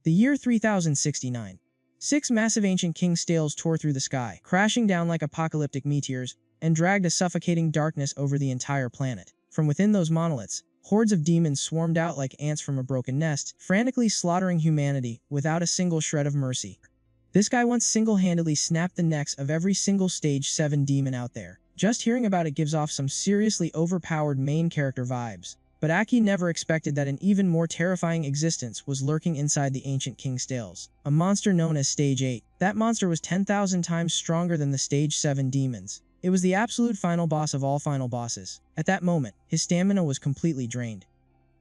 The year 3069. 6 massive ancient king stales tore through the sky, crashing down like apocalyptic meteors, and dragged a suffocating darkness over the entire planet. From within those monoliths, hordes of demons swarmed out like ants from a broken nest, frantically slaughtering humanity without a single shred of mercy. This guy once single-handedly snapped the necks of every single stage 7 demon out there. Just hearing about it gives off some seriously overpowered main character vibes. But Aki never expected that an even more terrifying existence was lurking inside the ancient king stales. A monster known as Stage 8. That monster was 10,000 times stronger than the Stage 7 demons. It was the absolute final boss of all final bosses. At that moment, his stamina was completely drained.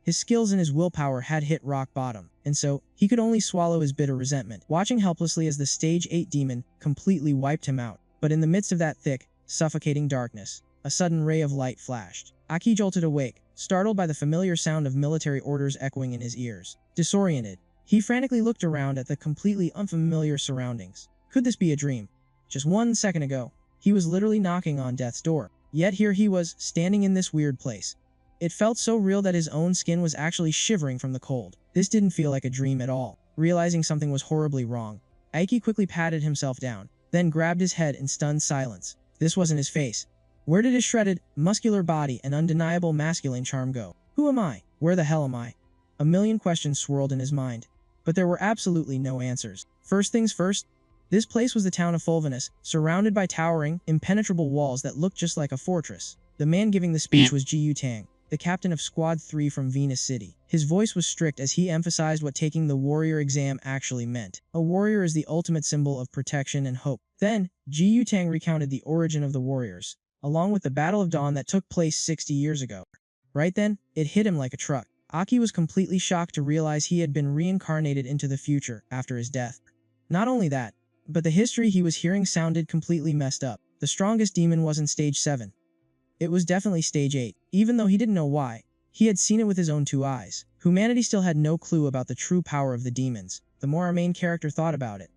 His skills and his willpower had hit rock bottom, and so, he could only swallow his bitter resentment, watching helplessly as the Stage 8 demon completely wiped him out. But in the midst of that thick, suffocating darkness, a sudden ray of light flashed. Aki jolted awake, startled by the familiar sound of military orders echoing in his ears. Disoriented, he frantically looked around at the completely unfamiliar surroundings. Could this be a dream? Just 1 second ago, he was literally knocking on death's door. Yet here he was, standing in this weird place. It felt so real that his own skin was actually shivering from the cold. This didn't feel like a dream at all. Realizing something was horribly wrong, Aki quickly patted himself down, then grabbed his head in stunned silence. This wasn't his face. Where did his shredded, muscular body and undeniable masculine charm go? Who am I? Where the hell am I? A million questions swirled in his mind, but there were absolutely no answers. First things first, this place was the town of Fulvinus, surrounded by towering, impenetrable walls that looked just like a fortress. The man giving the speech was Ji Yutang, the captain of Squad 3 from Venus City. His voice was strict as he emphasized what taking the warrior exam actually meant. A warrior is the ultimate symbol of protection and hope. Then, Ji Yutang recounted the origin of the warriors, along with the Battle of Dawn that took place 60 years ago. Right then, it hit him like a truck. Aki was completely shocked to realize he had been reincarnated into the future after his death. Not only that, but the history he was hearing sounded completely messed up. The strongest demon wasn't Stage 7. It was definitely Stage 8. Even though he didn't know why, he had seen it with his own 2 eyes. Humanity still had no clue about the true power of the demons. The more our main character thought about it,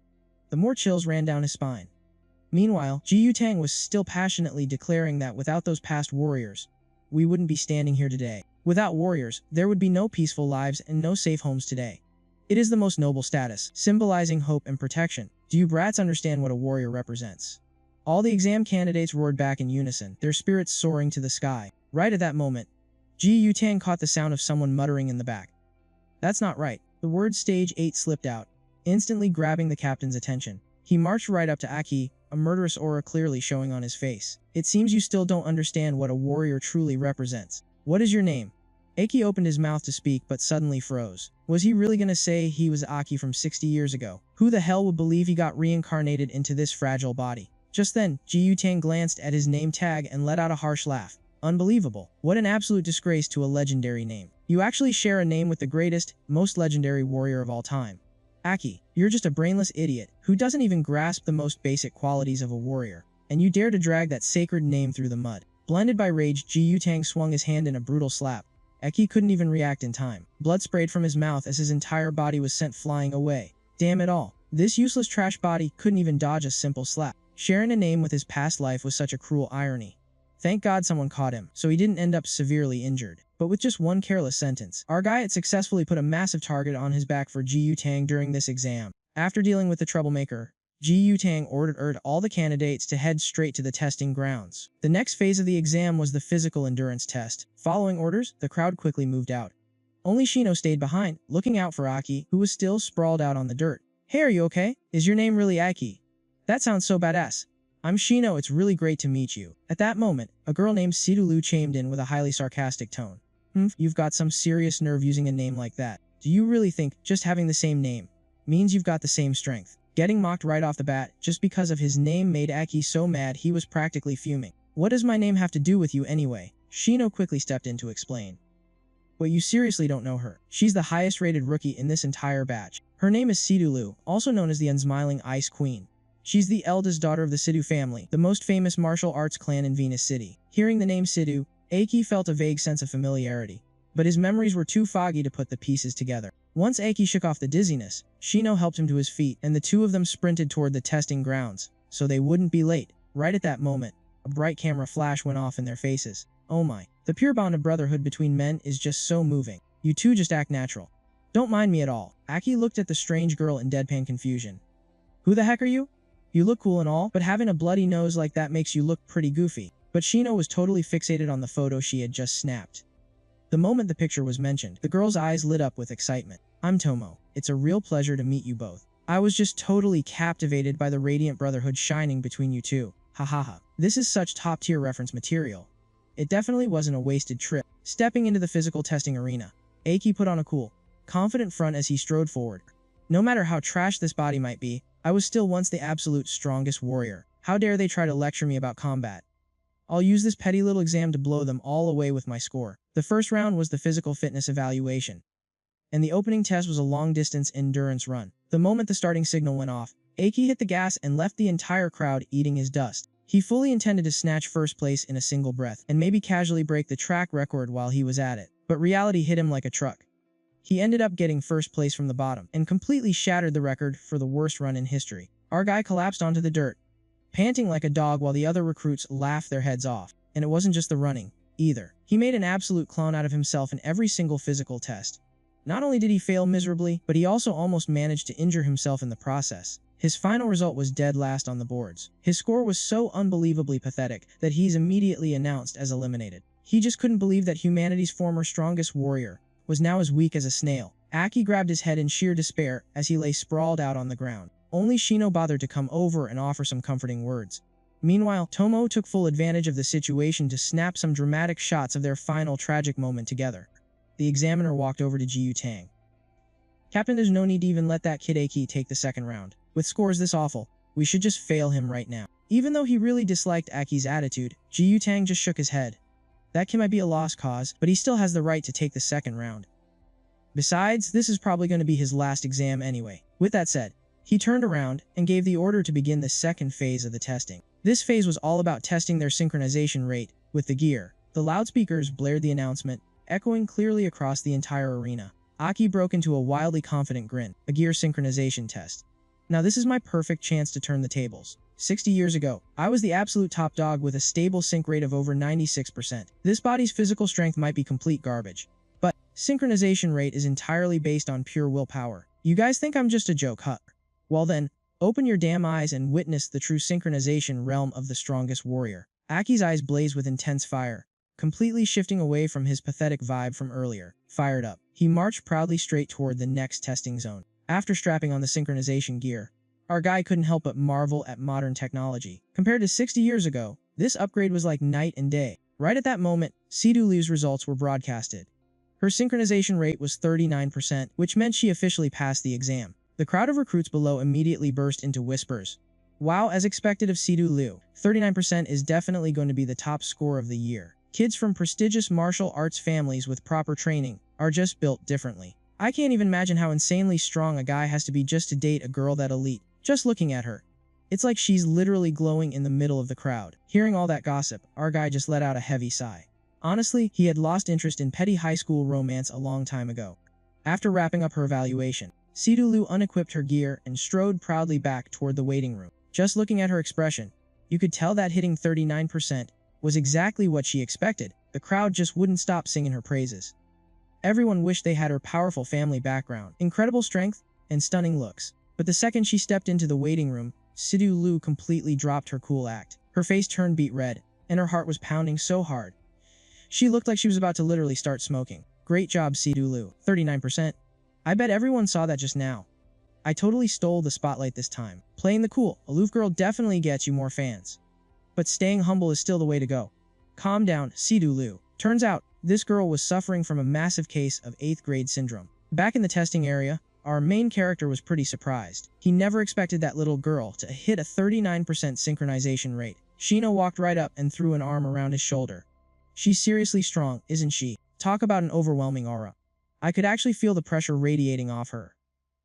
the more chills ran down his spine. Meanwhile, Ji Yutang was still passionately declaring that without those past warriors, we wouldn't be standing here today. Without warriors, there would be no peaceful lives and no safe homes today. It is the most noble status, symbolizing hope and protection. Do you brats understand what a warrior represents? All the exam candidates roared back in unison, their spirits soaring to the sky. Right at that moment, Ji Yutang caught the sound of someone muttering in the back. That's not right. The word Stage 8 slipped out, instantly grabbing the captain's attention. He marched right up to Aki, a murderous aura clearly showing on his face. It seems you still don't understand what a warrior truly represents. What is your name? Aki opened his mouth to speak but suddenly froze. Was he really gonna say he was Aki from 60 years ago? Who the hell would believe he got reincarnated into this fragile body? Just then, Ji Yutang glanced at his name tag and let out a harsh laugh. Unbelievable. What an absolute disgrace to a legendary name. You actually share a name with the greatest, most legendary warrior of all time. Aki, you're just a brainless idiot who doesn't even grasp the most basic qualities of a warrior. And you dare to drag that sacred name through the mud. Blinded by rage, Ji Yutang swung his hand in a brutal slap. Aki couldn't even react in time. Blood sprayed from his mouth as his entire body was sent flying away. Damn it all. This useless trash body couldn't even dodge a simple slap. Sharing a name with his past life was such a cruel irony. Thank God someone caught him, so he didn't end up severely injured. But with just one careless sentence, our guy had successfully put a massive target on his back for Ji Yutang during this exam. After dealing with the troublemaker, Ji Yutang ordered all the candidates to head straight to the testing grounds. The next phase of the exam was the physical endurance test. Following orders, the crowd quickly moved out. Only Shino stayed behind, looking out for Aki, who was still sprawled out on the dirt. Hey, are you okay? Is your name really Aki? That sounds so badass. I'm Shino, it's really great to meet you. At that moment, a girl named Sidulu chimed in with a highly sarcastic tone. You've got some serious nerve using a name like that. Do you really think just having the same name means you've got the same strength? Getting mocked right off the bat just because of his name made Aki so mad he was practically fuming. What does my name have to do with you anyway? Shino quickly stepped in to explain. But you seriously don't know her. She's the highest rated rookie in this entire batch. Her name is Sidulu, also known as the Unsmiling Ice Queen. She's the eldest daughter of the Sidhu family, the most famous martial arts clan in Venus City. Hearing the name Sidhu, Aki felt a vague sense of familiarity, but his memories were too foggy to put the pieces together. Once Aki shook off the dizziness, Shino helped him to his feet, and the two of them sprinted toward the testing grounds, so they wouldn't be late. Right at that moment, a bright camera flash went off in their faces. Oh my, the pure bond of brotherhood between men is just so moving. You two just act natural. Don't mind me at all. Aki looked at the strange girl in deadpan confusion. Who the heck are you? You look cool and all, but having a bloody nose like that makes you look pretty goofy. But Shino was totally fixated on the photo she had just snapped. The moment the picture was mentioned, the girl's eyes lit up with excitement. I'm Tomo. It's a real pleasure to meet you both. I was just totally captivated by the radiant brotherhood shining between you two. Hahaha. This is such top-tier reference material. It definitely wasn't a wasted trip. Stepping into the physical testing arena, Aki put on a cool, confident front as he strode forward. No matter how trash this body might be, I was still once the absolute strongest warrior. How dare they try to lecture me about combat? I'll use this petty little exam to blow them all away with my score. The first round was the physical fitness evaluation, and the opening test was a long-distance endurance run. The moment the starting signal went off, Aki hit the gas and left the entire crowd eating his dust. He fully intended to snatch first place in a single breath, and maybe casually break the track record while he was at it. But reality hit him like a truck. He ended up getting first place from the bottom, and completely shattered the record for the worst run in history. Our guy collapsed onto the dirt, panting like a dog while the other recruits laughed their heads off. And it wasn't just the running, either. He made an absolute clown out of himself in every single physical test. Not only did he fail miserably, but he also almost managed to injure himself in the process. His final result was dead last on the boards. His score was so unbelievably pathetic that he's immediately announced as eliminated. He just couldn't believe that humanity's former strongest warrior was now as weak as a snail. Aki grabbed his head in sheer despair as he lay sprawled out on the ground. Only Shino bothered to come over and offer some comforting words. Meanwhile, Tomo took full advantage of the situation to snap some dramatic shots of their final tragic moment together. The examiner walked over to Jiyu Tang. Captain, there's no need to even let that kid Aki take the second round. With scores this awful, we should just fail him right now. Even though he really disliked Aki's attitude, Jiyu Tang just shook his head. That kid might be a lost cause, but he still has the right to take the second round. Besides, this is probably going to be his last exam anyway. With that said, he turned around and gave the order to begin the second phase of the testing. This phase was all about testing their synchronization rate with the gear. The loudspeakers blared the announcement, echoing clearly across the entire arena. Aki broke into a wildly confident grin. A gear synchronization test. Now this is my perfect chance to turn the tables. 60 years ago, I was the absolute top dog with a stable sync rate of over 96%. This body's physical strength might be complete garbage, but synchronization rate is entirely based on pure willpower. You guys think I'm just a joke, huh? Well then, open your damn eyes and witness the true synchronization realm of the strongest warrior. Aki's eyes blazed with intense fire, completely shifting away from his pathetic vibe from earlier. Fired up, he marched proudly straight toward the next testing zone. After strapping on the synchronization gear, our guy couldn't help but marvel at modern technology. Compared to 60 years ago, this upgrade was like night and day. Right at that moment, Sidu Liu's results were broadcasted. Her synchronization rate was 39%, which meant she officially passed the exam. The crowd of recruits below immediately burst into whispers. Wow, as expected of Sidu Liu, 39% is definitely going to be the top score of the year. Kids from prestigious martial arts families with proper training are just built differently. I can't even imagine how insanely strong a guy has to be just to date a girl that elite. Just looking at her, it's like she's literally glowing in the middle of the crowd. Hearing all that gossip, our guy just let out a heavy sigh. Honestly, he had lost interest in petty high school romance a long time ago. After wrapping up her evaluation, Sidu Liu unequipped her gear and strode proudly back toward the waiting room. Just looking at her expression, you could tell that hitting 39% was exactly what she expected. The crowd just wouldn't stop singing her praises. Everyone wished they had her powerful family background, incredible strength, and stunning looks. But the second she stepped into the waiting room, Sidu Liu completely dropped her cool act. Her face turned beet red, and her heart was pounding so hard. She looked like she was about to literally start smoking. Great job, Sidu Liu. 39%. I bet everyone saw that just now. I totally stole the spotlight this time. Playing the cool, aloof girl definitely gets you more fans. But staying humble is still the way to go. Calm down, Sidu Liu. Turns out, this girl was suffering from a massive case of 8th grade syndrome. Back in the testing area, our main character was pretty surprised. He never expected that little girl to hit a 39% synchronization rate. Shino walked right up and threw an arm around his shoulder. She's seriously strong, isn't she? Talk about an overwhelming aura. I could actually feel the pressure radiating off her.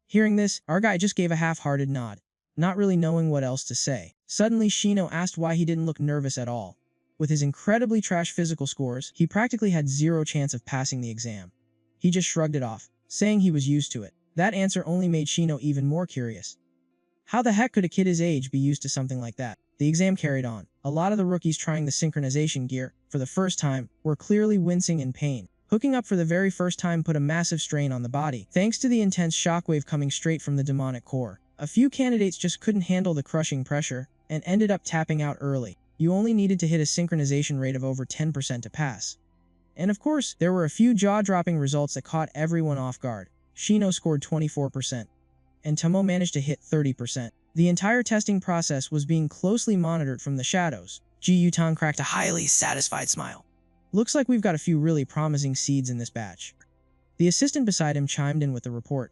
Hearing this, our guy just gave a half-hearted nod, not really knowing what else to say. Suddenly, Shino asked why he didn't look nervous at all. With his incredibly trash physical scores, he practically had zero chance of passing the exam. He just shrugged it off, saying he was used to it. That answer only made Shino even more curious. How the heck could a kid his age be used to something like that? The exam carried on. A lot of the rookies trying the synchronization gear for the first time were clearly wincing in pain. Hooking up for the very first time put a massive strain on the body, thanks to the intense shockwave coming straight from the demonic core. A few candidates just couldn't handle the crushing pressure, and ended up tapping out early. You only needed to hit a synchronization rate of over 10% to pass. And of course, there were a few jaw-dropping results that caught everyone off guard. Shino scored 24%, and Tomo managed to hit 30%. The entire testing process was being closely monitored from the shadows. Ji Yutang cracked a highly satisfied smile. Looks like we've got a few really promising seeds in this batch. The assistant beside him chimed in with the report.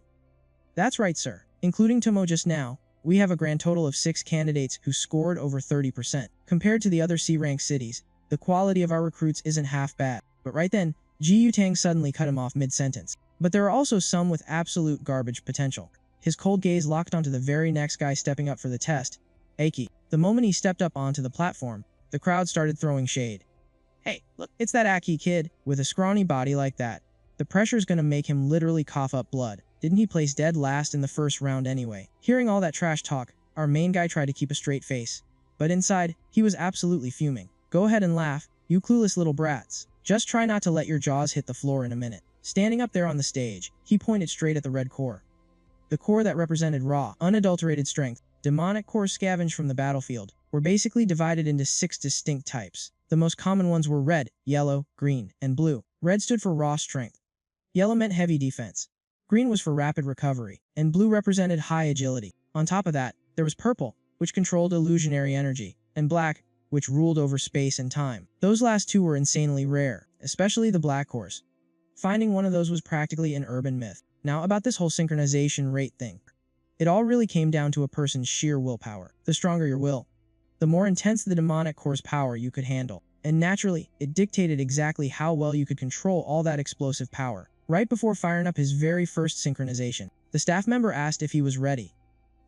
That's right, sir. Including Tomo just now, we have a grand total of 6 candidates who scored over 30%. Compared to the other C-rank cities, the quality of our recruits isn't half bad. But right then, Ji Yutang suddenly cut him off mid-sentence. But there are also some with absolute garbage potential. His cold gaze locked onto the very next guy stepping up for the test, Aki. The moment he stepped up onto the platform, the crowd started throwing shade. Hey, look, it's that Aki kid. With a scrawny body like that, the pressure's gonna make him literally cough up blood. Didn't he place dead last in the first round anyway? Hearing all that trash talk, our main guy tried to keep a straight face. But inside, he was absolutely fuming. Go ahead and laugh, you clueless little brats. Just try not to let your jaws hit the floor in a minute. Standing up there on the stage, he pointed straight at the red core. The core that represented raw, unadulterated strength, demonic cores scavenged from the battlefield, were basically divided into 6 distinct types. The most common ones were red, yellow, green, and blue. Red stood for raw strength. Yellow meant heavy defense. Green was for rapid recovery, and blue represented high agility. On top of that, there was purple, which controlled illusionary energy, and black, which ruled over space and time. Those last two were insanely rare, especially the black cores. Finding one of those was practically an urban myth. Now about this whole synchronization rate thing. It all really came down to a person's sheer willpower. The stronger your will, the more intense the demonic core's power you could handle. And naturally, it dictated exactly how well you could control all that explosive power. Right before firing up his very first synchronization, the staff member asked if he was ready.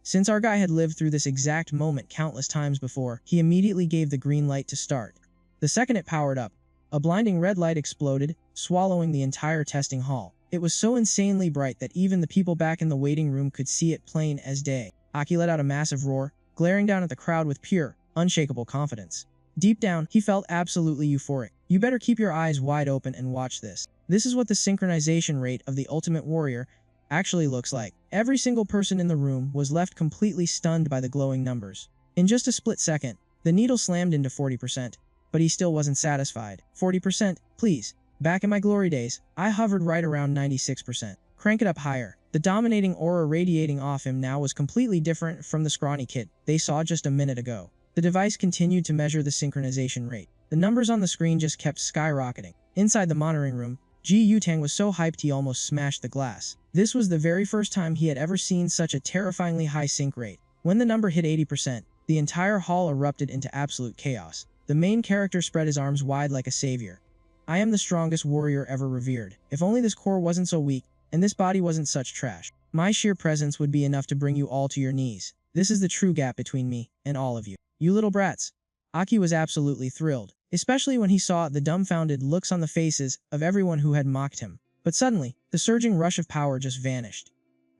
Since our guy had lived through this exact moment countless times before, he immediately gave the green light to start. The second it powered up, a blinding red light exploded, swallowing the entire testing hall. It was so insanely bright that even the people back in the waiting room could see it plain as day. Aki let out a massive roar, glaring down at the crowd with pure, unshakable confidence. Deep down, he felt absolutely euphoric. You better keep your eyes wide open and watch this. This is what the synchronization rate of the Ultimate Warrior actually looks like. Every single person in the room was left completely stunned by the glowing numbers. In just a split second, the needle slammed into 40%, but he still wasn't satisfied. 40%, please. Back in my glory days, I hovered right around 96%. Crank it up higher. The dominating aura radiating off him now was completely different from the scrawny kid they saw just a minute ago. The device continued to measure the synchronization rate. The numbers on the screen just kept skyrocketing. Inside the monitoring room, Ji Yutang was so hyped he almost smashed the glass. This was the very first time he had ever seen such a terrifyingly high sync rate. When the number hit 80%, the entire hall erupted into absolute chaos. The main character spread his arms wide like a savior. I am the strongest warrior ever revered. If only this core wasn't so weak, and this body wasn't such trash. My sheer presence would be enough to bring you all to your knees. This is the true gap between me and all of you. You little brats. Aki was absolutely thrilled, especially when he saw the dumbfounded looks on the faces of everyone who had mocked him. But suddenly, the surging rush of power just vanished.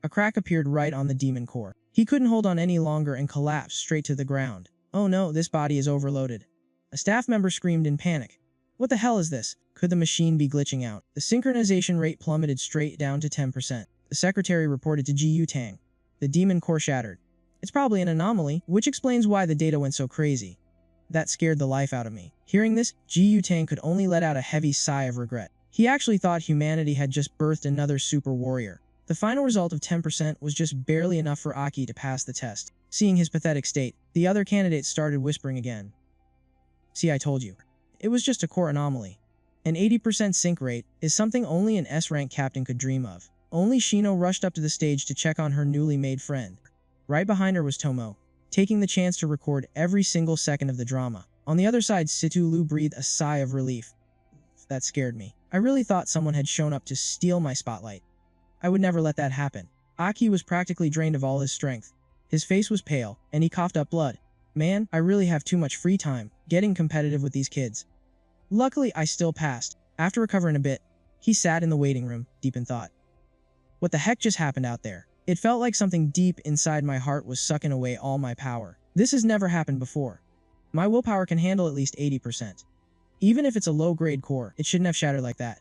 A crack appeared right on the demon core. He couldn't hold on any longer and collapsed straight to the ground. Oh no, this body is overloaded. A staff member screamed in panic. What the hell is this? Could the machine be glitching out? The synchronization rate plummeted straight down to 10%. The secretary reported to Ji Yutang. The demon core shattered. It's probably an anomaly, which explains why the data went so crazy. That scared the life out of me. Hearing this, Ji Yutang could only let out a heavy sigh of regret. He actually thought humanity had just birthed another super warrior. The final result of 10% was just barely enough for Aki to pass the test. Seeing his pathetic state, the other candidates started whispering again. See, I told you. It was just a core anomaly. An 80% sync rate is something only an S-rank captain could dream of. Only Shino rushed up to the stage to check on her newly made friend. Right behind her was Tomo, taking the chance to record every single second of the drama. On the other side, Situ-Lu breathed a sigh of relief. That scared me. I really thought someone had shown up to steal my spotlight. I would never let that happen. Aki was practically drained of all his strength. His face was pale, and he coughed up blood. Man, I really have too much free time, getting competitive with these kids. Luckily, I still passed. After recovering a bit, he sat in the waiting room, deep in thought. What the heck just happened out there? It felt like something deep inside my heart was sucking away all my power. This has never happened before. My willpower can handle at least 80%. Even if it's a low-grade core, it shouldn't have shattered like that.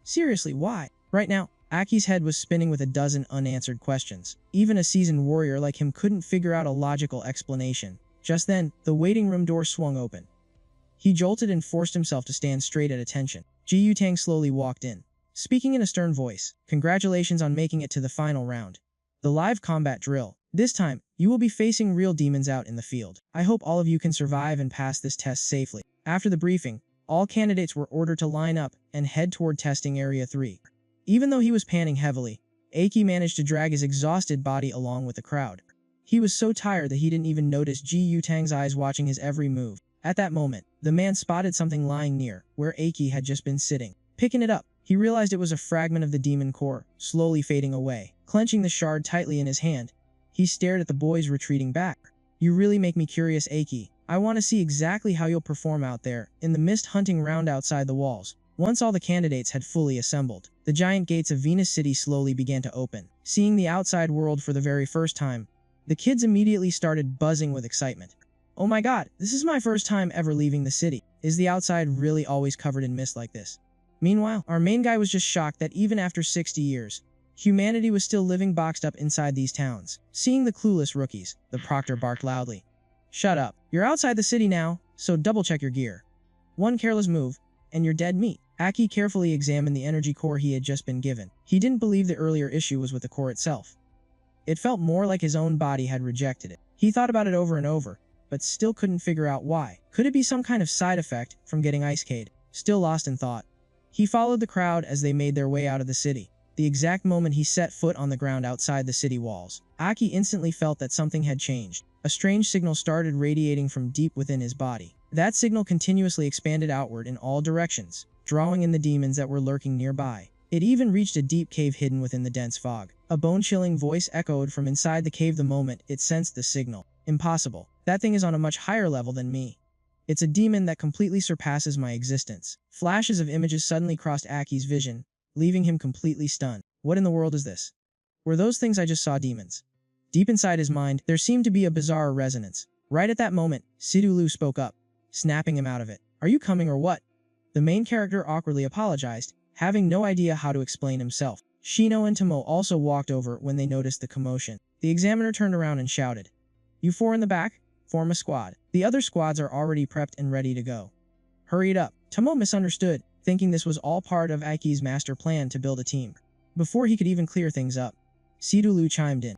Seriously, why? Right now, Aki's head was spinning with a dozen unanswered questions. Even a seasoned warrior like him couldn't figure out a logical explanation. Just then, the waiting room door swung open. He jolted and forced himself to stand straight at attention. Ji Yutang slowly walked in, speaking in a stern voice. Congratulations on making it to the final round. The live combat drill. This time, you will be facing real demons out in the field. I hope all of you can survive and pass this test safely. After the briefing, all candidates were ordered to line up and head toward testing area 3. Even though he was panting heavily, Aki managed to drag his exhausted body along with the crowd. He was so tired that he didn't even notice Ji Yutang's eyes watching his every move. At that moment, the man spotted something lying near where Aki had just been sitting. Picking it up, he realized it was a fragment of the demon core, slowly fading away. Clenching the shard tightly in his hand, he stared at the boys retreating back. You really make me curious, Aki. I want to see exactly how you'll perform out there, in the mist hunting round outside the walls. Once all the candidates had fully assembled, the giant gates of Venus City slowly began to open. Seeing the outside world for the very first time, the kids immediately started buzzing with excitement. Oh my god, this is my first time ever leaving the city. Is the outside really always covered in mist like this? Meanwhile, our main guy was just shocked that even after 60 years, humanity was still living boxed up inside these towns. Seeing the clueless rookies, the proctor barked loudly. Shut up. You're outside the city now, so double check your gear. One careless move, and you're dead meat. Aki carefully examined the energy core he had just been given. He didn't believe the earlier issue was with the core itself. It felt more like his own body had rejected it. He thought about it over and over, but still couldn't figure out why. Could it be some kind of side effect from getting icecade? Still lost in thought, he followed the crowd as they made their way out of the city. The exact moment he set foot on the ground outside the city walls, Aki instantly felt that something had changed. A strange signal started radiating from deep within his body. That signal continuously expanded outward in all directions, drawing in the demons that were lurking nearby. It even reached a deep cave hidden within the dense fog. A bone-chilling voice echoed from inside the cave the moment it sensed the signal. Impossible. That thing is on a much higher level than me. It's a demon that completely surpasses my existence. Flashes of images suddenly crossed Aki's vision, leaving him completely stunned. What in the world is this? Were those things I just saw demons? Deep inside his mind, there seemed to be a bizarre resonance. Right at that moment, Sidulu spoke up, snapping him out of it. Are you coming or what? The main character awkwardly apologized, having no idea how to explain himself. Shino and Tomo also walked over when they noticed the commotion. The examiner turned around and shouted, You four in the back? Form a squad. The other squads are already prepped and ready to go. Hurry it up. Tomo misunderstood, thinking this was all part of Aki's master plan to build a team. Before he could even clear things up, Sidulu chimed in.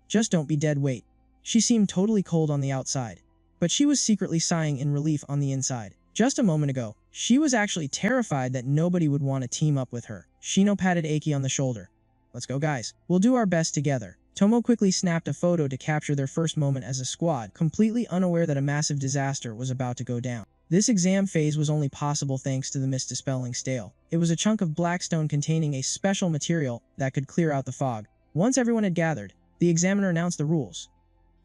Just don't be dead weight. She seemed totally cold on the outside, but she was secretly sighing in relief on the inside. Just a moment ago, she was actually terrified that nobody would want to team up with her. Shino patted Aki on the shoulder. Let's go guys. We'll do our best together. Tomo quickly snapped a photo to capture their first moment as a squad, completely unaware that a massive disaster was about to go down. This exam phase was only possible thanks to the mist-dispelling stale. It was a chunk of black stone containing a special material that could clear out the fog. Once everyone had gathered, the examiner announced the rules.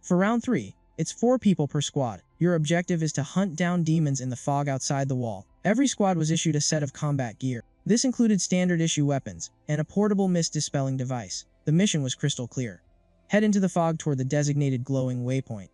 For round 3, it's 4 people per squad. Your objective is to hunt down demons in the fog outside the wall. Every squad was issued a set of combat gear. This included standard-issue weapons and a portable mist-dispelling device. The mission was crystal clear. Head into the fog toward the designated glowing waypoint.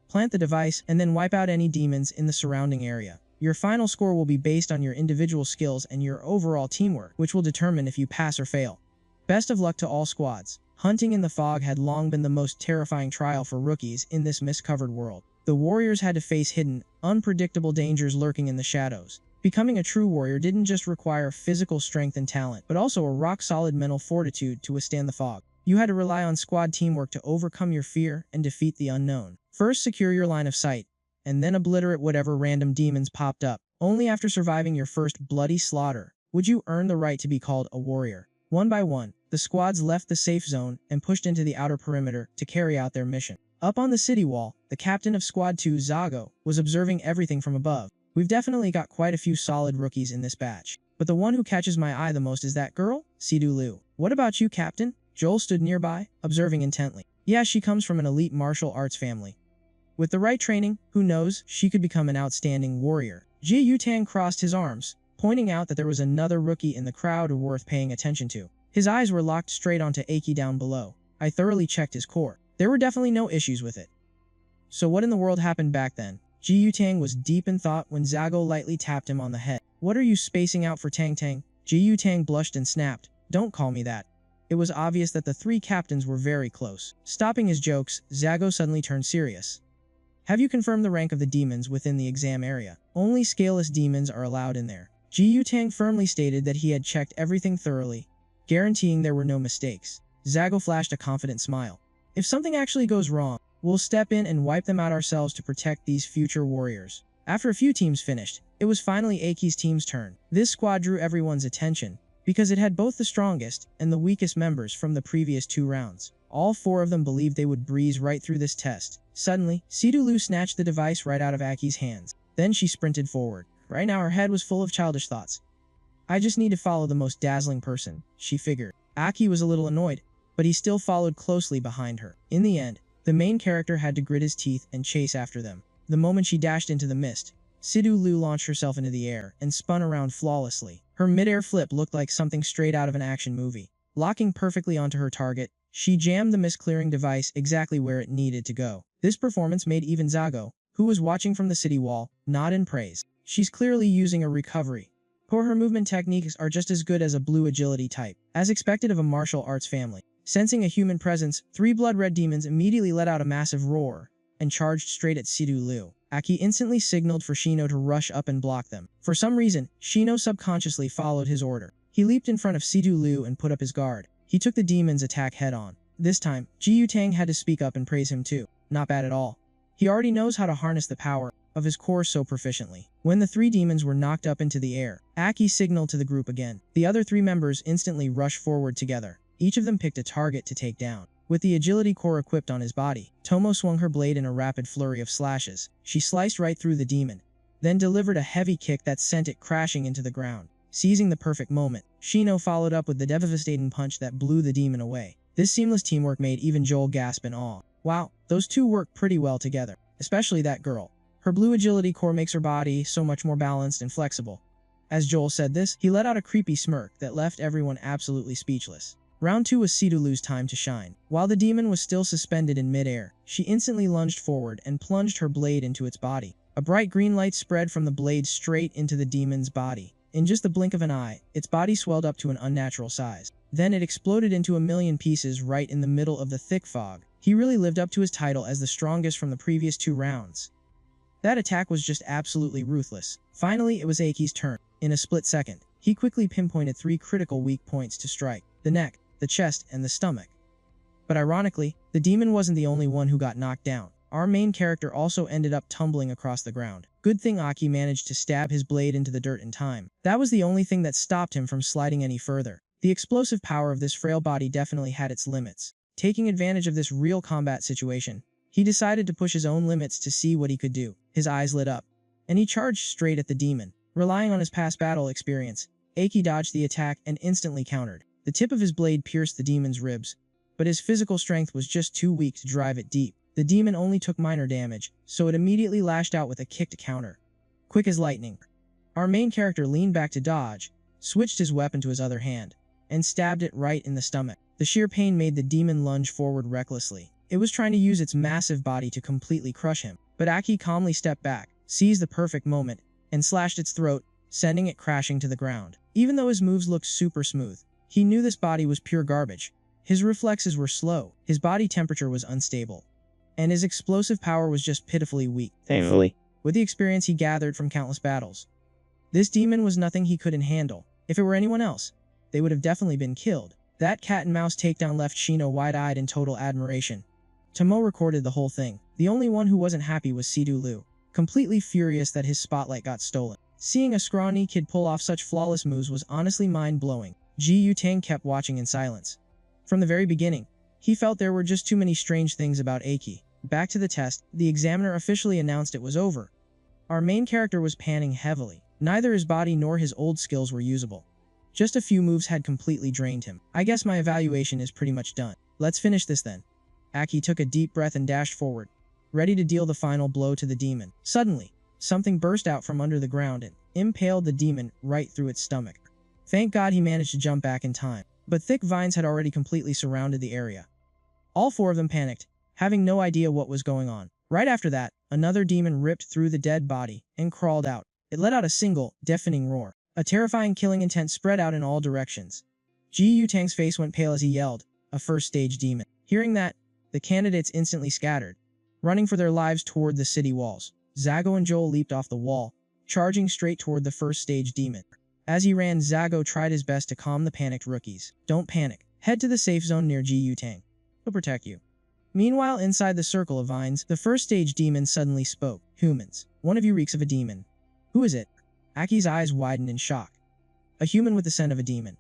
Plant the device and then wipe out any demons in the surrounding area. Your final score will be based on your individual skills and your overall teamwork, which will determine if you pass or fail. Best of luck to all squads. Hunting in the fog had long been the most terrifying trial for rookies in this mist-covered world. The warriors had to face hidden, unpredictable dangers lurking in the shadows. Becoming a true warrior didn't just require physical strength and talent, but also a rock-solid mental fortitude to withstand the fog. You had to rely on squad teamwork to overcome your fear and defeat the unknown. First, secure your line of sight, and then obliterate whatever random demons popped up. Only after surviving your first bloody slaughter would you earn the right to be called a warrior. One by one, the squads left the safe zone and pushed into the outer perimeter to carry out their mission. Up on the city wall, the captain of Squad 2, Zago, was observing everything from above. We've definitely got quite a few solid rookies in this batch, but the one who catches my eye the most is that girl, Sidulu. What about you, Captain? Joel stood nearby, observing intently. Yeah, she comes from an elite martial arts family. With the right training, who knows, she could become an outstanding warrior. Ji Yutang crossed his arms, pointing out that there was another rookie in the crowd worth paying attention to. His eyes were locked straight onto Aki down below. I thoroughly checked his core. There were definitely no issues with it. So what in the world happened back then? Ji Yutang was deep in thought when Zago lightly tapped him on the head. What are you spacing out for, Tang Tang? Ji Yutang blushed and snapped, "Don't call me that." It was obvious that the three captains were very close. Stopping his jokes, Zago suddenly turned serious. "Have you confirmed the rank of the demons within the exam area? Only scaleless demons are allowed in there." Ji Yutang firmly stated that he had checked everything thoroughly, guaranteeing there were no mistakes. Zago flashed a confident smile. "If something actually goes wrong, we'll step in and wipe them out ourselves to protect these future warriors." After a few teams finished, it was finally Aki's team's turn. This squad drew everyone's attention, because it had both the strongest and the weakest members from the previous 2 rounds. All 4 of them believed they would breeze right through this test. Suddenly, Sidulu snatched the device right out of Aki's hands. Then she sprinted forward. Right now her head was full of childish thoughts. "I just need to follow the most dazzling person," she figured. Aki was a little annoyed, but he still followed closely behind her. In the end, the main character had to grit his teeth and chase after them. The moment she dashed into the mist, Sidulu launched herself into the air and spun around flawlessly. Her mid-air flip looked like something straight out of an action movie. Locking perfectly onto her target, she jammed the mist-clearing device exactly where it needed to go. This performance made even Zago, who was watching from the city wall, nod in praise. She's clearly using a recovery, or her movement techniques are just as good as a blue agility type, as expected of a martial arts family. Sensing a human presence, 3 blood-red demons immediately let out a massive roar and charged straight at Sidulu. Aki instantly signaled for Shino to rush up and block them. For some reason, Shino subconsciously followed his order. He leaped in front of Sidulu and put up his guard. He took the demon's attack head-on. This time, Ji Yutang had to speak up and praise him too. Not bad at all. He already knows how to harness the power of his core so proficiently. When the 3 demons were knocked up into the air, Aki signaled to the group again. The other 3 members instantly rushed forward together. Each of them picked a target to take down. With the agility core equipped on his body, Tomo swung her blade in a rapid flurry of slashes. She sliced right through the demon, then delivered a heavy kick that sent it crashing into the ground. Seizing the perfect moment, Shino followed up with the devastating punch that blew the demon away. This seamless teamwork made even Joel gasp in awe. Wow, those 2 work pretty well together, especially that girl. Her blue agility core makes her body so much more balanced and flexible. As Joel said this, he let out a creepy smirk that left everyone absolutely speechless. Round 2 was Sidulu's time to shine. While the demon was still suspended in midair, she instantly lunged forward and plunged her blade into its body. A bright green light spread from the blade straight into the demon's body. In just the blink of an eye, its body swelled up to an unnatural size. Then it exploded into a million pieces right in the middle of the thick fog. He really lived up to his title as the strongest from the previous 2 rounds. That attack was just absolutely ruthless. Finally, it was Aki's turn. In a split second, he quickly pinpointed 3 critical weak points to strike: the neck, the chest, and the stomach. But ironically, the demon wasn't the only one who got knocked down. Our main character also ended up tumbling across the ground. Good thing Aki managed to stab his blade into the dirt in time. That was the only thing that stopped him from sliding any further. The explosive power of this frail body definitely had its limits. Taking advantage of this real combat situation, he decided to push his own limits to see what he could do. His eyes lit up, and he charged straight at the demon. Relying on his past battle experience, Aki dodged the attack and instantly countered. The tip of his blade pierced the demon's ribs, but his physical strength was just too weak to drive it deep. The demon only took minor damage, so it immediately lashed out with a kick to counter. Quick as lightning, our main character leaned back to dodge, switched his weapon to his other hand, and stabbed it right in the stomach. The sheer pain made the demon lunge forward recklessly. It was trying to use its massive body to completely crush him, but Aki calmly stepped back, seized the perfect moment, and slashed its throat, sending it crashing to the ground. Even though his moves looked super smooth, he knew this body was pure garbage. His reflexes were slow, his body temperature was unstable, and his explosive power was just pitifully weak. Thankfully, with the experience he gathered from countless battles, this demon was nothing he couldn't handle. If it were anyone else, they would have definitely been killed. That cat-and-mouse takedown left Shino wide-eyed in total admiration. Tomo recorded the whole thing. The only one who wasn't happy was Sidulu, completely furious that his spotlight got stolen. Seeing a scrawny kid pull off such flawless moves was honestly mind-blowing. Ji Yutang kept watching in silence. From the very beginning, he felt there were just too many strange things about Aki. Back to the test, the examiner officially announced it was over. Our main character was panning heavily. Neither his body nor his old skills were usable. Just a few moves had completely drained him. I guess my evaluation is pretty much done. Let's finish this then. Aki took a deep breath and dashed forward, ready to deal the final blow to the demon. Suddenly, something burst out from under the ground and impaled the demon right through its stomach. Thank God he managed to jump back in time, but thick vines had already completely surrounded the area. All 4 of them panicked, having no idea what was going on. Right after that, another demon ripped through the dead body and crawled out. It let out a single, deafening roar. A terrifying killing intent spread out in all directions. Ji Yutang's face went pale as he yelled, "A first-stage demon." Hearing that, the candidates instantly scattered, running for their lives toward the city walls. Zago and Joel leaped off the wall, charging straight toward the first-stage demon. As he ran, Zago tried his best to calm the panicked rookies. "Don't panic. Head to the safe zone near Ji Yutang. He'll protect you." Meanwhile, inside the circle of vines, the first-stage demon suddenly spoke. "Humans, one of you reeks of a demon." "Who is it?" Aki's eyes widened in shock. "A human with the scent of a demon."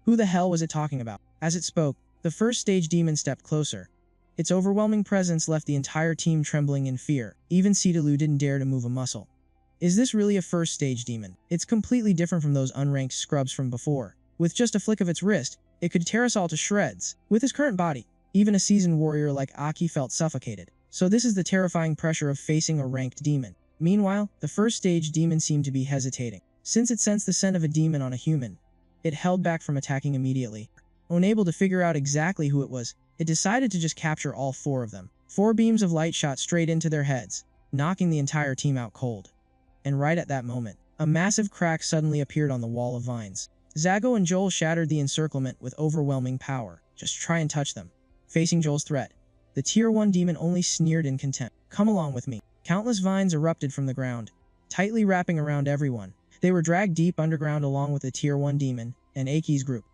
Who the hell was it talking about? As it spoke, the first-stage demon stepped closer. Its overwhelming presence left the entire team trembling in fear. Even Sidalu didn't dare to move a muscle. Is this really a first-stage demon? It's completely different from those unranked scrubs from before. With just a flick of its wrist, it could tear us all to shreds. With his current body, even a seasoned warrior like Aki felt suffocated. So this is the terrifying pressure of facing a ranked demon. Meanwhile, the first-stage demon seemed to be hesitating. Since it sensed the scent of a demon on a human, it held back from attacking immediately. Unable to figure out exactly who it was, it decided to just capture all 4 of them. 4 beams of light shot straight into their heads, knocking the entire team out cold. And right at that moment, a massive crack suddenly appeared on the wall of vines. Zago and Joel shattered the encirclement with overwhelming power. "Just try and touch them." Facing Joel's threat, the Tier 1 demon only sneered in contempt. "Come along with me." Countless vines erupted from the ground, tightly wrapping around everyone. They were dragged deep underground along with the Tier 1 demon and Aki's group.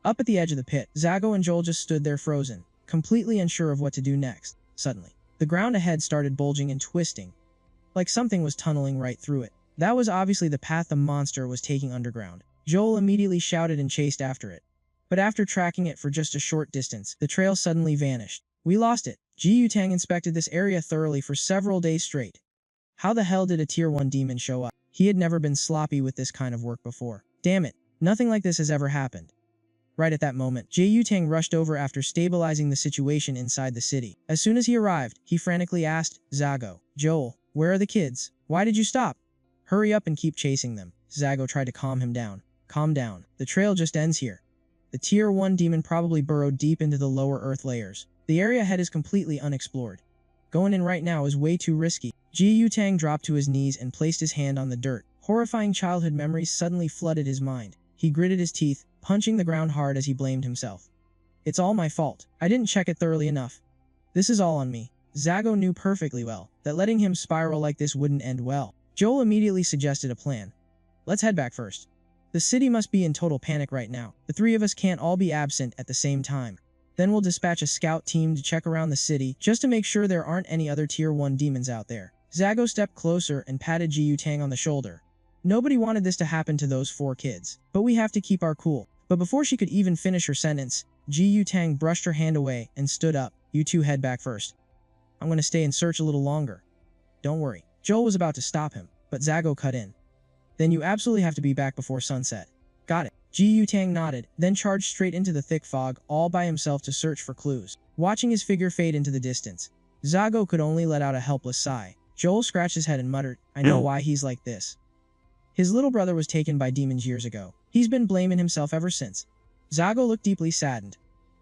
Up at the edge of the pit, Zago and Joel just stood there frozen, completely unsure of what to do next. Suddenly, the ground ahead started bulging and twisting, like something was tunneling right through it. That was obviously the path the monster was taking underground. Joel immediately shouted and chased after it. But after tracking it for just a short distance, the trail suddenly vanished. "We lost it." Ji Yutang inspected this area thoroughly for several days straight. How the hell did a Tier 1 demon show up? He had never been sloppy with this kind of work before. Damn it, nothing like this has ever happened. Right at that moment, Ji Yutang rushed over after stabilizing the situation inside the city. As soon as he arrived, he frantically asked, "Zago, Joel, where are the kids? Why did you stop? Hurry up and keep chasing them." Zago tried to calm him down. "Calm down. The trail just ends here. The Tier 1 demon probably burrowed deep into the lower earth layers. The area ahead is completely unexplored. Going in right now is way too risky." Ji Yutang dropped to his knees and placed his hand on the dirt. Horrifying childhood memories suddenly flooded his mind. He gritted his teeth, punching the ground hard as he blamed himself. "It's all my fault. I didn't check it thoroughly enough. This is all on me." Zago knew perfectly well that letting him spiral like this wouldn't end well. Joel immediately suggested a plan. "Let's head back first. The city must be in total panic right now. The 3 of us can't all be absent at the same time. Then we'll dispatch a scout team to check around the city just to make sure there aren't any other Tier 1 demons out there." Zago stepped closer and patted Ji Yutang on the shoulder. Nobody wanted this to happen to those 4 kids, but we have to keep our cool. But before she could even finish her sentence, Ji Yutang brushed her hand away and stood up. "You 2 head back first. I'm going to stay and search a little longer." "Don't worry." Joel was about to stop him, but Zago cut in. "Then you absolutely have to be back before sunset." "Got it." Ji Yutang nodded, then charged straight into the thick fog, all by himself to search for clues. Watching his figure fade into the distance, Zago could only let out a helpless sigh. Joel scratched his head and muttered, "I know why he's like this. His little brother was taken by demons years ago. He's been blaming himself ever since." Zago looked deeply saddened.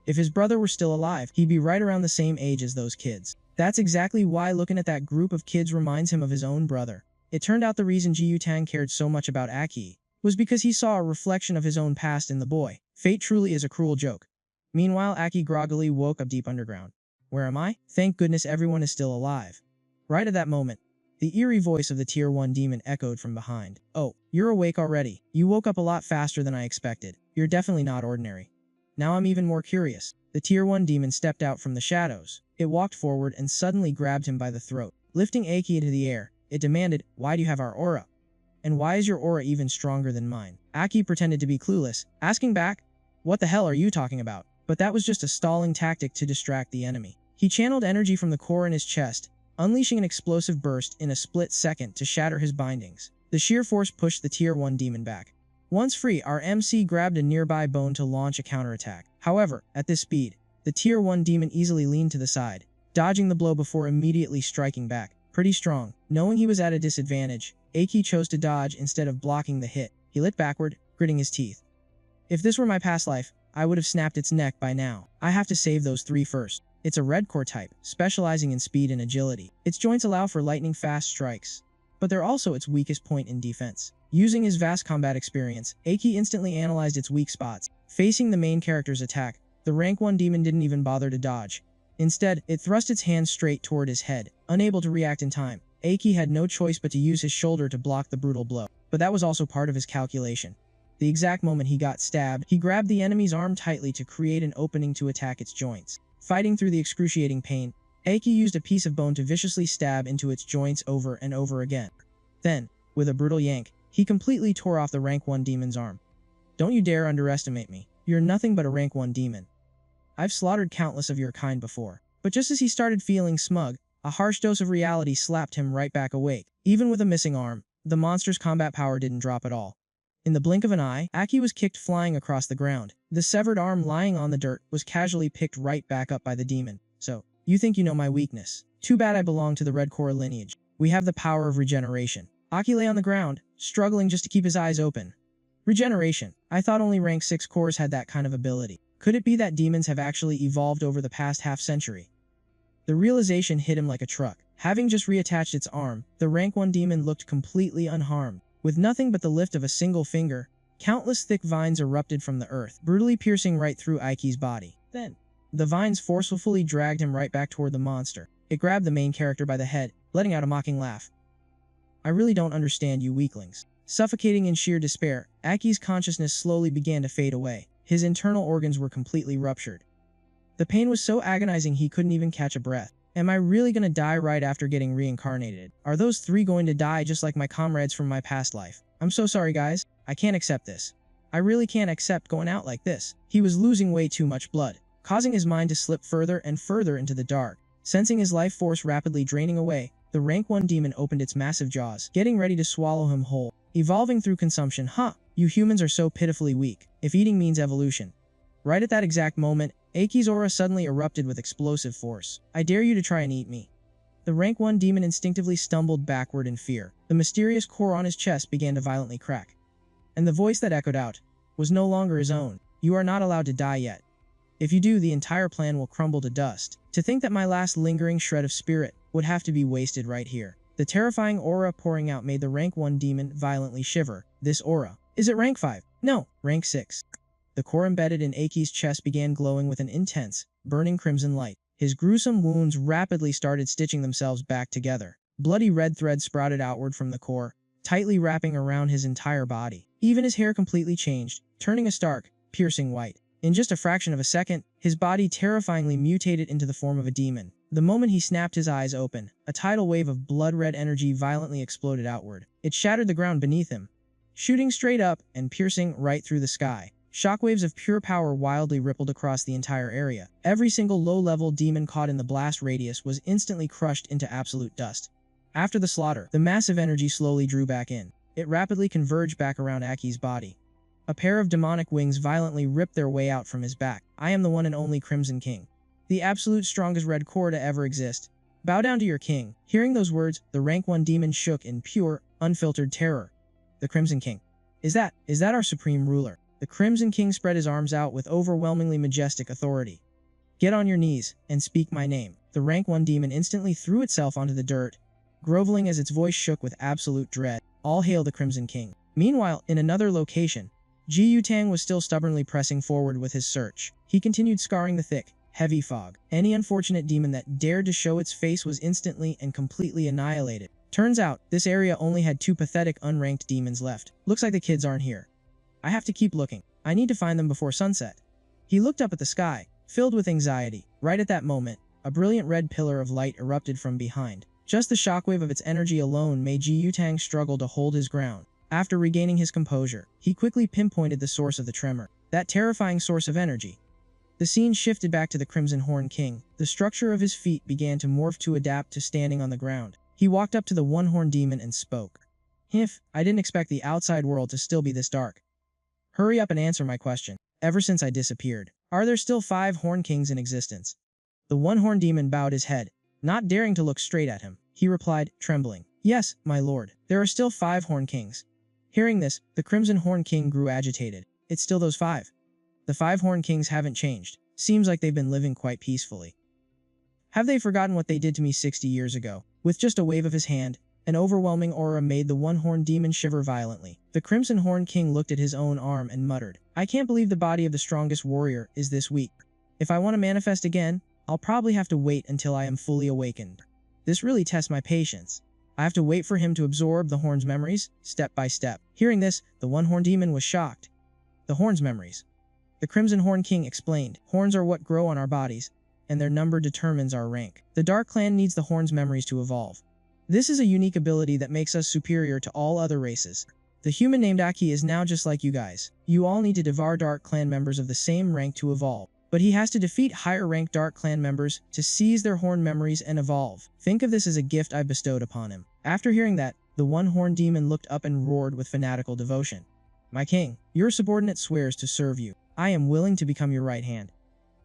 If his brother were still alive, he'd be right around the same age as those kids. That's exactly why looking at that group of kids reminds him of his own brother. It turned out the reason Ji Yutang cared so much about Aki was because he saw a reflection of his own past in the boy. Fate truly is a cruel joke. Meanwhile, Aki groggily woke up deep underground. "Where am I? Thank goodness everyone is still alive." Right at that moment, the eerie voice of the Tier 1 demon echoed from behind. "Oh, you're awake already. You woke up a lot faster than I expected. You're definitely not ordinary. Now I'm even more curious." The Tier 1 demon stepped out from the shadows. It walked forward and suddenly grabbed him by the throat. Lifting Aki into the air, it demanded, "Why do you have our aura? And why is your aura even stronger than mine?" Aki pretended to be clueless, asking back, "What the hell are you talking about?" But that was just a stalling tactic to distract the enemy. He channeled energy from the core in his chest, unleashing an explosive burst in a split second to shatter his bindings. The sheer force pushed the Tier 1 demon back. Once free, our MC grabbed a nearby bone to launch a counterattack. However, at this speed, the Tier 1 demon easily leaned to the side, dodging the blow before immediately striking back. Pretty strong. Knowing he was at a disadvantage, Aki chose to dodge instead of blocking the hit. He lit backward, gritting his teeth. "If this were my past life, I would have snapped its neck by now. I have to save those 3 first." It's a red core type, specializing in speed and agility. Its joints allow for lightning-fast strikes, but they're also its weakest point in defense. Using his vast combat experience, Aki instantly analyzed its weak spots. Facing the main character's attack, the rank 1 demon didn't even bother to dodge. Instead, it thrust its hand straight toward his head, unable to react in time. Aki had no choice but to use his shoulder to block the brutal blow. But that was also part of his calculation. The exact moment he got stabbed, he grabbed the enemy's arm tightly to create an opening to attack its joints. Fighting through the excruciating pain, Aki used a piece of bone to viciously stab into its joints over and over again. Then, with a brutal yank, he completely tore off the rank 1 demon's arm. Don't you dare underestimate me. You're nothing but a rank 1 demon. I've slaughtered countless of your kind before. But just as he started feeling smug, a harsh dose of reality slapped him right back awake. Even with a missing arm, the monster's combat power didn't drop at all. In the blink of an eye, Aki was kicked flying across the ground. The severed arm lying on the dirt was casually picked right back up by the demon. So, you think you know my weakness. Too bad I belong to the Red Core lineage. We have the power of regeneration. Aki lay on the ground, struggling just to keep his eyes open. Regeneration. I thought only rank 6 cores had that kind of ability. Could it be that demons have actually evolved over the past half-century? The realization hit him like a truck. Having just reattached its arm, the rank 1 demon looked completely unharmed. With nothing but the lift of a single finger, countless thick vines erupted from the earth, brutally piercing right through Aiki's body. Then, the vines forcefully dragged him right back toward the monster. It grabbed the main character by the head, letting out a mocking laugh. I really don't understand you weaklings. Suffocating in sheer despair, Aki's consciousness slowly began to fade away. His internal organs were completely ruptured. The pain was so agonizing he couldn't even catch a breath. Am I really gonna die right after getting reincarnated? Are those 3 going to die just like my comrades from my past life? I'm so sorry guys, I can't accept this. I really can't accept going out like this. He was losing way too much blood, causing his mind to slip further and further into the dark. Sensing his life force rapidly draining away, the rank 1 demon opened its massive jaws, getting ready to swallow him whole. Evolving through consumption, huh? You humans are so pitifully weak, if eating means evolution. Right at that exact moment, Aki's aura suddenly erupted with explosive force. I dare you to try and eat me. The rank 1 demon instinctively stumbled backward in fear. The mysterious core on his chest began to violently crack. And the voice that echoed out was no longer his own. You are not allowed to die yet. If you do, the entire plan will crumble to dust. To think that my last lingering shred of spirit would have to be wasted right here. The terrifying aura pouring out made the rank 1 demon violently shiver. This aura. Is it rank 5? No, rank 6. The core embedded in Aki's chest began glowing with an intense, burning crimson light. His gruesome wounds rapidly started stitching themselves back together. Bloody red threads sprouted outward from the core, tightly wrapping around his entire body. Even his hair completely changed, turning a stark, piercing white. In just a fraction of a second, his body terrifyingly mutated into the form of a demon. The moment he snapped his eyes open, a tidal wave of blood-red energy violently exploded outward. It shattered the ground beneath him, shooting straight up and piercing right through the sky. Shockwaves of pure power wildly rippled across the entire area. Every single low-level demon caught in the blast radius was instantly crushed into absolute dust. After the slaughter, the massive energy slowly drew back in. It rapidly converged back around Aki's body. A pair of demonic wings violently ripped their way out from his back. I am the one and only Crimson King. The absolute strongest red core to ever exist. Bow down to your king. Hearing those words, the rank 1 demon shook in pure, unfiltered terror. The Crimson King. Is that our supreme ruler? The Crimson King spread his arms out with overwhelmingly majestic authority. Get on your knees, and speak my name. The rank 1 demon instantly threw itself onto the dirt, groveling as its voice shook with absolute dread. All hail the Crimson King. Meanwhile, in another location, Ji Yutang was still stubbornly pressing forward with his search. He continued scouring the thick, heavy fog. Any unfortunate demon that dared to show its face was instantly and completely annihilated. Turns out, this area only had 2 pathetic unranked demons left. Looks like the kids aren't here. I have to keep looking. I need to find them before sunset. He looked up at the sky, filled with anxiety. Right at that moment, a brilliant red pillar of light erupted from behind. Just the shockwave of its energy alone made Ji Yutang struggle to hold his ground. After regaining his composure, he quickly pinpointed the source of the tremor. That terrifying source of energy. The scene shifted back to the Crimson Horn King. The structure of his feet began to morph to adapt to standing on the ground. He walked up to the one-horn demon and spoke. I didn't expect the outside world to still be this dark. Hurry up and answer my question. Ever since I disappeared, are there still 5 Horn Kings in existence? The one-horn demon bowed his head, not daring to look straight at him. He replied, trembling. Yes, my lord. There are still 5 Horn Kings. Hearing this, the Crimson Horn King grew agitated. It's still those 5. The 5 Horn Kings haven't changed. Seems like they've been living quite peacefully. Have they forgotten what they did to me 60 years ago? With just a wave of his hand, An overwhelming aura made the one-horned demon shiver violently. The Crimson Horned King looked at his own arm and muttered, "I can't believe the body of the strongest warrior is this weak. If I want to manifest again, I'll probably have to wait until I am fully awakened. This really tests my patience. I have to wait for him to absorb the horn's memories, step by step." Hearing this, the one-horned demon was shocked. The horn's memories. The Crimson Horned King explained, "Horns are what grow on our bodies, and their number determines our rank. The Dark Clan needs the horn's memories to evolve. This is a unique ability that makes us superior to all other races. The human named Aki is now just like you guys. You all need to devour Dark Clan members of the same rank to evolve. But he has to defeat higher-ranked Dark Clan members to seize their horn memories and evolve. Think of this as a gift I bestowed upon him." After hearing that, the one-horned demon looked up and roared with fanatical devotion. "My king, your subordinate swears to serve you. I am willing to become your right hand."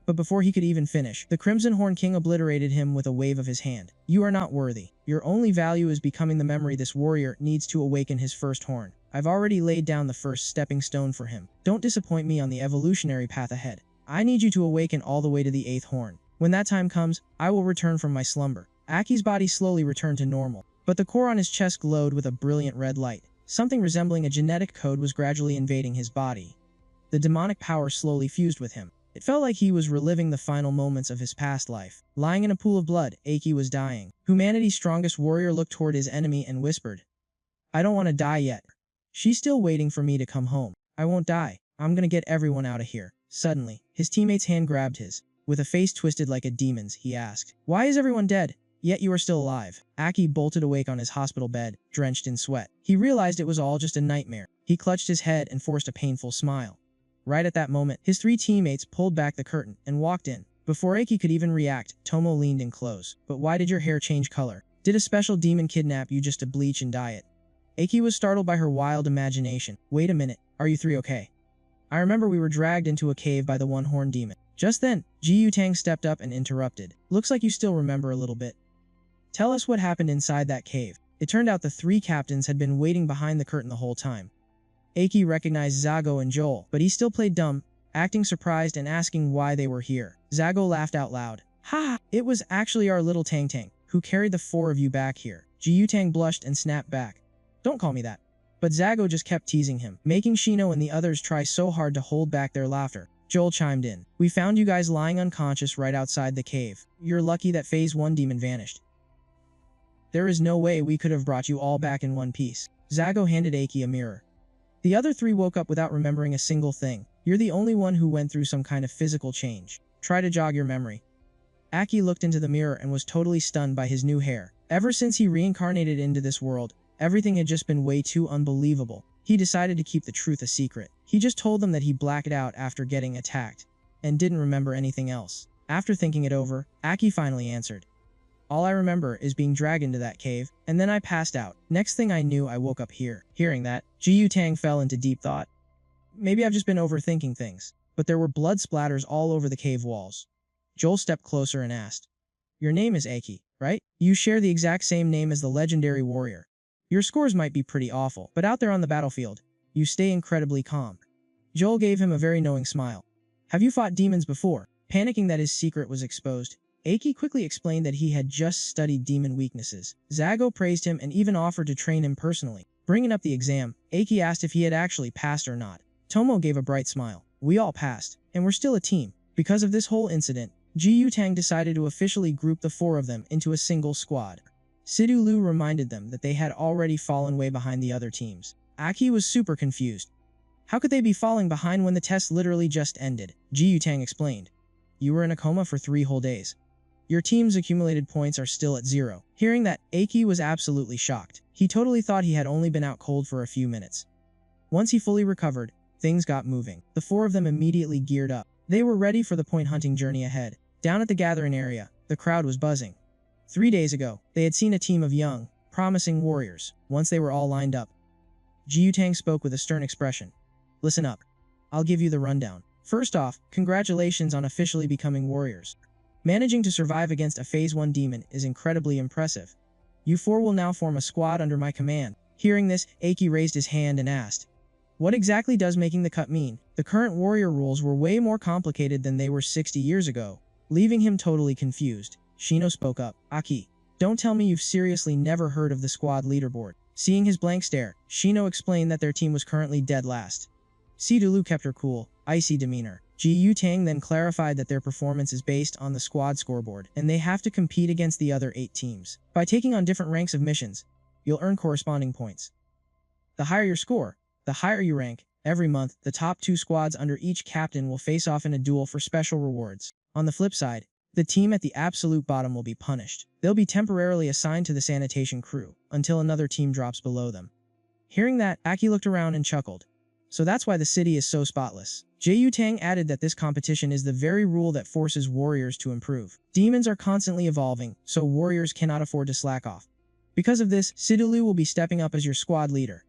But before he could even finish, the Crimson Horned King obliterated him with a wave of his hand. "You are not worthy. Your only value is becoming the memory this warrior needs to awaken his first horn. I've already laid down the first stepping stone for him. Don't disappoint me on the evolutionary path ahead. I need you to awaken all the way to the 8th horn. When that time comes, I will return from my slumber." Aki's body slowly returned to normal, but the core on his chest glowed with a brilliant red light. Something resembling a genetic code was gradually invading his body. The demonic power slowly fused with him. It felt like he was reliving the final moments of his past life. Lying in a pool of blood, Aki was dying. Humanity's strongest warrior looked toward his enemy and whispered, "I don't want to die yet. She's still waiting for me to come home. I won't die. I'm gonna get everyone out of here." Suddenly, his teammate's hand grabbed his. With a face twisted like a demon's, he asked, "Why is everyone dead? Yet you are still alive." Aki bolted awake on his hospital bed, drenched in sweat. He realized it was all just a nightmare. He clutched his head and forced a painful smile. Right at that moment, his 3 teammates pulled back the curtain and walked in. Before Aki could even react, Tomo leaned in close. "But why did your hair change color? Did a special demon kidnap you just to bleach and dye it?" Aki was startled by her wild imagination. "Wait a minute, are you 3 okay? I remember we were dragged into a cave by the one-horned demon." Just then, Ji Yutang stepped up and interrupted. "Looks like you still remember a little bit. Tell us what happened inside that cave." It turned out the 3 captains had been waiting behind the curtain the whole time. Aki recognized Zago and Joel, but he still played dumb, acting surprised and asking why they were here. Zago laughed out loud. "Ha! It was actually our little Tang Tang who carried the 4 of you back here." Ji Yutang blushed and snapped back. "Don't call me that." But Zago just kept teasing him, making Shino and the others try so hard to hold back their laughter. Joel chimed in. "We found you guys lying unconscious right outside the cave. You're lucky that Phase 1 demon vanished. There is no way we could have brought you all back in one piece." Zago handed Aki a mirror. The other 3 woke up without remembering a single thing. "You're the only one who went through some kind of physical change. Try to jog your memory." Aki looked into the mirror and was totally stunned by his new hair. Ever since he reincarnated into this world, everything had just been way too unbelievable. He decided to keep the truth a secret. He just told them that he blacked out after getting attacked, and didn't remember anything else. After thinking it over, Aki finally answered, "All I remember is being dragged into that cave, and then I passed out. Next thing I knew, I woke up here." Hearing that, Ji Yutang fell into deep thought. Maybe I've just been overthinking things. But there were blood splatters all over the cave walls. Joel stepped closer and asked, "Your name is Aki, right? You share the exact same name as the legendary warrior. Your scores might be pretty awful, but out there on the battlefield, you stay incredibly calm." Joel gave him a very knowing smile. "Have you fought demons before?" Panicking that his secret was exposed, Aki quickly explained that he had just studied demon weaknesses. Zago praised him and even offered to train him personally. Bringing up the exam, Aki asked if he had actually passed or not. Tomo gave a bright smile. "We all passed, and we're still a team." Because of this whole incident, Ji Yutang decided to officially group the 4 of them into a single squad. Sidu Lu reminded them that they had already fallen way behind the other teams. Aki was super confused. How could they be falling behind when the test literally just ended? Ji Yutang explained. "You were in a coma for 3 whole days. Your team's accumulated points are still at 0. Hearing that, Aki was absolutely shocked. He totally thought he had only been out cold for a few minutes. Once he fully recovered, things got moving. The 4 of them immediately geared up. They were ready for the point hunting journey ahead. Down at the gathering area, the crowd was buzzing. 3 days ago, they had seen a team of young, promising warriors. Once they were all lined up, Ji Yutang spoke with a stern expression. "Listen up. I'll give you the rundown. First off, congratulations on officially becoming warriors. Managing to survive against a Phase 1 demon is incredibly impressive. You 4 will now form a squad under my command." Hearing this, Aki raised his hand and asked, "What exactly does making the cut mean?" The current warrior rules were way more complicated than they were 60 years ago, leaving him totally confused. Shino spoke up. "Aki, Don't tell me you've seriously never heard of the squad leaderboard. Seeing his blank stare, Shino explained that their team was currently dead last. Sidulu kept her cool, icy demeanor. Ji Yutang then clarified that their performance is based on the squad scoreboard, and they have to compete against the other 8 teams. By taking on different ranks of missions, you'll earn corresponding points. The higher your score, the higher you rank. Every month, the top 2 squads under each captain will face off in a duel for special rewards. On the flip side, the team at the absolute bottom will be punished. They'll be temporarily assigned to the sanitation crew, until another team drops below them. Hearing that, Aki looked around and chuckled. So that's why the city is so spotless. Yu Tang added that this competition is the very rule that forces warriors to improve. Demons are constantly evolving, so warriors cannot afford to slack off. Because of this, Sidulu will be stepping up as your squad leader.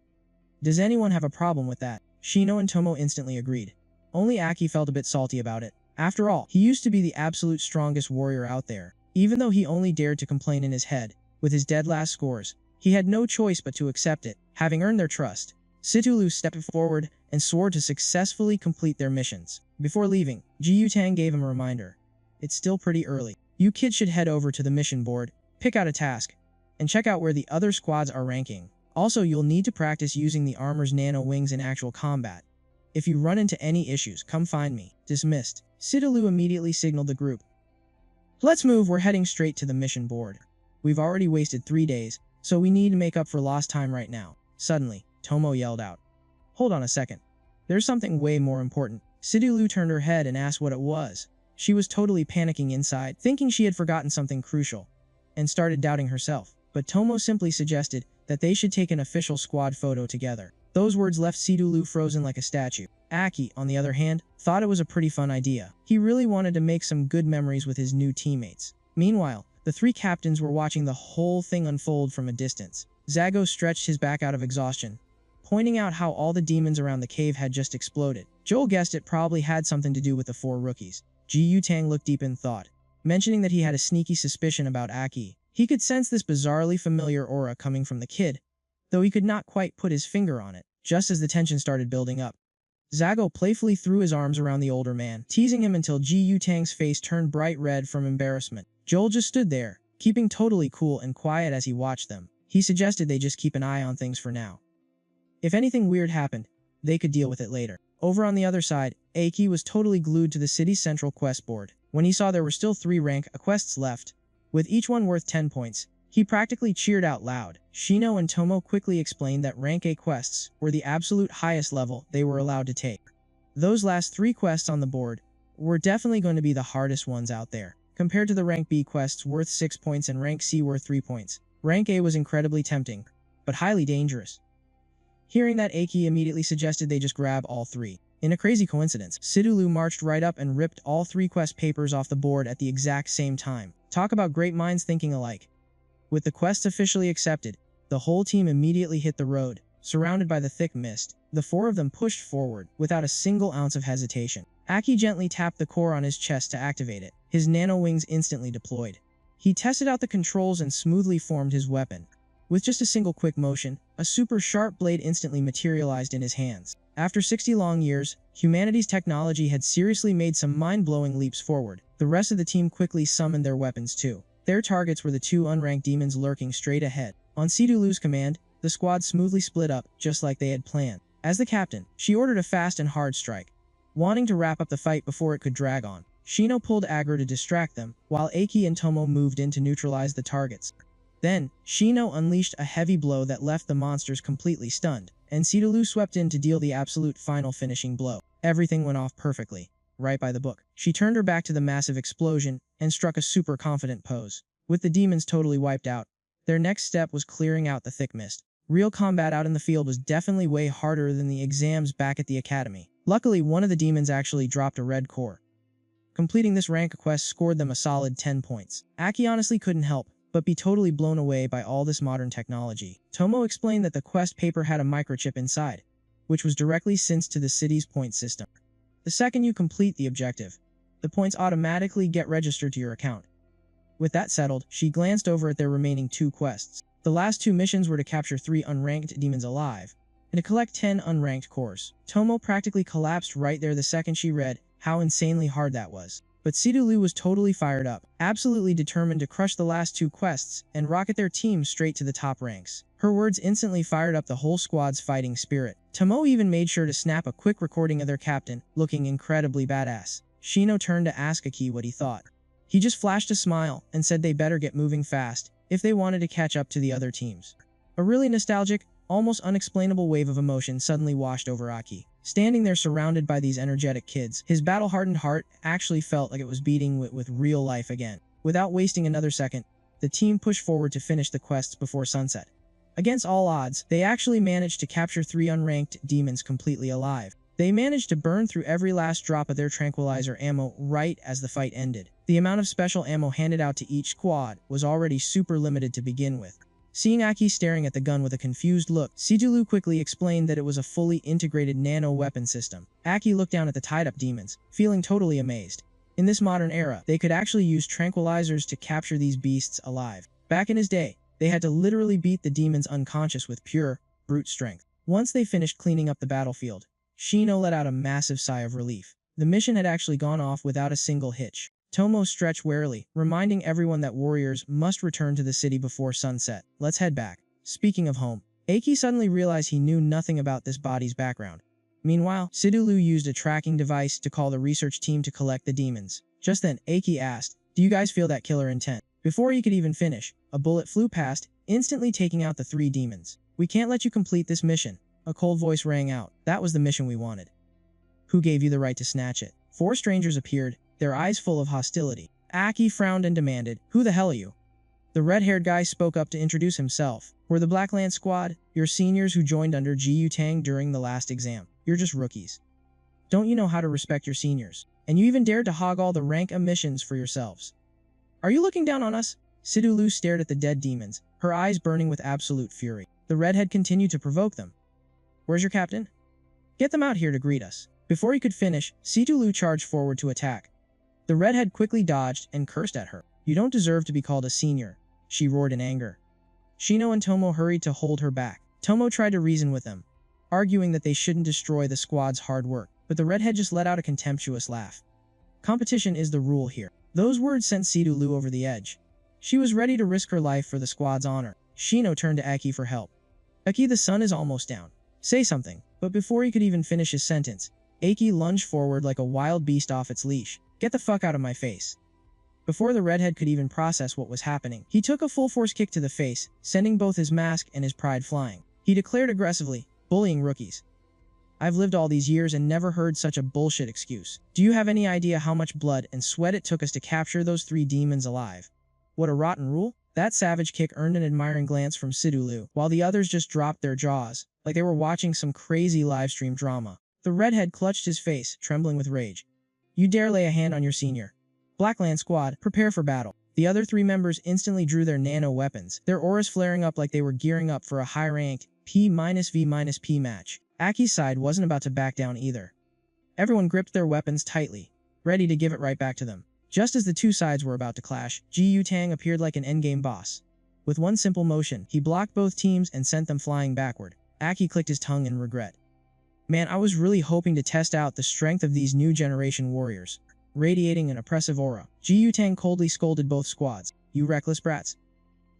Does anyone have a problem with that? Shino and Tomo instantly agreed. Only Aki felt a bit salty about it. After all, he used to be the absolute strongest warrior out there. Even though he only dared to complain in his head, with his dead last scores, he had no choice but to accept it, having earned their trust. Sidulu stepped forward and swore to successfully complete their missions. Before leaving, Ji Yutang gave him a reminder. It's still pretty early. You kids should head over to the mission board, pick out a task, and check out where the other squads are ranking. Also, you'll need to practice using the armor's nano wings in actual combat. If you run into any issues, come find me. Dismissed. Sidulu immediately signaled the group. Let's move, we're heading straight to the mission board. We've already wasted 3 days, so we need to make up for lost time right now. Suddenly, Tomo yelled out. Hold on a second. There's something way more important. Sidulu turned her head and asked what it was. She was totally panicking inside, thinking she had forgotten something crucial, and started doubting herself. But Tomo simply suggested that they should take an official squad photo together. Those words left Sidulu frozen like a statue. Aki, on the other hand, thought it was a pretty fun idea. He really wanted to make some good memories with his new teammates. Meanwhile, the 3 captains were watching the whole thing unfold from a distance. Zago stretched his back out of exhaustion, pointing out how all the demons around the cave had just exploded. Joel guessed it probably had something to do with the 4 rookies. Ji Yutang looked deep in thought, mentioning that he had a sneaky suspicion about Aki. He could sense this bizarrely familiar aura coming from the kid, though he could not quite put his finger on it. Just as the tension started building up, Zago playfully threw his arms around the older man, teasing him until Ji Yutang's face turned bright red from embarrassment. Joel just stood there, keeping totally cool and quiet as he watched them. He suggested they just keep an eye on things for now. If anything weird happened, they could deal with it later. Over on the other side, Aki was totally glued to the city's central quest board. When he saw there were still 3 rank A quests left, with each one worth 10 points, he practically cheered out loud. Shino and Tomo quickly explained that rank A quests were the absolute highest level they were allowed to take. Those last 3 quests on the board were definitely going to be the hardest ones out there, compared to the rank B quests worth 6 points and rank C worth 3 points. Rank A was incredibly tempting, but highly dangerous. Hearing that, Aki immediately suggested they just grab all 3. In a crazy coincidence, Sidulu marched right up and ripped all 3 quest papers off the board at the exact same time. Talk about great minds thinking alike. With the quests officially accepted, the whole team immediately hit the road. Surrounded by the thick mist, the 4 of them pushed forward, without a single ounce of hesitation. Aki gently tapped the core on his chest to activate it. His nano wings instantly deployed. He tested out the controls and smoothly formed his weapon. With just a single quick motion, a super sharp blade instantly materialized in his hands. After 60 long years, humanity's technology had seriously made some mind-blowing leaps forward. The rest of the team quickly summoned their weapons too. Their targets were the 2 unranked demons lurking straight ahead. On Sidulu's command, the squad smoothly split up, just like they had planned. As the captain, she ordered a fast and hard strike, wanting to wrap up the fight before it could drag on. Shino pulled aggro to distract them, while Aki and Tomo moved in to neutralize the targets. Then, Shino unleashed a heavy blow that left the monsters completely stunned, and Sidulu swept in to deal the absolute final finishing blow. Everything went off perfectly, right by the book. She turned her back to the massive explosion and struck a super confident pose. With the demons totally wiped out, their next step was clearing out the thick mist. Real combat out in the field was definitely way harder than the exams back at the academy. Luckily, one of the demons actually dropped a red core. Completing this rank quest scored them a solid 10 points. Aki honestly couldn't help but be totally blown away by all this modern technology. Tomo explained that the quest paper had a microchip inside, which was directly synced to the city's point system. The second you complete the objective, the points automatically get registered to your account. With that settled, she glanced over at their remaining 2 quests. The last 2 missions were to capture 3 unranked demons alive, and to collect 10 unranked cores. Tomo practically collapsed right there the second she read how insanely hard that was. But Sidulu was totally fired up, absolutely determined to crush the last two quests and rocket their team straight to the top ranks. Her words instantly fired up the whole squad's fighting spirit. Tomo even made sure to snap a quick recording of their captain, looking incredibly badass. Shino turned to ask Aki what he thought. He just flashed a smile and said they better get moving fast if they wanted to catch up to the other teams. A really nostalgic, almost unexplainable wave of emotion suddenly washed over Aki. Standing there surrounded by these energetic kids, his battle-hardened heart actually felt like it was beating with real life again. Without wasting another second, the team pushed forward to finish the quests before sunset. Against all odds, they actually managed to capture 3 unranked demons completely alive. They managed to burn through every last drop of their tranquilizer ammo right as the fight ended. The amount of special ammo handed out to each squad was already super limited to begin with. Seeing Aki staring at the gun with a confused look, Sidulu quickly explained that it was a fully integrated nano-weapon system. Aki looked down at the tied-up demons, feeling totally amazed. In this modern era, they could actually use tranquilizers to capture these beasts alive. Back in his day, they had to literally beat the demons unconscious with pure, brute strength. Once they finished cleaning up the battlefield, Shino let out a massive sigh of relief. The mission had actually gone off without a single hitch. Tomo stretched warily, reminding everyone that warriors must return to the city before sunset. Let's head back. Speaking of home, Aki suddenly realized he knew nothing about this body's background. Meanwhile, Sidulu used a tracking device to call the research team to collect the demons. Just then, Aki asked, "Do you guys feel that killer intent?" Before he could even finish, a bullet flew past, instantly taking out the 3 demons. "We can't let you complete this mission," a cold voice rang out. "That was the mission we wanted. Who gave you the right to snatch it?" 4 strangers appeared, their eyes full of hostility. Aki frowned and demanded, "Who the hell are you?" The red-haired guy spoke up to introduce himself. "We're the Blackland Squad, your seniors who joined under Ji Tang during the last exam. You're just rookies. Don't you know how to respect your seniors? And you even dared to hog all the rank missions for yourselves. Are you looking down on us?" Sidulu stared at the dead demons, her eyes burning with absolute fury. The redhead continued to provoke them. "Where's your captain? Get them out here to greet us." Before he could finish, Sidulu charged forward to attack. The redhead quickly dodged and cursed at her. "You don't deserve to be called a senior," she roared in anger. Shino and Tomo hurried to hold her back. Tomo tried to reason with them, arguing that they shouldn't destroy the squad's hard work, but the redhead just let out a contemptuous laugh. Competition is the rule here. Those words sent Sidulu over the edge. She was ready to risk her life for the squad's honor. Shino turned to Aki for help. "Aki, the sun is almost down. Say something." But before he could even finish his sentence, Aki lunged forward like a wild beast off its leash. "Get the fuck out of my face." Before the redhead could even process what was happening, he took a full-force kick to the face, sending both his mask and his pride flying. He declared aggressively, "Bullying rookies. I've lived all these years and never heard such a bullshit excuse. Do you have any idea how much blood and sweat it took us to capture those 3 demons alive? What a rotten rule?" That savage kick earned an admiring glance from Sidulu, while the others just dropped their jaws, like they were watching some crazy livestream drama. The redhead clutched his face, trembling with rage. "You dare lay a hand on your senior? Blackland Squad, prepare for battle." The other 3 members instantly drew their nano weapons, their auras flaring up like they were gearing up for a high-ranked P-V-P match. Aki's side wasn't about to back down either. Everyone gripped their weapons tightly, ready to give it right back to them. Just as the 2 sides were about to clash, Ji Tang appeared like an endgame boss. With one simple motion, he blocked both teams and sent them flying backward. Aki clicked his tongue in regret. "Man, I was really hoping to test out the strength of these new generation warriors." Radiating an oppressive aura, Ji Tang coldly scolded both squads. "You reckless brats.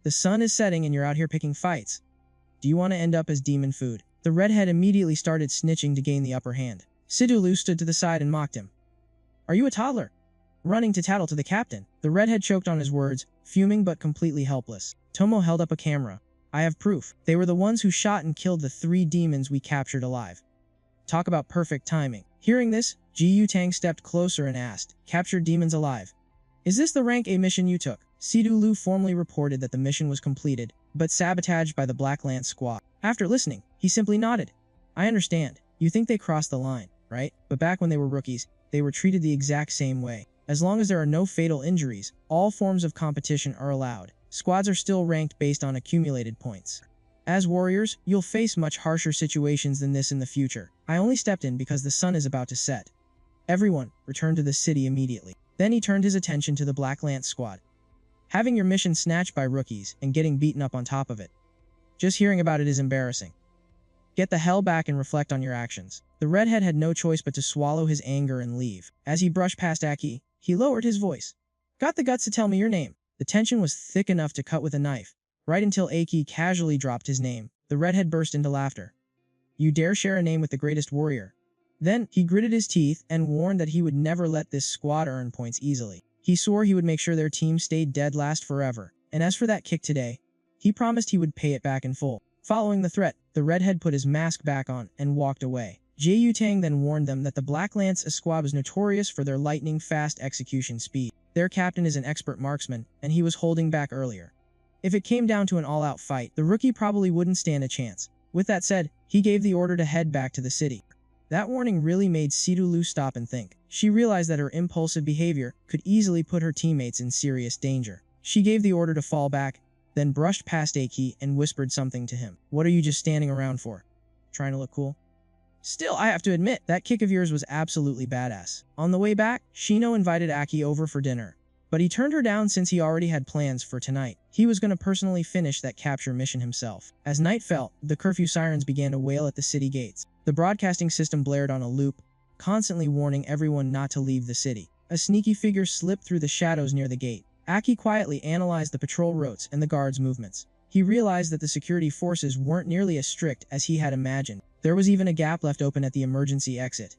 The sun is setting and you're out here picking fights. Do you want to end up as demon food?" The redhead immediately started snitching to gain the upper hand. Sidulu stood to the side and mocked him. "Are you a toddler? Running to tattle to the captain?" The redhead choked on his words, fuming but completely helpless. Tomo held up a camera. "I have proof. They were the ones who shot and killed the 3 demons we captured alive." Talk about perfect timing. Hearing this, Ji Tang stepped closer and asked, "Captured demons alive? Is this the rank A mission you took?" Sidulu formally reported that the mission was completed, but sabotaged by the Blackland Squad. After listening, he simply nodded. "I understand. You think they crossed the line, right? But back when they were rookies, they were treated the exact same way. As long as there are no fatal injuries, all forms of competition are allowed. Squads are still ranked based on accumulated points. As warriors, you'll face much harsher situations than this in the future. I only stepped in because the sun is about to set. Everyone, return to the city immediately." Then he turned his attention to the Blackland Squad. "Having your mission snatched by rookies and getting beaten up on top of it. Just hearing about it is embarrassing. Get the hell back and reflect on your actions." The redhead had no choice but to swallow his anger and leave. As he brushed past Aki, He lowered his voice. Got the guts to tell me your name? The tension was thick enough to cut with a knife. Right until Aki casually dropped his name, the redhead burst into laughter. You dare share a name with the greatest warrior? Then, he gritted his teeth and warned that he would never let this squad earn points easily. He swore he would make sure their team stayed dead last forever, and as for that kick today, he promised he would pay it back in full. Following the threat, the redhead put his mask back on and walked away. Jie Yutang then warned them that the Black Lance squad was notorious for their lightning-fast execution speed. Their captain is an expert marksman, and he was holding back earlier. If it came down to an all-out fight, the rookie probably wouldn't stand a chance. With that said, he gave the order to head back to the city. That warning really made Sidulu stop and think. She realized that her impulsive behavior could easily put her teammates in serious danger. She gave the order to fall back, then brushed past Aki and whispered something to him. What are you just standing around for? Trying to look cool? Still, I have to admit, that kick of yours was absolutely badass. On the way back, Shino invited Aki over for dinner, but he turned her down since he already had plans for tonight. He was going to personally finish that capture mission himself. As night fell, the curfew sirens began to wail at the city gates. The broadcasting system blared on a loop, constantly warning everyone not to leave the city. A sneaky figure slipped through the shadows near the gate. Aki quietly analyzed the patrol routes and the guards' movements. He realized that the security forces weren't nearly as strict as he had imagined. There was even a gap left open at the emergency exit.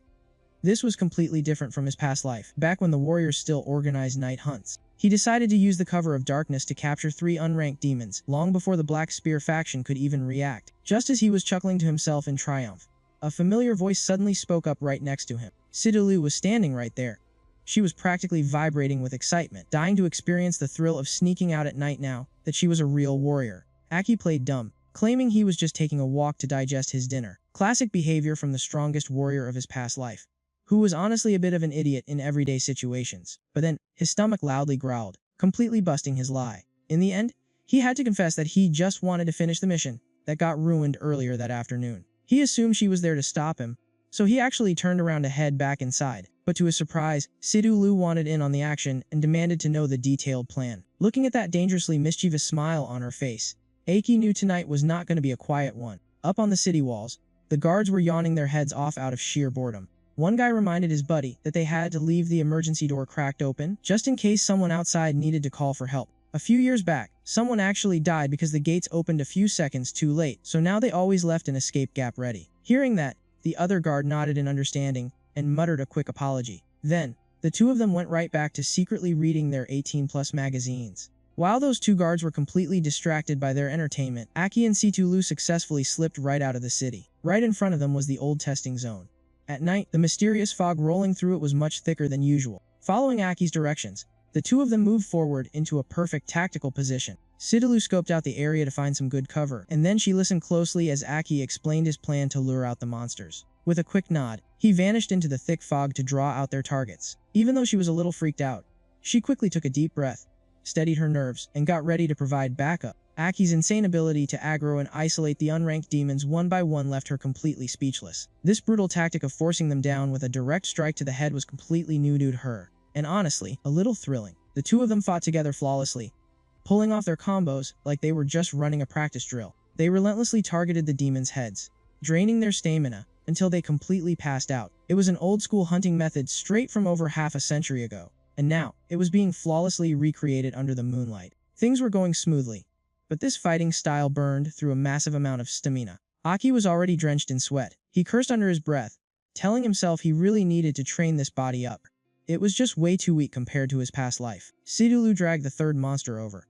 This was completely different from his past life, back when the warriors still organized night hunts. He decided to use the cover of darkness to capture 3 unranked demons, long before the Black Spear faction could even react. Just as he was chuckling to himself in triumph, a familiar voice suddenly spoke up right next to him. Sidulu was standing right there. She was practically vibrating with excitement, dying to experience the thrill of sneaking out at night now that she was a real warrior. Aki played dumb, claiming he was just taking a walk to digest his dinner. Classic behavior from the strongest warrior of his past life, who was honestly a bit of an idiot in everyday situations. But then, his stomach loudly growled, completely busting his lie. In the end, he had to confess that he just wanted to finish the mission that got ruined earlier that afternoon. He assumed she was there to stop him, so he actually turned around to head back inside. But to his surprise, Sidulu wanted in on the action and demanded to know the detailed plan. Looking at that dangerously mischievous smile on her face, Aki knew tonight was not going to be a quiet one. Up on the city walls, the guards were yawning their heads off out of sheer boredom. One guy reminded his buddy that they had to leave the emergency door cracked open, just in case someone outside needed to call for help. A few years back, someone actually died because the gates opened a few seconds too late, so now they always left an escape gap ready. Hearing that, the other guard nodded in understanding and muttered a quick apology. Then, the two of them went right back to secretly reading their 18+ magazines. While those 2 guards were completely distracted by their entertainment, Aki and Sidulu successfully slipped right out of the city. Right in front of them was the old testing zone. At night, the mysterious fog rolling through it was much thicker than usual. Following Aki's directions, the 2 of them moved forward into a perfect tactical position. Sidulu scoped out the area to find some good cover, and then she listened closely as Aki explained his plan to lure out the monsters. With a quick nod, he vanished into the thick fog to draw out their targets. Even though she was a little freaked out, she quickly took a deep breath, steadied her nerves, and got ready to provide backup. Aki's insane ability to aggro and isolate the unranked demons one by one left her completely speechless. This brutal tactic of forcing them down with a direct strike to the head was completely new to her, and honestly, a little thrilling. The 2 of them fought together flawlessly, pulling off their combos like they were just running a practice drill. They relentlessly targeted the demons' heads, draining their stamina until they completely passed out. It was an old-school hunting method straight from over half a century ago, and now, it was being flawlessly recreated under the moonlight. Things were going smoothly, but this fighting style burned through a massive amount of stamina. Aki was already drenched in sweat. He cursed under his breath, telling himself he really needed to train this body up. It was just way too weak compared to his past life. Sidulu dragged the 3rd monster over.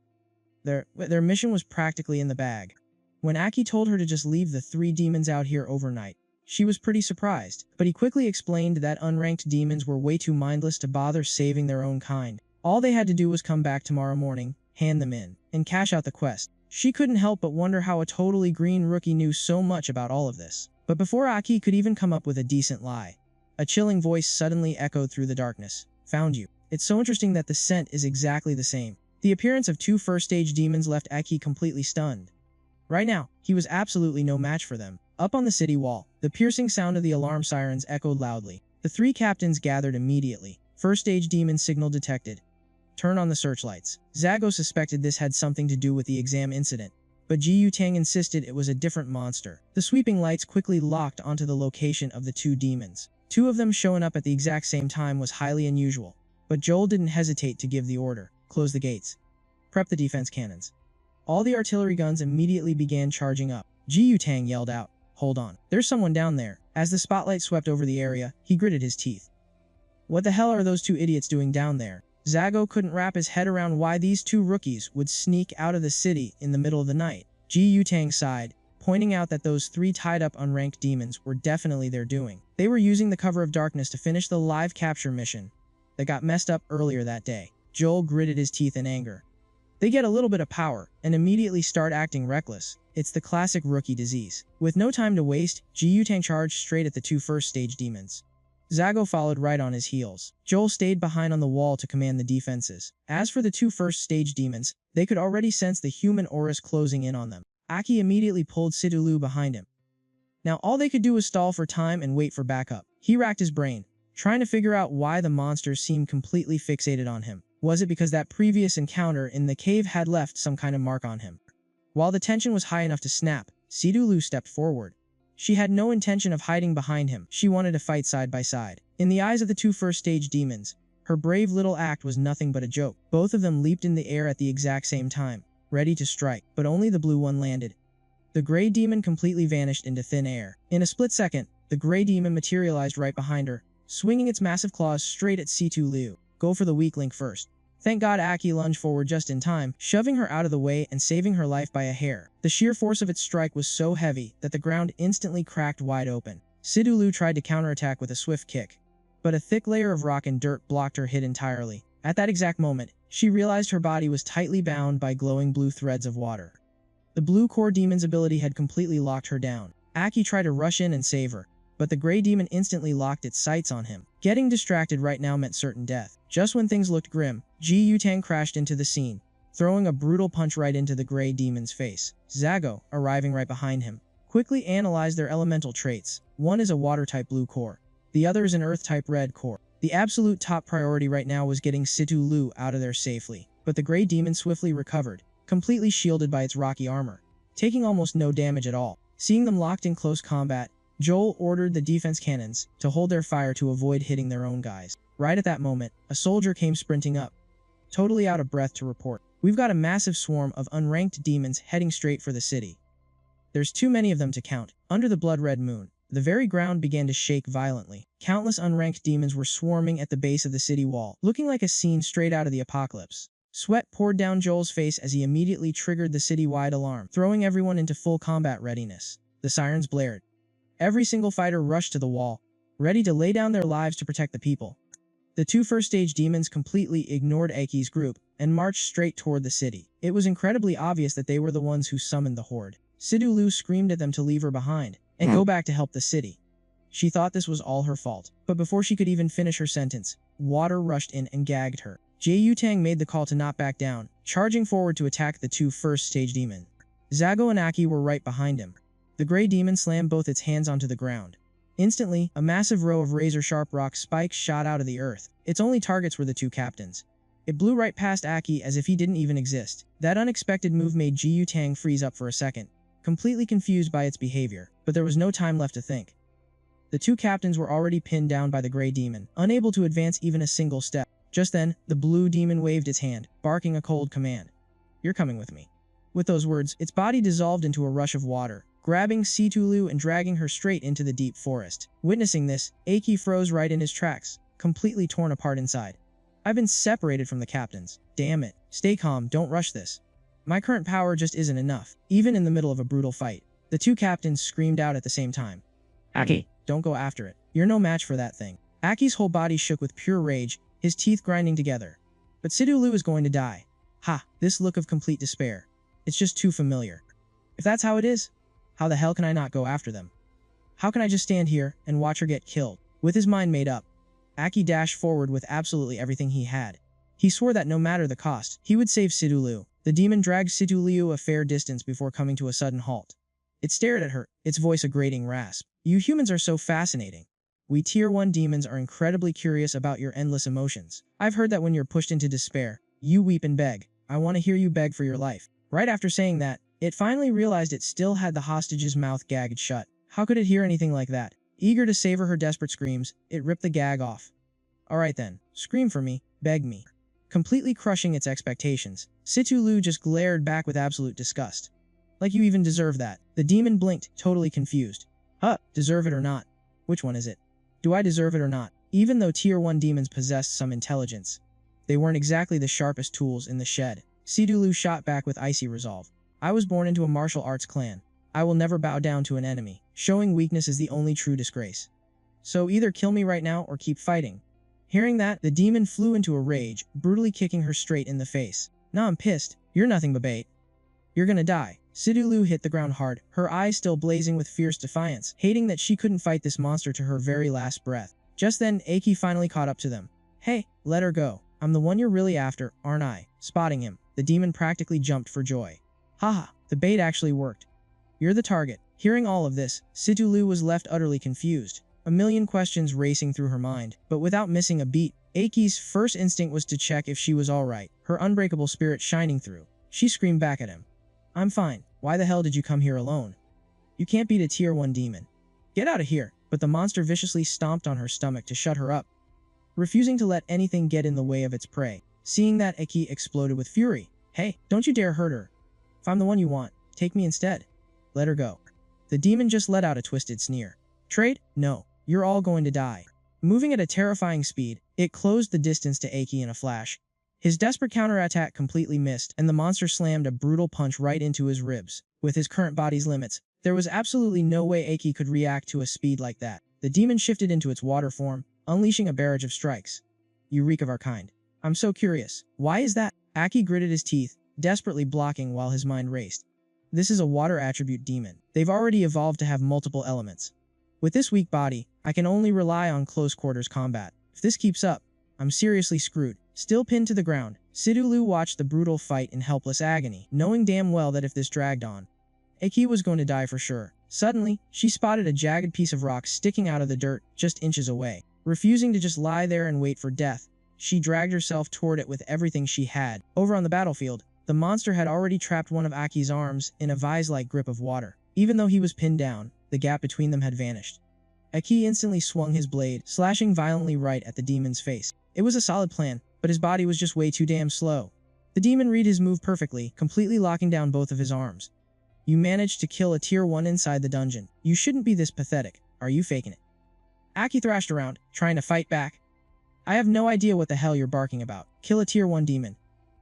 Their mission was practically in the bag. When Aki told her to just leave the 3 demons out here overnight, she was pretty surprised, but he quickly explained that unranked demons were way too mindless to bother saving their own kind. All they had to do was come back tomorrow morning, hand them in, and cash out the quest. She couldn't help but wonder how a totally green rookie knew so much about all of this. But before Aki could even come up with a decent lie, a chilling voice suddenly echoed through the darkness. Found you. It's so interesting that the scent is exactly the same. The appearance of 2 first-stage demons left Aki completely stunned. Right now, he was absolutely no match for them. Up on the city wall, the piercing sound of the alarm sirens echoed loudly. The 3 captains gathered immediately. First-stage demon signal detected. Turn on the searchlights. Zago suspected this had something to do with the exam incident, but Ji Yutang insisted it was a different monster. The sweeping lights quickly locked onto the location of the 2 demons. 2 of them showing up at the exact same time was highly unusual. But Joel didn't hesitate to give the order. Close the gates. Prep the defense cannons. All the artillery guns immediately began charging up. Ji Yutang yelled out, "Hold on. There's someone down there." As the spotlight swept over the area, he gritted his teeth. What the hell are those two idiots doing down there? Zago couldn't wrap his head around why these two rookies would sneak out of the city in the middle of the night. Ji Yutang sighed, pointing out that those three tied-up unranked demons were definitely their doing. They were using the cover of darkness to finish the live capture mission that got messed up earlier that day. Joel gritted his teeth in anger. They get a little bit of power and immediately start acting reckless. It's the classic rookie disease. With no time to waste, Ji Yutang charged straight at the two first-stage demons. Zago followed right on his heels. Joel stayed behind on the wall to command the defenses. As for the two first-stage demons, they could already sense the human auras closing in on them. Aki immediately pulled Sidulu behind him. Now all they could do was stall for time and wait for backup. He racked his brain, trying to figure out why the monsters seemed completely fixated on him. Was it because that previous encounter in the cave had left some kind of mark on him? While the tension was high enough to snap, Sidulu stepped forward. She had no intention of hiding behind him. She wanted to fight side by side. In the eyes of the two first-stage demons, her brave little act was nothing but a joke. Both of them leaped in the air at the exact same time, ready to strike, but only the blue one landed. The gray demon completely vanished into thin air. In a split second, the gray demon materialized right behind her, swinging its massive claws straight at Situ Liu. Go for the weak link first. Thank God Aki lunged forward just in time, shoving her out of the way and saving her life by a hair. The sheer force of its strike was so heavy that the ground instantly cracked wide open. Sidulu tried to counterattack with a swift kick, but a thick layer of rock and dirt blocked her hit entirely. At that exact moment, she realized her body was tightly bound by glowing blue threads of water. The blue core demon's ability had completely locked her down. Aki tried to rush in and save her, but the gray demon instantly locked its sights on him. Getting distracted right now meant certain death. Just when things looked grim, Ji Yutang crashed into the scene, throwing a brutal punch right into the gray demon's face. Zago, arriving right behind him, quickly analyzed their elemental traits. One is a water-type blue core. The other is an earth-type red core. The absolute top priority right now was getting Situ Liu out of there safely, but the gray demon swiftly recovered, completely shielded by its rocky armor, taking almost no damage at all. Seeing them locked in close combat, Joel ordered the defense cannons to hold their fire to avoid hitting their own guys. Right at that moment, a soldier came sprinting up, totally out of breath to report. We've got a massive swarm of unranked demons heading straight for the city. There's too many of them to count. Under the blood-red moon, the very ground began to shake violently. Countless unranked demons were swarming at the base of the city wall, looking like a scene straight out of the apocalypse. Sweat poured down Joel's face as he immediately triggered the city-wide alarm, throwing everyone into full combat readiness. The sirens blared. Every single fighter rushed to the wall, ready to lay down their lives to protect the people. The two first-stage demons completely ignored Aki's group and marched straight toward the city. It was incredibly obvious that they were the ones who summoned the horde. Sidu Liu screamed at them to leave her behind and go back to help the city. She thought this was all her fault, but before she could even finish her sentence, water rushed in and gagged her. Jie Yutang made the call to not back down, charging forward to attack the two first-stage demons. Zago and Aki were right behind him. The gray demon slammed both its hands onto the ground. Instantly, a massive row of razor-sharp rock spikes shot out of the earth. Its only targets were the two captains. It blew right past Aki as if he didn't even exist. That unexpected move made Ji Yutang freeze up for a second, completely confused by its behavior, but there was no time left to think. The two captains were already pinned down by the gray demon, unable to advance even a single step. Just then, the blue demon waved its hand, barking a cold command. "You're coming with me." With those words, its body dissolved into a rush of water, grabbing Situlu and dragging her straight into the deep forest. Witnessing this, Aki froze right in his tracks, completely torn apart inside. "I've been separated from the captains. Damn it. Stay calm, don't rush this. My current power just isn't enough, even in the middle of a brutal fight." The two captains screamed out at the same time. Aki, "Don't go after it. You're no match for that thing." Aki's whole body shook with pure rage, his teeth grinding together. But Sidulu is going to die. Ha, this look of complete despair. It's just too familiar. If that's how it is, how the hell can I not go after them? How can I just stand here and watch her get killed? With his mind made up, Aki dashed forward with absolutely everything he had. He swore that no matter the cost, he would save Sidulu. The demon dragged Sidulu a fair distance before coming to a sudden halt. It stared at her, its voice a grating rasp. "You humans are so fascinating. We Tier 1 demons are incredibly curious about your endless emotions. I've heard that when you're pushed into despair, you weep and beg. I want to hear you beg for your life." Right after saying that, it finally realized it still had the hostage's mouth gagged shut. How could it hear anything like that? Eager to savor her desperate screams, it ripped the gag off. Alright then, scream for me, beg me. Completely crushing its expectations, Situ-Lu just glared back with absolute disgust. Like you even deserve that. The demon blinked, totally confused. Deserve it or not? Which one is it? Do I deserve it or not? Even though Tier 1 demons possessed some intelligence, they weren't exactly the sharpest tools in the shed. Situ-Lu shot back with icy resolve. I was born into a martial arts clan. I will never bow down to an enemy. Showing weakness is the only true disgrace. So either kill me right now or keep fighting. Hearing that, the demon flew into a rage, brutally kicking her straight in the face. Now I'm pissed. You're nothing but bait. You're gonna die. Situ-Lu hit the ground hard, her eyes still blazing with fierce defiance, hating that she couldn't fight this monster to her very last breath. Just then, Aki finally caught up to them. Hey, let her go. I'm the one you're really after, aren't I? Spotting him, the demon practically jumped for joy. Haha, the bait actually worked. You're the target. Hearing all of this, Situ-Lu was left utterly confused. A million questions racing through her mind, but without missing a beat, Aki's first instinct was to check if she was alright, her unbreakable spirit shining through. She screamed back at him. I'm fine. Why the hell did you come here alone? You can't beat a Tier 1 demon. Get out of here. But the monster viciously stomped on her stomach to shut her up, refusing to let anything get in the way of its prey. Seeing that, Aki exploded with fury. Hey, don't you dare hurt her. If I'm the one you want, take me instead. Let her go. The demon just let out a twisted sneer. Trade? No. You're all going to die. Moving at a terrifying speed, it closed the distance to Aki in a flash. His desperate counterattack completely missed, and the monster slammed a brutal punch right into his ribs. With his current body's limits, there was absolutely no way Aki could react to a speed like that. The demon shifted into its water form, unleashing a barrage of strikes. You reek of our kind. I'm so curious. Why is that? Aki gritted his teeth, desperately blocking while his mind raced. This is a water attribute demon. They've already evolved to have multiple elements. With this weak body, I can only rely on close quarters combat. If this keeps up, I'm seriously screwed. Still pinned to the ground, Situ-Lu watched the brutal fight in helpless agony, knowing damn well that if this dragged on, Aki was going to die for sure. Suddenly, she spotted a jagged piece of rock sticking out of the dirt, just inches away. Refusing to just lie there and wait for death, she dragged herself toward it with everything she had. Over on the battlefield, the monster had already trapped one of Aki's arms in a vise-like grip of water. Even though he was pinned down, the gap between them had vanished. Aki instantly swung his blade, slashing violently right at the demon's face. It was a solid plan, but his body was just way too damn slow. The demon read his move perfectly, completely locking down both of his arms. You managed to kill a Tier 1 inside the dungeon. You shouldn't be this pathetic. Are you faking it? Aki thrashed around, trying to fight back. I have no idea what the hell you're barking about. Kill a Tier 1 demon.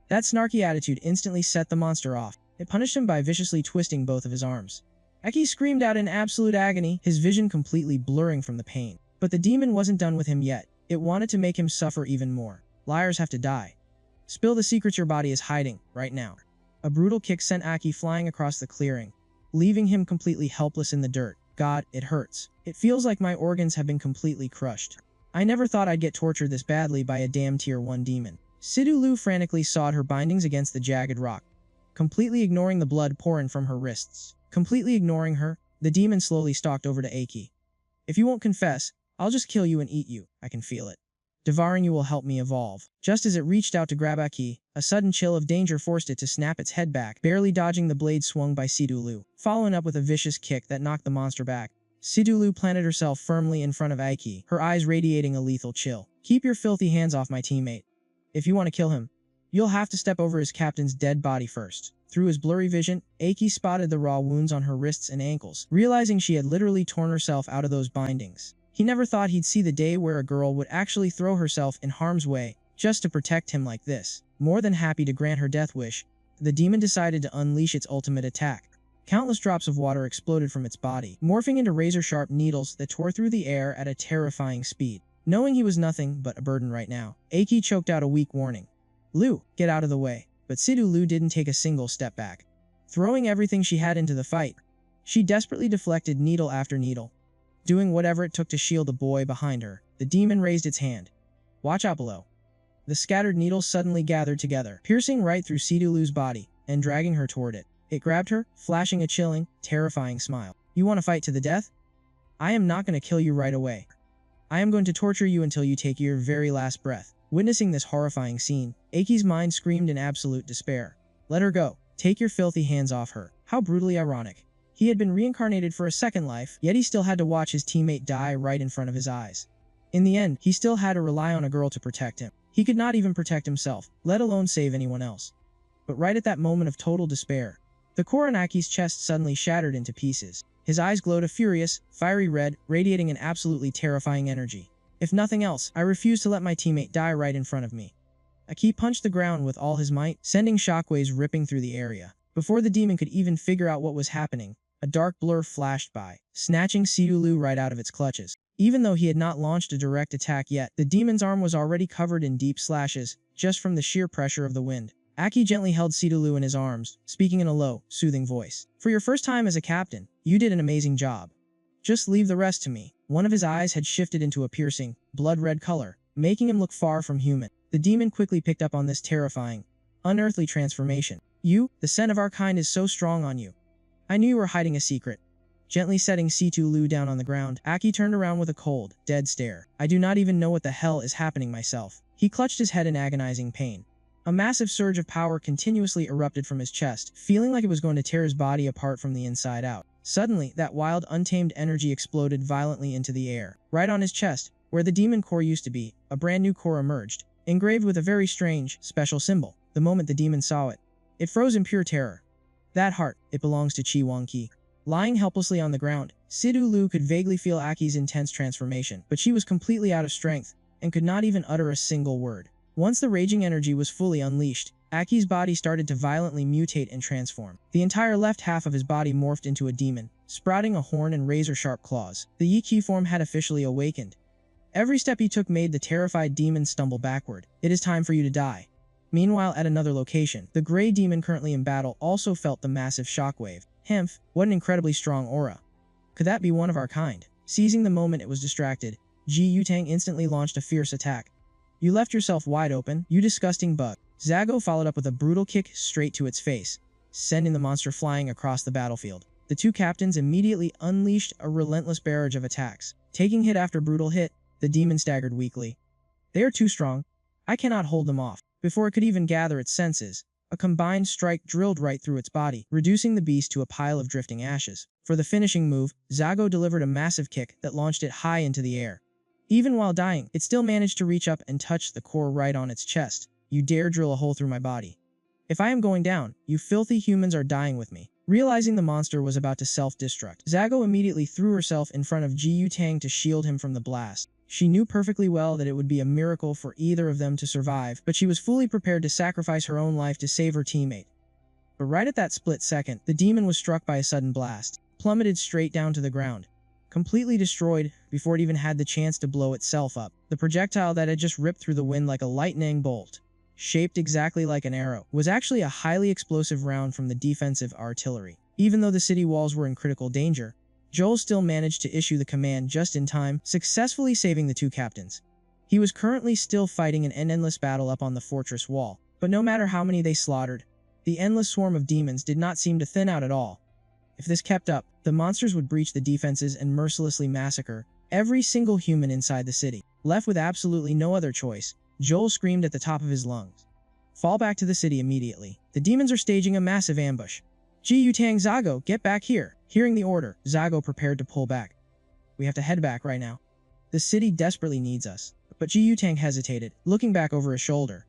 That snarky attitude instantly set the monster off. It punished him by viciously twisting both of his arms. Aki screamed out in absolute agony, his vision completely blurring from the pain. But the demon wasn't done with him yet. It wanted to make him suffer even more. Liars have to die. Spill the secrets your body is hiding, right now. A brutal kick sent Aki flying across the clearing, leaving him completely helpless in the dirt. God, it hurts. It feels like my organs have been completely crushed. I never thought I'd get tortured this badly by a damn Tier 1 demon. Situ-Lu frantically sawed her bindings against the jagged rock, completely ignoring the blood pouring from her wrists. Completely ignoring her, the demon slowly stalked over to Aki. If you won't confess, I'll just kill you and eat you. I can feel it. Devouring you will help me evolve. Just as it reached out to grab Aki, a sudden chill of danger forced it to snap its head back, barely dodging the blade swung by Situ-Lu, following up with a vicious kick that knocked the monster back. Situ-Lu planted herself firmly in front of Aki, her eyes radiating a lethal chill. Keep your filthy hands off my teammate. If you want to kill him, you'll have to step over his captain's dead body first. Through his blurry vision, Aki spotted the raw wounds on her wrists and ankles, realizing she had literally torn herself out of those bindings. He never thought he'd see the day where a girl would actually throw herself in harm's way just to protect him like this. More than happy to grant her death wish, the demon decided to unleash its ultimate attack. Countless drops of water exploded from its body, morphing into razor-sharp needles that tore through the air at a terrifying speed. Knowing he was nothing but a burden right now, Aki choked out a weak warning. Lu, get out of the way. But Situ-Lu didn't take a single step back. Throwing everything she had into the fight, she desperately deflected needle after needle, doing whatever it took to shield the boy behind her. The demon raised its hand. Watch out below. The scattered needles suddenly gathered together, piercing right through Situ-Lu's body and dragging her toward it. It grabbed her, flashing a chilling, terrifying smile. You want to fight to the death? I am not going to kill you right away. I am going to torture you until you take your very last breath. Witnessing this horrifying scene, Aki's mind screamed in absolute despair. Let her go. Take your filthy hands off her. How brutally ironic. He had been reincarnated for a second life, yet he still had to watch his teammate die right in front of his eyes. In the end, he still had to rely on a girl to protect him. He could not even protect himself, let alone save anyone else. But right at that moment of total despair, the Koranaki's chest suddenly shattered into pieces. His eyes glowed a furious, fiery red, radiating an absolutely terrifying energy. If nothing else, I refuse to let my teammate die right in front of me. Aki punched the ground with all his might, sending shockwaves ripping through the area. Before the demon could even figure out what was happening, a dark blur flashed by, snatching Sidulu right out of its clutches. Even though he had not launched a direct attack yet, the demon's arm was already covered in deep slashes, just from the sheer pressure of the wind. Aki gently held Sidulu in his arms, speaking in a low, soothing voice. For your first time as a captain, you did an amazing job. Just leave the rest to me. One of his eyes had shifted into a piercing, blood-red color, making him look far from human. The demon quickly picked up on this terrifying, unearthly transformation. You, the scent of our kind is so strong on you. I knew you were hiding a secret. Gently setting Sidulu down on the ground, Aki turned around with a cold, dead stare. I do not even know what the hell is happening myself. He clutched his head in agonizing pain. A massive surge of power continuously erupted from his chest, feeling like it was going to tear his body apart from the inside out. Suddenly, that wild, untamed energy exploded violently into the air. Right on his chest, where the demon core used to be, a brand new core emerged, engraved with a very strange, special symbol. The moment the demon saw it, it froze in pure terror. That heart, it belongs to Chi Wangqi. Lying helplessly on the ground, Sidulu could vaguely feel Aki's intense transformation, but she was completely out of strength, and could not even utter a single word. Once the raging energy was fully unleashed, Aki's body started to violently mutate and transform. The entire left half of his body morphed into a demon, sprouting a horn and razor-sharp claws. The Yi-Ki form had officially awakened. Every step he took made the terrified demon stumble backward. It is time for you to die. Meanwhile, at another location, the gray demon currently in battle also felt the massive shockwave. Hemph, what an incredibly strong aura. Could that be one of our kind? Seizing the moment it was distracted, Ji Yutang instantly launched a fierce attack. You left yourself wide open, you disgusting bug. Zago followed up with a brutal kick straight to its face, sending the monster flying across the battlefield. The two captains immediately unleashed a relentless barrage of attacks. Taking hit after brutal hit, the demon staggered weakly. They are too strong. I cannot hold them off. Before it could even gather its senses, a combined strike drilled right through its body, reducing the beast to a pile of drifting ashes. For the finishing move, Zago delivered a massive kick that launched it high into the air. Even while dying, it still managed to reach up and touch the core right on its chest. You dare drill a hole through my body. If I am going down, you filthy humans are dying with me. Realizing the monster was about to self-destruct, Zago immediately threw herself in front of Ji Yutang to shield him from the blast. She knew perfectly well that it would be a miracle for either of them to survive, but she was fully prepared to sacrifice her own life to save her teammate. But right at that split second, the demon was struck by a sudden blast, plummeted straight down to the ground. Completely destroyed before it even had the chance to blow itself up. The projectile that had just ripped through the wind like a lightning bolt, shaped exactly like an arrow, was actually a highly explosive round from the defensive artillery. Even though the city walls were in critical danger, Joel still managed to issue the command just in time, successfully saving the two captains. He was currently still fighting an endless battle up on the fortress wall, but no matter how many they slaughtered, the endless swarm of demons did not seem to thin out at all. If this kept up, the monsters would breach the defenses and mercilessly massacre every single human inside the city. Left with absolutely no other choice, Joel screamed at the top of his lungs. Fall back to the city immediately. The demons are staging a massive ambush. Ji Yutang, Zago, get back here. Hearing the order, Zago prepared to pull back. We have to head back right now. The city desperately needs us. But Ji Yutang hesitated, looking back over his shoulder.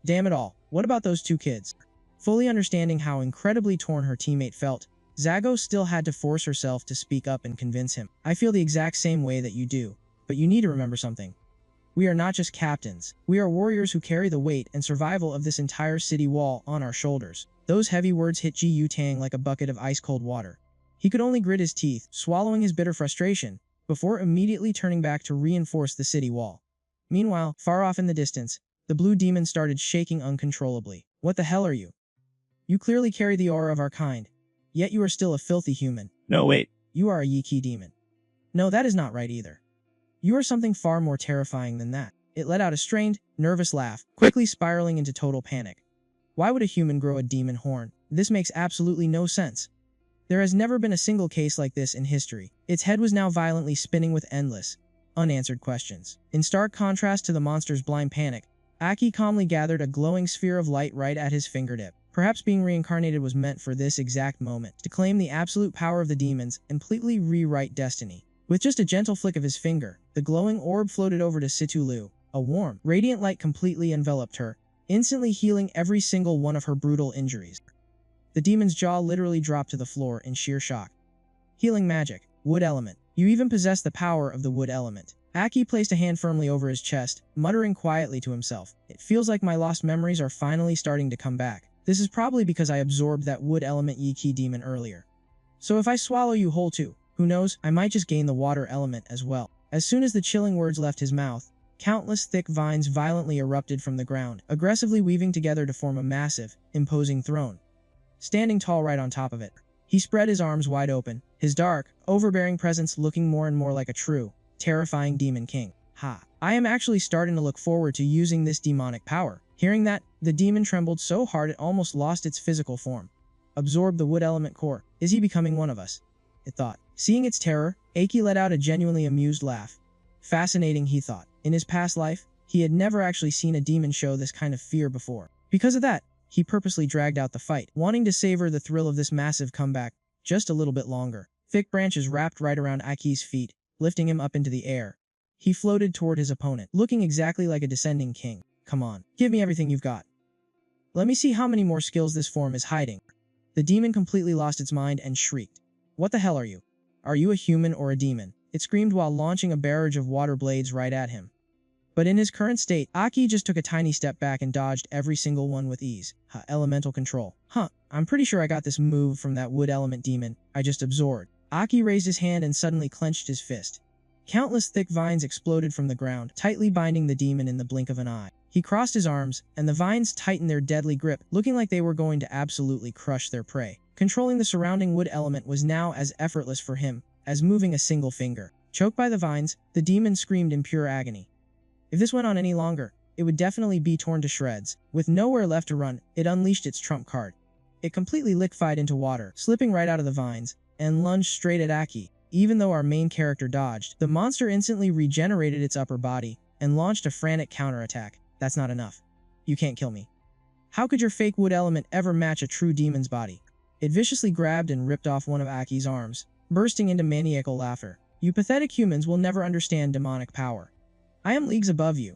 Damn it all, what about those two kids? Fully understanding how incredibly torn her teammate felt, Zago still had to force herself to speak up and convince him. I feel the exact same way that you do, but you need to remember something. We are not just captains. We are warriors who carry the weight and survival of this entire city wall on our shoulders. Those heavy words hit Ji Yutang like a bucket of ice-cold water. He could only grit his teeth, swallowing his bitter frustration, before immediately turning back to reinforce the city wall. Meanwhile, far off in the distance, the blue demon started shaking uncontrollably. What the hell are you? You clearly carry the aura of our kind, yet you are still a filthy human. No, wait. You are a Yi-Ki demon. No, that is not right either. You are something far more terrifying than that. It let out a strained, nervous laugh, quickly spiraling into total panic. Why would a human grow a demon horn? This makes absolutely no sense. There has never been a single case like this in history. Its head was now violently spinning with endless, unanswered questions. In stark contrast to the monster's blind panic, Aki calmly gathered a glowing sphere of light right at his fingertip. Perhaps being reincarnated was meant for this exact moment, to claim the absolute power of the demons and completely rewrite destiny. With just a gentle flick of his finger, the glowing orb floated over to Situ. A warm, radiant light completely enveloped her, instantly healing every single one of her brutal injuries. The demon's jaw literally dropped to the floor in sheer shock. Healing magic. Wood element. You even possess the power of the wood element. Aki placed a hand firmly over his chest, muttering quietly to himself. It feels like my lost memories are finally starting to come back. This is probably because I absorbed that wood element Yi-Ki demon earlier. So if I swallow you whole too, who knows, I might just gain the water element as well. As soon as the chilling words left his mouth, countless thick vines violently erupted from the ground, aggressively weaving together to form a massive, imposing throne. Standing tall right on top of it, he spread his arms wide open, his dark, overbearing presence looking more and more like a true, terrifying demon king. Ha! I am actually starting to look forward to using this demonic power. Hearing that, the demon trembled so hard it almost lost its physical form. Absorb the wood element core. Is he becoming one of us? It thought. Seeing its terror, Aki let out a genuinely amused laugh. Fascinating, he thought. In his past life, he had never actually seen a demon show this kind of fear before. Because of that, he purposely dragged out the fight, wanting to savor the thrill of this massive comeback just a little bit longer. Thick branches wrapped right around Aki's feet, lifting him up into the air. He floated toward his opponent, looking exactly like a descending king. Come on, give me everything you've got. Let me see how many more skills this form is hiding. The demon completely lost its mind and shrieked. What the hell are you? Are you a human or a demon? It screamed while launching a barrage of water blades right at him. But in his current state, Aki just took a tiny step back and dodged every single one with ease. Elemental control. I'm pretty sure I got this move from that wood element demon I just absorbed. Aki raised his hand and suddenly clenched his fist. Countless thick vines exploded from the ground, tightly binding the demon in the blink of an eye. He crossed his arms, and the vines tightened their deadly grip, looking like they were going to absolutely crush their prey. Controlling the surrounding wood element was now as effortless for him as moving a single finger. Choked by the vines, the demon screamed in pure agony. If this went on any longer, it would definitely be torn to shreds. With nowhere left to run, it unleashed its trump card. It completely liquefied into water, slipping right out of the vines, and lunged straight at Aki. Even though our main character dodged, the monster instantly regenerated its upper body and launched a frantic counterattack. That's not enough. You can't kill me. How could your fake wood element ever match a true demon's body? It viciously grabbed and ripped off one of Aki's arms, bursting into maniacal laughter. You pathetic humans will never understand demonic power. I am leagues above you.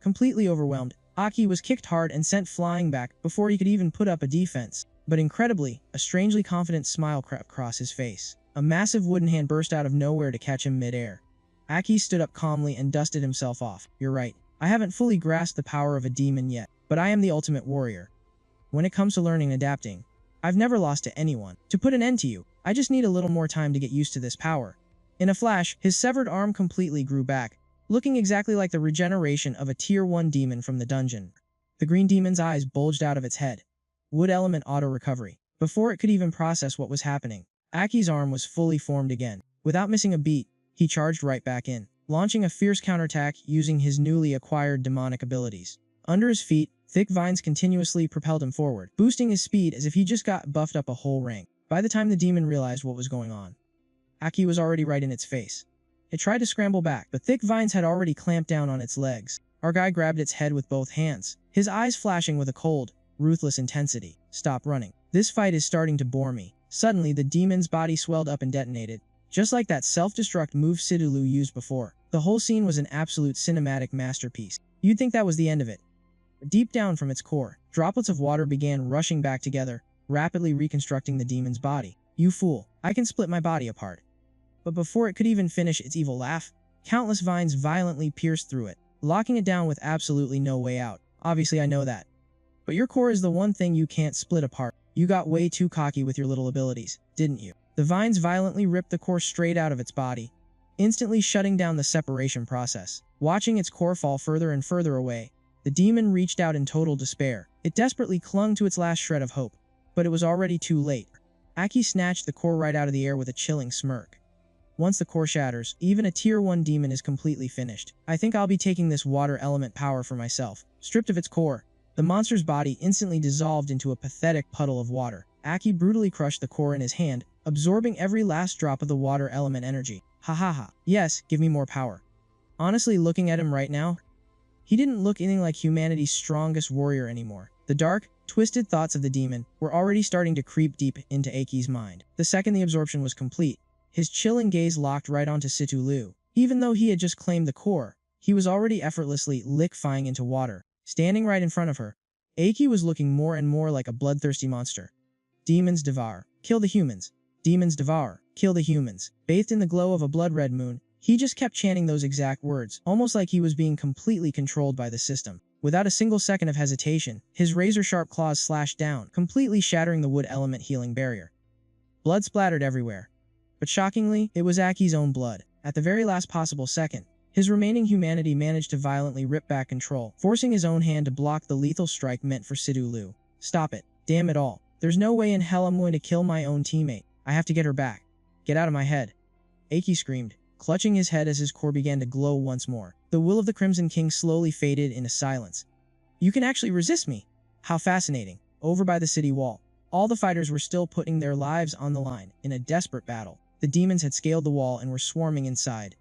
Completely overwhelmed, Aki was kicked hard and sent flying back before he could even put up a defense. But incredibly, a strangely confident smile crept across his face. A massive wooden hand burst out of nowhere to catch him mid-air. Aki stood up calmly and dusted himself off. You're right. I haven't fully grasped the power of a demon yet, but I am the ultimate warrior. When it comes to learning and adapting, I've never lost to anyone. To put an end to you, I just need a little more time to get used to this power. In a flash, his severed arm completely grew back, looking exactly like the regeneration of a Tier 1 demon from the dungeon. The green demon's eyes bulged out of its head. Wood element auto-recovery. Before it could even process what was happening, Aki's arm was fully formed again. Without missing a beat, he charged right back in, launching a fierce counterattack using his newly acquired demonic abilities. Under his feet, thick vines continuously propelled him forward, boosting his speed as if he just got buffed up a whole rank. By the time the demon realized what was going on, Aki was already right in its face. It tried to scramble back, but thick vines had already clamped down on its legs. Our guy grabbed its head with both hands, his eyes flashing with a cold, ruthless intensity. Stop running. This fight is starting to bore me. Suddenly, the demon's body swelled up and detonated, just like that self-destruct move Sidulu used before. The whole scene was an absolute cinematic masterpiece. You'd think that was the end of it. But deep down from its core, droplets of water began rushing back together, rapidly reconstructing the demon's body. You fool, I can split my body apart. But before it could even finish its evil laugh, countless vines violently pierced through it, locking it down with absolutely no way out. Obviously, I know that. But your core is the one thing you can't split apart. You got way too cocky with your little abilities, didn't you? The vines violently ripped the core straight out of its body, instantly shutting down the separation process. Watching its core fall further and further away, the demon reached out in total despair. It desperately clung to its last shred of hope, but it was already too late. Aki snatched the core right out of the air with a chilling smirk. Once the core shatters, even a Tier 1 demon is completely finished. I think I'll be taking this water element power for myself. Stripped of its core, the monster's body instantly dissolved into a pathetic puddle of water. Aki brutally crushed the core in his hand, absorbing every last drop of the water element energy. Ha ha ha. Yes, give me more power. Honestly, looking at him right now, he didn't look anything like humanity's strongest warrior anymore. The dark, twisted thoughts of the demon were already starting to creep deep into Aki's mind. The second the absorption was complete, his chilling gaze locked right onto Situ Liu. Even though he had just claimed the core, he was already effortlessly liquefying into water. Standing right in front of her, Aki was looking more and more like a bloodthirsty monster. Demons devour, kill the humans. Demons devour, kill the humans. Bathed in the glow of a blood-red moon, he just kept chanting those exact words, almost like he was being completely controlled by the system. Without a single second of hesitation, his razor-sharp claws slashed down, completely shattering the wood element healing barrier. Blood splattered everywhere. But shockingly, it was Aki's own blood. At the very last possible second, his remaining humanity managed to violently rip back control, forcing his own hand to block the lethal strike meant for Situ Liu. Stop it. Damn it all. There's no way in hell I'm going to kill my own teammate. I have to get her back. Get out of my head. Aki screamed, clutching his head as his core began to glow once more. The will of the Crimson King slowly faded into silence. You can actually resist me. How fascinating. Over by the city wall, all the fighters were still putting their lives on the line in a desperate battle. The demons had scaled the wall and were swarming inside.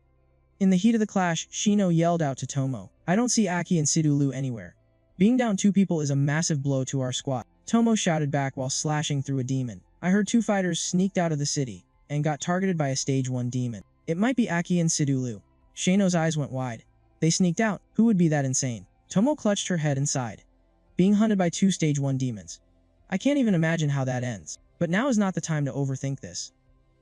In the heat of the clash, Shino yelled out to Tomo, I don't see Aki and Situ Liu anywhere. Being down 2 people is a massive blow to our squad. Tomo shouted back while slashing through a demon. I heard 2 fighters sneaked out of the city and got targeted by a stage 1 demon. It might be Aki and Situ Liu. Shano's eyes went wide. They sneaked out? Who would be that insane? Tomo clutched her head and sighed. Being hunted by 2 stage 1 demons. I can't even imagine how that ends. But now is not the time to overthink this.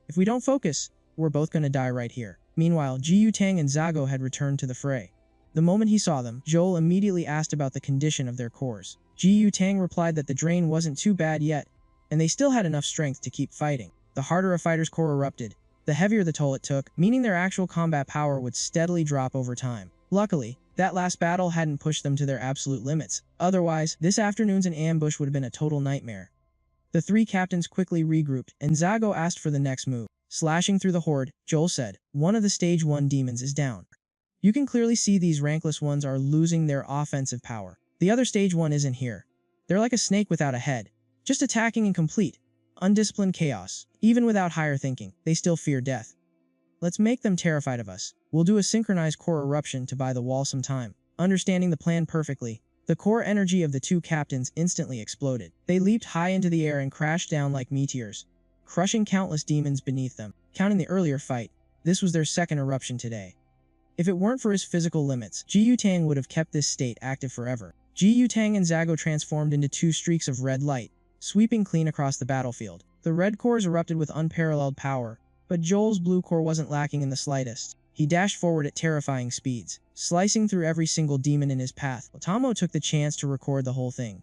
If we don't focus, we're both gonna die right here. Meanwhile, Jiyu Tang and Zago had returned to the fray. The moment he saw them, Joel immediately asked about the condition of their cores. Jiyu Tang replied that the drain wasn't too bad yet, and they still had enough strength to keep fighting. The harder a fighter's core erupted, the heavier the toll it took, meaning their actual combat power would steadily drop over time. Luckily, that last battle hadn't pushed them to their absolute limits. Otherwise, this afternoon's ambush would have been a total nightmare. The 3 captains quickly regrouped, and Zago asked for the next move. Slashing through the horde, Joel said, one of the stage 1 demons is down. You can clearly see these rankless ones are losing their offensive power. The other stage 1 isn't here. They're like a snake without a head, just attacking in complete, undisciplined chaos. Even without higher thinking, they still fear death. Let's make them terrified of us. We'll do a synchronized core eruption to buy the wall some time. Understanding the plan perfectly, the core energy of the 2 captains instantly exploded. They leaped high into the air and crashed down like meteors, crushing countless demons beneath them. Counting the earlier fight, this was their second eruption today. If it weren't for his physical limits, Jiyu Tang would have kept this state active forever. Jiyu Tang and Zago transformed into 2 streaks of red light, sweeping clean across the battlefield. The red cores erupted with unparalleled power, but Joel's blue core wasn't lacking in the slightest. He dashed forward at terrifying speeds, slicing through every single demon in his path. Tomo took the chance to record the whole thing.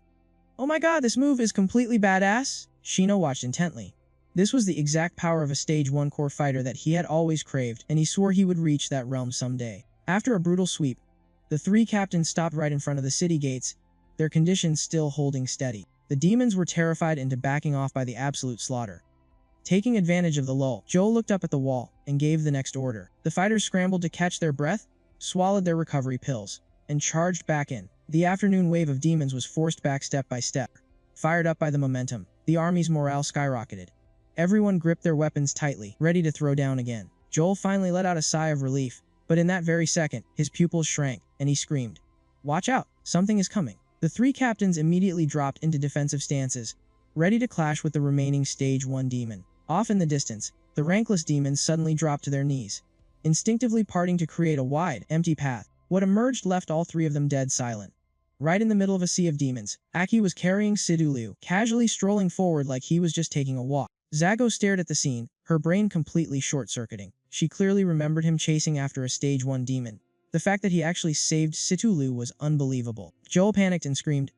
Oh my god, this move is completely badass! Shino watched intently. This was the exact power of a stage 1 core fighter that he had always craved, and he swore he would reach that realm someday. After a brutal sweep, the 3 captains stopped right in front of the city gates, their conditions still holding steady. The demons were terrified into backing off by the absolute slaughter. Taking advantage of the lull, Joel looked up at the wall and gave the next order. The fighters scrambled to catch their breath, swallowed their recovery pills, and charged back in. The afternoon wave of demons was forced back step by step. Fired up by the momentum, the army's morale skyrocketed. Everyone gripped their weapons tightly, ready to throw down again. Joel finally let out a sigh of relief, but in that very second, his pupils shrank, and he screamed, "Watch out! Something is coming." The 3 captains immediately dropped into defensive stances, ready to clash with the remaining stage 1 demon. Off in the distance, the rankless demons suddenly dropped to their knees, instinctively parting to create a wide, empty path. What emerged left all 3 of them dead silent. Right in the middle of a sea of demons, Aki was carrying Situ Liu, casually strolling forward like he was just taking a walk. Zago stared at the scene, her brain completely short-circuiting. She clearly remembered him chasing after a stage 1 demon. The fact that he actually saved Situ Liu was unbelievable. Joel panicked and screamed,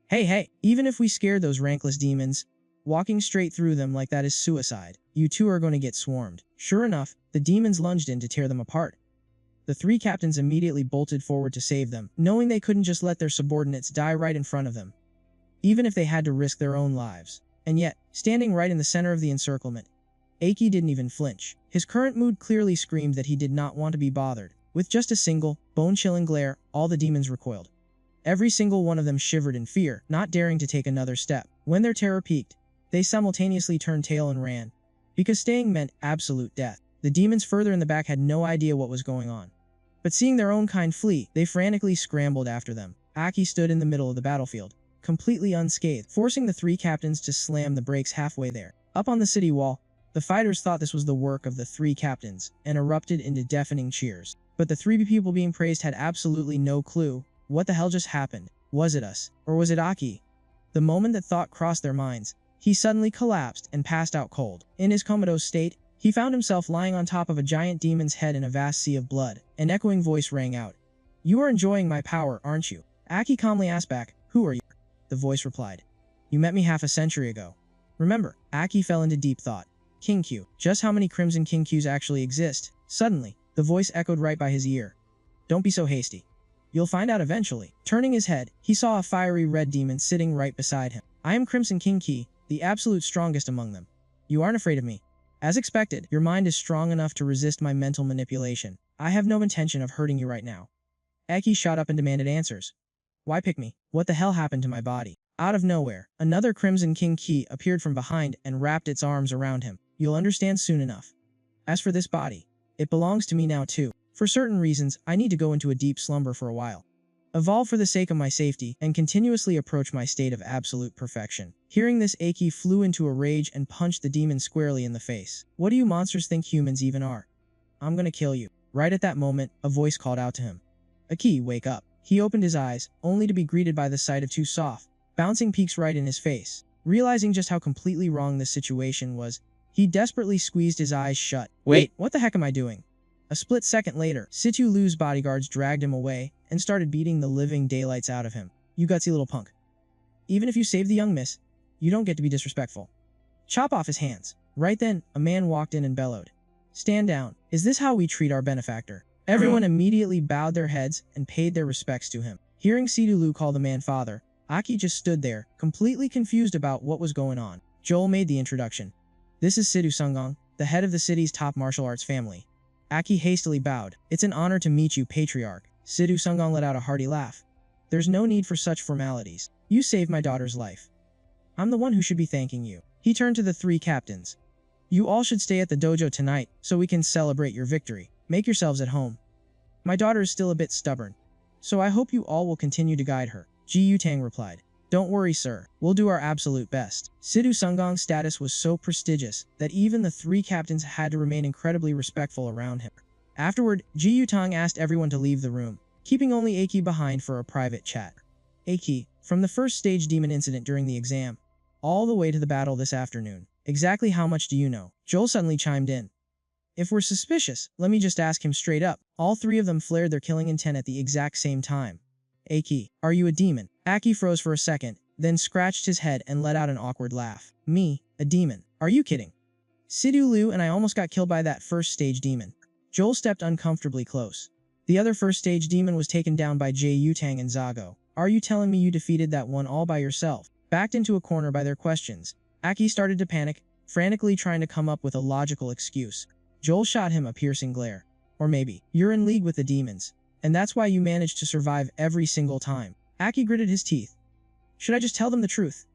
Hey, even if we scared those rankless demons, walking straight through them like that is suicide. You 2 are going to get swarmed." Sure enough, the demons lunged in to tear them apart. The 3 captains immediately bolted forward to save them, knowing they couldn't just let their subordinates die right in front of them, even if they had to risk their own lives. And yet, standing right in the center of the encirclement, Aki didn't even flinch. His current mood clearly screamed that he did not want to be bothered. With just a single, bone-chilling glare, all the demons recoiled. Every single one of them shivered in fear, not daring to take another step. When their terror peaked, they simultaneously turned tail and ran, because staying meant absolute death. The demons further in the back had no idea what was going on. But seeing their own kind flee, they frantically scrambled after them. Aki stood in the middle of the battlefield, completely unscathed, forcing the 3 captains to slam the brakes halfway there. Up on the city wall, The fighters thought this was the work of the three captains, and erupted into deafening cheers. But the three people being praised had absolutely no clue. What the hell just happened? Was it us? Or was it Aki? The moment that thought crossed their minds, he suddenly collapsed and passed out cold. In his comatose state, he found himself lying on top of a giant demon's head in a vast sea of blood. An echoing voice rang out. "You are enjoying my power, aren't you?" Aki calmly asked back, "Who are you?" The voice replied, "You met me half a century ago. Remember?" Aki fell into deep thought. King Q. Just how many Crimson King Qs actually exist? Suddenly, the voice echoed right by his ear. "Don't be so hasty. You'll find out eventually." Turning his head, he saw a fiery red demon sitting right beside him. "I am Crimson King Qi, the absolute strongest among them. You aren't afraid of me. As expected, your mind is strong enough to resist my mental manipulation. I have no intention of hurting you right now." Aki shot up and demanded answers. "Why pick me? What the hell happened to my body?" Out of nowhere, another Crimson King Qi appeared from behind and wrapped its arms around him. "You'll understand soon enough. As for this body, it belongs to me now too. For certain reasons, I need to go into a deep slumber for a while. Evolve for the sake of my safety, and continuously approach my state of absolute perfection." Hearing this, Aki flew into a rage and punched the demon squarely in the face. "What do you monsters think humans even are? I'm gonna kill you." Right at that moment, a voice called out to him. "Aki, wake up." He opened his eyes, only to be greeted by the sight of two soft, bouncing peaks right in his face. Realizing just how completely wrong this situation was, he desperately squeezed his eyes shut. "Wait, what the heck am I doing?" A split second later, Situ Lu's bodyguards dragged him away and started beating the living daylights out of him. "You gutsy little punk. Even if you save the young miss, you don't get to be disrespectful. Chop off his hands." Right then, a man walked in and bellowed, "Stand down. Is this how we treat our benefactor?" Everyone immediately bowed their heads and paid their respects to him. Hearing Situ Lu call the man father, Aki just stood there, completely confused about what was going on. Joel made the introduction. "This is Situ Sungong, the head of the city's top martial arts family." Aki hastily bowed. "It's an honor to meet you, patriarch." Situ Sungong let out a hearty laugh. "There's no need for such formalities. You saved my daughter's life. I'm the one who should be thanking you." He turned to the three captains. "You all should stay at the dojo tonight, so we can celebrate your victory. Make yourselves at home. My daughter is still a bit stubborn, so I hope you all will continue to guide her." Ji Yutang replied, "Don't worry, sir. We'll do our absolute best." Situ Sungong's status was so prestigious that even the three captains had to remain incredibly respectful around him. Afterward, Ji Yutang asked everyone to leave the room, keeping only Aki behind for a private chat. "Aki, from the first stage demon incident during the exam, all the way to the battle this afternoon, exactly how much do you know?" Joel suddenly chimed in. "If we're suspicious, let me just ask him straight up." All three of them flared their killing intent at the exact same time. "Aki, are you a demon?" Aki froze for a second, then scratched his head and let out an awkward laugh. "Me? A demon? Are you kidding? Situ Lu and I almost got killed by that first stage demon." Joel stepped uncomfortably close. "The other first stage demon was taken down by Jay Yutang and Zago. Are you telling me you defeated that one all by yourself?" Backed into a corner by their questions, Aki started to panic, frantically trying to come up with a logical excuse. Joel shot him a piercing glare. "Or maybe you're in league with the demons, and that's why you managed to survive every single time." Aki gritted his teeth. "Should I just tell them the truth?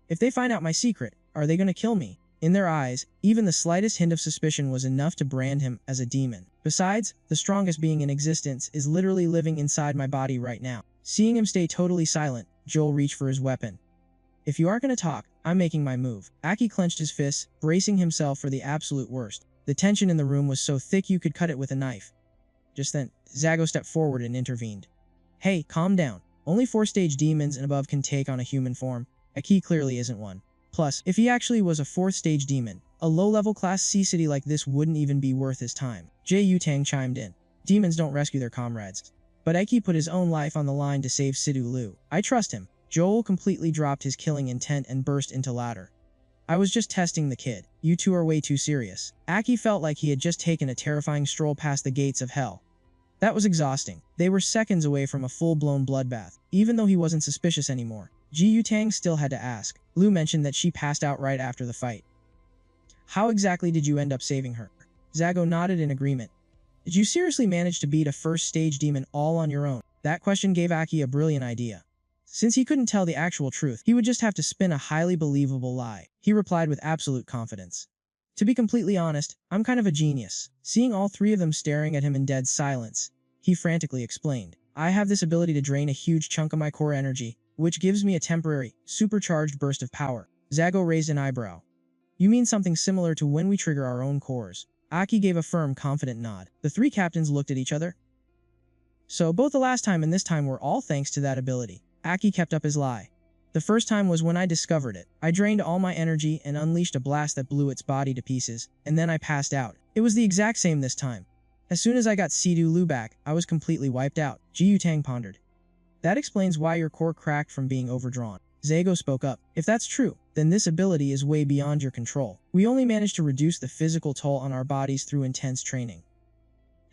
If they find out my secret, are they gonna kill me?" In their eyes, even the slightest hint of suspicion was enough to brand him as a demon. Besides, the strongest being in existence is literally living inside my body right now. Seeing him stay totally silent, Joel reached for his weapon. "If you aren't gonna talk, I'm making my move." Aki clenched his fists, bracing himself for the absolute worst. The tension in the room was so thick you could cut it with a knife. Just then, Zago stepped forward and intervened. "Hey, calm down. Only 4-stage demons and above can take on a human form. Aki clearly isn't one. Plus, if he actually was a 4th-stage demon, a low-level class C city like this wouldn't even be worth his time." Jay Yutang chimed in. "Demons don't rescue their comrades. But Aki put his own life on the line to save Situ Lu. I trust him." Joel completely dropped his killing intent and burst into laughter. "I was just testing the kid. You two are way too serious." Aki felt like he had just taken a terrifying stroll past the gates of hell. That was exhausting. They were seconds away from a full-blown bloodbath. Even though he wasn't suspicious anymore, Ji Yutang still had to ask. Lu mentioned that she passed out right after the fight. "How exactly did you end up saving her?" Zago nodded in agreement. "Did you seriously manage to beat a 1st-stage demon all on your own?" That question gave Aki a brilliant idea. Since he couldn't tell the actual truth, he would just have to spin a highly believable lie. He replied with absolute confidence. "To be completely honest, I'm kind of a genius." Seeing all three of them staring at him in dead silence, he frantically explained. "I have this ability to drain a huge chunk of my core energy, which gives me a temporary, supercharged burst of power." Zago raised an eyebrow. You mean something similar to when we trigger our own cores. Aki gave a firm, confident nod. The three captains looked at each other. So both the last time and this time were all thanks to that ability. Aki kept up his lie. The first time was when I discovered it. I drained all my energy and unleashed a blast that blew its body to pieces, and then I passed out. It was the exact same this time. As soon as I got Sidu Lu back, I was completely wiped out. Ji Yutang pondered. That explains why your core cracked from being overdrawn. Zago spoke up. If that's true, then this ability is way beyond your control. We only managed to reduce the physical toll on our bodies through intense training.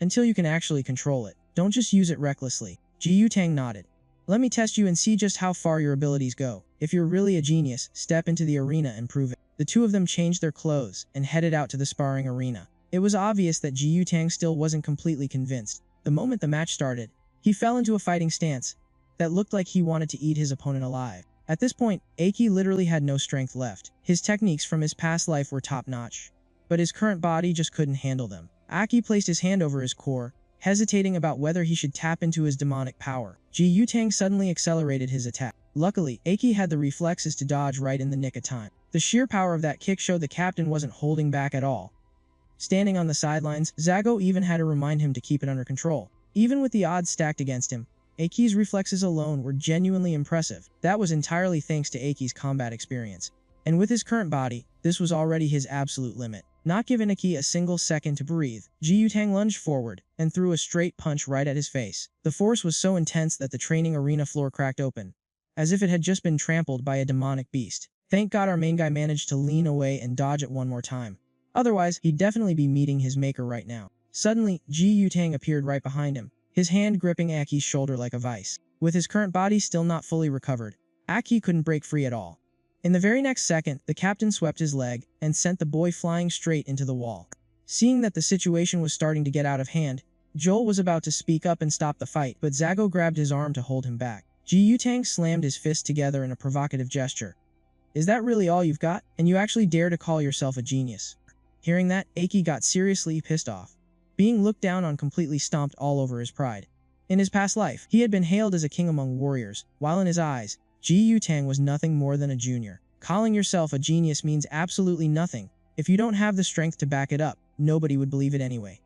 Until you can actually control it, don't just use it recklessly. Ji Yutang nodded. Let me test you and see just how far your abilities go. If you're really a genius, step into the arena and prove it. The two of them changed their clothes and headed out to the sparring arena. It was obvious that Ji Yutang still wasn't completely convinced. The moment the match started, he fell into a fighting stance that looked like he wanted to eat his opponent alive. At this point, Aki literally had no strength left. His techniques from his past life were top-notch, but his current body just couldn't handle them. Aki placed his hand over his core, hesitating about whether he should tap into his demonic power. Ji Yutang suddenly accelerated his attack. Luckily, Aki had the reflexes to dodge right in the nick of time. The sheer power of that kick showed the captain wasn't holding back at all. Standing on the sidelines, Zago even had to remind him to keep it under control. Even with the odds stacked against him, Aki's reflexes alone were genuinely impressive. That was entirely thanks to Aki's combat experience. And with his current body, this was already his absolute limit. Not giving Aki a single second to breathe, Ji Yutang lunged forward and threw a straight punch right at his face. The force was so intense that the training arena floor cracked open, as if it had just been trampled by a demonic beast. Thank God our main guy managed to lean away and dodge it one more time. Otherwise, he'd definitely be meeting his maker right now. Suddenly, Ji Yutang appeared right behind him, his hand gripping Aki's shoulder like a vice. With his current body still not fully recovered, Aki couldn't break free at all. In the very next second, the captain swept his leg and sent the boy flying straight into the wall. Seeing that the situation was starting to get out of hand, Joel was about to speak up and stop the fight, but Zago grabbed his arm to hold him back. Ji Yutang slammed his fists together in a provocative gesture. Is that really all you've got? And you actually dare to call yourself a genius? Hearing that, Aki got seriously pissed off. Being looked down on completely stomped all over his pride. In his past life, he had been hailed as a king among warriors, while in his eyes, Ji Yutang was nothing more than a junior. Calling yourself a genius means absolutely nothing. If you don't have the strength to back it up, nobody would believe it anyway.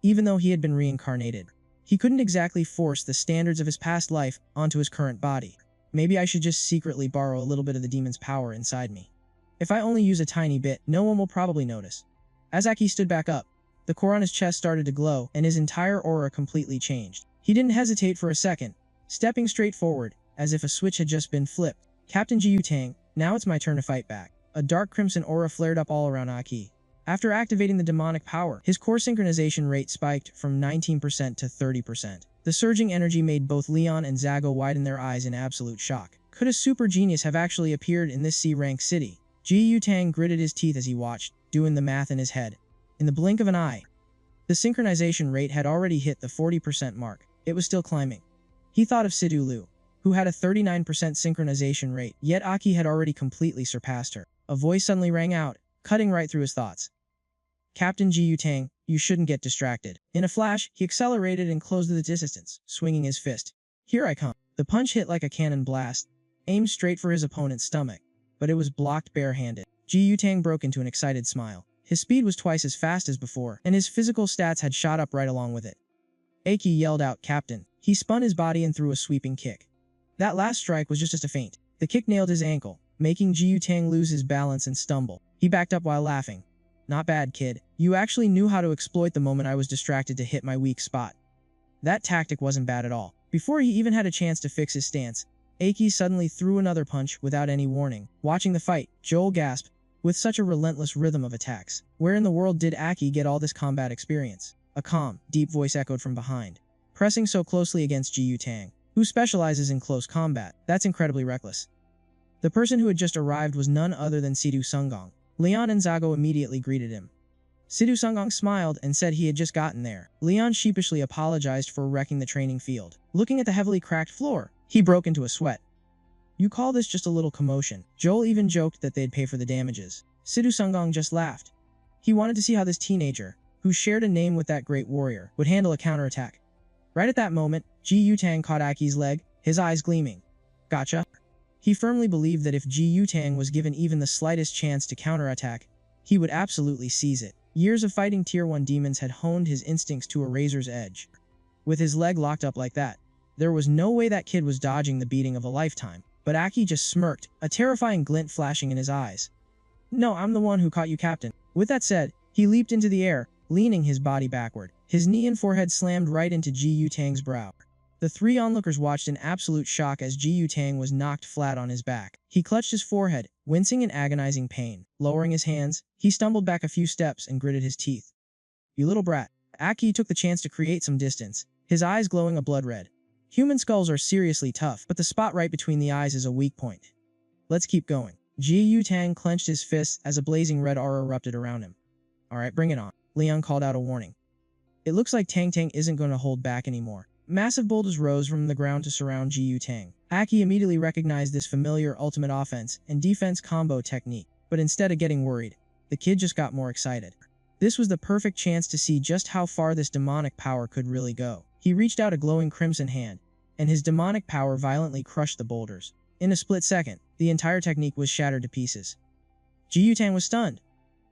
Even though he had been reincarnated, he couldn't exactly force the standards of his past life onto his current body. Maybe I should just secretly borrow a little bit of the demon's power inside me. If I only use a tiny bit, no one will probably notice. As Aki stood back up, the core on his chest started to glow, and his entire aura completely changed. He didn't hesitate for a second, stepping straight forward, as if a switch had just been flipped. Captain Ji Yutang, now it's my turn to fight back. A dark crimson aura flared up all around Aki. After activating the demonic power, his core synchronization rate spiked from 19% to 30%. The surging energy made both Leon and Zago widen their eyes in absolute shock. Could a super genius have actually appeared in this C-rank city? Ji Yutang gritted his teeth as he watched, doing the math in his head. In the blink of an eye, the synchronization rate had already hit the 40% mark. It was still climbing. He thought of Sidu Lu, who had a 39% synchronization rate, yet Aki had already completely surpassed her. A voice suddenly rang out, cutting right through his thoughts. Captain Ji Yutang, you shouldn't get distracted. In a flash, he accelerated and closed the distance, swinging his fist. Here I come. The punch hit like a cannon blast, aimed straight for his opponent's stomach, but it was blocked barehanded. Ji Yutang broke into an excited smile. His speed was twice as fast as before, and his physical stats had shot up right along with it. Aki yelled out, Captain. He spun his body and threw a sweeping kick. That last strike was just a feint. The kick nailed his ankle, making Ji Yutang lose his balance and stumble. He backed up while laughing. Not bad, kid. You actually knew how to exploit the moment I was distracted to hit my weak spot. That tactic wasn't bad at all. Before he even had a chance to fix his stance, Aki suddenly threw another punch without any warning. Watching the fight, Joel gasped, with such a relentless rhythm of attacks. Where in the world did Aki get all this combat experience? A calm, deep voice echoed from behind. Pressing so closely against Ji Yutang, who specializes in close combat. That's incredibly reckless. The person who had just arrived was none other than Sidu Sungong. Leon and Zago immediately greeted him. Sidu Sungong smiled and said he had just gotten there. Leon sheepishly apologized for wrecking the training field. Looking at the heavily cracked floor, he broke into a sweat. You call this just a little commotion? Joel even joked that they'd pay for the damages. Sidu Sungong just laughed. He wanted to see how this teenager, who shared a name with that great warrior, would handle a counterattack. Right at that moment, Ji Yutang caught Aki's leg, his eyes gleaming. Gotcha. He firmly believed that if Ji Yutang was given even the slightest chance to counterattack, he would absolutely seize it. Years of fighting Tier 1 demons had honed his instincts to a razor's edge. With his leg locked up like that, there was no way that kid was dodging the beating of a lifetime. But Aki just smirked, a terrifying glint flashing in his eyes. "No, I'm the one who caught you, Captain." With that said, he leaped into the air, leaning his body backward. His knee and forehead slammed right into Ji Yutang's brow. The three onlookers watched in absolute shock as Ji Yutang was knocked flat on his back. He clutched his forehead, wincing in agonizing pain. Lowering his hands, he stumbled back a few steps and gritted his teeth. "You little brat." Aki took the chance to create some distance, his eyes glowing a blood red. Human skulls are seriously tough, but the spot right between the eyes is a weak point. "Let's keep going." Ji Yutang clenched his fists as a blazing red aura erupted around him. "Alright, bring it on." Liang called out a warning. It looks like Tang Tang isn't going to hold back anymore. Massive boulders rose from the ground to surround Ji Yutang. Aki immediately recognized this familiar ultimate offense and defense combo technique, but instead of getting worried, the kid just got more excited. This was the perfect chance to see just how far this demonic power could really go. He reached out a glowing crimson hand, and his demonic power violently crushed the boulders. In a split second, the entire technique was shattered to pieces. Ji Yutang was stunned.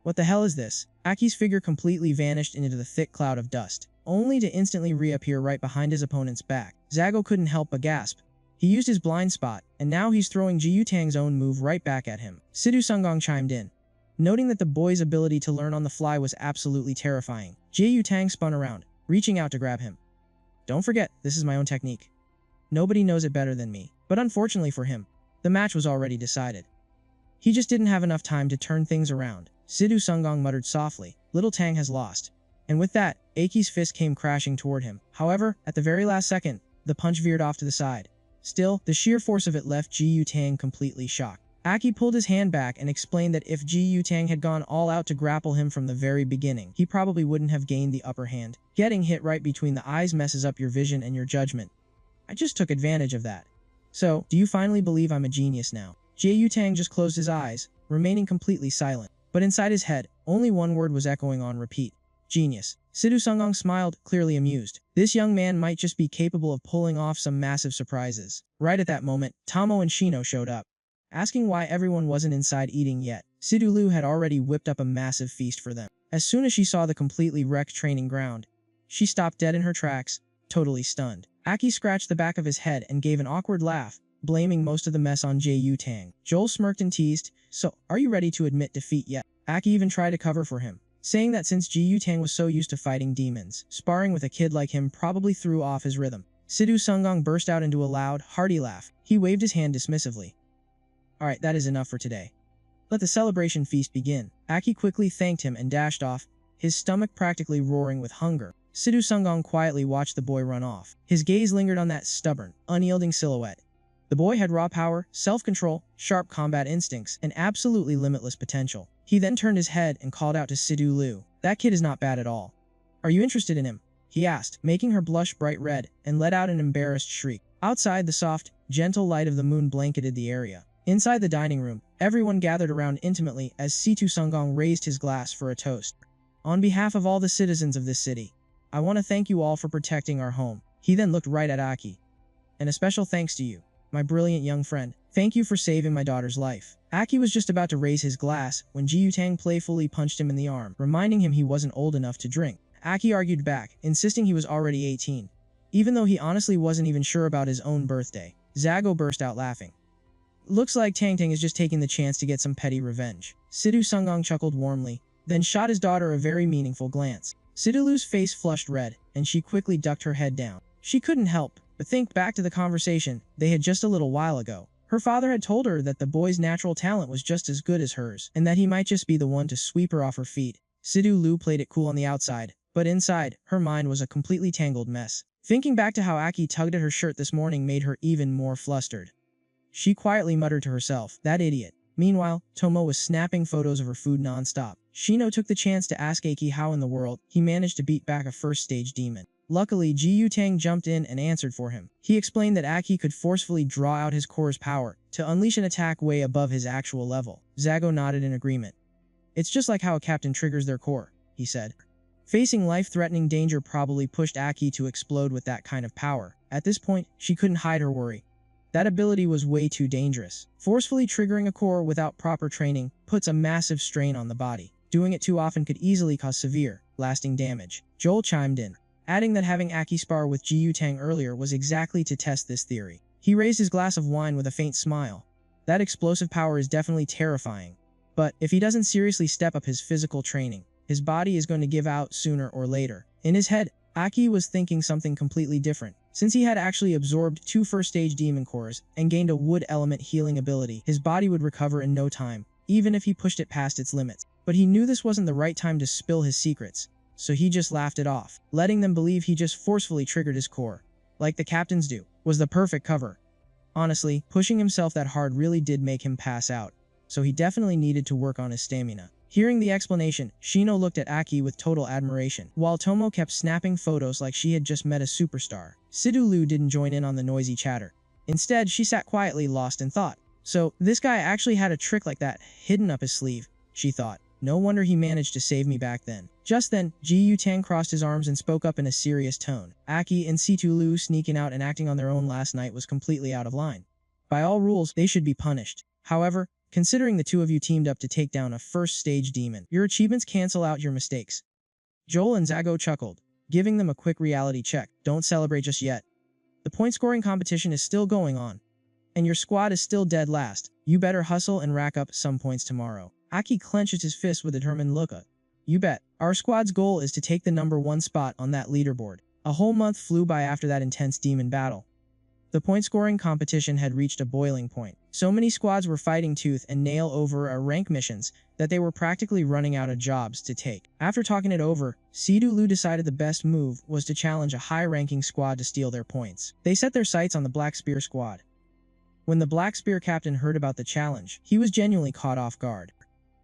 What the hell is this? Aki's figure completely vanished into the thick cloud of dust, only to instantly reappear right behind his opponent's back. Zago couldn't help but gasp. He used his blind spot, and now he's throwing Ji Yutang's own move right back at him. Sidhu Sungong chimed in, noting that the boy's ability to learn on the fly was absolutely terrifying. Ji Yutang spun around, reaching out to grab him. "Don't forget, this is my own technique. Nobody knows it better than me." But unfortunately for him, the match was already decided. He just didn't have enough time to turn things around. Sidhu Sungong muttered softly, "Little Tang has lost." And with that, Aki's fist came crashing toward him. However, at the very last second, the punch veered off to the side. Still, the sheer force of it left Ji Yutang completely shocked. Aki pulled his hand back and explained that if Ji Yutang had gone all out to grapple him from the very beginning, he probably wouldn't have gained the upper hand. Getting hit right between the eyes messes up your vision and your judgment. I just took advantage of that. So, do you finally believe I'm a genius now? Ji Yutang just closed his eyes, remaining completely silent. But inside his head, only one word was echoing on repeat. Genius. Sidhu Sungong smiled, clearly amused. This young man might just be capable of pulling off some massive surprises. Right at that moment, Tomo and Shino showed up. Asking why everyone wasn't inside eating yet, Sidhu Lu had already whipped up a massive feast for them. As soon as she saw the completely wrecked training ground, she stopped dead in her tracks, totally stunned. Aki scratched the back of his head and gave an awkward laugh, blaming most of the mess on Ji Yutang. Joel smirked and teased, "So, are you ready to admit defeat yet?" Aki even tried to cover for him, saying that since Ji Yutang was so used to fighting demons, sparring with a kid like him probably threw off his rhythm. Sidhu Sungong burst out into a loud, hearty laugh. He waved his hand dismissively. "Alright, that is enough for today. Let the celebration feast begin." Aki quickly thanked him and dashed off, his stomach practically roaring with hunger. Sidhu Sungong quietly watched the boy run off. His gaze lingered on that stubborn, unyielding silhouette. The boy had raw power, self-control, sharp combat instincts, and absolutely limitless potential. He then turned his head and called out to Sidhu Lu. "That kid is not bad at all. Are you interested in him?" he asked, making her blush bright red, and let out an embarrassed shriek. Outside, the soft, gentle light of the moon blanketed the area. Inside the dining room, everyone gathered around intimately as Sidhu Sungong raised his glass for a toast. "On behalf of all the citizens of this city, I want to thank you all for protecting our home." He then looked right at Aki. "And a special thanks to you, my brilliant young friend. Thank you for saving my daughter's life." Aki was just about to raise his glass when Ji Yutang playfully punched him in the arm, reminding him he wasn't old enough to drink. Aki argued back, insisting he was already 18, even though he honestly wasn't even sure about his own birthday. Zago burst out laughing. "Looks like Tang Tang is just taking the chance to get some petty revenge." Sidhu Sungong chuckled warmly, then shot his daughter a very meaningful glance. Sidhu Lu's face flushed red, and she quickly ducked her head down. She couldn't help but think back to the conversation they had just a little while ago. Her father had told her that the boy's natural talent was just as good as hers, and that he might just be the one to sweep her off her feet. Sidhu Lu played it cool on the outside, but inside, her mind was a completely tangled mess. Thinking back to how Aki tugged at her shirt this morning made her even more flustered. She quietly muttered to herself, "That idiot." Meanwhile, Tomo was snapping photos of her food non-stop. Shino took the chance to ask Aki how in the world he managed to beat back a first-stage demon. Luckily, Ji Yutang jumped in and answered for him. He explained that Aki could forcefully draw out his core's power to unleash an attack way above his actual level. Zago nodded in agreement. "It's just like how a captain triggers their core," he said. Facing life-threatening danger probably pushed Aki to explode with that kind of power. At this point, she couldn't hide her worry. That ability was way too dangerous. Forcefully triggering a core without proper training puts a massive strain on the body. Doing it too often could easily cause severe, lasting damage. Joel chimed in, adding that having Aki spar with Ji Yutang earlier was exactly to test this theory. He raised his glass of wine with a faint smile. That explosive power is definitely terrifying. But if he doesn't seriously step up his physical training, his body is going to give out sooner or later. In his head, Aki was thinking something completely different. Since he had actually absorbed 2 first-stage demon cores and gained a wood element healing ability, his body would recover in no time, even if he pushed it past its limits. But he knew this wasn't the right time to spill his secrets, so he just laughed it off, letting them believe he just forcefully triggered his core, like the captains do, was the perfect cover. Honestly, pushing himself that hard really did make him pass out, so he definitely needed to work on his stamina. Hearing the explanation, Shino looked at Aki with total admiration, while Tomo kept snapping photos like she had just met a superstar. Sidulu didn't join in on the noisy chatter. Instead, she sat quietly lost in thought. So, this guy actually had a trick like that hidden up his sleeve, she thought. No wonder he managed to save me back then. Just then, Ji Yutang crossed his arms and spoke up in a serious tone. Aki and Sidulu sneaking out and acting on their own last night was completely out of line. By all rules, they should be punished. However, considering the two of you teamed up to take down a first-stage demon, your achievements cancel out your mistakes. Joel and Zago chuckled, giving them a quick reality check. Don't celebrate just yet. The point-scoring competition is still going on, and your squad is still dead last. You better hustle and rack up some points tomorrow. Aki clenches his fist with a determined look. You bet. Our squad's goal is to take the #1 spot on that leaderboard. A whole month flew by after that intense demon battle. The point-scoring competition had reached a boiling point. So many squads were fighting tooth and nail over rank missions that they were practically running out of jobs to take. After talking it over, Sidulu decided the best move was to challenge a high-ranking squad to steal their points. They set their sights on the Black Spear squad. When the Black Spear captain heard about the challenge, he was genuinely caught off guard.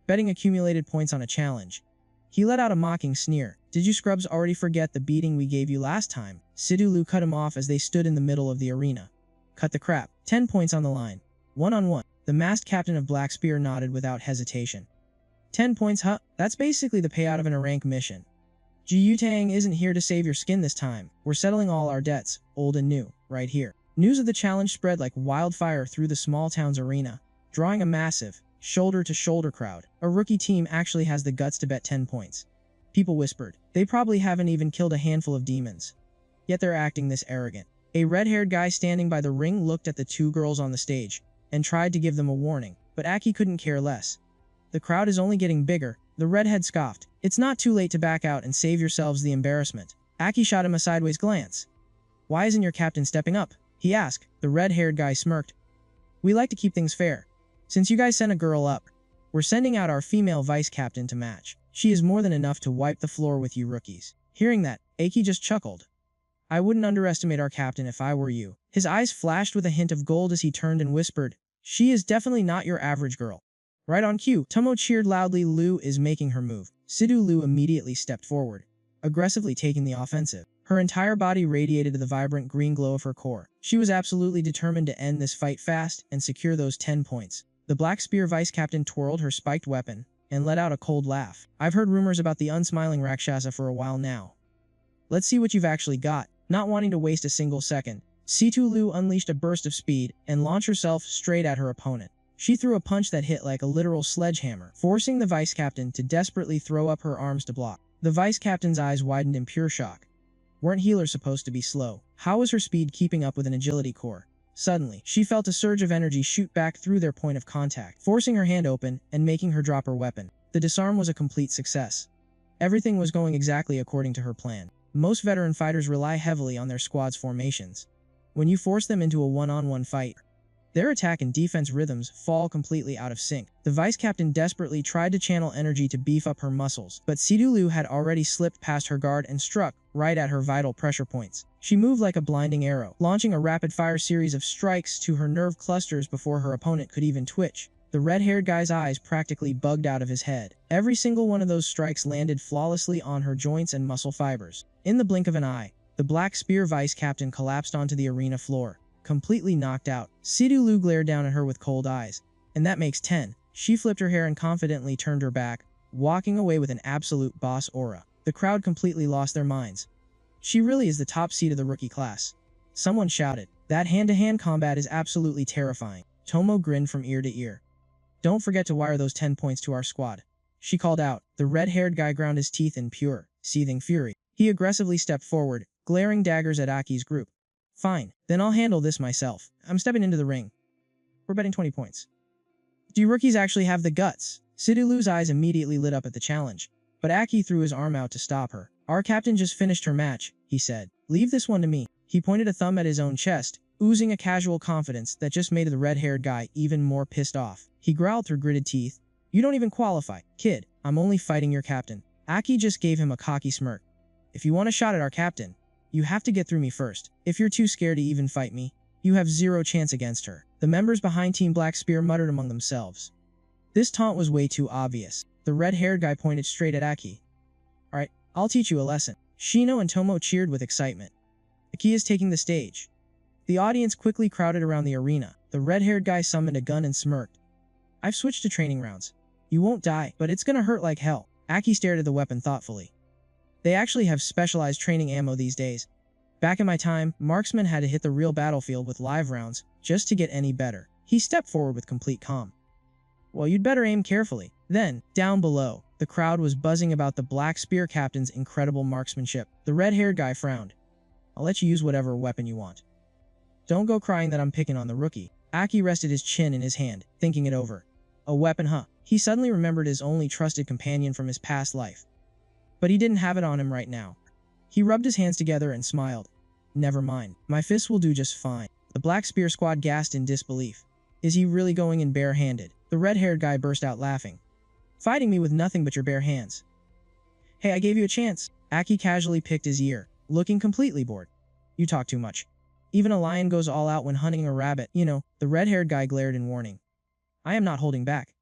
Betting accumulated points on a challenge. He let out a mocking sneer. Did you scrubs already forget the beating we gave you last time? Sidulu cut him off as they stood in the middle of the arena. Cut the crap. 10 points on the line. 1-on-1. The masked captain of Black Spear nodded without hesitation. 10 points, huh? That's basically the payout of an rank mission. Ji Yutang isn't here to save your skin this time. We're settling all our debts, old and new, right here. News of the challenge spread like wildfire through the small town's arena, drawing a massive, shoulder-to-shoulder crowd. A rookie team actually has the guts to bet 10 points. People whispered. They probably haven't even killed a handful of demons. Yet they're acting this arrogant. A red-haired guy standing by the ring looked at the two girls on the stage and tried to give them a warning, but Aki couldn't care less. The crowd is only getting bigger. The redhead scoffed. It's not too late to back out and save yourselves the embarrassment. Aki shot him a sideways glance. Why isn't your captain stepping up? He asked. The red-haired guy smirked. We like to keep things fair. Since you guys sent a girl up, we're sending out our female vice-captain to match. She is more than enough to wipe the floor with you rookies. Hearing that, Aki just chuckled. I wouldn't underestimate our captain if I were you. His eyes flashed with a hint of gold as he turned and whispered, she is definitely not your average girl. Right on cue, Tomo cheered loudly. Lu is making her move. Sidulu immediately stepped forward, aggressively taking the offensive. Her entire body radiated the vibrant green glow of her core. She was absolutely determined to end this fight fast and secure those 10 points. The Black Spear vice-captain twirled her spiked weapon and let out a cold laugh. I've heard rumors about the unsmiling Rakshasa for a while now. Let's see what you've actually got. Not wanting to waste a single second, Sidulu unleashed a burst of speed and launched herself straight at her opponent. She threw a punch that hit like a literal sledgehammer, forcing the vice-captain to desperately throw up her arms to block. The vice-captain's eyes widened in pure shock. Weren't healers supposed to be slow? How was her speed keeping up with an agility core? Suddenly, she felt a surge of energy shoot back through their point of contact, forcing her hand open and making her drop her weapon. The disarm was a complete success. Everything was going exactly according to her plan. Most veteran fighters rely heavily on their squad's formations. When you force them into a one-on-one fight, their attack and defense rhythms fall completely out of sync. The vice-captain desperately tried to channel energy to beef up her muscles, but Sidulu had already slipped past her guard and struck right at her vital pressure points. She moved like a blinding arrow, launching a rapid-fire series of strikes to her nerve clusters before her opponent could even twitch. The red-haired guy's eyes practically bugged out of his head. Every single one of those strikes landed flawlessly on her joints and muscle fibers. In the blink of an eye, the Black Spear vice-captain collapsed onto the arena floor, completely knocked out. Sidulu glared down at her with cold eyes. And that makes 10. She flipped her hair and confidently turned her back, walking away with an absolute boss aura. The crowd completely lost their minds. She really is the top seed of the rookie class. Someone shouted. That hand-to-hand combat is absolutely terrifying. Tomo grinned from ear to ear. Don't forget to wire those 10 points to our squad. she called out. The red-haired guy ground his teeth in pure, seething fury. He aggressively stepped forward, glaring daggers at Aki's group. Fine, then I'll handle this myself. I'm stepping into the ring. We're betting 20 points. Do you rookies actually have the guts? Sidulu's eyes immediately lit up at the challenge, but Aki threw his arm out to stop her. Our captain just finished her match, he said. Leave this one to me. He pointed a thumb at his own chest, oozing a casual confidence that just made the red-haired guy even more pissed off. He growled through gritted teeth. You don't even qualify. Kid, I'm only fighting your captain. Aki just gave him a cocky smirk. If you want a shot at our captain, you have to get through me first. If you're too scared to even fight me, you have zero chance against her. The members behind Team Black Spear muttered among themselves. This taunt was way too obvious. The red-haired guy pointed straight at Aki. Alright, I'll teach you a lesson. Shino and Tomo cheered with excitement. Aki is taking the stage. The audience quickly crowded around the arena. The red-haired guy summoned a gun and smirked. I've switched to training rounds. You won't die, but it's gonna hurt like hell. Aki stared at the weapon thoughtfully. They actually have specialized training ammo these days. Back in my time, marksmen had to hit the real battlefield with live rounds just to get any better. He stepped forward with complete calm. Well, you'd better aim carefully. Then, down below, the crowd was buzzing about the Black Spear captain's incredible marksmanship. The red-haired guy frowned. I'll let you use whatever weapon you want. Don't go crying that I'm picking on the rookie. Aki rested his chin in his hand, thinking it over. A weapon, huh? He suddenly remembered his only trusted companion from his past life. But he didn't have it on him right now. He rubbed his hands together and smiled. Never mind. My fists will do just fine. The Black Spear squad gasped in disbelief. Is he really going in bare-handed? The red-haired guy burst out laughing. Fighting me with nothing but your bare hands. Hey, I gave you a chance. Aki casually picked his ear, looking completely bored. You talk too much. Even a lion goes all out when hunting a rabbit. You know, the red-haired guy glared in warning. I am not holding back.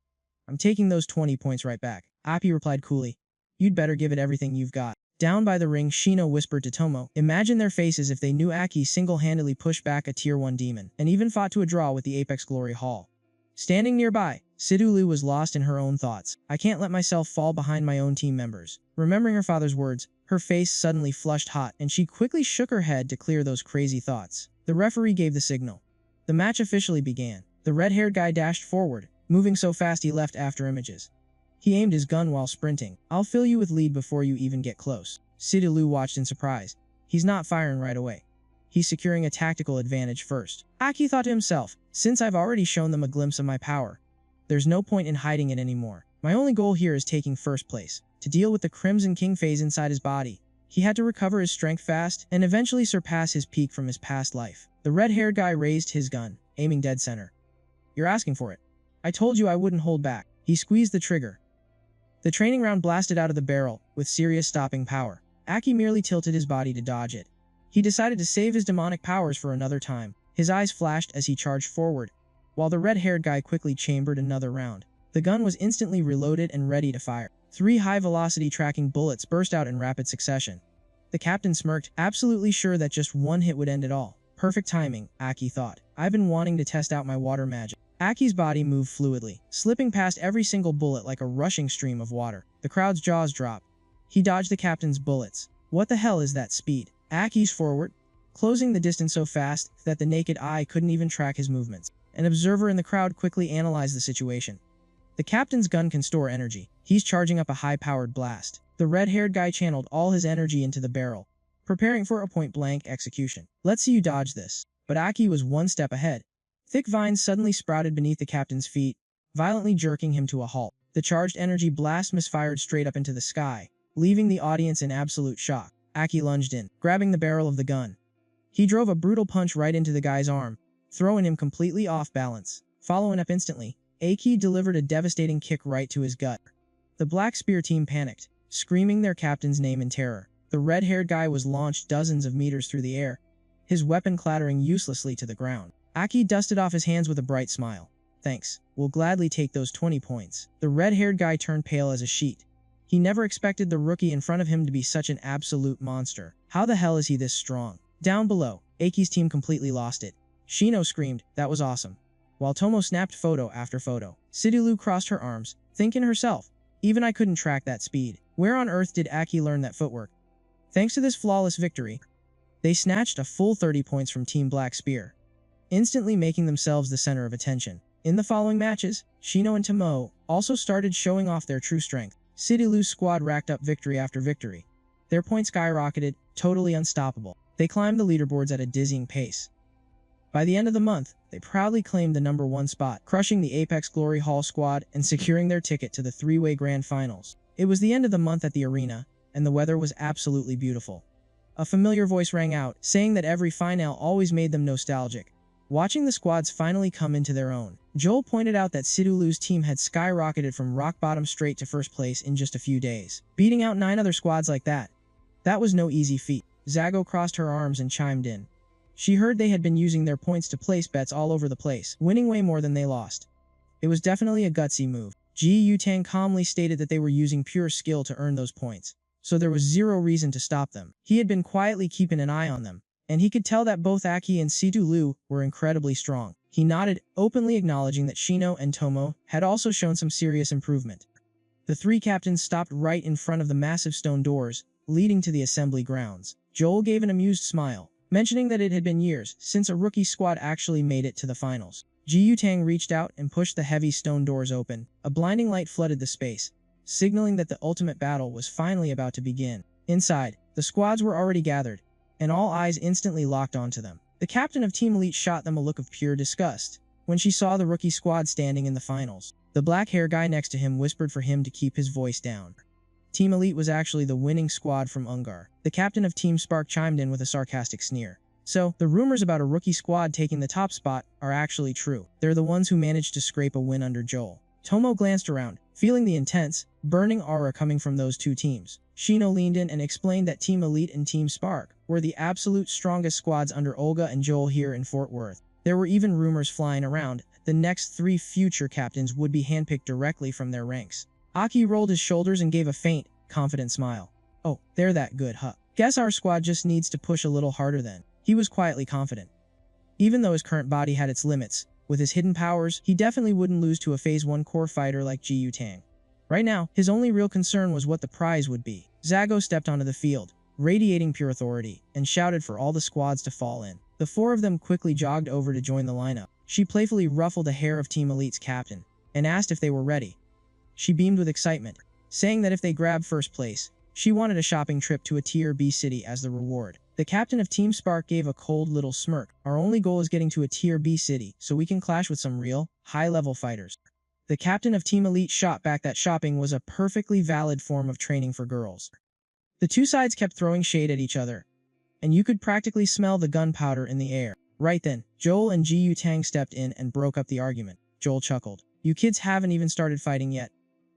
I'm taking those 20 points right back. Aki replied coolly. You'd better give it everything you've got. Down by the ring, Shino whispered to Tomo. Imagine their faces if they knew Aki single-handedly pushed back a Tier 1 demon, and even fought to a draw with the Apex Glory Hall. Standing nearby, Sidulu was lost in her own thoughts. I can't let myself fall behind my own team members. Remembering her father's words, her face suddenly flushed hot, and she quickly shook her head to clear those crazy thoughts. The referee gave the signal. The match officially began. The red-haired guy dashed forward, moving so fast he left after images. He aimed his gun while sprinting. I'll fill you with lead before you even get close. Sidulu watched in surprise. He's not firing right away. He's securing a tactical advantage first. Aki thought to himself, since I've already shown them a glimpse of my power, there's no point in hiding it anymore. My only goal here is taking first place. To deal with the Crimson King phase inside his body, he had to recover his strength fast and eventually surpass his peak from his past life. The red-haired guy raised his gun, aiming dead center. You're asking for it. I told you I wouldn't hold back. He squeezed the trigger. The training round blasted out of the barrel with serious stopping power. Aki merely tilted his body to dodge it. He decided to save his demonic powers for another time. His eyes flashed as he charged forward, while the red-haired guy quickly chambered another round. The gun was instantly reloaded and ready to fire. 3 high-velocity tracking bullets burst out in rapid succession. The captain smirked, absolutely sure that just one hit would end it all. Perfect timing, Aki thought. I've been wanting to test out my water magic. Aki's body moved fluidly, slipping past every single bullet like a rushing stream of water. The crowd's jaws dropped. He dodged the captain's bullets. What the hell is that speed? Aki's forward, closing the distance so fast that the naked eye couldn't even track his movements. An observer in the crowd quickly analyzed the situation. The captain's gun can store energy. He's charging up a high-powered blast. The red-haired guy channeled all his energy into the barrel, preparing for a point-blank execution. Let's see you dodge this. But Aki was one step ahead. Thick vines suddenly sprouted beneath the captain's feet, violently jerking him to a halt. The charged energy blast misfired straight up into the sky, leaving the audience in absolute shock. Aki lunged in, grabbing the barrel of the gun. He drove a brutal punch right into the guy's arm, throwing him completely off balance. Following up instantly, Aki delivered a devastating kick right to his gut. The Black Spear team panicked, screaming their captain's name in terror. The red-haired guy was launched dozens of meters through the air, his weapon clattering uselessly to the ground. Aki dusted off his hands with a bright smile. Thanks, we'll gladly take those 20 points. The red-haired guy turned pale as a sheet. He never expected the rookie in front of him to be such an absolute monster. How the hell is he this strong? Down below, Aki's team completely lost it. Shino screamed, that was awesome, while Tomo snapped photo after photo. Sidulu crossed her arms, thinking herself, even I couldn't track that speed. Where on earth did Aki learn that footwork? Thanks to this flawless victory, they snatched a full 30 points from Team Black Spear, instantly making themselves the center of attention. In the following matches, Shino and Tomo also started showing off their true strength. Citylu's squad racked up victory after victory. Their points skyrocketed, totally unstoppable. They climbed the leaderboards at a dizzying pace. By the end of the month, they proudly claimed the #1 spot, crushing the Apex Glory Hall squad and securing their ticket to the three-way grand finals. It was the end of the month at the arena, and the weather was absolutely beautiful. A familiar voice rang out, saying that every final always made them nostalgic. Watching the squads finally come into their own, Joel pointed out that Citylu's team had skyrocketed from rock bottom straight to first place in just a few days. Beating out 9 other squads like that was no easy feat. Zago crossed her arms and chimed in. She heard they had been using their points to place bets all over the place, winning way more than they lost. It was definitely a gutsy move. Ji Yutang calmly stated that they were using pure skill to earn those points, so there was zero reason to stop them. He had been quietly keeping an eye on them, and he could tell that both Aki and Citylu were incredibly strong. He nodded, openly acknowledging that Shino and Tomo had also shown some serious improvement. The 3 captains stopped right in front of the massive stone doors, leading to the assembly grounds. Joel gave an amused smile, mentioning that it had been years since a rookie squad actually made it to the finals. Ji Yutang reached out and pushed the heavy stone doors open. A blinding light flooded the space, signaling that the ultimate battle was finally about to begin. Inside, the squads were already gathered, and all eyes instantly locked onto them. The captain of Team Elite shot them a look of pure disgust when she saw the rookie squad standing in the finals. The black-hair guy next to him whispered for him to keep his voice down. Team Elite was actually the winning squad from Ungar. The captain of Team Spark chimed in with a sarcastic sneer. So, the rumors about a rookie squad taking the top spot are actually true. They're the ones who managed to scrape a win under Joel. Tomo glanced around, feeling the intense, burning aura coming from those two teams. Shino leaned in and explained that Team Elite and Team Spark were the absolute strongest squads under Olga and Joel here in Fort Worth. There were even rumors flying around. The next 3 future captains would be handpicked directly from their ranks. Aki rolled his shoulders and gave a faint, confident smile. Oh, they're that good, huh? Guess our squad just needs to push a little harder then. He was quietly confident. Even though his current body had its limits, with his hidden powers, he definitely wouldn't lose to a Phase 1 core fighter like Ji Yutang. Right now, his only real concern was what the prize would be. Zago stepped onto the field, radiating pure authority, and shouted for all the squads to fall in. The 4 of them quickly jogged over to join the lineup. She playfully ruffled the hair of Team Elite's captain, and asked if they were ready. She beamed with excitement, saying that if they grabbed first place, she wanted a shopping trip to a Tier B city as the reward. The captain of Team Spark gave a cold little smirk. Our only goal is getting to a Tier B city so we can clash with some real, high-level fighters. The captain of Team Elite shot back that shopping was a perfectly valid form of training for girls. The two sides kept throwing shade at each other, and you could practically smell the gunpowder in the air. Right then, Joel and Ji Yutang stepped in and broke up the argument. Joel chuckled. You kids haven't even started fighting yet,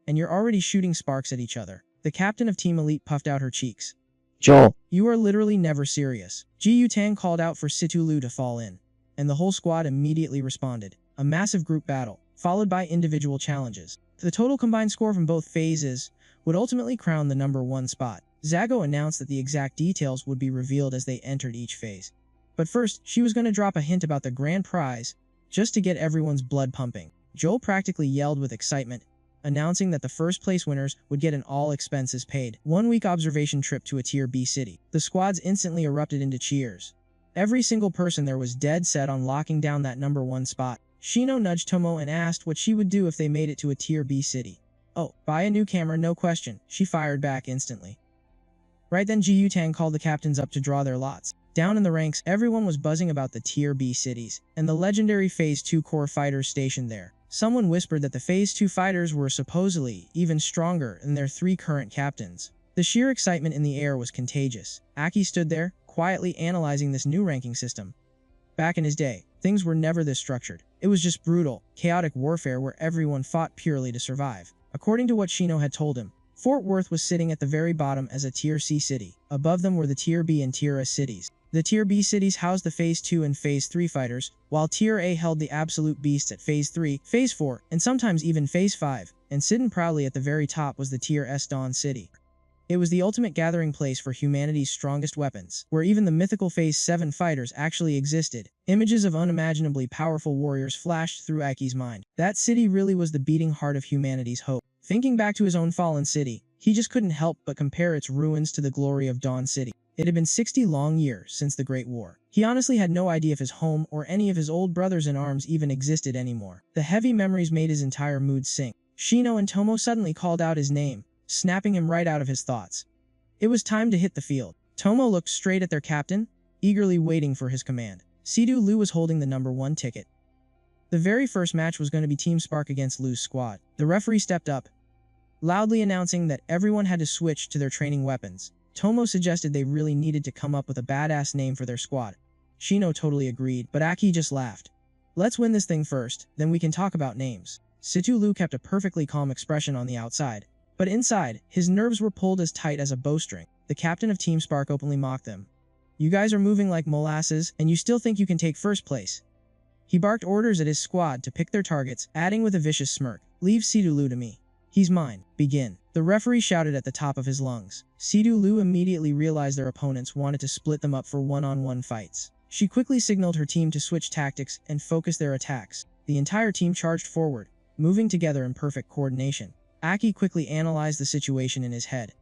and you're already shooting sparks at each other. The captain of Team Elite puffed out her cheeks. Joel, you are literally never serious. Ji Yutang called out for Citylu to fall in, and the whole squad immediately responded. A massive group battle, followed by individual challenges. The total combined score from both phases would ultimately crown the #1 spot. Zago announced that the exact details would be revealed as they entered each phase. But first, she was going to drop a hint about the grand prize, just to get everyone's blood pumping. Joel practically yelled with excitement, announcing that the first place winners would get an all-expenses-paid 1-week observation trip to a Tier B city. The squads instantly erupted into cheers. Every single person there was dead set on locking down that #1 spot. Shino nudged Tomo and asked what she would do if they made it to a Tier B city. Oh, buy a new camera, no question, she fired back instantly. Right then Ji Yutang called the captains up to draw their lots. Down in the ranks, everyone was buzzing about the Tier B cities, and the legendary Phase 2 core fighters stationed there. Someone whispered that the Phase 2 fighters were supposedly even stronger than their 3 current captains. The sheer excitement in the air was contagious. Aki stood there, quietly analyzing this new ranking system. Back in his day, things were never this structured. It was just brutal, chaotic warfare where everyone fought purely to survive. According to what Shino had told him, Fort Worth was sitting at the very bottom as a Tier C city. Above them were the Tier B and Tier A cities. The Tier B cities housed the Phase 2 and Phase 3 fighters, while Tier A held the absolute beasts at Phase 3, Phase 4, and sometimes even Phase 5, and sitting proudly at the very top was the Tier S Dawn City. It was the ultimate gathering place for humanity's strongest weapons, where even the mythical Phase 7 fighters actually existed. Images of unimaginably powerful warriors flashed through Aki's mind. That city really was the beating heart of humanity's hope. Thinking back to his own fallen city, he just couldn't help but compare its ruins to the glory of Dawn City. It had been 60 long years since the Great War. He honestly had no idea if his home or any of his old brothers in arms even existed anymore. The heavy memories made his entire mood sink. Shino and Tomo suddenly called out his name, snapping him right out of his thoughts. It was time to hit the field. Tomo looked straight at their captain, eagerly waiting for his command. Sidu Lu was holding the number 1 ticket. The very first match was going to be Team Spark against Lu's squad. The referee stepped up, loudly announcing that everyone had to switch to their training weapons. Tomo suggested they really needed to come up with a badass name for their squad. Shino totally agreed, but Aki just laughed. Let's win this thing first, then we can talk about names. Situ Lu kept a perfectly calm expression on the outside, but inside, his nerves were pulled as tight as a bowstring. The captain of Team Spark openly mocked them. You guys are moving like molasses, and you still think you can take first place. He barked orders at his squad to pick their targets, adding with a vicious smirk, leave Sidu Lu to me. He's mine. Begin. The referee shouted at the top of his lungs. Sidu Lu immediately realized their opponents wanted to split them up for one-on-one fights. She quickly signaled her team to switch tactics and focus their attacks. The entire team charged forward, moving together in perfect coordination. Aki quickly analyzed the situation in his head.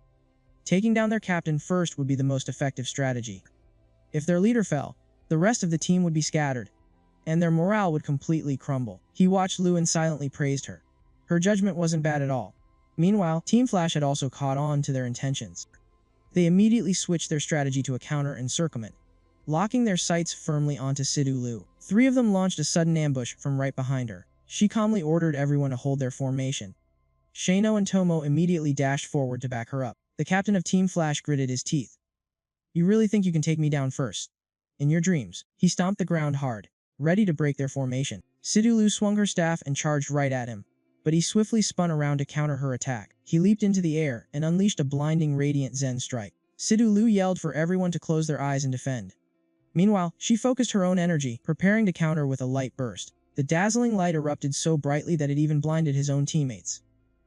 Taking down their captain first would be the most effective strategy. If their leader fell, the rest of the team would be scattered, and their morale would completely crumble. He watched Lu and silently praised her. Her judgment wasn't bad at all. Meanwhile, Team Flash had also caught on to their intentions. They immediately switched their strategy to a counter-encirclement, locking their sights firmly onto Sidu Lu. 3 of them launched a sudden ambush from right behind her. She calmly ordered everyone to hold their formation. Shino and Tomo immediately dashed forward to back her up. The captain of Team Flash gritted his teeth. You really think you can take me down first? In your dreams. He stomped the ground hard, ready to break their formation. Sidu Lu swung her staff and charged right at him, but he swiftly spun around to counter her attack. He leaped into the air and unleashed a blinding radiant Zen strike. Sidu Lu yelled for everyone to close their eyes and defend. Meanwhile, she focused her own energy, preparing to counter with a light burst. The dazzling light erupted so brightly that it even blinded his own teammates.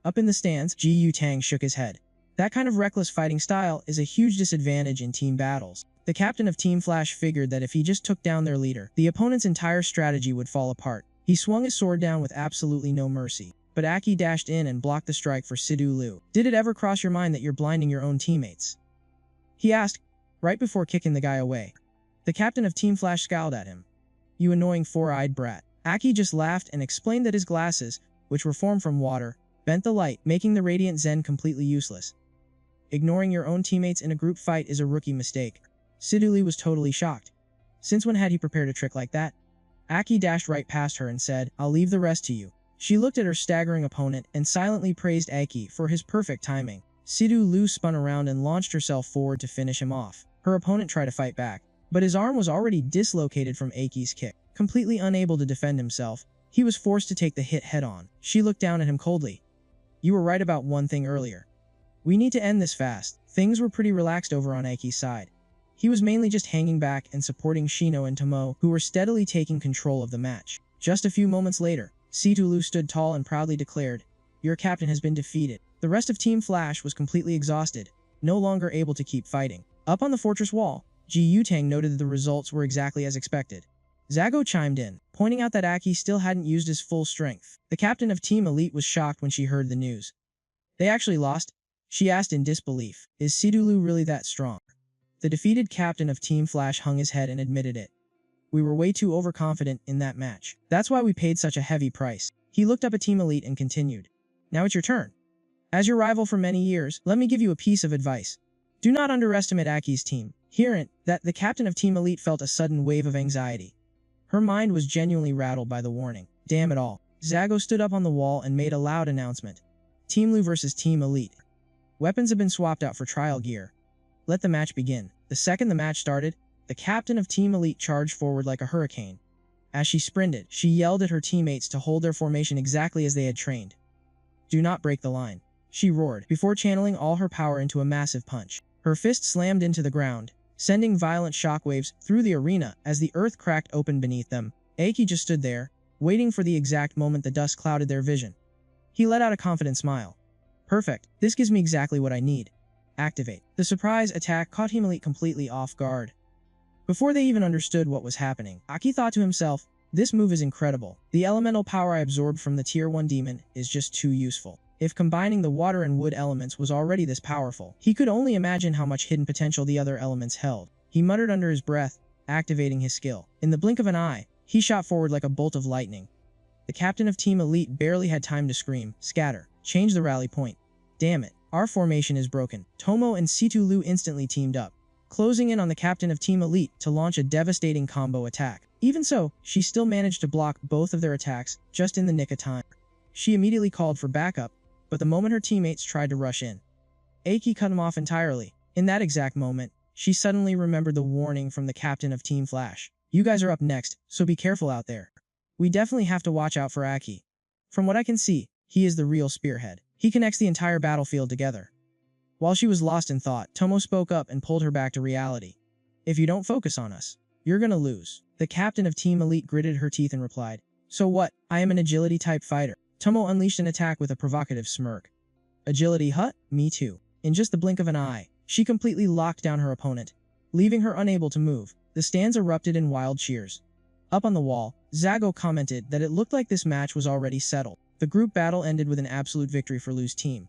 Up in the stands, Ji Yu Tang shook his head. That kind of reckless fighting style is a huge disadvantage in team battles. The captain of Team Flash figured that if he just took down their leader, the opponent's entire strategy would fall apart. He swung his sword down with absolutely no mercy. But Aki dashed in and blocked the strike for Sidu Lu. Did it ever cross your mind that you're blinding your own teammates? He asked, right before kicking the guy away. The captain of Team Flash scowled at him. You annoying 4-eyed brat. Aki just laughed and explained that his glasses, which were formed from water, bent the light, making the radiant Zen completely useless. Ignoring your own teammates in a group fight is a rookie mistake. Sidu Lu was totally shocked. Since when had he prepared a trick like that? Aki dashed right past her and said, I'll leave the rest to you. She looked at her staggering opponent and silently praised Aki for his perfect timing. Sidu Lu spun around and launched herself forward to finish him off. Her opponent tried to fight back, but his arm was already dislocated from Aki's kick. Completely unable to defend himself, he was forced to take the hit head-on. She looked down at him coldly. You were right about one thing earlier. We need to end this fast. Things were pretty relaxed over on Aki's side. He was mainly just hanging back and supporting Shino and Tomo, who were steadily taking control of the match. Just a few moments later, Sidu Lu stood tall and proudly declared, Your captain has been defeated. The rest of Team Flash was completely exhausted, no longer able to keep fighting. Up on the fortress wall, Ji Yutang noted that the results were exactly as expected. Zago chimed in, pointing out that Aki still hadn't used his full strength. The captain of Team Elite was shocked when she heard the news. They actually lost? She asked in disbelief. Is Sidu Lu really that strong? The defeated captain of Team Flash hung his head and admitted it. We were way too overconfident in that match. That's why we paid such a heavy price. He looked up at Team Elite and continued. Now it's your turn. As your rival for many years, let me give you a piece of advice. Do not underestimate Aki's team. Hearing that, the captain of Team Elite felt a sudden wave of anxiety. Her mind was genuinely rattled by the warning. Damn it all. Zago stood up on the wall and made a loud announcement. Team Lu versus Team Elite. Weapons have been swapped out for trial gear. Let the match begin. The second the match started, the captain of Team Elite charged forward like a hurricane. As she sprinted, she yelled at her teammates to hold their formation exactly as they had trained. Do not break the line, she roared, before channeling all her power into a massive punch. Her fist slammed into the ground, sending violent shockwaves through the arena as the earth cracked open beneath them. Aki just stood there, waiting for the exact moment the dust clouded their vision. He let out a confident smile. Perfect. This gives me exactly what I need. Activate. The surprise attack caught Team Elite completely off guard. Before they even understood what was happening, Aki thought to himself, this move is incredible. The elemental power I absorbed from the Tier 1 demon is just too useful. If combining the water and wood elements was already this powerful, he could only imagine how much hidden potential the other elements held. He muttered under his breath, activating his skill. In the blink of an eye, he shot forward like a bolt of lightning. The captain of Team Elite barely had time to scream, "Scatter! Change the rally point. Damn it, our formation is broken." Tomo and Situ Lu instantly teamed up, closing in on the captain of Team Elite to launch a devastating combo attack. Even so, she still managed to block both of their attacks just in the nick of time. She immediately called for backup, but the moment her teammates tried to rush in, Aki cut him off entirely. In that exact moment, she suddenly remembered the warning from the captain of Team Flash. "You guys are up next, so be careful out there. We definitely have to watch out for Aki. From what I can see, he is the real spearhead. He connects the entire battlefield together." While she was lost in thought, Tomo spoke up and pulled her back to reality. "If you don't focus on us, you're gonna lose." The captain of Team Elite gritted her teeth and replied, "So what? I am an agility-type fighter." Tomo unleashed an attack with a provocative smirk. "Agility, huh? Me too." In just the blink of an eye, she completely locked down her opponent, leaving her unable to move. The stands erupted in wild cheers. Up on the wall, Zago commented that it looked like this match was already settled. The group battle ended with an absolute victory for Lu's team.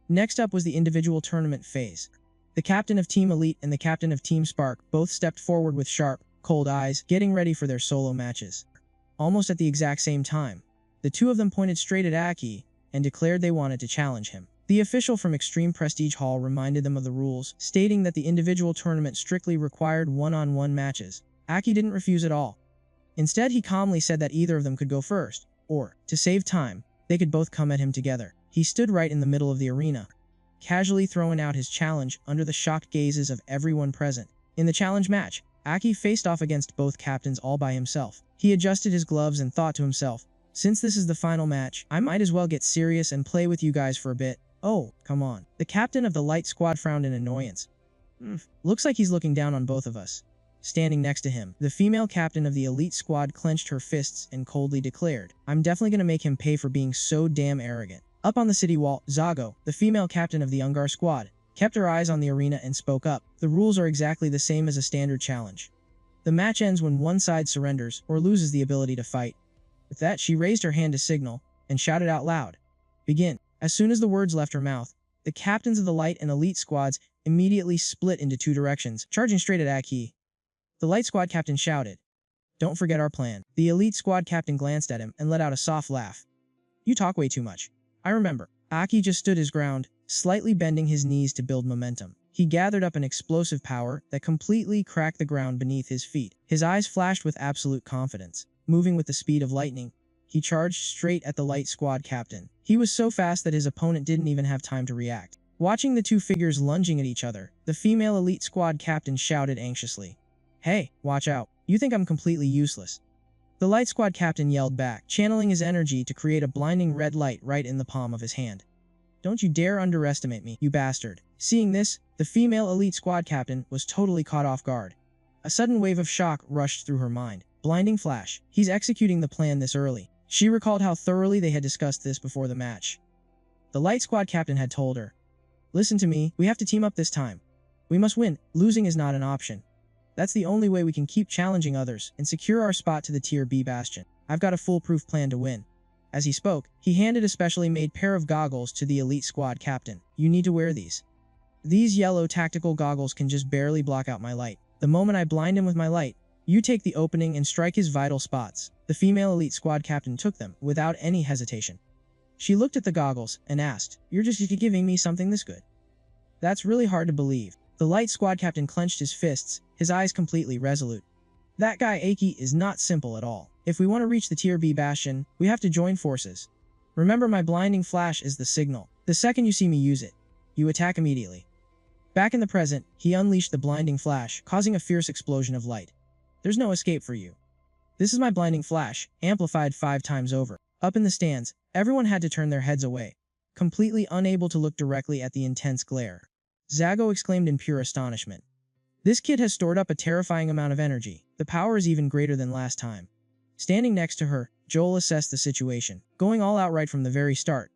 Next up was the individual tournament phase. The captain of Team Elite and the captain of Team Spark both stepped forward with sharp, cold eyes, getting ready for their solo matches. Almost at the exact same time, the two of them pointed straight at Aki and declared they wanted to challenge him. The official from Extreme Prestige Hall reminded them of the rules, stating that the individual tournament strictly required one-on-one matches. Aki didn't refuse at all. Instead, he calmly said that either of them could go first, or, to save time, they could both come at him together. He stood right in the middle of the arena, casually throwing out his challenge under the shocked gazes of everyone present. In the challenge match, Aki faced off against both captains all by himself. He adjusted his gloves and thought to himself, "Since this is the final match, I might as well get serious and play with you guys for a bit." "Oh, come on." The captain of the light squad frowned in annoyance. Looks like he's looking down on both of us." Standing next to him, the female captain of the elite squad clenched her fists and coldly declared, "I'm definitely gonna make him pay for being so damn arrogant." Up on the city wall, Zago, the female captain of the Ungar squad, kept her eyes on the arena and spoke up. "The rules are exactly the same as a standard challenge. The match ends when one side surrenders or loses the ability to fight." With that, she raised her hand to signal and shouted out loud, "Begin." As soon as the words left her mouth, the captains of the light and elite squads immediately split into two directions, charging straight at Aki. The light squad captain shouted, "Don't forget our plan." The elite squad captain glanced at him and let out a soft laugh. "You talk way too much. I remember." Aki just stood his ground, slightly bending his knees to build momentum. He gathered up an explosive power that completely cracked the ground beneath his feet. His eyes flashed with absolute confidence. Moving with the speed of lightning, he charged straight at the light squad captain. He was so fast that his opponent didn't even have time to react. Watching the two figures lunging at each other, the female elite squad captain shouted anxiously, "Hey, watch out. You think I'm completely useless." The light squad captain yelled back, channeling his energy to create a blinding red light right in the palm of his hand. "Don't you dare underestimate me, you bastard." Seeing this, the female elite squad captain was totally caught off guard. A sudden wave of shock rushed through her mind. Blinding flash. He's executing the plan this early. She recalled how thoroughly they had discussed this before the match. The light squad captain had told her, "Listen to me, we have to team up this time. We must win. Losing is not an option. That's the only way we can keep challenging others and secure our spot to the Tier B bastion. I've got a foolproof plan to win." As he spoke, he handed a specially made pair of goggles to the elite squad captain. "You need to wear these. These yellow tactical goggles can just barely block out my light. The moment I blind him with my light, you take the opening and strike his vital spots." The female elite squad captain took them without any hesitation. She looked at the goggles and asked, "You're just giving me something this good?" "That's really hard to believe." The light squad captain clenched his fists, his eyes completely resolute. "That guy Aki is not simple at all. If we want to reach the Tier B bastion, we have to join forces. Remember, my blinding flash is the signal. The second you see me use it, you attack immediately." Back in the present, he unleashed the blinding flash, causing a fierce explosion of light. "There's no escape for you. This is my blinding flash, amplified 5 times over." Up in the stands, everyone had to turn their heads away, completely unable to look directly at the intense glare. Zago exclaimed in pure astonishment, "This kid has stored up a terrifying amount of energy. The power is even greater than last time." Standing next to her, Joel assessed the situation, going all out right from the very start.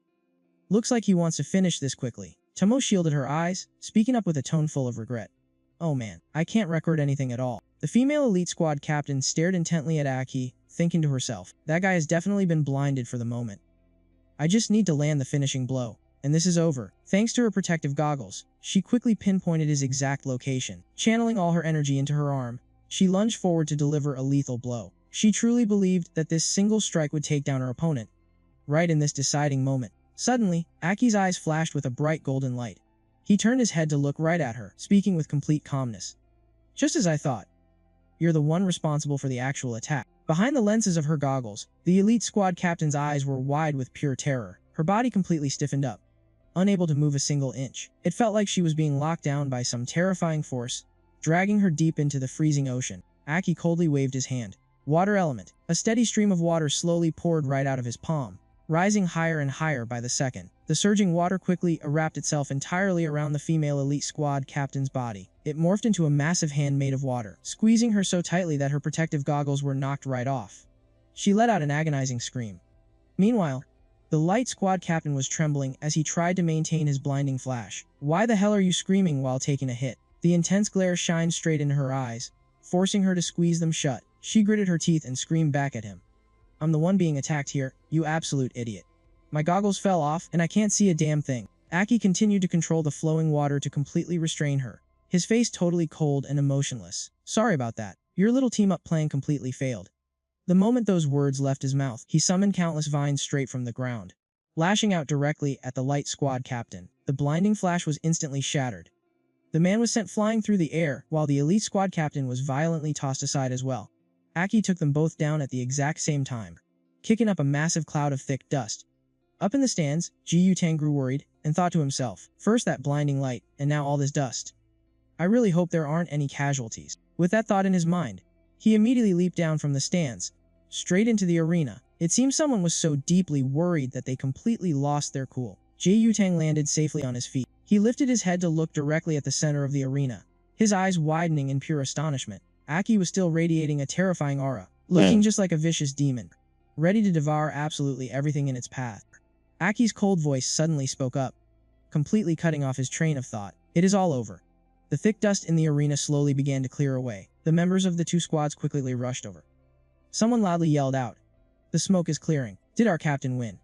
"Looks like he wants to finish this quickly." Tomo shielded her eyes, speaking up with a tone full of regret. "Oh man, I can't record anything at all." The female elite squad captain stared intently at Aki, thinking to herself, "That guy has definitely been blinded for the moment. I just need to land the finishing blow. And this is over. Thanks to her protective goggles, she quickly pinpointed his exact location. Channeling all her energy into her arm, she lunged forward to deliver a lethal blow. She truly believed that this single strike would take down her opponent. Right in this deciding moment, suddenly, Aki's eyes flashed with a bright golden light. He turned his head to look right at her, speaking with complete calmness. Just as I thought. You're the one responsible for the actual attack. Behind the lenses of her goggles, the elite squad captain's eyes were wide with pure terror. Her body completely stiffened up, unable to move a single inch. It felt like she was being locked down by some terrifying force, dragging her deep into the freezing ocean. Aki coldly waved his hand. Water element. A steady stream of water slowly poured right out of his palm, rising higher and higher by the second. The surging water quickly wrapped itself entirely around the female elite squad captain's body. It morphed into a massive hand made of water, squeezing her so tightly that her protective goggles were knocked right off. She let out an agonizing scream. Meanwhile, the light squad captain was trembling as he tried to maintain his blinding flash. Why the hell are you screaming while taking a hit? The intense glare shined straight into her eyes, forcing her to squeeze them shut. She gritted her teeth and screamed back at him. I'm the one being attacked here, you absolute idiot. My goggles fell off and I can't see a damn thing. Aki continued to control the flowing water to completely restrain her, his face totally cold and emotionless. Sorry about that. Your little team-up plan completely failed. The moment those words left his mouth, he summoned countless vines straight from the ground, lashing out directly at the light squad captain. The blinding flash was instantly shattered. The man was sent flying through the air, while the elite squad captain was violently tossed aside as well. Aki took them both down at the exact same time, kicking up a massive cloud of thick dust. Up in the stands, Ji Yutang grew worried, and thought to himself, first that blinding light, and now all this dust. I really hope there aren't any casualties. With that thought in his mind, he immediately leaped down from the stands, straight into the arena. It seemed someone was so deeply worried that they completely lost their cool. Ji Yutang landed safely on his feet. He lifted his head to look directly at the center of the arena, his eyes widening in pure astonishment. Aki was still radiating a terrifying aura, looking just like a vicious demon, ready to devour absolutely everything in its path. Aki's cold voice suddenly spoke up, completely cutting off his train of thought. It is all over. The thick dust in the arena slowly began to clear away. The members of the two squads quickly rushed over. Someone loudly yelled out, "The smoke is clearing. Did our captain win?"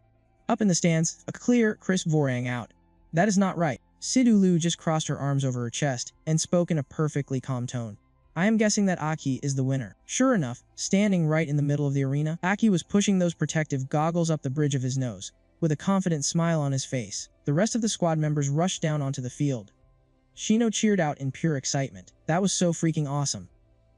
Up in the stands, a clear, crisp voice rang out. "That is not right." Sidu Lu just crossed her arms over her chest and spoke in a perfectly calm tone. "I am guessing that Aki is the winner." Sure enough, standing right in the middle of the arena, Aki was pushing those protective goggles up the bridge of his nose, with a confident smile on his face. The rest of the squad members rushed down onto the field. Shino cheered out in pure excitement. "That was so freaking awesome.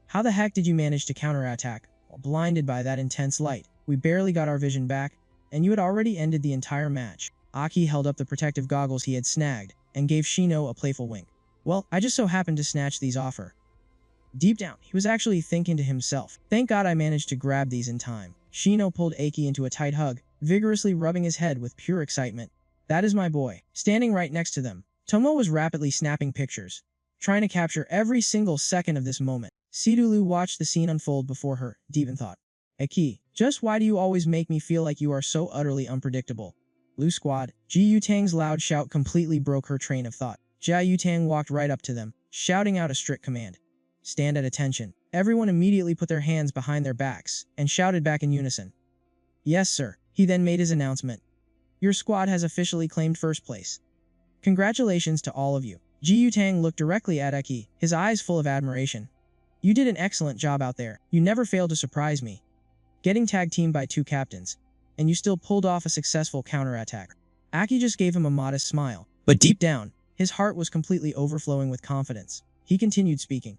How the heck did you manage to counterattack while blinded by that intense light? We barely got our vision back, and you had already ended the entire match." Aki held up the protective goggles he had snagged, and gave Shino a playful wink. "Well, I just so happened to snatch these off her." Deep down, he was actually thinking to himself, "Thank God I managed to grab these in time." Shino pulled Aki into a tight hug, vigorously rubbing his head with pure excitement. "That is my boy." Standing right next to them, Tomo was rapidly snapping pictures, trying to capture every single second of this moment. Sidulu watched the scene unfold before her, deep in thought. "Aki, just why do you always make me feel like you are so utterly unpredictable?" Lu squad. Ji Yutang's loud shout completely broke her train of thought. Jia Yutang walked right up to them, shouting out a strict command. "Stand at attention." Everyone immediately put their hands behind their backs, and shouted back in unison. "Yes, sir." He then made his announcement. "Your squad has officially claimed first place. Congratulations to all of you." Ji Yutang looked directly at Aki, his eyes full of admiration. "You did an excellent job out there. You never failed to surprise me, getting tag teamed by two captains, and you still pulled off a successful counterattack." Aki just gave him a modest smile, but deep down, his heart was completely overflowing with confidence. He continued speaking.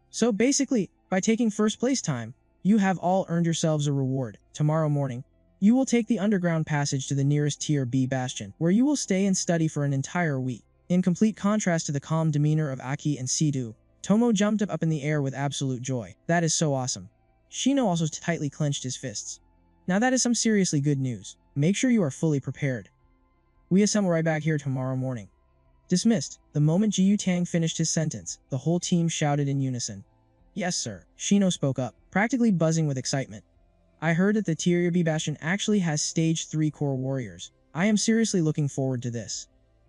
"So basically, by taking first place time, you have all earned yourselves a reward. Tomorrow morning, you will take the underground passage to the nearest Tier B bastion, where you will stay and study for an entire week." In complete contrast to the calm demeanor of Aki and Sidu, Tomo jumped up in the air with absolute joy. "That is so awesome." Shino also tightly clenched his fists. "Now that is some seriously good news. Make sure you are fully prepared. We assemble right back here tomorrow morning." Dismissed. The moment Ji Yutang finished his sentence, the whole team shouted in unison. "Yes, sir." Shino spoke up, practically buzzing with excitement. "I heard that the Tier B bastion actually has Stage 3 core warriors. I am seriously looking forward to this."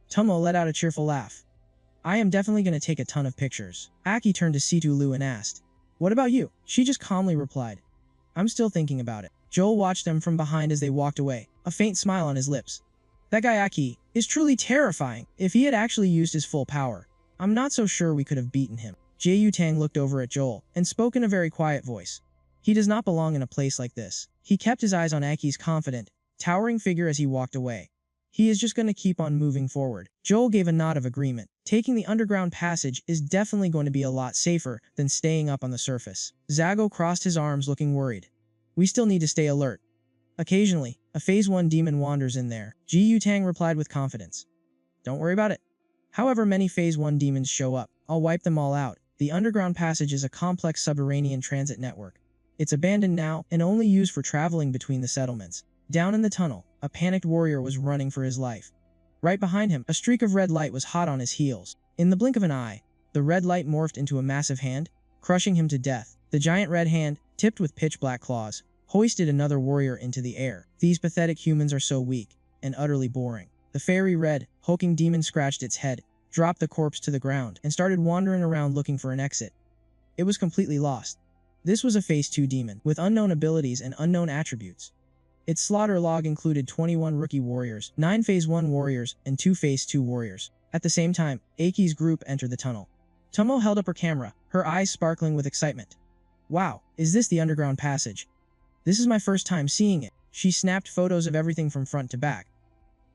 Tomo let out a cheerful laugh. "I am definitely going to take a ton of pictures." Aki turned to Situ Lu and asked, "What about you?" She just calmly replied, "I'm still thinking about it." Joel watched them from behind as they walked away, a faint smile on his lips. That guy Aki is truly terrifying. If he had actually used his full power, I'm not so sure we could have beaten him. Jie Yutang looked over at Joel and spoke in a very quiet voice. He does not belong in a place like this. He kept his eyes on Aki's confident, towering figure as he walked away. He is just going to keep on moving forward. Joel gave a nod of agreement. Taking the underground passage is definitely going to be a lot safer than staying up on the surface. Zago crossed his arms looking worried. We still need to stay alert. Occasionally, a Phase 1 demon wanders in there. Jie Yutang replied with confidence. Don't worry about it. However many Phase 1 demons show up, I'll wipe them all out. The underground passage is a complex subterranean transit network. It's abandoned now and only used for traveling between the settlements. Down in the tunnel, a panicked warrior was running for his life. Right behind him, a streak of red light was hot on his heels. In the blink of an eye, the red light morphed into a massive hand, crushing him to death. The giant red hand, tipped with pitch-black claws, hoisted another warrior into the air. These pathetic humans are so weak and utterly boring. The fiery red, hulking demon scratched its head, dropped the corpse to the ground, and started wandering around looking for an exit. It was completely lost. This was a Phase 2 demon, with unknown abilities and unknown attributes. Its slaughter log included 21 rookie warriors, 9 Phase 1 warriors, and 2 Phase 2 warriors. At the same time, Aki's group entered the tunnel. Tomo held up her camera, her eyes sparkling with excitement. Wow, is this the underground passage? This is my first time seeing it. She snapped photos of everything from front to back.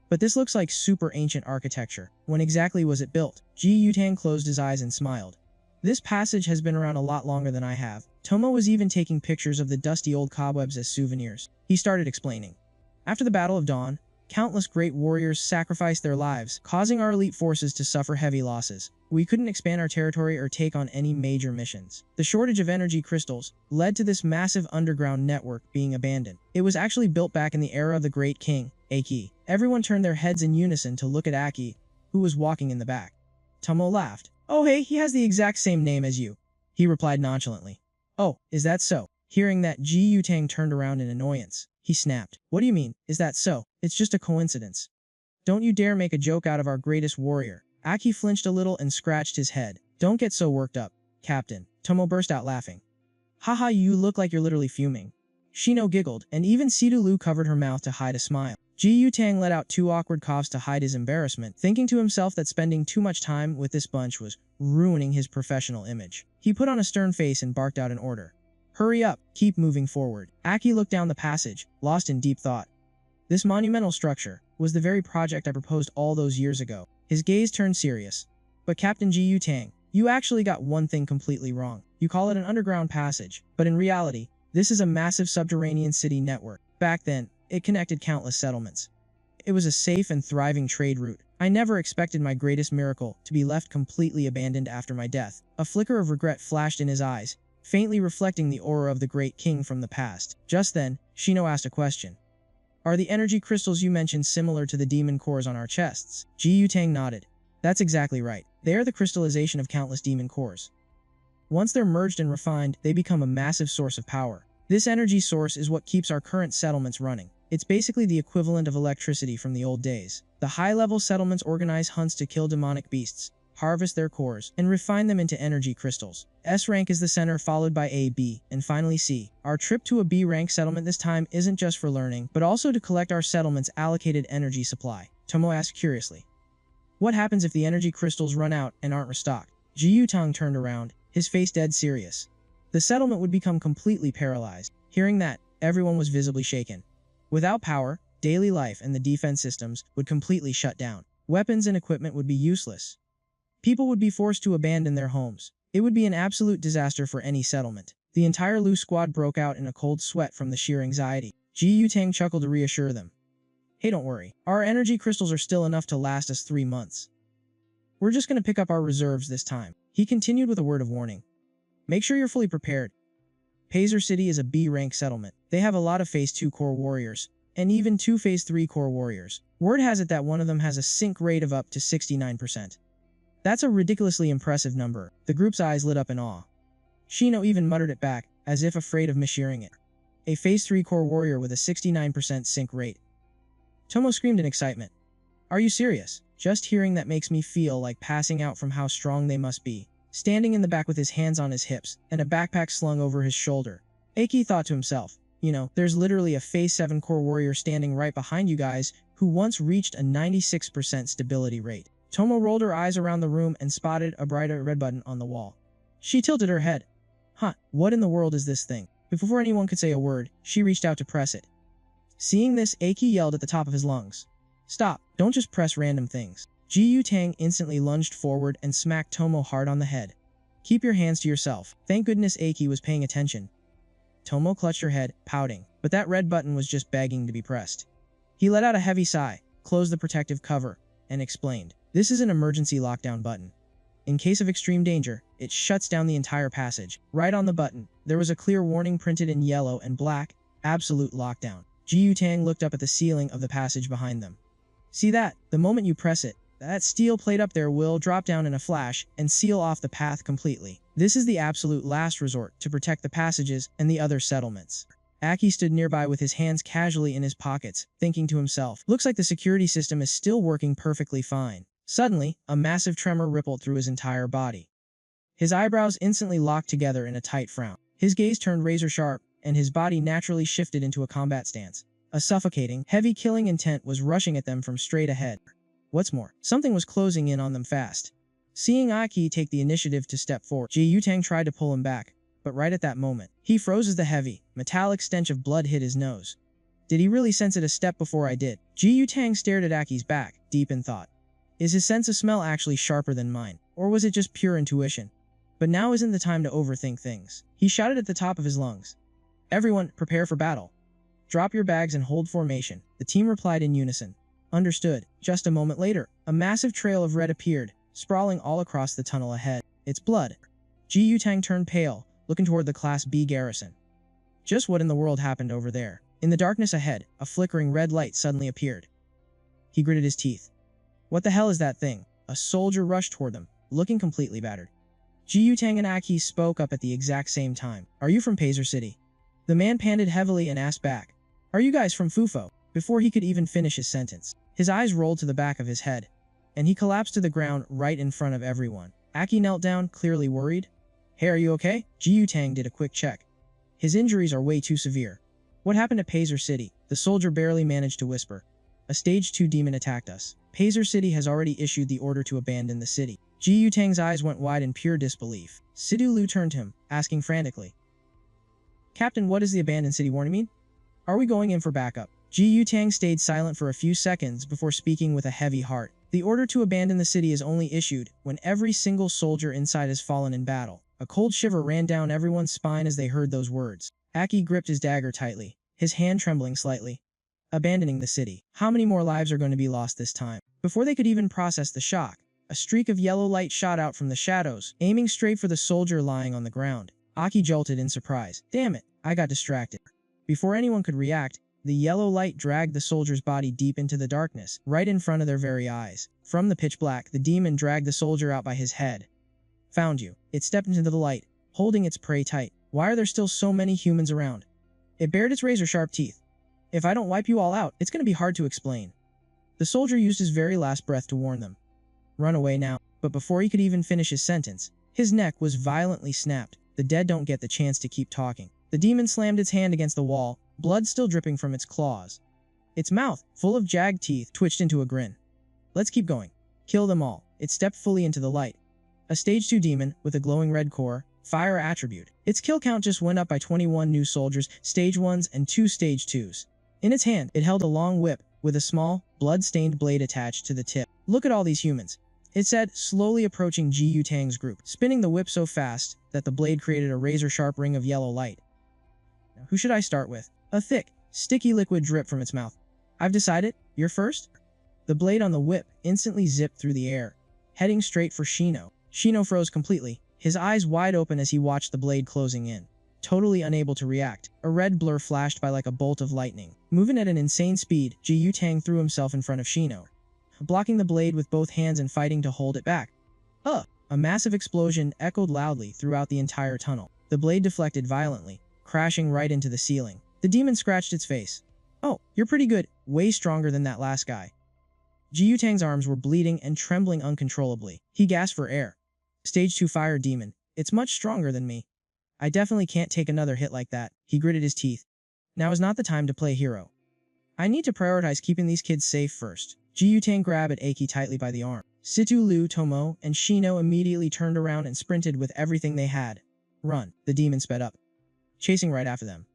But this looks like super ancient architecture. When exactly was it built? Jie Yutang closed his eyes and smiled. This passage has been around a lot longer than I have. Tomo was even taking pictures of the dusty old cobwebs as souvenirs. He started explaining. After the Battle of Dawn, countless great warriors sacrificed their lives, causing our elite forces to suffer heavy losses. We couldn't expand our territory or take on any major missions. The shortage of energy crystals led to this massive underground network being abandoned. It was actually built back in the era of the Great King, Aki. Everyone turned their heads in unison to look at Aki, who was walking in the back. Tomo laughed. Oh hey, he has the exact same name as you. He replied nonchalantly. Oh, is that so? Hearing that, Jie Yutang turned around in annoyance. He snapped. What do you mean, is that so? It's just a coincidence. Don't you dare make a joke out of our greatest warrior. Aki flinched a little and scratched his head. Don't get so worked up, Captain. Tomo burst out laughing. Haha, you look like you're literally fuming. Shino giggled, and even Sidulu covered her mouth to hide a smile. Jie Yutang let out 2 awkward coughs to hide his embarrassment, thinking to himself that spending too much time with this bunch was ruining his professional image. He put on a stern face and barked out an order. Hurry up, keep moving forward. Aki looked down the passage, lost in deep thought. This monumental structure was the very project I proposed all those years ago. His gaze turned serious. But Captain Jie Yutang, you actually got one thing completely wrong. You call it an underground passage, but in reality, this is a massive subterranean city network. Back then, it connected countless settlements. It was a safe and thriving trade route. I never expected my greatest miracle to be left completely abandoned after my death. A flicker of regret flashed in his eyes, faintly reflecting the aura of the great king from the past. Just then, Shino asked a question. Are the energy crystals you mentioned similar to the demon cores on our chests? Jie Yutang nodded. That's exactly right. They are the crystallization of countless demon cores. Once they're merged and refined, they become a massive source of power. This energy source is what keeps our current settlements running. It's basically the equivalent of electricity from the old days. The high-level settlements organize hunts to kill demonic beasts, harvest their cores, and refine them into energy crystals. S rank is the center, followed by A, B, and finally C. Our trip to a B rank settlement this time isn't just for learning, but also to collect our settlement's allocated energy supply. Tomo asked curiously. What happens if the energy crystals run out and aren't restocked? Jie Yutang turned around, his face dead serious. The settlement would become completely paralyzed. Hearing that, everyone was visibly shaken. Without power, daily life and the defense systems would completely shut down. Weapons and equipment would be useless. People would be forced to abandon their homes. It would be an absolute disaster for any settlement. The entire Lu squad broke out in a cold sweat from the sheer anxiety. Jie Yutang chuckled to reassure them. Hey, don't worry. Our energy crystals are still enough to last us 3 months. We're just going to pick up our reserves this time. He continued with a word of warning. Make sure you're fully prepared. Pazer City is a B-rank settlement. They have a lot of Phase 2 core warriors, and even 2 Phase 3 core warriors. Word has it that one of them has a sync rate of up to 69%. That's a ridiculously impressive number. The group's eyes lit up in awe. Shino even muttered it back, as if afraid of mishearing it. A Phase 3 core warrior with a 69% sync rate. Tomo screamed in excitement. Are you serious? Just hearing that makes me feel like passing out from how strong they must be. Standing in the back with his hands on his hips and a backpack slung over his shoulder, Aki thought to himself, You know, there's literally a Phase 7 core warrior standing right behind you guys who once reached a 96% stability rate. Tomo rolled her eyes around the room and spotted a brighter red button on the wall. She tilted her head. Huh, what in the world is this thing? Before anyone could say a word, she reached out to press it. Seeing this, Aki yelled at the top of his lungs. Stop, don't just press random things. Ji Yutang instantly lunged forward and smacked Tomo hard on the head. Keep your hands to yourself. Thank goodness Aki was paying attention. Tomo clutched her head, pouting, but that red button was just begging to be pressed. He let out a heavy sigh, closed the protective cover, and explained, this is an emergency lockdown button. In case of extreme danger, it shuts down the entire passage. Right on the button, there was a clear warning printed in yellow and black, absolute lockdown. Ji Yutang looked up at the ceiling of the passage behind them. See that? The moment you press it, that steel plate up there will drop down in a flash and seal off the path completely. This is the absolute last resort to protect the passages and the other settlements. Aki stood nearby with his hands casually in his pockets, thinking to himself, looks like the security system is still working perfectly fine. Suddenly, a massive tremor rippled through his entire body. His eyebrows instantly locked together in a tight frown. His gaze turned razor sharp, and his body naturally shifted into a combat stance. A suffocating, heavy killing intent was rushing at them from straight ahead. What's more, something was closing in on them fast. Seeing Aki take the initiative to step forward, Ji Yutang tried to pull him back, but right at that moment, he froze as the heavy, metallic stench of blood hit his nose. Did he really sense it a step before I did? Ji Yutang stared at Aki's back, deep in thought. Is his sense of smell actually sharper than mine, or was it just pure intuition? But now isn't the time to overthink things. He shouted at the top of his lungs. Everyone, prepare for battle. Drop your bags and hold formation. The team replied in unison. Understood. Just a moment later, a massive trail of red appeared, sprawling all across the tunnel ahead. It's blood. Ji Yutang turned pale, looking toward the Class B garrison. Just what in the world happened over there? In the darkness ahead, a flickering red light suddenly appeared. He gritted his teeth. What the hell is that thing? A soldier rushed toward them, looking completely battered. Ji Yutang and Aki spoke up at the exact same time. Are you from Pazer City? The man panted heavily and asked back. Are you guys from Fufo? Before he could even finish his sentence, his eyes rolled to the back of his head, and he collapsed to the ground right in front of everyone. Aki knelt down, clearly worried. Hey, are you okay? Ji Yutang did a quick check. His injuries are way too severe. What happened at Pazer City? The soldier barely managed to whisper. A stage 2 demon attacked us. Pazer City has already issued the order to abandon the city. Ji Yutang's eyes went wide in pure disbelief. Sidu Lu turned to him, asking frantically. Captain, what does the abandoned city warning mean? Are we going in for backup? Ji Yutang stayed silent for a few seconds before speaking with a heavy heart. The order to abandon the city is only issued when every single soldier inside has fallen in battle. A cold shiver ran down everyone's spine as they heard those words. Aki gripped his dagger tightly, his hand trembling slightly. Abandoning the city. How many more lives are going to be lost this time? Before they could even process the shock, a streak of yellow light shot out from the shadows, aiming straight for the soldier lying on the ground. Aki jolted in surprise. Damn it, I got distracted. Before anyone could react, the yellow light dragged the soldier's body deep into the darkness, right in front of their very eyes. From the pitch black, the demon dragged the soldier out by his head. Found you. It stepped into the light, holding its prey tight. Why are there still so many humans around? It bared its razor-sharp teeth. If I don't wipe you all out, it's going to be hard to explain. The soldier used his very last breath to warn them. Run away now. But before he could even finish his sentence, his neck was violently snapped. The dead don't get the chance to keep talking. The demon slammed its hand against the wall, blood still dripping from its claws. Its mouth, full of jagged teeth, twitched into a grin. Let's keep going. Kill them all. It stepped fully into the light. A stage 2 demon, with a glowing red core, fire attribute. Its kill count just went up by 21 new soldiers, stage 1s and 2 stage 2s. In its hand, it held a long whip, with a small, blood-stained blade attached to the tip. Look at all these humans, it said, slowly approaching Ji Yutang's group, spinning the whip so fast that the blade created a razor-sharp ring of yellow light. Now, who should I start with? A thick, sticky liquid dripped from its mouth. I've decided, you're first? The blade on the whip instantly zipped through the air, heading straight for Shino. Shino froze completely, his eyes wide open as he watched the blade closing in. Totally unable to react, a red blur flashed by like a bolt of lightning. Moving at an insane speed, Ji Yutang threw himself in front of Shino, blocking the blade with both hands and fighting to hold it back. A massive explosion echoed loudly throughout the entire tunnel. The blade deflected violently, crashing right into the ceiling. The demon scratched its face. Oh, you're pretty good, way stronger than that last guy. Ji Yutang's arms were bleeding and trembling uncontrollably. He gasped for air. Stage 2 fire demon, it's much stronger than me. I definitely can't take another hit like that. He gritted his teeth. Now is not the time to play hero. I need to prioritize keeping these kids safe first. Ji-Yutang grabbed at Aki tightly by the arm. Situ Lu, Tomo, and Shino immediately turned around and sprinted with everything they had. Run. The demon sped up, chasing right after them.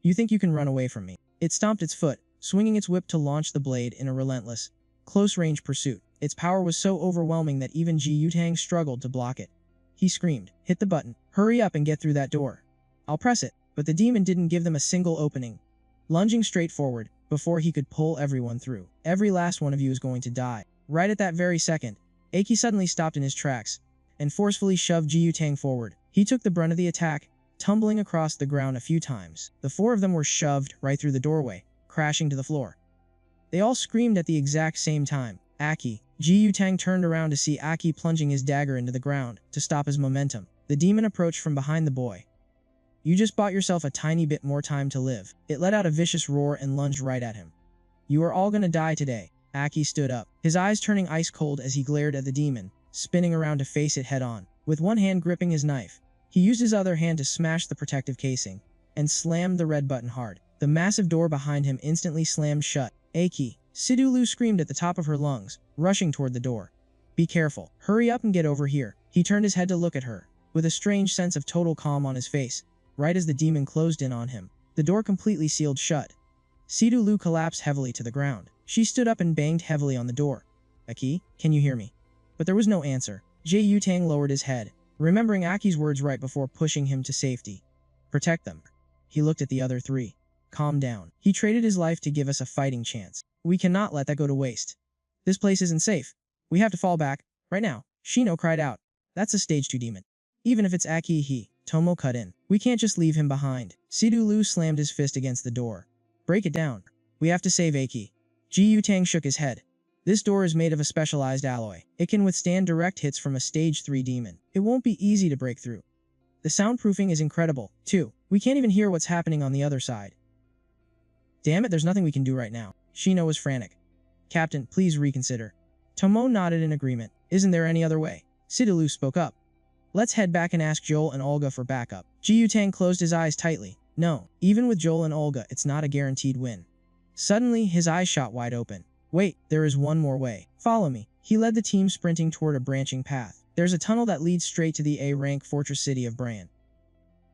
You think you can run away from me? It stomped its foot, swinging its whip to launch the blade in a relentless, close-range pursuit. Its power was so overwhelming that even Ji-Yutang struggled to block it. He screamed, "Hit the button. Hurry up and get through that door." "I'll press it." But the demon didn't give them a single opening. Lunging straight forward, before he could pull everyone through. "Every last one of you is going to die." Right at that very second, Aki suddenly stopped in his tracks, and forcefully shoved Ji-Yutang forward. He took the brunt of the attack, tumbling across the ground a few times. The four of them were shoved right through the doorway, crashing to the floor. They all screamed at the exact same time. Aki. Ji-Yutang turned around to see Aki plunging his dagger into the ground to stop his momentum. The demon approached from behind the boy. "You just bought yourself a tiny bit more time to live." It let out a vicious roar and lunged right at him. "You are all gonna die today." Aki stood up, his eyes turning ice cold as he glared at the demon, spinning around to face it head-on. With one hand gripping his knife, he used his other hand to smash the protective casing, and slammed the red button hard. The massive door behind him instantly slammed shut. "Aki!" Sidulu screamed at the top of her lungs, rushing toward the door. "Be careful. Hurry up and get over here." He turned his head to look at her, with a strange sense of total calm on his face, right as the demon closed in on him. The door completely sealed shut. Sidulu collapsed heavily to the ground. She stood up and banged heavily on the door. "Aki, can you hear me?" But there was no answer. Ji-Yutang lowered his head, remembering Aki's words right before pushing him to safety. "Protect them." He looked at the other three. "Calm down. He traded his life to give us a fighting chance. We cannot let that go to waste. This place isn't safe. We have to fall back, right now." Shino cried out. "That's a stage 2 demon. Even if it's Aki, Tomo cut in. We can't just leave him behind." Sidulu slammed his fist against the door. "Break it down. We have to save Aki." Ji-Yutang shook his head. "This door is made of a specialized alloy. It can withstand direct hits from a stage 3 demon. It won't be easy to break through. The soundproofing is incredible, too. We can't even hear what's happening on the other side." "Damn it, there's nothing we can do right now." Shino was frantic. "Captain, please reconsider." Tomo nodded in agreement. "Isn't there any other way?" Sidulu spoke up. "Let's head back and ask Joel and Olga for backup." Ji-Yutang closed his eyes tightly. No, even with Joel and Olga, it's not a guaranteed win. Suddenly, his eyes shot wide open. "Wait, there is one more way. Follow me." He led the team sprinting toward a branching path. "There's a tunnel that leads straight to the A-rank fortress city of Bran.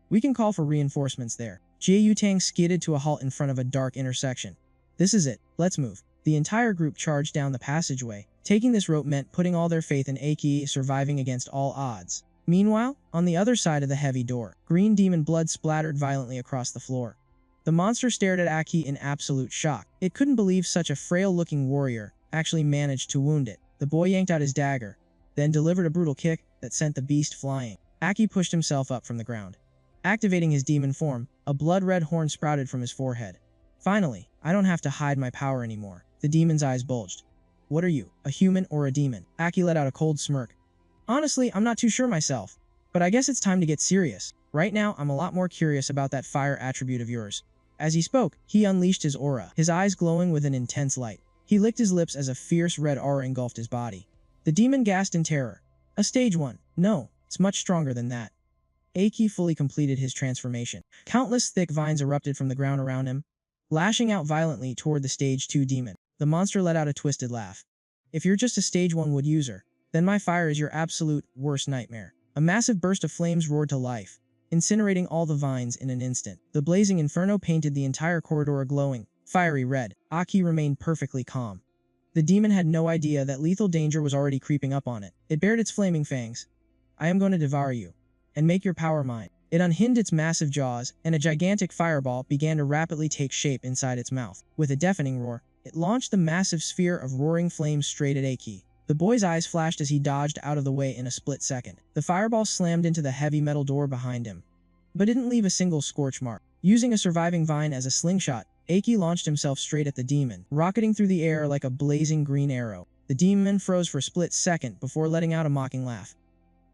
We can call for reinforcements there." Ji-Yutang skidded to a halt in front of a dark intersection. "This is it. Let's move." The entire group charged down the passageway. Taking this route meant putting all their faith in Aki surviving against all odds. Meanwhile, on the other side of the heavy door, green demon blood splattered violently across the floor. The monster stared at Aki in absolute shock. It couldn't believe such a frail-looking warrior actually managed to wound it. The boy yanked out his dagger, then delivered a brutal kick that sent the beast flying. Aki pushed himself up from the ground. Activating his demon form, a blood-red horn sprouted from his forehead. "Finally, I don't have to hide my power anymore." The demon's eyes bulged. "What are you, a human or a demon?" Aki let out a cold smirk. "Honestly, I'm not too sure myself, but I guess it's time to get serious. Right now, I'm a lot more curious about that fire attribute of yours." As he spoke, he unleashed his aura, his eyes glowing with an intense light. He licked his lips as a fierce red aura engulfed his body. The demon gasped in terror. "A stage 1. No, it's much stronger than that." Aki fully completed his transformation. Countless thick vines erupted from the ground around him, lashing out violently toward the stage 2 demon. The monster let out a twisted laugh. "If you're just a stage 1 wood user, then my fire is your absolute worst nightmare." A massive burst of flames roared to life, incinerating all the vines in an instant. The blazing inferno painted the entire corridor a glowing, fiery red. Aki remained perfectly calm. The demon had no idea that lethal danger was already creeping up on it. It bared its flaming fangs. "I am going to devour you, and make your power mine." It unhinged its massive jaws, and a gigantic fireball began to rapidly take shape inside its mouth. With a deafening roar, it launched the massive sphere of roaring flames straight at Aki. The boy's eyes flashed as he dodged out of the way in a split second. The fireball slammed into the heavy metal door behind him, but didn't leave a single scorch mark. Using a surviving vine as a slingshot, Aki launched himself straight at the demon, rocketing through the air like a blazing green arrow. The demon froze for a split second before letting out a mocking laugh.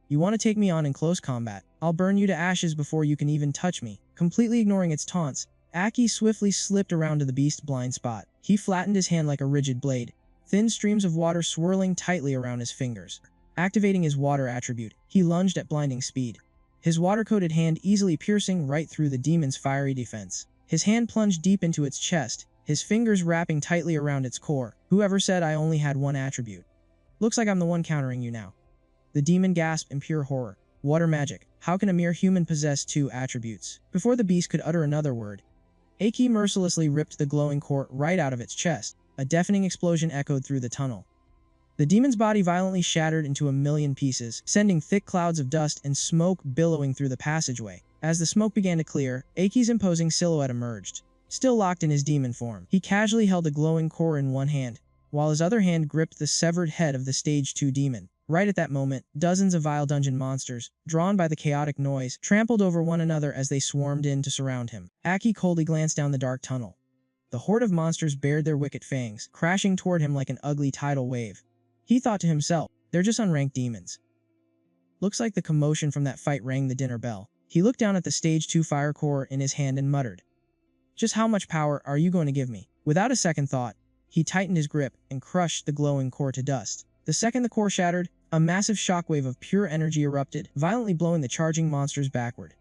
"You want to take me on in close combat? I'll burn you to ashes before you can even touch me." Completely ignoring its taunts, Aki swiftly slipped around to the beast's blind spot. He flattened his hand like a rigid blade, thin streams of water swirling tightly around his fingers. Activating his water attribute, he lunged at blinding speed, his water-coated hand easily piercing right through the demon's fiery defense. His hand plunged deep into its chest, his fingers wrapping tightly around its core. Whoever said I only had one attribute? Looks like I'm the one countering you now. The demon gasped in pure horror. Water magic. How can a mere human possess two attributes? Before the beast could utter another word, Aki mercilessly ripped the glowing core right out of its chest. A deafening explosion echoed through the tunnel. The demon's body violently shattered into a million pieces, sending thick clouds of dust and smoke billowing through the passageway. As the smoke began to clear, Aki's imposing silhouette emerged. Still locked in his demon form, he casually held a glowing core in one hand, while his other hand gripped the severed head of the Stage 2 demon. Right at that moment, dozens of vile dungeon monsters, drawn by the chaotic noise, trampled over one another as they swarmed in to surround him. Aki coldly glanced down the dark tunnel. The horde of monsters bared their wicked fangs, crashing toward him like an ugly tidal wave. He thought to himself, they're just unranked demons. Looks like the commotion from that fight rang the dinner bell. He looked down at the Stage 2 fire core in his hand and muttered, "Just how much power are you going to give me?" Without a second thought, he tightened his grip and crushed the glowing core to dust. The second the core shattered, a massive shockwave of pure energy erupted, violently blowing the charging monsters backward.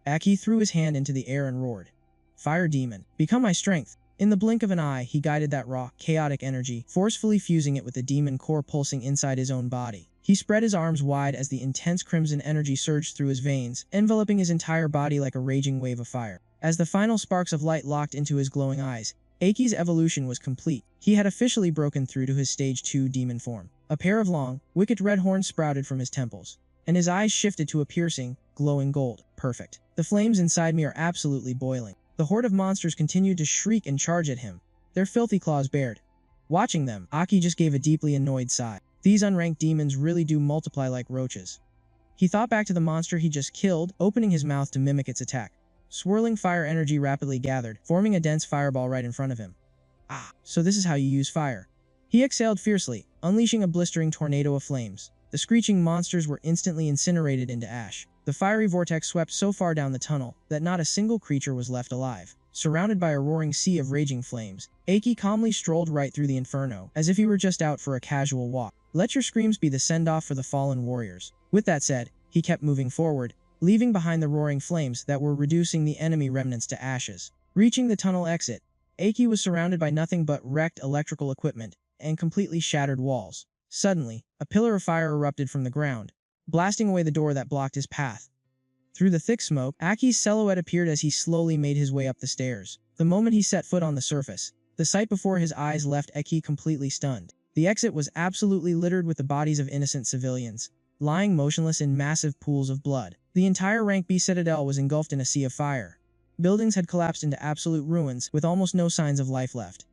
Aki threw his hand into the air and roared, "Fire demon, become my strength." In the blink of an eye, he guided that raw, chaotic energy, forcefully fusing it with the demon core pulsing inside his own body. He spread his arms wide as the intense crimson energy surged through his veins, enveloping his entire body like a raging wave of fire. As the final sparks of light locked into his glowing eyes, Aki's evolution was complete. He had officially broken through to his Stage 2 demon form. A pair of long, wicked red horns sprouted from his temples, and his eyes shifted to a piercing, glowing gold. Perfect. The flames inside me are absolutely boiling. The horde of monsters continued to shriek and charge at him, their filthy claws bared. Watching them, Aki just gave a deeply annoyed sigh. These unranked demons really do multiply like roaches. He thought back to the monster he just killed, opening his mouth to mimic its attack. Swirling fire energy rapidly gathered, forming a dense fireball right in front of him. Ah, so this is how you use fire. He exhaled fiercely, unleashing a blistering tornado of flames. The screeching monsters were instantly incinerated into ash. The fiery vortex swept so far down the tunnel that not a single creature was left alive. Surrounded by a roaring sea of raging flames, Aki calmly strolled right through the inferno, as if he were just out for a casual walk. Let your screams be the send-off for the fallen warriors. With that said, he kept moving forward, leaving behind the roaring flames that were reducing the enemy remnants to ashes. Reaching the tunnel exit, Aki was surrounded by nothing but wrecked electrical equipment and completely shattered walls. Suddenly, a pillar of fire erupted from the ground, blasting away the door that blocked his path. Through the thick smoke, Aki's silhouette appeared as he slowly made his way up the stairs. The moment he set foot on the surface, the sight before his eyes left Aki completely stunned. The exit was absolutely littered with the bodies of innocent civilians, lying motionless in massive pools of blood. The entire Rank B citadel was engulfed in a sea of fire. Buildings had collapsed into absolute ruins, with almost no signs of life left.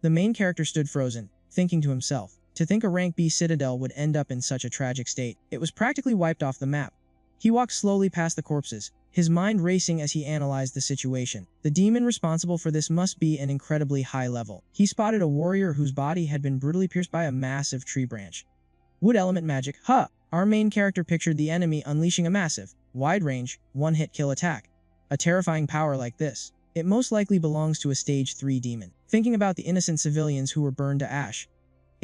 The main character stood frozen, thinking to himself, to think a Rank B citadel would end up in such a tragic state. It was practically wiped off the map. He walked slowly past the corpses, his mind racing as he analyzed the situation. The demon responsible for this must be an incredibly high level. He spotted a warrior whose body had been brutally pierced by a massive tree branch. Wood element magic. Huh! Our main character pictured the enemy unleashing a massive, wide-range, one-hit kill attack. A terrifying power like this, it most likely belongs to a Stage 3 demon. Thinking about the innocent civilians who were burned to ash,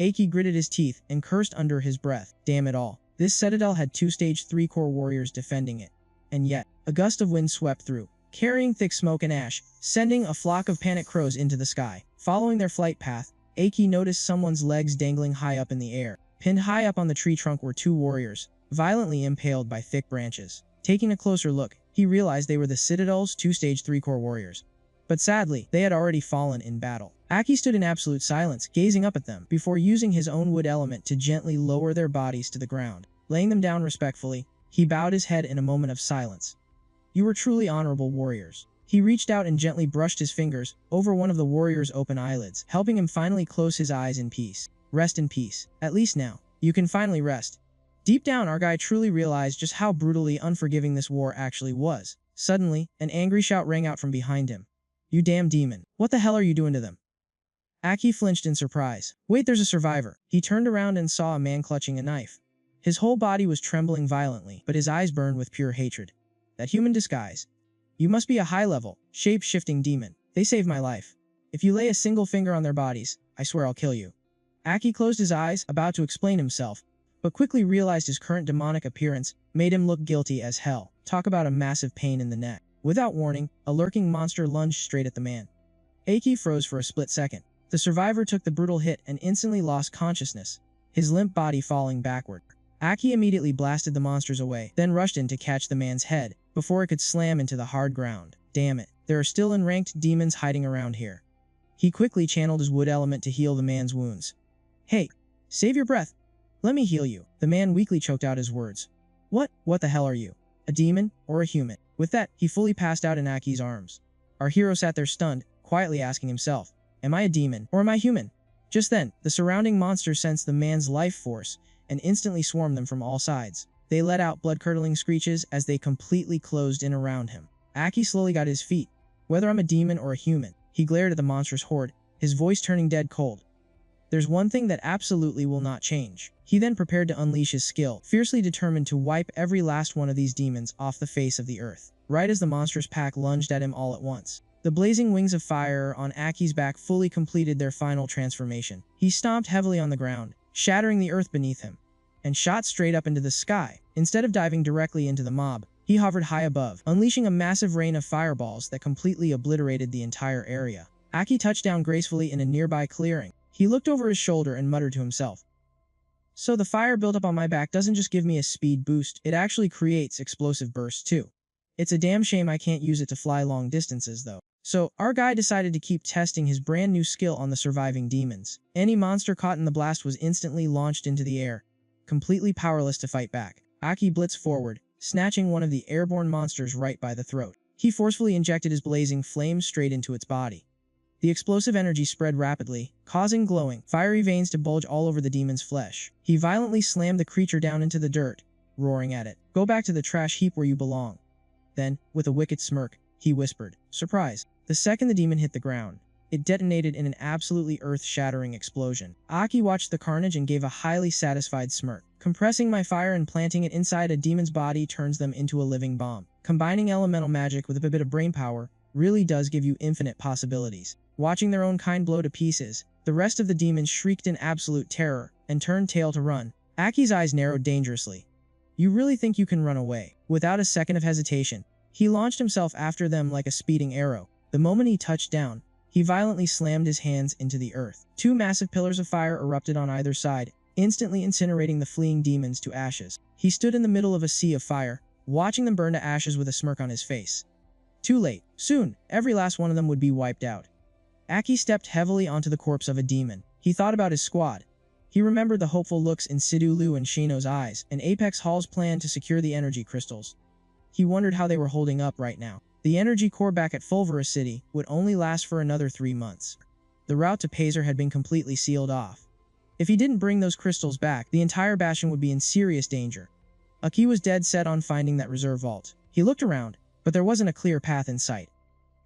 Aki gritted his teeth and cursed under his breath. Damn it all. This citadel had two Stage 3 core warriors defending it. And yet, a gust of wind swept through, carrying thick smoke and ash, sending a flock of panic crows into the sky. Following their flight path, Aki noticed someone's legs dangling high up in the air. Pinned high up on the tree trunk were two warriors, violently impaled by thick branches. Taking a closer look, he realized they were the citadel's two Stage 3 core warriors. But sadly, they had already fallen in battle. Aki stood in absolute silence, gazing up at them, before using his own wood element to gently lower their bodies to the ground. Laying them down respectfully, he bowed his head in a moment of silence. You were truly honorable warriors. He reached out and gently brushed his fingers over one of the warrior's open eyelids, helping him finally close his eyes in peace. Rest in peace. At least now, you can finally rest. Deep down, our guy truly realized just how brutally unforgiving this war actually was. Suddenly, an angry shout rang out from behind him. You damn demon. What the hell are you doing to them? Aki flinched in surprise. Wait, there's a survivor. He turned around and saw a man clutching a knife. His whole body was trembling violently, but his eyes burned with pure hatred. That human disguise. You must be a high-level, shape-shifting demon. They saved my life. If you lay a single finger on their bodies, I swear I'll kill you. Aki closed his eyes, about to explain himself, but quickly realized his current demonic appearance made him look guilty as hell. Talk about a massive pain in the neck. Without warning, a lurking monster lunged straight at the man. Aki froze for a split second. The survivor took the brutal hit and instantly lost consciousness, his limp body falling backward. Aki immediately blasted the monsters away, then rushed in to catch the man's head, before it could slam into the hard ground. Damn it, there are still enranked demons hiding around here. He quickly channeled his wood element to heal the man's wounds. Hey, save your breath. Let me heal you. The man weakly choked out his words. What the hell are you? A demon or a human? With that, he fully passed out in Aki's arms. Our hero sat there stunned, quietly asking himself, am I a demon or am I human? Just then, the surrounding monsters sensed the man's life force and instantly swarmed them from all sides. They let out blood-curdling screeches as they completely closed in around him. Aki slowly got his feet. Whether I'm a demon or a human, he glared at the monstrous horde, his voice turning dead cold. There's one thing that absolutely will not change. He then prepared to unleash his skill, fiercely determined to wipe every last one of these demons off the face of the earth. Right as the monstrous pack lunged at him all at once, the blazing wings of fire on Aki's back fully completed their final transformation. He stomped heavily on the ground, shattering the earth beneath him, and shot straight up into the sky. Instead of diving directly into the mob, he hovered high above, unleashing a massive rain of fireballs that completely obliterated the entire area. Aki touched down gracefully in a nearby clearing. He looked over his shoulder and muttered to himself. So the fire built up on my back doesn't just give me a speed boost, it actually creates explosive bursts too. It's a damn shame I can't use it to fly long distances though. So, our guy decided to keep testing his brand new skill on the surviving demons. Any monster caught in the blast was instantly launched into the air, completely powerless to fight back. Aki blitzed forward, snatching one of the airborne monsters right by the throat. He forcefully injected his blazing flame straight into its body. The explosive energy spread rapidly, causing glowing, fiery veins to bulge all over the demon's flesh. He violently slammed the creature down into the dirt, roaring at it, "Go back to the trash heap where you belong." Then, with a wicked smirk, he whispered, "Surprise." The second the demon hit the ground, it detonated in an absolutely earth-shattering explosion. Aki watched the carnage and gave a highly satisfied smirk. Compressing my fire and planting it inside a demon's body turns them into a living bomb. Combining elemental magic with a bit of brainpower really does give you infinite possibilities. Watching their own kind blow to pieces, the rest of the demons shrieked in absolute terror and turned tail to run. Aki's eyes narrowed dangerously. You really think you can run away? Without a second of hesitation, he launched himself after them like a speeding arrow. The moment he touched down, he violently slammed his hands into the earth. Two massive pillars of fire erupted on either side, instantly incinerating the fleeing demons to ashes. He stood in the middle of a sea of fire, watching them burn to ashes with a smirk on his face. Too late. Soon, every last one of them would be wiped out. Aki stepped heavily onto the corpse of a demon. He thought about his squad. He remembered the hopeful looks in Sidhu Lu and Shino's eyes, and Apex Hall's plan to secure the energy crystals. He wondered how they were holding up right now. The energy core back at Fulvera City would only last for another 3 months. The route to Pazer had been completely sealed off. If he didn't bring those crystals back, the entire bastion would be in serious danger. Aki was dead set on finding that reserve vault. He looked around, but there wasn't a clear path in sight.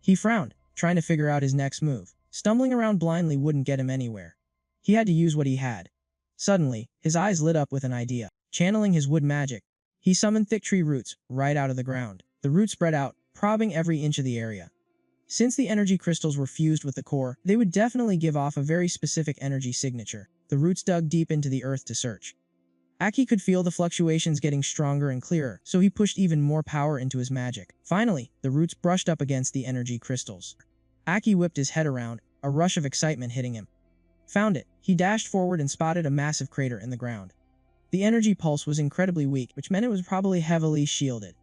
He frowned, trying to figure out his next move. Stumbling around blindly wouldn't get him anywhere. He had to use what he had. Suddenly, his eyes lit up with an idea. Channeling his wood magic, he summoned thick tree roots right out of the ground. The roots spread out, probing every inch of the area. Since the energy crystals were fused with the core, they would definitely give off a very specific energy signature. The roots dug deep into the earth to search. Aki could feel the fluctuations getting stronger and clearer, so he pushed even more power into his magic. Finally, the roots brushed up against the energy crystals. Aki whipped his head around, a rush of excitement hitting him. Found it. He dashed forward and spotted a massive crater in the ground. The energy pulse was incredibly weak, which meant it was probably heavily shielded.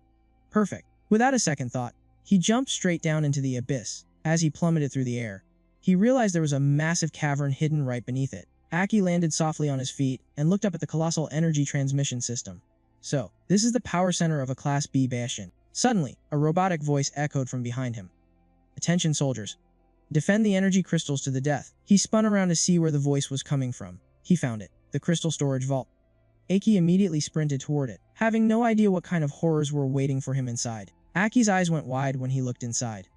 Perfect. Without a second thought, he jumped straight down into the abyss. As he plummeted through the air, he realized there was a massive cavern hidden right beneath it. Aki landed softly on his feet and looked up at the colossal energy transmission system. So, this is the power center of a Class B bastion. Suddenly, a robotic voice echoed from behind him. Attention soldiers. Defend the energy crystals to the death. He spun around to see where the voice was coming from. He found it. The crystal storage vault. Aki immediately sprinted toward it, having no idea what kind of horrors were waiting for him inside. Aki's eyes went wide when he looked inside.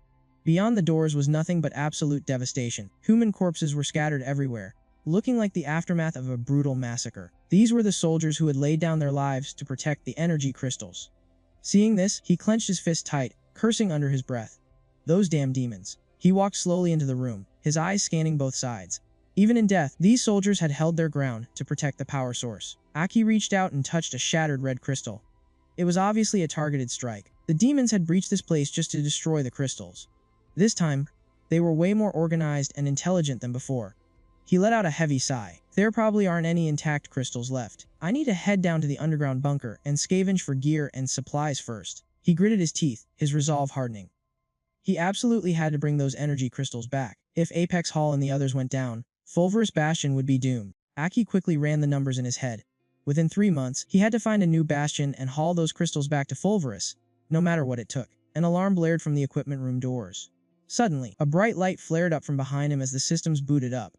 Beyond the doors was nothing but absolute devastation. Human corpses were scattered everywhere, looking like the aftermath of a brutal massacre. These were the soldiers who had laid down their lives to protect the energy crystals. Seeing this, he clenched his fist tight, cursing under his breath. Those damn demons. He walked slowly into the room, his eyes scanning both sides. Even in death, these soldiers had held their ground to protect the power source. Aki reached out and touched a shattered red crystal. It was obviously a targeted strike. The demons had breached this place just to destroy the crystals. This time, they were way more organized and intelligent than before. He let out a heavy sigh. There probably aren't any intact crystals left. I need to head down to the underground bunker and scavenge for gear and supplies first. He gritted his teeth, his resolve hardening. He absolutely had to bring those energy crystals back. If Apex Hall and the others went down, Fulverus Bastion would be doomed. Aki quickly ran the numbers in his head. Within 3 months, he had to find a new bastion and haul those crystals back to Fulverus, no matter what it took. An alarm blared from the equipment room doors. Suddenly, a bright light flared up from behind him as the systems booted up.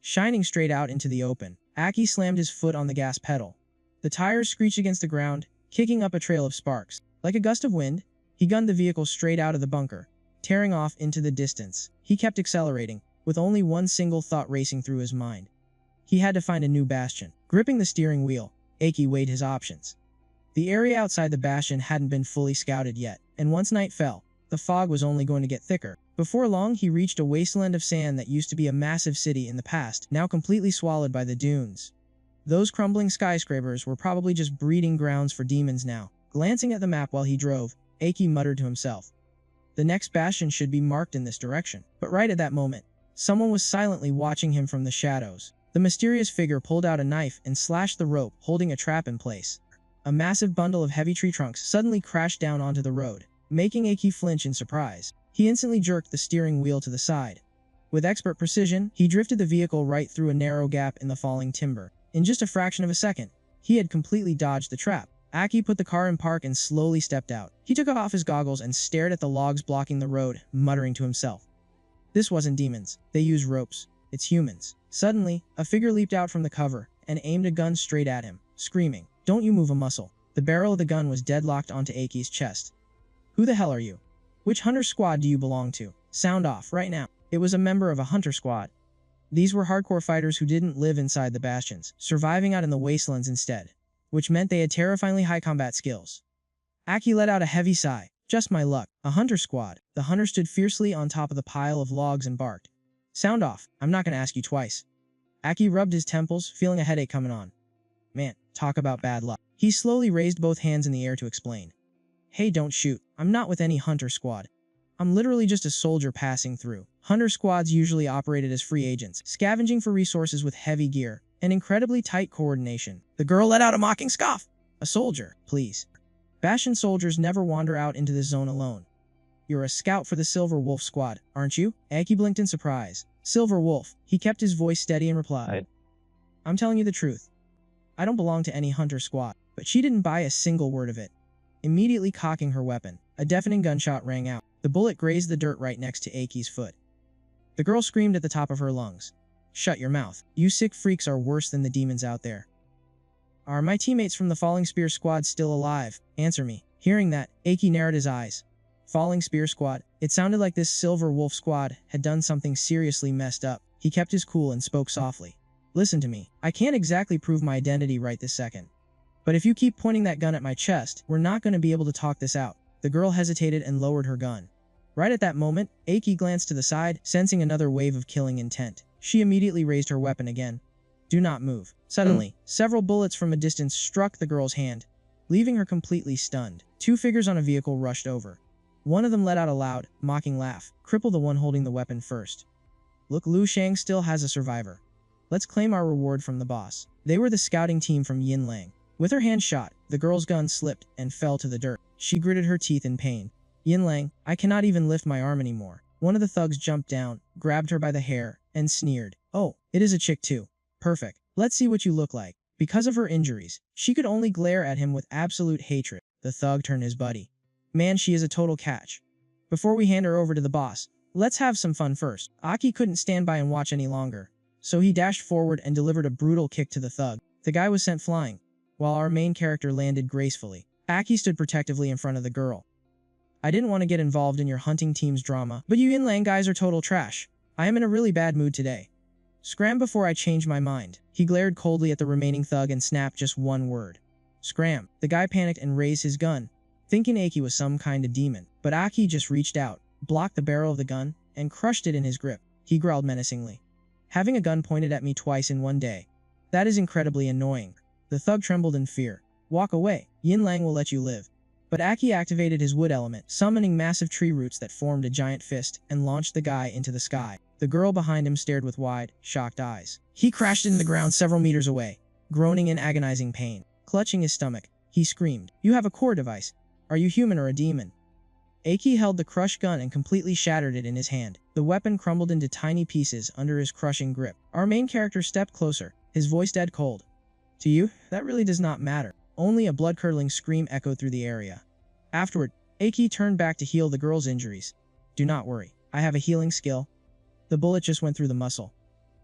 Shining straight out into the open, Aki slammed his foot on the gas pedal. The tires screeched against the ground, kicking up a trail of sparks. Like a gust of wind, he gunned the vehicle straight out of the bunker, tearing off into the distance. He kept accelerating, with only one single thought racing through his mind. He had to find a new bastion. Gripping the steering wheel, Aki weighed his options. The area outside the bastion hadn't been fully scouted yet, and once night fell, the fog was only going to get thicker. Before long, he reached a wasteland of sand that used to be a massive city in the past, now completely swallowed by the dunes. Those crumbling skyscrapers were probably just breeding grounds for demons now. Glancing at the map while he drove, Aki muttered to himself. The next bastion should be marked in this direction. But right at that moment, someone was silently watching him from the shadows. The mysterious figure pulled out a knife and slashed the rope, holding a trap in place. A massive bundle of heavy tree trunks suddenly crashed down onto the road, making Aki flinch in surprise. He instantly jerked the steering wheel to the side. With expert precision, he drifted the vehicle right through a narrow gap in the falling timber. In just a fraction of a second, he had completely dodged the trap. Aki put the car in park and slowly stepped out. He took off his goggles and stared at the logs blocking the road, muttering to himself. This wasn't demons. They use ropes. It's humans. Suddenly, a figure leaped out from the cover and aimed a gun straight at him, screaming, "Don't you move a muscle." The barrel of the gun was deadlocked onto Aki's chest. "Who the hell are you? Which hunter squad do you belong to? Sound off, right now." It was a member of a hunter squad. These were hardcore fighters who didn't live inside the bastions, surviving out in the wastelands instead, which meant they had terrifyingly high combat skills. Aki let out a heavy sigh. Just my luck. A hunter squad. The hunter stood fiercely on top of the pile of logs and barked. "Sound off. I'm not gonna ask you twice." Aki rubbed his temples, feeling a headache coming on. Man, talk about bad luck. He slowly raised both hands in the air to explain. "Hey, don't shoot. I'm not with any hunter squad. I'm literally just a soldier passing through." Hunter squads usually operated as free agents, scavenging for resources with heavy gear and incredibly tight coordination. The girl let out a mocking scoff. "A soldier, please. Bastion soldiers never wander out into this zone alone. You're a scout for the Silver Wolf squad, aren't you?" Aki blinked in surprise. "Silver Wolf." He kept his voice steady and replied, "I'm telling you the truth. I don't belong to any hunter squad." But she didn't buy a single word of it. Immediately cocking her weapon, a deafening gunshot rang out. The bullet grazed the dirt right next to Aki's foot. The girl screamed at the top of her lungs. "Shut your mouth. You sick freaks are worse than the demons out there." "Are my teammates from the Falling Spear squad still alive? Answer me." Hearing that, Aki narrowed his eyes. Falling Spear squad? It sounded like this Silver Wolf squad had done something seriously messed up. He kept his cool and spoke softly. "Listen to me. I can't exactly prove my identity right this second. But if you keep pointing that gun at my chest, we're not going to be able to talk this out." The girl hesitated and lowered her gun. Right at that moment, Aki glanced to the side, sensing another wave of killing intent. She immediately raised her weapon again. "Do not move." Suddenly, several bullets from a distance struck the girl's hand, leaving her completely stunned. Two figures on a vehicle rushed over. One of them let out a loud, mocking laugh, crippled the one holding the weapon first. "Look, Lu Shang still has a survivor. Let's claim our reward from the boss." They were the scouting team from Yinlang. With her hand shot, the girl's gun slipped and fell to the dirt. She gritted her teeth in pain. "Yinlang, I cannot even lift my arm anymore." One of the thugs jumped down, grabbed her by the hair, and sneered. "Oh, it is a chick too. Perfect. Let's see what you look like." Because of her injuries, she could only glare at him with absolute hatred. The thug turned his buddy. "Man, she is a total catch. Before we hand her over to the boss, let's have some fun first." Aki couldn't stand by and watch any longer, so he dashed forward and delivered a brutal kick to the thug. The guy was sent flying, while our main character landed gracefully. Aki stood protectively in front of the girl. "I didn't want to get involved in your hunting team's drama, but you Yinlang guys are total trash. I am in a really bad mood today. Scram before I change my mind." He glared coldly at the remaining thug and snapped just one word. "Scram." The guy panicked and raised his gun, thinking Aki was some kind of demon. But Aki just reached out, blocked the barrel of the gun, and crushed it in his grip. He growled menacingly. "Having a gun pointed at me twice in one day. That is incredibly annoying." The thug trembled in fear. "Walk away. Yinlang will let you live." But Aki activated his wood element, summoning massive tree roots that formed a giant fist and launched the guy into the sky. The girl behind him stared with wide, shocked eyes. He crashed into the ground several meters away, groaning in agonizing pain. Clutching his stomach, he screamed, "You have a core device. Are you human or a demon?" Aki held the crushed gun and completely shattered it in his hand. The weapon crumbled into tiny pieces under his crushing grip. Our main character stepped closer, his voice dead cold. "To you, that really does not matter." Only a blood-curdling scream echoed through the area. Afterward, Aki turned back to heal the girl's injuries. "Do not worry, I have a healing skill. The bullet just went through the muscle.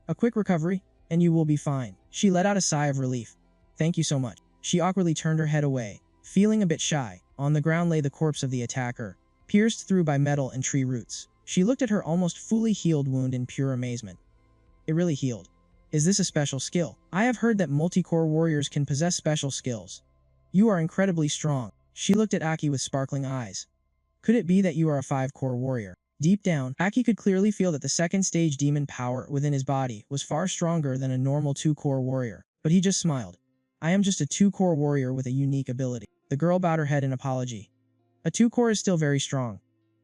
A quick recovery, and you will be fine." She let out a sigh of relief. "Thank you so much." She awkwardly turned her head away, feeling a bit shy. On the ground lay the corpse of the attacker, pierced through by metal and tree roots. She looked at her almost fully healed wound in pure amazement. It really healed. Is this a special skill? I have heard that multi-core warriors can possess special skills. You are incredibly strong. She looked at Aki with sparkling eyes. Could it be that you are a 5-core warrior? Deep down, Aki could clearly feel that the second stage demon power within his body was far stronger than a normal 2-core warrior. But he just smiled. "I am just a 2-core warrior with a unique ability." The girl bowed her head in apology. "A 2-core is still very strong.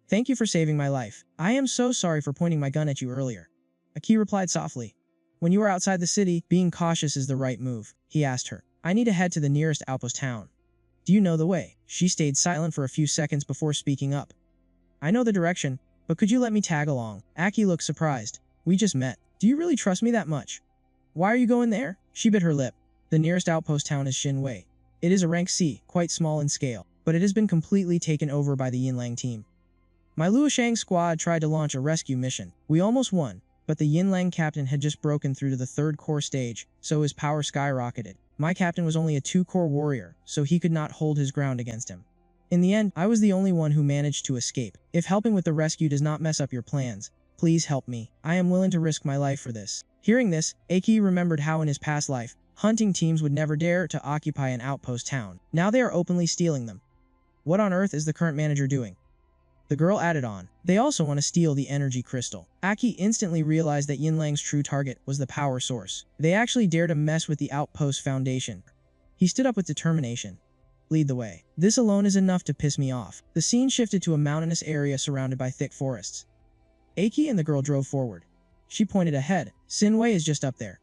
Thank you for saving my life. I am so sorry for pointing my gun at you earlier." Aki replied softly. "When you are outside the city, being cautious is the right move." He asked her, "I need to head to the nearest outpost town. Do you know the way?" She stayed silent for a few seconds before speaking up. "I know the direction, but could you let me tag along?" Aki looked surprised. "We just met. Do you really trust me that much? Why are you going there?" She bit her lip. "The nearest outpost town is Xinwei. It is a rank C, quite small in scale, but it has been completely taken over by the Yinlang team. My Luoshang squad tried to launch a rescue mission. We almost won, but the Yinlang captain had just broken through to the 3rd core stage, so his power skyrocketed. My captain was only a 2-core warrior, so he could not hold his ground against him. In the end, I was the only one who managed to escape. If helping with the rescue does not mess up your plans, please help me. I am willing to risk my life for this." Hearing this, Aki remembered how in his past life, hunting teams would never dare to occupy an outpost town. Now they are openly stealing them. What on earth is the current manager doing? The girl added on, "They also want to steal the energy crystal." Aki instantly realized that Yinlang's true target was the power source. They actually dare to mess with the outpost foundation. He stood up with determination. "Lead the way. This alone is enough to piss me off." The scene shifted to a mountainous area surrounded by thick forests. Aki and the girl drove forward. She pointed ahead. "Xinwei is just up there."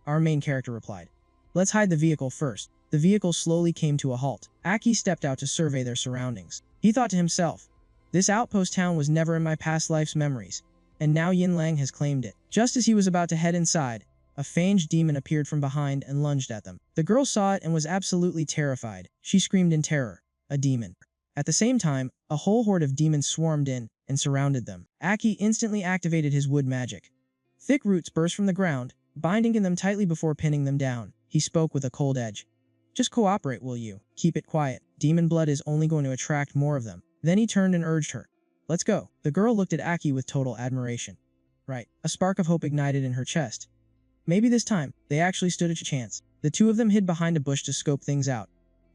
Our main character replied. "Let's hide the vehicle first." The vehicle slowly came to a halt. Aki stepped out to survey their surroundings. He thought to himself, "This outpost town was never in my past life's memories, and now Yinlang has claimed it." Just as he was about to head inside, a fanged demon appeared from behind and lunged at them. The girl saw it and was absolutely terrified. She screamed in terror. A demon. At the same time, a whole horde of demons swarmed in and surrounded them. Aki instantly activated his wood magic. Thick roots burst from the ground, binding them tightly before pinning them down. He spoke with a cold edge. "Just cooperate, will you? Keep it quiet. Demon blood is only going to attract more of them." Then he turned and urged her. "Let's go." The girl looked at Aki with total admiration. Right. A spark of hope ignited in her chest. Maybe this time, they actually stood a chance. The two of them hid behind a bush to scope things out.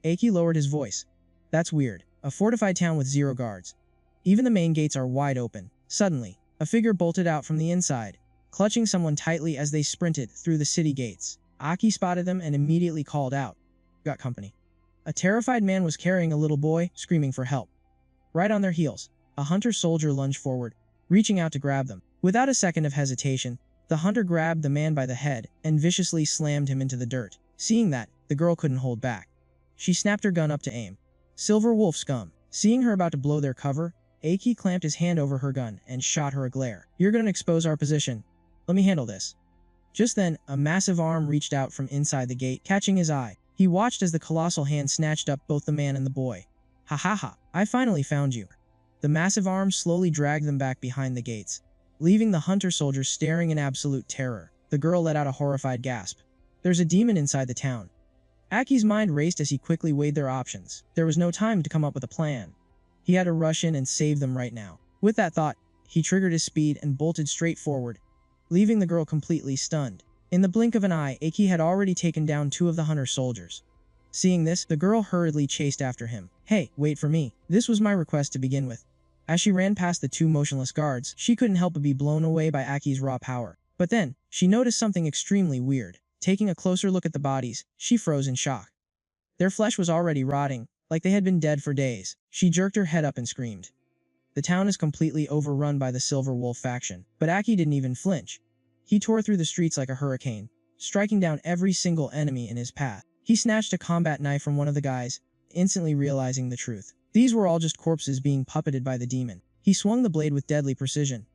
Aki lowered his voice. "That's weird. A fortified town with 0 guards. Even the main gates are wide open." Suddenly, a figure bolted out from the inside, clutching someone tightly as they sprinted through the city gates. Aki spotted them and immediately called out, "Got company." A terrified man was carrying a little boy, screaming for help. Right on their heels, a hunter soldier lunged forward, reaching out to grab them. Without a second of hesitation, the hunter grabbed the man by the head and viciously slammed him into the dirt. Seeing that, the girl couldn't hold back. She snapped her gun up to aim. Silver wolf scum. Seeing her about to blow their cover, Aki clamped his hand over her gun and shot her a glare. "You're gonna expose our position. Let me handle this." Just then, a massive arm reached out from inside the gate, catching his eye. He watched as the colossal hand snatched up both the man and the boy. "Ha ha ha, I finally found you." The massive arm slowly dragged them back behind the gates, leaving the hunter soldiers staring in absolute terror. The girl let out a horrified gasp. "There's a demon inside the town." Aki's mind raced as he quickly weighed their options. There was no time to come up with a plan. He had to rush in and save them right now. With that thought, he triggered his speed and bolted straight forward, leaving the girl completely stunned. In the blink of an eye, Aki had already taken down 2 of the hunter soldiers. Seeing this, the girl hurriedly chased after him. "Hey, wait for me." This was my request to begin with. As she ran past the 2 motionless guards, she couldn't help but be blown away by Aki's raw power. But then, she noticed something extremely weird. Taking a closer look at the bodies, she froze in shock. Their flesh was already rotting, like they had been dead for days. She jerked her head up and screamed. The town is completely overrun by the Silver Wolf faction, but Aki didn't even flinch. He tore through the streets like a hurricane, striking down every single enemy in his path. He snatched a combat knife from one of the guys, instantly realizing the truth. These were all just corpses being puppeted by the demon. He swung the blade with deadly precision.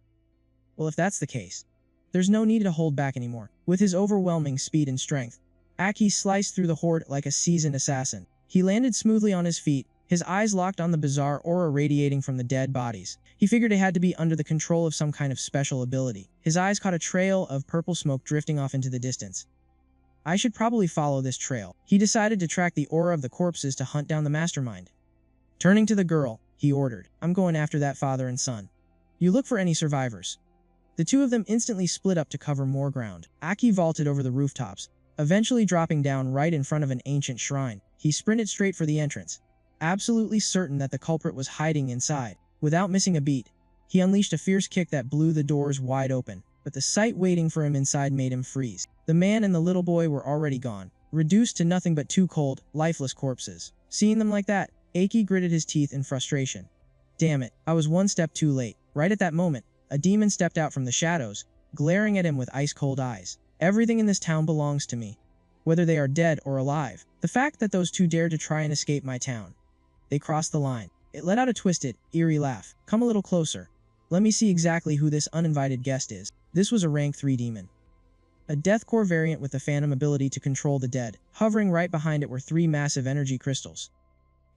Well, if that's the case, there's no need to hold back anymore. With his overwhelming speed and strength, Aki sliced through the horde like a seasoned assassin. He landed smoothly on his feet, his eyes locked on the bizarre aura radiating from the dead bodies. He figured it had to be under the control of some kind of special ability. His eyes caught a trail of purple smoke drifting off into the distance. I should probably follow this trail. He decided to track the aura of the corpses to hunt down the mastermind. Turning to the girl, he ordered, "I'm going after that father and son. You look for any survivors." The two of them instantly split up to cover more ground. Aki vaulted over the rooftops, eventually dropping down right in front of an ancient shrine. He sprinted straight for the entrance, absolutely certain that the culprit was hiding inside. Without missing a beat, he unleashed a fierce kick that blew the doors wide open, but the sight waiting for him inside made him freeze. The man and the little boy were already gone, reduced to nothing but two cold, lifeless corpses. Seeing them like that, Aki gritted his teeth in frustration. Damn it, I was one step too late. Right at that moment, a demon stepped out from the shadows, glaring at him with ice-cold eyes. Everything in this town belongs to me, whether they are dead or alive. The fact that those two dared to try and escape my town. They crossed the line. It let out a twisted, eerie laugh. Come a little closer. Let me see exactly who this uninvited guest is. This was a rank 3 demon. A deathcore variant with the phantom ability to control the dead. Hovering right behind it were 3 massive energy crystals.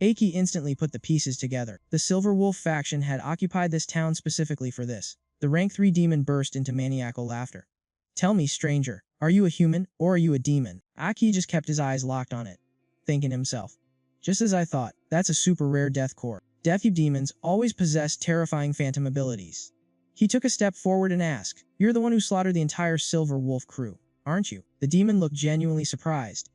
Aki instantly put the pieces together. The Silver Wolf faction had occupied this town specifically for this. The rank 3 demon burst into maniacal laughter. Tell me, stranger, are you a human, or are you a demon? Aki just kept his eyes locked on it, thinking to himself. Just as I thought, that's a super rare deathcore. Death demons always possess terrifying phantom abilities. He took a step forward and asked, "You're the one who slaughtered the entire Silver Wolf crew, aren't you?" The demon looked genuinely surprised.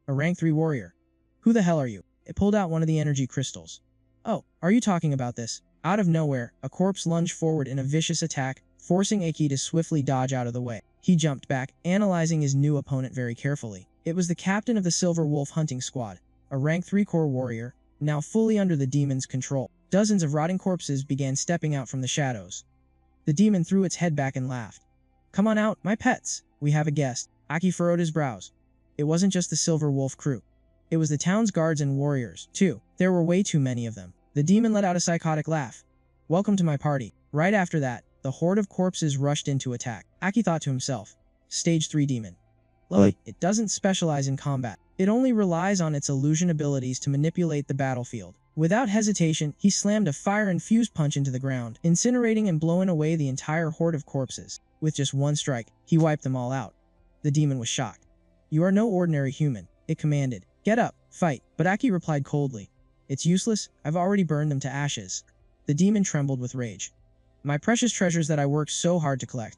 A rank 3 warrior. Who the hell are you? It pulled out one of the energy crystals. Oh, are you talking about this? Out of nowhere, a corpse lunged forward in a vicious attack, forcing Aki to swiftly dodge out of the way. He jumped back, analyzing his new opponent very carefully. It was the captain of the Silver Wolf hunting squad, a rank 3 core warrior, now fully under the demon's control. Dozens of rotting corpses began stepping out from the shadows. The demon threw its head back and laughed. "Come on out, my pets. We have a guest." Aki furrowed his brows. It wasn't just the Silver Wolf crew. It was the town's guards and warriors, too. There were way too many of them. The demon let out a psychotic laugh. "Welcome to my party." Right after that, the horde of corpses rushed into attack. Aki thought to himself, Stage 3 demon. Look, it doesn't specialize in combat. It only relies on its illusion abilities to manipulate the battlefield. Without hesitation, he slammed a fire-infused punch into the ground, incinerating and blowing away the entire horde of corpses. With just one strike, he wiped them all out. The demon was shocked. "You are no ordinary human," it commanded. "Get up, fight." But Aki replied coldly, "It's useless, I've already burned them to ashes." The demon trembled with rage. "My precious treasures that I worked so hard to collect."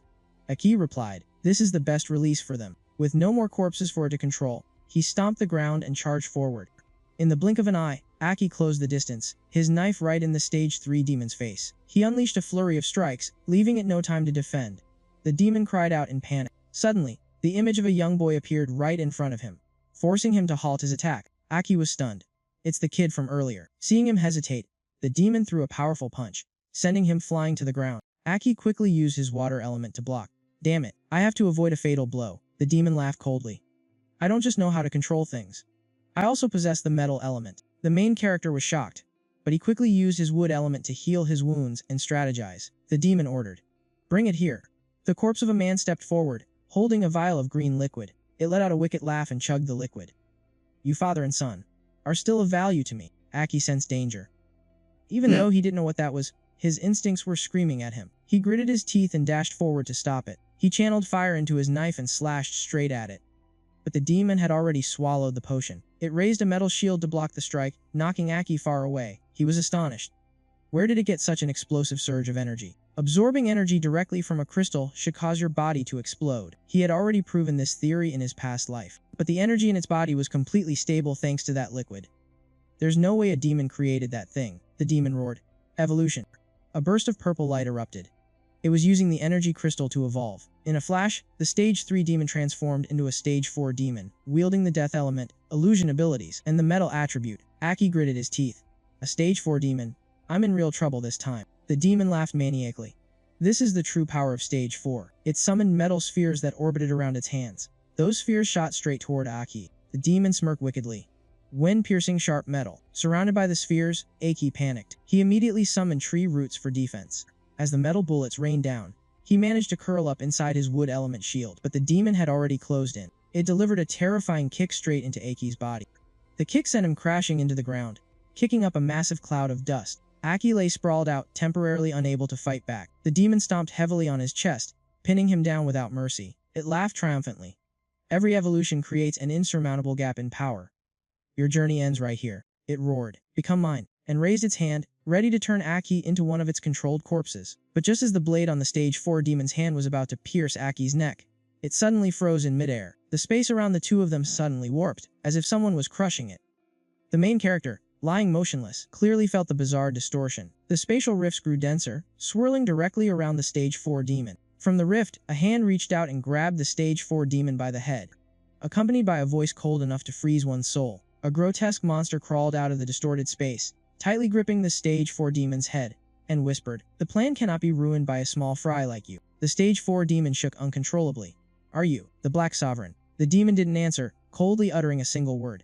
Aki replied, "This is the best release for them." With no more corpses for it to control, he stomped the ground and charged forward. In the blink of an eye, Aki closed the distance, his knife right in the Stage 3 demon's face. He unleashed a flurry of strikes, leaving it no time to defend. The demon cried out in panic. Suddenly, the image of a young boy appeared right in front of him, forcing him to halt his attack. Aki was stunned. It's the kid from earlier. Seeing him hesitate, the demon threw a powerful punch, sending him flying to the ground. Aki quickly used his water element to block. "Damn it, I have to avoid a fatal blow." The demon laughed coldly. "I don't just know how to control things. I also possess the metal element." The main character was shocked, but he quickly used his wood element to heal his wounds and strategize. The demon ordered, "Bring it here." The corpse of a man stepped forward, holding a vial of green liquid. It let out a wicked laugh and chugged the liquid. "You father and son are still of value to me." Aki sensed danger. Even though he didn't know what that was, his instincts were screaming at him. He gritted his teeth and dashed forward to stop it. He channeled fire into his knife and slashed straight at it. But the demon had already swallowed the potion. It raised a metal shield to block the strike, knocking Aki far away. He was astonished. Where did it get such an explosive surge of energy? Absorbing energy directly from a crystal should cause your body to explode. He had already proven this theory in his past life. But the energy in its body was completely stable thanks to that liquid. There's no way a demon created that thing. The demon roared. Evolution. A burst of purple light erupted. It was using the energy crystal to evolve. In a flash, the Stage 3 demon transformed into a Stage 4 demon, wielding the death element, illusion abilities, and the metal attribute. Aki gritted his teeth. A stage 4 demon. I'm in real trouble this time. The demon laughed maniacally. This is the true power of stage 4. It summoned metal spheres that orbited around its hands. Those spheres shot straight toward Aki. The demon smirked wickedly. Wind-piercing sharp metal. Surrounded by the spheres, Aki panicked. He immediately summoned tree roots for defense. As the metal bullets rained down, he managed to curl up inside his wood element shield, but the demon had already closed in. It delivered a terrifying kick straight into Aki's body. The kick sent him crashing into the ground, kicking up a massive cloud of dust. Aki lay sprawled out, temporarily unable to fight back. The demon stomped heavily on his chest, pinning him down without mercy. It laughed triumphantly. Every evolution creates an insurmountable gap in power. Your journey ends right here. It roared. Become mine. And raised its hand, ready to turn Aki into one of its controlled corpses. But just as the blade on the stage 4 demon's hand was about to pierce Aki's neck, it suddenly froze in midair. The space around the two of them suddenly warped, as if someone was crushing it. The main character, lying motionless, clearly felt the bizarre distortion. The spatial rifts grew denser, swirling directly around the stage 4 demon. From the rift, a hand reached out and grabbed the stage 4 demon by the head. Accompanied by a voice cold enough to freeze one's soul, a grotesque monster crawled out of the distorted space, tightly gripping the stage 4 demon's head, and whispered, "The plan cannot be ruined by a small fry like you." The stage 4 demon shook uncontrollably. "Are you the Black Sovereign?" The demon didn't answer, coldly uttering a single word.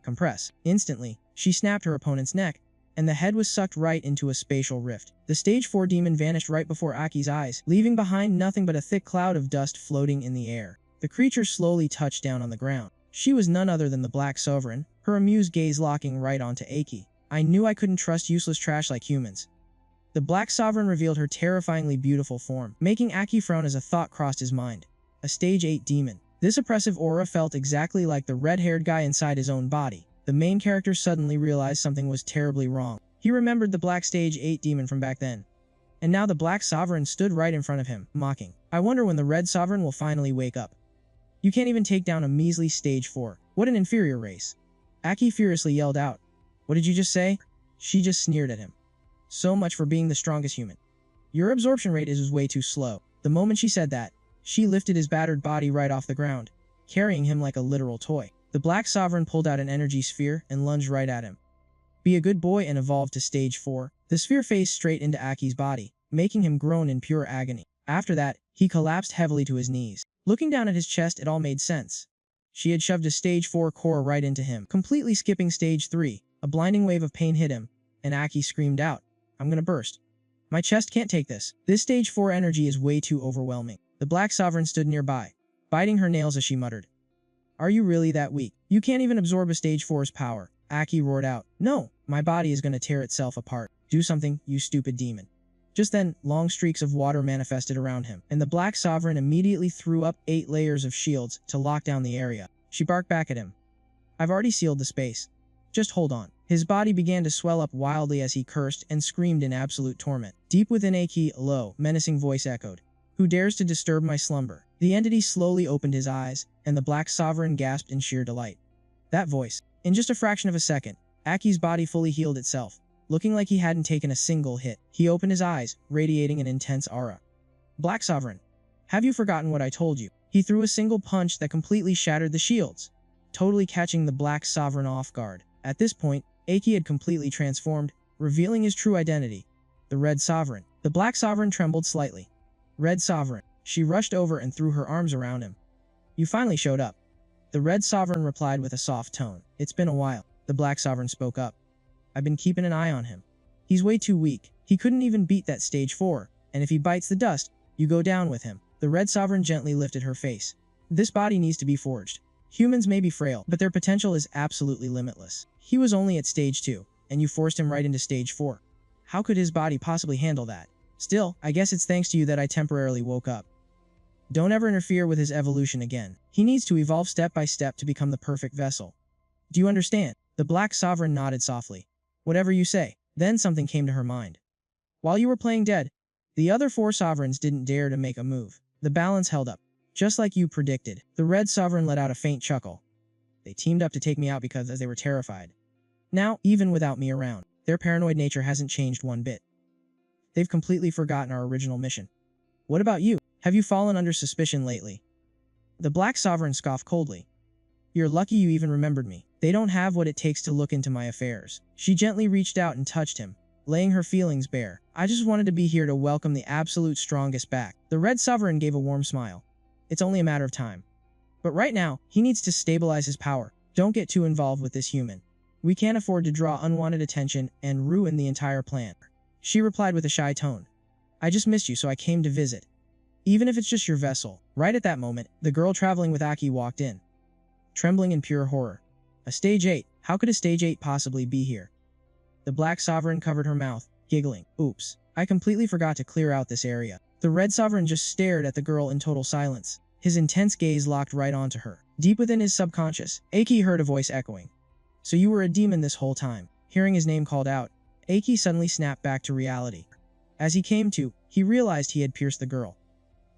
"Compress." Instantly, she snapped her opponent's neck, and the head was sucked right into a spatial rift. The stage 4 demon vanished right before Aki's eyes, leaving behind nothing but a thick cloud of dust floating in the air. The creature slowly touched down on the ground. She was none other than the Black Sovereign, her amused gaze locking right onto Aki. "I knew I couldn't trust useless trash like humans." The Black Sovereign revealed her terrifyingly beautiful form, making Aki frown as a thought crossed his mind. A stage 8 demon. This oppressive aura felt exactly like the red-haired guy inside his own body. The main character suddenly realized something was terribly wrong. He remembered the Black Stage 8 demon from back then. And now the Black Sovereign stood right in front of him, mocking. "I wonder when the Red Sovereign will finally wake up. You can't even take down a measly stage 4. What an inferior race." Aki furiously yelled out. "What did you just say?" She just sneered at him. "So much for being the strongest human. Your absorption rate is way too slow." The moment she said that, she lifted his battered body right off the ground, carrying him like a literal toy. The Black Sovereign pulled out an energy sphere and lunged right at him. "Be a good boy and evolve to stage 4. The sphere phased straight into Aki's body, making him groan in pure agony. After that, he collapsed heavily to his knees. Looking down at his chest, it all made sense. She had shoved a stage 4 core right into him, completely skipping stage 3. A blinding wave of pain hit him, and Aki screamed out, "I'm gonna burst. My chest can't take this. This stage 4 energy is way too overwhelming." The Black Sovereign stood nearby, biting her nails as she muttered, "Are you really that weak? You can't even absorb a stage 4's power." Aki roared out, "No, my body is gonna tear itself apart. Do something, you stupid demon." Just then, long streaks of water manifested around him, and the Black Sovereign immediately threw up 8 layers of shields to lock down the area. She barked back at him. "I've already sealed the space. Just hold on." His body began to swell up wildly as he cursed and screamed in absolute torment. Deep within Aki, a low, menacing voice echoed, "Who dares to disturb my slumber?" The entity slowly opened his eyes, and the Black Sovereign gasped in sheer delight. That voice. In just a fraction of a second, Aki's body fully healed itself. Looking like he hadn't taken a single hit, he opened his eyes, radiating an intense aura. "Black Sovereign, have you forgotten what I told you?" He threw a single punch that completely shattered the shields, totally catching the Black Sovereign off guard. At this point, Aki had completely transformed, revealing his true identity, the Red Sovereign. The Black Sovereign trembled slightly. "Red Sovereign." She rushed over and threw her arms around him. "You finally showed up." The Red Sovereign replied with a soft tone. "It's been a while." The Black Sovereign spoke up. "I've been keeping an eye on him. He's way too weak. He couldn't even beat that stage 4, and if he bites the dust, you go down with him." The Red Sovereign gently lifted her face. "This body needs to be forged. Humans may be frail, but their potential is absolutely limitless. He was only at stage 2, and you forced him right into stage 4. How could his body possibly handle that? Still, I guess it's thanks to you that I temporarily woke up. Don't ever interfere with his evolution again. He needs to evolve step by step to become the perfect vessel. Do you understand?" The Black Sovereign nodded softly. "Whatever you say." Then something came to her mind. "While you were playing dead, the other 4 sovereigns didn't dare to make a move. The balance held up. Just like you predicted." The Red Sovereign let out a faint chuckle. "They teamed up to take me out because they were terrified. Now, even without me around, their paranoid nature hasn't changed one bit. They've completely forgotten our original mission. What about you? Have you fallen under suspicion lately?" The Black Sovereign scoffed coldly. "You're lucky you even remembered me. They don't have what it takes to look into my affairs. She gently reached out and touched him, laying her feelings bare. I just wanted to be here to welcome the absolute strongest back. The Red Sovereign gave a warm smile. It's only a matter of time. But right now, he needs to stabilize his power. Don't get too involved with this human. We can't afford to draw unwanted attention and ruin the entire plan. She replied with a shy tone. I just missed you, so I came to visit. Even if it's just your vessel. Right at that moment, the girl traveling with Aki walked in, trembling in pure horror. A stage 8? How could a stage 8 possibly be here? The Black Sovereign covered her mouth, giggling. Oops, I completely forgot to clear out this area. The Red Sovereign just stared at the girl in total silence. His intense gaze locked right onto her. Deep within his subconscious, Aki heard a voice echoing. So you were a demon this whole time. Hearing his name called out, Aki suddenly snapped back to reality. As he came to, he realized he had pierced the girl,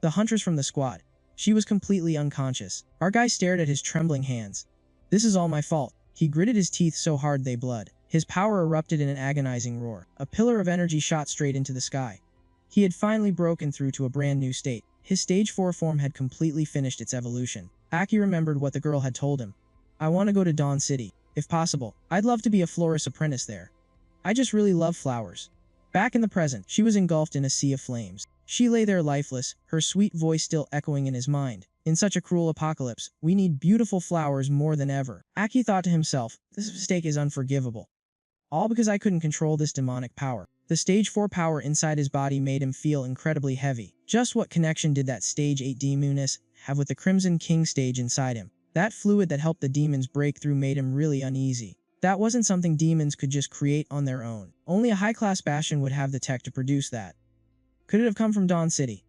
the huntress from the squad. She was completely unconscious. Our guy stared at his trembling hands. This is all my fault. He gritted his teeth so hard they bled. His power erupted in an agonizing roar. A pillar of energy shot straight into the sky. He had finally broken through to a brand new state. His stage 4 form had completely finished its evolution. Aki remembered what the girl had told him. I want to go to Dawn City. If possible, I'd love to be a florist's apprentice there. I just really love flowers. Back in the present, she was engulfed in a sea of flames. She lay there lifeless, her sweet voice still echoing in his mind. In such a cruel apocalypse, we need beautiful flowers more than ever. Aki thought to himself, this mistake is unforgivable. All because I couldn't control this demonic power. The stage 4 power inside his body made him feel incredibly heavy. Just what connection did that stage 8 demoness have with the Crimson King stage inside him? That fluid that helped the demons break through made him really uneasy. That wasn't something demons could just create on their own. Only a high-class bastion would have the tech to produce that. Could it have come from Dawn City?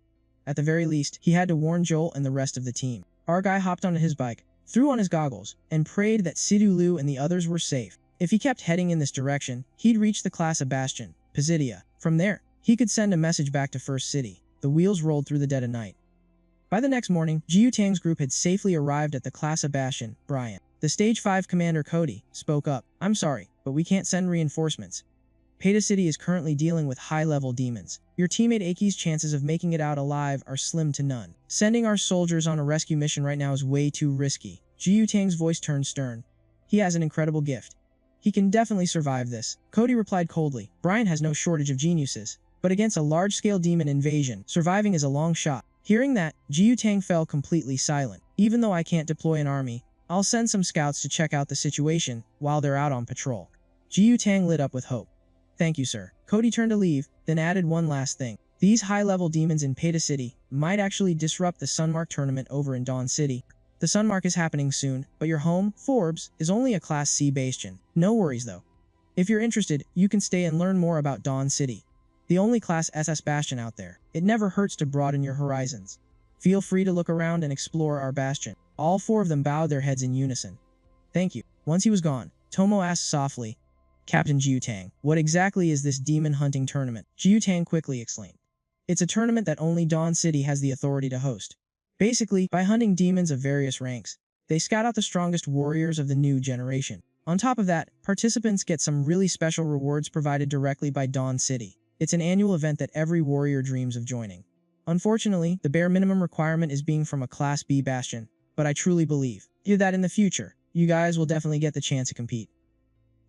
At the very least, he had to warn Joel and the rest of the team. Our guy hopped onto his bike, threw on his goggles, and prayed that Sidu Lu and the others were safe. If he kept heading in this direction, he'd reach the class of Bastion, Pisidia. From there, he could send a message back to First City. The wheels rolled through the dead of night. By the next morning, Jiu Tang's group had safely arrived at the class of Bastion. Brian, the Stage 5 Commander Cody, spoke up. I'm sorry, but we can't send reinforcements. Peta City is currently dealing with high-level demons. Your teammate Aki's chances of making it out alive are slim to none. Sending our soldiers on a rescue mission right now is way too risky. Jiu Tang's voice turned stern. He has an incredible gift. He can definitely survive this. Cody replied coldly. Brian has no shortage of geniuses, but against a large-scale demon invasion, surviving is a long shot. Hearing that, Jiu Tang fell completely silent. Even though I can't deploy an army, I'll send some scouts to check out the situation while they're out on patrol. Jiu Tang lit up with hope. Thank you, sir. Cody turned to leave, then added one last thing. These high-level demons in Peta City might actually disrupt the Sunmark tournament over in Dawn City. The Sunmark is happening soon, but your home, Forbes, is only a Class C bastion. No worries though. If you're interested, you can stay and learn more about Dawn City, the only Class SS bastion out there. It never hurts to broaden your horizons. Feel free to look around and explore our bastion. All 4 of them bowed their heads in unison. Thank you. Once he was gone, Tomo asked softly, Captain Jiu Tang, what exactly is this demon hunting tournament? Jiu Tang quickly explained. It's a tournament that only Dawn City has the authority to host. Basically, by hunting demons of various ranks, they scout out the strongest warriors of the new generation. On top of that, participants get some really special rewards provided directly by Dawn City. It's an annual event that every warrior dreams of joining. Unfortunately, the bare minimum requirement is being from a Class B bastion, but I truly believe that in the future, you guys will definitely get the chance to compete.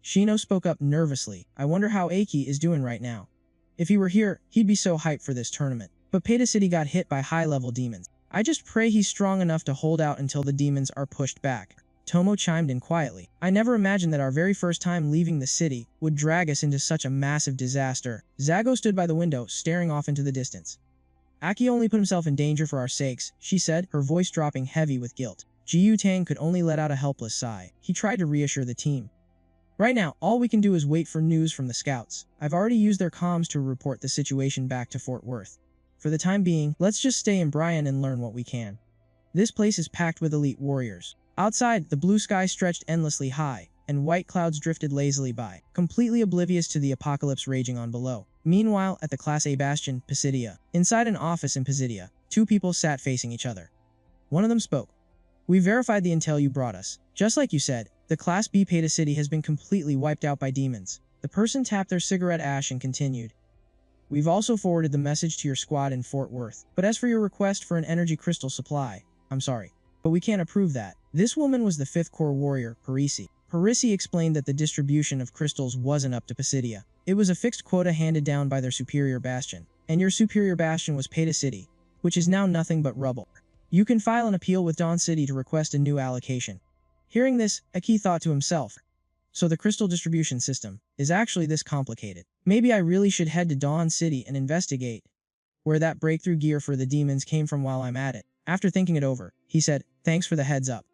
Shino spoke up nervously. I wonder how Aki is doing right now. If he were here, he'd be so hyped for this tournament. But Peta City got hit by high-level demons. I just pray he's strong enough to hold out until the demons are pushed back. Tomo chimed in quietly. I never imagined that our very first time leaving the city would drag us into such a massive disaster. Zago stood by the window, staring off into the distance. Aki only put himself in danger for our sakes, she said, her voice dropping heavy with guilt. Jiu Tang could only let out a helpless sigh. He tried to reassure the team. Right now, all we can do is wait for news from the scouts. I've already used their comms to report the situation back to Fort Worth. For the time being, let's just stay in Bryan and learn what we can. This place is packed with elite warriors. Outside, the blue sky stretched endlessly high, and white clouds drifted lazily by, completely oblivious to the apocalypse raging on below. Meanwhile, at the Class A bastion, Pisidia. Inside an office in Pisidia, 2 people sat facing each other. One of them spoke. We verified the intel you brought us. Just like you said, the Class B Peta City has been completely wiped out by demons. The person tapped their cigarette ash and continued. We've also forwarded the message to your squad in Fort Worth. But as for your request for an energy crystal supply, I'm sorry, but we can't approve that. This woman was the 5th Corps warrior, Parisi. Parisi explained that the distribution of crystals wasn't up to Pisidia. It was a fixed quota handed down by their superior bastion, and your superior bastion was Peta City, which is now nothing but rubble. You can file an appeal with Dawn City to request a new allocation. Hearing this, Aki thought to himself, so the crystal distribution system is actually this complicated. Maybe I really should head to Dawn City and investigate where that breakthrough gear for the demons came from while I'm at it. After thinking it over, he said, thanks for the heads up.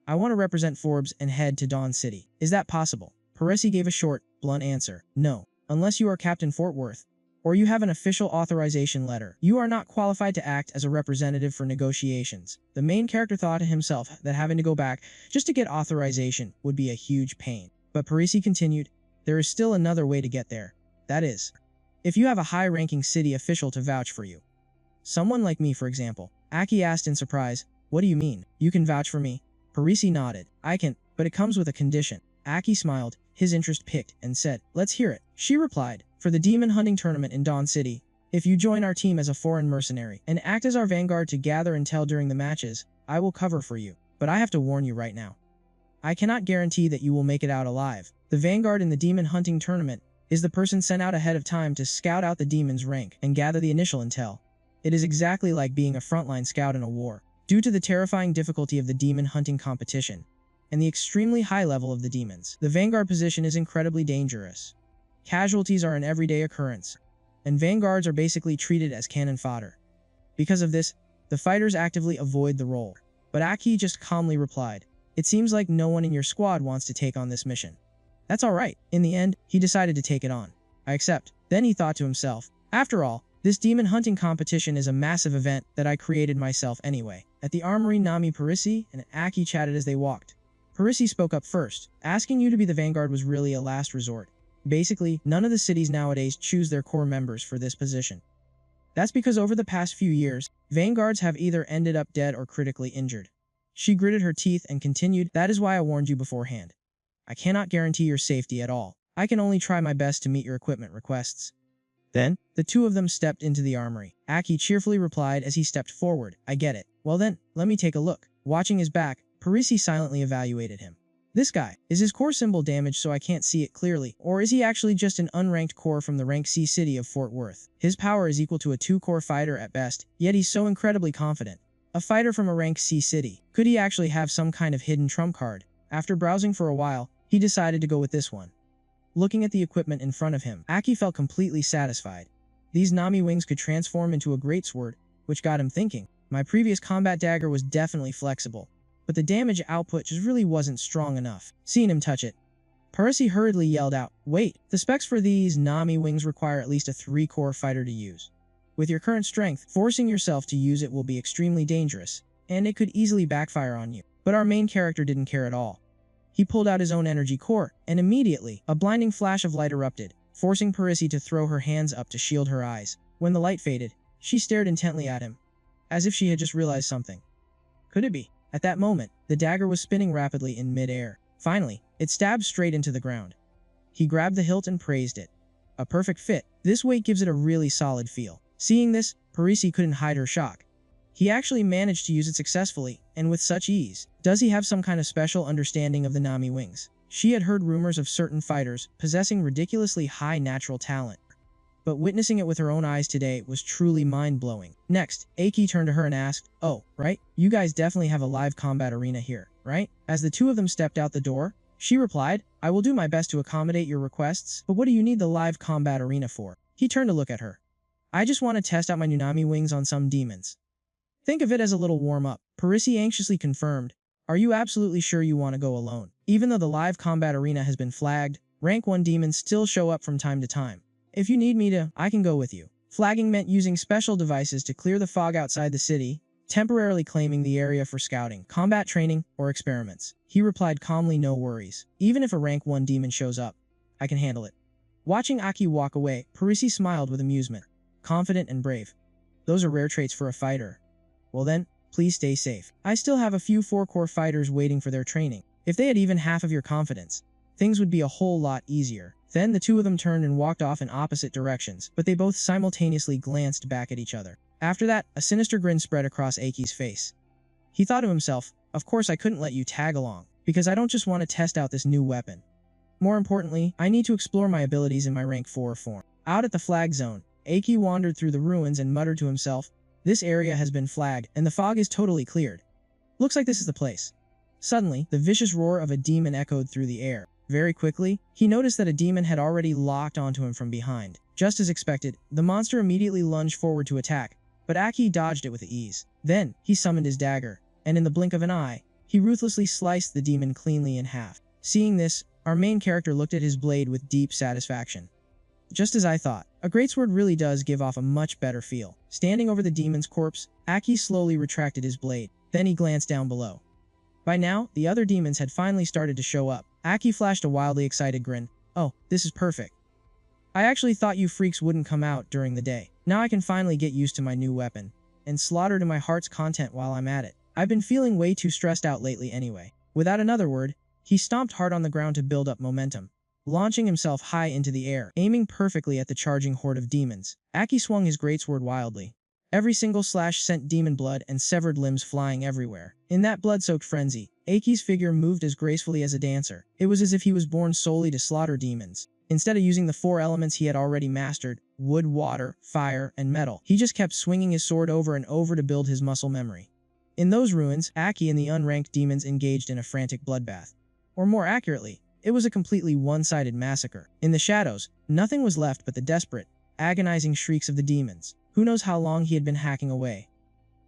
I want to represent Forbes and head to Dawn City. Is that possible? Parisi gave a short, blunt answer. No. Unless you are Captain Fort Worth, or you have an official authorization letter, you are not qualified to act as a representative for negotiations. The main character thought to himself that having to go back just to get authorization would be a huge pain. But Parisi continued, there is still another way to get there. That is, if you have a high-ranking city official to vouch for you. Someone like me, for example. Aki asked in surprise, what do you mean? You can vouch for me? Parisi nodded. I can, but it comes with a condition. Aki smiled, his interest piqued, and said, let's hear it. She replied, for the demon hunting tournament in Dawn City, if you join our team as a foreign mercenary and act as our vanguard to gather intel during the matches, I will cover for you. But I have to warn you right now. I cannot guarantee that you will make it out alive. The vanguard in the demon hunting tournament is the person sent out ahead of time to scout out the demon's rank and gather the initial intel. It is exactly like being a frontline scout in a war. Due to the terrifying difficulty of the demon hunting competition and the extremely high level of the demons, the vanguard position is incredibly dangerous. Casualties are an everyday occurrence, and vanguards are basically treated as cannon fodder. Because of this, the fighters actively avoid the role. But Aki just calmly replied, it seems like no one in your squad wants to take on this mission. That's alright. In the end, he decided to take it on. I accept. Then he thought to himself, after all, this demon hunting competition is a massive event that I created myself anyway. At the armory, Nami, Parisi, and Aki chatted as they walked. Parisi spoke up first. Asking you to be the vanguard was really a last resort. Basically, none of the cities nowadays choose their core members for this position. That's because over the past few years, vanguards have either ended up dead or critically injured. She gritted her teeth and continued, that is why I warned you beforehand. I cannot guarantee your safety at all. I can only try my best to meet your equipment requests. Then, the two of them stepped into the armory. Aki cheerfully replied as he stepped forward, I get it. Well then, let me take a look. Watching his back, Parisi silently evaluated him. This guy, is his core symbol damaged so I can't see it clearly, or is he actually just an unranked core from the rank C city of Fort Worth? His power is equal to a 2-core fighter at best, yet he's so incredibly confident. A fighter from a rank C city. Could he actually have some kind of hidden trump card? After browsing for a while, he decided to go with this one. Looking at the equipment in front of him, Aki felt completely satisfied. These Nami wings could transform into a greatsword, which got him thinking. My previous combat dagger was definitely flexible, but the damage output just really wasn't strong enough. Seeing him touch it, Parisi hurriedly yelled out, wait, the specs for these Nami wings require at least a 3-core fighter to use. With your current strength, forcing yourself to use it will be extremely dangerous, and it could easily backfire on you. But our main character didn't care at all. He pulled out his own energy core, and immediately, a blinding flash of light erupted, forcing Parisi to throw her hands up to shield her eyes. When the light faded, she stared intently at him, as if she had just realized something. Could it be? At that moment, the dagger was spinning rapidly in mid-air. Finally, it stabbed straight into the ground. He grabbed the hilt and praised it. A perfect fit. This weight gives it a really solid feel. Seeing this, Parisi couldn't hide her shock. He actually managed to use it successfully, and with such ease. Does he have some kind of special understanding of the Nami wings? She had heard rumors of certain fighters possessing ridiculously high natural talent, but witnessing it with her own eyes today was truly mind-blowing. Next, Aki turned to her and asked, oh, right? You guys definitely have a live combat arena here, right? As the two of them stepped out the door, she replied, I will do my best to accommodate your requests, but what do you need the live combat arena for? He turned to look at her. I just want to test out my new Nami wings on some demons. Think of it as a little warm-up. Parisi anxiously confirmed, are you absolutely sure you want to go alone? Even though the live combat arena has been flagged, rank 1 demons still show up from time to time. If you need me to, I can go with you. Flagging meant using special devices to clear the fog outside the city, temporarily claiming the area for scouting, combat training, or experiments. He replied calmly, no worries. Even if a rank 1 demon shows up, I can handle it. Watching Aki walk away, Parisi smiled with amusement. Confident and brave. Those are rare traits for a fighter. Well then, please stay safe. I still have a few 4-core fighters waiting for their training. If they had even half of your confidence, things would be a whole lot easier. Then the two of them turned and walked off in opposite directions, but they both simultaneously glanced back at each other. After that, a sinister grin spread across Aki's face. He thought to himself, of course I couldn't let you tag along. because I don't just want to test out this new weapon. More importantly, I need to explore my abilities in my rank 4 form. Out at the flag zone, Aki wandered through the ruins and muttered to himself, "This area has been flagged, and the fog is totally cleared. Looks like this is the place." Suddenly, the vicious roar of a demon echoed through the air. Very quickly, he noticed that a demon had already locked onto him from behind. Just as expected, the monster immediately lunged forward to attack, but Aki dodged it with ease. Then, he summoned his dagger, and in the blink of an eye, he ruthlessly sliced the demon cleanly in half. Seeing this, our main character looked at his blade with deep satisfaction. Just as I thought, a greatsword really does give off a much better feel. Standing over the demon's corpse, Aki slowly retracted his blade. Then he glanced down below. By now, the other demons had finally started to show up. Aki flashed a wildly excited grin. "Oh, this is perfect. I actually thought you freaks wouldn't come out during the day. Now I can finally get used to my new weapon and slaughter to my heart's content while I'm at it. I've been feeling way too stressed out lately anyway." Without another word, he stomped hard on the ground to build up momentum, launching himself high into the air, aiming perfectly at the charging horde of demons. Aki swung his greatsword wildly. Every single slash sent demon blood and severed limbs flying everywhere. In that blood-soaked frenzy, Aki's figure moved as gracefully as a dancer. It was as if he was born solely to slaughter demons. Instead of using the 4 elements he had already mastered, wood, water, fire, and metal, he just kept swinging his sword over and over to build his muscle memory. In those ruins, Aki and the unranked demons engaged in a frantic bloodbath. Or more accurately, it was a completely one-sided massacre. In the shadows, nothing was left but the desperate, agonizing shrieks of the demons. Who knows how long he had been hacking away.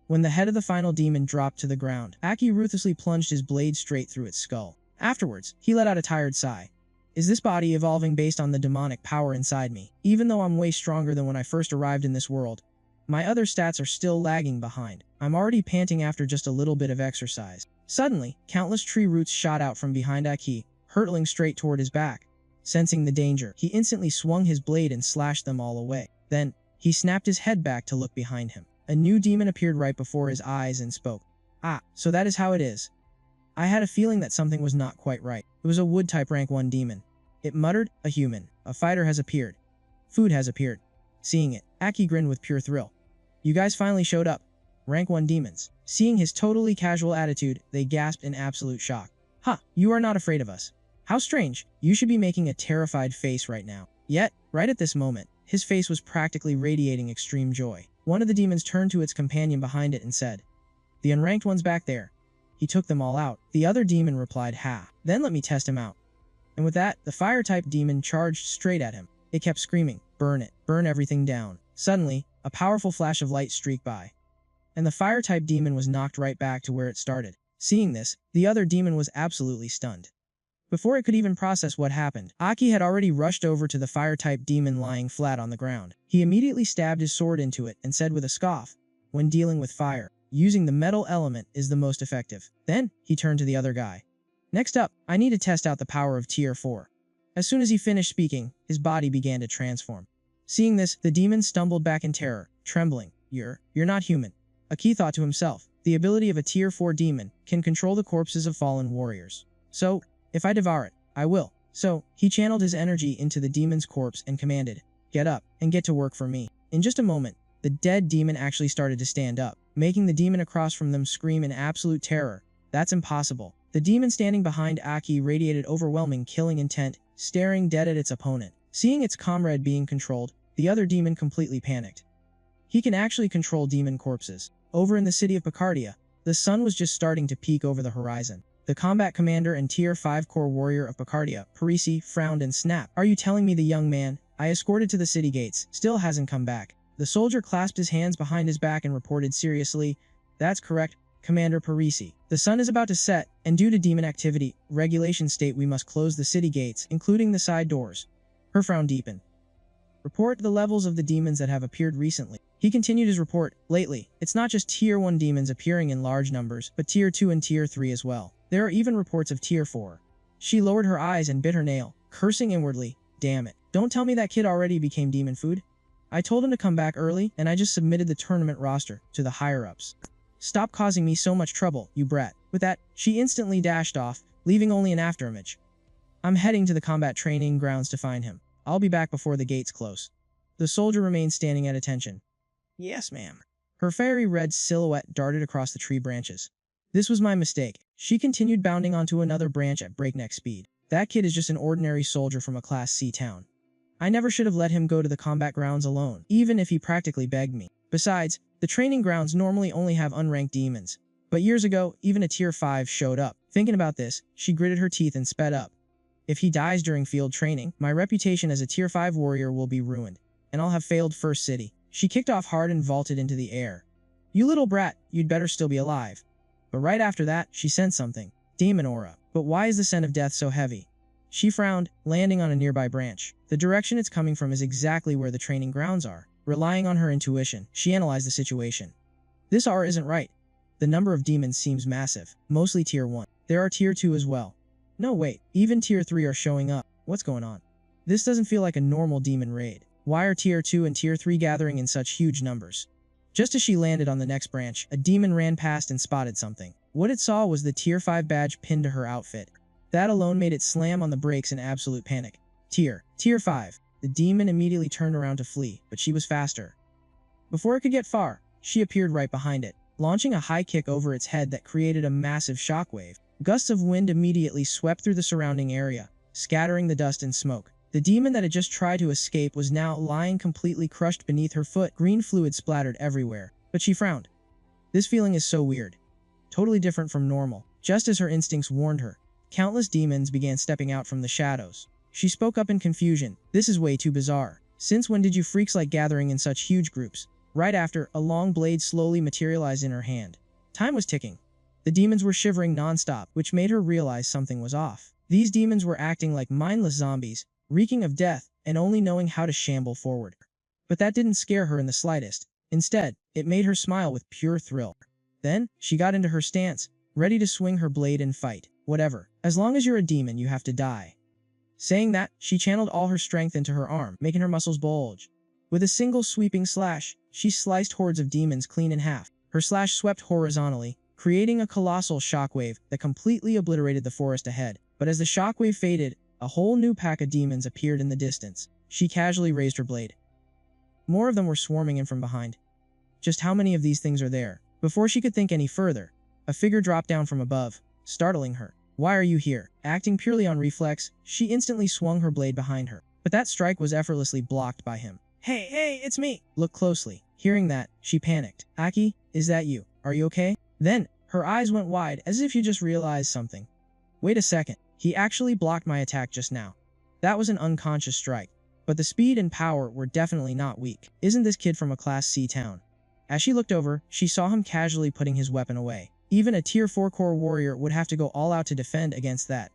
When the head of the final demon dropped to the ground, Aki ruthlessly plunged his blade straight through its skull. Afterwards, he let out a tired sigh. Is this body evolving based on the demonic power inside me? Even though I'm way stronger than when I first arrived in this world, my other stats are still lagging behind. I'm already panting after just a little bit of exercise. Suddenly, countless tree roots shot out from behind Aki, hurtling straight toward his back. Sensing the danger, he instantly swung his blade and slashed them all away. Then, he snapped his head back to look behind him. A new demon appeared right before his eyes and spoke. "Ah, so that is how it is. I had a feeling that something was not quite right." It was a wood-type rank 1 demon. It muttered, "A human. A fighter has appeared. Food has appeared." Seeing it, Aki grinned with pure thrill. "You guys finally showed up. Rank 1 demons." Seeing his totally casual attitude, they gasped in absolute shock. "Ha, you are not afraid of us. How strange. You should be making a terrified face right now." Yet, right at this moment, his face was practically radiating extreme joy. One of the demons turned to its companion behind it and said, "The unranked one's back there. He took them all out." The other demon replied, "Ha. Then let me test him out." And with that, the fire-type demon charged straight at him. It kept screaming, "Burn it. Burn everything down." Suddenly, a powerful flash of light streaked by, and the fire-type demon was knocked right back to where it started. Seeing this, the other demon was absolutely stunned. Before it could even process what happened, Aki had already rushed over to the fire-type demon lying flat on the ground. He immediately stabbed his sword into it and said with a scoff, "When dealing with fire, using the metal element is the most effective." Then, he turned to the other guy. "Next up, I need to test out the power of Tier 4. As soon as he finished speaking, his body began to transform. Seeing this, the demon stumbled back in terror, trembling. You're not human." Aki thought to himself, the ability of a Tier 4 demon can control the corpses of fallen warriors. So, if I devour it, I will. So, he channeled his energy into the demon's corpse and commanded, "Get up, and get to work for me." In just a moment, the dead demon actually started to stand up, making the demon across from them scream in absolute terror. "That's impossible." The demon standing behind Aki radiated overwhelming killing intent, staring dead at its opponent. Seeing its comrade being controlled, the other demon completely panicked. He can actually control demon corpses. Over in the city of Picardia, the sun was just starting to peek over the horizon. The combat commander and Tier 5 core warrior of Picardia, Parisi, frowned and snapped. "Are you telling me the young man I escorted to the city gates still hasn't come back?" The soldier clasped his hands behind his back and reported seriously, "That's correct, Commander Parisi. The sun is about to set, and due to demon activity, regulations state we must close the city gates, including the side doors." Her frown deepened. "Report the levels of the demons that have appeared recently." He continued his report. "Lately, it's not just Tier 1 demons appearing in large numbers, but Tier 2 and Tier 3 as well. There are even reports of Tier 4. She lowered her eyes and bit her nail, cursing inwardly. "Damn it. Don't tell me that kid already became demon food. I told him to come back early, and I just submitted the tournament roster to the higher-ups. Stop causing me so much trouble, you brat." With that, she instantly dashed off, leaving only an afterimage. "I'm heading to the combat training grounds to find him. I'll be back before the gates close." The soldier remained standing at attention. "Yes, ma'am." Her fiery red silhouette darted across the tree branches. "This was my mistake," She continued bounding onto another branch at breakneck speed. That kid is just an ordinary soldier from a Class C town. I never should have let him go to the combat grounds alone, even if he practically begged me. Besides, the training grounds normally only have unranked demons. But years ago, even a tier 5 showed up. Thinking about this, she gritted her teeth and sped up. If he dies during field training, my reputation as a tier 5 warrior will be ruined, and I'll have failed First City. She kicked off hard and vaulted into the air. You little brat, you'd better still be alive. But right after that, she sensed something. Demon aura. But why is the scent of death so heavy? She frowned, landing on a nearby branch. The direction it's coming from is exactly where the training grounds are. Relying on her intuition, she analyzed the situation. This aura isn't right. The number of demons seems massive, mostly tier 1. There are tier 2 as well. No wait, even tier 3 are showing up. What's going on? This doesn't feel like a normal demon raid. Why are tier 2 and tier 3 gathering in such huge numbers? Just as she landed on the next branch, a demon ran past and spotted something. What it saw was the tier 5 badge pinned to her outfit. That alone made it slam on the brakes in absolute panic. Tier 5. The demon immediately turned around to flee, but she was faster. Before it could get far, she appeared right behind it, launching a high kick over its head that created a massive shockwave. Gusts of wind immediately swept through the surrounding area, scattering the dust and smoke. The demon that had just tried to escape was now lying completely crushed beneath her foot. Green fluid splattered everywhere, but she frowned. This feeling is so weird. Totally different from normal. Just as her instincts warned her, countless demons began stepping out from the shadows. She spoke up in confusion. This is way too bizarre. Since when did you freaks like gathering in such huge groups? Right after, a long blade slowly materialized in her hand. Time was ticking. The demons were shivering non-stop, which made her realize something was off. These demons were acting like mindless zombies, reeking of death, and only knowing how to shamble forward. But that didn't scare her in the slightest. Instead, it made her smile with pure thrill. Then, she got into her stance, ready to swing her blade and fight. Whatever. As long as you're a demon, you have to die. Saying that, she channeled all her strength into her arm, making her muscles bulge. With a single sweeping slash, she sliced hordes of demons clean in half. Her slash swept horizontally, creating a colossal shockwave that completely obliterated the forest ahead. But as the shockwave faded, a whole new pack of demons appeared in the distance. She casually raised her blade. More of them were swarming in from behind. Just how many of these things are there? Before she could think any further, a figure dropped down from above, startling her. Why are you here? Acting purely on reflex, she instantly swung her blade behind her. But that strike was effortlessly blocked by him. Hey, it's me! Look closely. Hearing that, she panicked. Aki, is that you? Are you okay? Then, her eyes went wide as if you just realized something. Wait a second. He actually blocked my attack just now. That was an unconscious strike. But the speed and power were definitely not weak. Isn't this kid from a Class C town? As she looked over, she saw him casually putting his weapon away. Even a tier 4 core warrior would have to go all out to defend against that.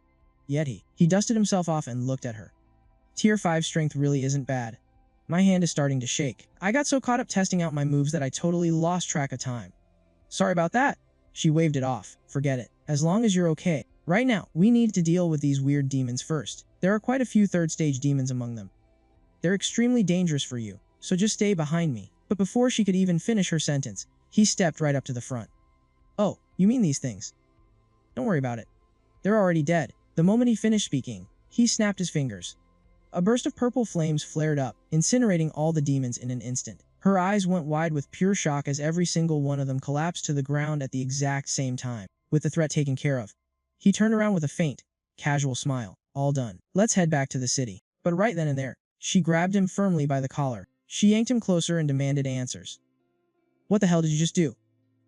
Yet he dusted himself off and looked at her. Tier 5 strength really isn't bad. My hand is starting to shake. I got so caught up testing out my moves that I totally lost track of time. Sorry about that. She waved it off. Forget it. As long as you're okay. Right now, we need to deal with these weird demons first. There are quite a few third-stage demons among them. They're extremely dangerous for you, so just stay behind me. But before she could even finish her sentence, he stepped right up to the front. Oh, you mean these things? Don't worry about it. They're already dead. The moment he finished speaking, he snapped his fingers. A burst of purple flames flared up, incinerating all the demons in an instant. Her eyes went wide with pure shock as every single one of them collapsed to the ground at the exact same time. With the threat taken care of, he turned around with a faint, casual smile. All done. Let's head back to the city. But right then and there, she grabbed him firmly by the collar. She yanked him closer and demanded answers. What the hell did you just do?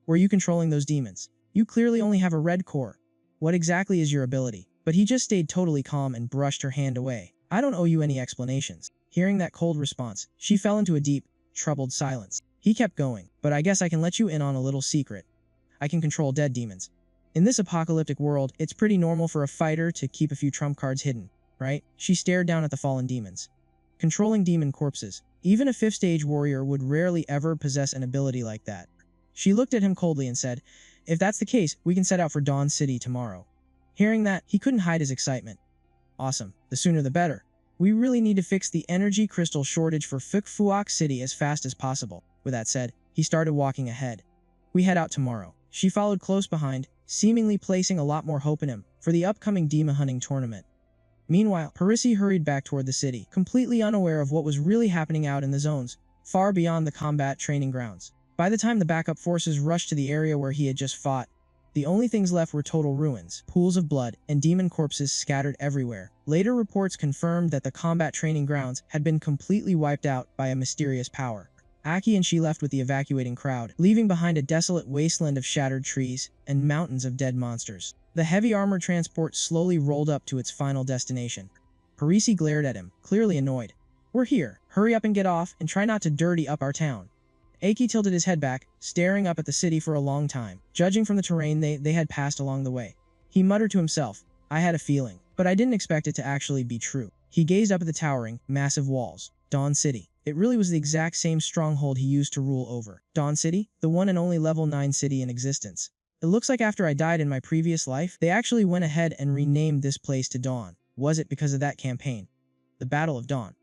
Were you controlling those demons? You clearly only have a red core. What exactly is your ability? But he just stayed totally calm and brushed her hand away. I don't owe you any explanations. Hearing that cold response, she fell into a deep, troubled silence. He kept going, but I guess I can let you in on a little secret. I can control dead demons. In this apocalyptic world, it's pretty normal for a fighter to keep a few trump cards hidden, right? She stared down at the fallen demons. Controlling demon corpses. Even a 5th stage warrior would rarely ever possess an ability like that. She looked at him coldly and said, if that's the case, we can set out for Dawn City tomorrow. Hearing that, he couldn't hide his excitement. Awesome. The sooner the better. We really need to fix the energy crystal shortage for Fukuoka City as fast as possible. With that said, he started walking ahead. We head out tomorrow. She followed close behind, seemingly placing a lot more hope in him for the upcoming demon hunting tournament. Meanwhile, Parisi hurried back toward the city, completely unaware of what was really happening out in the zones, far beyond the combat training grounds. By the time the backup forces rushed to the area where he had just fought, The only things left were total ruins, pools of blood, and demon corpses scattered everywhere. Later reports confirmed that the combat training grounds had been completely wiped out by a mysterious power. Aki and she left with the evacuating crowd, leaving behind a desolate wasteland of shattered trees and mountains of dead monsters. The heavy armored transport slowly rolled up to its final destination. Parisi glared at him, clearly annoyed. "We're here. Hurry up and get off, and try not to dirty up our town." Aki tilted his head back, staring up at the city for a long time, judging from the terrain they had passed along the way. He muttered to himself, "I had a feeling, but I didn't expect it to actually be true." He gazed up at the towering, massive walls. Dawn City. It really was the exact same stronghold he used to rule over. Dawn City? The one and only level 9 city in existence. It looks like after I died in my previous life, they actually went ahead and renamed this place to Dawn. Was it because of that campaign? The Battle of Dawn.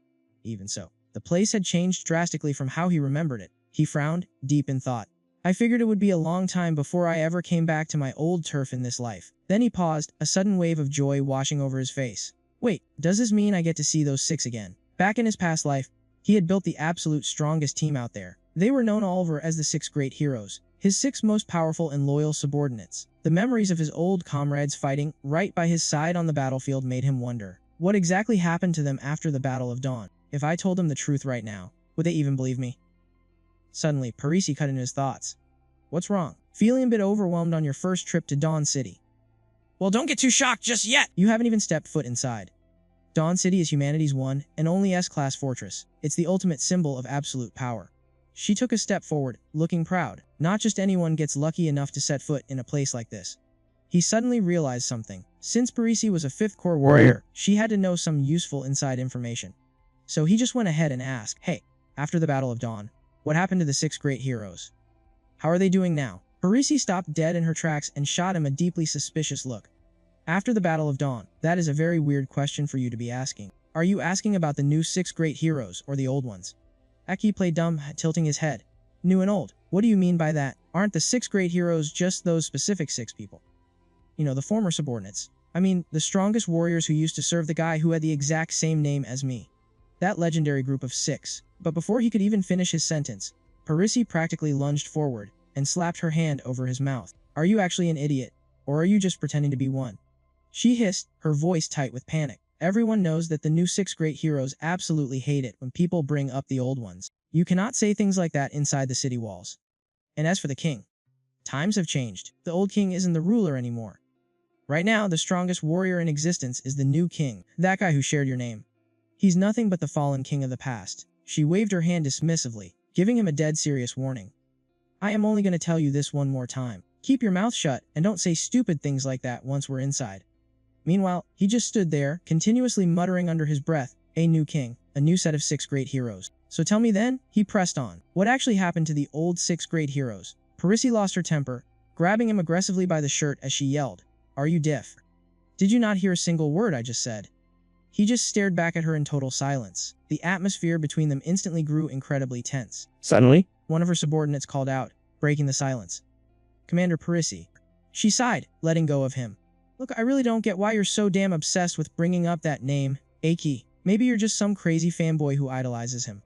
Even so, the place had changed drastically from how he remembered it. He frowned, deep in thought. I figured it would be a long time before I ever came back to my old turf in this life. Then he paused, a sudden wave of joy washing over his face. Wait, does this mean I get to see those 6 again? Back in his past life, he had built the absolute strongest team out there. They were known all over as the 6 great heroes, his 6 most powerful and loyal subordinates. The memories of his old comrades fighting right by his side on the battlefield made him wonder, what exactly happened to them after the Battle of Dawn? If I told them the truth right now, would they even believe me? Suddenly, Parisi cut into his thoughts. What's wrong? Feeling a bit overwhelmed on your first trip to Dawn City? Well, don't get too shocked just yet! You haven't even stepped foot inside. Dawn City is humanity's one and only S-class fortress. It's the ultimate symbol of absolute power. She took a step forward, looking proud. Not just anyone gets lucky enough to set foot in a place like this. He suddenly realized something. Since Parisi was a 5th Corps warrior, she had to know some useful inside information. So he just went ahead and asked, hey, after the Battle of Dawn, what happened to the 6 great heroes? How are they doing now? Parisi stopped dead in her tracks and shot him a deeply suspicious look. After the Battle of Dawn, that is a very weird question for you to be asking. Are you asking about the new 6 great heroes or the old ones? Aki played dumb, tilting his head. New and old? What do you mean by that? Aren't the 6 great heroes just those specific 6 people? You know, the former subordinates. I mean, the strongest warriors who used to serve the guy who had the exact same name as me. That legendary group of 6. But before he could even finish his sentence, Parisi practically lunged forward and slapped her hand over his mouth. Are you actually an idiot? Or are you just pretending to be one? She hissed, her voice tight with panic. Everyone knows that the new 6 great heroes absolutely hate it when people bring up the old ones. You cannot say things like that inside the city walls. And as for the king, times have changed. The old king isn't the ruler anymore. Right now, the strongest warrior in existence is the new king, that guy who shared your name. He's nothing but the fallen king of the past. She waved her hand dismissively, giving him a dead serious warning. I am only going to tell you this one more time. Keep your mouth shut and don't say stupid things like that once we're inside. Meanwhile, he just stood there, continuously muttering under his breath, a new king, a new set of 6 great heroes. So tell me then, he pressed on. What actually happened to the old 6 great heroes? Parisi lost her temper, grabbing him aggressively by the shirt as she yelled, Are you deaf? Did you not hear a single word I just said? He just stared back at her in total silence. The atmosphere between them instantly grew incredibly tense. Suddenly, one of her subordinates called out, breaking the silence. Commander Parisi. She sighed, letting go of him. Look, I really don't get why you're so damn obsessed with bringing up that name, Aki. Maybe you're just some crazy fanboy who idolizes him.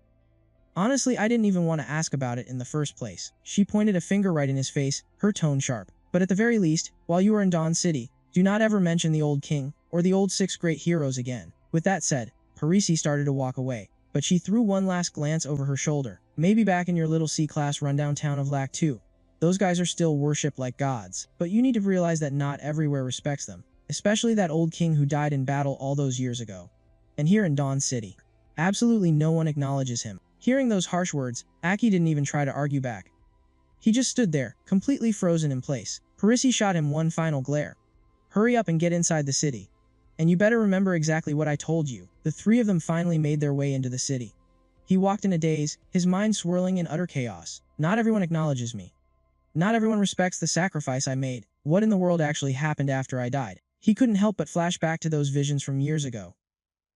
Honestly, I didn't even want to ask about it in the first place. She pointed a finger right in his face, her tone sharp. But at the very least, while you are in Dawn City, do not ever mention the old king, or the old 6 great heroes again. With that said, Parisi started to walk away, but she threw one last glance over her shoulder. Maybe back in your little C-class rundown town of Lac 2. Those guys are still worshipped like gods, but you need to realize that not everywhere respects them, especially that old king who died in battle all those years ago. And here in Dawn City, absolutely no one acknowledges him. Hearing those harsh words, Aki didn't even try to argue back. He just stood there, completely frozen in place. Parisi shot him one final glare. Hurry up and get inside the city. And you better remember exactly what I told you. The 3 of them finally made their way into the city. He walked in a daze, his mind swirling in utter chaos. Not everyone acknowledges me. Not everyone respects the sacrifice I made. What in the world actually happened after I died? He couldn't help but flash back to those visions from years ago.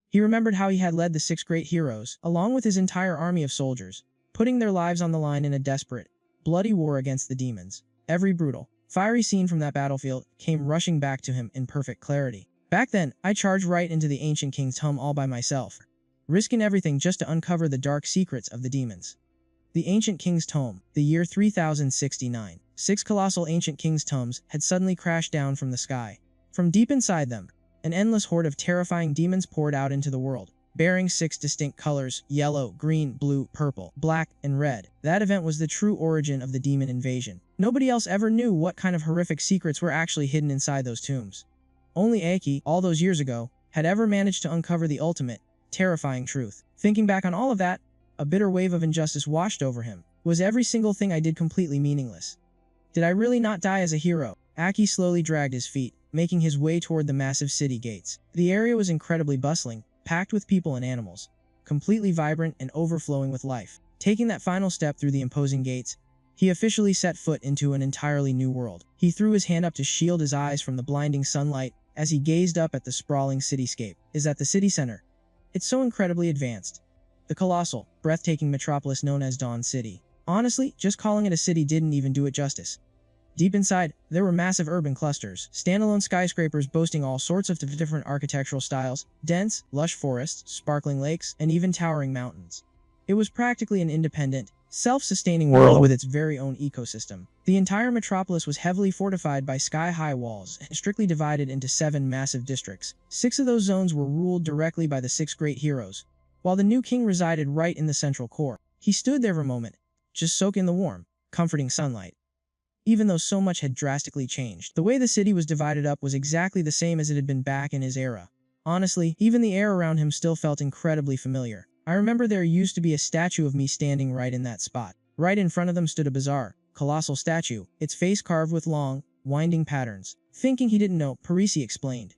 He remembered how he had led the 6 great heroes, along with his entire army of soldiers, putting their lives on the line in a desperate, bloody war against the demons. Every brutal, fiery scene from that battlefield came rushing back to him in perfect clarity. Back then, I charged right into the ancient king's home all by myself, risking everything just to uncover the dark secrets of the demons. The ancient king's tome, the year 3069. 6 colossal ancient king's tombs had suddenly crashed down from the sky. From deep inside them, an endless horde of terrifying demons poured out into the world, bearing 6 distinct colors: yellow, green, blue, purple, black, and red. That event was the true origin of the demon invasion. Nobody else ever knew what kind of horrific secrets were actually hidden inside those tombs. Only Aki, all those years ago, had ever managed to uncover the ultimate, terrifying truth. Thinking back on all of that, a bitter wave of injustice washed over him. Was every single thing I did completely meaningless? Did I really not die as a hero? Aki slowly dragged his feet, making his way toward the massive city gates. The area was incredibly bustling, packed with people and animals, completely vibrant and overflowing with life. Taking that final step through the imposing gates, he officially set foot into an entirely new world. He threw his hand up to shield his eyes from the blinding sunlight as he gazed up at the sprawling cityscape. Is that the city center? It's so incredibly advanced. The colossal, breathtaking metropolis known as Dawn City. Honestly, just calling it a city didn't even do it justice. Deep inside, there were massive urban clusters, standalone skyscrapers boasting all sorts of different architectural styles, dense, lush forests, sparkling lakes, and even towering mountains. It was practically an independent, self-sustaining world with its very own ecosystem. The entire metropolis was heavily fortified by sky-high walls and strictly divided into 7 massive districts. 6 of those zones were ruled directly by the 6 great heroes, while the new king resided right in the central core. He stood there for a moment, just soak in the warm, comforting sunlight. Even though so much had drastically changed, the way the city was divided up was exactly the same as it had been back in his era. Honestly, even the air around him still felt incredibly familiar. I remember there used to be a statue of me standing right in that spot. Right in front of them stood a bizarre, colossal statue, its face carved with long, winding patterns. Thinking he didn't know, Parisi explained.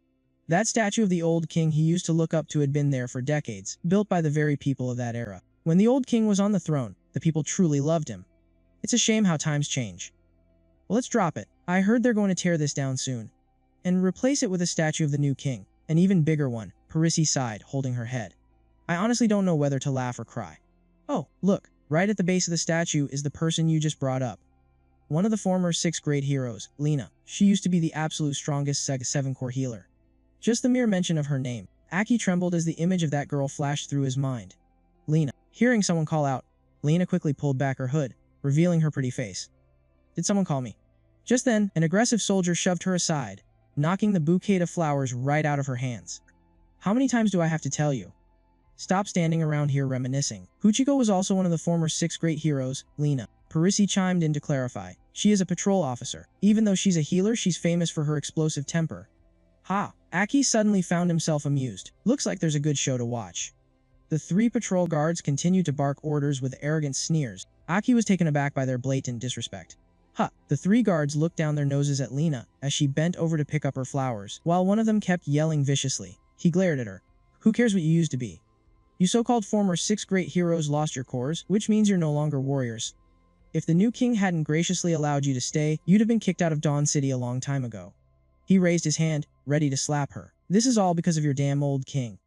That statue of the old king he used to look up to had been there for decades, built by the very people of that era. When the old king was on the throne, the people truly loved him. It's a shame how times change. Well, let's drop it. I heard they're going to tear this down soon, and replace it with a statue of the new king. An even bigger one, Parisi sighed, holding her head. I honestly don't know whether to laugh or cry. Oh, look, right at the base of the statue is the person you just brought up. One of the former 6 great heroes, Lena. She used to be the absolute strongest 7-core healer. Just the mere mention of her name, Aki trembled as the image of that girl flashed through his mind. Lena. Hearing someone call out, Lena quickly pulled back her hood, revealing her pretty face. Did someone call me? Just then, an aggressive soldier shoved her aside, knocking the bouquet of flowers right out of her hands. How many times do I have to tell you? Stop standing around here reminiscing. Huchiko was also one of the former 6 great heroes, Lena. Parisi chimed in to clarify. She is a patrol officer. Even though she's a healer, she's famous for her explosive temper. Ha! Aki suddenly found himself amused. Looks like there's a good show to watch. The 3 patrol guards continued to bark orders with arrogant sneers. Aki was taken aback by their blatant disrespect. Ha! The 3 guards looked down their noses at Lena as she bent over to pick up her flowers, while one of them kept yelling viciously. He glared at her. Who cares what you used to be? You so-called former 6 great heroes lost your cores, which means you're no longer warriors. If the new king hadn't graciously allowed you to stay, you'd have been kicked out of Dawn City a long time ago. He raised his hand, ready to slap her. This is all because of your damn old king.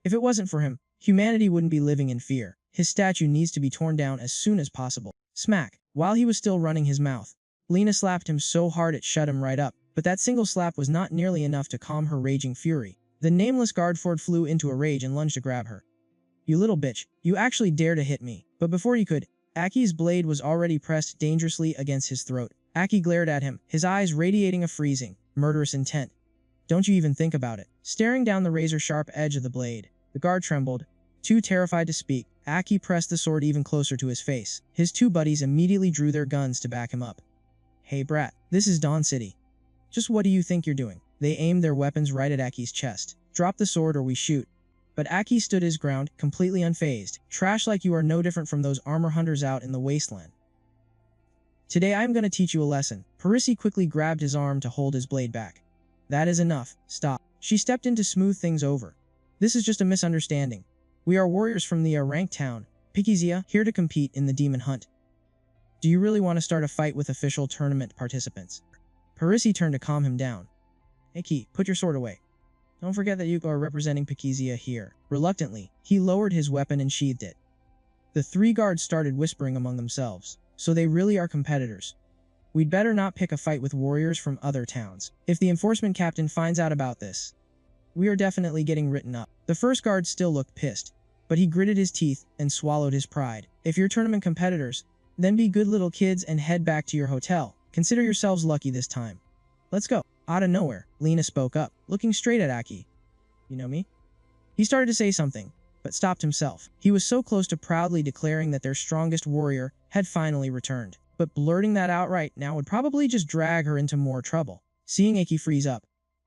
If it wasn't for him, humanity wouldn't be living in fear. His statue needs to be torn down as soon as possible. Smack. While he was still running his mouth, Lena slapped him so hard it shut him right up, but that single slap was not nearly enough to calm her raging fury. The nameless guard Ford flew into a rage and lunged to grab her. You little bitch, you actually dare to hit me. But before he could, Aki's blade was already pressed dangerously against his throat. Aki glared at him, his eyes radiating a freezing, murderous intent. Don't you even think about it. Staring down the razor-sharp edge of the blade, the guard trembled. Too terrified to speak, Aki pressed the sword even closer to his face. His 2 buddies immediately drew their guns to back him up. Hey brat, this is Dawn City. Just what do you think you're doing? They aimed their weapons right at Aki's chest. Drop the sword or we shoot. But Aki stood his ground, completely unfazed. Trash like you are no different from those armor hunters out in the wasteland. Today I'm gonna teach you a lesson. Parisi quickly grabbed his arm to hold his blade back. That is enough. Stop. She stepped in to smooth things over. This is just a misunderstanding. We are warriors from the ranked town, Pikizia, here to compete in the demon hunt. Do you really want to start a fight with official tournament participants? Parisi turned to calm him down. Hey Ki, put your sword away. Don't forget that you are representing Pikizia here. Reluctantly, he lowered his weapon and sheathed it. The 3 guards started whispering among themselves. So they really are competitors. We'd better not pick a fight with warriors from other towns. If the enforcement captain finds out about this, we are definitely getting written up. The first guard still looked pissed, but he gritted his teeth and swallowed his pride. If you're tournament competitors, then be good little kids and head back to your hotel. Consider yourselves lucky this time. Let's go. Out of nowhere, Lena spoke up, looking straight at Aki. You know me? He started to say something, but stopped himself. He was so close to proudly declaring that their strongest warrior had finally returned. But blurting that outright now would probably just drag her into more trouble. Seeing Aki freeze up,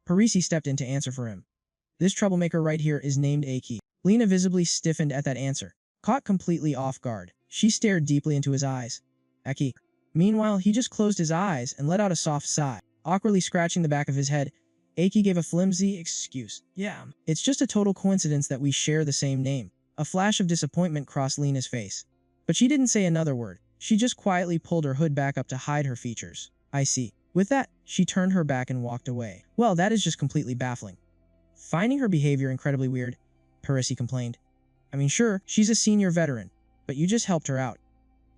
Parisi stepped in to answer for him. This troublemaker right here is named Aki. Lena visibly stiffened at that answer. Caught completely off guard, she stared deeply into his eyes. Aki. Meanwhile, he just closed his eyes and let out a soft sigh. Awkwardly scratching the back of his head, Aki gave a flimsy excuse. Yeah, it's just a total coincidence that we share the same name. A flash of disappointment crossed Lena's face. But she didn't say another word. She just quietly pulled her hood back up to hide her features. I see. With that, she turned her back and walked away. Well, that is just completely baffling. Finding her behavior incredibly weird, Parisi complained. I mean, sure, she's a senior veteran, but you just helped her out.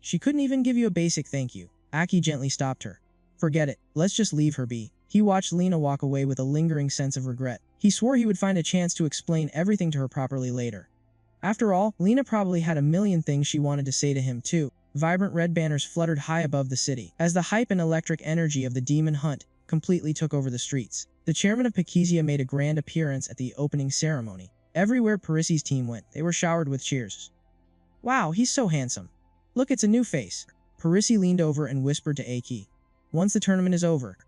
She couldn't even give you a basic thank you. Aki gently stopped her. Forget it, let's just leave her be. He watched Lena walk away with a lingering sense of regret. He swore he would find a chance to explain everything to her properly later. After all, Lena probably had a million things she wanted to say to him too. Vibrant red banners fluttered high above the city, as the hype and electric energy of the demon hunt completely took over the streets. The chairman of Pakizia made a grand appearance at the opening ceremony. Everywhere Parisi's team went, they were showered with cheers. Wow, he's so handsome. Look, it's a new face. Parisi leaned over and whispered to Aki. Once the tournament is over,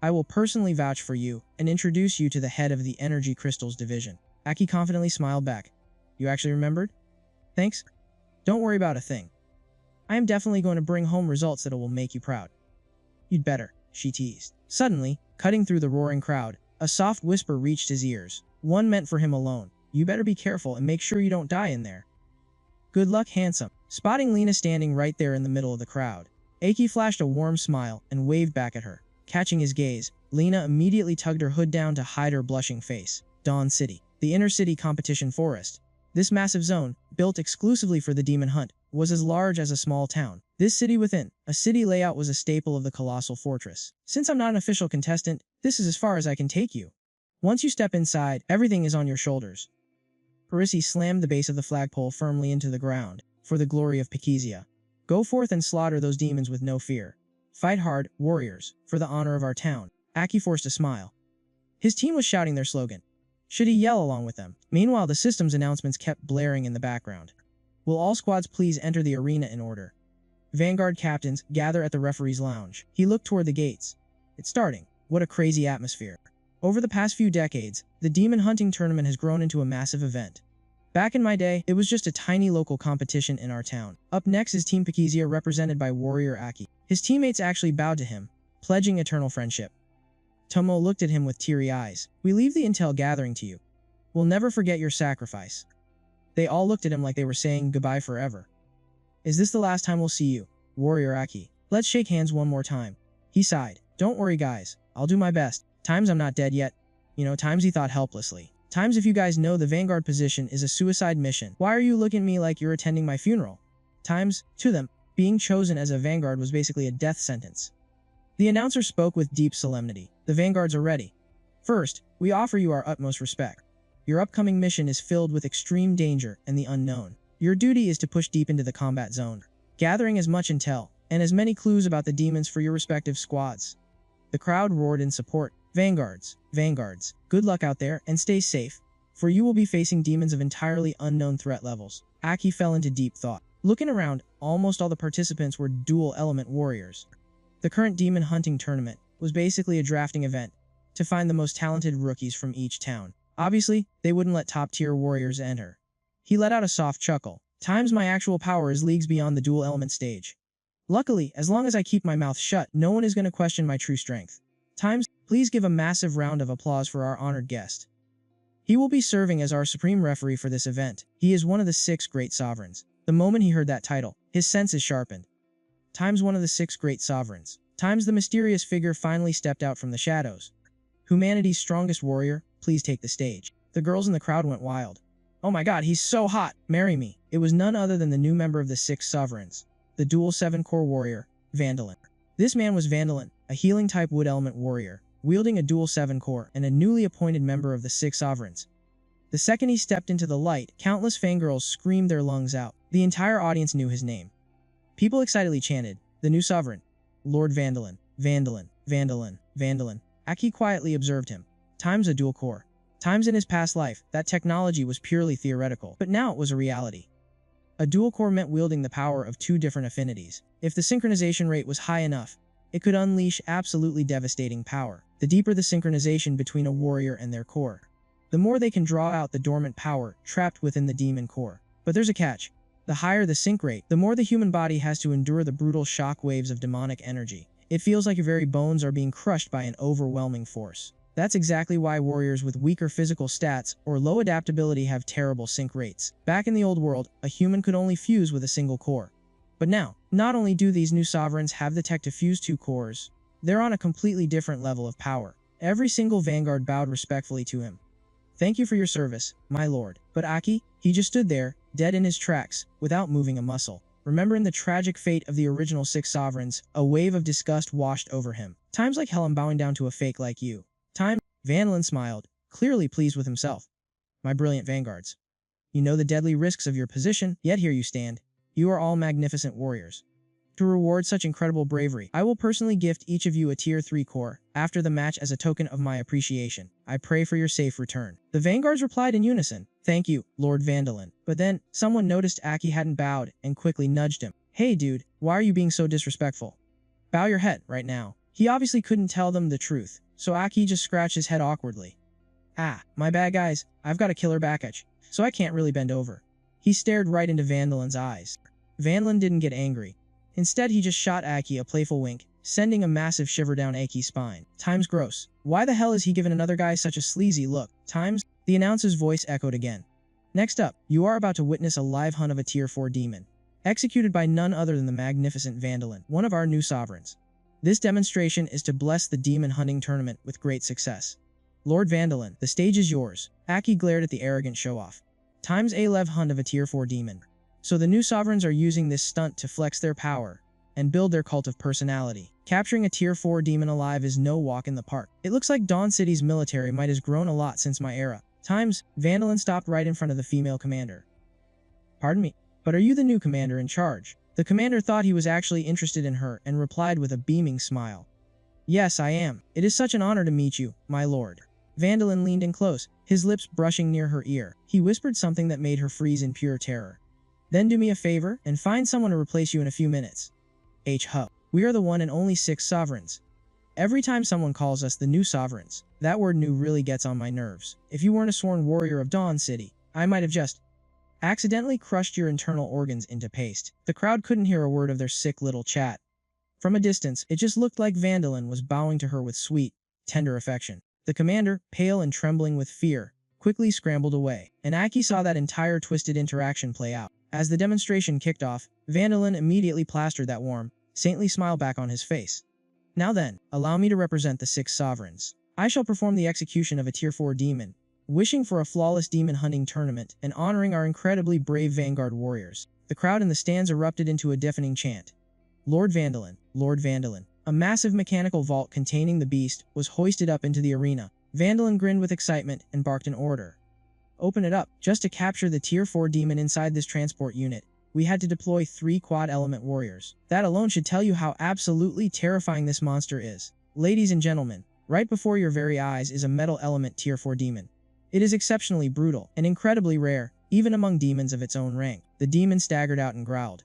I will personally vouch for you and introduce you to the head of the Energy Crystals division. Aki confidently smiled back. You actually remembered? Thanks. Don't worry about a thing. I am definitely going to bring home results that will make you proud. You'd better, she teased. Suddenly, cutting through the roaring crowd, a soft whisper reached his ears. One meant for him alone. You better be careful and make sure you don't die in there. Good luck, handsome. Spotting Lena standing right there in the middle of the crowd, Aki flashed a warm smile and waved back at her. Catching his gaze, Lena immediately tugged her hood down to hide her blushing face. Dawn City, the inner-city competition forest. This massive zone, built exclusively for the demon hunt, was as large as a small town. This city within, a city layout was a staple of the colossal fortress. Since I'm not an official contestant, this is as far as I can take you. Once you step inside, everything is on your shoulders. Parisi slammed the base of the flagpole firmly into the ground. For the glory of Pakizia. Go forth and slaughter those demons with no fear. Fight hard, warriors, for the honor of our town. Aki forced a smile. His team was shouting their slogan. Should he yell along with them? Meanwhile, the system's announcements kept blaring in the background. Will all squads please enter the arena in order? Vanguard captains, gather at the referee's lounge. He looked toward the gates. It's starting. What a crazy atmosphere. Over the past few decades, the demon hunting tournament has grown into a massive event. Back in my day, it was just a tiny local competition in our town. Up next is Team Pakizia represented by Warrior Aki. His teammates actually bowed to him, pledging eternal friendship. Tomo looked at him with teary eyes. We leave the intel gathering to you. We'll never forget your sacrifice. They all looked at him like they were saying goodbye forever. Is this the last time we'll see you, Warrior Aki? Let's shake hands one more time. He sighed. Don't worry guys, I'll do my best. Times I'm not dead yet. Times he thought helplessly. Times if you guys know the Vanguard position is a suicide mission. Why are you looking at me like you're attending my funeral? Times, to them, being chosen as a Vanguard was basically a death sentence. The announcer spoke with deep solemnity. The Vanguards are ready. First, we offer you our utmost respect. Your upcoming mission is filled with extreme danger and the unknown. Your duty is to push deep into the combat zone, gathering as much intel and as many clues about the demons for your respective squads. The crowd roared in support. Vanguards, good luck out there and stay safe, for you will be facing demons of entirely unknown threat levels. Aki fell into deep thought. Looking around, almost all the participants were dual-element warriors. The current demon hunting tournament was basically a drafting event to find the most talented rookies from each town. Obviously, they wouldn't let top-tier warriors enter. He let out a soft chuckle. Times my actual power is leagues beyond the dual-element stage. Luckily, as long as I keep my mouth shut, no one is going to question my true strength. Times, please give a massive round of applause for our honored guest. He will be serving as our supreme referee for this event. He is one of the 6 great sovereigns. The moment he heard that title, his senses sharpened. Times one of the 6 great sovereigns. Times the mysterious figure finally stepped out from the shadows. Humanity's strongest warrior, please take the stage. The girls in the crowd went wild. Oh my god, he's so hot! Marry me. It was none other than the new member of the 6 sovereigns. The dual 7-core warrior, Vandalin. This man was Vandalin, a healing-type wood-element warrior, wielding a dual 7-core and a newly appointed member of the 6 sovereigns. The second he stepped into the light, countless fangirls screamed their lungs out. The entire audience knew his name. People excitedly chanted, the new sovereign, Lord Vandalin. Vandalin. Aki quietly observed him. Times a dual core. Times in his past life, that technology was purely theoretical, but now it was a reality. A dual core meant wielding the power of two different affinities. If the synchronization rate was high enough, it could unleash absolutely devastating power. The deeper the synchronization between a warrior and their core, the more they can draw out the dormant power trapped within the demon core. But there's a catch. The higher the sync rate, the more the human body has to endure the brutal shock waves of demonic energy. It feels like your very bones are being crushed by an overwhelming force. That's exactly why warriors with weaker physical stats or low adaptability have terrible sync rates. Back in the old world, a human could only fuse with a single core. But now, not only do these new sovereigns have the tech to fuse two cores, they're on a completely different level of power. Every single vanguard bowed respectfully to him. Thank you for your service, my lord. But Aki, he just stood there, dead in his tracks, without moving a muscle. Remembering the tragic fate of the original 6 sovereigns, a wave of disgust washed over him. Times like hell I'm bowing down to a fake like you. Vandalin smiled, clearly pleased with himself. My brilliant vanguards. You know the deadly risks of your position, yet here you stand. You are all magnificent warriors. To reward such incredible bravery, I will personally gift each of you a tier 3 core after the match as a token of my appreciation. I pray for your safe return. The vanguards replied in unison. Thank you, Lord Vandalin. But then, someone noticed Aki hadn't bowed and quickly nudged him. Hey dude, why are you being so disrespectful? Bow your head right now. He obviously couldn't tell them the truth, so Aki just scratched his head awkwardly. Ah, my bad guys, I've got a killer back itch, so I can't really bend over. He stared right into Vandalin's eyes. Vandalin didn't get angry. Instead, he just shot Aki a playful wink, sending a massive shiver down Aki's spine. Times gross. Why the hell is he giving another guy such a sleazy look? Times, the announcer's voice echoed again. Next up, you are about to witness a live hunt of a tier 4 demon, executed by none other than the magnificent Vandalin, one of our new sovereigns. This demonstration is to bless the demon hunting tournament with great success. Lord Vandalin, the stage is yours. Aki glared at the arrogant show-off. Times a live hunt of a tier 4 demon. So the new sovereigns are using this stunt to flex their power and build their cult of personality. Capturing a tier 4 demon alive is no walk in the park. It looks like Dawn City's military might have grown a lot since my era. Times, Vandalin stopped right in front of the female commander. Pardon me, but are you the new commander in charge? The commander thought he was actually interested in her and replied with a beaming smile. Yes, I am. It is such an honor to meet you, my lord. Vandalin leaned in close, his lips brushing near her ear. He whispered something that made her freeze in pure terror. Then do me a favor and find someone to replace you in a few minutes. We are the one and only 6 sovereigns. Every time someone calls us the new sovereigns, that word new really gets on my nerves. If you weren't a sworn warrior of Dawn City, I might have just accidentally crushed your internal organs into paste. The crowd couldn't hear a word of their sick little chat. From a distance, it just looked like Vandalin was bowing to her with sweet, tender affection. The commander, pale and trembling with fear, quickly scrambled away, and Aki saw that entire twisted interaction play out. As the demonstration kicked off, Vandalin immediately plastered that warm, saintly smile back on his face. Now then, allow me to represent the 6 sovereigns. I shall perform the execution of a tier 4 demon, wishing for a flawless demon hunting tournament and honoring our incredibly brave vanguard warriors. The crowd in the stands erupted into a deafening chant. Lord Vandalin, Lord Vandalin. A massive mechanical vault containing the beast was hoisted up into the arena. Vandalin grinned with excitement and barked an order. Open it up. Just to capture the tier 4 demon inside this transport unit, we had to deploy 3 quad-element warriors. That alone should tell you how absolutely terrifying this monster is. Ladies and gentlemen, right before your very eyes is a metal element tier 4 demon. It is exceptionally brutal and incredibly rare, even among demons of its own rank. The demon staggered out and growled.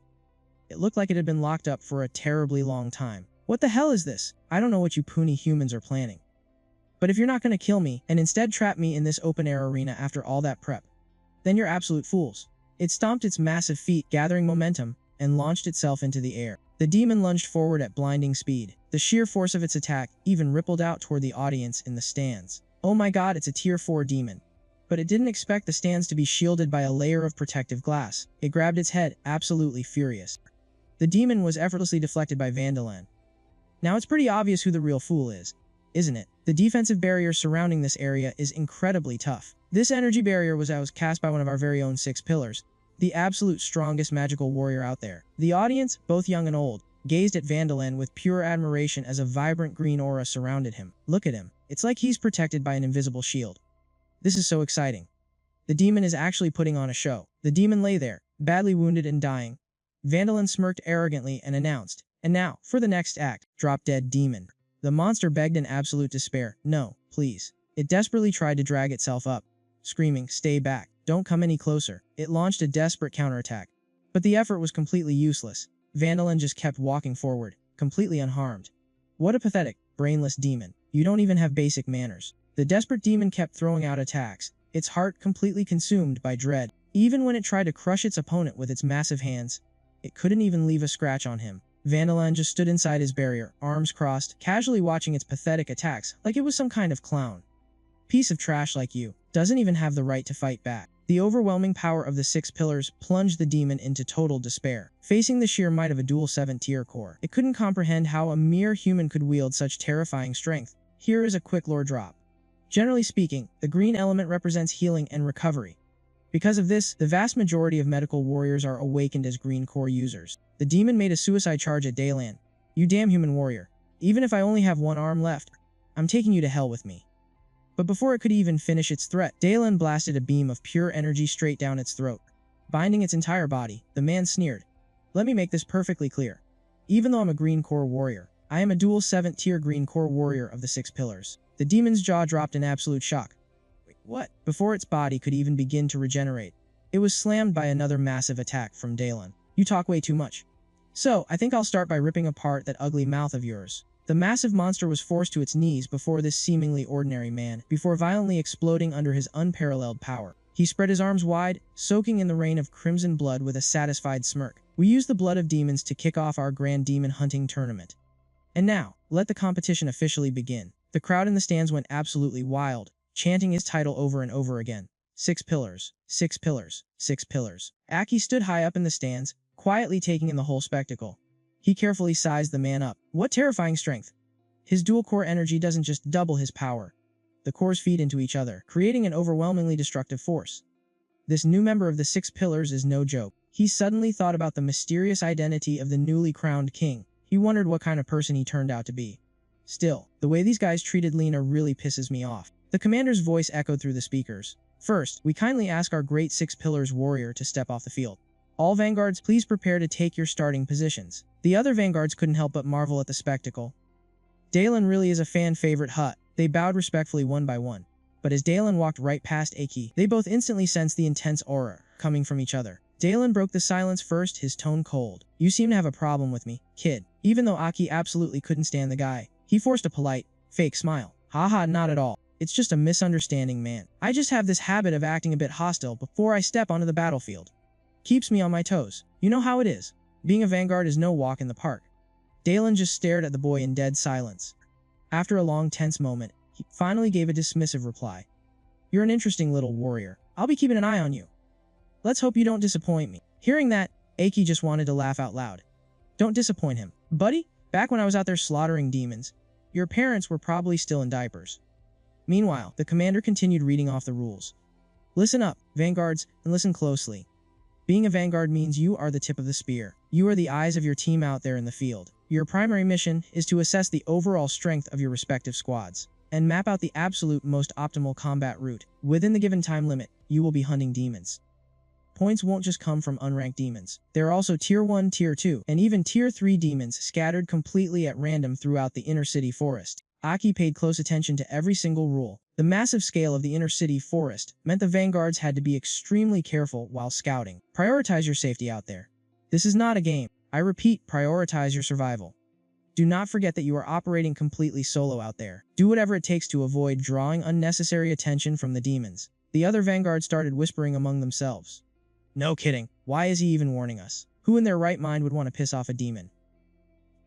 It looked like it had been locked up for a terribly long time. What the hell is this? I don't know what you puny humans are planning. But if you're not going to kill me and instead trap me in this open-air arena after all that prep, then you're absolute fools. It stomped its massive feet, gathering momentum, and launched itself into the air. The demon lunged forward at blinding speed. The sheer force of its attack even rippled out toward the audience in the stands. Oh my god, it's a tier 4 demon. But it didn't expect the stands to be shielded by a layer of protective glass. It grabbed its head, absolutely furious. The demon was effortlessly deflected by Vandalin. Now it's pretty obvious who the real fool is, isn't it? The defensive barrier surrounding this area is incredibly tough. This energy barrier was cast by one of our very own 6 pillars, the absolute strongest magical warrior out there. The audience, both young and old, gazed at Vandalin with pure admiration as a vibrant green aura surrounded him. Look at him. It's like he's protected by an invisible shield. This is so exciting. The demon is actually putting on a show. The demon lay there, badly wounded and dying. Vandalin smirked arrogantly and announced, And now, for the next act, Drop Dead Demon. The monster begged in absolute despair, "No, please." It desperately tried to drag itself up, screaming, "Stay back, don't come any closer." It launched a desperate counterattack. But the effort was completely useless. Vandalin just kept walking forward, completely unharmed. What a pathetic, brainless demon. You don't even have basic manners. The desperate demon kept throwing out attacks, its heart completely consumed by dread. Even when it tried to crush its opponent with its massive hands, it couldn't even leave a scratch on him. Vandalin just stood inside his barrier, arms crossed, casually watching its pathetic attacks like it was some kind of clown. Piece of trash like you, doesn't even have the right to fight back. The overwhelming power of the 6 pillars plunged the demon into total despair. Facing the sheer might of a dual 7-tier core, it couldn't comprehend how a mere human could wield such terrifying strength. Here is a quick lore drop. Generally speaking, the green element represents healing and recovery. Because of this, the vast majority of medical warriors are awakened as green core users. The demon made a suicide charge at Daylan. "You damn human warrior. Even if I only have one arm left, I'm taking you to hell with me." But before it could even finish its threat, Daylan blasted a beam of pure energy straight down its throat, binding its entire body. The man sneered, "Let me make this perfectly clear. Even though I'm a green core warrior, I am a dual 7th-tier green core warrior of the 6 pillars." The demon's jaw dropped in absolute shock. Wait, what? Before its body could even begin to regenerate, it was slammed by another massive attack from Daylan. "You talk way too much. So, I think I'll start by ripping apart that ugly mouth of yours." The massive monster was forced to its knees before this seemingly ordinary man, before violently exploding under his unparalleled power. He spread his arms wide, soaking in the rain of crimson blood with a satisfied smirk. "We use the blood of demons to kick off our grand demon hunting tournament. And now, let the competition officially begin." The crowd in the stands went absolutely wild, chanting his title over and over again. 6 pillars, 6 pillars, 6 pillars. Aki stood high up in the stands, quietly taking in the whole spectacle. He carefully sized the man up. What terrifying strength! His dual-core energy doesn't just double his power. The cores feed into each other, creating an overwhelmingly destructive force. This new member of the 6 pillars is no joke. He suddenly thought about the mysterious identity of the newly crowned king. He wondered what kind of person he turned out to be. Still, the way these guys treated Lena really pisses me off. The commander's voice echoed through the speakers. "First, we kindly ask our great 6 pillars warrior to step off the field. All vanguards, please prepare to take your starting positions." The other vanguards couldn't help but marvel at the spectacle. Daylan really is a fan-favorite hut. They bowed respectfully one by one. But as Daylan walked right past Aki, they both instantly sensed the intense aura coming from each other. Daylan broke the silence first, his tone cold. "You seem to have a problem with me, kid." Even though Aki absolutely couldn't stand the guy, he forced a polite, fake smile. "Haha, not at all. It's just a misunderstanding, man. I just have this habit of acting a bit hostile before I step onto the battlefield. Keeps me on my toes. You know how it is. Being a vanguard is no walk in the park." Daylan just stared at the boy in dead silence. After a long tense moment, he finally gave a dismissive reply. "You're an interesting little warrior. I'll be keeping an eye on you. Let's hope you don't disappoint me." Hearing that, Aki just wanted to laugh out loud. "Don't disappoint him. Buddy, back when I was out there slaughtering demons, your parents were probably still in diapers." Meanwhile, the commander continued reading off the rules. "Listen up, vanguards, and listen closely. Being a vanguard means you are the tip of the spear. You are the eyes of your team out there in the field. Your primary mission is to assess the overall strength of your respective squads, and map out the absolute most optimal combat route. Within the given time limit, you will be hunting demons. Points won't just come from unranked demons. There are also Tier 1, Tier 2, and even Tier 3 demons scattered completely at random throughout the inner city forest." Aki paid close attention to every single rule. The massive scale of the inner city forest meant the vanguards had to be extremely careful while scouting. Prioritize your safety out there. This is not a game. I repeat, prioritize your survival. Do not forget that you are operating completely solo out there. Do whatever it takes to avoid drawing unnecessary attention from the demons. The other vanguards started whispering among themselves. "No kidding. Why is he even warning us? Who in their right mind would want to piss off a demon?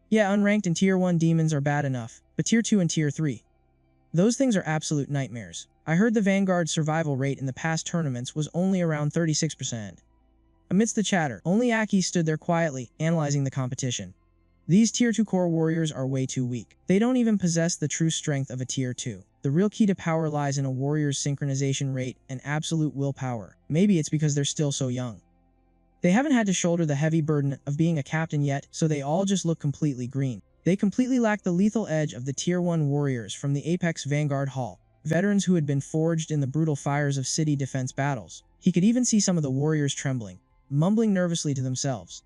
Yeah, unranked and Tier 1 demons are bad enough, but Tier 2 and Tier 3? Those things are absolute nightmares. I heard the Vanguard's survival rate in the past tournaments was only around 36%. Amidst the chatter, only Aki stood there quietly, analyzing the competition. These Tier 2 core warriors are way too weak. They don't even possess the true strength of a Tier 2. The real key to power lies in a warrior's synchronization rate and absolute willpower. Maybe it's because they're still so young. They haven't had to shoulder the heavy burden of being a captain yet, so they all just look completely green. They completely lack the lethal edge of the Tier 1 warriors from the Apex Vanguard Hall, veterans who had been forged in the brutal fires of city defense battles. He could even see some of the warriors trembling, mumbling nervously to themselves.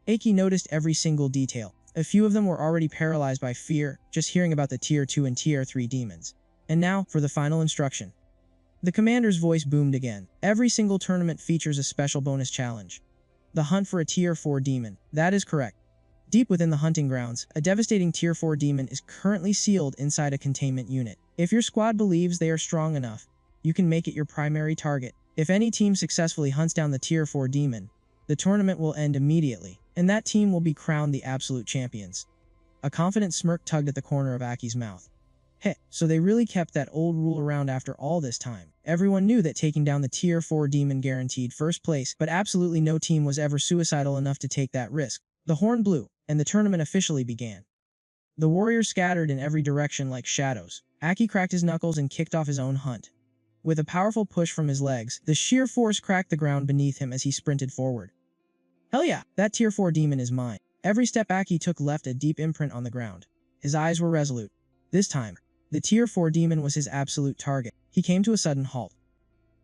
Aki noticed every single detail. A few of them were already paralyzed by fear, just hearing about the Tier 2 and Tier 3 demons. And now, for the final instruction. The commander's voice boomed again. Every single tournament features a special bonus challenge. The hunt for a Tier 4 demon. That is correct. Deep within the hunting grounds, a devastating Tier 4 demon is currently sealed inside a containment unit. If your squad believes they are strong enough, you can make it your primary target. If any team successfully hunts down the Tier 4 demon, the tournament will end immediately, and that team will be crowned the absolute champions. A confident smirk tugged at the corner of Aki's mouth. Heh, so they really kept that old rule around after all this time. Everyone knew that taking down the Tier 4 demon guaranteed first place, but absolutely no team was ever suicidal enough to take that risk. The horn blew, and the tournament officially began. The warriors scattered in every direction like shadows. Aki cracked his knuckles and kicked off his own hunt. With a powerful push from his legs, the sheer force cracked the ground beneath him as he sprinted forward. Hell yeah, that Tier 4 demon is mine. Every step Aki took left a deep imprint on the ground. His eyes were resolute. This time, the Tier 4 demon was his absolute target. He came to a sudden halt.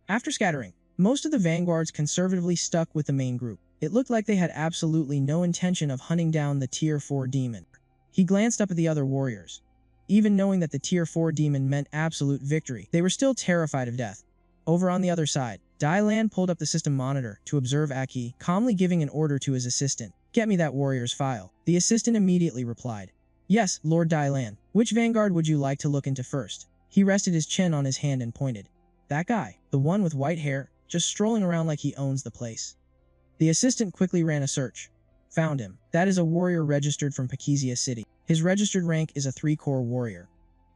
After scattering, most of the vanguards conservatively stuck with the main group. It looked like they had absolutely no intention of hunting down the Tier 4 demon. He glanced up at the other warriors. Even knowing that the Tier 4 demon meant absolute victory, they were still terrified of death. Over on the other side, Dai Lan pulled up the system monitor to observe Aki, calmly giving an order to his assistant. Get me that warrior's file. The assistant immediately replied. Yes, Lord Dai Lan. Which vanguard would you like to look into first? He rested his chin on his hand and pointed. That guy, the one with white hair, just strolling around like he owns the place. The assistant quickly ran a search. Found him. That is a warrior registered from Pakizia City. His registered rank is a 3-core warrior.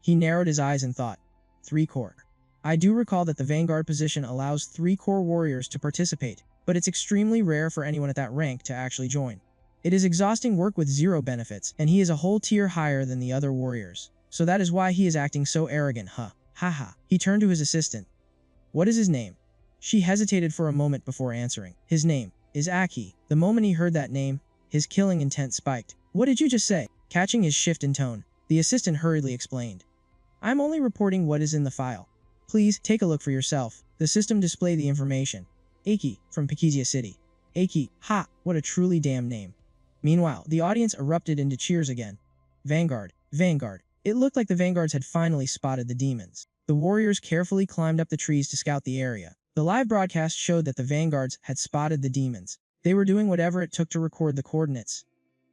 He narrowed his eyes and thought. 3-core. I do recall that the vanguard position allows 3-core warriors to participate, but it's extremely rare for anyone at that rank to actually join. It is exhausting work with 0 benefits, and he is a whole tier higher than the other warriors. So that is why he is acting so arrogant, huh? Haha. He turned to his assistant. What is his name? She hesitated for a moment before answering. His name is Aki. The moment he heard that name, his killing intent spiked. What did you just say? Catching his shift in tone, the assistant hurriedly explained. I'm only reporting what is in the file. Please, take a look for yourself. The system displayed the information. Aki, from Pakizia City. Aki, ha, what a truly damn name. Meanwhile, the audience erupted into cheers again. Vanguard, Vanguard. It looked like the vanguards had finally spotted the demons. The warriors carefully climbed up the trees to scout the area. The live broadcast showed that the vanguards had spotted the demons. They were doing whatever it took to record the coordinates.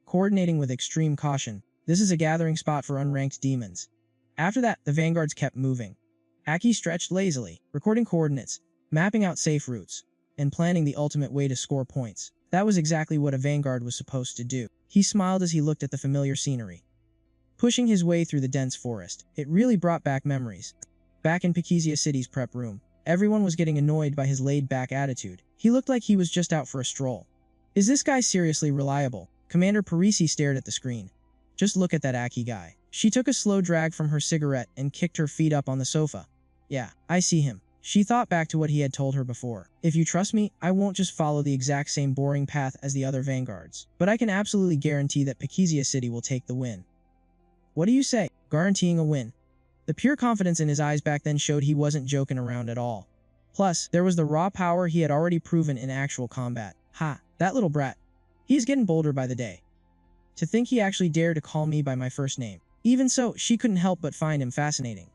Coordinating with extreme caution. This is a gathering spot for unranked demons. After that, the vanguards kept moving. Aki stretched lazily, recording coordinates, mapping out safe routes, and planning the ultimate way to score points. That was exactly what a vanguard was supposed to do. He smiled as he looked at the familiar scenery. Pushing his way through the dense forest, it really brought back memories. Back in Pakizia City's prep room, everyone was getting annoyed by his laid-back attitude. He looked like he was just out for a stroll. Is this guy seriously reliable? Commander Parisi stared at the screen. Just look at that Aki guy. She took a slow drag from her cigarette and kicked her feet up on the sofa. Yeah, I see him. She thought back to what he had told her before. If you trust me, I won't just follow the exact same boring path as the other vanguards. But I can absolutely guarantee that Pakizia City will take the win. What do you say? Guaranteeing a win. The pure confidence in his eyes back then showed he wasn't joking around at all. Plus, there was the raw power he had already proven in actual combat. Ha, that little brat. He's getting bolder by the day. To think he actually dared to call me by my first name. Even so, she couldn't help but find him fascinating.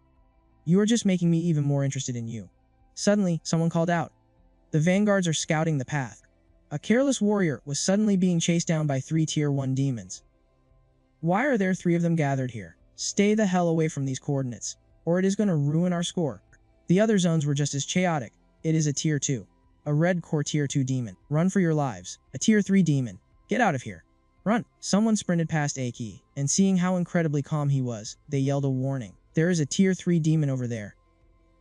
You are just making me even more interested in you. Suddenly, someone called out. The vanguards are scouting the path. A careless warrior was suddenly being chased down by 3 Tier 1 demons. Why are there 3 of them gathered here? Stay the hell away from these coordinates, or it is going to ruin our score. The other zones were just as chaotic. It is a Tier 2. A red core Tier 2 demon. Run for your lives. A Tier 3 demon. Get out of here. Run. Someone sprinted past Aki, and seeing how incredibly calm he was, they yelled a warning. There is a Tier 3 demon over there.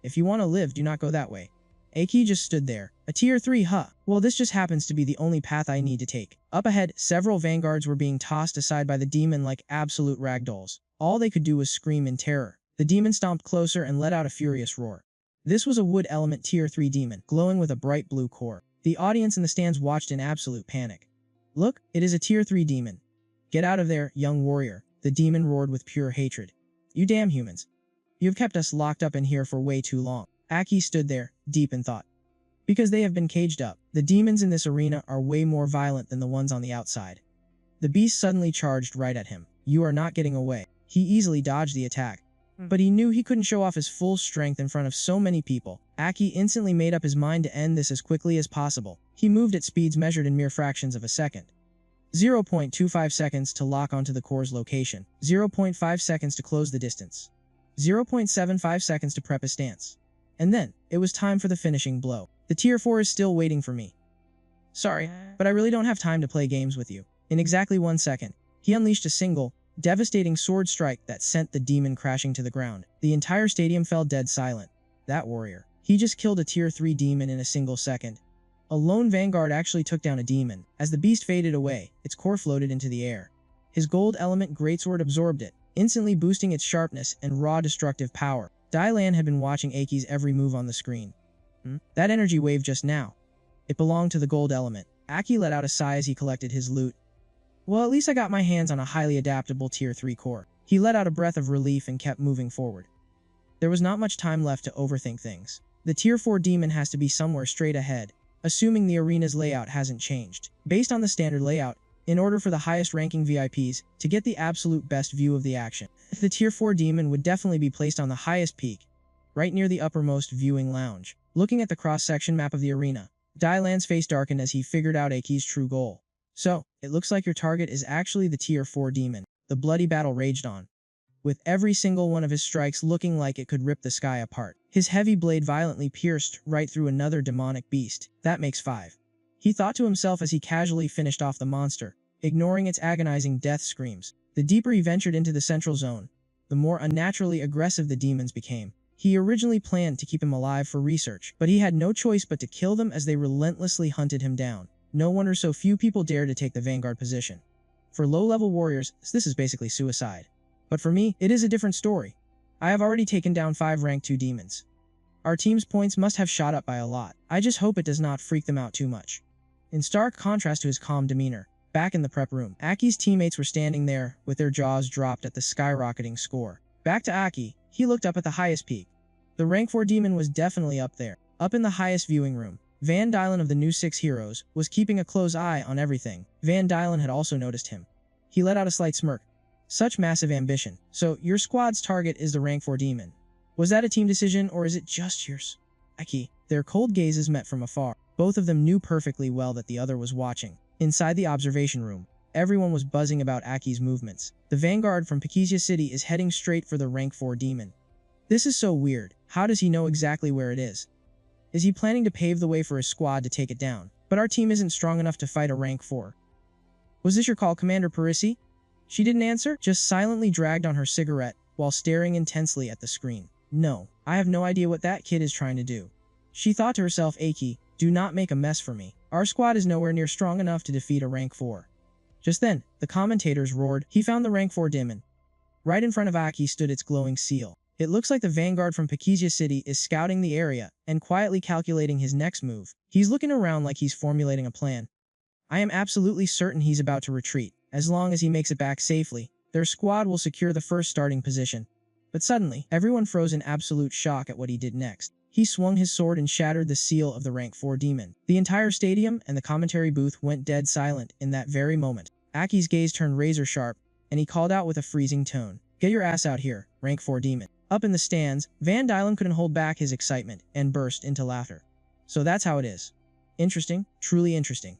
If you want to live, do not go that way. Aki just stood there. A Tier 3, huh? Well, this just happens to be the only path I need to take. Up ahead, several vanguards were being tossed aside by the demon like absolute ragdolls. All they could do was scream in terror. The demon stomped closer and let out a furious roar. This was a wood element Tier 3 demon, glowing with a bright blue core. The audience in the stands watched in absolute panic. Look, it is a Tier 3 demon. Get out of there, young warrior, the demon roared with pure hatred. You damn humans. You have kept us locked up in here for way too long. Aki stood there, deep in thought. Because they have been caged up. The demons in this arena are way more violent than the ones on the outside. The beast suddenly charged right at him. You are not getting away. He easily dodged the attack. But he knew he couldn't show off his full strength in front of so many people. Aki instantly made up his mind to end this as quickly as possible. He moved at speeds measured in mere fractions of a second. 0.25 seconds to lock onto the core's location. 0.5 seconds to close the distance. 0.75 seconds to prep his stance. And then, it was time for the finishing blow. The tier 4 is still waiting for me. Sorry, but I really don't have time to play games with you. In exactly 1 second, he unleashed a single, devastating sword strike that sent the demon crashing to the ground. The entire stadium fell dead silent. That warrior. He just killed a tier 3 demon in a single second. A lone vanguard actually took down a demon. As the beast faded away, its core floated into the air. His gold element greatsword absorbed it, instantly boosting its sharpness and raw destructive power. Dylan had been watching Aki's every move on the screen. That energy wave just now. It belonged to the gold element. Aki let out a sigh as he collected his loot. Well, at least I got my hands on a highly adaptable tier 3 core. He let out a breath of relief and kept moving forward. There was not much time left to overthink things. The tier 4 demon has to be somewhere straight ahead, assuming the arena's layout hasn't changed. Based on the standard layout, in order for the highest ranking VIPs to get the absolute best view of the action, the tier 4 demon would definitely be placed on the highest peak, right near the uppermost viewing lounge. Looking at the cross-section map of the arena, Dylan's face darkened as he figured out Aki's true goal. So, it looks like your target is actually the tier 4 demon. The bloody battle raged on, with every single one of his strikes looking like it could rip the sky apart. His heavy blade violently pierced right through another demonic beast. That makes 5. He thought to himself as he casually finished off the monster, ignoring its agonizing death screams. The deeper he ventured into the central zone, the more unnaturally aggressive the demons became. He originally planned to keep him alive for research, but he had no choice but to kill them as they relentlessly hunted him down. No wonder so few people dare to take the vanguard position. For low-level warriors, this is basically suicide. But for me, it is a different story. I have already taken down 5 rank 2 demons. Our team's points must have shot up by a lot. I just hope it does not freak them out too much. In stark contrast to his calm demeanor, back in the prep room, Aki's teammates were standing there, with their jaws dropped at the skyrocketing score. Back to Aki, he looked up at the highest peak. The rank 4 demon was definitely up there, up in the highest viewing room. Van Dylan of the new 6 heroes was keeping a close eye on everything. Van Dylan had also noticed him. He let out a slight smirk. Such massive ambition. So, your squad's target is the rank 4 demon. Was that a team decision, or is it just yours? Aki. Their cold gazes met from afar. Both of them knew perfectly well that the other was watching. Inside the observation room, everyone was buzzing about Aki's movements. The vanguard from Pakizia City is heading straight for the rank 4 demon. This is so weird. How does he know exactly where it is? Is he planning to pave the way for his squad to take it down? But our team isn't strong enough to fight a rank 4. Was this your call, Commander Parisi? She didn't answer, just silently dragged on her cigarette while staring intensely at the screen. No, I have no idea what that kid is trying to do. She thought to herself, Aki, do not make a mess for me. Our squad is nowhere near strong enough to defeat a rank 4. Just then, the commentators roared. He found the rank 4 demon. Right in front of Aki stood its glowing seal. It looks like the vanguard from Pakizia City is scouting the area and quietly calculating his next move. He's looking around like he's formulating a plan. I am absolutely certain he's about to retreat. As long as he makes it back safely, their squad will secure the first starting position. But suddenly, everyone froze in absolute shock at what he did next. He swung his sword and shattered the seal of the rank 4 demon. The entire stadium and the commentary booth went dead silent in that very moment. Aki's gaze turned razor sharp, and he called out with a freezing tone. Get your ass out here, rank 4 demon. Up in the stands, Van Dylan couldn't hold back his excitement and burst into laughter. So that's how it is. Interesting, truly interesting.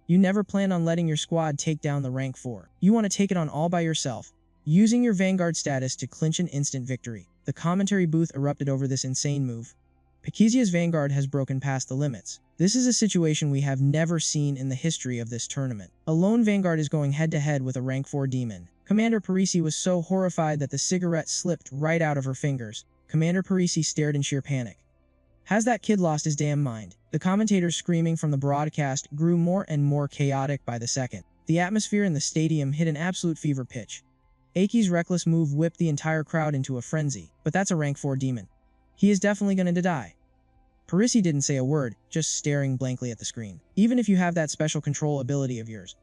You never plan on letting your squad take down the rank 4. You want to take it on all by yourself, using your vanguard status to clinch an instant victory. The commentary booth erupted over this insane move. Pakizia's vanguard has broken past the limits. This is a situation we have never seen in the history of this tournament. A lone vanguard is going head-to-head with a rank 4 demon. Commander Parisi was so horrified that the cigarette slipped right out of her fingers. Commander Parisi stared in sheer panic. Has that kid lost his damn mind? The commentators screaming from the broadcast grew more and more chaotic by the second. The atmosphere in the stadium hit an absolute fever pitch. Aki's reckless move whipped the entire crowd into a frenzy. But that's a rank 4 demon. He is definitely going to die. Parisi didn't say a word, just staring blankly at the screen. Even if you have that special control ability of yours,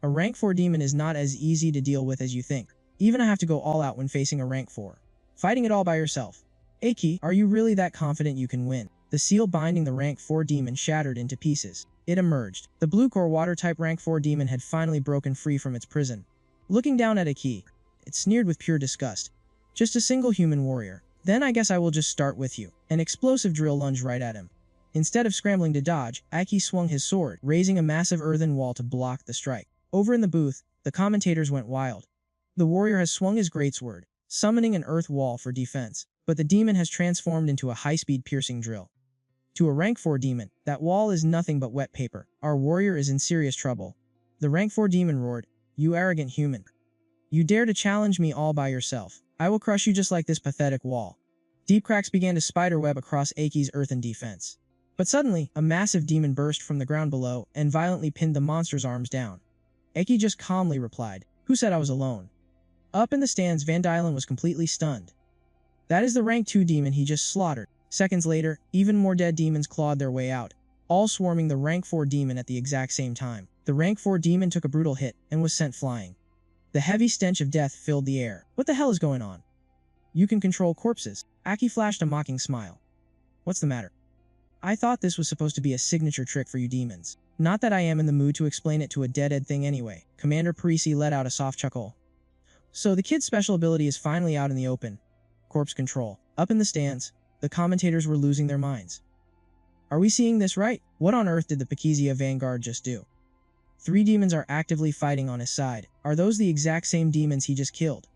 a rank 4 demon is not as easy to deal with as you think. Even I have to go all out when facing a rank 4. Fighting it all by yourself. Aki, are you really that confident you can win? The seal binding the rank 4 demon shattered into pieces. It emerged. The blue core water-type rank 4 demon had finally broken free from its prison. Looking down at Aki, it sneered with pure disgust. Just a single human warrior. Then I guess I will just start with you. An explosive drill lunged right at him. Instead of scrambling to dodge, Aki swung his sword, raising a massive earthen wall to block the strike. Over in the booth, the commentators went wild. The warrior has swung his greatsword, summoning an earth wall for defense, but the demon has transformed into a high-speed piercing drill. To a rank 4 demon, that wall is nothing but wet paper. Our warrior is in serious trouble. The rank 4 demon roared, "You arrogant human. You dare to challenge me all by yourself. I will crush you just like this pathetic wall." Deep cracks began to spiderweb across Aki's earthen defense. But suddenly, a massive demon burst from the ground below and violently pinned the monster's arms down. Aki just calmly replied, "Who said I was alone?" Up in the stands, Van Dylen was completely stunned. That is the rank 2 demon he just slaughtered. Seconds later, even more dead demons clawed their way out, all swarming the rank 4 demon at the exact same time. The rank 4 demon took a brutal hit and was sent flying. The heavy stench of death filled the air. What the hell is going on? You can control corpses. Aki flashed a mocking smile. What's the matter? I thought this was supposed to be a signature trick for you demons. Not that I am in the mood to explain it to a dead thing anyway. Commander Parisi let out a soft chuckle. So the kid's special ability is finally out in the open. Corpse control. Up in the stands, the commentators were losing their minds. Are we seeing this right? What on earth did the Pakizia Vanguard just do? 3 demons are actively fighting on his side. Are those the exact same demons he just killed?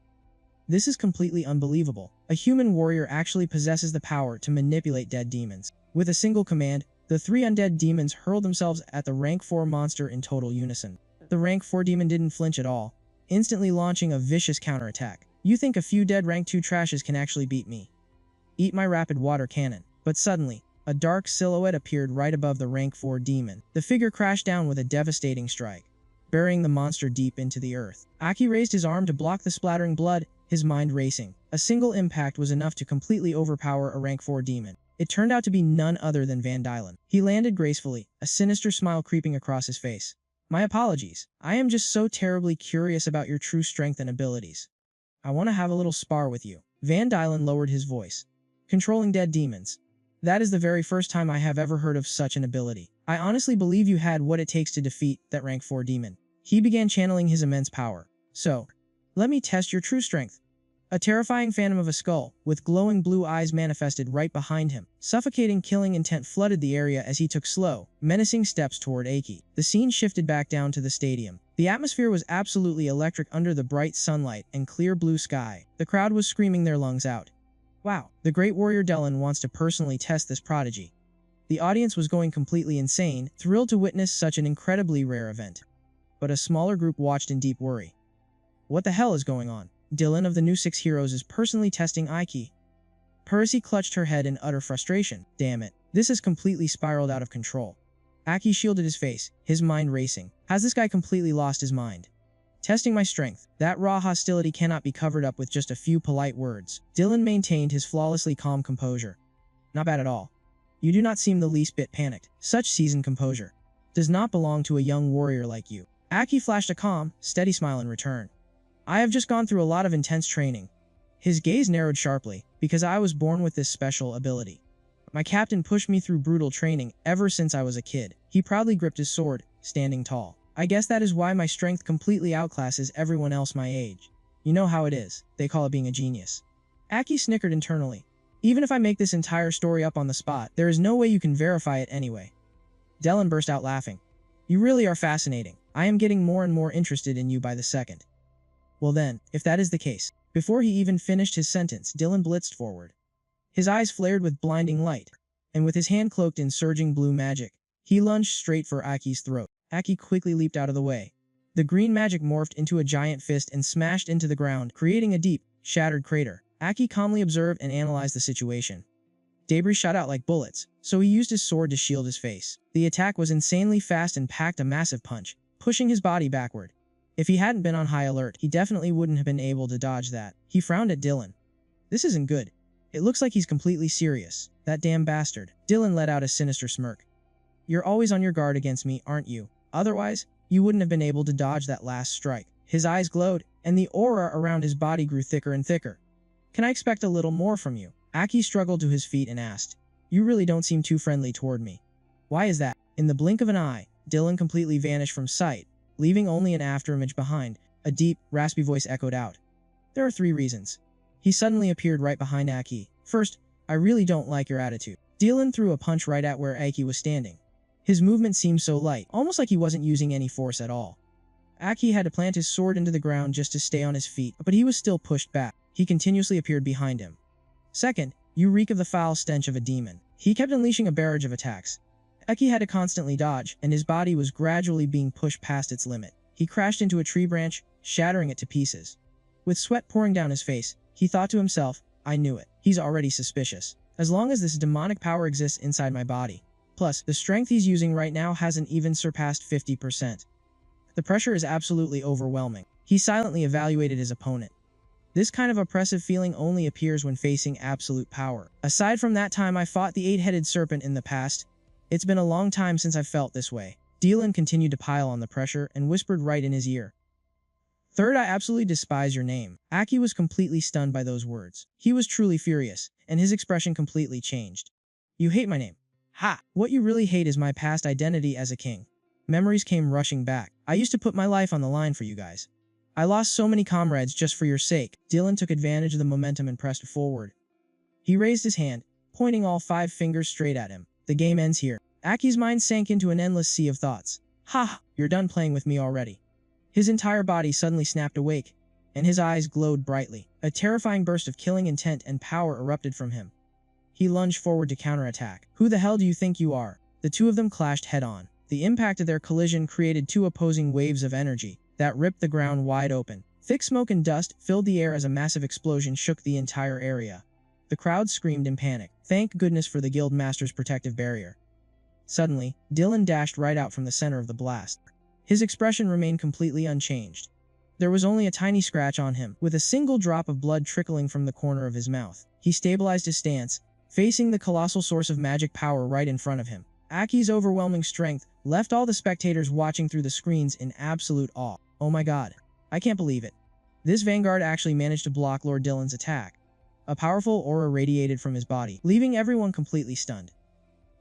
This is completely unbelievable. A human warrior actually possesses the power to manipulate dead demons. With a single command, the 3 undead demons hurled themselves at the rank 4 monster in total unison. The rank 4 demon didn't flinch at all, instantly launching a vicious counterattack. You think a few dead rank 2 trashes can actually beat me? Eat my rapid water cannon. But suddenly, a dark silhouette appeared right above the rank 4 demon. The figure crashed down with a devastating strike, burying the monster deep into the earth. Aki raised his arm to block the splattering blood, his mind racing. A single impact was enough to completely overpower a rank 4 demon. It turned out to be none other than Van Dylen. He landed gracefully, a sinister smile creeping across his face. My apologies. I am just so terribly curious about your true strength and abilities. I want to have a little spar with you. Van Dylen lowered his voice. Controlling dead demons. That is the very first time I have ever heard of such an ability. I honestly believe you had what it takes to defeat that rank 4 demon. He began channeling his immense power. So, let me test your true strength. A terrifying phantom of a skull, with glowing blue eyes manifested right behind him. Suffocating killing intent flooded the area as he took slow, menacing steps toward Aki. The scene shifted back down to the stadium. The atmosphere was absolutely electric under the bright sunlight and clear blue sky. The crowd was screaming their lungs out. Wow, the great warrior Dylan wants to personally test this prodigy. The audience was going completely insane, thrilled to witness such an incredibly rare event. But a smaller group watched in deep worry. What the hell is going on? Dylan of the new 6 heroes is personally testing Iki. Parisi clutched her head in utter frustration. Damn it, this has completely spiraled out of control. Aki shielded his face, his mind racing. Has this guy completely lost his mind? Testing my strength. That raw hostility cannot be covered up with just a few polite words. Dylan maintained his flawlessly calm composure. Not bad at all. You do not seem the least bit panicked. Such seasoned composure does not belong to a young warrior like you. Aki flashed a calm, steady smile in return. I have just gone through a lot of intense training. His gaze narrowed sharply, because I was born with this special ability. My captain pushed me through brutal training ever since I was a kid. He proudly gripped his sword, standing tall. I guess that is why my strength completely outclasses everyone else my age. You know how it is. They call it being a genius. Aki snickered internally. Even if I make this entire story up on the spot, there is no way you can verify it anyway. Dylan burst out laughing. You really are fascinating. I am getting more and more interested in you by the second. Well then, if that is the case. Before he even finished his sentence, Dylan blitzed forward. His eyes flared with blinding light, and with his hand cloaked in surging blue magic, he lunged straight for Aki's throat. Aki quickly leaped out of the way. The green magic morphed into a giant fist and smashed into the ground, creating a deep, shattered crater. Aki calmly observed and analyzed the situation. Debris shot out like bullets, so he used his sword to shield his face. The attack was insanely fast and packed a massive punch, pushing his body backward. If he hadn't been on high alert, he definitely wouldn't have been able to dodge that. He frowned at Dylan. This isn't good. It looks like he's completely serious. That damn bastard. Dylan let out a sinister smirk. You're always on your guard against me, aren't you? Otherwise, you wouldn't have been able to dodge that last strike. His eyes glowed, and the aura around his body grew thicker and thicker. Can I expect a little more from you? Aki struggled to his feet and asked. You really don't seem too friendly toward me. Why is that? In the blink of an eye, Dylan completely vanished from sight, leaving only an afterimage behind. A deep, raspy voice echoed out. There are 3 reasons. He suddenly appeared right behind Aki. First, I really don't like your attitude. Dylan threw a punch right at where Aki was standing. His movement seemed so light, almost like he wasn't using any force at all. Aki had to plant his sword into the ground just to stay on his feet, but he was still pushed back. He continuously appeared behind him. Second, you reek of the foul stench of a demon. He kept unleashing a barrage of attacks. Aki had to constantly dodge, and his body was gradually being pushed past its limit. He crashed into a tree branch, shattering it to pieces. With sweat pouring down his face, he thought to himself, I knew it. He's already suspicious. As long as this demonic power exists inside my body. Plus, the strength he's using right now hasn't even surpassed 50%. The pressure is absolutely overwhelming. He silently evaluated his opponent. This kind of oppressive feeling only appears when facing absolute power. Aside from that time I fought the 8-headed serpent in the past, it's been a long time since I've felt this way. Dylan continued to pile on the pressure and whispered right in his ear. Third, I absolutely despise your name. Aki was completely stunned by those words. He was truly furious, and his expression completely changed. You hate my name. Ha! What you really hate is my past identity as a king. Memories came rushing back. I used to put my life on the line for you guys. I lost so many comrades just for your sake. Dylan took advantage of the momentum and pressed forward. He raised his hand, pointing all 5 fingers straight at him. The game ends here. Aki's mind sank into an endless sea of thoughts. Ha! You're done playing with me already. His entire body suddenly snapped awake, and his eyes glowed brightly. A terrifying burst of killing intent and power erupted from him. He lunged forward to counterattack. Who the hell do you think you are? The two of them clashed head-on. The impact of their collision created 2 opposing waves of energy that ripped the ground wide open. Thick smoke and dust filled the air as a massive explosion shook the entire area. The crowd screamed in panic. Thank goodness for the guild master's protective barrier. Suddenly, Dylan dashed right out from the center of the blast. His expression remained completely unchanged. There was only a tiny scratch on him, with a single drop of blood trickling from the corner of his mouth. He stabilized his stance, facing the colossal source of magic power right in front of him. Aki's overwhelming strength left all the spectators watching through the screens in absolute awe. Oh my god. I can't believe it. This vanguard actually managed to block Lord Dylan's attack. A powerful aura radiated from his body, leaving everyone completely stunned.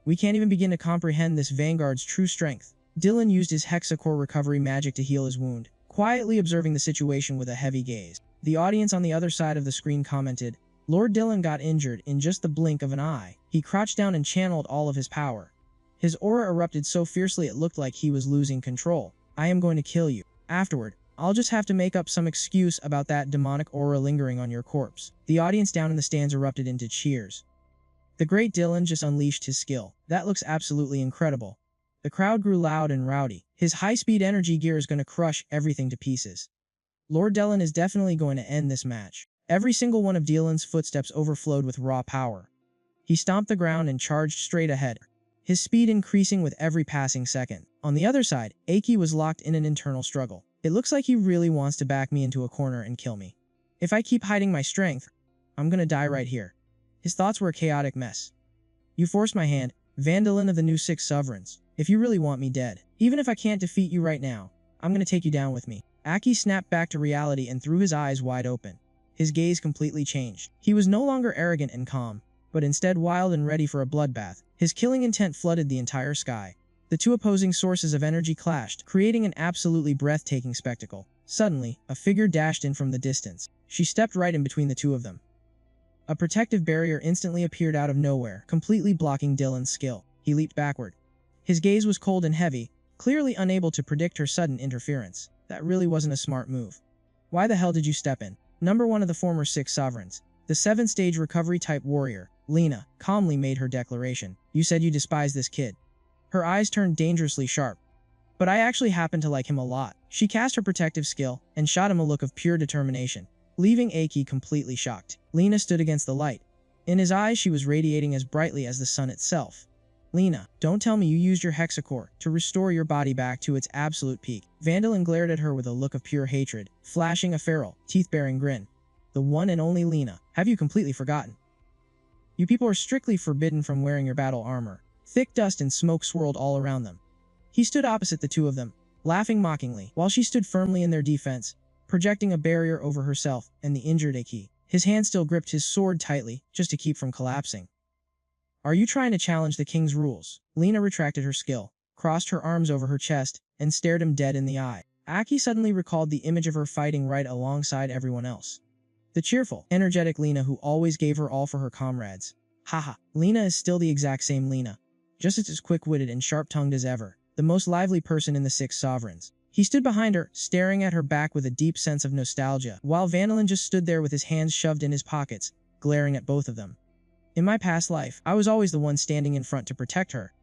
We can't even begin to comprehend this vanguard's true strength. Dylan used his hexacore recovery magic to heal his wound, quietly observing the situation with a heavy gaze. The audience on the other side of the screen commented, Lord Dylan got injured in just the blink of an eye. He crouched down and channeled all of his power. His aura erupted so fiercely it looked like he was losing control. I am going to kill you. Afterward, I'll just have to make up some excuse about that demonic aura lingering on your corpse. The audience down in the stands erupted into cheers. The great Dylan just unleashed his skill. That looks absolutely incredible. The crowd grew loud and rowdy. His high-speed energy gear is going to crush everything to pieces. Lord Dylan is definitely going to end this match. Every single one of Dylan's footsteps overflowed with raw power. He stomped the ground and charged straight ahead, his speed increasing with every passing second. On the other side, Aki was locked in an internal struggle. It looks like he really wants to back me into a corner and kill me. If I keep hiding my strength, I'm gonna die right here. His thoughts were a chaotic mess. You forced my hand, Vandalin of the new 6 sovereigns. If you really want me dead, even if I can't defeat you right now, I'm gonna take you down with me. Aki snapped back to reality and threw his eyes wide open. His gaze completely changed. He was no longer arrogant and calm, but instead wild and ready for a bloodbath. His killing intent flooded the entire sky. The 2 opposing sources of energy clashed, creating an absolutely breathtaking spectacle. Suddenly, a figure dashed in from the distance. She stepped right in between the 2 of them. A protective barrier instantly appeared out of nowhere, completely blocking Dylan's skill. He leaped backward. His gaze was cold and heavy, clearly unable to predict her sudden interference. That really wasn't a smart move. Why the hell did you step in? Number 1 of the former 6 sovereigns, the 7th-stage recovery-type warrior, Lena, calmly made her declaration. You said you despise this kid. Her eyes turned dangerously sharp. But I actually happen to like him a lot. She cast her protective skill and shot him a look of pure determination, leaving Aki completely shocked. Lena stood against the light. In his eyes she was radiating as brightly as the sun itself. Lena, don't tell me you used your hexacore to restore your body back to its absolute peak. Vandalin glared at her with a look of pure hatred, flashing a feral, teeth-baring grin. The one and only Lena. Have you completely forgotten? You people are strictly forbidden from wearing your battle armor. Thick dust and smoke swirled all around them. He stood opposite the 2 of them, laughing mockingly, while she stood firmly in their defense, projecting a barrier over herself and the injured Aki. His hand still gripped his sword tightly, just to keep from collapsing. Are you trying to challenge the king's rules? Lena retracted her skill, crossed her arms over her chest, and stared him dead in the eye. Aki suddenly recalled the image of her fighting right alongside everyone else. The cheerful, energetic Lena who always gave her all for her comrades. Haha, Lena is still the exact same Lena. Just as quick-witted and sharp-tongued as ever. The most lively person in the Six Sovereigns. He stood behind her, staring at her back with a deep sense of nostalgia, while Vandalin just stood there with his hands shoved in his pockets, glaring at both of them. In my past life, I was always the one standing in front to protect her.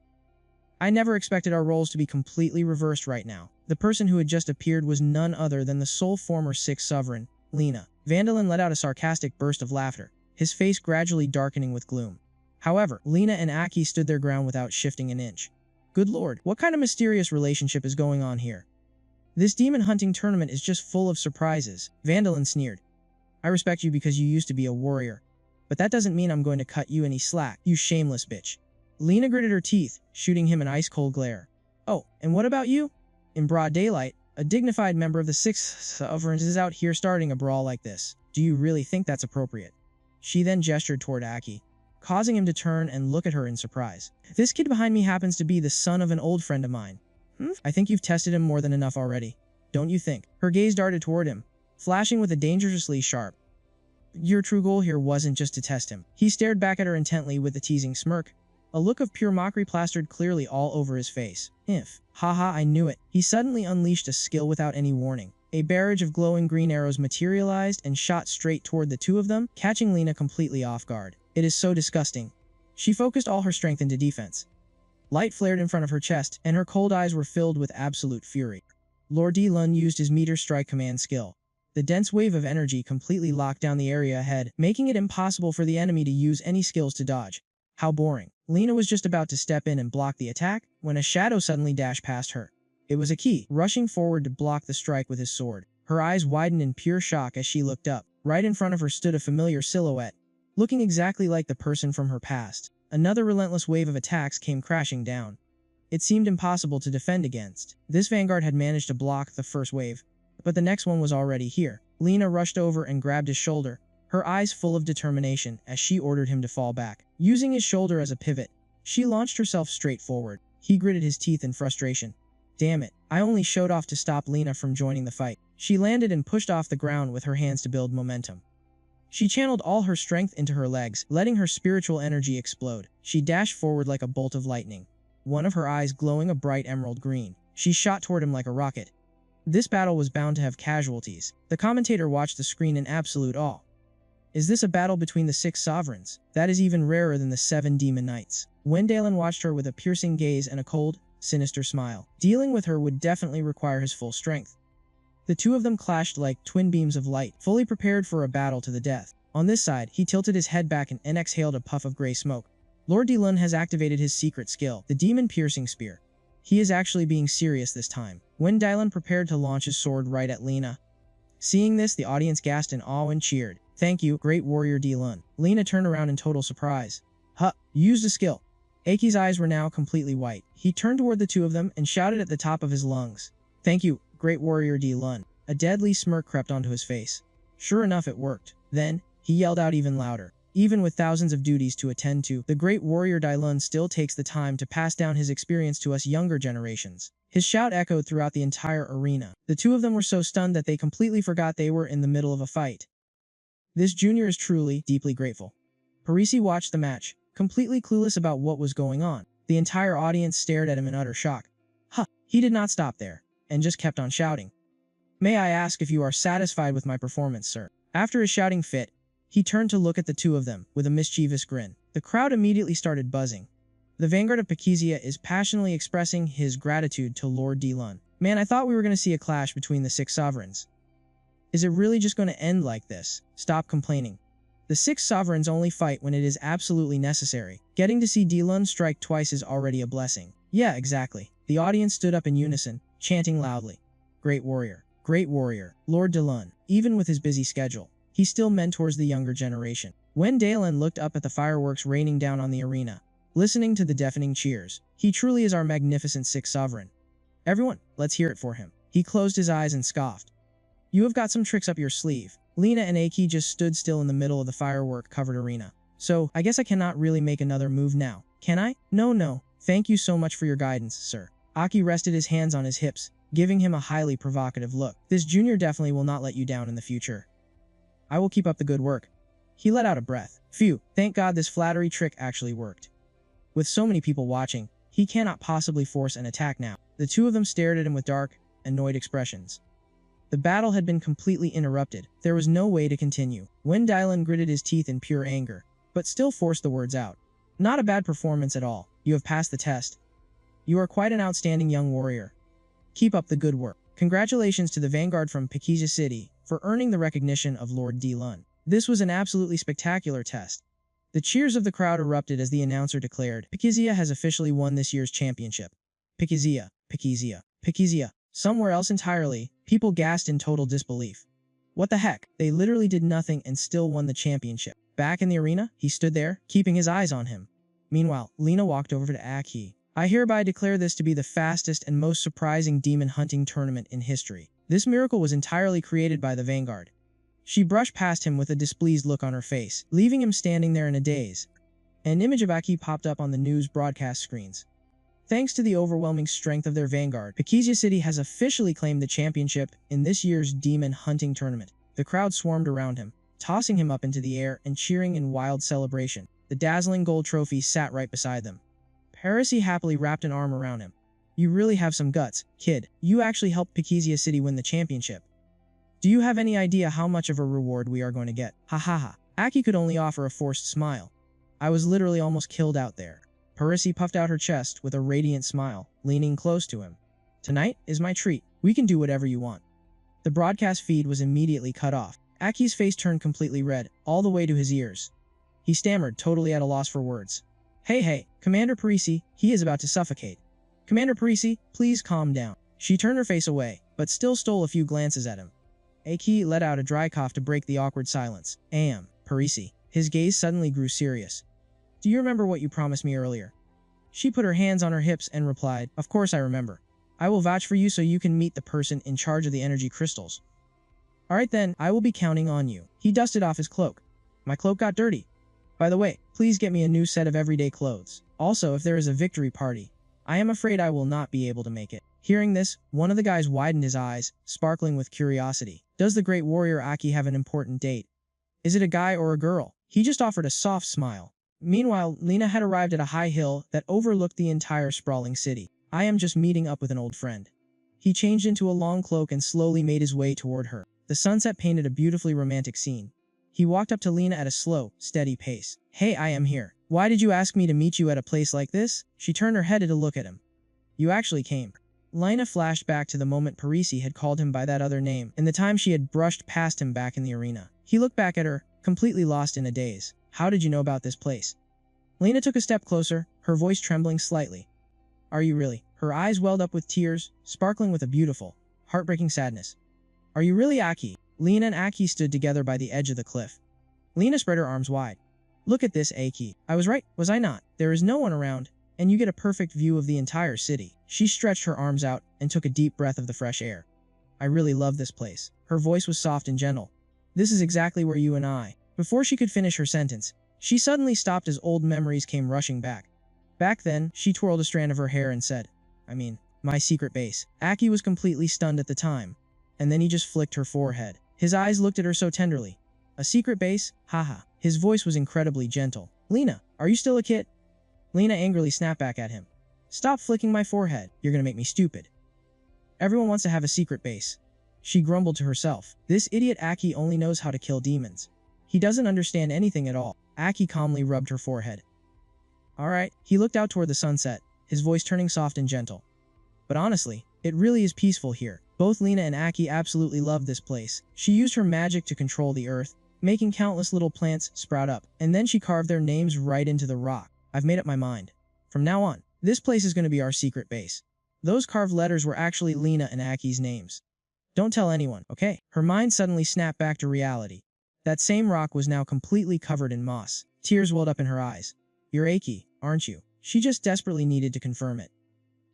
I never expected our roles to be completely reversed right now. The person who had just appeared was none other than the sole former Sixth Sovereign, Lena. Vandalin let out a sarcastic burst of laughter, his face gradually darkening with gloom. However, Lena and Aki stood their ground without shifting an inch. Good lord, what kind of mysterious relationship is going on here? This demon hunting tournament is just full of surprises, Vandalin sneered. I respect you because you used to be a warrior. But that doesn't mean I'm going to cut you any slack, you shameless bitch. Lena gritted her teeth, shooting him an ice-cold glare. Oh, and what about you? In broad daylight, a dignified member of the Six Sovereigns is out here starting a brawl like this. Do you really think that's appropriate? She then gestured toward Aki, causing him to turn and look at her in surprise. This kid behind me happens to be the son of an old friend of mine. I think you've tested him more than enough already. Don't you think? Her gaze darted toward him, flashing with a dangerously sharp. Your true goal here wasn't just to test him. He stared back at her intently with a teasing smirk. A look of pure mockery plastered clearly all over his face. Haha, I knew it. He suddenly unleashed a skill without any warning. A barrage of glowing green arrows materialized and shot straight toward the two of them, catching Lena completely off guard. It is so disgusting. She focused all her strength into defense. Light flared in front of her chest, and her cold eyes were filled with absolute fury. Lord D-Lun used his meter strike command skill. The dense wave of energy completely locked down the area ahead, making it impossible for the enemy to use any skills to dodge. How boring. Lena was just about to step in and block the attack, when a shadow suddenly dashed past her. It was Aki, rushing forward to block the strike with his sword. Her eyes widened in pure shock as she looked up. Right in front of her stood a familiar silhouette, looking exactly like the person from her past. Another relentless wave of attacks came crashing down. It seemed impossible to defend against. This vanguard had managed to block the first wave, but the next one was already here. Lena rushed over and grabbed his shoulder, her eyes full of determination as she ordered him to fall back. Using his shoulder as a pivot, she launched herself straight forward. He gritted his teeth in frustration. Damn it, I only showed off to stop Lena from joining the fight. She landed and pushed off the ground with her hands to build momentum. She channeled all her strength into her legs, letting her spiritual energy explode. She dashed forward like a bolt of lightning, one of her eyes glowing a bright emerald green. She shot toward him like a rocket. This battle was bound to have casualties. The commentator watched the screen in absolute awe. Is this a battle between the Six Sovereigns? That is even rarer than the 7 Demon Knights. Wendalen watched her with a piercing gaze and a cold, sinister smile. Dealing with her would definitely require his full strength. The two of them clashed like twin beams of light, fully prepared for a battle to the death. On this side, he tilted his head back and exhaled a puff of gray smoke. Lord D-Lun has activated his secret skill, the Demon Piercing Spear. He is actually being serious this time. When Dylan prepared to launch his sword right at Lena. Seeing this, the audience gasped in awe and cheered. Thank you, great warrior D-Lun. Lena turned around in total surprise. Huh, used a skill. Aki's eyes were now completely white. He turned toward the two of them and shouted at the top of his lungs. Thank you, great warrior D-Lun. A deadly smirk crept onto his face. Sure enough, it worked. Then, he yelled out even louder. Even with thousands of duties to attend to, the great warrior Dylan still takes the time to pass down his experience to us younger generations. His shout echoed throughout the entire arena. The two of them were so stunned that they completely forgot they were in the middle of a fight. This junior is truly, deeply grateful. Parisi watched the match, completely clueless about what was going on. The entire audience stared at him in utter shock. Huh, he did not stop there, and just kept on shouting. May I ask if you are satisfied with my performance, sir? After his shouting fit, he turned to look at the two of them, with a mischievous grin. The crowd immediately started buzzing. The Vanguard of Pakizia is passionately expressing his gratitude to Lord D-Lun. Man, I thought we were going to see a clash between the Six Sovereigns. Is it really just going to end like this? Stop complaining. The Six Sovereigns only fight when it is absolutely necessary. Getting to see D-Lun strike twice is already a blessing. Yeah, exactly. The audience stood up in unison, chanting loudly. Great warrior. Great warrior. Lord D-Lun. Even with his busy schedule, he still mentors the younger generation. When Dalen looked up at the fireworks raining down on the arena, listening to the deafening cheers, he truly is our magnificent Sixth Sovereign. Everyone, let's hear it for him. He closed his eyes and scoffed. You have got some tricks up your sleeve. Lena and Aki just stood still in the middle of the firework-covered arena. So, I guess I cannot really make another move now, can I? No. Thank you so much for your guidance, sir. Aki rested his hands on his hips, giving him a highly provocative look. This junior definitely will not let you down in the future. I will keep up the good work. He let out a breath. Phew, thank God this flattery trick actually worked. With so many people watching, he cannot possibly force an attack now. The two of them stared at him with dark, annoyed expressions. The battle had been completely interrupted. There was no way to continue. Wen Dylan gritted his teeth in pure anger, but still forced the words out. Not a bad performance at all. You have passed the test. You are quite an outstanding young warrior. Keep up the good work. Congratulations to the Vanguard from Pikija City for earning the recognition of Lord D. Lun. This was an absolutely spectacular test. The cheers of the crowd erupted as the announcer declared, Pikija has officially won this year's championship. Pikija, Pikija, Pikija. Somewhere else entirely, people gasped in total disbelief. What the heck? They literally did nothing and still won the championship. Back in the arena, he stood there, keeping his eyes on him. Meanwhile, Lena walked over to Aki. I hereby declare this to be the fastest and most surprising demon hunting tournament in history. This miracle was entirely created by the Vanguard. She brushed past him with a displeased look on her face, leaving him standing there in a daze. An image of Aki popped up on the news broadcast screens. Thanks to the overwhelming strength of their Vanguard, Pikija City has officially claimed the championship in this year's demon hunting tournament. The crowd swarmed around him, tossing him up into the air and cheering in wild celebration. The dazzling gold trophy sat right beside them. Parisi happily wrapped an arm around him. You really have some guts, kid. You actually helped Pikija City win the championship. Do you have any idea how much of a reward we are going to get? Ha ha ha. Aki could only offer a forced smile. I was literally almost killed out there. Parisi puffed out her chest with a radiant smile, leaning close to him. Tonight is my treat. We can do whatever you want. The broadcast feed was immediately cut off. Aki's face turned completely red, all the way to his ears. He stammered, totally at a loss for words. Hey, Commander Parisi, he is about to suffocate. Commander Parisi, please calm down. She turned her face away, but still stole a few glances at him. Aki let out a dry cough to break the awkward silence. Parisi. His gaze suddenly grew serious. Do you remember what you promised me earlier? She put her hands on her hips and replied, Of course I remember. I will vouch for you so you can meet the person in charge of the energy crystals. Alright then, I will be counting on you. He dusted off his cloak. My cloak got dirty. By the way, please get me a new set of everyday clothes. Also, if there is a victory party, I am afraid I will not be able to make it. Hearing this, one of the guys widened his eyes, sparkling with curiosity. Does the great warrior Aki have an important date? Is it a guy or a girl? He just offered a soft smile. Meanwhile, Lena had arrived at a high hill that overlooked the entire sprawling city. I am just meeting up with an old friend. He changed into a long cloak and slowly made his way toward her. The sunset painted a beautifully romantic scene. He walked up to Lena at a slow, steady pace. Hey, I am here. Why did you ask me to meet you at a place like this? She turned her head to look at him. You actually came. Lena flashed back to the moment Parisi had called him by that other name, and the time she had brushed past him back in the arena. He looked back at her, completely lost in a daze. How did you know about this place? Lena took a step closer, her voice trembling slightly. Are you really? Her eyes welled up with tears, sparkling with a beautiful, heartbreaking sadness. Are you really Aki? Lena and Aki stood together by the edge of the cliff. Lena spread her arms wide. Look at this, Aki. I was right, was I not? There is no one around, and you get a perfect view of the entire city. She stretched her arms out and took a deep breath of the fresh air. I really love this place. Her voice was soft and gentle. This is exactly where you and I. Before she could finish her sentence, she suddenly stopped as old memories came rushing back. Back then, she twirled a strand of her hair and said, my secret base. Aki was completely stunned at the time, and then he just flicked her forehead. His eyes looked at her so tenderly. A secret base? Haha. His voice was incredibly gentle. Lena, are you still a kid? Lena angrily snapped back at him. Stop flicking my forehead. You're gonna make me stupid. Everyone wants to have a secret base. She grumbled to herself. This idiot Aki only knows how to kill demons. He doesn't understand anything at all. Aki calmly rubbed her forehead. Alright, he looked out toward the sunset, his voice turning soft and gentle. But honestly, it really is peaceful here. Both Lena and Aki absolutely loved this place. She used her magic to control the earth, making countless little plants sprout up, and then she carved their names right into the rock. I've made up my mind. From now on, this place is going to be our secret base. Those carved letters were actually Lena and Aki's names. Don't tell anyone, okay? Her mind suddenly snapped back to reality. That same rock was now completely covered in moss. Tears welled up in her eyes. You're Aki, aren't you? She just desperately needed to confirm it.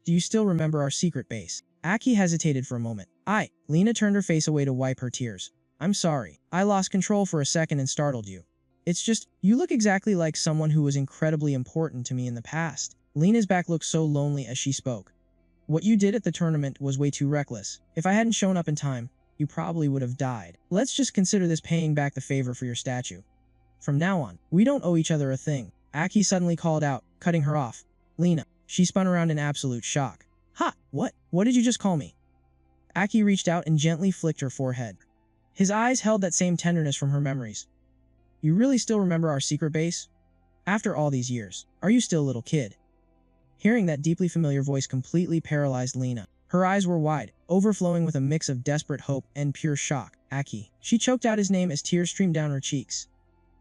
Do you still remember our secret base? Aki hesitated for a moment. Lena turned her face away to wipe her tears. I'm sorry. I lost control for a second and startled you. It's just, you look exactly like someone who was incredibly important to me in the past. Lena's back looked so lonely as she spoke. What you did at the tournament was way too reckless. If I hadn't shown up in time, you probably would have died. Let's just consider this paying back the favor for your statue. From now on, we don't owe each other a thing." Aki suddenly called out, cutting her off. "Lena." She spun around in absolute shock. "Ha! What? What did you just call me?" Aki reached out and gently flicked her forehead. His eyes held that same tenderness from her memories. "You really still remember our secret base? After all these years, are you still a little kid?" Hearing that deeply familiar voice completely paralyzed Lena. Her eyes were wide, overflowing with a mix of desperate hope and pure shock. "Aki." She choked out his name as tears streamed down her cheeks.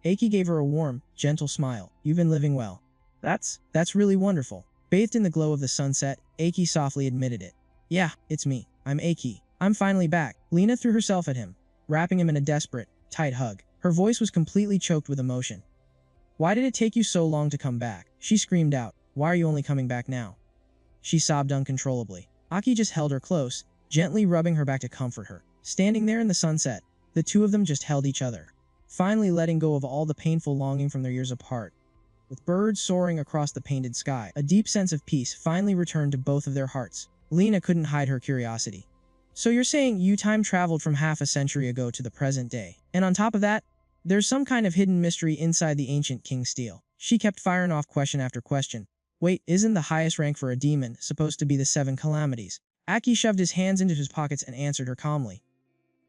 Aki gave her a warm, gentle smile. "You've been living well." That's really wonderful." Bathed in the glow of the sunset, Aki softly admitted it. "Yeah, it's me. I'm Aki. I'm finally back." Lena threw herself at him, wrapping him in a desperate, tight hug. Her voice was completely choked with emotion. "Why did it take you so long to come back?" she screamed out. "Why are you only coming back now?" She sobbed uncontrollably. Aki just held her close, gently rubbing her back to comfort her. Standing there in the sunset, the two of them just held each other, finally letting go of all the painful longing from their years apart. With birds soaring across the painted sky, a deep sense of peace finally returned to both of their hearts. Lena couldn't hide her curiosity. "So you're saying you time traveled from half a century ago to the present day, and on top of that, there's some kind of hidden mystery inside the ancient King's steel?" She kept firing off question after question. "Wait, isn't the highest rank for a demon supposed to be the 7 calamities?" Aki shoved his hands into his pockets and answered her calmly.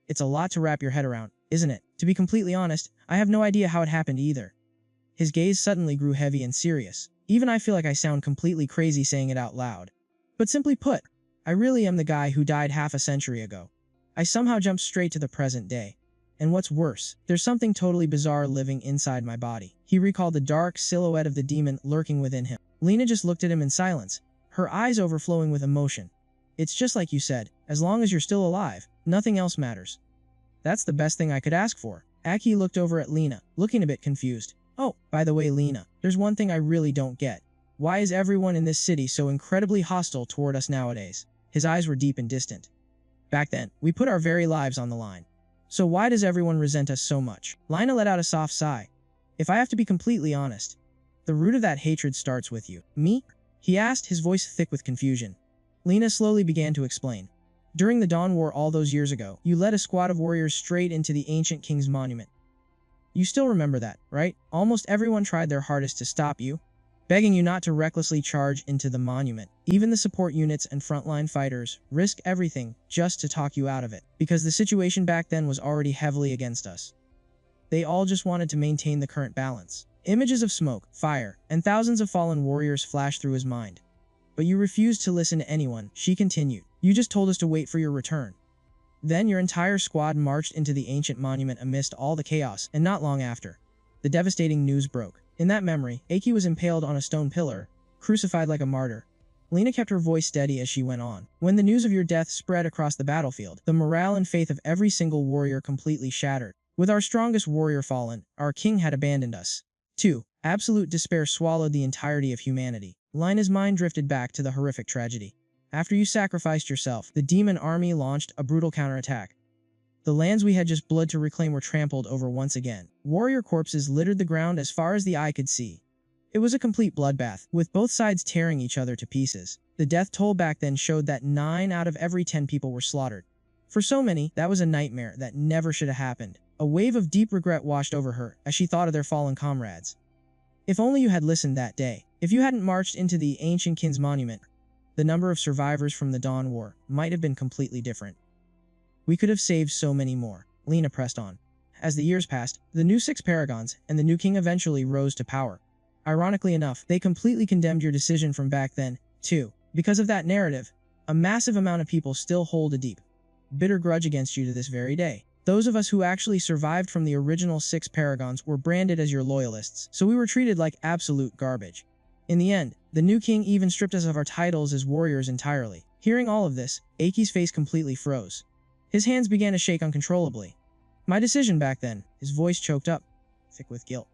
"It's a lot to wrap your head around, isn't it? To be completely honest, I have no idea how it happened either." His gaze suddenly grew heavy and serious. "Even I feel like I sound completely crazy saying it out loud. But simply put, I really am the guy who died half a century ago. I somehow jumped straight to the present day. And what's worse, there's something totally bizarre living inside my body." He recalled the dark silhouette of the demon lurking within him. Lena just looked at him in silence, her eyes overflowing with emotion. "It's just like you said, as long as you're still alive, nothing else matters." "That's the best thing I could ask for." Aki looked over at Lena, looking a bit confused. "Oh, by the way, Lena, there's one thing I really don't get. Why is everyone in this city so incredibly hostile toward us nowadays?" His eyes were deep and distant. "Back then, we put our very lives on the line. So why does everyone resent us so much?" Lena let out a soft sigh. "If I have to be completely honest, the root of that hatred starts with you." "Me?" he asked, his voice thick with confusion. Lena slowly began to explain. "During the Dawn War all those years ago, you led a squad of warriors straight into the ancient king's monument. You still remember that, right? Almost everyone tried their hardest to stop you, begging you not to recklessly charge into the monument. Even the support units and frontline fighters risked everything just to talk you out of it, because the situation back then was already heavily against us. They all just wanted to maintain the current balance." Images of smoke, fire, and thousands of fallen warriors flashed through his mind. "But you refused to listen to anyone," she continued. "You just told us to wait for your return. Then your entire squad marched into the ancient monument amidst all the chaos, and not long after, the devastating news broke. In that memory, Aki was impaled on a stone pillar, crucified like a martyr." Lena kept her voice steady as she went on. "When the news of your death spread across the battlefield, the morale and faith of every single warrior completely shattered. With our strongest warrior fallen, our king had abandoned us. 2. Absolute despair swallowed the entirety of humanity." Lena's mind drifted back to the horrific tragedy. "After you sacrificed yourself, the demon army launched a brutal counterattack. The lands we had just blood to reclaim were trampled over once again. Warrior corpses littered the ground as far as the eye could see. It was a complete bloodbath, with both sides tearing each other to pieces. The death toll back then showed that 9 out of every 10 people were slaughtered. For so many, that was a nightmare that never should have happened." A wave of deep regret washed over her as she thought of their fallen comrades. "If only you had listened that day. If you hadn't marched into the ancient king's monument, the number of survivors from the Dawn War might have been completely different. We could have saved so many more." Lena pressed on. As the years passed, the new 6 paragons and the new king eventually rose to power. Ironically enough, they completely condemned your decision from back then, too. Because of that narrative, a massive amount of people still hold a deep, bitter grudge against you to this very day. Those of us who actually survived from the original 6 paragons were branded as your loyalists, so we were treated like absolute garbage. In the end, the new king even stripped us of our titles as warriors entirely." Hearing all of this, Aki's face completely froze. His hands began to shake uncontrollably. "My decision back then," his voice choked up, thick with guilt.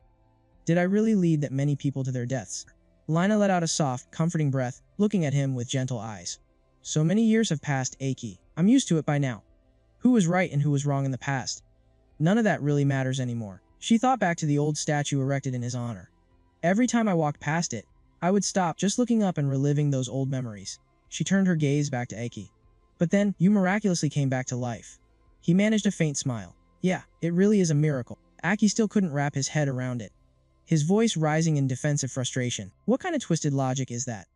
"Did I really lead that many people to their deaths?" Lena let out a soft, comforting breath, looking at him with gentle eyes. "So many years have passed, Aki. I'm used to it by now. Who was right and who was wrong in the past? None of that really matters anymore." She thought back to the old statue erected in his honor. "Every time I walked past it, I would stop just looking up and reliving those old memories. She turned her gaze back to Aki. But then, you miraculously came back to life. He managed a faint smile. Yeah, it really is a miracle. Aki still couldn't wrap his head around it, his voice rising in defensive frustration. What kind of twisted logic is that?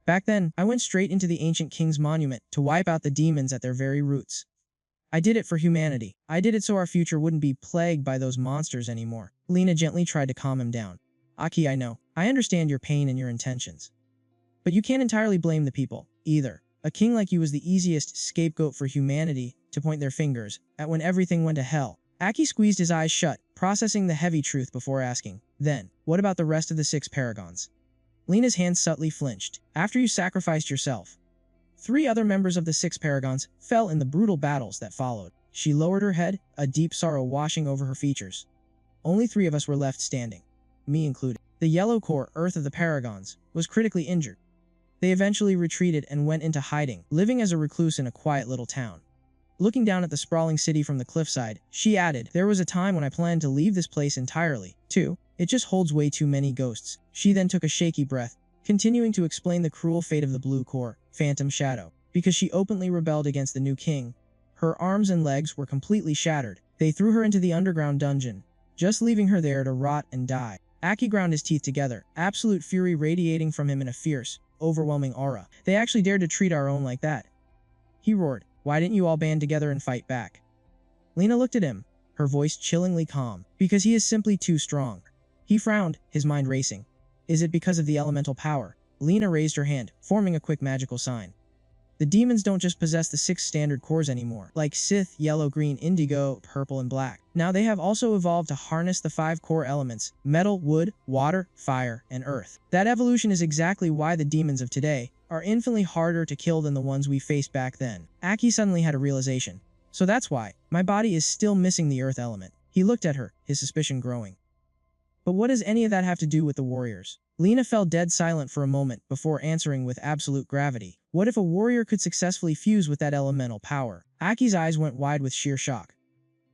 Back then, I went straight into the ancient king's monument to wipe out the demons at their very roots. I did it for humanity. I did it so our future wouldn't be plagued by those monsters anymore. Lena gently tried to calm him down. Aki, I know. I understand your pain and your intentions. But you can't entirely blame the people, either. A king like you was the easiest scapegoat for humanity to point their fingers at when everything went to hell. Aki squeezed his eyes shut, processing the heavy truth before asking, then, what about the rest of the 6 paragons? Lena's hand subtly flinched. After you sacrificed yourself, 3 other members of the 6 paragons fell in the brutal battles that followed. She lowered her head, a deep sorrow washing over her features. Only 3 of us were left standing, me included. The yellow core, Earth of the Paragons, was critically injured. They eventually retreated and went into hiding, living as a recluse in a quiet little town. Looking down at the sprawling city from the cliffside, she added, there was a time when I planned to leave this place entirely, too. It just holds way too many ghosts. She then took a shaky breath, continuing to explain the cruel fate of the blue core, Phantom Shadow. Because she openly rebelled against the new king, her arms and legs were completely shattered. They threw her into the underground dungeon, just leaving her there to rot and die. Aki ground his teeth together, absolute fury radiating from him in a fierce, overwhelming aura. They actually dared to treat our own like that. He roared, why didn't you all band together and fight back? Lena looked at him, her voice chillingly calm. Because he is simply too strong. He frowned, his mind racing. Is it because of the elemental power? Lena raised her hand, forming a quick magical sign. The demons don't just possess the 6 standard cores anymore, like Sith, yellow, green, indigo, purple, and black. Now they have also evolved to harness the 5 core elements: metal, wood, water, fire, and earth. That evolution is exactly why the demons of today are infinitely harder to kill than the ones we faced back then. Aki suddenly had a realization. So that's why my body is still missing the earth element. He looked at her, his suspicion growing. But what does any of that have to do with the warriors? Lena fell dead silent for a moment before answering with absolute gravity. What if a warrior could successfully fuse with that elemental power? Aki's eyes went wide with sheer shock.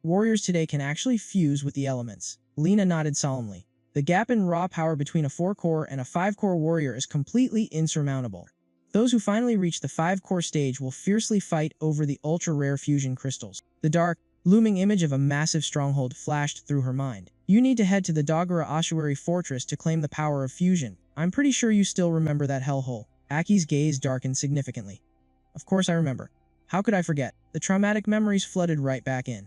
Warriors today can actually fuse with the elements. Lena nodded solemnly. The gap in raw power between a 4-core and a 5-core warrior is completely insurmountable. Those who finally reach the 5-core stage will fiercely fight over the ultra-rare fusion crystals. The dark, looming image of a massive stronghold flashed through her mind. You need to head to the Dagara ossuary fortress to claim the power of fusion. I'm pretty sure you still remember that hellhole. Aki's gaze darkened significantly. Of course I remember. How could I forget? The traumatic memories flooded right back in.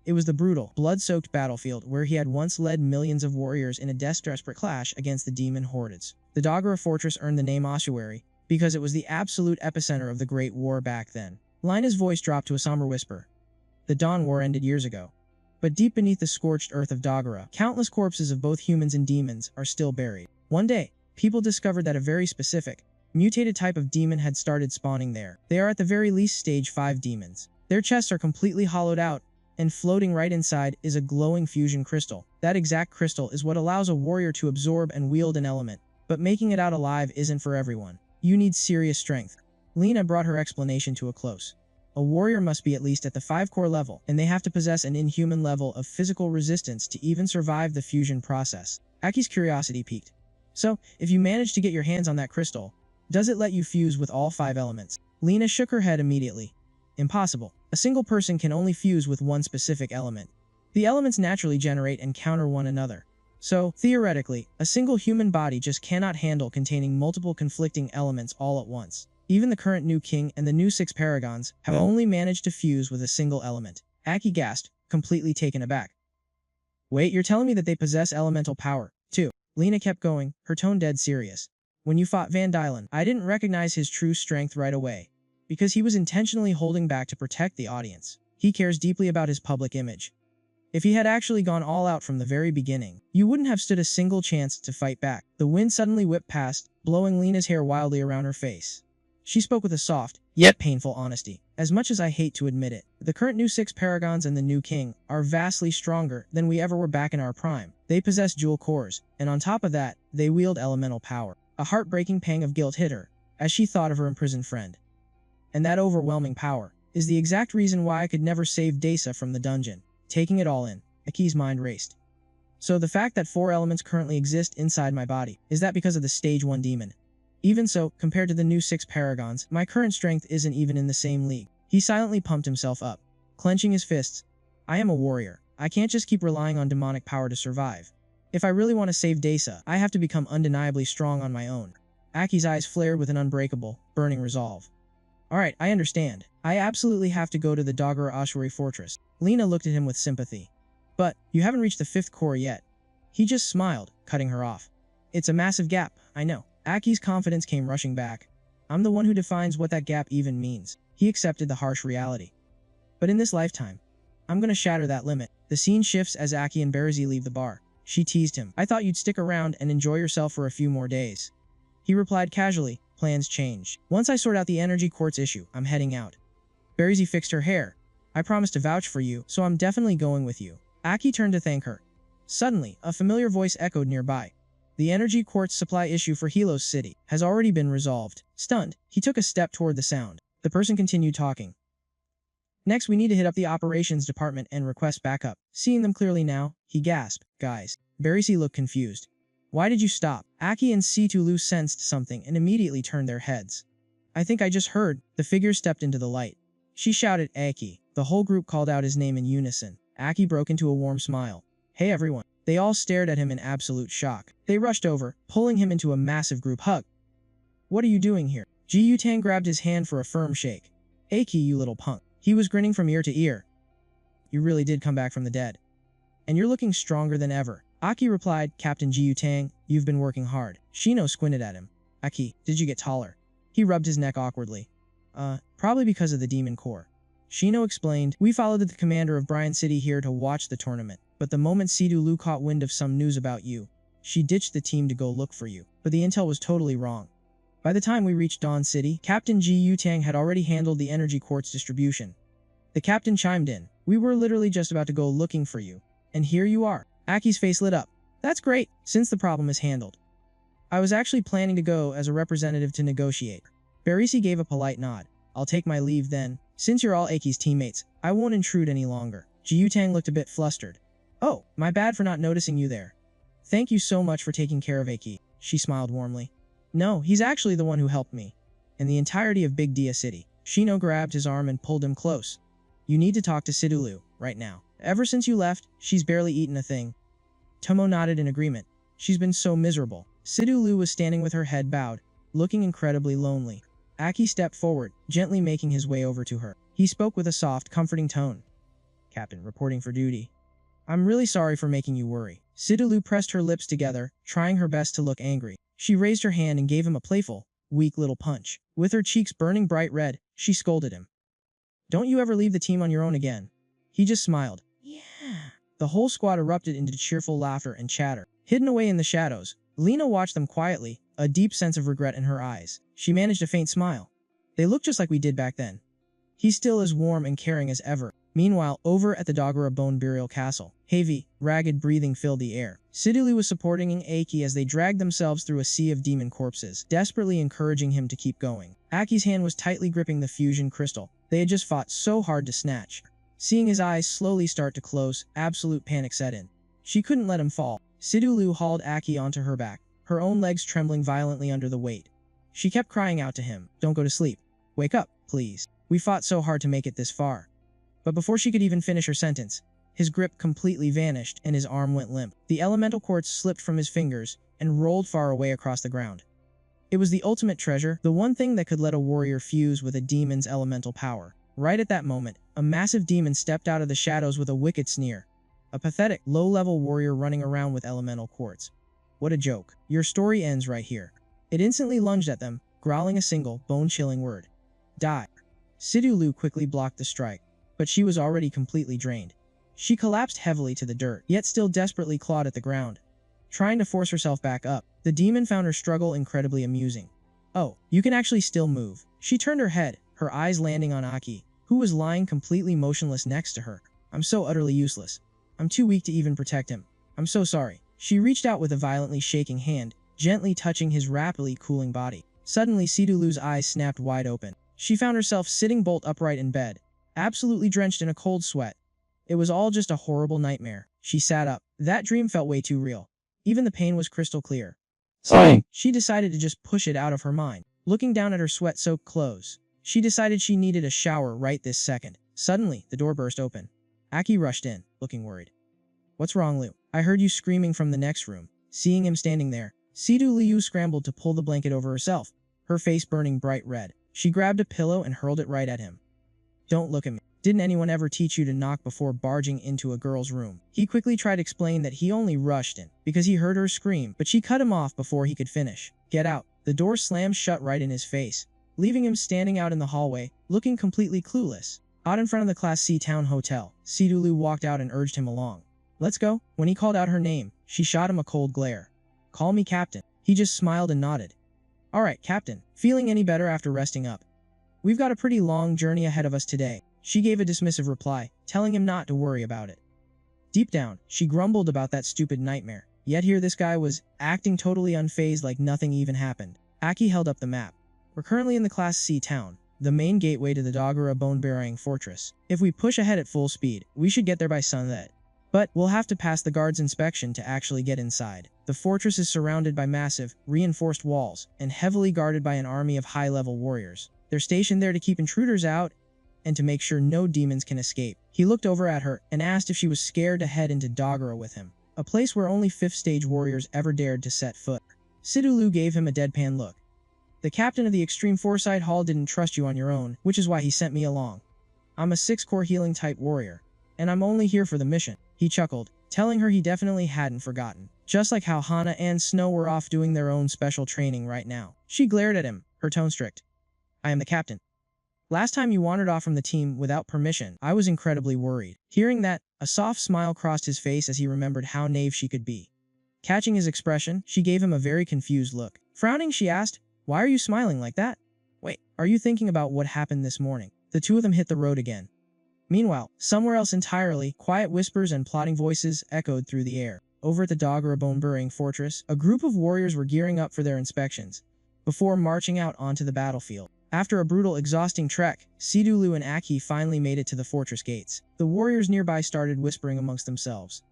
It was the brutal, blood-soaked battlefield where he had once led millions of warriors in a desperate clash against the demon hordes. The Dagara fortress earned the name ossuary because it was the absolute epicenter of the Great War back then. Lena's voice dropped to a somber whisper. The Dawn War ended years ago. But deep beneath the scorched earth of Dagara, countless corpses of both humans and demons are still buried. One day, people discovered that a very specific, mutated type of demon had started spawning there. They are at the very least stage 5 demons. Their chests are completely hollowed out, and floating right inside is a glowing fusion crystal. That exact crystal is what allows a warrior to absorb and wield an element, but making it out alive isn't for everyone. You need serious strength. Lena brought her explanation to a close. A warrior must be at least at the 5-core level, and they have to possess an inhuman level of physical resistance to even survive the fusion process. Aki's curiosity piqued. So, if you manage to get your hands on that crystal, does it let you fuse with all 5 elements? Lena shook her head immediately. Impossible. A single person can only fuse with one specific element. The elements naturally generate and counter one another. So, theoretically, a single human body just cannot handle containing multiple conflicting elements all at once. Even the current new king and the new 6 paragons have only managed to fuse with a single element. Aki gasped, completely taken aback. Wait, you're telling me that they possess elemental power, too? Lena kept going, her tone dead serious. When you fought Van Dylen, I didn't recognize his true strength right away, because he was intentionally holding back to protect the audience. He cares deeply about his public image. If he had actually gone all out from the very beginning, you wouldn't have stood a single chance to fight back. The wind suddenly whipped past, blowing Lena's hair wildly around her face. She spoke with a soft, yet painful honesty. As much as I hate to admit it, the current new 6 paragons and the new king are vastly stronger than we ever were back in our prime. They possess dual cores, and on top of that, they wield elemental power. A heartbreaking pang of guilt hit her, as she thought of her imprisoned friend. And that overwhelming power is the exact reason why I could never save Desa from the dungeon. Taking it all in, Aki's mind raced. So the fact that 4 elements currently exist inside my body, is that because of the stage 1 demon? Even so, compared to the new 6 paragons, my current strength isn't even in the same league. He silently pumped himself up, clenching his fists. I am a warrior. I can't just keep relying on demonic power to survive. If I really want to save Desa, I have to become undeniably strong on my own. Aki's eyes flared with an unbreakable, burning resolve. Alright, I understand. I absolutely have to go to the Dogura Ashwari fortress. Lena looked at him with sympathy. But, you haven't reached the 5th core yet. He just smiled, cutting her off. It's a massive gap, I know. Aki's confidence came rushing back. I'm the one who defines what that gap even means. He accepted the harsh reality. But in this lifetime, I'm gonna shatter that limit. The scene shifts as Aki and Berzi leave the bar. She teased him. I thought you'd stick around and enjoy yourself for a few more days. He replied casually, plans changed. Once I sort out the energy quartz issue, I'm heading out. Berzi fixed her hair. I promised to vouch for you, so I'm definitely going with you. Aki turned to thank her. Suddenly, a familiar voice echoed nearby. The energy quartz supply issue for Helos City has already been resolved. Stunned, he took a step toward the sound. The person continued talking. Next, we need to hit up the operations department and request backup. Seeing them clearly now, he gasped. Guys. Berisi looked confused. Why did you stop? Aki and Situlu sensed something and immediately turned their heads. I think I just heard. The figure stepped into the light. She shouted, Aki. The whole group called out his name in unison. Aki broke into a warm smile. Hey everyone. They all stared at him in absolute shock. They rushed over, pulling him into a massive group hug. What are you doing here? Ji Yutang grabbed his hand for a firm shake. Aki, you little punk. He was grinning from ear to ear. You really did come back from the dead. And you're looking stronger than ever. Aki replied, Captain Ji Yutang, you've been working hard. Shino squinted at him. Aki, did you get taller? He rubbed his neck awkwardly. Probably because of the demon core. Shino explained, we followed the commander of Bryan City here to watch the tournament, but the moment Sidu caught wind of some news about you, she ditched the team to go look for you, but the intel was totally wrong. By the time we reached Dawn City, Captain Ji Yutang had already handled the energy quartz distribution. The captain chimed in, we were literally just about to go looking for you, and here you are. Aki's face lit up. That's great, since the problem is handled. I was actually planning to go as a representative to negotiate. Berisi gave a polite nod. I'll take my leave then. Since you're all Aki's teammates, I won't intrude any longer. Ji Yutang looked a bit flustered. Oh, my bad for not noticing you there. Thank you so much for taking care of Aki. She smiled warmly. No, he's actually the one who helped me. In the entirety of Big Dia City. Shino grabbed his arm and pulled him close. You need to talk to Sidulu, right now. Ever since you left, she's barely eaten a thing. Tomo nodded in agreement. She's been so miserable. Sidulu was standing with her head bowed, looking incredibly lonely. Aki stepped forward, gently making his way over to her. He spoke with a soft, comforting tone. Captain, reporting for duty. I'm really sorry for making you worry. Sidulu pressed her lips together, trying her best to look angry. She raised her hand and gave him a playful, weak little punch. With her cheeks burning bright red, she scolded him. Don't you ever leave the team on your own again. He just smiled. Yeah. The whole squad erupted into cheerful laughter and chatter. Hidden away in the shadows, Lena watched them quietly, a deep sense of regret in her eyes. She managed a faint smile. They look just like we did back then. He's still as warm and caring as ever. Meanwhile, over at the Dogura Bone Burial Castle, heavy, ragged breathing filled the air. Sidulu was supporting Aki as they dragged themselves through a sea of demon corpses, desperately encouraging him to keep going. Aki's hand was tightly gripping the fusion crystal. They had just fought so hard to snatch. Seeing his eyes slowly start to close, absolute panic set in. She couldn't let him fall. Sidulu hauled Aki onto her back, her own legs trembling violently under the weight. She kept crying out to him, don't go to sleep. Wake up, please. We fought so hard to make it this far. But before she could even finish her sentence, his grip completely vanished and his arm went limp. The elemental quartz slipped from his fingers and rolled far away across the ground. It was the ultimate treasure, the one thing that could let a warrior fuse with a demon's elemental power. Right at that moment, a massive demon stepped out of the shadows with a wicked sneer. A pathetic, low-level warrior running around with elemental quartz. What a joke. Your story ends right here. It instantly lunged at them, growling a single, bone-chilling word. Die. Sidulu quickly blocked the strike, but she was already completely drained. She collapsed heavily to the dirt, yet still desperately clawed at the ground. Trying to force herself back up, the demon found her struggle incredibly amusing. Oh, you can actually still move. She turned her head, her eyes landing on Aki, who was lying completely motionless next to her. I'm so utterly useless. I'm too weak to even protect him. I'm so sorry. She reached out with a violently shaking hand, gently touching his rapidly cooling body. Suddenly, Sidulu's eyes snapped wide open. She found herself sitting bolt upright in bed, absolutely drenched in a cold sweat. It was all just a horrible nightmare. She sat up. That dream felt way too real. Even the pain was crystal clear. Sighing. She decided to just push it out of her mind. Looking down at her sweat-soaked clothes, she decided she needed a shower right this second. Suddenly, the door burst open. Aki rushed in, looking worried. "What's wrong, Liu? I heard you screaming from the next room." Seeing him standing there, Sidu Liu scrambled to pull the blanket over herself, her face burning bright red. She grabbed a pillow and hurled it right at him. "Don't look at me. Didn't anyone ever teach you to knock before barging into a girl's room?" He quickly tried to explain that he only rushed in because he heard her scream, but she cut him off before he could finish. "Get out." The door slammed shut right in his face, leaving him standing out in the hallway, looking completely clueless. Out in front of the Class C town hotel, Sidulu walked out and urged him along. "Let's go." When he called out her name, she shot him a cold glare. "Call me Captain." He just smiled and nodded. "All right, Captain. Feeling any better after resting up?" "We've got a pretty long journey ahead of us today." She gave a dismissive reply, telling him not to worry about it. Deep down, she grumbled about that stupid nightmare. Yet here this guy was, acting totally unfazed like nothing even happened. Aki held up the map. "We're currently in the Class C town, the main gateway to the Dagara bone-burying fortress. If we push ahead at full speed, we should get there by sunset. But we'll have to pass the guard's inspection to actually get inside. The fortress is surrounded by massive, reinforced walls, and heavily guarded by an army of high-level warriors. They're stationed there to keep intruders out, and to make sure no demons can escape." He looked over at her and asked if she was scared to head into Dagara with him, a place where only 5th stage warriors ever dared to set foot. Sidulu gave him a deadpan look. "The captain of the Extreme Foresight Hall didn't trust you on your own, which is why he sent me along. I'm a 6-core healing type warrior, and I'm only here for the mission." He chuckled, telling her he definitely hadn't forgotten, just like how Hana and Snow were off doing their own special training right now. She glared at him, her tone strict. "I am the captain. Last time you wandered off from the team without permission, I was incredibly worried." Hearing that, a soft smile crossed his face as he remembered how naive she could be. Catching his expression, she gave him a very confused look. Frowning, she asked, "Why are you smiling like that? Wait, are you thinking about what happened this morning?" The two of them hit the road again. Meanwhile, somewhere else entirely, quiet whispers and plotting voices echoed through the air. Over at the Dagara bone-burying fortress, a group of warriors were gearing up for their inspections, before marching out onto the battlefield. After a brutal, exhausting trek, Sidulu and Aki finally made it to the fortress gates. The warriors nearby started whispering amongst themselves.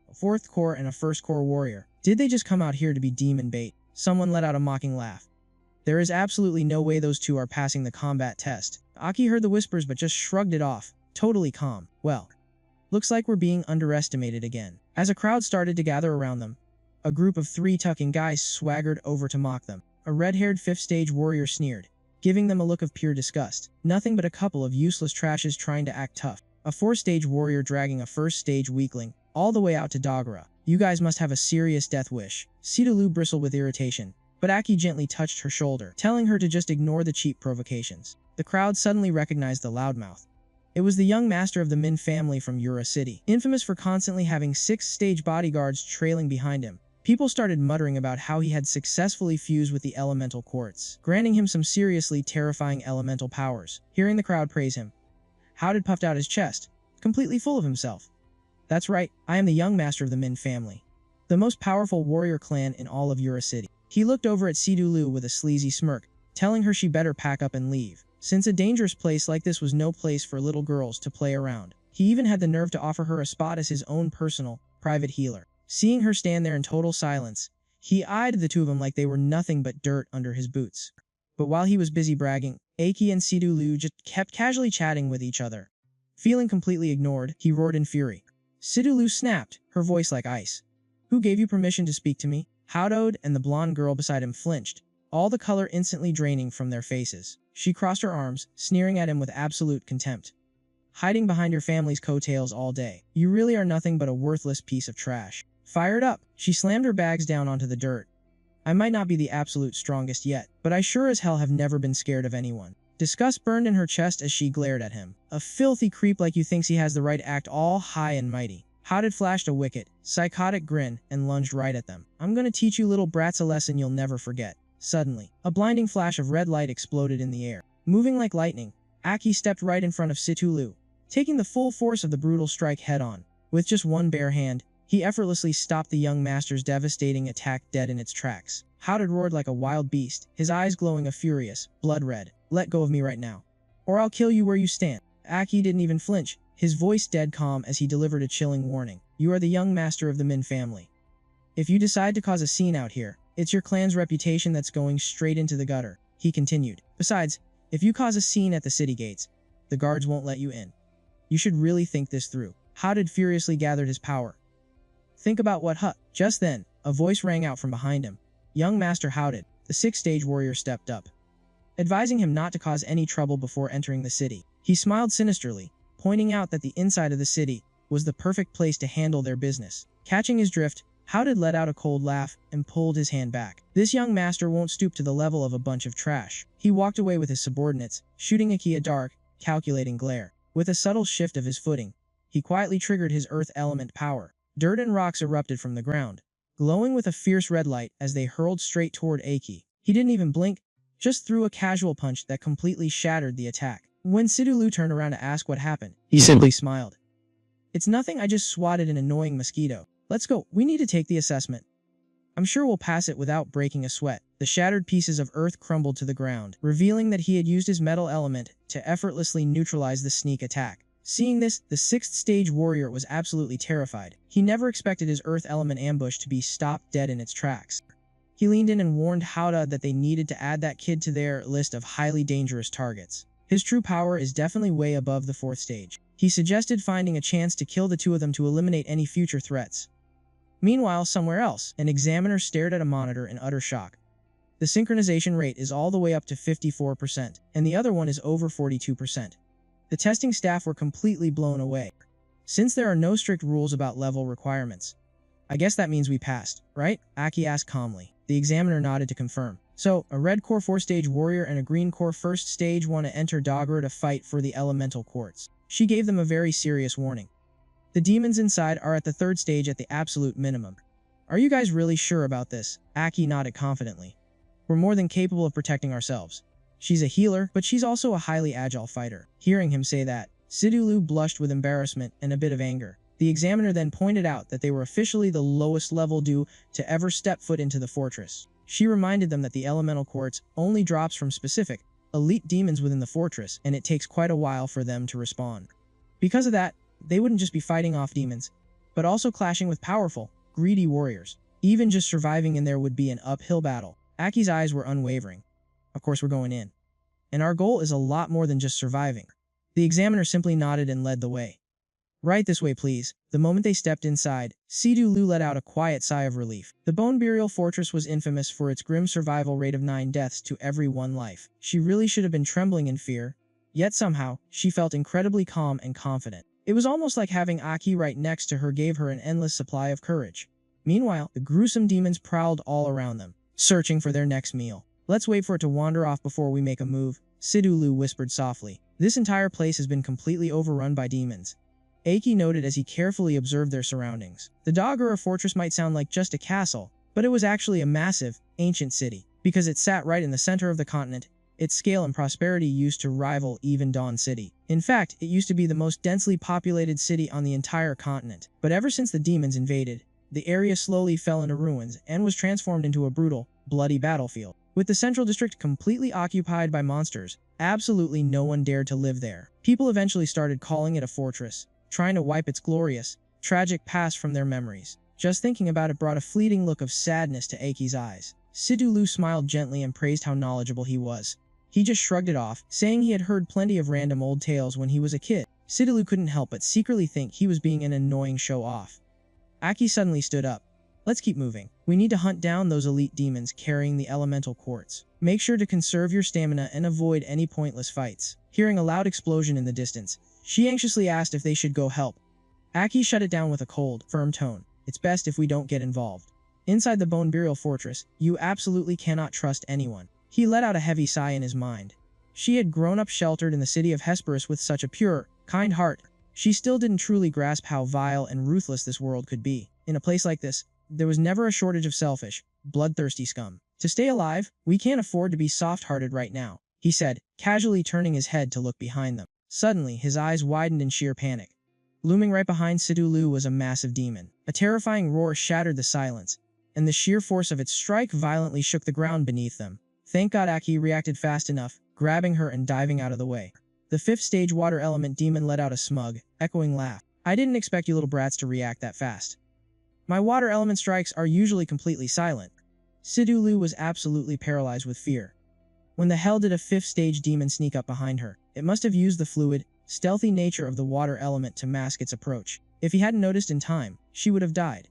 "A 4th core and a 1st core warrior. Did they just come out here to be demon bait?" Someone let out a mocking laugh. "There is absolutely no way those two are passing the combat test." Aki heard the whispers but just shrugged it off, totally calm. "Well, looks like we're being underestimated again." As a crowd started to gather around them, a group of 3 tucking guys swaggered over to mock them. A red-haired 5th stage warrior sneered, giving them a look of pure disgust. Nothing but a couple of useless trashes trying to act tough. A 4th-stage warrior dragging a 1st-stage weakling all the way out to Dagara. "You guys must have a serious death wish." Sidulu bristled with irritation, but Aki gently touched her shoulder, telling her to just ignore the cheap provocations. The crowd suddenly recognized the loudmouth. It was the young master of the Min family from Ura City, infamous for constantly having 6th-stage bodyguards trailing behind him. People started muttering about how he had successfully fused with the elemental quartz, granting him some seriously terrifying elemental powers. Hearing the crowd praise him, Howded puffed out his chest, completely full of himself. "That's right, I am the young master of the Min family, the most powerful warrior clan in all of Ura City." He looked over at Sidulu with a sleazy smirk, telling her she better pack up and leave, since a dangerous place like this was no place for little girls to play around. He even had the nerve to offer her a spot as his own personal, private healer. Seeing her stand there in total silence, he eyed the two of them like they were nothing but dirt under his boots. But while he was busy bragging, Aki and Sidulu just kept casually chatting with each other. Feeling completely ignored, he roared in fury. Sidulu snapped, her voice like ice. "Who gave you permission to speak to me?" Howdode and the blonde girl beside him flinched, all the color instantly draining from their faces. She crossed her arms, sneering at him with absolute contempt. "Hiding behind your family's coattails all day. You really are nothing but a worthless piece of trash." Fired up, she slammed her bags down onto the dirt. "I might not be the absolute strongest yet, but I sure as hell have never been scared of anyone." Disgust burned in her chest as she glared at him. "A filthy creep like you thinks he has the right to act all high and mighty." Howded flashed a wicked, psychotic grin and lunged right at them. "I'm gonna teach you little brats a lesson you'll never forget." Suddenly, a blinding flash of red light exploded in the air. Moving like lightning, Aki stepped right in front of Sidulu, taking the full force of the brutal strike head-on. With just one bare hand, he effortlessly stopped the young master's devastating attack dead in its tracks. Howded roared like a wild beast, his eyes glowing a furious, blood red. "Let go of me right now, or I'll kill you where you stand." Aki didn't even flinch, his voice dead calm as he delivered a chilling warning. "You are the young master of the Min family. If you decide to cause a scene out here, It's your clan's reputation that's going straight into the gutter, he continued. Besides, if you cause a scene at the city gates, the guards won't let you in. You should really think this through. Hadid furiously gathered his power. Think about what Just then, a voice rang out from behind him. Young Master Hadid, the 6th stage warrior, stepped up, advising him not to cause any trouble before entering the city. He smiled sinisterly, pointing out that the inside of the city was the perfect place to handle their business. Catching his drift, Hadid let out a cold laugh and pulled his hand back. This young master won't stoop to the level of a bunch of trash. He walked away with his subordinates, shooting Aki a dark, calculating glare. With a subtle shift of his footing, he quietly triggered his earth element power. Dirt and rocks erupted from the ground, glowing with a fierce red light as they hurled straight toward Aki. He didn't even blink, just threw a casual punch that completely shattered the attack. When Sidulu turned around to ask what happened, he simply smiled. It's nothing, I just swatted an annoying mosquito. Let's go, we need to take the assessment. I'm sure we'll pass it without breaking a sweat. The shattered pieces of earth crumbled to the ground, revealing that he had used his metal element to effortlessly neutralize the sneak attack. Seeing this, the 6th stage warrior was absolutely terrified. He never expected his earth element ambush to be stopped dead in its tracks. He leaned in and warned Hauda that they needed to add that kid to their list of highly dangerous targets. His true power is definitely way above the 4th stage. He suggested finding a chance to kill the two of them to eliminate any future threats. Meanwhile, somewhere else, an examiner stared at a monitor in utter shock. The synchronization rate is all the way up to 54%, and the other one is over 42%. The testing staff were completely blown away. Since there are no strict rules about level requirements, I guess that means we passed, right? Aki asked calmly. The examiner nodded to confirm. So, a red core 4th-stage warrior and a green core 1st stage want to enter Dagara to fight for the elemental quartz. She gave them a very serious warning. The demons inside are at the 3rd stage at the absolute minimum. Are you guys really sure about this? Aki nodded confidently. We're more than capable of protecting ourselves. She's a healer, but she's also a highly agile fighter. Hearing him say that, Sidulu blushed with embarrassment and a bit of anger. The examiner then pointed out that they were officially the lowest level due to ever step foot into the fortress. She reminded them that the elemental quartz only drops from specific, elite demons within the fortress, and it takes quite a while for them to respawn. Because of that, they wouldn't just be fighting off demons, but also clashing with powerful, greedy warriors. Even just surviving in there would be an uphill battle. Aki's eyes were unwavering. Of course we're going in. And our goal is a lot more than just surviving. The examiner simply nodded and led the way. Right this way, please. The moment they stepped inside, Sidulu let out a quiet sigh of relief. The Bone Burial Fortress was infamous for its grim survival rate of 9 deaths to every 1 life. She really should have been trembling in fear, yet somehow, she felt incredibly calm and confident. It was almost like having Aki right next to her gave her an endless supply of courage. Meanwhile, the gruesome demons prowled all around them, searching for their next meal. Let's wait for it to wander off before we make a move, Sidulu whispered softly. This entire place has been completely overrun by demons. Aki noted as he carefully observed their surroundings. The Dagara fortress might sound like just a castle, but it was actually a massive, ancient city. Because it sat right in the center of the continent, its scale and prosperity used to rival even Dawn City. In fact, it used to be the most densely populated city on the entire continent. But ever since the demons invaded, the area slowly fell into ruins and was transformed into a brutal, bloody battlefield. With the central district completely occupied by monsters, absolutely no one dared to live there. People eventually started calling it a fortress, trying to wipe its glorious, tragic past from their memories. Just thinking about it brought a fleeting look of sadness to Aki's eyes. Sidulu smiled gently and praised how knowledgeable he was. He just shrugged it off, saying he had heard plenty of random old tales when he was a kid. Sidulu couldn't help but secretly think he was being an annoying show-off. Aki suddenly stood up. Let's keep moving. We need to hunt down those elite demons carrying the elemental quartz. Make sure to conserve your stamina and avoid any pointless fights. Hearing a loud explosion in the distance, she anxiously asked if they should go help. Aki shut it down with a cold, firm tone. It's best if we don't get involved. Inside the Bone Burial Fortress, you absolutely cannot trust anyone. He let out a heavy sigh in his mind. She had grown up sheltered in the city of Hesperus with such a pure, kind heart. She still didn't truly grasp how vile and ruthless this world could be. In a place like this, there was never a shortage of selfish, bloodthirsty scum. To stay alive, we can't afford to be soft-hearted right now, he said, casually turning his head to look behind them. Suddenly, his eyes widened in sheer panic. Looming right behind Sidulu was a massive demon. A terrifying roar shattered the silence, and the sheer force of its strike violently shook the ground beneath them. Thank God Aki reacted fast enough, grabbing her and diving out of the way. The 5th stage water element demon let out a smug, echoing laugh. I didn't expect you little brats to react that fast. My water element strikes are usually completely silent. Sidulu was absolutely paralyzed with fear. When the hell did a 5th stage demon sneak up behind her? It must have used the fluid, stealthy nature of the water element to mask its approach. If he hadn't noticed in time, she would have died.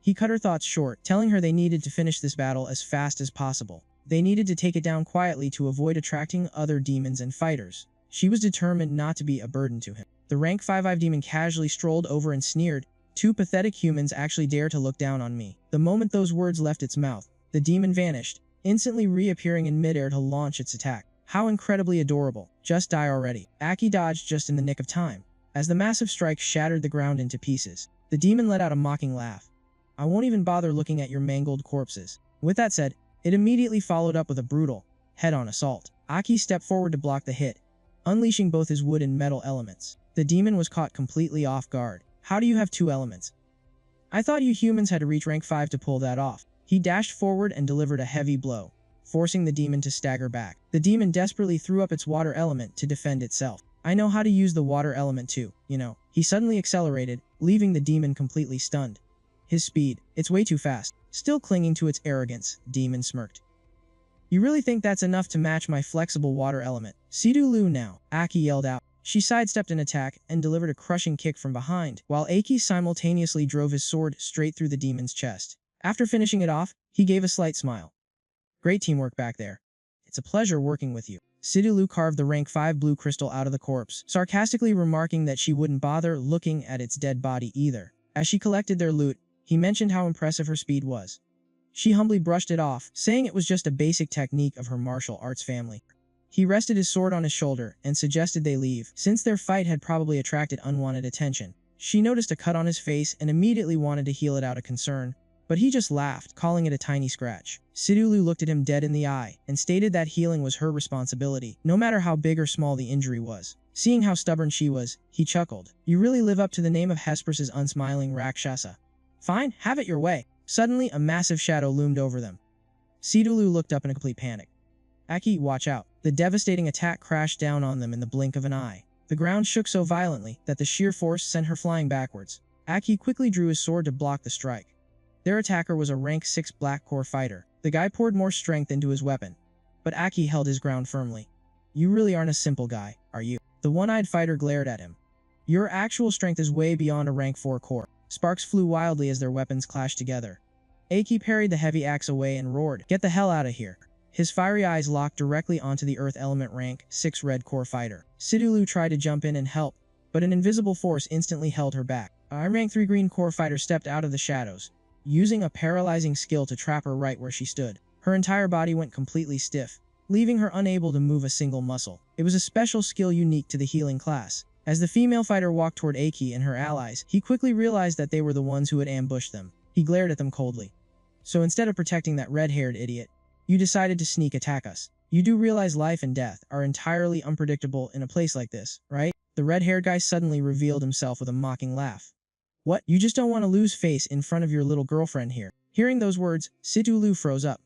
He cut her thoughts short, telling her they needed to finish this battle as fast as possible. They needed to take it down quietly to avoid attracting other demons and fighters. She was determined not to be a burden to him. The rank 5 demon casually strolled over and sneered, "Two pathetic humans actually dare to look down on me." The moment those words left its mouth, the demon vanished, instantly reappearing in midair to launch its attack. How incredibly adorable. Just die already. Aki dodged just in the nick of time. As the massive strike shattered the ground into pieces, the demon let out a mocking laugh. "I won't even bother looking at your mangled corpses." With that said, it immediately followed up with a brutal, head-on assault. Aki stepped forward to block the hit, unleashing both his wood and metal elements. The demon was caught completely off guard. "How do you have 2 elements? I thought you humans had to reach rank 5 to pull that off." He dashed forward and delivered a heavy blow, forcing the demon to stagger back. The demon desperately threw up its water element to defend itself. "I know how to use the water element too, you know." He suddenly accelerated, leaving the demon completely stunned. His speed, it's way too fast. Still clinging to its arrogance, demon smirked. "You really think that's enough to match my flexible water element? Sidulu now," Aki yelled out. She sidestepped an attack and delivered a crushing kick from behind, while Aki simultaneously drove his sword straight through the demon's chest. After finishing it off, he gave a slight smile. "Great teamwork back there. It's a pleasure working with you." Sidulu carved the rank 5 blue crystal out of the corpse, sarcastically remarking that she wouldn't bother looking at its dead body either. As she collected their loot, he mentioned how impressive her speed was. She humbly brushed it off, saying it was just a basic technique of her martial arts family. He rested his sword on his shoulder and suggested they leave, since their fight had probably attracted unwanted attention. She noticed a cut on his face and immediately wanted to heal it out of concern, but he just laughed, calling it a tiny scratch. Sidulu looked at him dead in the eye and stated that healing was her responsibility, no matter how big or small the injury was. Seeing how stubborn she was, he chuckled. "You really live up to the name of Hesperus's unsmiling Rakshasa. Fine, have it your way." Suddenly, a massive shadow loomed over them. Sidulu looked up in a complete panic. "Aki, watch out." The devastating attack crashed down on them in the blink of an eye. The ground shook so violently that the sheer force sent her flying backwards. Aki quickly drew his sword to block the strike. Their attacker was a rank 6 Black Core fighter. The guy poured more strength into his weapon, but Aki held his ground firmly. "You really aren't a simple guy, are you?" The one-eyed fighter glared at him. "Your actual strength is way beyond a rank 4 core." Sparks flew wildly as their weapons clashed together. Aki parried the heavy axe away and roared, "Get the hell out of here." His fiery eyes locked directly onto the Earth Element rank 6 Red Core fighter. Sidulu tried to jump in and help, but an invisible force instantly held her back. A rank 3 Green Core fighter stepped out of the shadows, using a paralyzing skill to trap her right where she stood. Her entire body went completely stiff, leaving her unable to move a single muscle. It was a special skill unique to the healing class. As the female fighter walked toward Aki and her allies, he quickly realized that they were the ones who had ambushed them. He glared at them coldly. "So instead of protecting that red-haired idiot, you decided to sneak attack us. You do realize life and death are entirely unpredictable in a place like this, right?" The red-haired guy suddenly revealed himself with a mocking laugh. "What? You just don't want to lose face in front of your little girlfriend here." Hearing those words, Sidulu froze up,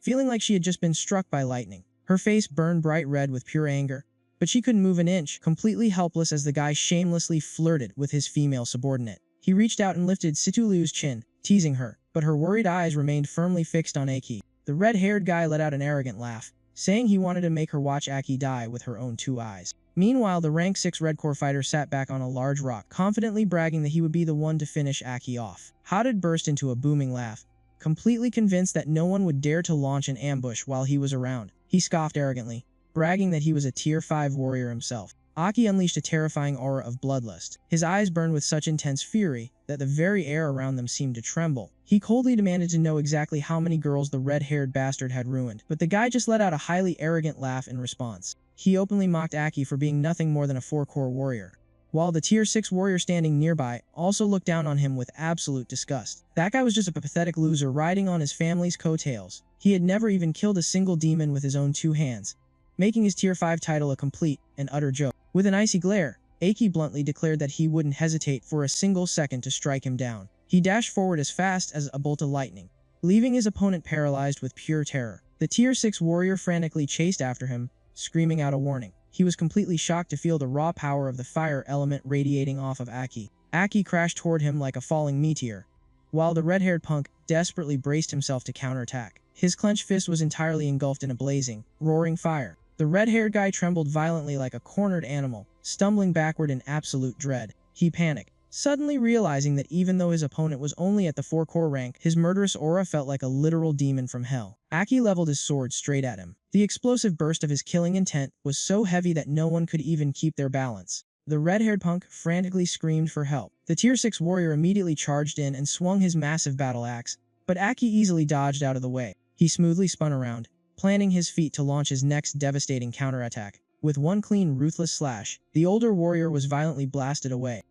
feeling like she had just been struck by lightning. Her face burned bright red with pure anger, but she couldn't move an inch, completely helpless as the guy shamelessly flirted with his female subordinate. He reached out and lifted Sidulu's chin, teasing her, but her worried eyes remained firmly fixed on Aki. The red-haired guy let out an arrogant laugh, saying he wanted to make her watch Aki die with her own 2 eyes. Meanwhile, the rank 6 Red Core fighter sat back on a large rock, confidently bragging that he would be the one to finish Aki off. Hadid burst into a booming laugh, completely convinced that no one would dare to launch an ambush while he was around. He scoffed arrogantly, bragging that he was a tier 5 warrior himself. Aki unleashed a terrifying aura of bloodlust. His eyes burned with such intense fury that the very air around them seemed to tremble. He coldly demanded to know exactly how many girls the red-haired bastard had ruined, but the guy just let out a highly arrogant laugh in response. He openly mocked Aki for being nothing more than a 4-core warrior, while the tier 6 warrior standing nearby also looked down on him with absolute disgust. That guy was just a pathetic loser riding on his family's coattails. He had never even killed a single demon with his own 2 hands, making his tier 5 title a complete and utter joke. With an icy glare, Aki bluntly declared that he wouldn't hesitate for a single second to strike him down. He dashed forward as fast as a bolt of lightning, leaving his opponent paralyzed with pure terror. The tier 6 warrior frantically chased after him, screaming out a warning. He was completely shocked to feel the raw power of the fire element radiating off of Aki. Aki crashed toward him like a falling meteor, while the red-haired punk desperately braced himself to counterattack. His clenched fist was entirely engulfed in a blazing, roaring fire. The red-haired guy trembled violently like a cornered animal, stumbling backward in absolute dread. He panicked, suddenly realizing that even though his opponent was only at the 4-core rank, his murderous aura felt like a literal demon from hell. Aki leveled his sword straight at him. The explosive burst of his killing intent was so heavy that no one could even keep their balance. The red-haired punk frantically screamed for help. The Tier 6 warrior immediately charged in and swung his massive battle axe, but Aki easily dodged out of the way. He smoothly spun around, planting his feet to launch his next devastating counterattack. With one clean, ruthless slash, the older warrior was violently blasted away.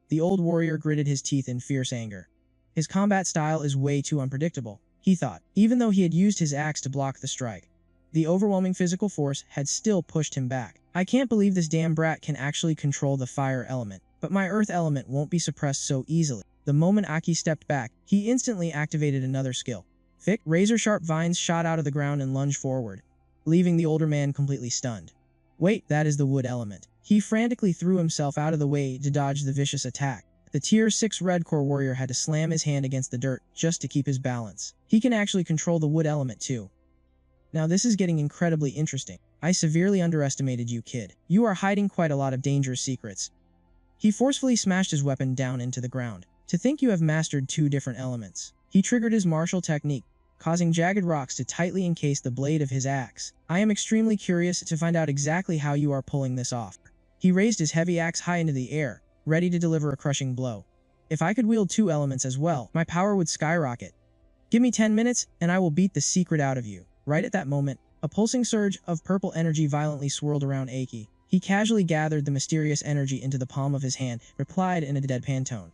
The old warrior gritted his teeth in fierce anger. His combat style is way too unpredictable, he thought, even though he had used his axe to block the strike. The overwhelming physical force had still pushed him back. I can't believe this damn brat can actually control the fire element, but my earth element won't be suppressed so easily. The moment Aki stepped back, he instantly activated another skill. Thick, razor-sharp vines shot out of the ground and lunged forward, leaving the older man completely stunned. Wait, that is the wood element. He frantically threw himself out of the way to dodge the vicious attack. The Tier 6 Red Core warrior had to slam his hand against the dirt just to keep his balance. He can actually control the wood element too. Now this is getting incredibly interesting. I severely underestimated you, kid. You are hiding quite a lot of dangerous secrets. He forcefully smashed his weapon down into the ground. To think you have mastered 2 different elements. He triggered his martial technique, causing jagged rocks to tightly encase the blade of his axe. I am extremely curious to find out exactly how you are pulling this off. He raised his heavy axe high into the air, ready to deliver a crushing blow. If I could wield 2 elements as well, my power would skyrocket. Give me 10 minutes, and I will beat the secret out of you. Right at that moment, a pulsing surge of purple energy violently swirled around Aki. He casually gathered the mysterious energy into the palm of his hand, replied in a deadpan tone.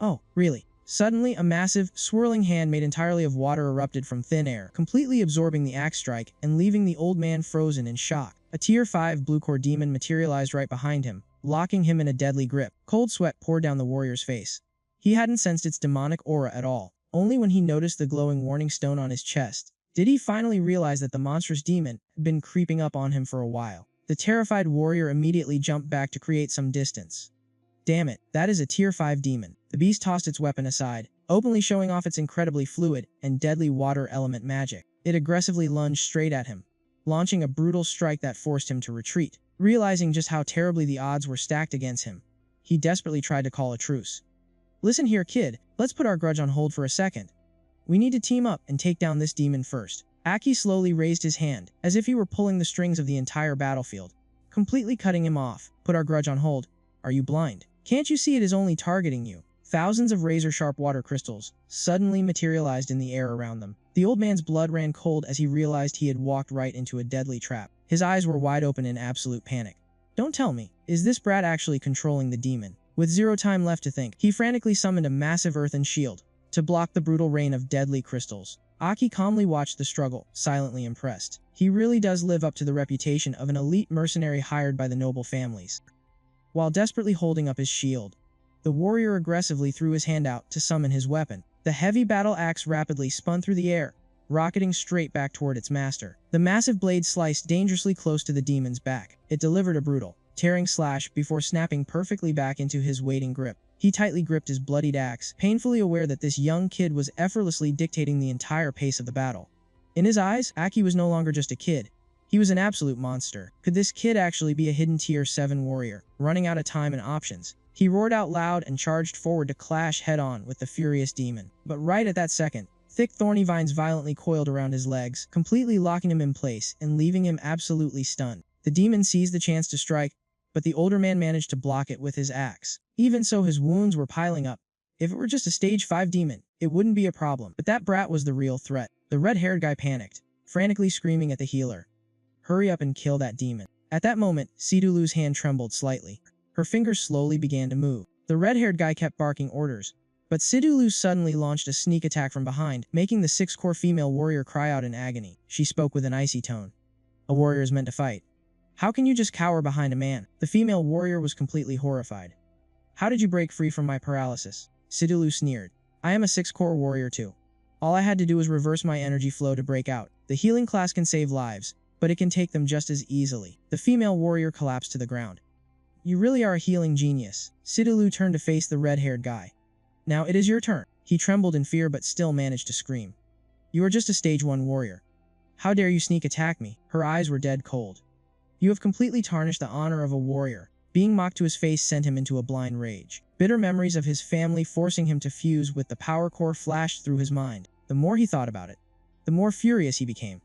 Oh, really? Suddenly, a massive, swirling hand made entirely of water erupted from thin air, completely absorbing the axe strike and leaving the old man frozen in shock. A Tier 5 Blue Core demon materialized right behind him, locking him in a deadly grip. Cold sweat poured down the warrior's face. He hadn't sensed its demonic aura at all. Only when he noticed the glowing warning stone on his chest did he finally realize that the monstrous demon had been creeping up on him for a while. The terrified warrior immediately jumped back to create some distance. Damn it, that is a Tier 5 demon. The beast tossed its weapon aside, openly showing off its incredibly fluid and deadly water element magic. It aggressively lunged straight at him, launching a brutal strike that forced him to retreat. Realizing just how terribly the odds were stacked against him, he desperately tried to call a truce. Listen here, kid, let's put our grudge on hold for a second. We need to team up and take down this demon first. Aki slowly raised his hand, as if he were pulling the strings of the entire battlefield, completely cutting him off. Put our grudge on hold? Are you blind? Can't you see it is only targeting you? Thousands of razor-sharp water crystals suddenly materialized in the air around them. The old man's blood ran cold as he realized he had walked right into a deadly trap. His eyes were wide open in absolute panic. Don't tell me, is this brat actually controlling the demon? With zero time left to think, he frantically summoned a massive earthen shield to block the brutal rain of deadly crystals. Aki calmly watched the struggle, silently impressed. He really does live up to the reputation of an elite mercenary hired by the noble families. While desperately holding up his shield, the warrior aggressively threw his hand out to summon his weapon. The heavy battle axe rapidly spun through the air, rocketing straight back toward its master. The massive blade sliced dangerously close to the demon's back. It delivered a brutal, tearing slash before snapping perfectly back into his waiting grip. He tightly gripped his bloodied axe, painfully aware that this young kid was effortlessly dictating the entire pace of the battle. In his eyes, Aki was no longer just a kid. He was an absolute monster. Could this kid actually be a hidden Tier 7 warrior, running out of time and options? He roared out loud and charged forward to clash head-on with the furious demon. But right at that second, thick thorny vines violently coiled around his legs, completely locking him in place and leaving him absolutely stunned. The demon seized the chance to strike, but the older man managed to block it with his axe. Even so, his wounds were piling up. If it were just a stage 5 demon, it wouldn't be a problem. But that brat was the real threat. The red-haired guy panicked, frantically screaming at the healer. Hurry up and kill that demon. At that moment, Sidulu's hand trembled slightly. Her fingers slowly began to move. The red-haired guy kept barking orders, but Sidulu suddenly launched a sneak attack from behind, making the 6-core female warrior cry out in agony. She spoke with an icy tone. A warrior is meant to fight. How can you just cower behind a man? The female warrior was completely horrified. How did you break free from my paralysis? Sidulu sneered. I am a 6-core warrior too. All I had to do was reverse my energy flow to break out. The healing class can save lives, but it can take them just as easily. The female warrior collapsed to the ground. You really are a healing genius. Sidulu turned to face the red-haired guy. Now it is your turn. He trembled in fear but still managed to scream. You are just a stage 1 warrior. How dare you sneak attack me? Her eyes were dead cold. You have completely tarnished the honor of a warrior. Being mocked to his face sent him into a blind rage. Bitter memories of his family forcing him to fuse with the power core flashed through his mind. The more he thought about it, the more furious he became.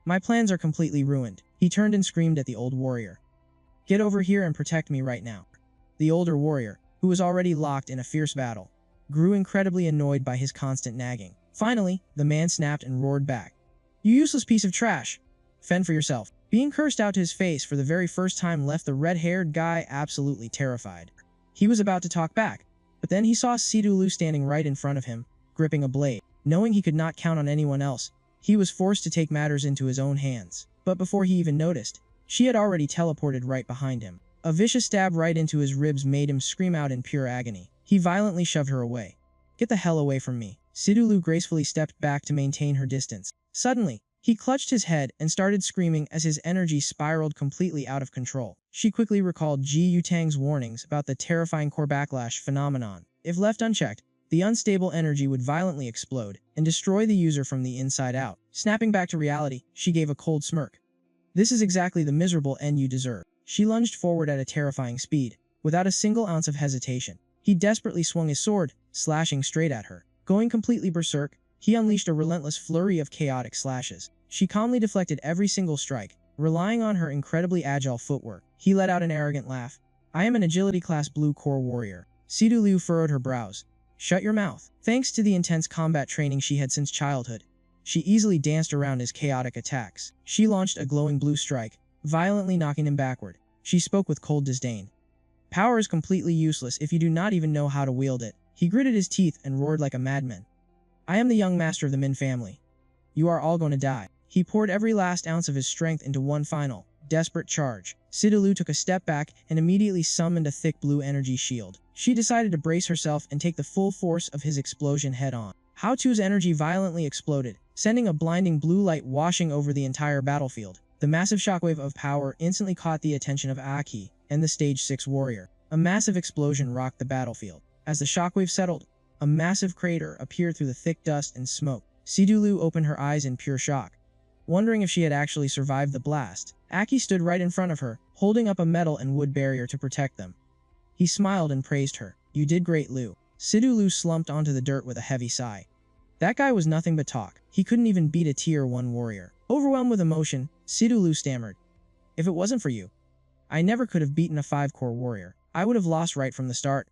My plans are completely ruined. He turned and screamed at the old warrior. Get over here and protect me right now. The older warrior, who was already locked in a fierce battle, grew incredibly annoyed by his constant nagging. Finally, the man snapped and roared back. You useless piece of trash! Fend for yourself. Being cursed out to his face for the very first time left the red-haired guy absolutely terrified. He was about to talk back, but then he saw Sidulu standing right in front of him, gripping a blade. Knowing he could not count on anyone else, he was forced to take matters into his own hands. But before he even noticed, she had already teleported right behind him. A vicious stab right into his ribs made him scream out in pure agony. He violently shoved her away. Get the hell away from me. Sidulu gracefully stepped back to maintain her distance. Suddenly, he clutched his head and started screaming as his energy spiraled completely out of control. She quickly recalled Ji Yutang's warnings about the terrifying core backlash phenomenon. If left unchecked, the unstable energy would violently explode and destroy the user from the inside out. Snapping back to reality, she gave a cold smirk. This is exactly the miserable end you deserve. She lunged forward at a terrifying speed, without a single ounce of hesitation. He desperately swung his sword, slashing straight at her. Going completely berserk, he unleashed a relentless flurry of chaotic slashes. She calmly deflected every single strike, relying on her incredibly agile footwork. He let out an arrogant laugh. I am an agility class blue core warrior. Sidulu furrowed her brows. Shut your mouth. Thanks to the intense combat training she had since childhood, she easily danced around his chaotic attacks. She launched a glowing blue strike, violently knocking him backward. She spoke with cold disdain. Power is completely useless if you do not even know how to wield it. He gritted his teeth and roared like a madman. I am the young master of the Min family. You are all going to die. He poured every last ounce of his strength into one final, desperate charge. Sidulu took a step back and immediately summoned a thick blue energy shield. She decided to brace herself and take the full force of his explosion head-on. Hao-Tu's energy violently exploded, sending a blinding blue light washing over the entire battlefield. The massive shockwave of power instantly caught the attention of Aki and the Stage 6 warrior. A massive explosion rocked the battlefield. As the shockwave settled, a massive crater appeared through the thick dust and smoke. Sidulu opened her eyes in pure shock, wondering if she had actually survived the blast. Aki stood right in front of her, holding up a metal and wood barrier to protect them. He smiled and praised her. You did great, Lu. Sidulu slumped onto the dirt with a heavy sigh. That guy was nothing but talk. He couldn't even beat a tier 1 warrior. Overwhelmed with emotion, Sidulu stammered. If it wasn't for you, I never could have beaten a 5-core warrior. I would have lost right from the start.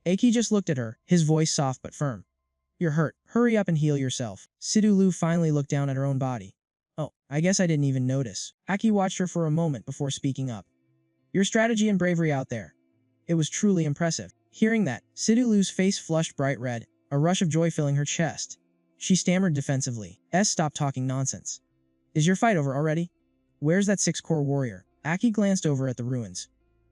Aki just looked at her, his voice soft but firm. You're hurt. Hurry up and heal yourself. Sidulu finally looked down at her own body. Oh, I guess I didn't even notice. Aki watched her for a moment before speaking up. Your strategy and bravery out there. It was truly impressive. Hearing that, Sidulu's face flushed bright red, a rush of joy filling her chest. She stammered defensively. Stop talking nonsense. Is your fight over already? Where's that 6-core warrior? Aki glanced over at the ruins.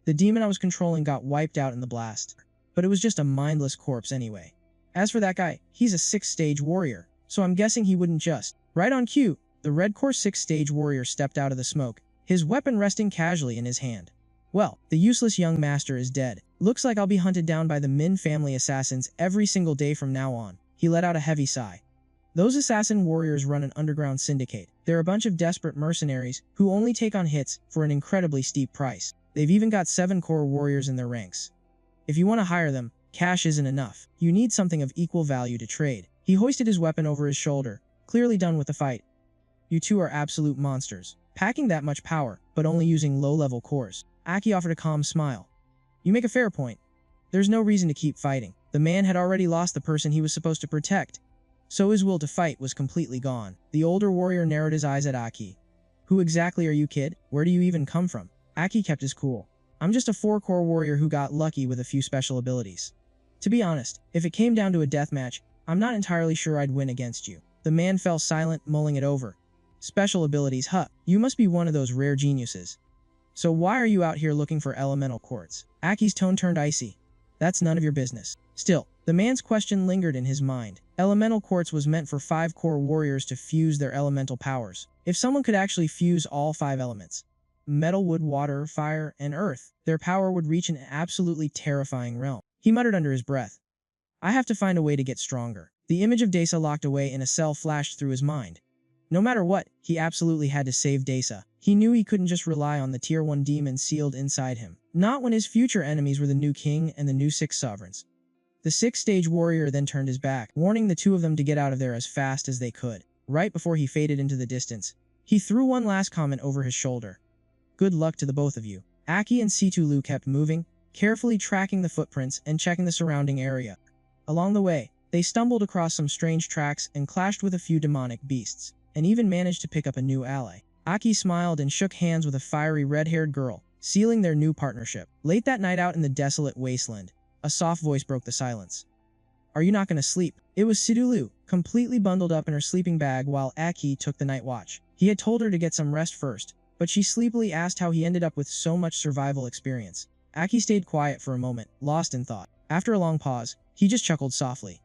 The demon I was controlling got wiped out in the blast. But it was just a mindless corpse anyway. As for that guy, he's a 6th-stage warrior, so I'm guessing he wouldn't just. Right on cue, the red core 6th-stage warrior stepped out of the smoke, his weapon resting casually in his hand. Well, the useless young master is dead. Looks like I'll be hunted down by the Min family assassins every single day from now on. He let out a heavy sigh. Those assassin warriors run an underground syndicate. They're a bunch of desperate mercenaries who only take on hits for an incredibly steep price. They've even got 7-core warriors in their ranks. If you want to hire them, cash isn't enough. You need something of equal value to trade. He hoisted his weapon over his shoulder, clearly done with the fight. You two are absolute monsters, packing that much power, but only using low-level cores. Aki offered a calm smile. You make a fair point. There's no reason to keep fighting. The man had already lost the person he was supposed to protect, so his will to fight was completely gone. The older warrior narrowed his eyes at Aki. Who exactly are you, kid? Where do you even come from? Aki kept his cool. I'm just a 4-core warrior who got lucky with a few special abilities. To be honest, if it came down to a deathmatch, I'm not entirely sure I'd win against you. The man fell silent, mulling it over. Special abilities, huh? You must be one of those rare geniuses. So why are you out here looking for elemental quartz? Aki's tone turned icy. That's none of your business. Still, the man's question lingered in his mind. Elemental quartz was meant for 5-core warriors to fuse their elemental powers. If someone could actually fuse all 5 elements, metal, wood, water, fire, and earth, their power would reach an absolutely terrifying realm. He muttered under his breath. I have to find a way to get stronger. The image of Desa locked away in a cell flashed through his mind. No matter what, he absolutely had to save Desa. He knew he couldn't just rely on the Tier 1 demon sealed inside him. Not when his future enemies were the new king and the new 6 sovereigns. The 6th-stage warrior then turned his back, warning the two of them to get out of there as fast as they could. Right before he faded into the distance, he threw one last comment over his shoulder. Good luck to the both of you. Aki and Situlu kept moving, carefully tracking the footprints and checking the surrounding area. Along the way, they stumbled across some strange tracks and clashed with a few demonic beasts, and even managed to pick up a new ally. Aki smiled and shook hands with a fiery red-haired girl, sealing their new partnership. Late that night out in the desolate wasteland, a soft voice broke the silence. Are you not going to sleep? It was Situlu, completely bundled up in her sleeping bag while Aki took the night watch. He had told her to get some rest first, but she sleepily asked how he ended up with so much survival experience. Aki stayed quiet for a moment, lost in thought. After a long pause, he just chuckled softly.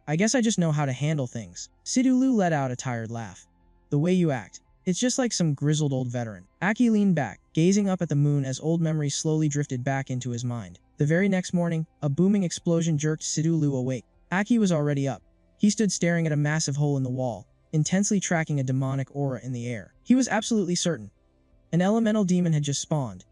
I guess I just know how to handle things. Situlu let out a tired laugh. The way you act. It's just like some grizzled old veteran. Aki leaned back, gazing up at the moon as old memories slowly drifted back into his mind. The very next morning, a booming explosion jerked Situlu awake. Aki was already up. He stood staring at a massive hole in the wall, intensely tracking a demonic aura in the air. He was absolutely certain. An elemental demon had just spawned,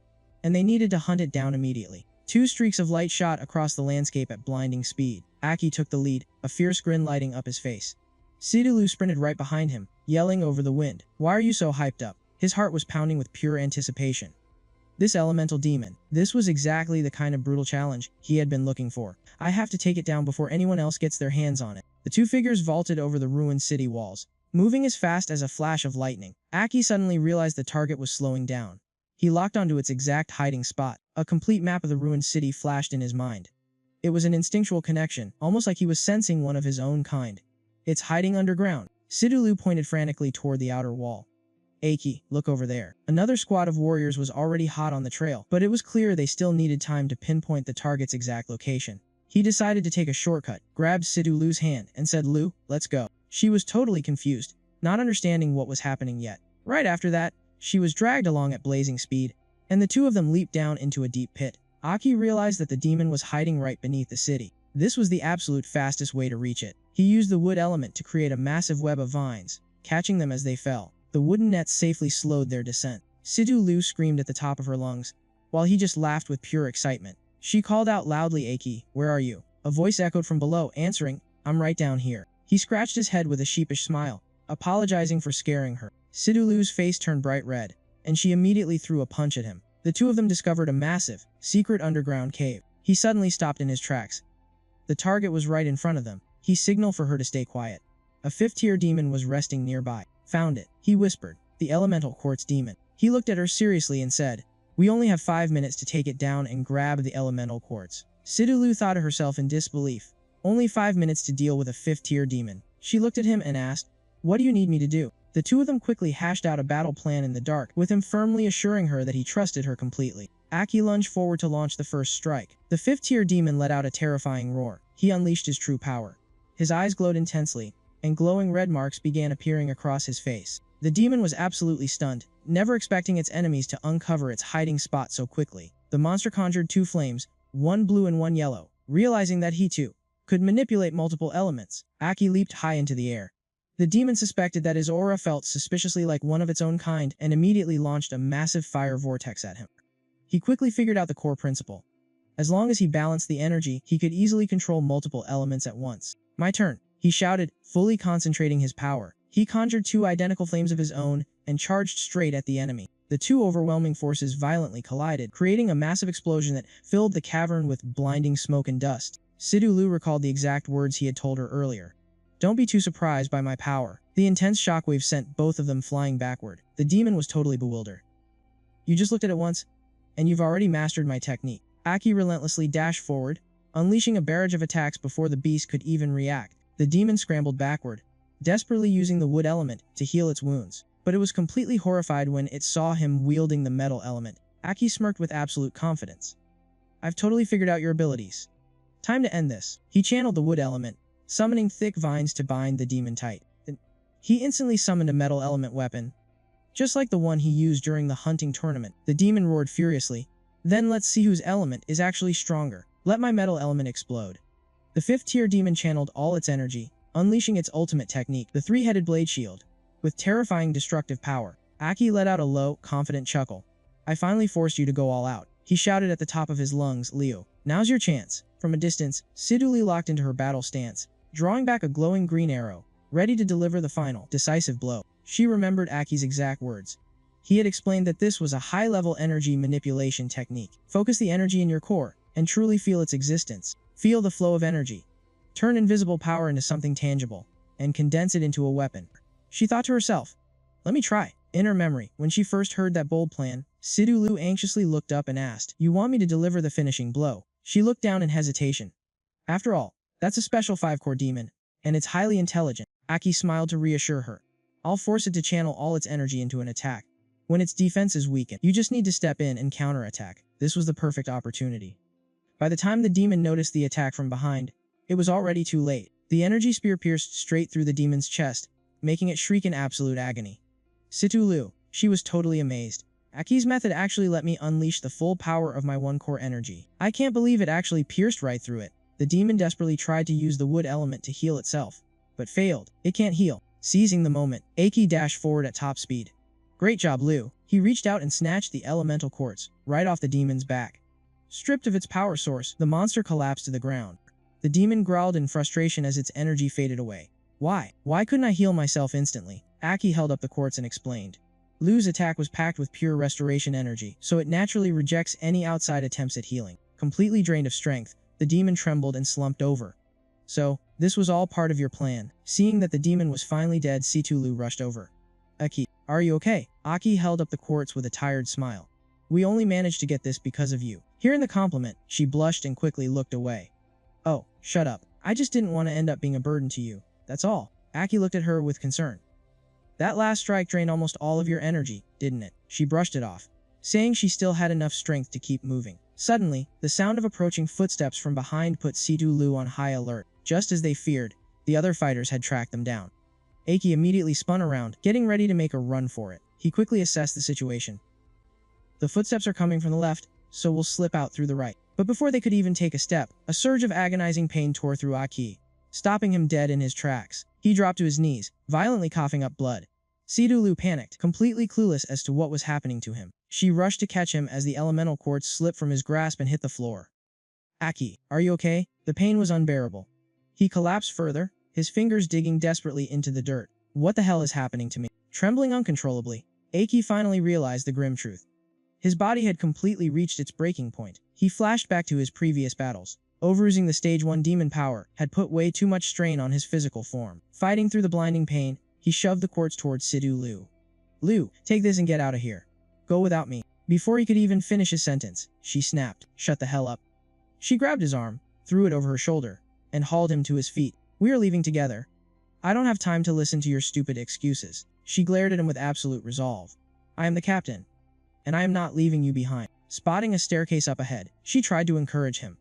and they needed to hunt it down immediately. 2 streaks of light shot across the landscape at blinding speed. Aki took the lead, a fierce grin lighting up his face. Situlu sprinted right behind him, yelling over the wind. Why are you so hyped up? His heart was pounding with pure anticipation. This elemental demon. This was exactly the kind of brutal challenge he had been looking for. I have to take it down before anyone else gets their hands on it. The 2 figures vaulted over the ruined city walls, moving as fast as a flash of lightning. Aki suddenly realized the target was slowing down. He locked onto its exact hiding spot. A complete map of the ruined city flashed in his mind. It was an instinctual connection, almost like he was sensing one of his own kind. It's hiding underground. Situlu pointed frantically toward the outer wall. Aki, look over there. Another squad of warriors was already hot on the trail, but it was clear they still needed time to pinpoint the target's exact location. He decided to take a shortcut, grabbed Situlu's hand, and said, Lu, let's go. She was totally confused, not understanding what was happening yet. Right after that, she was dragged along at blazing speed, and the two of them leaped down into a deep pit. Aki realized that the demon was hiding right beneath the city. This was the absolute fastest way to reach it. He used the wood element to create a massive web of vines, catching them as they fell. The wooden nets safely slowed their descent. Situlu screamed at the top of her lungs, while he just laughed with pure excitement. She called out loudly, Aki, where are you? A voice echoed from below, answering, I'm right down here. He scratched his head with a sheepish smile, apologizing for scaring her. Situlu's face turned bright red, and she immediately threw a punch at him. The two of them discovered a massive, secret underground cave. He suddenly stopped in his tracks. The target was right in front of them. He signaled for her to stay quiet. A 5th-tier demon was resting nearby. Found it, he whispered. The elemental quartz demon. He looked at her seriously and said, we only have 5 minutes to take it down and grab the elemental quartz. Situlu thought to herself in disbelief. Only 5 minutes to deal with a 5th-tier demon. She looked at him and asked, what do you need me to do? The two of them quickly hashed out a battle plan in the dark, with him firmly assuring her that he trusted her completely. Aki lunged forward to launch the first strike. The 5th-tier demon let out a terrifying roar. He unleashed his true power. His eyes glowed intensely, and glowing red marks began appearing across his face. The demon was absolutely stunned, never expecting its enemies to uncover its hiding spot so quickly. The monster conjured 2 flames, one blue and one yellow. Realizing that he too could manipulate multiple elements, Aki leaped high into the air. The demon suspected that his aura felt suspiciously like one of its own kind and immediately launched a massive fire vortex at him. He quickly figured out the core principle. As long as he balanced the energy, he could easily control multiple elements at once. My turn, he shouted, fully concentrating his power. He conjured 2 identical flames of his own and charged straight at the enemy. The 2 overwhelming forces violently collided, creating a massive explosion that filled the cavern with blinding smoke and dust. Situlu recalled the exact words he had told her earlier. Don't be too surprised by my power. The intense shockwave sent both of them flying backward. The demon was totally bewildered. You just looked at it once, and you've already mastered my technique. Aki relentlessly dashed forward, unleashing a barrage of attacks before the beast could even react. The demon scrambled backward, desperately using the wood element to heal its wounds. But it was completely horrified when it saw him wielding the metal element. Aki smirked with absolute confidence. I've totally figured out your abilities. Time to end this. He channeled the wood element, summoning thick vines to bind the demon tight. Then he instantly summoned a metal element weapon, just like the one he used during the hunting tournament. The demon roared furiously. Then let's see whose element is actually stronger. Let my metal element explode. The 5th-tier demon channeled all its energy, unleashing its ultimate technique, the three-headed blade shield. With terrifying destructive power, Aki let out a low, confident chuckle. I finally forced you to go all out. He shouted at the top of his lungs, Liu. Now's your chance. From a distance, Siduli locked into her battle stance, drawing back a glowing green arrow, ready to deliver the final, decisive blow. She remembered Aki's exact words. He had explained that this was a high-level energy manipulation technique. Focus the energy in your core, and truly feel its existence. Feel the flow of energy. Turn invisible power into something tangible, and condense it into a weapon. She thought to herself, let me try. In her memory, when she first heard that bold plan, Sidulu anxiously looked up and asked, you want me to deliver the finishing blow? She looked down in hesitation. After all, that's a special 5-core demon, and it's highly intelligent. Aki smiled to reassure her. I'll force it to channel all its energy into an attack. When its defense is weakened, you just need to step in and counterattack. This was the perfect opportunity. By the time the demon noticed the attack from behind, it was already too late. The energy spear pierced straight through the demon's chest, making it shriek in absolute agony. Sidulu, she was totally amazed. Aki's method actually let me unleash the full power of my 1-core energy. I can't believe it actually pierced right through it. The demon desperately tried to use the wood element to heal itself, but failed. It can't heal. Seizing the moment, Aki dashed forward at top speed. Great job, Liu. He reached out and snatched the elemental quartz right off the demon's back. Stripped of its power source, the monster collapsed to the ground. The demon growled in frustration as its energy faded away. Why? Why couldn't I heal myself instantly? Aki held up the quartz and explained. Liu's attack was packed with pure restoration energy, so it naturally rejects any outside attempts at healing. Completely drained of strength, the demon trembled and slumped over. So, this was all part of your plan. Seeing that the demon was finally dead, Sidulu rushed over. Aki, are you okay? Aki held up the quartz with a tired smile. We only managed to get this because of you. Hearing the compliment, she blushed and quickly looked away. Oh, shut up. I just didn't want to end up being a burden to you. That's all. Aki looked at her with concern. That last strike drained almost all of your energy, didn't it? She brushed it off, saying she still had enough strength to keep moving. Suddenly, the sound of approaching footsteps from behind put Sidulu on high alert. Just as they feared, the other fighters had tracked them down. Aki immediately spun around, getting ready to make a run for it. He quickly assessed the situation. The footsteps are coming from the left, so we'll slip out through the right. But before they could even take a step, a surge of agonizing pain tore through Aki, stopping him dead in his tracks. He dropped to his knees, violently coughing up blood. Sidulu panicked, completely clueless as to what was happening to him. She rushed to catch him as the elemental quartz slipped from his grasp and hit the floor. Aki, are you okay? The pain was unbearable. He collapsed further, his fingers digging desperately into the dirt. What the hell is happening to me? Trembling uncontrollably, Aki finally realized the grim truth. His body had completely reached its breaking point. He flashed back to his previous battles. Overusing the stage 1 demon power had put way too much strain on his physical form. Fighting through the blinding pain, he shoved the quartz towards Sidulu. Liu, take this and get out of here. Go without me. Before he could even finish his sentence, she snapped, shut the hell up. She grabbed his arm, threw it over her shoulder, and hauled him to his feet. We are leaving together. I don't have time to listen to your stupid excuses. She glared at him with absolute resolve. I am the captain, and I am not leaving you behind. Spotting a staircase up ahead, she tried to encourage him.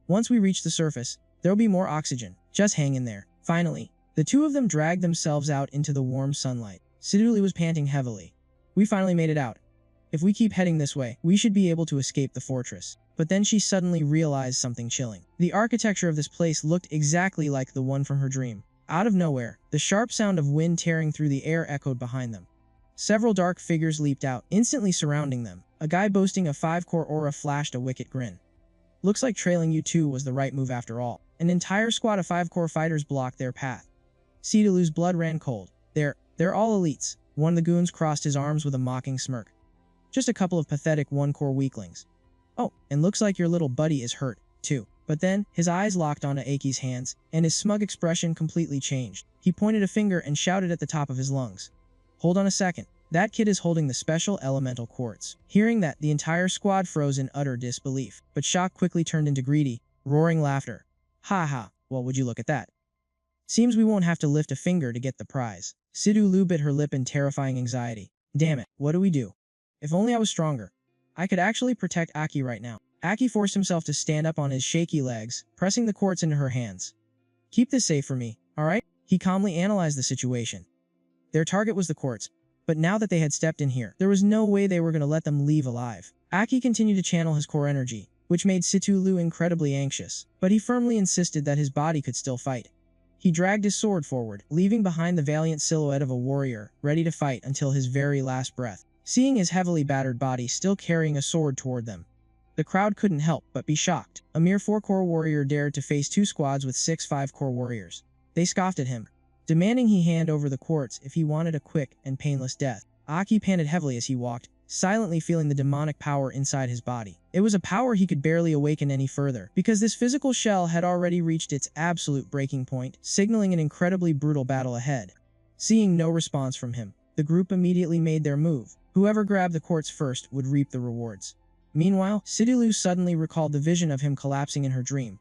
Once we reach the surface, there'll be more oxygen. Just hang in there. Finally, the two of them dragged themselves out into the warm sunlight. Siduli was panting heavily. We finally made it out. If we keep heading this way, we should be able to escape the fortress. But then she suddenly realized something chilling. The architecture of this place looked exactly like the one from her dream. Out of nowhere, the sharp sound of wind tearing through the air echoed behind them. Several dark figures leaped out, instantly surrounding them. A guy boasting a 5-core aura flashed a wicked grin. Looks like trailing you two was the right move after all. An entire squad of 5-core fighters blocked their path. Sidulu's blood ran cold. They're all elites. One of the goons crossed his arms with a mocking smirk. Just a couple of pathetic 1-core weaklings. Oh, and looks like your little buddy is hurt, too. But then, his eyes locked onto Aki's hands, and his smug expression completely changed. He pointed a finger and shouted at the top of his lungs. Hold on a second. That kid is holding the special elemental quartz. Hearing that, the entire squad froze in utter disbelief. But shock quickly turned into greedy, roaring laughter. Ha ha, well would you look at that. Seems we won't have to lift a finger to get the prize. Sidulu bit her lip in terrifying anxiety. Damn it, what do we do? If only I was stronger. I could actually protect Aki right now. Aki forced himself to stand up on his shaky legs, pressing the quartz into her hands. Keep this safe for me, alright? He calmly analyzed the situation. Their target was the quartz, but now that they had stepped in here, there was no way they were going to let them leave alive. Aki continued to channel his core energy, which made Sidulu incredibly anxious, but he firmly insisted that his body could still fight. He dragged his sword forward, leaving behind the valiant silhouette of a warrior, ready to fight until his very last breath. Seeing his heavily battered body still carrying a sword toward them, the crowd couldn't help but be shocked. A mere 4-core warrior dared to face 2 squads with 6 5-core warriors. They scoffed at him, demanding he hand over the quartz if he wanted a quick and painless death. Aki panted heavily as he walked, silently feeling the demonic power inside his body. It was a power he could barely awaken any further, because this physical shell had already reached its absolute breaking point, signaling an incredibly brutal battle ahead. Seeing no response from him, the group immediately made their move. Whoever grabbed the quartz first would reap the rewards. Meanwhile, Sidulu suddenly recalled the vision of him collapsing in her dream,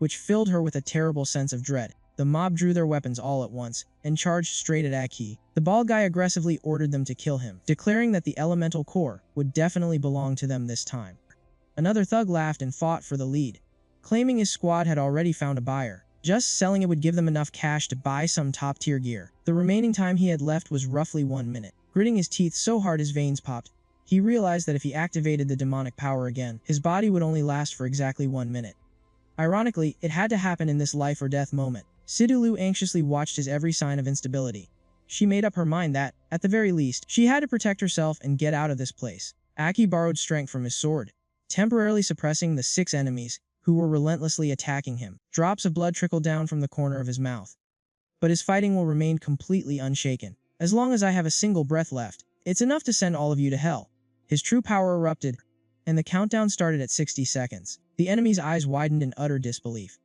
which filled her with a terrible sense of dread. The mob drew their weapons all at once and charged straight at Aki. The bald guy aggressively ordered them to kill him, declaring that the elemental core would definitely belong to them this time. Another thug laughed and fought for the lead, claiming his squad had already found a buyer. Just selling it would give them enough cash to buy some top-tier gear. The remaining time he had left was roughly 1 minute. Gritting his teeth so hard his veins popped, he realized that if he activated the demonic power again, his body would only last for exactly 1 minute. Ironically, it had to happen in this life-or-death moment. Sidulu anxiously watched his every sign of instability. She made up her mind that, at the very least, she had to protect herself and get out of this place. Aki borrowed strength from his sword, temporarily suppressing the 6 enemies who were relentlessly attacking him. Drops of blood trickled down from the corner of his mouth. But his fighting will remain completely unshaken. As long as I have a single breath left, it's enough to send all of you to hell. His true power erupted, and the countdown started at 60 seconds. The enemy's eyes widened in utter disbelief.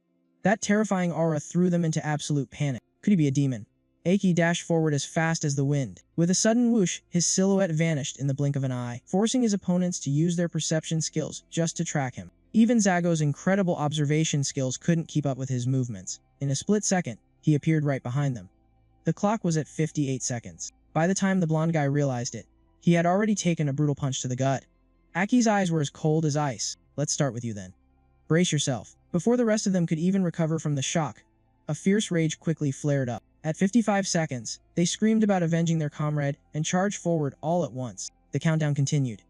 That terrifying aura threw them into absolute panic. Could he be a demon? Aki dashed forward as fast as the wind. With a sudden whoosh, his silhouette vanished in the blink of an eye, forcing his opponents to use their perception skills just to track him. Even Zago's incredible observation skills couldn't keep up with his movements. In a split second, he appeared right behind them. The clock was at 58 seconds. By the time the blonde guy realized it, he had already taken a brutal punch to the gut. Aki's eyes were as cold as ice. Let's start with you then. Brace yourself. Before the rest of them could even recover from the shock, a fierce rage quickly flared up. At 55 seconds, they screamed about avenging their comrade and charged forward all at once. The countdown continued.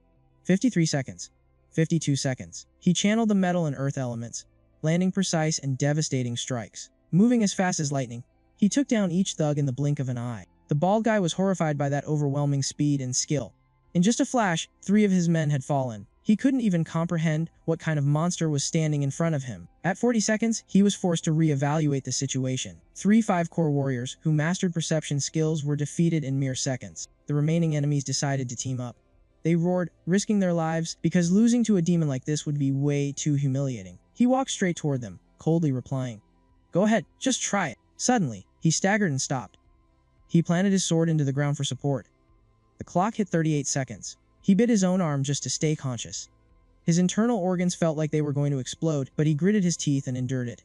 53 seconds. 52 seconds. He channeled the metal and earth elements, landing precise and devastating strikes. Moving as fast as lightning, he took down each thug in the blink of an eye. The bald guy was horrified by that overwhelming speed and skill. In just a flash, 3 of his men had fallen. He couldn't even comprehend what kind of monster was standing in front of him. At 40 seconds, he was forced to reevaluate the situation. 3 5-core warriors who mastered perception skills were defeated in mere seconds. The remaining enemies decided to team up. They roared, risking their lives, because losing to a demon like this would be way too humiliating. He walked straight toward them, coldly replying, "Go ahead, just try it." Suddenly, he staggered and stopped. He planted his sword into the ground for support. The clock hit 38 seconds. He bit his own arm just to stay conscious. His internal organs felt like they were going to explode, but he gritted his teeth and endured it.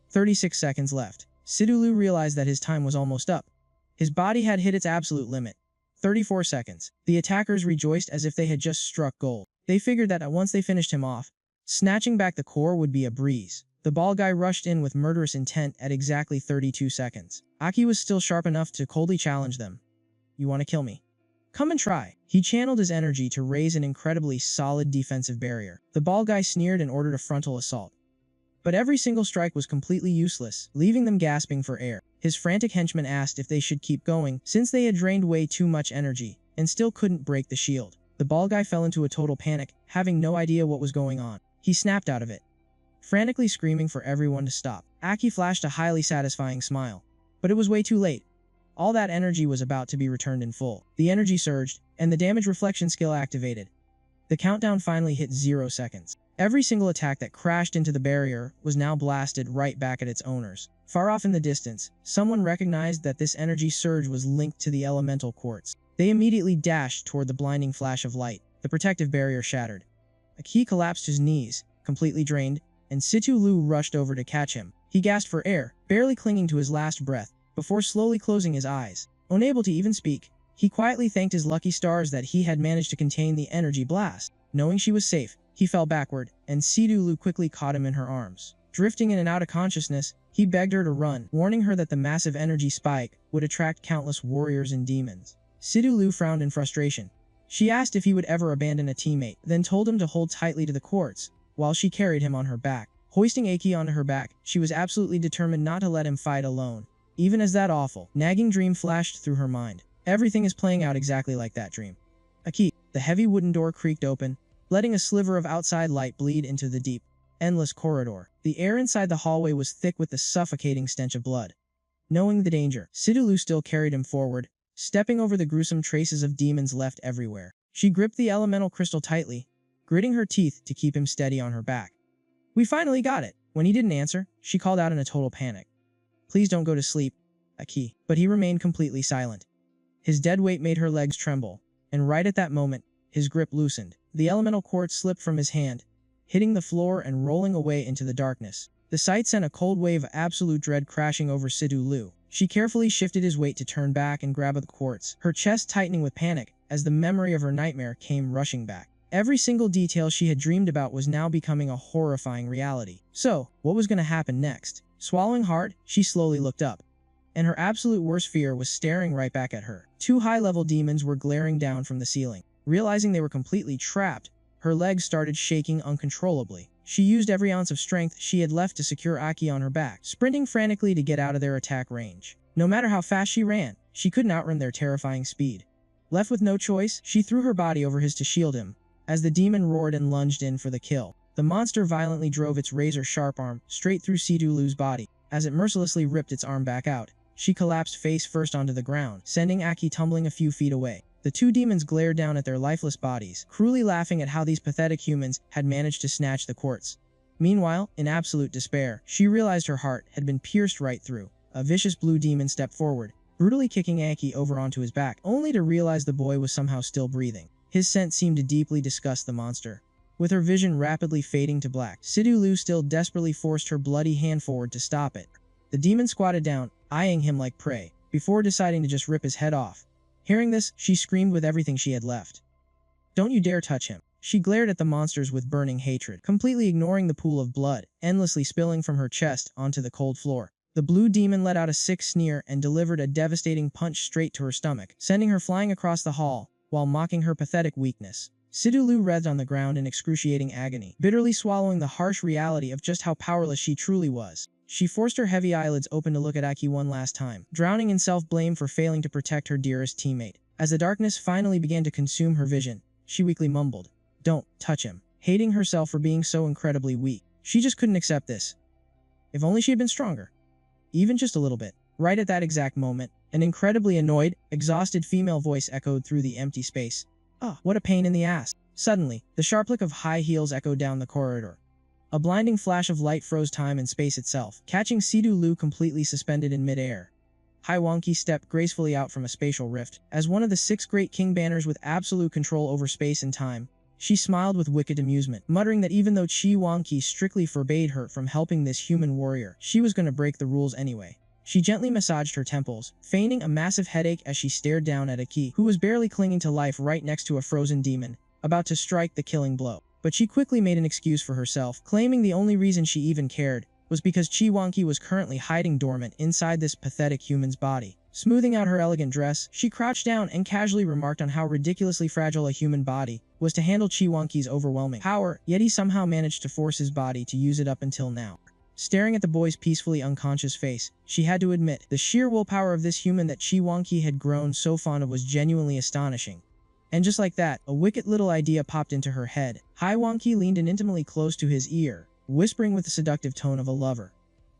36 seconds left. Sidulu realized that his time was almost up. His body had hit its absolute limit. 34 seconds. The attackers rejoiced as if they had just struck gold. They figured that once they finished him off, snatching back the core would be a breeze. The bald guy rushed in with murderous intent at exactly 32 seconds. Aki was still sharp enough to coldly challenge them. "You want to kill me? Come and try." He channeled his energy to raise an incredibly solid defensive barrier. The bald guy sneered and ordered a frontal assault. But every single strike was completely useless, leaving them gasping for air. His frantic henchmen asked if they should keep going, since they had drained way too much energy, and still couldn't break the shield. The bald guy fell into a total panic, having no idea what was going on. He snapped out of it, frantically screaming for everyone to stop. Aki flashed a highly satisfying smile. But it was way too late. All that energy was about to be returned in full. The energy surged, and the damage reflection skill activated. The countdown finally hit 0 seconds. Every single attack that crashed into the barrier was now blasted right back at its owners. Far off in the distance, someone recognized that this energy surge was linked to the elemental quartz. They immediately dashed toward the blinding flash of light. The protective barrier shattered. Aki collapsed to his knees, completely drained, and Sidulu rushed over to catch him. He gasped for air, barely clinging to his last breath, before slowly closing his eyes. Unable to even speak, he quietly thanked his lucky stars that he had managed to contain the energy blast. Knowing she was safe, he fell backward, and Sidulu quickly caught him in her arms. Drifting in and out of consciousness, he begged her to run, warning her that the massive energy spike would attract countless warriors and demons. Sidulu frowned in frustration. She asked if he would ever abandon a teammate, then told him to hold tightly to the quartz, while she carried him on her back. Hoisting Aki onto her back, she was absolutely determined not to let him fight alone. Even as that awful, nagging dream flashed through her mind, everything is playing out exactly like that dream. A key. The heavy wooden door creaked open, letting a sliver of outside light bleed into the deep, endless corridor. The air inside the hallway was thick with the suffocating stench of blood. Knowing the danger, Sidulu still carried him forward, stepping over the gruesome traces of demons left everywhere. She gripped the elemental crystal tightly, gritting her teeth to keep him steady on her back. "We finally got it." When he didn't answer, she called out in a total panic. "Please don't go to sleep, Aki." But he remained completely silent. His dead weight made her legs tremble, and right at that moment, his grip loosened. The elemental quartz slipped from his hand, hitting the floor and rolling away into the darkness. The sight sent a cold wave of absolute dread crashing over Sidulu. She carefully shifted his weight to turn back and grab at the quartz, her chest tightening with panic as the memory of her nightmare came rushing back. Every single detail she had dreamed about was now becoming a horrifying reality. So, what was going to happen next? Swallowing hard, she slowly looked up, and her absolute worst fear was staring right back at her. Two high-level demons were glaring down from the ceiling. Realizing they were completely trapped, her legs started shaking uncontrollably. She used every ounce of strength she had left to secure Aki on her back, sprinting frantically to get out of their attack range. No matter how fast she ran, she couldn't outrun their terrifying speed. Left with no choice, she threw her body over his to shield him, as the demon roared and lunged in for the kill. The monster violently drove its razor-sharp arm straight through Sidulu's body. As it mercilessly ripped its arm back out, she collapsed face first onto the ground, sending Aki tumbling a few feet away. The two demons glared down at their lifeless bodies, cruelly laughing at how these pathetic humans had managed to snatch the quartz. Meanwhile, in absolute despair, she realized her heart had been pierced right through. A vicious blue demon stepped forward, brutally kicking Aki over onto his back, only to realize the boy was somehow still breathing. His scent seemed to deeply disgust the monster. With her vision rapidly fading to black, Sidulu still desperately forced her bloody hand forward to stop it. The demon squatted down, eyeing him like prey, before deciding to just rip his head off. Hearing this, she screamed with everything she had left. "Don't you dare touch him." She glared at the monsters with burning hatred, completely ignoring the pool of blood, endlessly spilling from her chest onto the cold floor. The blue demon let out a sick sneer and delivered a devastating punch straight to her stomach, sending her flying across the hall, while mocking her pathetic weakness. Sidulu writhed on the ground in excruciating agony, bitterly swallowing the harsh reality of just how powerless she truly was. She forced her heavy eyelids open to look at Aki one last time, drowning in self-blame for failing to protect her dearest teammate. As the darkness finally began to consume her vision, she weakly mumbled, "Don't touch him," hating herself for being so incredibly weak. She just couldn't accept this. If only she had been stronger. Even just a little bit. Right at that exact moment, an incredibly annoyed, exhausted female voice echoed through the empty space. "Ah, what a pain in the ass." Suddenly, the sharp click of high heels echoed down the corridor. A blinding flash of light froze time and space itself, catching Sidulu completely suspended in midair. Haiwanki stepped gracefully out from a spatial rift. As one of the 6 great king banners with absolute control over space and time, she smiled with wicked amusement, muttering that even though Chiwanki strictly forbade her from helping this human warrior, she was going to break the rules anyway. She gently massaged her temples, feigning a massive headache as she stared down at Aki, who was barely clinging to life right next to a frozen demon, about to strike the killing blow. But she quickly made an excuse for herself, claiming the only reason she even cared was because Chiwanki was currently hiding dormant inside this pathetic human's body. Smoothing out her elegant dress, she crouched down and casually remarked on how ridiculously fragile a human body was to handle Chiwanki's overwhelming power, yet he somehow managed to force his body to use it up until now. Staring at the boy's peacefully unconscious face, she had to admit, the sheer willpower of this human that Chiwanki had grown so fond of was genuinely astonishing. And just like that, a wicked little idea popped into her head. Haiwanki leaned in intimately close to his ear, whispering with the seductive tone of a lover.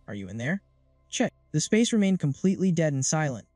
"Are you in there?" Check. The space remained completely dead and silent.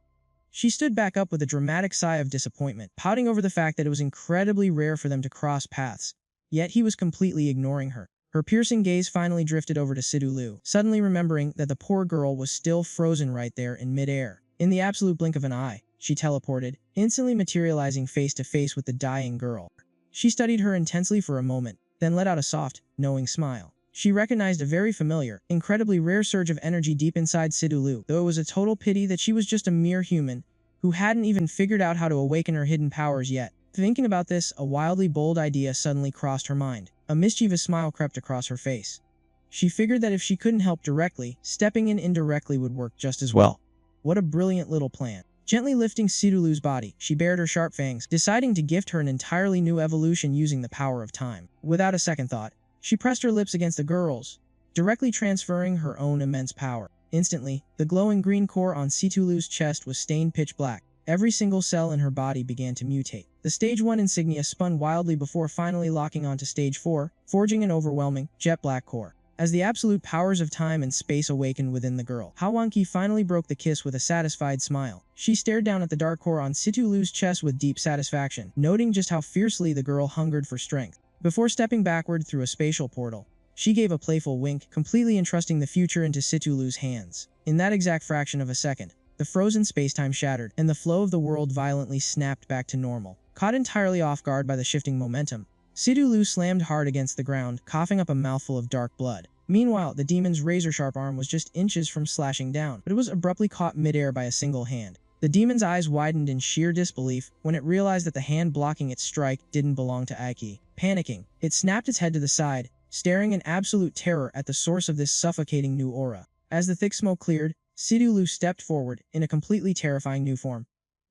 She stood back up with a dramatic sigh of disappointment, pouting over the fact that it was incredibly rare for them to cross paths. Yet he was completely ignoring her. Her piercing gaze finally drifted over to Sidulu, suddenly remembering that the poor girl was still frozen right there in midair. In the absolute blink of an eye, she teleported, instantly materializing face to face with the dying girl. She studied her intensely for a moment, then let out a soft, knowing smile. She recognized a very familiar, incredibly rare surge of energy deep inside Sidulu, though it was a total pity that she was just a mere human, who hadn't even figured out how to awaken her hidden powers yet. Thinking about this, a wildly bold idea suddenly crossed her mind. A mischievous smile crept across her face. She figured that if she couldn't help directly, stepping in indirectly would work just as well. What a brilliant little plan. Gently lifting Sidulu's body, she bared her sharp fangs, deciding to gift her an entirely new evolution using the power of time. Without a second thought, she pressed her lips against the girl's, directly transferring her own immense power. Instantly, the glowing green core on Situlu's chest was stained pitch black. Every single cell in her body began to mutate. The Stage 1 insignia spun wildly before finally locking onto Stage 4, forging an overwhelming, jet black core. As the absolute powers of time and space awakened within the girl, Hawanki finally broke the kiss with a satisfied smile. She stared down at the dark core on Situlu's chest with deep satisfaction, noting just how fiercely the girl hungered for strength. Before stepping backward through a spatial portal, she gave a playful wink, completely entrusting the future into Situlu's hands. In that exact fraction of a second, the frozen spacetime shattered, and the flow of the world violently snapped back to normal. Caught entirely off guard by the shifting momentum, Situlu slammed hard against the ground, coughing up a mouthful of dark blood. Meanwhile, the demon's razor-sharp arm was just inches from slashing down, but it was abruptly caught midair by a single hand. The demon's eyes widened in sheer disbelief when it realized that the hand blocking its strike didn't belong to Aiki. Panicking, it snapped its head to the side, staring in absolute terror at the source of this suffocating new aura. As the thick smoke cleared, Situlu stepped forward in a completely terrifying new form.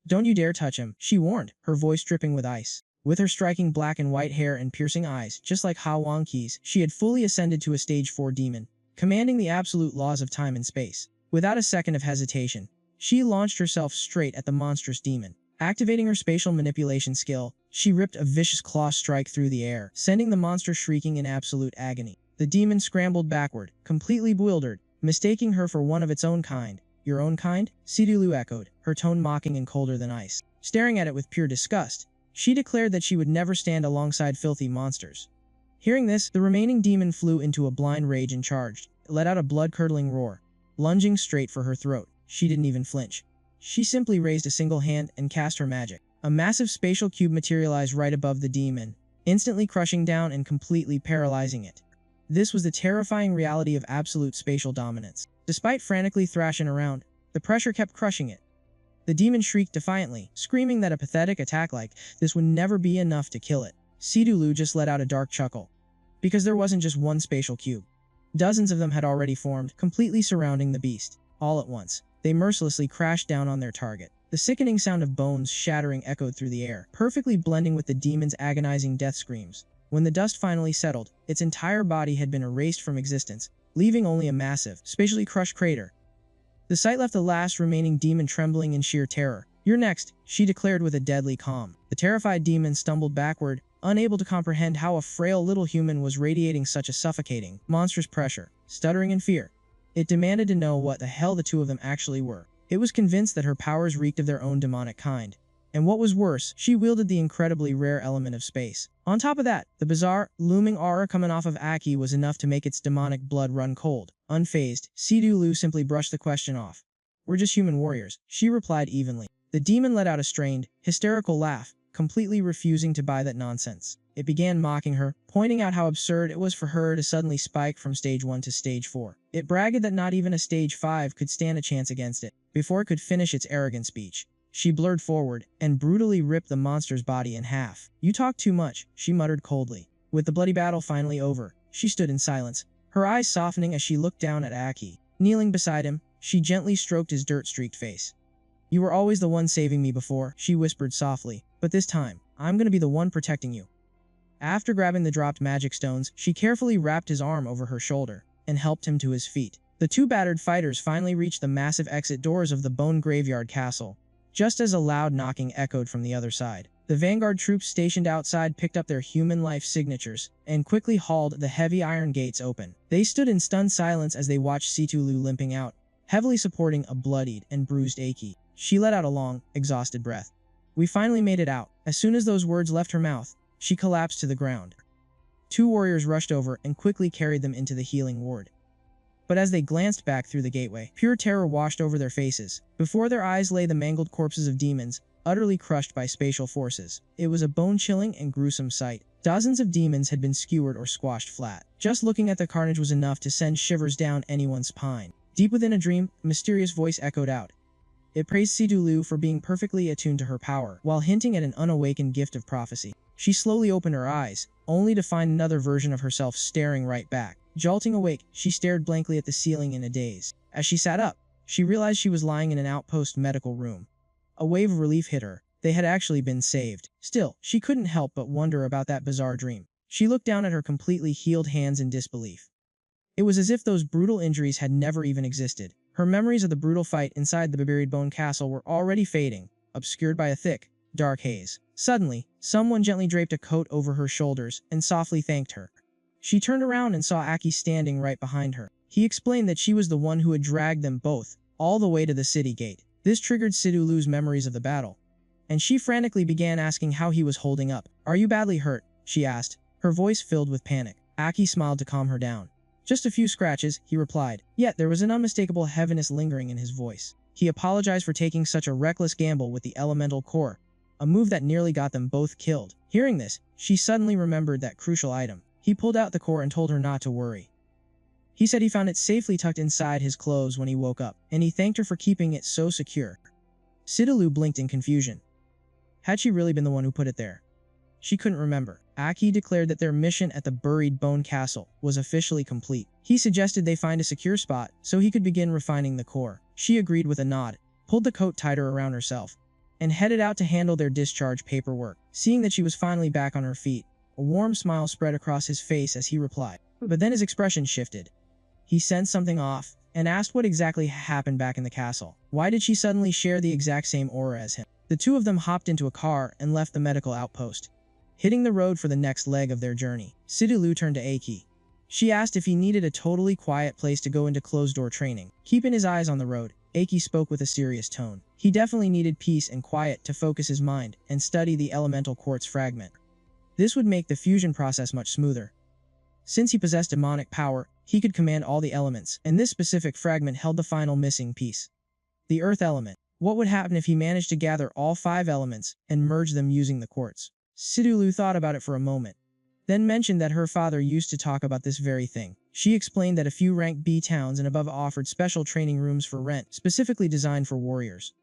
"Don't you dare touch him," she warned, her voice dripping with ice. With her striking black and white hair and piercing eyes, just like Ha Wangqi's, she had fully ascended to a Stage 4 demon, commanding the absolute laws of time and space. Without a second of hesitation, she launched herself straight at the monstrous demon. Activating her spatial manipulation skill, she ripped a vicious claw strike through the air, sending the monster shrieking in absolute agony. The demon scrambled backward, completely bewildered, mistaking her for one of its own kind. "Your own kind?" Situlu echoed, her tone mocking and colder than ice. Staring at it with pure disgust, she declared that she would never stand alongside filthy monsters. Hearing this, the remaining demon flew into a blind rage and charged. It let out a blood-curdling roar, lunging straight for her throat. She didn't even flinch. She simply raised a single hand and cast her magic. A massive spatial cube materialized right above the demon, instantly crushing down and completely paralyzing it. This was the terrifying reality of absolute spatial dominance. Despite frantically thrashing around, the pressure kept crushing it. The demon shrieked defiantly, screaming that a pathetic attack like this would never be enough to kill it. Situlu just let out a dark chuckle. Because there wasn't just one spatial cube. Dozens of them had already formed, completely surrounding the beast. All at once, they mercilessly crashed down on their target. The sickening sound of bones shattering echoed through the air, perfectly blending with the demon's agonizing death screams. When the dust finally settled, its entire body had been erased from existence, leaving only a massive, spatially crushed crater. The sight left the last remaining demon trembling in sheer terror. "You're next," she declared with a deadly calm. The terrified demon stumbled backward, unable to comprehend how a frail little human was radiating such a suffocating, monstrous pressure. Stuttering in fear, it demanded to know what the hell the two of them actually were. It was convinced that her powers reeked of their own demonic kind. And what was worse, she wielded the incredibly rare element of space. On top of that, the bizarre, looming aura coming off of Aki was enough to make its demonic blood run cold. Unfazed, Situlu simply brushed the question off. "We're just human warriors," she replied evenly. The demon let out a strained, hysterical laugh, completely refusing to buy that nonsense. It began mocking her, pointing out how absurd it was for her to suddenly spike from Stage 1 to Stage 4. It bragged that not even a Stage 5 could stand a chance against it. Before it could finish its arrogant speech, she blurred forward and brutally ripped the monster's body in half. "You talk too much," she muttered coldly. With the bloody battle finally over, she stood in silence, her eyes softening as she looked down at Aki. Kneeling beside him, she gently stroked his dirt-streaked face. "You were always the one saving me before," she whispered softly, "but this time, I'm gonna be the one protecting you." After grabbing the dropped magic stones, she carefully wrapped his arm over her shoulder and helped him to his feet. The two battered fighters finally reached the massive exit doors of the Bone Graveyard Castle, just as a loud knocking echoed from the other side. The vanguard troops stationed outside picked up their human life signatures and quickly hauled the heavy iron gates open. They stood in stunned silence as they watched Situlu limping out, heavily supporting a bloodied and bruised Aki. She let out a long, exhausted breath. "We finally made it out." As soon as those words left her mouth, she collapsed to the ground. Two warriors rushed over and quickly carried them into the healing ward. But as they glanced back through the gateway, pure terror washed over their faces. Before their eyes lay the mangled corpses of demons, utterly crushed by spatial forces. It was a bone-chilling and gruesome sight. Dozens of demons had been skewered or squashed flat. Just looking at the carnage was enough to send shivers down anyone's spine. Deep within a dream, a mysterious voice echoed out. It praised Situlu for being perfectly attuned to her power, while hinting at an unawakened gift of prophecy. She slowly opened her eyes, only to find another version of herself staring right back. Jolting awake, she stared blankly at the ceiling in a daze. As she sat up, she realized she was lying in an outpost medical room. A wave of relief hit her. They had actually been saved. Still, she couldn't help but wonder about that bizarre dream. She looked down at her completely healed hands in disbelief. It was as if those brutal injuries had never even existed. Her memories of the brutal fight inside the buried bone castle were already fading, obscured by a thick, dark haze. Suddenly, someone gently draped a coat over her shoulders and softly thanked her. She turned around and saw Aki standing right behind her. He explained that she was the one who had dragged them both all the way to the city gate. This triggered Sidulu's memories of the battle, and she frantically began asking how he was holding up. "Are you badly hurt?" she asked, her voice filled with panic. Aki smiled to calm her down. "Just a few scratches," he replied, yet there was an unmistakable heaviness lingering in his voice. He apologized for taking such a reckless gamble with the elemental core, a move that nearly got them both killed. Hearing this, she suddenly remembered that crucial item. He pulled out the core and told her not to worry. He said he found it safely tucked inside his clothes when he woke up, and he thanked her for keeping it so secure. Sidulu blinked in confusion. Had she really been the one who put it there? She couldn't remember. Aki declared that their mission at the buried bone castle was officially complete. He suggested they find a secure spot so he could begin refining the core. She agreed with a nod, pulled the coat tighter around herself, and headed out to handle their discharge paperwork. Seeing that she was finally back on her feet, a warm smile spread across his face as he replied. But then his expression shifted. He sensed something off and asked what exactly happened back in the castle. Why did she suddenly share the exact same aura as him? The two of them hopped into a car and left the medical outpost, hitting the road for the next leg of their journey. Sidulu turned to Aki. She asked if he needed a totally quiet place to go into closed-door training. Keeping his eyes on the road, Aki spoke with a serious tone. He definitely needed peace and quiet to focus his mind and study the elemental quartz fragment. This would make the fusion process much smoother. Since he possessed demonic power, he could command all the elements, and this specific fragment held the final missing piece. The earth element. What would happen if he managed to gather all 5 elements and merge them using the quartz? Sidulu thought about it for a moment, then mentioned that her father used to talk about this very thing. She explained that a few rank B towns and above offered special training rooms for rent, specifically designed for warriors.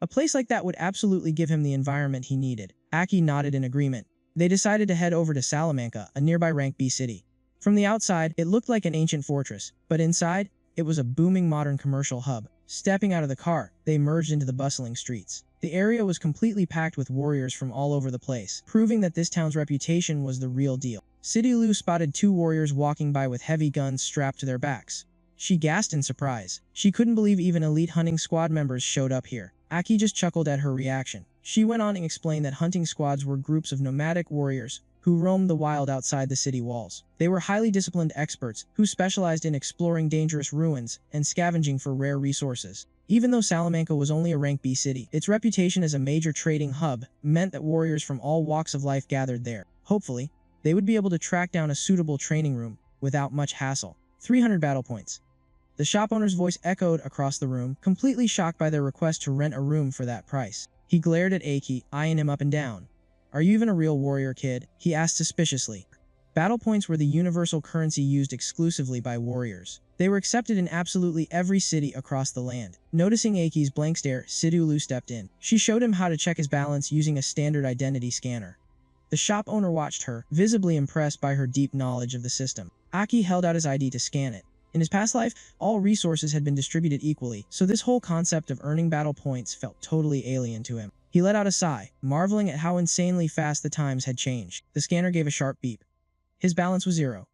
A place like that would absolutely give him the environment he needed. Aki nodded in agreement. They decided to head over to Salamanca, a nearby rank B city. From the outside, it looked like an ancient fortress, but inside, it was a booming modern commercial hub. Stepping out of the car, they merged into the bustling streets. The area was completely packed with warriors from all over the place, proving that this town's reputation was the real deal. Sidulu spotted 2 warriors walking by with heavy guns strapped to their backs. She gasped in surprise. She couldn't believe even elite hunting squad members showed up here. Aki just chuckled at her reaction. She went on and explained that hunting squads were groups of nomadic warriors who roamed the wild outside the city walls. They were highly disciplined experts who specialized in exploring dangerous ruins and scavenging for rare resources. Even though Salamanca was only a rank B city, its reputation as a major trading hub meant that warriors from all walks of life gathered there. Hopefully, they would be able to track down a suitable training room without much hassle. 300 battle points. The shop owner's voice echoed across the room, completely shocked by their request to rent a room for that price. He glared at Aki, eyeing him up and down. "Are you even a real warrior, kid?" he asked suspiciously. Battle points were the universal currency used exclusively by warriors. They were accepted in absolutely every city across the land. Noticing Aki's blank stare, Sidulu stepped in. She showed him how to check his balance using a standard identity scanner. The shop owner watched her, visibly impressed by her deep knowledge of the system. Aki held out his ID to scan it. In his past life, all resources had been distributed equally, so this whole concept of earning battle points felt totally alien to him. He let out a sigh, marveling at how insanely fast the times had changed. The scanner gave a sharp beep. His balance was 0.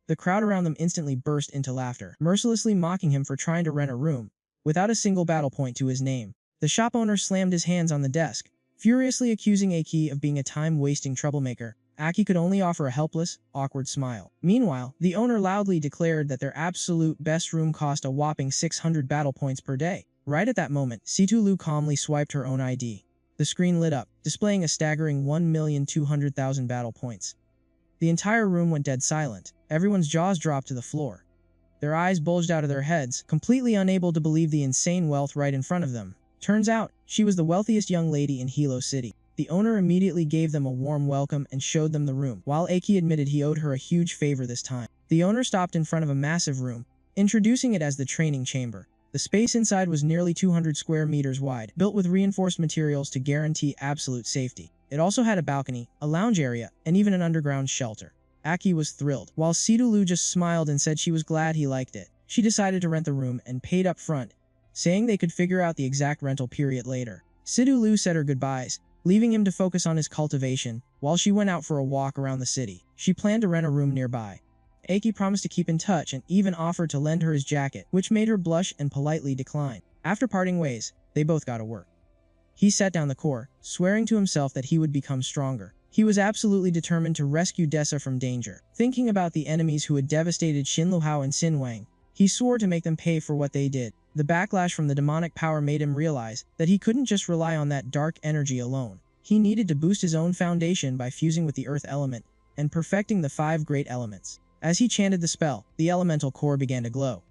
The crowd around them instantly burst into laughter, mercilessly mocking him for trying to rent a room, without a single battle point to his name. The shop owner slammed his hands on the desk, furiously accusing Aki of being a time-wasting troublemaker. Aki could only offer a helpless, awkward smile. Meanwhile, the owner loudly declared that their absolute best room cost a whopping 600 battle points per day. Right at that moment, Sidulu calmly swiped her own ID. The screen lit up, displaying a staggering 1,200,000 battle points. The entire room went dead silent. Everyone's jaws dropped to the floor. Their eyes bulged out of their heads, completely unable to believe the insane wealth right in front of them. Turns out, she was the wealthiest young lady in Hilo City. The owner immediately gave them a warm welcome and showed them the room, while Aki admitted he owed her a huge favor this time. The owner stopped in front of a massive room, introducing it as the training chamber. The space inside was nearly 200 square meters wide, built with reinforced materials to guarantee absolute safety. It also had a balcony, a lounge area, and even an underground shelter. Aki was thrilled, while Sidulu just smiled and said she was glad he liked it. She decided to rent the room and paid up front, saying they could figure out the exact rental period later. Sidulu said her goodbyes, leaving him to focus on his cultivation, while she went out for a walk around the city. She planned to rent a room nearby, Aki promised to keep in touch and even offered to lend her his jacket, which made her blush and politely decline. After parting ways, they both got to work. He set down the core, swearing to himself that he would become stronger. He was absolutely determined to rescue Dessa from danger. Thinking about the enemies who had devastated Xinluhao and Xinwang, he swore to make them pay for what they did. The backlash from the demonic power made him realize that he couldn't just rely on that dark energy alone. He needed to boost his own foundation by fusing with the earth element and perfecting the 5 great elements. As he chanted the spell, the elemental core began to glow.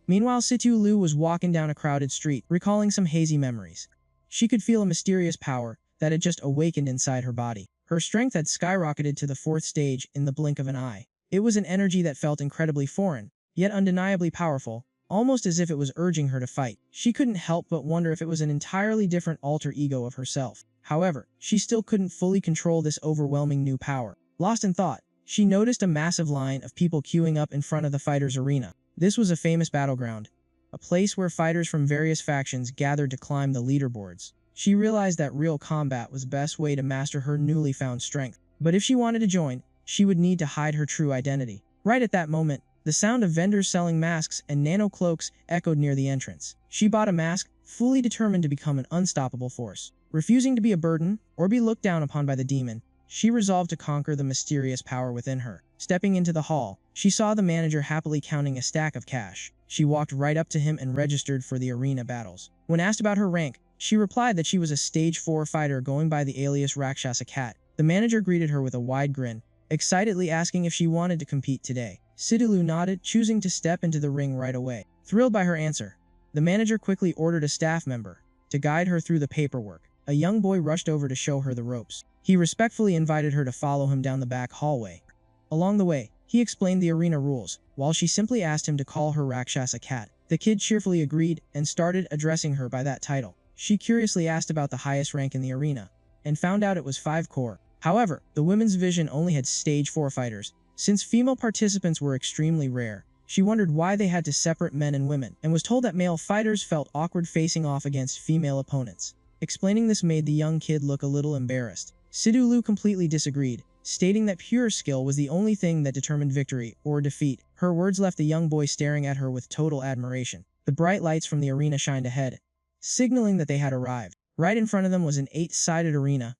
Meanwhile, Situ Lu was walking down a crowded street, recalling some hazy memories. She could feel a mysterious power that had just awakened inside her body. Her strength had skyrocketed to the 4th stage in the blink of an eye. It was an energy that felt incredibly foreign, yet undeniably powerful, almost as if it was urging her to fight. She couldn't help but wonder if it was an entirely different alter ego of herself. However, she still couldn't fully control this overwhelming new power. Lost in thought, she noticed a massive line of people queuing up in front of the fighters' arena. This was a famous battleground, a place where fighters from various factions gathered to climb the leaderboards. She realized that real combat was the best way to master her newly found strength. But if she wanted to join, she would need to hide her true identity. Right at that moment, the sound of vendors selling masks and nano-cloaks echoed near the entrance. She bought a mask, fully determined to become an unstoppable force. Refusing to be a burden or be looked down upon by the demon, she resolved to conquer the mysterious power within her. Stepping into the hall, she saw the manager happily counting a stack of cash. She walked right up to him and registered for the arena battles. When asked about her rank, she replied that she was a stage 4 fighter going by the alias Rakshasa Cat. The manager greeted her with a wide grin, excitedly asking if she wanted to compete today. Sidulu nodded, choosing to step into the ring right away. Thrilled by her answer, the manager quickly ordered a staff member to guide her through the paperwork. A young boy rushed over to show her the ropes. He respectfully invited her to follow him down the back hallway. Along the way, he explained the arena rules, while she simply asked him to call her Rakshasa Cat. The kid cheerfully agreed and started addressing her by that title. She curiously asked about the highest rank in the arena, and found out it was 5 core. However, the women's division only had stage 4 fighters. Since female participants were extremely rare, she wondered why they had to separate men and women, and was told that male fighters felt awkward facing off against female opponents. Explaining this made the young kid look a little embarrassed. Sidulu completely disagreed, stating that pure skill was the only thing that determined victory or defeat. Her words left the young boy staring at her with total admiration. The bright lights from the arena shined ahead, signaling that they had arrived. Right in front of them was an 8-sided arena,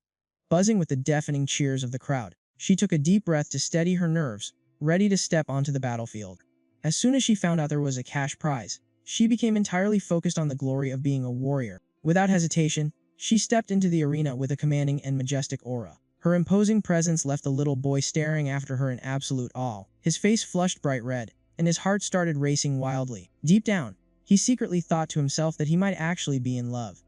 buzzing with the deafening cheers of the crowd. She took a deep breath to steady her nerves, ready to step onto the battlefield. As soon as she found out there was a cash prize, she became entirely focused on the glory of being a warrior. Without hesitation, she stepped into the arena with a commanding and majestic aura. Her imposing presence left the little boy staring after her in absolute awe. His face flushed bright red, and his heart started racing wildly. Deep down, he secretly thought to himself that he might actually be in love.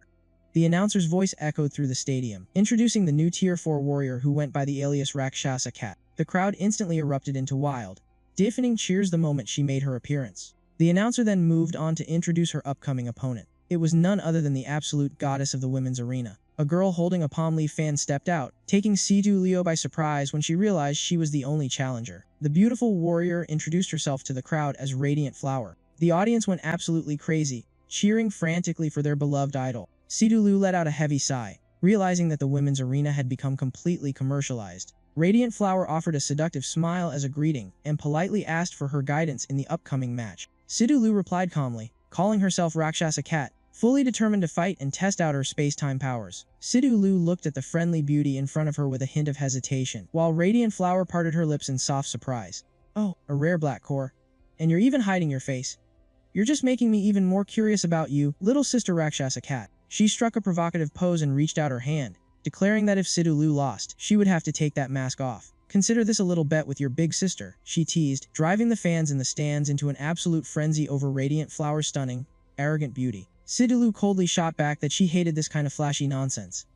The announcer's voice echoed through the stadium, introducing the new Tier 4 warrior who went by the alias Rakshasa Cat. The crowd instantly erupted into wild, deafening cheers the moment she made her appearance. The announcer then moved on to introduce her upcoming opponent. It was none other than the absolute goddess of the women's arena. A girl holding a palm leaf fan stepped out, taking Situ Leo by surprise when she realized she was the only challenger. The beautiful warrior introduced herself to the crowd as Radiant Flower. The audience went absolutely crazy, cheering frantically for their beloved idol. Sidulu let out a heavy sigh, realizing that the women's arena had become completely commercialized. Radiant Flower offered a seductive smile as a greeting, and politely asked for her guidance in the upcoming match. Sidulu replied calmly, calling herself Rakshasa Cat, fully determined to fight and test out her space-time powers. Sidulu looked at the friendly beauty in front of her with a hint of hesitation, while Radiant Flower parted her lips in soft surprise. "Oh, a rare black core. And you're even hiding your face. You're just making me even more curious about you, little sister Rakshasa Cat." She struck a provocative pose and reached out her hand, declaring that if Sidulu lost, she would have to take that mask off. "Consider this a little bet with your big sister," she teased, driving the fans in the stands into an absolute frenzy over Radiant Flower's stunning, arrogant beauty. Sidulu coldly shot back that she hated this kind of flashy nonsense.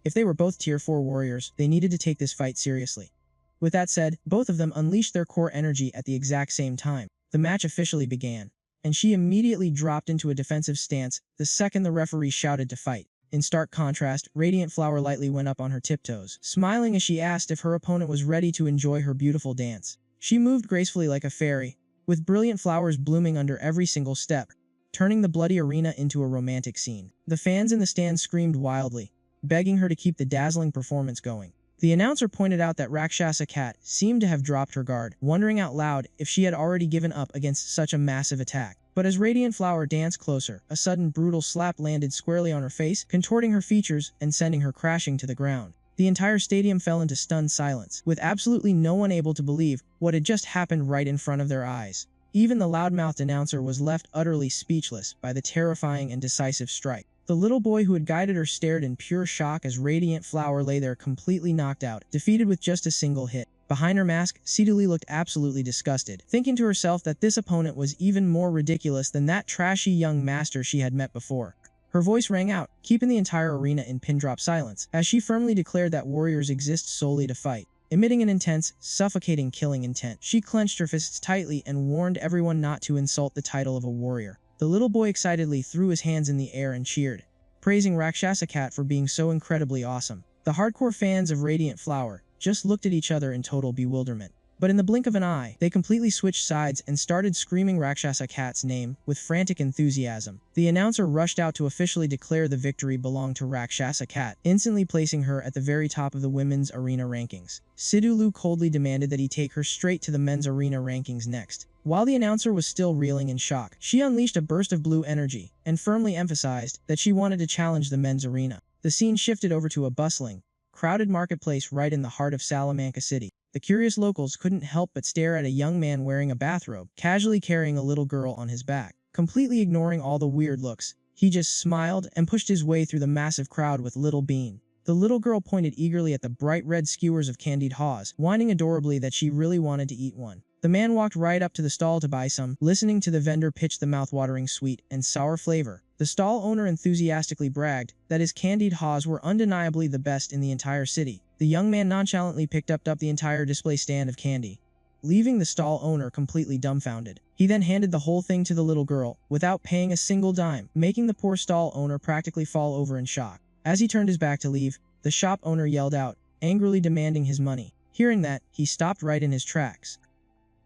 If they were both Tier 4 warriors, they needed to take this fight seriously. With that said, both of them unleashed their core energy at the exact same time. The match officially began, and she immediately dropped into a defensive stance the second the referee shouted to fight. In stark contrast, Radiant Flower lightly went up on her tiptoes, smiling as she asked if her opponent was ready to enjoy her beautiful dance. She moved gracefully like a fairy, with brilliant flowers blooming under every single step, turning the bloody arena into a romantic scene. The fans in the stands screamed wildly, begging her to keep the dazzling performance going. The announcer pointed out that Rakshasa Cat seemed to have dropped her guard, wondering out loud if she had already given up against such a massive attack. But as Radiant Flower danced closer, a sudden brutal slap landed squarely on her face, contorting her features and sending her crashing to the ground. The entire stadium fell into stunned silence, with absolutely no one able to believe what had just happened right in front of their eyes. Even the loudmouthed announcer was left utterly speechless by the terrifying and decisive strike. The little boy who had guided her stared in pure shock as Radiant Flower lay there completely knocked out, defeated with just a single hit. Behind her mask, Siduli looked absolutely disgusted, thinking to herself that this opponent was even more ridiculous than that trashy young master she had met before. Her voice rang out, keeping the entire arena in pin-drop silence, as she firmly declared that warriors exist solely to fight. Emitting an intense, suffocating killing intent, she clenched her fists tightly and warned everyone not to insult the title of a warrior. The little boy excitedly threw his hands in the air and cheered, praising Rakshasa Cat for being so incredibly awesome. The hardcore fans of Radiant Flower just looked at each other in total bewilderment. But in the blink of an eye, they completely switched sides and started screaming Rakshasa Cat's name with frantic enthusiasm. The announcer rushed out to officially declare the victory belonged to Rakshasa Cat, instantly placing her at the very top of the women's arena rankings. Sidulu coldly demanded that he take her straight to the men's arena rankings next. While the announcer was still reeling in shock, she unleashed a burst of blue energy and firmly emphasized that she wanted to challenge the men's arena. The scene shifted over to a bustling, crowded marketplace right in the heart of Salamanca City. The curious locals couldn't help but stare at a young man wearing a bathrobe, casually carrying a little girl on his back. Completely ignoring all the weird looks, he just smiled and pushed his way through the massive crowd with Little Bean. The little girl pointed eagerly at the bright red skewers of candied haws, whining adorably that she really wanted to eat one. The man walked right up to the stall to buy some, listening to the vendor pitch the mouth-watering sweet and sour flavor. The stall owner enthusiastically bragged that his candied haws were undeniably the best in the entire city. The young man nonchalantly picked up the entire display stand of candy, leaving the stall owner completely dumbfounded. He then handed the whole thing to the little girl, without paying a single dime, making the poor stall owner practically fall over in shock. As he turned his back to leave, the shop owner yelled out, angrily demanding his money. Hearing that, he stopped right in his tracks.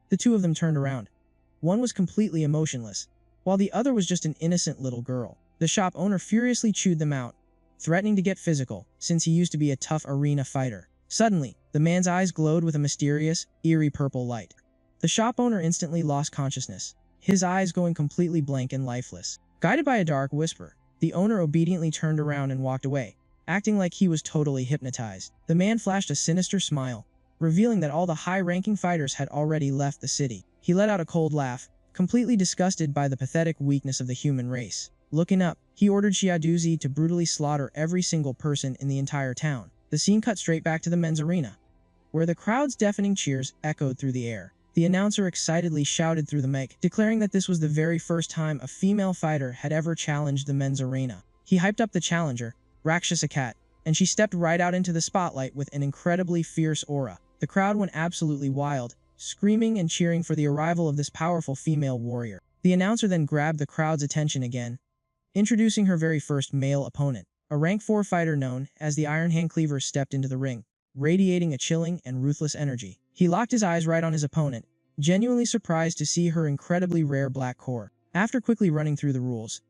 The two of them turned around. One was completely emotionless, while the other was just an innocent little girl. The shop owner furiously chewed them out, threatening to get physical, since he used to be a tough arena fighter. Suddenly, the man's eyes glowed with a mysterious, eerie purple light. The shop owner instantly lost consciousness, his eyes going completely blank and lifeless. Guided by a dark whisper, the owner obediently turned around and walked away, acting like he was totally hypnotized. The man flashed a sinister smile, revealing that all the high-ranking fighters had already left the city. He let out a cold laugh, completely disgusted by the pathetic weakness of the human race. Looking up, he ordered Shiaduzi to brutally slaughter every single person in the entire town. The scene cut straight back to the men's arena, where the crowd's deafening cheers echoed through the air. The announcer excitedly shouted through the mic, declaring that this was the very first time a female fighter had ever challenged the men's arena. He hyped up the challenger, Rakshasa Cat, and she stepped right out into the spotlight with an incredibly fierce aura. The crowd went absolutely wild, screaming and cheering for the arrival of this powerful female warrior. The announcer then grabbed the crowd's attention again, introducing her very first male opponent. A rank 4 fighter known as the Iron Hand Cleaver stepped into the ring, radiating a chilling and ruthless energy. He locked his eyes right on his opponent, genuinely surprised to see her incredibly rare black core. After quickly running through the rules,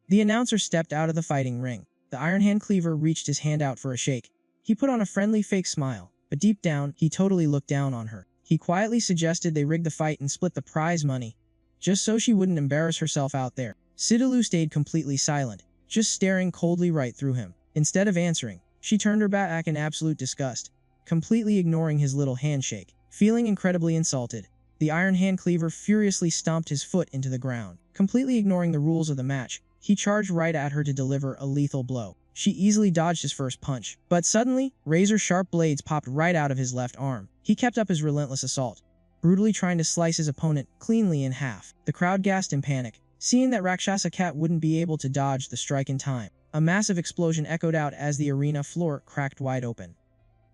the announcer stepped out of the fighting ring. The Iron Hand Cleaver reached his hand out for a shake. He put on a friendly fake smile, but deep down, he totally looked down on her. He quietly suggested they rig the fight and split the prize money, just so she wouldn't embarrass herself out there. Sidulu stayed completely silent, just staring coldly right through him. Instead of answering, she turned her back in absolute disgust, completely ignoring his little handshake. Feeling incredibly insulted, the Iron Hand Cleaver furiously stomped his foot into the ground. Completely ignoring the rules of the match, he charged right at her to deliver a lethal blow. She easily dodged his first punch, but suddenly, razor-sharp blades popped right out of his left arm. He kept up his relentless assault, brutally trying to slice his opponent cleanly in half. The crowd gasped in panic, seeing that Rakshasa Cat wouldn't be able to dodge the strike in time. A massive explosion echoed out as the arena floor cracked wide open.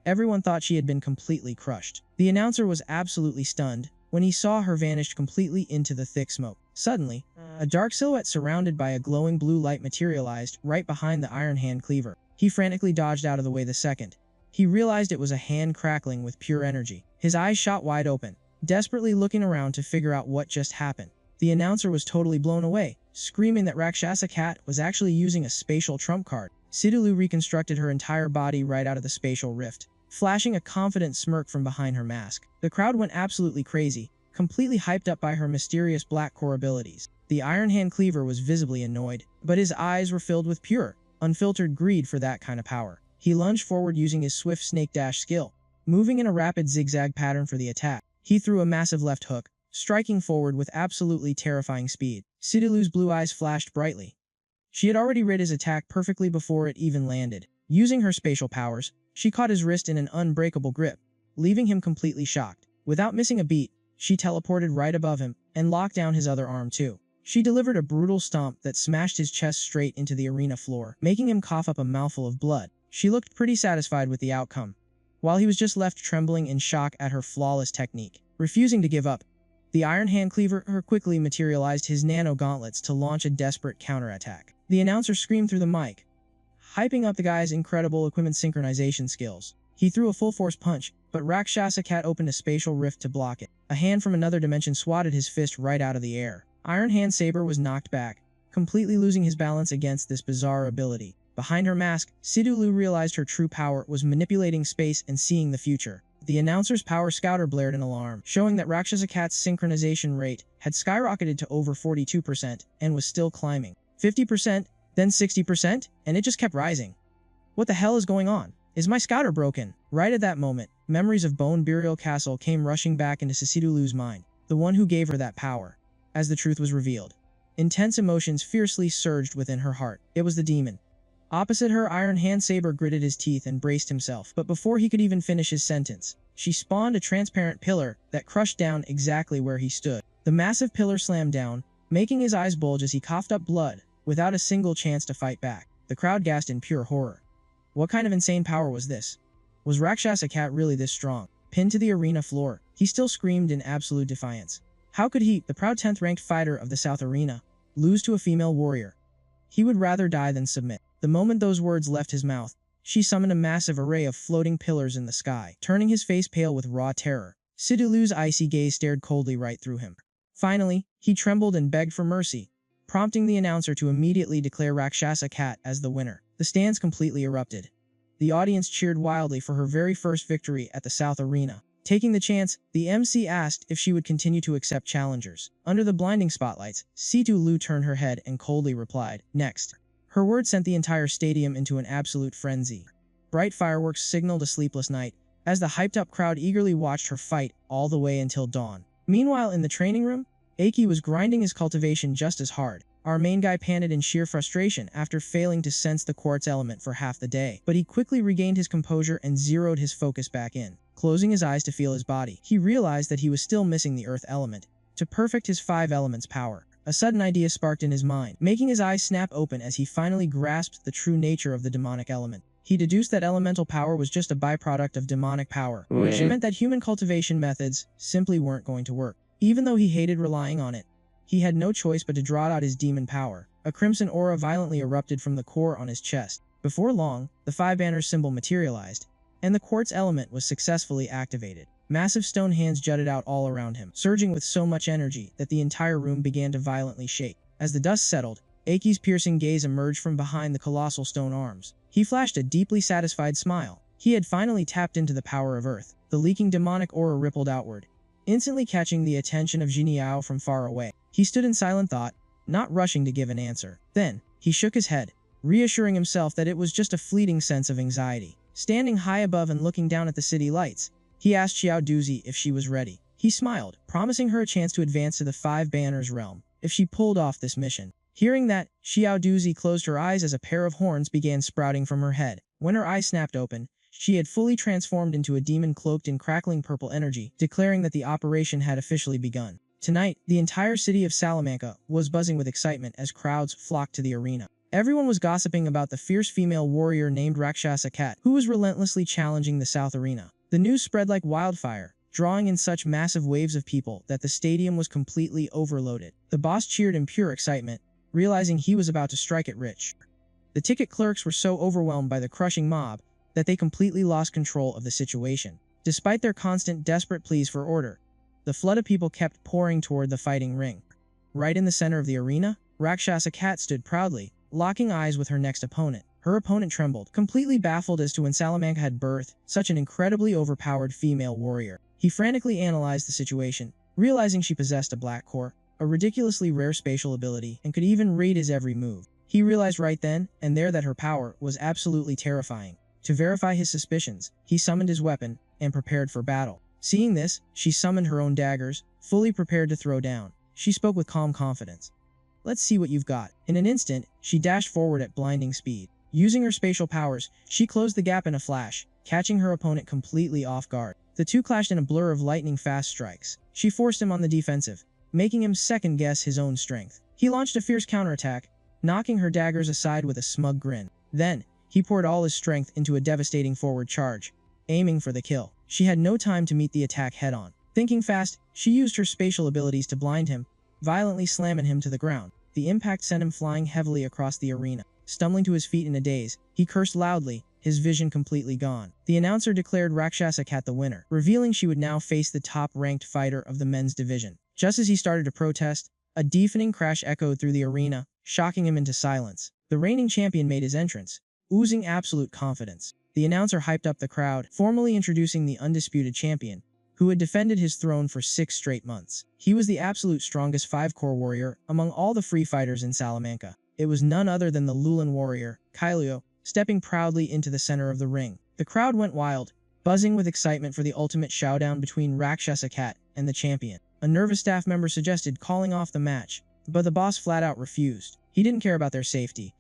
Everyone thought she had been completely crushed. The announcer was absolutely stunned when he saw her vanish completely into the thick smoke. Suddenly, a dark silhouette surrounded by a glowing blue light materialized right behind the Iron Hand Cleaver. He frantically dodged out of the way the second he realized it was a hand crackling with pure energy. His eyes shot wide open, desperately looking around to figure out what just happened. The announcer was totally blown away, screaming that Rakshasa Cat was actually using a spatial trump card. Sidulu reconstructed her entire body right out of the spatial rift, flashing a confident smirk from behind her mask. The crowd went absolutely crazy, completely hyped up by her mysterious black core abilities. The Iron Hand Cleaver was visibly annoyed, but his eyes were filled with pure, unfiltered greed for that kind of power. He lunged forward using his swift snake dash skill, moving in a rapid zigzag pattern for the attack. He threw a massive left hook, striking forward with absolutely terrifying speed. Sidulu's blue eyes flashed brightly. She had already read his attack perfectly before it even landed. Using her spatial powers, she caught his wrist in an unbreakable grip, leaving him completely shocked. Without missing a beat, she teleported right above him and locked down his other arm too. She delivered a brutal stomp that smashed his chest straight into the arena floor, making him cough up a mouthful of blood. She looked pretty satisfied with the outcome, while he was just left trembling in shock at her flawless technique. Refusing to give up, the Iron Hand Cleaver quickly materialized his nano gauntlets to launch a desperate counterattack. The announcer screamed through the mic, hyping up the guy's incredible equipment synchronization skills. He threw a full-force punch, but Rakshasa Cat opened a spatial rift to block it. A hand from another dimension swatted his fist right out of the air. Iron Hand Saber was knocked back, completely losing his balance against this bizarre ability. Behind her mask, Sidulu realized her true power was manipulating space and seeing the future. The announcer's power scouter blared an alarm, showing that Rakshasa Cat's synchronization rate had skyrocketed to over 42% and was still climbing. 50%, then 60%, and it just kept rising. What the hell is going on? Is my scouter broken? Right at that moment, memories of Bone Burial Castle came rushing back into Sidulu's mind, the one who gave her that power. As the truth was revealed, intense emotions fiercely surged within her heart. It was the demon. Opposite her, Iron Hand Saber gritted his teeth and braced himself, but before he could even finish his sentence, she spawned a transparent pillar that crushed down exactly where he stood. The massive pillar slammed down, making his eyes bulge as he coughed up blood, without a single chance to fight back. The crowd gasped in pure horror. What kind of insane power was this? Was Rakshasa Cat really this strong? Pinned to the arena floor, he still screamed in absolute defiance. How could he, the proud 10th-ranked fighter of the South Arena, lose to a female warrior? He would rather die than submit. The moment those words left his mouth, she summoned a massive array of floating pillars in the sky, turning his face pale with raw terror. Sidulu's icy gaze stared coldly right through him. Finally, he trembled and begged for mercy, prompting the announcer to immediately declare Rakshasa Cat as the winner. The stands completely erupted. The audience cheered wildly for her very first victory at the South Arena. Taking the chance, the MC asked if she would continue to accept challengers. Under the blinding spotlights, Sidulu turned her head and coldly replied, "Next." Her words sent the entire stadium into an absolute frenzy. Bright fireworks signaled a sleepless night, as the hyped-up crowd eagerly watched her fight all the way until dawn. Meanwhile, in the training room, Aki was grinding his cultivation just as hard. Our main guy panted in sheer frustration after failing to sense the quartz element for half the day, but he quickly regained his composure and zeroed his focus back in. Closing his eyes to feel his body, he realized that he was still missing the earth element to perfect his 5 elements power. A sudden idea sparked in his mind, making his eyes snap open as he finally grasped the true nature of the demonic element. He deduced that elemental power was just a byproduct of demonic power, which meant that human cultivation methods simply weren't going to work. Even though he hated relying on it, he had no choice but to draw out his demon power. A crimson aura violently erupted from the core on his chest. Before long, the 5 banners symbol materialized, and the quartz element was successfully activated. Massive stone hands jutted out all around him, surging with so much energy that the entire room began to violently shake. As the dust settled, Aki's piercing gaze emerged from behind the colossal stone arms. He flashed a deeply satisfied smile. He had finally tapped into the power of Earth. The leaking demonic aura rippled outward, instantly catching the attention of Jiniao from far away. He stood in silent thought, not rushing to give an answer. Then, he shook his head, reassuring himself that it was just a fleeting sense of anxiety. Standing high above and looking down at the city lights, he asked Xiao Duzi if she was ready. He smiled, promising her a chance to advance to the 5 banners realm if she pulled off this mission. Hearing that, Xiao Duzi closed her eyes as a pair of horns began sprouting from her head. When her eyes snapped open, she had fully transformed into a demon cloaked in crackling purple energy, declaring that the operation had officially begun. Tonight, the entire city of Salamanca was buzzing with excitement as crowds flocked to the arena. Everyone was gossiping about the fierce female warrior named Rakshasa Cat, who was relentlessly challenging the South Arena. The news spread like wildfire, drawing in such massive waves of people that the stadium was completely overloaded. The boss cheered in pure excitement, realizing he was about to strike it rich. The ticket clerks were so overwhelmed by the crushing mob that they completely lost control of the situation. Despite their constant, desperate pleas for order, the flood of people kept pouring toward the fighting ring. Right in the center of the arena, Rakshasa Cat stood proudly, locking eyes with her next opponent. Her opponent trembled, completely baffled as to when Salamanca had birthed such an incredibly overpowered female warrior. He frantically analyzed the situation, realizing she possessed a black core, a ridiculously rare spatial ability, and could even read his every move. He realized right then and there that her power was absolutely terrifying. To verify his suspicions, he summoned his weapon and prepared for battle. Seeing this, she summoned her own daggers, fully prepared to throw down. She spoke with calm confidence. "Let's see what you've got." In an instant, she dashed forward at blinding speed. Using her spatial powers, she closed the gap in a flash, catching her opponent completely off guard. The two clashed in a blur of lightning-fast strikes. She forced him on the defensive, making him second-guess his own strength. He launched a fierce counterattack, knocking her daggers aside with a smug grin. Then, he poured all his strength into a devastating forward charge, aiming for the kill. She had no time to meet the attack head-on. Thinking fast, she used her spatial abilities to blind him, violently slamming him to the ground. The impact sent him flying heavily across the arena. Stumbling to his feet in a daze, he cursed loudly, his vision completely gone. The announcer declared Rakshasa Cat the winner, revealing she would now face the top-ranked fighter of the men's division. Just as he started to protest, a deafening crash echoed through the arena, shocking him into silence. The reigning champion made his entrance, oozing absolute confidence. The announcer hyped up the crowd, formally introducing the undisputed champion, who had defended his throne for 6 straight months. He was the absolute strongest 5-core warrior among all the free fighters in Salamanca. It was none other than the Lulan warrior, Kailio, stepping proudly into the center of the ring. The crowd went wild, buzzing with excitement for the ultimate showdown between Rakshasa Cat and the champion. A nervous staff member suggested calling off the match, but the boss flat out refused. He didn't care about their safety.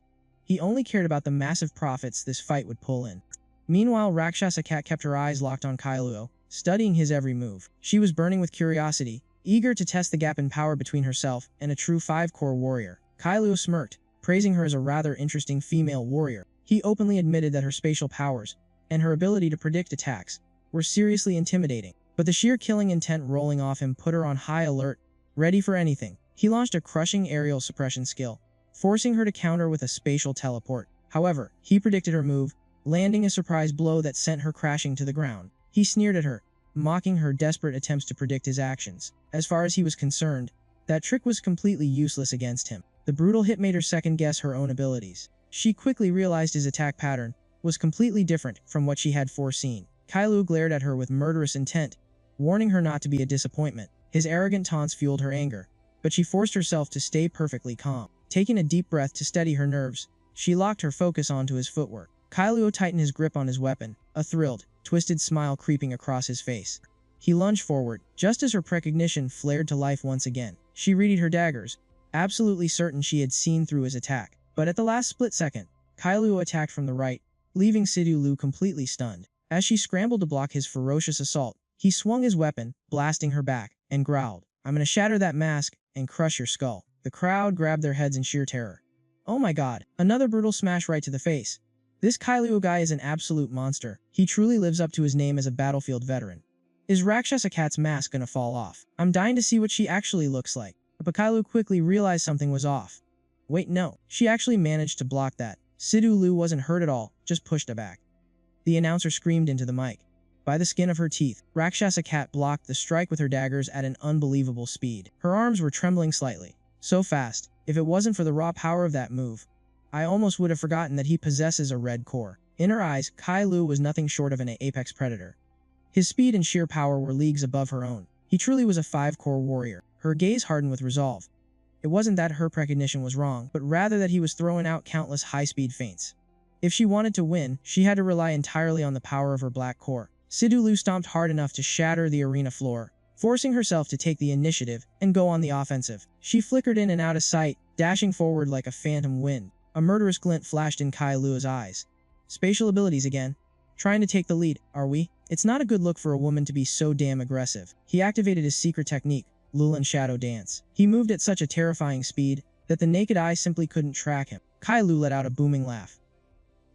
He only cared about the massive profits this fight would pull in. Meanwhile, Rakshasa Cat kept her eyes locked on Kailio, studying his every move. She was burning with curiosity, eager to test the gap in power between herself and a true 5-core warrior. Kailio smirked, praising her as a rather interesting female warrior. He openly admitted that her spatial powers, and her ability to predict attacks, were seriously intimidating, but the sheer killing intent rolling off him put her on high alert, ready for anything. He launched a crushing aerial suppression skill, forcing her to counter with a spatial teleport. However, he predicted her move, landing a surprise blow that sent her crashing to the ground. He sneered at her, mocking her desperate attempts to predict his actions. As far as he was concerned, that trick was completely useless against him. The brutal hit made her second-guess her own abilities. She quickly realized his attack pattern was completely different from what she had foreseen. Kailio glared at her with murderous intent, warning her not to be a disappointment. His arrogant taunts fueled her anger, but she forced herself to stay perfectly calm. Taking a deep breath to steady her nerves, she locked her focus onto his footwork. Kailio tightened his grip on his weapon, a thrilled, twisted smile creeping across his face. He lunged forward, just as her precognition flared to life once again. She readied her daggers, absolutely certain she had seen through his attack. But at the last split second, Kailio attacked from the right, leaving Sidhu completely stunned. As she scrambled to block his ferocious assault, he swung his weapon, blasting her back, and growled, "I'm gonna shatter that mask and crush your skull." The crowd grabbed their heads in sheer terror. Oh my god, another brutal smash right to the face. This Kailio guy is an absolute monster. He truly lives up to his name as a battlefield veteran. Is Rakshasa Cat's mask gonna fall off? I'm dying to see what she actually looks like. But Kailio quickly realized something was off. Wait, no. She actually managed to block that. Sidhu wasn't hurt at all, just pushed aback. The announcer screamed into the mic. By the skin of her teeth, Rakshasa Cat blocked the strike with her daggers at an unbelievable speed. Her arms were trembling slightly. So fast, if it wasn't for the raw power of that move, I almost would have forgotten that he possesses a red core. In her eyes, Kailio was nothing short of an apex predator. His speed and sheer power were leagues above her own. He truly was a 5-core warrior. Her gaze hardened with resolve. It wasn't that her precognition was wrong, but rather that he was throwing out countless high-speed feints. If she wanted to win, she had to rely entirely on the power of her black core. Sidhu stomped hard enough to shatter the arena floor, forcing herself to take the initiative and go on the offensive. She flickered in and out of sight, dashing forward like a phantom wind. A murderous glint flashed in Kailio's eyes. Spatial abilities again. Trying to take the lead, are we? It's not a good look for a woman to be so damn aggressive. He activated his secret technique, Lulan Shadow Dance. He moved at such a terrifying speed that the naked eye simply couldn't track him. Kailio let out a booming laugh.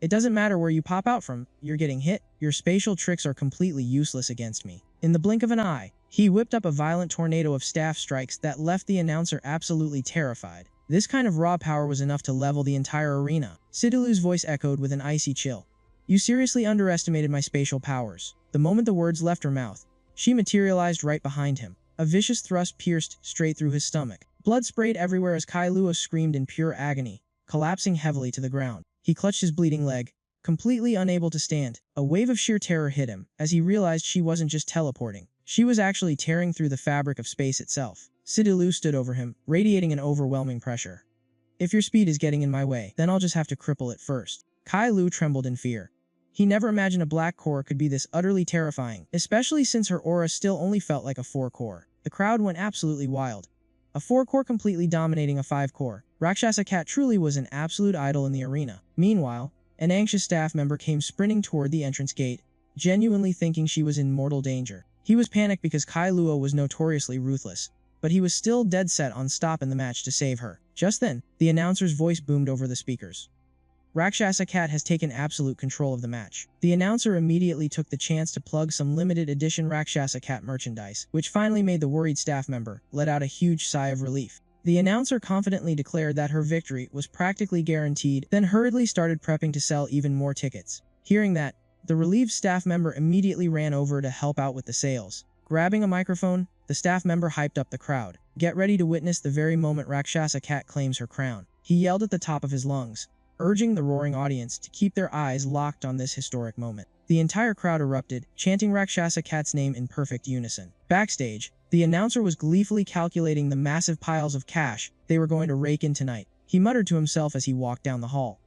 It doesn't matter where you pop out from, you're getting hit. Your spatial tricks are completely useless against me. In the blink of an eye, he whipped up a violent tornado of staff strikes that left the announcer absolutely terrified. This kind of raw power was enough to level the entire arena. Sidhu's voice echoed with an icy chill. You seriously underestimated my spatial powers. The moment the words left her mouth, she materialized right behind him. A vicious thrust pierced straight through his stomach. Blood sprayed everywhere as Kailio screamed in pure agony, collapsing heavily to the ground. He clutched his bleeding leg, completely unable to stand. A wave of sheer terror hit him as he realized she wasn't just teleporting. She was actually tearing through the fabric of space itself. Sidulu stood over him, radiating an overwhelming pressure. If your speed is getting in my way, then I'll just have to cripple it first. Kai Lu trembled in fear. He never imagined a black core could be this utterly terrifying, especially since her aura still only felt like a 4-core. The crowd went absolutely wild. A 4-core completely dominating a 5-core. Rakshasa Cat truly was an absolute idol in the arena. Meanwhile, an anxious staff member came sprinting toward the entrance gate, genuinely thinking she was in mortal danger. He was panicked because Kai Luo was notoriously ruthless, but he was still dead set on stopping the match to save her. Just then, the announcer's voice boomed over the speakers. Rakshasa Cat has taken absolute control of the match. The announcer immediately took the chance to plug some limited edition Rakshasa Cat merchandise, which finally made the worried staff member let out a huge sigh of relief. The announcer confidently declared that her victory was practically guaranteed, then hurriedly started prepping to sell even more tickets. Hearing that, the relieved staff member immediately ran over to help out with the sales. Grabbing a microphone, the staff member hyped up the crowd. Get ready to witness the very moment Rakshasa Cat claims her crown. He yelled at the top of his lungs, urging the roaring audience to keep their eyes locked on this historic moment. The entire crowd erupted, chanting Rakshasa Cat's name in perfect unison. Backstage, the announcer was gleefully calculating the massive piles of cash they were going to rake in tonight. He muttered to himself as he walked down the hall.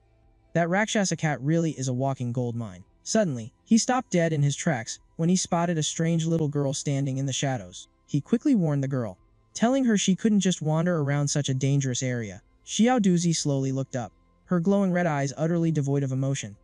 That Rakshasa Cat really is a walking gold mine. Suddenly, he stopped dead in his tracks when he spotted a strange little girl standing in the shadows. He quickly warned the girl, telling her she couldn't just wander around such a dangerous area. Xiao Duzi slowly looked up, her glowing red eyes utterly devoid of emotion.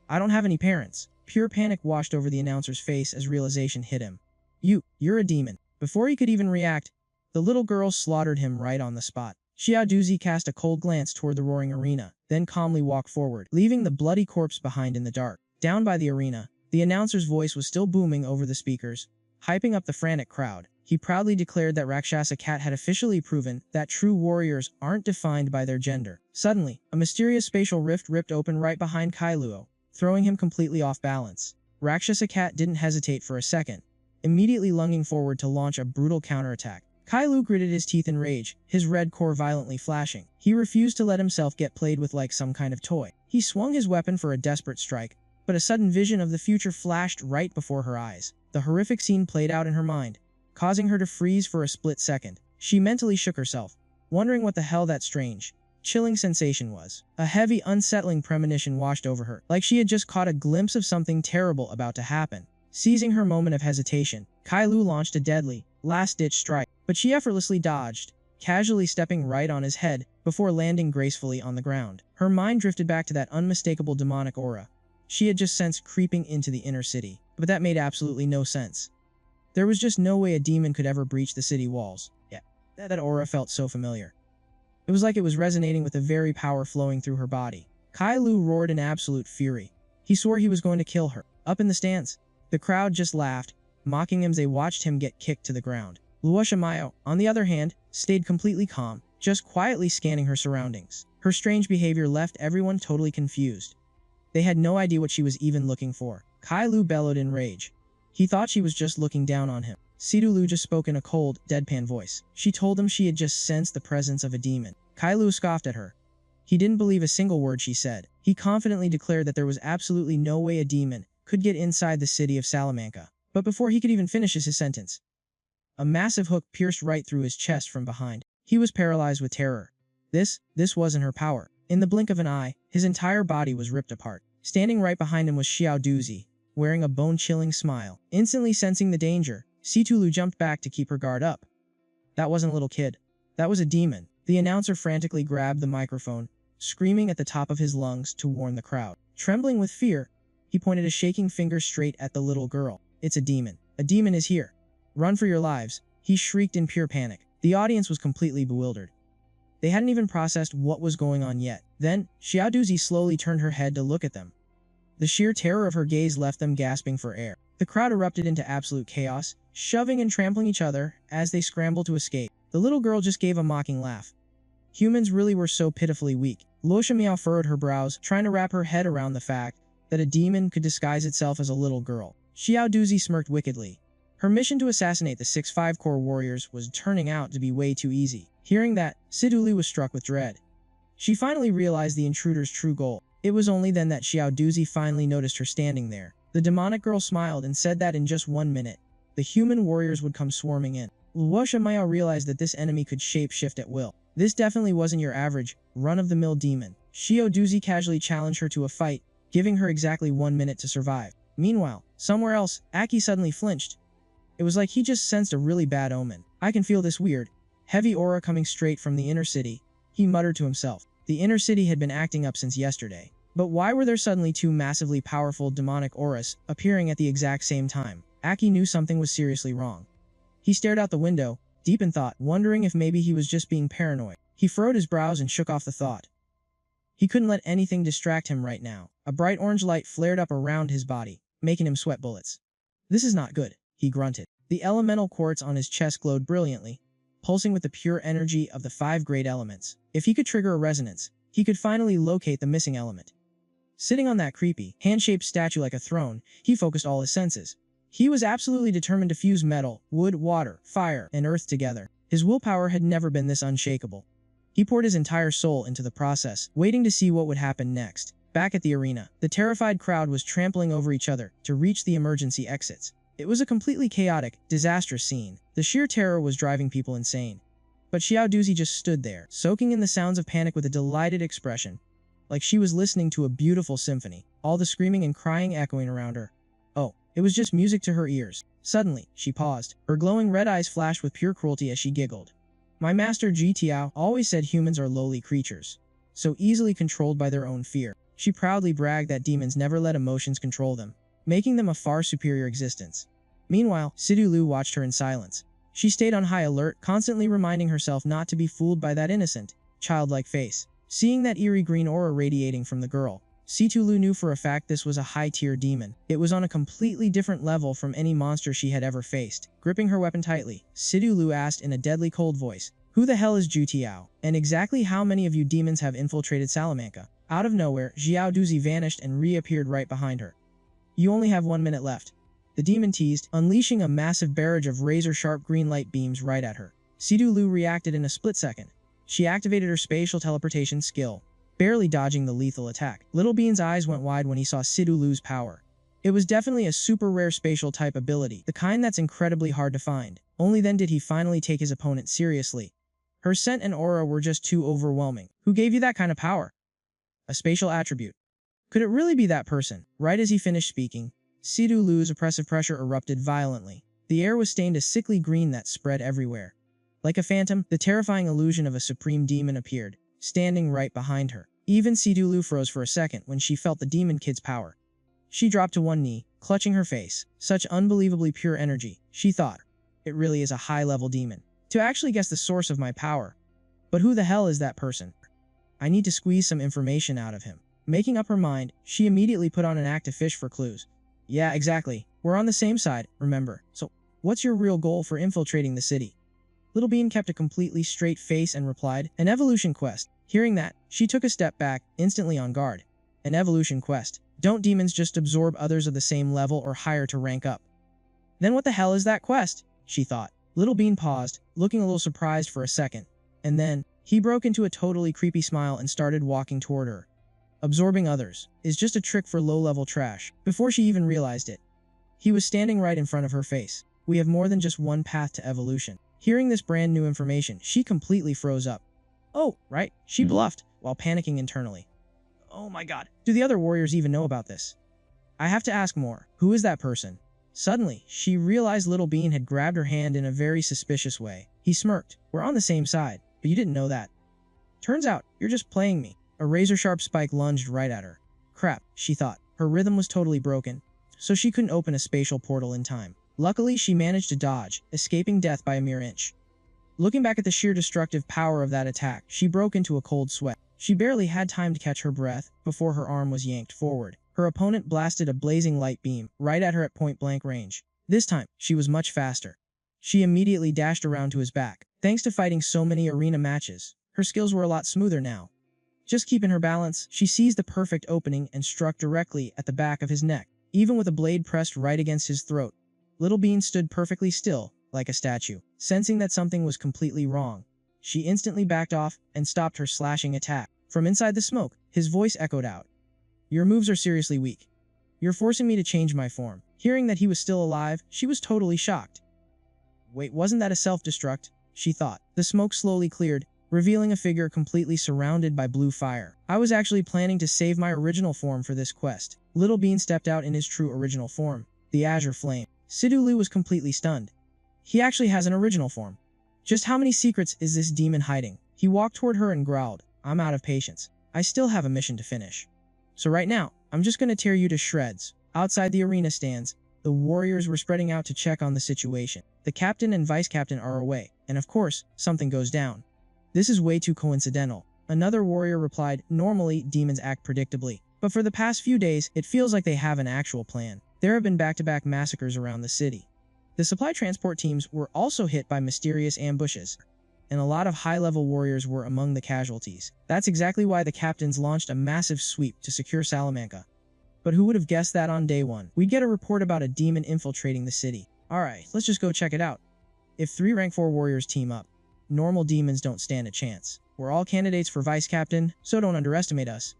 I don't have any parents. Pure panic washed over the announcer's face as realization hit him. You're a demon. Before he could even react, the little girl slaughtered him right on the spot. Xiao Duzi cast a cold glance toward the roaring arena, then calmly walked forward, leaving the bloody corpse behind in the dark. Down by the arena, the announcer's voice was still booming over the speakers, hyping up the frantic crowd. He proudly declared that Rakshasa Cat had officially proven that true warriors aren't defined by their gender. Suddenly, a mysterious spatial rift ripped open right behind Kai Luo, throwing him completely off balance. Rakshasa Cat didn't hesitate for a second, immediately lunging forward to launch a brutal counterattack. Kai Lu gritted his teeth in rage, his red core violently flashing. He refused to let himself get played with like some kind of toy. He swung his weapon for a desperate strike, but a sudden vision of the future flashed right before her eyes. The horrific scene played out in her mind, causing her to freeze for a split second. She mentally shook herself, wondering what the hell that strange, chilling sensation was. A heavy, unsettling premonition washed over her, like she had just caught a glimpse of something terrible about to happen. Seizing her moment of hesitation, Kai Lu launched a deadly, last-ditch strike, but she effortlessly dodged, casually stepping right on his head before landing gracefully on the ground. Her mind drifted back to that unmistakable demonic aura she had just sensed creeping into the inner city, but that made absolutely no sense. There was just no way a demon could ever breach the city walls. Yeah, that aura felt so familiar. It was like it was resonating with the very power flowing through her body. Kai Lu roared in absolute fury. He swore he was going to kill her. Up in the stands, the crowd just laughed, mocking him as they watched him get kicked to the ground. Luo Shimayo, on the other hand, stayed completely calm, just quietly scanning her surroundings. Her strange behavior left everyone totally confused. They had no idea what she was even looking for. Kai Lu bellowed in rage. He thought she was just looking down on him. Sidulu just spoke in a cold, deadpan voice. She told him she had just sensed the presence of a demon. Kai Lu scoffed at her. He didn't believe a single word she said. He confidently declared that there was absolutely no way a demon could get inside the city of Salamanca. But before he could even finish his sentence, a massive hook pierced right through his chest from behind. He was paralyzed with terror. This wasn't her power. In the blink of an eye, his entire body was ripped apart. Standing right behind him was Xiao Duzi, wearing a bone-chilling smile. Instantly sensing the danger, Situlu jumped back to keep her guard up. That wasn't a little kid. That was a demon. The announcer frantically grabbed the microphone, screaming at the top of his lungs to warn the crowd. Trembling with fear, he pointed a shaking finger straight at the little girl. It's a demon. A demon is here. Run for your lives, he shrieked in pure panic. The audience was completely bewildered. They hadn't even processed what was going on yet. Then, Xiaoduzi slowly turned her head to look at them. The sheer terror of her gaze left them gasping for air. The crowd erupted into absolute chaos, shoving and trampling each other as they scrambled to escape. The little girl just gave a mocking laugh. Humans really were so pitifully weak. Luosha Miao furrowed her brows, trying to wrap her head around the fact that a demon could disguise itself as a little girl. Xiaoduzi smirked wickedly. Her mission to assassinate the 6 5-core warriors was turning out to be way too easy. Hearing that, Siduli was struck with dread. She finally realized the intruder's true goal. It was only then that Xiao Duzi finally noticed her standing there. The demonic girl smiled and said that in just 1 minute, the human warriors would come swarming in. Luo Shenmao realized that this enemy could shape-shift at will. This definitely wasn't your average, run-of-the-mill demon. Xiao Duzi casually challenged her to a fight, giving her exactly 1 minute to survive. Meanwhile, somewhere else, Aki suddenly flinched. It was like he just sensed a really bad omen. I can feel this weird, heavy aura coming straight from the inner city, he muttered to himself. The inner city had been acting up since yesterday. But why were there suddenly two massively powerful demonic auras appearing at the exact same time? Aki knew something was seriously wrong. He stared out the window, deep in thought, wondering if maybe he was just being paranoid. He furrowed his brows and shook off the thought. He couldn't let anything distract him right now. A bright orange light flared up around his body, making him sweat bullets. This is not good, he grunted. The elemental quartz on his chest glowed brilliantly, pulsing with the pure energy of the 5 great elements. If he could trigger a resonance, he could finally locate the missing element. Sitting on that creepy, hand-shaped statue like a throne, he focused all his senses. He was absolutely determined to fuse metal, wood, water, fire, and earth together. His willpower had never been this unshakable. He poured his entire soul into the process, waiting to see what would happen next. Back at the arena, the terrified crowd was trampling over each other to reach the emergency exits. It was a completely chaotic, disastrous scene. The sheer terror was driving people insane. But Xiao Duzi just stood there, soaking in the sounds of panic with a delighted expression, like she was listening to a beautiful symphony, all the screaming and crying echoing around her. Oh, it was just music to her ears. Suddenly, she paused. Her glowing red eyes flashed with pure cruelty as she giggled. My master Ji Tiao always said humans are lowly creatures, so easily controlled by their own fear. She proudly bragged that demons never let emotions control them, making them a far superior existence. Meanwhile, Sidu Lu watched her in silence. She stayed on high alert, constantly reminding herself not to be fooled by that innocent, childlike face. Seeing that eerie green aura radiating from the girl, Situ Lu knew for a fact this was a high-tier demon. It was on a completely different level from any monster she had ever faced. Gripping her weapon tightly, Sidu Lu asked in a deadly cold voice, "Who the hell is Zhu Tiao? And exactly how many of you demons have infiltrated Salamanca?" Out of nowhere, Xiao Duzi vanished and reappeared right behind her. "You only have 1 minute left," the demon teased, unleashing a massive barrage of razor-sharp green light beams right at her. Sidu Lu reacted in a split second. She activated her spatial teleportation skill, barely dodging the lethal attack. Little Bean's eyes went wide when he saw Sidu Lu's power. It was definitely a super rare spatial type ability, the kind that's incredibly hard to find. Only then did he finally take his opponent seriously. Her scent and aura were just too overwhelming. Who gave you that kind of power? A spatial attribute. Could it really be that person? Right as he finished speaking, Sidu Lu's oppressive pressure erupted violently. The air was stained a sickly green that spread everywhere. Like a phantom, the terrifying illusion of a supreme demon appeared, standing right behind her. Even Sidu Lu froze for a second when she felt the demon kid's power. She dropped to one knee, clutching her face. Such unbelievably pure energy, she thought. It really is a high-level demon. To actually guess the source of my power. But who the hell is that person? I need to squeeze some information out of him. Making up her mind, she immediately put on an active fish for clues. Yeah, exactly. We're on the same side, remember. So, what's your real goal for infiltrating the city? Little Bean kept a completely straight face and replied, "An evolution quest." Hearing that, she took a step back, instantly on guard. An evolution quest. Don't demons just absorb others of the same level or higher to rank up? Then what the hell is that quest? She thought. Little Bean paused, looking a little surprised for a second. And then, he broke into a totally creepy smile and started walking toward her. Absorbing others is just a trick for low-level trash. Before she even realized it, he was standing right in front of her face. We have more than just one path to evolution. Hearing this brand new information, she completely froze up. Oh, right, she bluffed, while panicking internally. Oh my god, do the other warriors even know about this? I have to ask more. Who is that person? Suddenly, she realized Little Bean had grabbed her hand in a very suspicious way. He smirked. We're on the same side, but you didn't know that. Turns out, you're just playing me. A razor-sharp spike lunged right at her. Crap, she thought. Her rhythm was totally broken, so she couldn't open a spatial portal in time. Luckily, she managed to dodge, escaping death by a mere inch. Looking back at the sheer destructive power of that attack, she broke into a cold sweat. She barely had time to catch her breath before her arm was yanked forward. Her opponent blasted a blazing light beam right at her at point-blank range. This time, she was much faster. She immediately dashed around to his back. Thanks to fighting so many arena matches, her skills were a lot smoother now. Just keeping her balance, she seized the perfect opening and struck directly at the back of his neck, even with a blade pressed right against his throat. Little Bean stood perfectly still, like a statue. Sensing that something was completely wrong, she instantly backed off and stopped her slashing attack. From inside the smoke, his voice echoed out. Your moves are seriously weak. You're forcing me to change my form. Hearing that he was still alive, she was totally shocked. Wait, wasn't that a self-destruct? She thought. The smoke slowly cleared, revealing a figure completely surrounded by blue fire. I was actually planning to save my original form for this quest. Little Bean stepped out in his true original form, the Azure Flame. Sidulu was completely stunned. He actually has an original form. Just how many secrets is this demon hiding? He walked toward her and growled, I'm out of patience. I still have a mission to finish. So right now, I'm just gonna tear you to shreds. Outside the arena stands, the warriors were spreading out to check on the situation. The captain and vice captain are away, and of course, something goes down. This is way too coincidental. Another warrior replied, normally, demons act predictably. But for the past few days, it feels like they have an actual plan. There have been back-to-back massacres around the city. The supply transport teams were also hit by mysterious ambushes, and a lot of high-level warriors were among the casualties. That's exactly why the captains launched a massive sweep to secure Salamanca. But who would have guessed that on day one? We'd get a report about a demon infiltrating the city. Alright, let's just go check it out. If 3 rank 4 warriors team up, normal demons don't stand a chance. We're all candidates for vice captain, so don't underestimate us.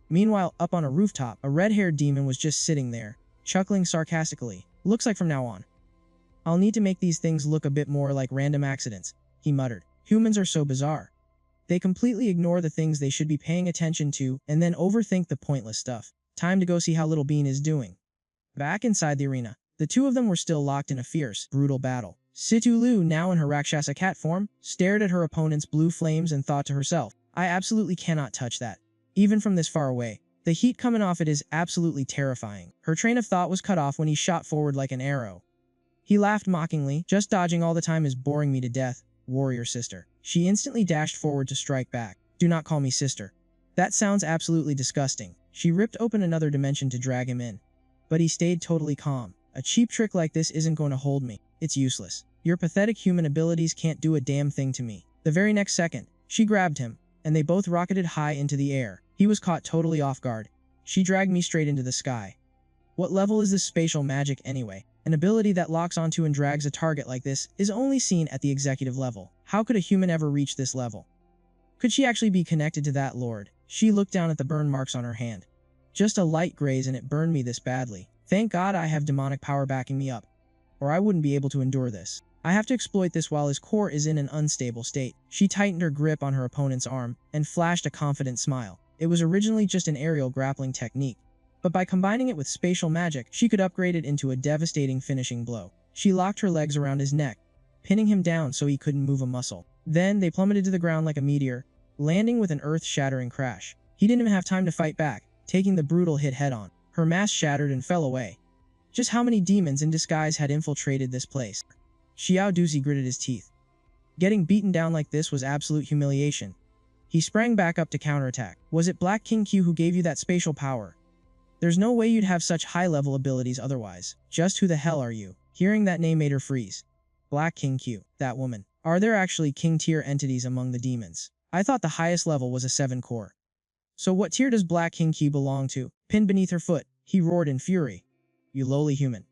Meanwhile, up on a rooftop, a red-haired demon was just sitting there, chuckling sarcastically. Looks like from now on, I'll need to make these things look a bit more like random accidents, he muttered. Humans are so bizarre. They completely ignore the things they should be paying attention to and then overthink the pointless stuff. Time to go see how Little Bean is doing. Back inside the arena, the two of them were still locked in a fierce, brutal battle. Situlu, now in her Rakshasa cat form, stared at her opponent's blue flames and thought to herself, I absolutely cannot touch that. Even from this far away, the heat coming off it is absolutely terrifying. Her train of thought was cut off when he shot forward like an arrow. He laughed mockingly, just dodging all the time is boring me to death, warrior sister. She instantly dashed forward to strike back. Do not call me sister. That sounds absolutely disgusting. She ripped open another dimension to drag him in. But he stayed totally calm. A cheap trick like this isn't going to hold me. It's useless. Your pathetic human abilities can't do a damn thing to me. The very next second, she grabbed him, and they both rocketed high into the air. He was caught totally off guard. She dragged me straight into the sky. What level is this spatial magic anyway? An ability that locks onto and drags a target like this is only seen at the executive level. How could a human ever reach this level? Could she actually be connected to that lord? She looked down at the burn marks on her hand. Just a light graze and it burned me this badly. Thank God I have demonic power backing me up, or I wouldn't be able to endure this. I have to exploit this while his core is in an unstable state. She tightened her grip on her opponent's arm and flashed a confident smile. It was originally just an aerial grappling technique, but by combining it with spatial magic, she could upgrade it into a devastating finishing blow. She locked her legs around his neck, pinning him down so he couldn't move a muscle. Then they plummeted to the ground like a meteor, landing with an earth-shattering crash. He didn't even have time to fight back, taking the brutal hit head-on. Her mask shattered and fell away. Just how many demons in disguise had infiltrated this place? Xiao Duzi gritted his teeth. Getting beaten down like this was absolute humiliation. He sprang back up to counterattack. Was it Black King Q who gave you that spatial power? There's no way you'd have such high-level abilities otherwise. Just who the hell are you? Hearing that name made her freeze. Black King Q. That woman. Are there actually king-tier entities among the demons? I thought the highest level was a 7 core. So what tier does Black King Q belong to? Pinned beneath her foot, he roared in fury. You lowly human.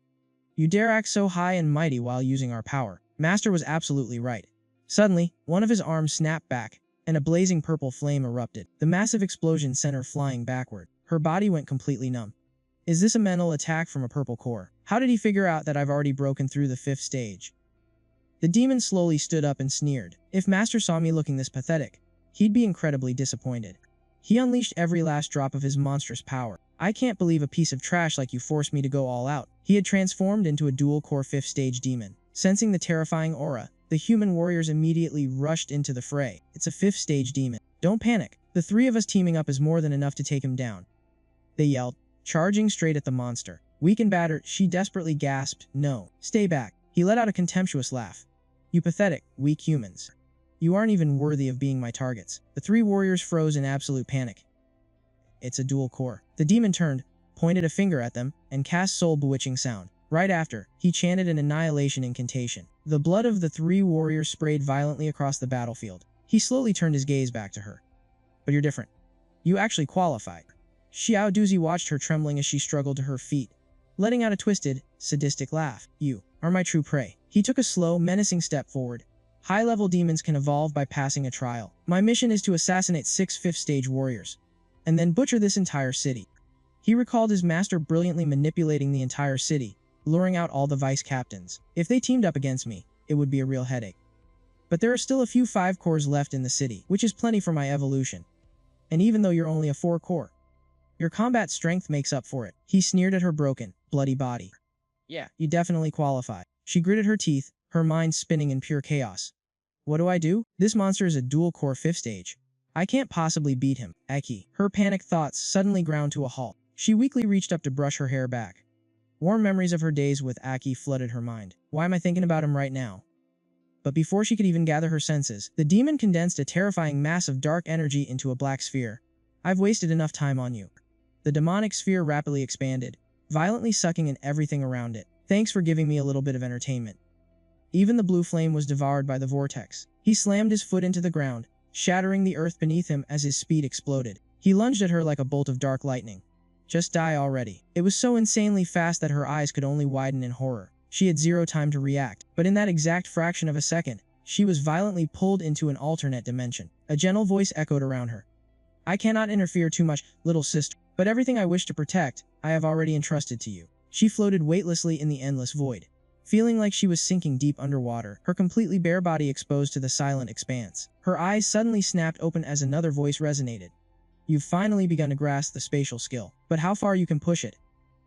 You dare act so high and mighty while using our power. Master was absolutely right. Suddenly, one of his arms snapped back, and a blazing purple flame erupted. The massive explosion sent her flying backward. Her body went completely numb. Is this a mental attack from a purple core? How did he figure out that I've already broken through the 5th stage? The demon slowly stood up and sneered. If Master saw me looking this pathetic, he'd be incredibly disappointed. He unleashed every last drop of his monstrous power. I can't believe a piece of trash like you forced me to go all out. He had transformed into a dual-core 5th stage demon. Sensing the terrifying aura, the human warriors immediately rushed into the fray. It's a 5th stage demon. Don't panic. The 3 of us teaming up is more than enough to take him down. They yelled, charging straight at the monster. Weak and battered, she desperately gasped, no. Stay back. He let out a contemptuous laugh. You pathetic, weak humans. You aren't even worthy of being my targets. The 3 warriors froze in absolute panic. It's a dual core. The demon turned, pointed a finger at them, and cast soul-bewitching sound. Right after, he chanted an annihilation incantation. The blood of the 3 warriors sprayed violently across the battlefield. He slowly turned his gaze back to her. But you're different. You actually qualify. Xiao Duzi watched her trembling as she struggled to her feet, letting out a twisted, sadistic laugh. You are my true prey. He took a slow, menacing step forward. High-level demons can evolve by passing a trial. My mission is to assassinate 6 5th stage warriors, and then butcher this entire city. He recalled his master brilliantly manipulating the entire city, luring out all the vice captains. If they teamed up against me, it would be a real headache. But there are still a few 5 cores left in the city, which is plenty for my evolution. And even though you're only a 4 core, your combat strength makes up for it. He sneered at her broken, bloody body. Yeah, you definitely qualify. She gritted her teeth, her mind spinning in pure chaos. What do I do? This monster is a dual-core 5th stage. I can't possibly beat him, Aki. Her panicked thoughts suddenly ground to a halt. She weakly reached up to brush her hair back. Warm memories of her days with Aki flooded her mind. Why am I thinking about him right now? But before she could even gather her senses, the demon condensed a terrifying mass of dark energy into a black sphere. I've wasted enough time on you. The demonic sphere rapidly expanded, violently sucking in everything around it. Thanks for giving me a little bit of entertainment. Even the blue flame was devoured by the vortex. He slammed his foot into the ground, shattering the earth beneath him as his speed exploded. He lunged at her like a bolt of dark lightning. Just die already. It was so insanely fast that her eyes could only widen in horror. She had zero time to react, but in that exact fraction of a second, she was violently pulled into an alternate dimension. A gentle voice echoed around her. I cannot interfere too much, little sister, but everything I wish to protect, I have already entrusted to you. She floated weightlessly in the endless void. Feeling like she was sinking deep underwater, her completely bare body exposed to the silent expanse. Her eyes suddenly snapped open as another voice resonated. You've finally begun to grasp the spatial skill, but how far you can push it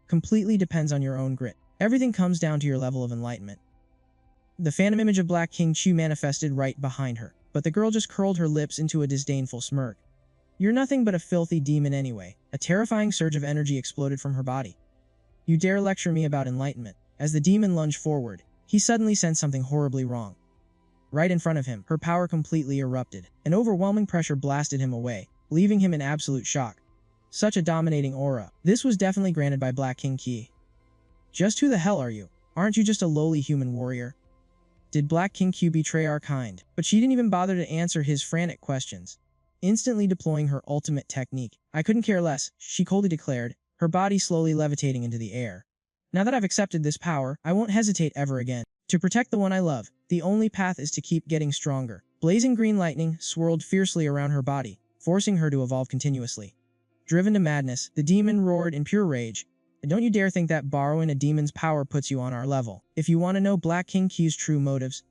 completely depends on your own grit. Everything comes down to your level of enlightenment. The phantom image of Black King Chu manifested right behind her, but the girl just curled her lips into a disdainful smirk. You're nothing but a filthy demon anyway. A terrifying surge of energy exploded from her body. You dare lecture me about enlightenment? As the demon lunged forward, he suddenly sensed something horribly wrong. Right in front of him, her power completely erupted. An overwhelming pressure blasted him away, leaving him in absolute shock. Such a dominating aura. This was definitely granted by Black King Qi. Just who the hell are you? Aren't you just a lowly human warrior? Did Black King Q betray our kind? But she didn't even bother to answer his frantic questions, instantly deploying her ultimate technique. I couldn't care less, she coldly declared, her body slowly levitating into the air. Now that I've accepted this power, I won't hesitate ever again. To protect the one I love, the only path is to keep getting stronger. Blazing green lightning swirled fiercely around her body, forcing her to evolve continuously. Driven to madness, the demon roared in pure rage. Don't you dare think that borrowing a demon's power puts you on our level. If you want to know Black King Q's true motives,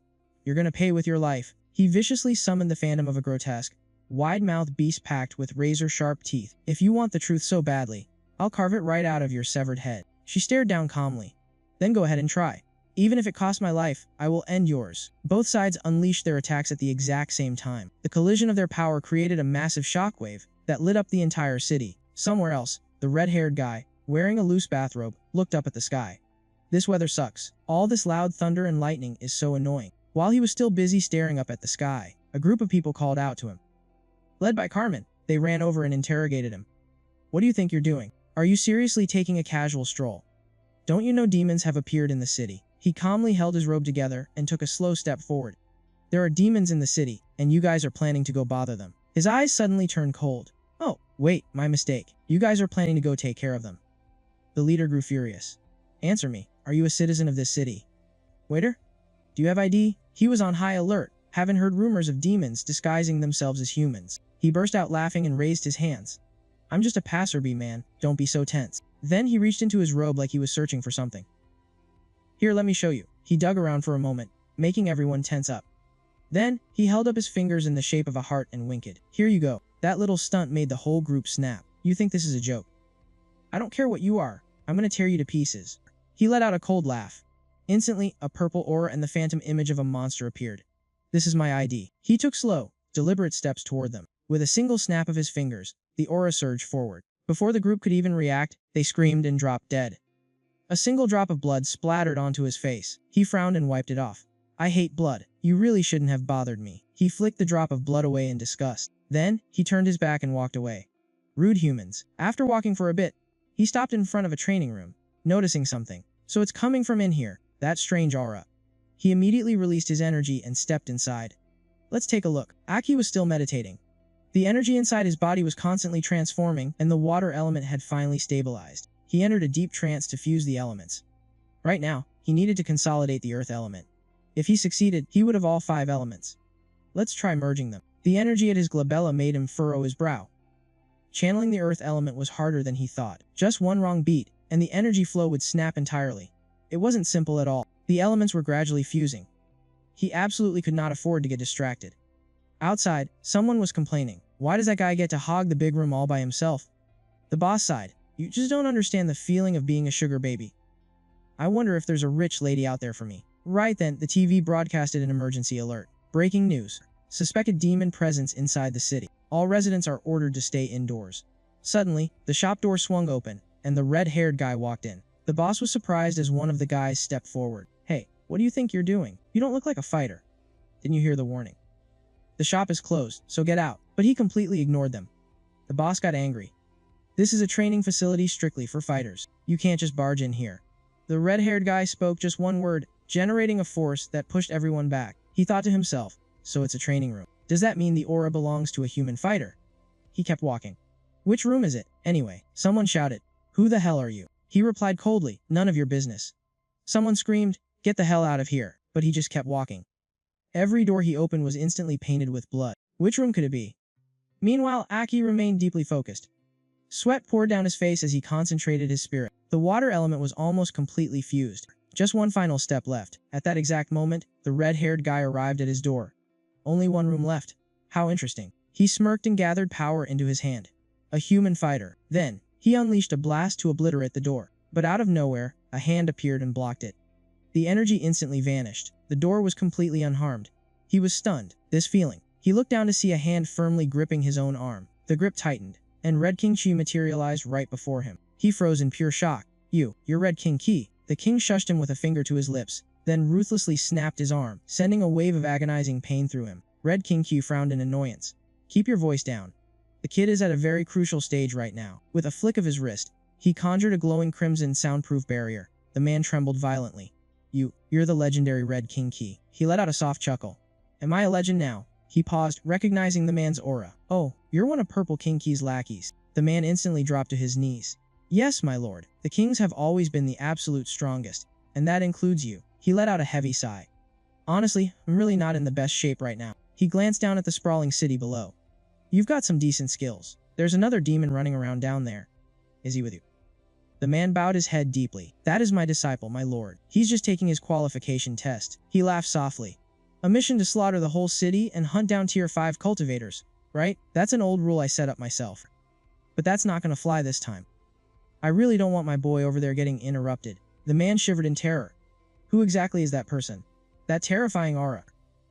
you're gonna pay with your life. He viciously summoned the phantom of a grotesque, wide-mouthed beast packed with razor-sharp teeth. If you want the truth so badly, I'll carve it right out of your severed head. She stared down calmly. Then go ahead and try. Even if it costs my life, I will end yours. Both sides unleashed their attacks at the exact same time. The collision of their power created a massive shockwave that lit up the entire city. Somewhere else, the red-haired guy, wearing a loose bathrobe, looked up at the sky. This weather sucks. All this loud thunder and lightning is so annoying. While he was still busy staring up at the sky, a group of people called out to him. Led by Carmen, they ran over and interrogated him. What do you think you're doing? Are you seriously taking a casual stroll? Don't you know demons have appeared in the city? He calmly held his robe together and took a slow step forward. There are demons in the city, and you guys are planning to go bother them. His eyes suddenly turned cold. Oh, wait, my mistake. You guys are planning to go take care of them. The leader grew furious. Answer me, are you a citizen of this city? Waiter? Do you have ID? He was on high alert, having heard rumors of demons disguising themselves as humans. He burst out laughing and raised his hands. I'm just a passerby, man. Don't be so tense. Then he reached into his robe like he was searching for something. Here, let me show you. He dug around for a moment, making everyone tense up. Then, he held up his fingers in the shape of a heart and winked. Here you go. That little stunt made the whole group snap. You think this is a joke? I don't care what you are. I'm gonna tear you to pieces. He let out a cold laugh. Instantly, a purple aura and the phantom image of a monster appeared. This is my ID. He took slow, deliberate steps toward them. With a single snap of his fingers, the aura surged forward. Before the group could even react, they screamed and dropped dead. A single drop of blood splattered onto his face. He frowned and wiped it off. I hate blood. You really shouldn't have bothered me. He flicked the drop of blood away in disgust. Then, he turned his back and walked away. Rude humans. After walking for a bit, he stopped in front of a training room, noticing something. So it's coming from in here, that strange aura. He immediately released his energy and stepped inside. Let's take a look. Aki was still meditating. The energy inside his body was constantly transforming, and the water element had finally stabilized. He entered a deep trance to fuse the elements. Right now, he needed to consolidate the earth element. If he succeeded, he would have all 5 elements. Let's try merging them. The energy at his glabella made him furrow his brow. Channeling the earth element was harder than he thought. Just one wrong beat, and the energy flow would snap entirely. It wasn't simple at all. The elements were gradually fusing. He absolutely could not afford to get distracted. Outside, someone was complaining. Why does that guy get to hog the big room all by himself? The boss sighed. You just don't understand the feeling of being a sugar baby. I wonder if there's a rich lady out there for me. Right then, the TV broadcasted an emergency alert. Breaking news. Suspected demon presence inside the city. All residents are ordered to stay indoors. Suddenly, the shop door swung open, and the red-haired guy walked in. The boss was surprised as one of the guys stepped forward. Hey, what do you think you're doing? You don't look like a fighter. Didn't you hear the warning? The shop is closed, so get out. But he completely ignored them. The boss got angry. This is a training facility strictly for fighters. You can't just barge in here. The red-haired guy spoke just one word, generating a force that pushed everyone back. He thought to himself, so it's a training room. Does that mean the aura belongs to a human fighter? He kept walking. Which room is it, anyway? Someone shouted. Who the hell are you? He replied coldly, none of your business. Someone screamed, get the hell out of here, but he just kept walking. Every door he opened was instantly painted with blood. Which room could it be? Meanwhile, Aki remained deeply focused. Sweat poured down his face as he concentrated his spirit. The water element was almost completely fused. Just one final step left. At that exact moment, the red-haired guy arrived at his door. Only one room left. How interesting. He smirked and gathered power into his hand. A human fighter. Then, he unleashed a blast to obliterate the door. But out of nowhere, a hand appeared and blocked it. The energy instantly vanished. The door was completely unharmed. He was stunned. This feeling. He looked down to see a hand firmly gripping his own arm. The grip tightened, and Red King Chi materialized right before him. He froze in pure shock. You're Red King Ki. The king shushed him with a finger to his lips, then ruthlessly snapped his arm, sending a wave of agonizing pain through him. Red King Q frowned in annoyance. Keep your voice down. The kid is at a very crucial stage right now. With a flick of his wrist, he conjured a glowing crimson soundproof barrier. The man trembled violently. You're the legendary Red King Ki. He let out a soft chuckle. Am I a legend now? He paused, recognizing the man's aura. Oh, you're one of Purple King Ki's lackeys. The man instantly dropped to his knees. Yes, my lord. The kings have always been the absolute strongest, and that includes you. He let out a heavy sigh. Honestly, I'm really not in the best shape right now. He glanced down at the sprawling city below. You've got some decent skills. There's another demon running around down there. Is he with you? The man bowed his head deeply. That is my disciple, my lord. He's just taking his qualification test. He laughed softly. A mission to slaughter the whole city and hunt down tier 5 cultivators, right? That's an old rule I set up myself. But that's not gonna fly this time. I really don't want my boy over there getting interrupted. The man shivered in terror. Who exactly is that person? That terrifying aura.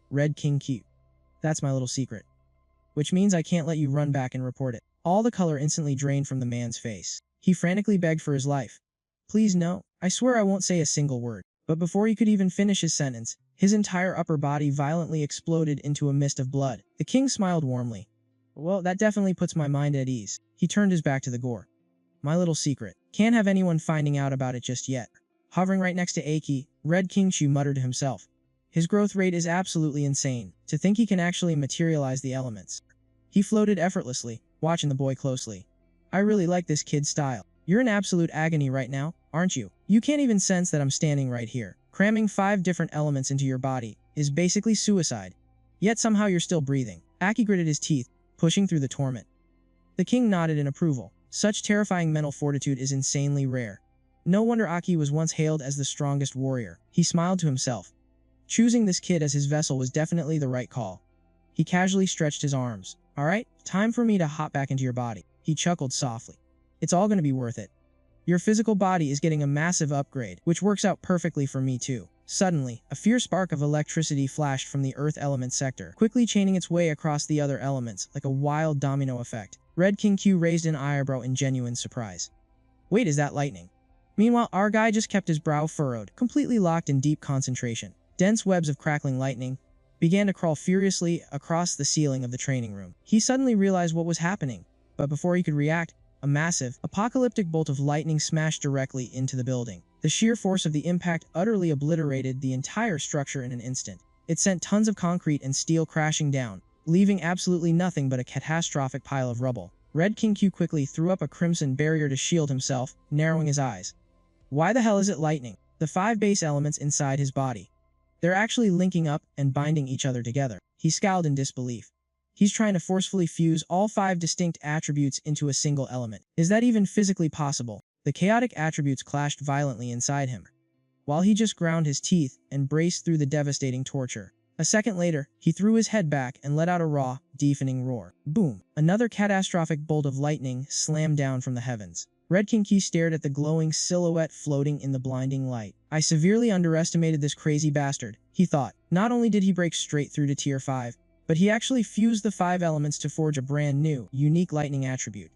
Red King Q. That's my little secret. Which means I can't let you run back and report it. All the color instantly drained from the man's face. He frantically begged for his life. Please no. I swear I won't say a single word. But before he could even finish his sentence, his entire upper body violently exploded into a mist of blood. The king smiled warmly. Well, that definitely puts my mind at ease. He turned his back to the gore. My little secret. Can't have anyone finding out about it just yet. Hovering right next to Aki, Red King Chu muttered to himself. His growth rate is absolutely insane. To think he can actually materialize the elements. He floated effortlessly, watching the boy closely. I really like this kid's style. You're in absolute agony right now, aren't you? You can't even sense that I'm standing right here. Cramming 5 different elements into your body is basically suicide. Yet somehow you're still breathing. Aki gritted his teeth, pushing through the torment. The king nodded in approval. Such terrifying mental fortitude is insanely rare. No wonder Aki was once hailed as the strongest warrior. He smiled to himself. Choosing this kid as his vessel was definitely the right call. He casually stretched his arms. Alright, time for me to hop back into your body. He chuckled softly. It's all gonna be worth it. Your physical body is getting a massive upgrade, which works out perfectly for me too. Suddenly, a fierce spark of electricity flashed from the earth element sector, quickly chaining its way across the other elements like a wild domino effect. Red King Q raised an eyebrow in genuine surprise. Wait, is that lightning? Meanwhile, our guy just kept his brow furrowed, completely locked in deep concentration. Dense webs of crackling lightning began to crawl furiously across the ceiling of the training room. He suddenly realized what was happening, but before he could react, a massive, apocalyptic bolt of lightning smashed directly into the building. The sheer force of the impact utterly obliterated the entire structure in an instant. It sent tons of concrete and steel crashing down, leaving absolutely nothing but a catastrophic pile of rubble. Red King Q quickly threw up a crimson barrier to shield himself, narrowing his eyes. Why the hell is it lightning? The 5 base elements inside his body. They're actually linking up and binding each other together. He scowled in disbelief. He's trying to forcefully fuse all 5 distinct attributes into a single element. Is that even physically possible? The chaotic attributes clashed violently inside him, while he just ground his teeth and braced through the devastating torture. A second later, he threw his head back and let out a raw, deafening roar. Boom! Another catastrophic bolt of lightning slammed down from the heavens. Red Kinky stared at the glowing silhouette floating in the blinding light. I severely underestimated this crazy bastard, he thought. Not only did he break straight through to Tier 5, but he actually fused the 5 elements to forge a brand new, unique lightning attribute.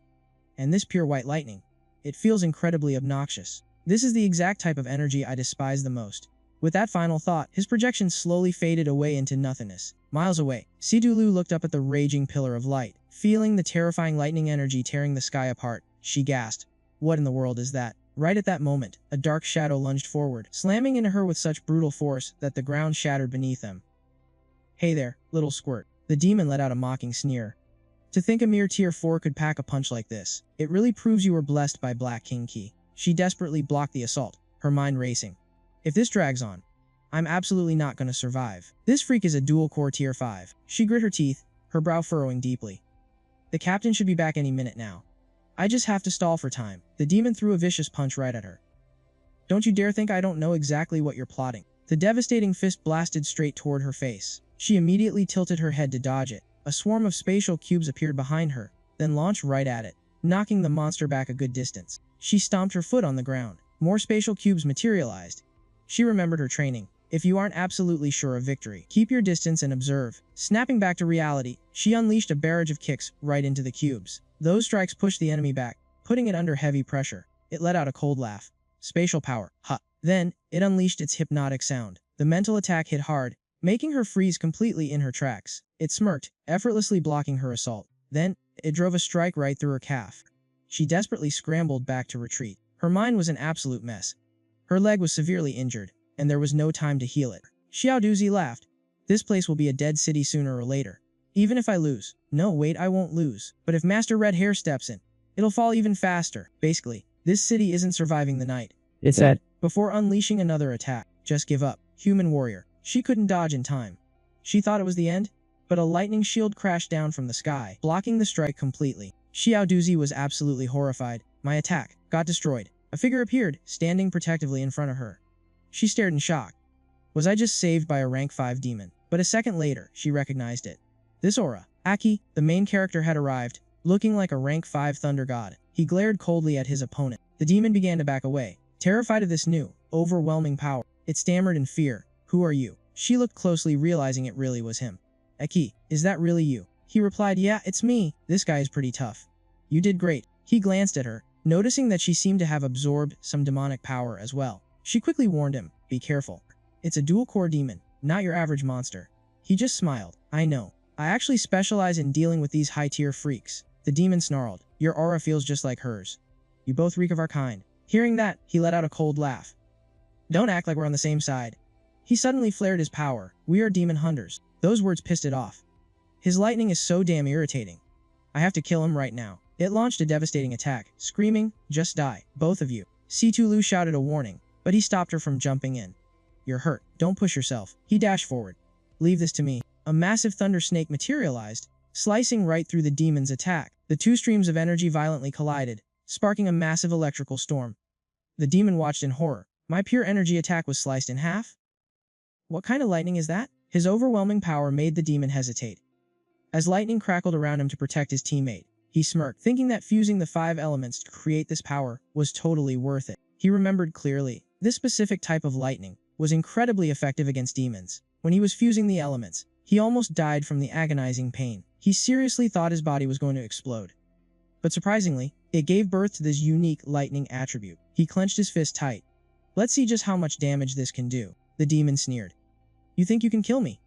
And this pure white lightning. It feels incredibly obnoxious. This is the exact type of energy I despise the most. With that final thought, his projection slowly faded away into nothingness. Miles away, Sidulu looked up at the raging pillar of light. Feeling the terrifying lightning energy tearing the sky apart, she gasped. What in the world is that? Right at that moment, a dark shadow lunged forward, slamming into her with such brutal force that the ground shattered beneath them. Hey there, little squirt. The demon let out a mocking sneer. To think a mere Tier 4 could pack a punch like this. It really proves you were blessed by Black King Key. She desperately blocked the assault, her mind racing. If this drags on, I'm absolutely not going to survive. This freak is a dual-core Tier 5. She grit her teeth, her brow furrowing deeply. The captain should be back any minute now. I just have to stall for time. The demon threw a vicious punch right at her. Don't you dare think I don't know exactly what you're plotting. The devastating fist blasted straight toward her face. She immediately tilted her head to dodge it. A swarm of spatial cubes appeared behind her, then launched right at it, knocking the monster back a good distance. She stomped her foot on the ground. More spatial cubes materialized. She remembered her training. If you aren't absolutely sure of victory, keep your distance and observe. Snapping back to reality, she unleashed a barrage of kicks right into the cubes. Those strikes pushed the enemy back, putting it under heavy pressure. It let out a cold laugh. Spatial power. Ha! Then, it unleashed its hypnotic sound. The mental attack hit hard, making her freeze completely in her tracks. It smirked, effortlessly blocking her assault. Then, it drove a strike right through her calf. She desperately scrambled back to retreat. Her mind was an absolute mess. Her leg was severely injured, and there was no time to heal it. Xiao Duzi laughed. This place will be a dead city sooner or later. Even if I lose. No, wait, I won't lose. But if Master Red Hair steps in, it'll fall even faster. Basically, this city isn't surviving the night. It said, before unleashing another attack. Just give up. Human warrior. She couldn't dodge in time. She thought it was the end, but a lightning shield crashed down from the sky, blocking the strike completely. Xiao Duzi was absolutely horrified. My attack got destroyed. A figure appeared, standing protectively in front of her. She stared in shock. Was I just saved by a rank 5 demon? But a second later, she recognized it. This aura. Aki, the main character, had arrived, looking like a rank 5 thunder god. He glared coldly at his opponent. The demon began to back away, terrified of this new, overwhelming power. It stammered in fear. Who are you? She looked closely, realizing it really was him. Aki, is that really you? He replied, yeah, it's me. This guy is pretty tough. You did great. He glanced at her, noticing that she seemed to have absorbed some demonic power as well. She quickly warned him, be careful. It's a dual-core demon, not your average monster. He just smiled. I know. I actually specialize in dealing with these high-tier freaks. The demon snarled. Your aura feels just like hers. You both reek of our kind. Hearing that, he let out a cold laugh. Don't act like we're on the same side. He suddenly flared his power. We are demon hunters. Those words pissed it off. His lightning is so damn irritating. I have to kill him right now. It launched a devastating attack, screaming, just die, both of you. Situlu shouted a warning, but he stopped her from jumping in. You're hurt. Don't push yourself. He dashed forward. Leave this to me. A massive thunder snake materialized, slicing right through the demon's attack. The two streams of energy violently collided, sparking a massive electrical storm. The demon watched in horror. My pure energy attack was sliced in half? What kind of lightning is that? His overwhelming power made the demon hesitate. As lightning crackled around him to protect his teammate, he smirked, thinking that fusing the 5 elements to create this power was totally worth it. He remembered clearly, this specific type of lightning was incredibly effective against demons. When he was fusing the elements, he almost died from the agonizing pain. He seriously thought his body was going to explode. But surprisingly, it gave birth to this unique lightning attribute. He clenched his fist tight. Let's see just how much damage this can do. The demon sneered. You think you can kill me?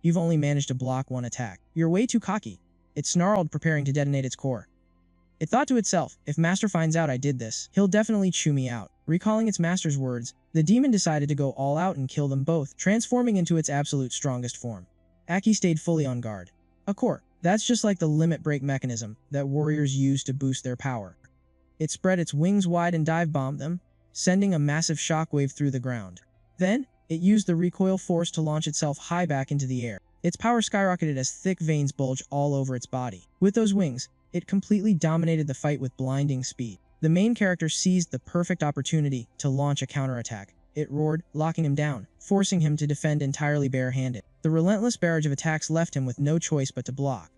You've only managed to block one attack. You're way too cocky. It snarled, preparing to detonate its core. It thought to itself, if Master finds out I did this, he'll definitely chew me out. Recalling its master's words, the demon decided to go all out and kill them both, transforming into its absolute strongest form. Aki stayed fully on guard. A core. That's just like the limit break mechanism that warriors use to boost their power. It spread its wings wide and dive-bombed them, sending a massive shockwave through the ground. Then, it used the recoil force to launch itself high back into the air. Its power skyrocketed as thick veins bulged all over its body. With those wings, it completely dominated the fight with blinding speed. The main character seized the perfect opportunity to launch a counterattack. It roared, locking him down, forcing him to defend entirely bare-handed. The relentless barrage of attacks left him with no choice but to block.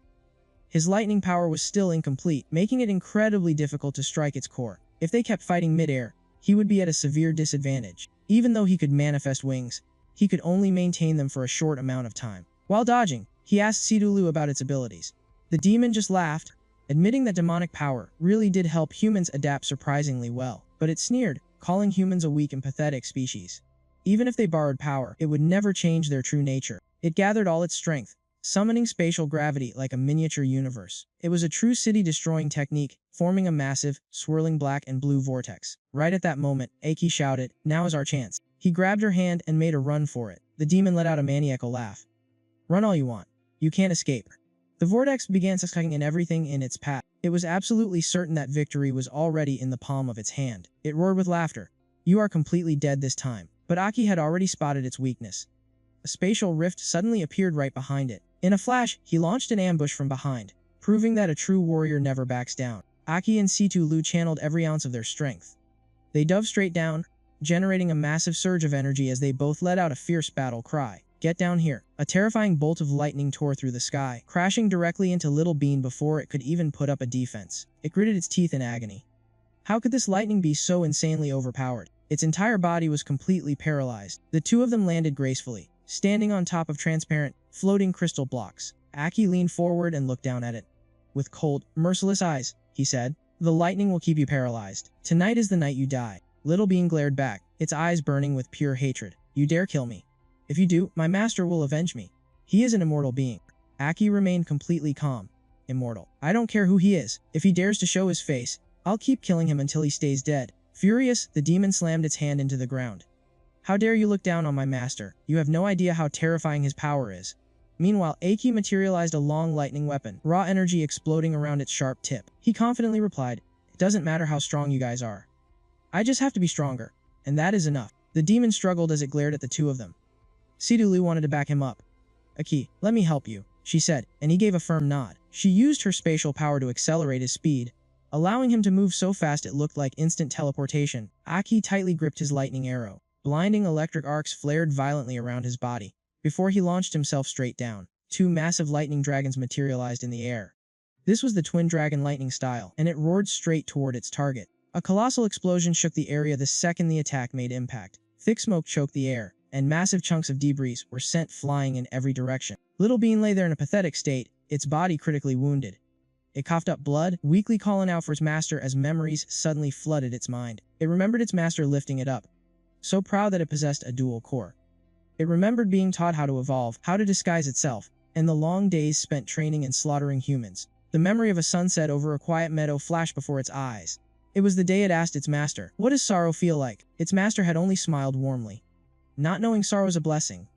His lightning power was still incomplete, making it incredibly difficult to strike its core. If they kept fighting mid-air, he would be at a severe disadvantage. Even though he could manifest wings, he could only maintain them for a short amount of time. While dodging, he asked Sidulu about its abilities. The demon just laughed, admitting that demonic power really did help humans adapt surprisingly well. But it sneered, calling humans a weak and pathetic species. Even if they borrowed power, it would never change their true nature. It gathered all its strength, summoning spatial gravity like a miniature universe. It was a true city-destroying technique, forming a massive, swirling black and blue vortex. Right at that moment, Aki shouted, "Now is our chance." He grabbed her hand and made a run for it. The demon let out a maniacal laugh. "Run all you want. You can't escape." The vortex began sucking in everything in its path. It was absolutely certain that victory was already in the palm of its hand. It roared with laughter. "You are completely dead this time." But Aki had already spotted its weakness. A spatial rift suddenly appeared right behind it. In a flash, he launched an ambush from behind, proving that a true warrior never backs down. Aki and Sidulu channeled every ounce of their strength. They dove straight down, generating a massive surge of energy as they both let out a fierce battle cry. "Get down here." A terrifying bolt of lightning tore through the sky, crashing directly into Little Bean before it could even put up a defense. It gritted its teeth in agony. How could this lightning be so insanely overpowered? Its entire body was completely paralyzed. The two of them landed gracefully, standing on top of transparent, floating crystal blocks. Aki leaned forward and looked down at it. With cold, merciless eyes, he said, "The lightning will keep you paralyzed. Tonight is the night you die." Little Bean glared back, its eyes burning with pure hatred. "You dare kill me? If you do, my master will avenge me. He is an immortal being." Aki remained completely calm. "Immortal. I don't care who he is. If he dares to show his face, I'll keep killing him until he stays dead." Furious, the demon slammed its hand into the ground. "How dare you look down on my master? You have no idea how terrifying his power is." Meanwhile, Aki materialized a long lightning weapon, raw energy exploding around its sharp tip. He confidently replied, "It doesn't matter how strong you guys are. I just have to be stronger, and that is enough." The demon struggled as it glared at the two of them. Sidulu wanted to back him up. "Aki, let me help you," she said, and he gave a firm nod. She used her spatial power to accelerate his speed, allowing him to move so fast it looked like instant teleportation. Aki tightly gripped his lightning arrow. Blinding electric arcs flared violently around his body. Before he launched himself straight down, two massive lightning dragons materialized in the air. This was the twin dragon lightning style, and it roared straight toward its target. A colossal explosion shook the area the second the attack made impact. Thick smoke choked the air, and massive chunks of debris were sent flying in every direction. Little Bean lay there in a pathetic state, its body critically wounded. It coughed up blood, weakly calling out for its master as memories suddenly flooded its mind. It remembered its master lifting it up, so proud that it possessed a dual core. It remembered being taught how to evolve, how to disguise itself, and the long days spent training and slaughtering humans. The memory of a sunset over a quiet meadow flashed before its eyes. It was the day it asked its master, "What does sorrow feel like?" Its master had only smiled warmly. "Not knowing sorrow is a blessing.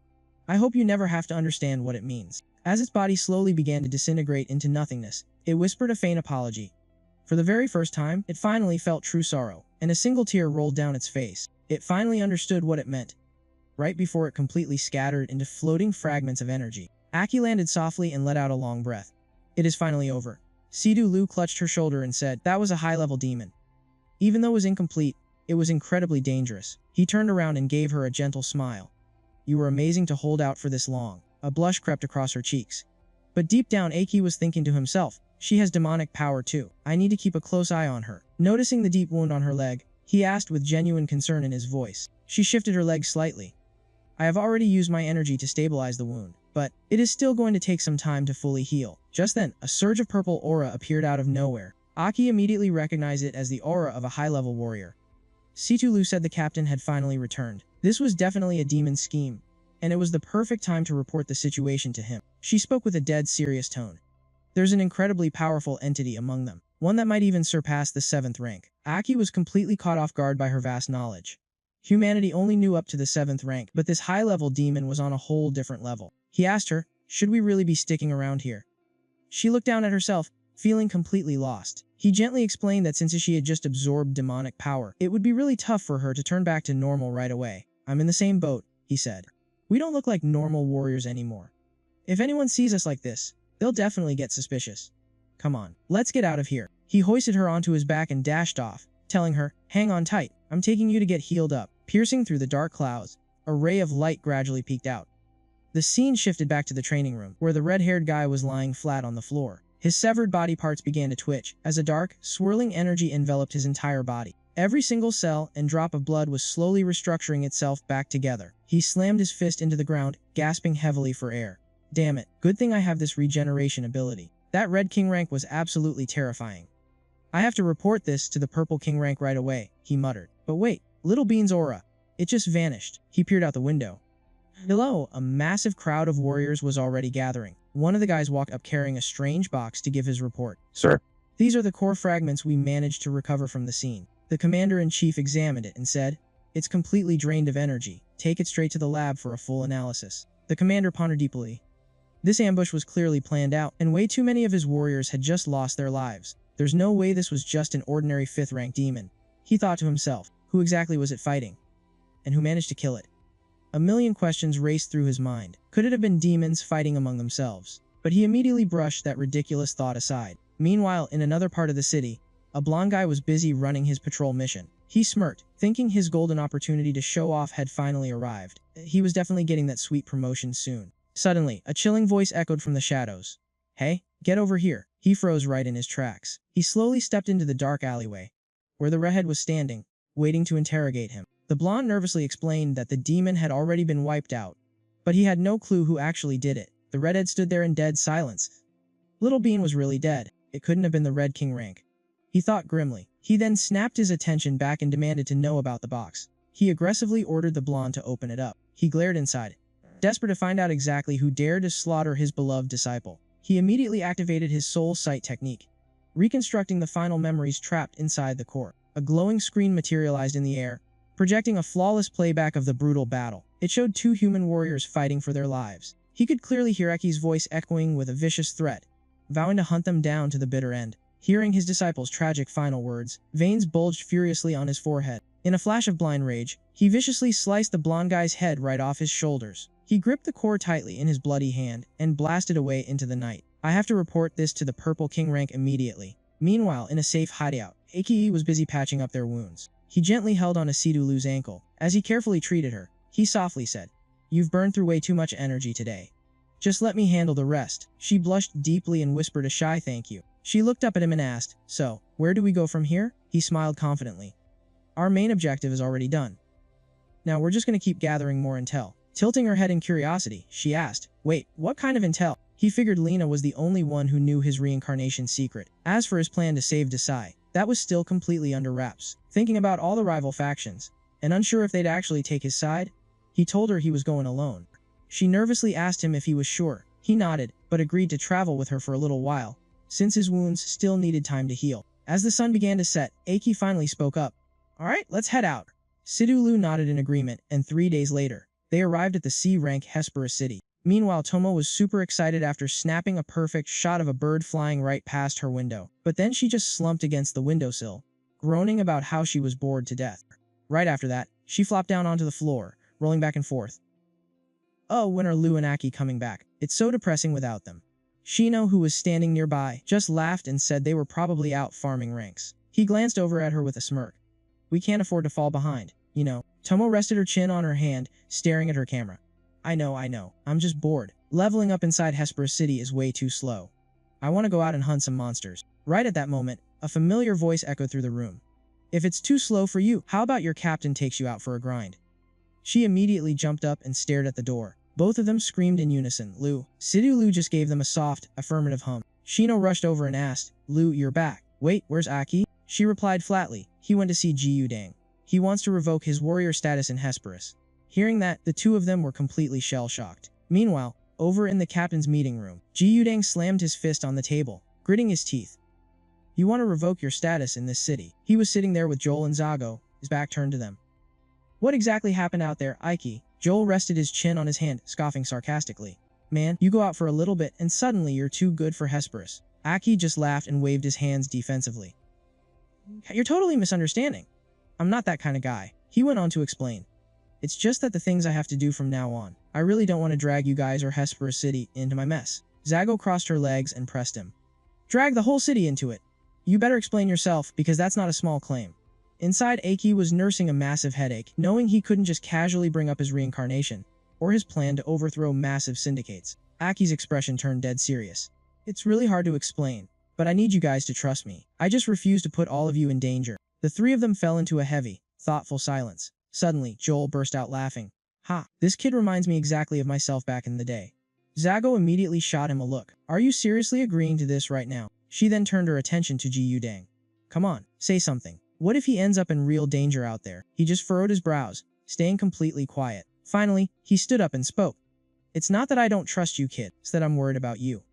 I hope you never have to understand what it means." As its body slowly began to disintegrate into nothingness, it whispered a faint apology. For the very first time, it finally felt true sorrow, and a single tear rolled down its face. It finally understood what it meant. Right before it completely scattered into floating fragments of energy, Aki landed softly and let out a long breath. "It is finally over." Sidulu clutched her shoulder and said, "That was a high-level demon. Even though it was incomplete, it was incredibly dangerous." He turned around and gave her a gentle smile. "You were amazing to hold out for this long." A blush crept across her cheeks. But deep down, Aki was thinking to himself, "She has demonic power too. I need to keep a close eye on her." Noticing the deep wound on her leg, he asked with genuine concern in his voice. She shifted her leg slightly. "I have already used my energy to stabilize the wound, but it is still going to take some time to fully heal." Just then, a surge of purple aura appeared out of nowhere. Aki immediately recognized it as the aura of a high-level warrior. Sidulu said the captain had finally returned. This was definitely a demon scheme, and it was the perfect time to report the situation to him. She spoke with a dead serious tone. "There's an incredibly powerful entity among them, one that might even surpass the 7th rank." Aki was completely caught off guard by her vast knowledge. Humanity only knew up to the 7th rank, but this high-level demon was on a whole different level. He asked her, "Should we really be sticking around here?" She looked down at herself, feeling completely lost. He gently explained that since she had just absorbed demonic power, it would be really tough for her to turn back to normal right away. "I'm in the same boat," he said. "We don't look like normal warriors anymore. If anyone sees us like this, they'll definitely get suspicious. Come on, let's get out of here. He hoisted her onto his back and dashed off, telling her, hang on tight, I'm taking you to get healed up. Piercing through the dark clouds, a ray of light gradually peeked out. The scene shifted back to the training room, where the red-haired guy was lying flat on the floor. His severed body parts began to twitch, as a dark, swirling energy enveloped his entire body. Every single cell and drop of blood was slowly restructuring itself back together. He slammed his fist into the ground, gasping heavily for air. Damn it, good thing I have this regeneration ability. That red king rank was absolutely terrifying. I have to report this to the purple king rank right away, he muttered. But wait, Little Bean's aura. It just vanished. He peered out the window. Below, a massive crowd of warriors was already gathering. One of the guys walked up carrying a strange box to give his report. Sir, These are the core fragments we managed to recover from the scene. The commander-in-chief examined it and said, it's completely drained of energy. Take it straight to the lab for a full analysis. The commander pondered deeply. This ambush was clearly planned out, and way too many of his warriors had just lost their lives. There's no way this was just an ordinary 5th-rank demon. He thought to himself, who exactly was it fighting? And who managed to kill it? A million questions raced through his mind. Could it have been demons fighting among themselves? But he immediately brushed that ridiculous thought aside. Meanwhile, in another part of the city, a blonde guy was busy running his patrol mission. He smirked, thinking his golden opportunity to show off had finally arrived. He was definitely getting that sweet promotion soon. Suddenly, a chilling voice echoed from the shadows. Hey, get over here. He froze right in his tracks. He slowly stepped into the dark alleyway, where the redhead was standing, waiting to interrogate him. The blonde nervously explained that the demon had already been wiped out, but he had no clue who actually did it. The redhead stood there in dead silence. Little Bean was really dead. It couldn't have been the Red King rank. He thought grimly. He then snapped his attention back and demanded to know about the box. He aggressively ordered the blonde to open it up. He glared inside, desperate to find out exactly who dared to slaughter his beloved disciple. He immediately activated his soul sight technique, reconstructing the final memories trapped inside the core. A glowing screen materialized in the air, projecting a flawless playback of the brutal battle. It showed 2 human warriors fighting for their lives. He could clearly hear Eki's voice echoing with a vicious threat, vowing to hunt them down to the bitter end. Hearing his disciple's tragic final words, veins bulged furiously on his forehead. In a flash of blind rage, he viciously sliced the blonde guy's head right off his shoulders. He gripped the core tightly in his bloody hand and blasted away into the night. I have to report this to the Purple King rank immediately. Meanwhile, in a safe hideout, Eki was busy patching up their wounds. He gently held on to Sidulu's ankle. As he carefully treated her, he softly said, You've burned through way too much energy today. Just let me handle the rest. She blushed deeply and whispered a shy thank you. She looked up at him and asked, So, where do we go from here? He smiled confidently. Our main objective is already done. Now we're just going to keep gathering more intel. Tilting her head in curiosity, she asked, Wait, what kind of intel? He figured Lena was the only one who knew his reincarnation secret. As for his plan to save Desai, that was still completely under wraps. Thinking about all the rival factions, and unsure if they'd actually take his side, he told her he was going alone. She nervously asked him if he was sure. He nodded, but agreed to travel with her for a little while, since his wounds still needed time to heal. As the sun began to set, Eki finally spoke up. Alright, let's head out. Sidulu nodded in agreement, and 3 days later, they arrived at the C-rank Hesperus city. Meanwhile, Tomo was super excited after snapping a perfect shot of a bird flying right past her window. But then she just slumped against the windowsill, groaning about how she was bored to death. Right after that, she flopped down onto the floor, rolling back and forth. Oh, when are Lu and Aki coming back? It's so depressing without them. Shino, who was standing nearby, just laughed and said they were probably out farming ranks. He glanced over at her with a smirk. We can't afford to fall behind, you know. Tomo rested her chin on her hand, staring at her camera. I know. I'm just bored. Leveling up inside Hesperus City is way too slow. I want to go out and hunt some monsters. Right at that moment, a familiar voice echoed through the room. If it's too slow for you, how about your captain takes you out for a grind? She immediately jumped up and stared at the door. Both of them screamed in unison, Lu. Sidulu just gave them a soft, affirmative hum. Shino rushed over and asked, Lu, you're back. Wait, where's Aki? She replied flatly, he went to see Jiyudang. He wants to revoke his warrior status in Hesperus. Hearing that, the two of them were completely shell-shocked. Meanwhile, over in the captain's meeting room, Jiyudang slammed his fist on the table, gritting his teeth. You want to revoke your status in this city? He was sitting there with Joel and Zago, his back turned to them. What exactly happened out there, Aiki? Joel rested his chin on his hand, scoffing sarcastically. Man, you go out for a little bit and suddenly you're too good for Hesperus. Aki just laughed and waved his hands defensively. You're totally misunderstanding. I'm not that kind of guy. He went on to explain. It's just that the things I have to do from now on. I really don't want to drag you guys or Hesperus City into my mess. Zago crossed her legs and pressed him. Drag the whole city into it. You better explain yourself, because that's not a small claim. Inside, Aki was nursing a massive headache, knowing he couldn't just casually bring up his reincarnation, or his plan to overthrow massive syndicates. Aki's expression turned dead serious. It's really hard to explain, but I need you guys to trust me. I just refuse to put all of you in danger. The three of them fell into a heavy, thoughtful silence. Suddenly, Joel burst out laughing. Ha, this kid reminds me exactly of myself back in the day. Zago immediately shot him a look. Are you seriously agreeing to this right now? She then turned her attention to Ji Yudang. Come on, say something. What if he ends up in real danger out there? He just furrowed his brows, staying completely quiet. Finally, he stood up and spoke. It's not that I don't trust you, kid, it's that I'm worried about you.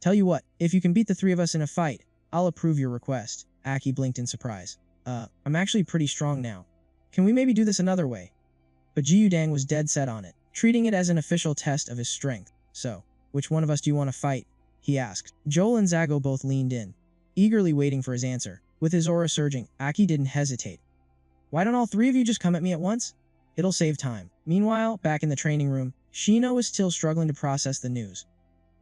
Tell you what, if you can beat the three of us in a fight, I'll approve your request. Aki blinked in surprise. I'm actually pretty strong now. Can we maybe do this another way? But Ji Yudang was dead set on it, treating it as an official test of his strength. So, which one of us do you want to fight? He asked. Joel and Zago both leaned in, eagerly waiting for his answer. With his aura surging, Aki didn't hesitate. Why don't all three of you just come at me at once? It'll save time. Meanwhile, back in the training room, Shino was still struggling to process the news.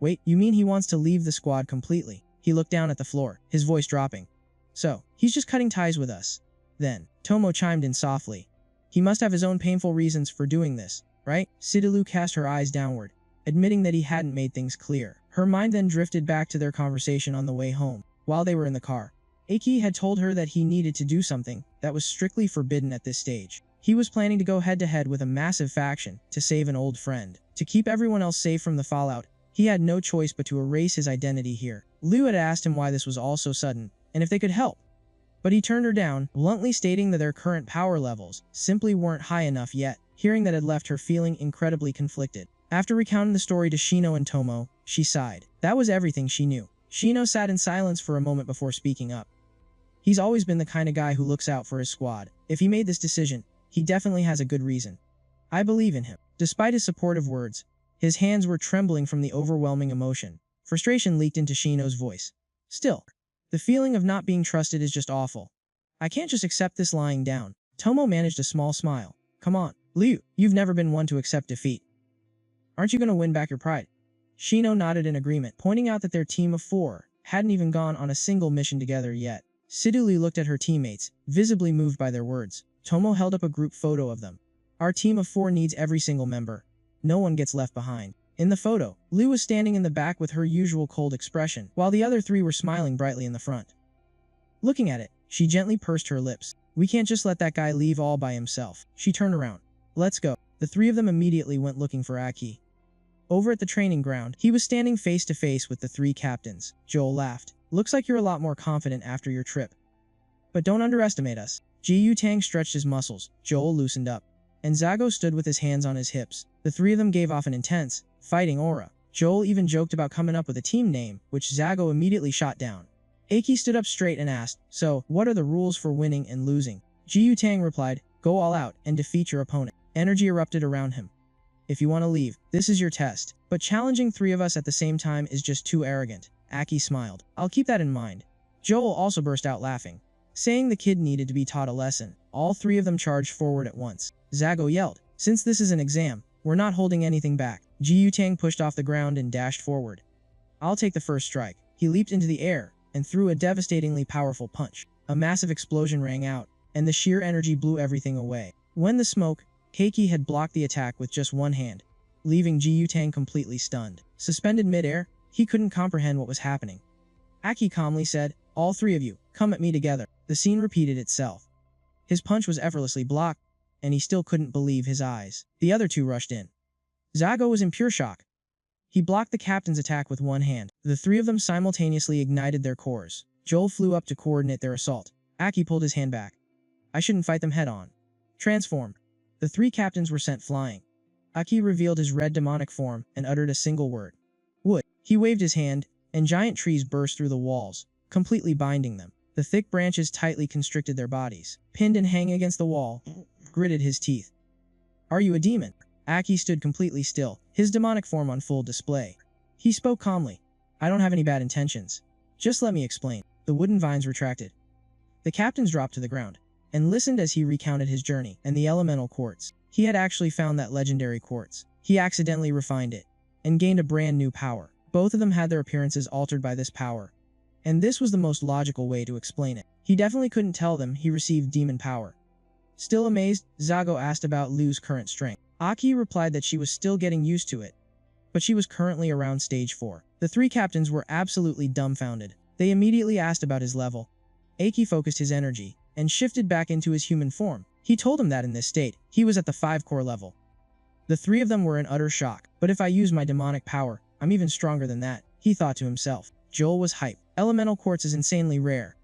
Wait, you mean he wants to leave the squad completely? He looked down at the floor, his voice dropping. So, he's just cutting ties with us. Then, Tomo chimed in softly. He must have his own painful reasons for doing this, right? Sidilu cast her eyes downward, admitting that he hadn't made things clear. Her mind then drifted back to their conversation on the way home. While they were in the car, Aki had told her that he needed to do something that was strictly forbidden at this stage. He was planning to go head-to-head with a massive faction to save an old friend. To keep everyone else safe from the fallout, he had no choice but to erase his identity here. Liu had asked him why this was all so sudden, and if they could help. But he turned her down, bluntly stating that their current power levels simply weren't high enough yet. Hearing that had left her feeling incredibly conflicted. After recounting the story to Shino and Tomo, she sighed. That was everything she knew. Shino sat in silence for a moment before speaking up. He's always been the kind of guy who looks out for his squad. If he made this decision, he definitely has a good reason. I believe in him. Despite his supportive words, his hands were trembling from the overwhelming emotion. Frustration leaked into Shino's voice. Still, the feeling of not being trusted is just awful. I can't just accept this lying down. Tomo managed a small smile. Come on, Liu, you've never been one to accept defeat. Aren't you going to win back your pride? Shino nodded in agreement, pointing out that their team of 4 hadn't even gone on a single mission together yet. Siduli looked at her teammates, visibly moved by their words. Tomo held up a group photo of them. Our team of 4 needs every single member. No one gets left behind. In the photo, Liu was standing in the back with her usual cold expression, while the other 3 were smiling brightly in the front. Looking at it, she gently pursed her lips. We can't just let that guy leave all by himself. She turned around. Let's go. The 3 of them immediately went looking for Aki. Over at the training ground, he was standing face to face with the 3 captains. Joel laughed. Looks like you're a lot more confident after your trip. But don't underestimate us. Ji Yutang stretched his muscles. Joel loosened up. And Zago stood with his hands on his hips. The 3 of them gave off an intense, fighting aura. Joel even joked about coming up with a team name, which Zago immediately shot down. Aki stood up straight and asked, so, what are the rules for winning and losing? Ji Yutang replied, go all out and defeat your opponent. Energy erupted around him. If you want to leave, this is your test. But challenging 3 of us at the same time is just too arrogant. Aki smiled. I'll keep that in mind. Joel also burst out laughing, saying the kid needed to be taught a lesson. All 3 of them charged forward at once. Zago yelled, since this is an exam, we're not holding anything back. Ji Yutang pushed off the ground and dashed forward. I'll take the first strike. He leaped into the air and threw a devastatingly powerful punch. A massive explosion rang out, and the sheer energy blew everything away. When the smoke, Keiki had blocked the attack with just one hand, leaving Ji Yutang completely stunned. Suspended mid-air, he couldn't comprehend what was happening. Aki calmly said, all 3 of you, come at me together. The scene repeated itself. His punch was effortlessly blocked, and he still couldn't believe his eyes. The other 2 rushed in. Zago was in pure shock. He blocked the captain's attack with one hand. The 3 of them simultaneously ignited their cores. Joel flew up to coordinate their assault. Aki pulled his hand back. I shouldn't fight them head-on. Transform. The 3 captains were sent flying. Aki revealed his red demonic form and uttered a single word. Wood. He waved his hand, and giant trees burst through the walls, completely binding them. The thick branches tightly constricted their bodies. Pinned and hanging against the wall, gritted his teeth. Are you a demon? Aki stood completely still, his demonic form on full display. He spoke calmly. I don't have any bad intentions. Just let me explain. The wooden vines retracted. The captains dropped to the ground, and listened as he recounted his journey and the elemental quartz. He had actually found that legendary quartz. he accidentally refined it and gained a brand new power. Both of them had their appearances altered by this power, and this was the most logical way to explain it. He definitely couldn't tell them he received demon power. Still amazed, Zago asked about Lu's current strength. Aki replied that she was still getting used to it, but she was currently around stage 4. The 3 captains were absolutely dumbfounded. They immediately asked about his level. Aki focused his energy and shifted back into his human form. He told him that in this state, he was at the 5 core level. The 3 of them were in utter shock. But if I use my demonic power, I'm even stronger than that, he thought to himself. Joel was hyped. Elemental quartz is insanely rare.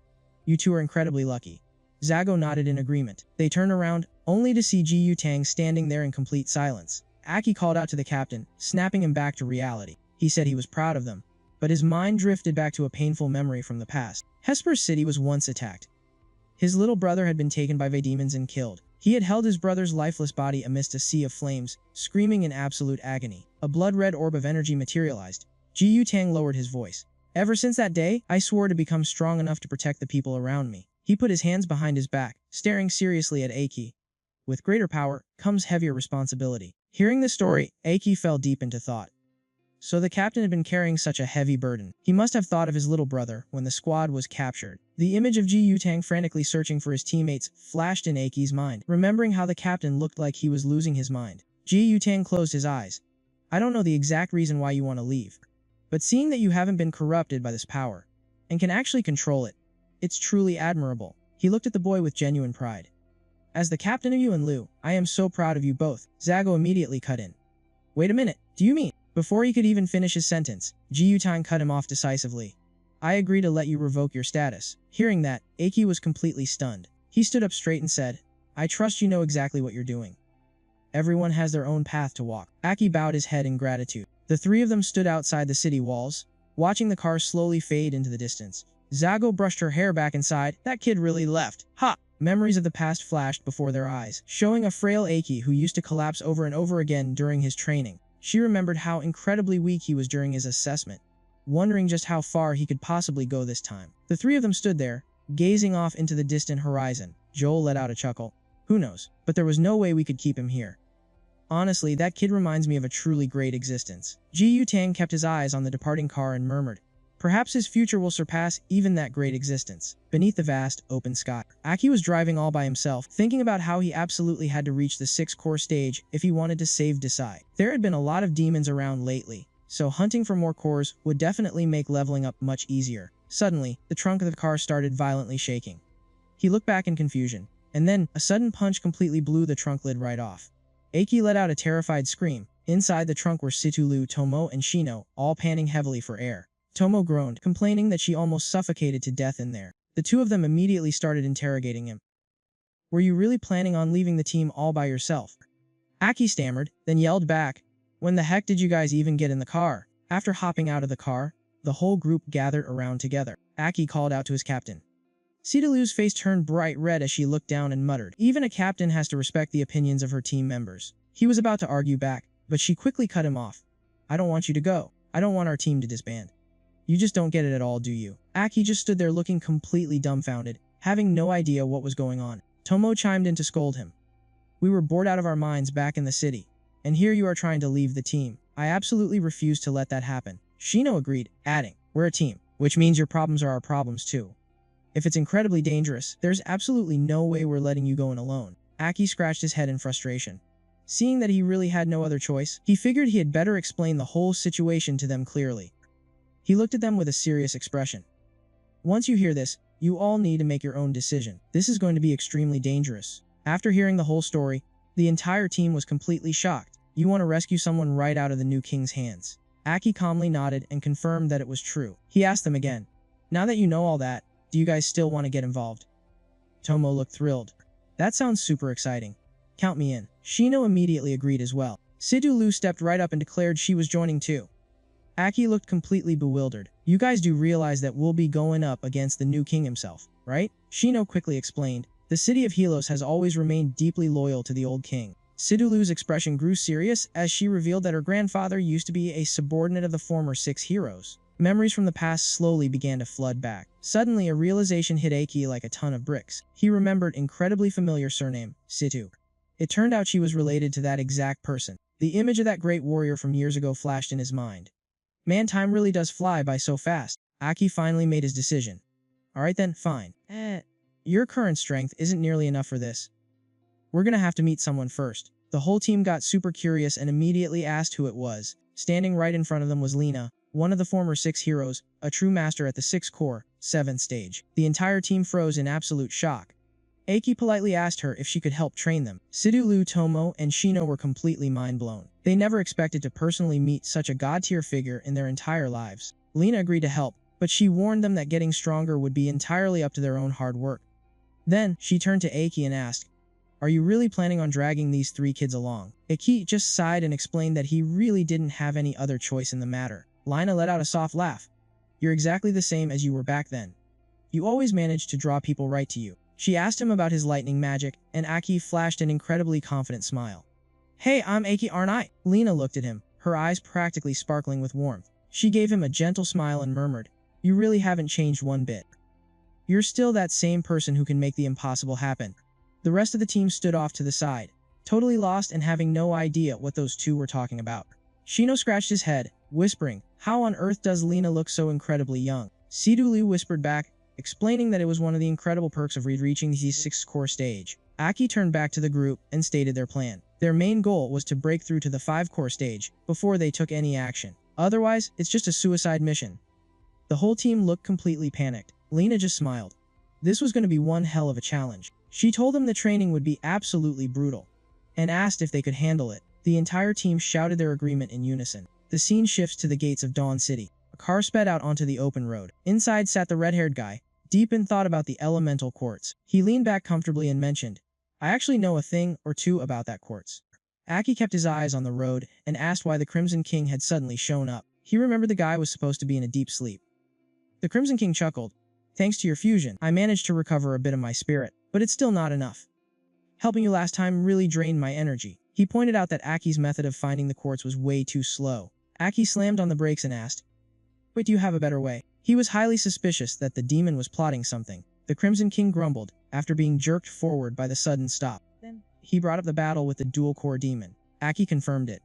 You two are incredibly lucky. Zago nodded in agreement. They turned around, only to see Ji Yutang standing there in complete silence. Aki called out to the captain, snapping him back to reality. He said he was proud of them, but his mind drifted back to a painful memory from the past. Hesper's city was once attacked. His little brother had been taken by demons and killed. He had held his brother's lifeless body amidst a sea of flames, screaming in absolute agony. A blood-red orb of energy materialized. Ji Yutang lowered his voice. Ever since that day, I swore to become strong enough to protect the people around me. He put his hands behind his back, staring seriously at Aki. With greater power comes heavier responsibility. Hearing this story, Aki fell deep into thought. So the captain had been carrying such a heavy burden. He must have thought of his little brother when the squad was captured. The image of Ji Yutang frantically searching for his teammates flashed in Aki's mind, remembering how the captain looked like he was losing his mind. Ji Yutang closed his eyes. I don't know the exact reason why you want to leave, but seeing that you haven't been corrupted by this power, and can actually control it, it's truly admirable. He looked at the boy with genuine pride. As the captain of you and Lu, I am so proud of you both. Zago immediately cut in. Wait a minute, do you mean? Before he could even finish his sentence, Ji Yutang cut him off decisively. I agree to let you revoke your status. Hearing that, Aki was completely stunned. He stood up straight and said, I trust you know exactly what you're doing. Everyone has their own path to walk. Aki bowed his head in gratitude. The 3 of them stood outside the city walls, watching the car slowly fade into the distance. Zago brushed her hair back inside. That kid really left. Ha! Memories of the past flashed before their eyes, showing a frail Aki who used to collapse over and over again during his training. She remembered how incredibly weak he was during his assessment, wondering just how far he could possibly go this time. The 3 of them stood there, gazing off into the distant horizon. Joel let out a chuckle. Who knows? But there was no way we could keep him here. Honestly, that kid reminds me of a truly great existence. Ji Yutang kept his eyes on the departing car and murmured, perhaps his future will surpass even that great existence. Beneath the vast, open sky, Aki was driving all by himself, thinking about how he absolutely had to reach the 6-core stage if he wanted to save Desai. There had been a lot of demons around lately, so hunting for more cores would definitely make leveling up much easier. Suddenly, the trunk of the car started violently shaking. He looked back in confusion, and then, a sudden punch completely blew the trunk lid right off. Aki let out a terrified scream. Inside the trunk were Situlu, Tomo, and Shino, all panting heavily for air. Tomo groaned, complaining that she almost suffocated to death in there. The 2 of them immediately started interrogating him. Were you really planning on leaving the team all by yourself? Aki stammered, then yelled back, when the heck did you guys even get in the car? After hopping out of the car, the whole group gathered around together. Aki called out to his captain. Situlu's face turned bright red as she looked down and muttered, even a captain has to respect the opinions of her team members. He was about to argue back, but she quickly cut him off. I don't want you to go. I don't want our team to disband. You just don't get it at all, do you? Aki just stood there looking completely dumbfounded, having no idea what was going on. Tomo chimed in to scold him. We were bored out of our minds back in the city, and here you are trying to leave the team. I absolutely refuse to let that happen. Shino agreed, adding, we're a team, which means your problems are our problems too. If it's incredibly dangerous, there's absolutely no way we're letting you go in alone. Aki scratched his head in frustration. Seeing that he really had no other choice, he figured he had better explain the whole situation to them clearly. He looked at them with a serious expression. Once you hear this, you all need to make your own decision. This is going to be extremely dangerous. After hearing the whole story, the entire team was completely shocked. You want to rescue someone right out of the new king's hands. Aki calmly nodded and confirmed that it was true. He asked them again, now that you know all that, do you guys still want to get involved? Tomo looked thrilled. That sounds super exciting. Count me in. Shino immediately agreed as well. Situlu stepped right up and declared she was joining too. Aki looked completely bewildered. You guys do realize that we'll be going up against the new king himself, right? Shino quickly explained. The city of Helos has always remained deeply loyal to the old king. Situlu's expression grew serious as she revealed that her grandfather used to be a subordinate of the former 6 heroes. Memories from the past slowly began to flood back. Suddenly, a realization hit Aki like a ton of bricks. He remembered incredibly familiar surname, Situ. It turned out she was related to that exact person. The image of that great warrior from years ago flashed in his mind. Man, time really does fly by so fast. Aki finally made his decision. Alright then, fine. Your current strength isn't nearly enough for this. We're gonna have to meet someone first. The whole team got super curious and immediately asked who it was. Standing right in front of them was Lena, one of the former 6 heroes, a true master at the 6th core, 7th stage. The entire team froze in absolute shock. Aki politely asked her if she could help train them. Sidulu, Tomo, and Shino were completely mind-blown. They never expected to personally meet such a god-tier figure in their entire lives. Lena agreed to help, but she warned them that getting stronger would be entirely up to their own hard work. Then, she turned to Aki and asked, "Are you really planning on dragging these 3 kids along?" Aki just sighed and explained that he really didn't have any other choice in the matter. Lena let out a soft laugh. "You're exactly the same as you were back then. You always managed to draw people right to you." She asked him about his lightning magic, and Aki flashed an incredibly confident smile. "Hey, I'm Aki, aren't I?" Lena looked at him, her eyes practically sparkling with warmth. She gave him a gentle smile and murmured, "You really haven't changed one bit. You're still that same person who can make the impossible happen." The rest of the team stood off to the side, totally lost and having no idea what those two were talking about. Shino scratched his head, whispering, "How on earth does Lena look so incredibly young?" Sidulu whispered back, explaining that it was one of the incredible perks of reaching the 6th core stage. Aki turned back to the group and stated their plan. Their main goal was to break through to the 5 core stage before they took any action. Otherwise, it's just a suicide mission. The whole team looked completely panicked. Lena just smiled. This was going to be one hell of a challenge. She told them the training would be absolutely brutal, and asked if they could handle it. The entire team shouted their agreement in unison. The scene shifts to the gates of Dawn City. A car sped out onto the open road. Inside sat the red-haired guy, deep in thought about the elemental quartz. He leaned back comfortably and mentioned, "I actually know a thing or two about that quartz." Aki kept his eyes on the road and asked why the Crimson King had suddenly shown up. He remembered the guy was supposed to be in a deep sleep. The Crimson King chuckled. "Thanks to your fusion, I managed to recover a bit of my spirit, but it's still not enough. Helping you last time really drained my energy." He pointed out that Aki's method of finding the quartz was way too slow. Aki slammed on the brakes and asked, "Wait, do you have a better way?" He was highly suspicious that the demon was plotting something. The Crimson King grumbled, after being jerked forward by the sudden stop. Then, he brought up the battle with the dual-core demon. Aki confirmed it.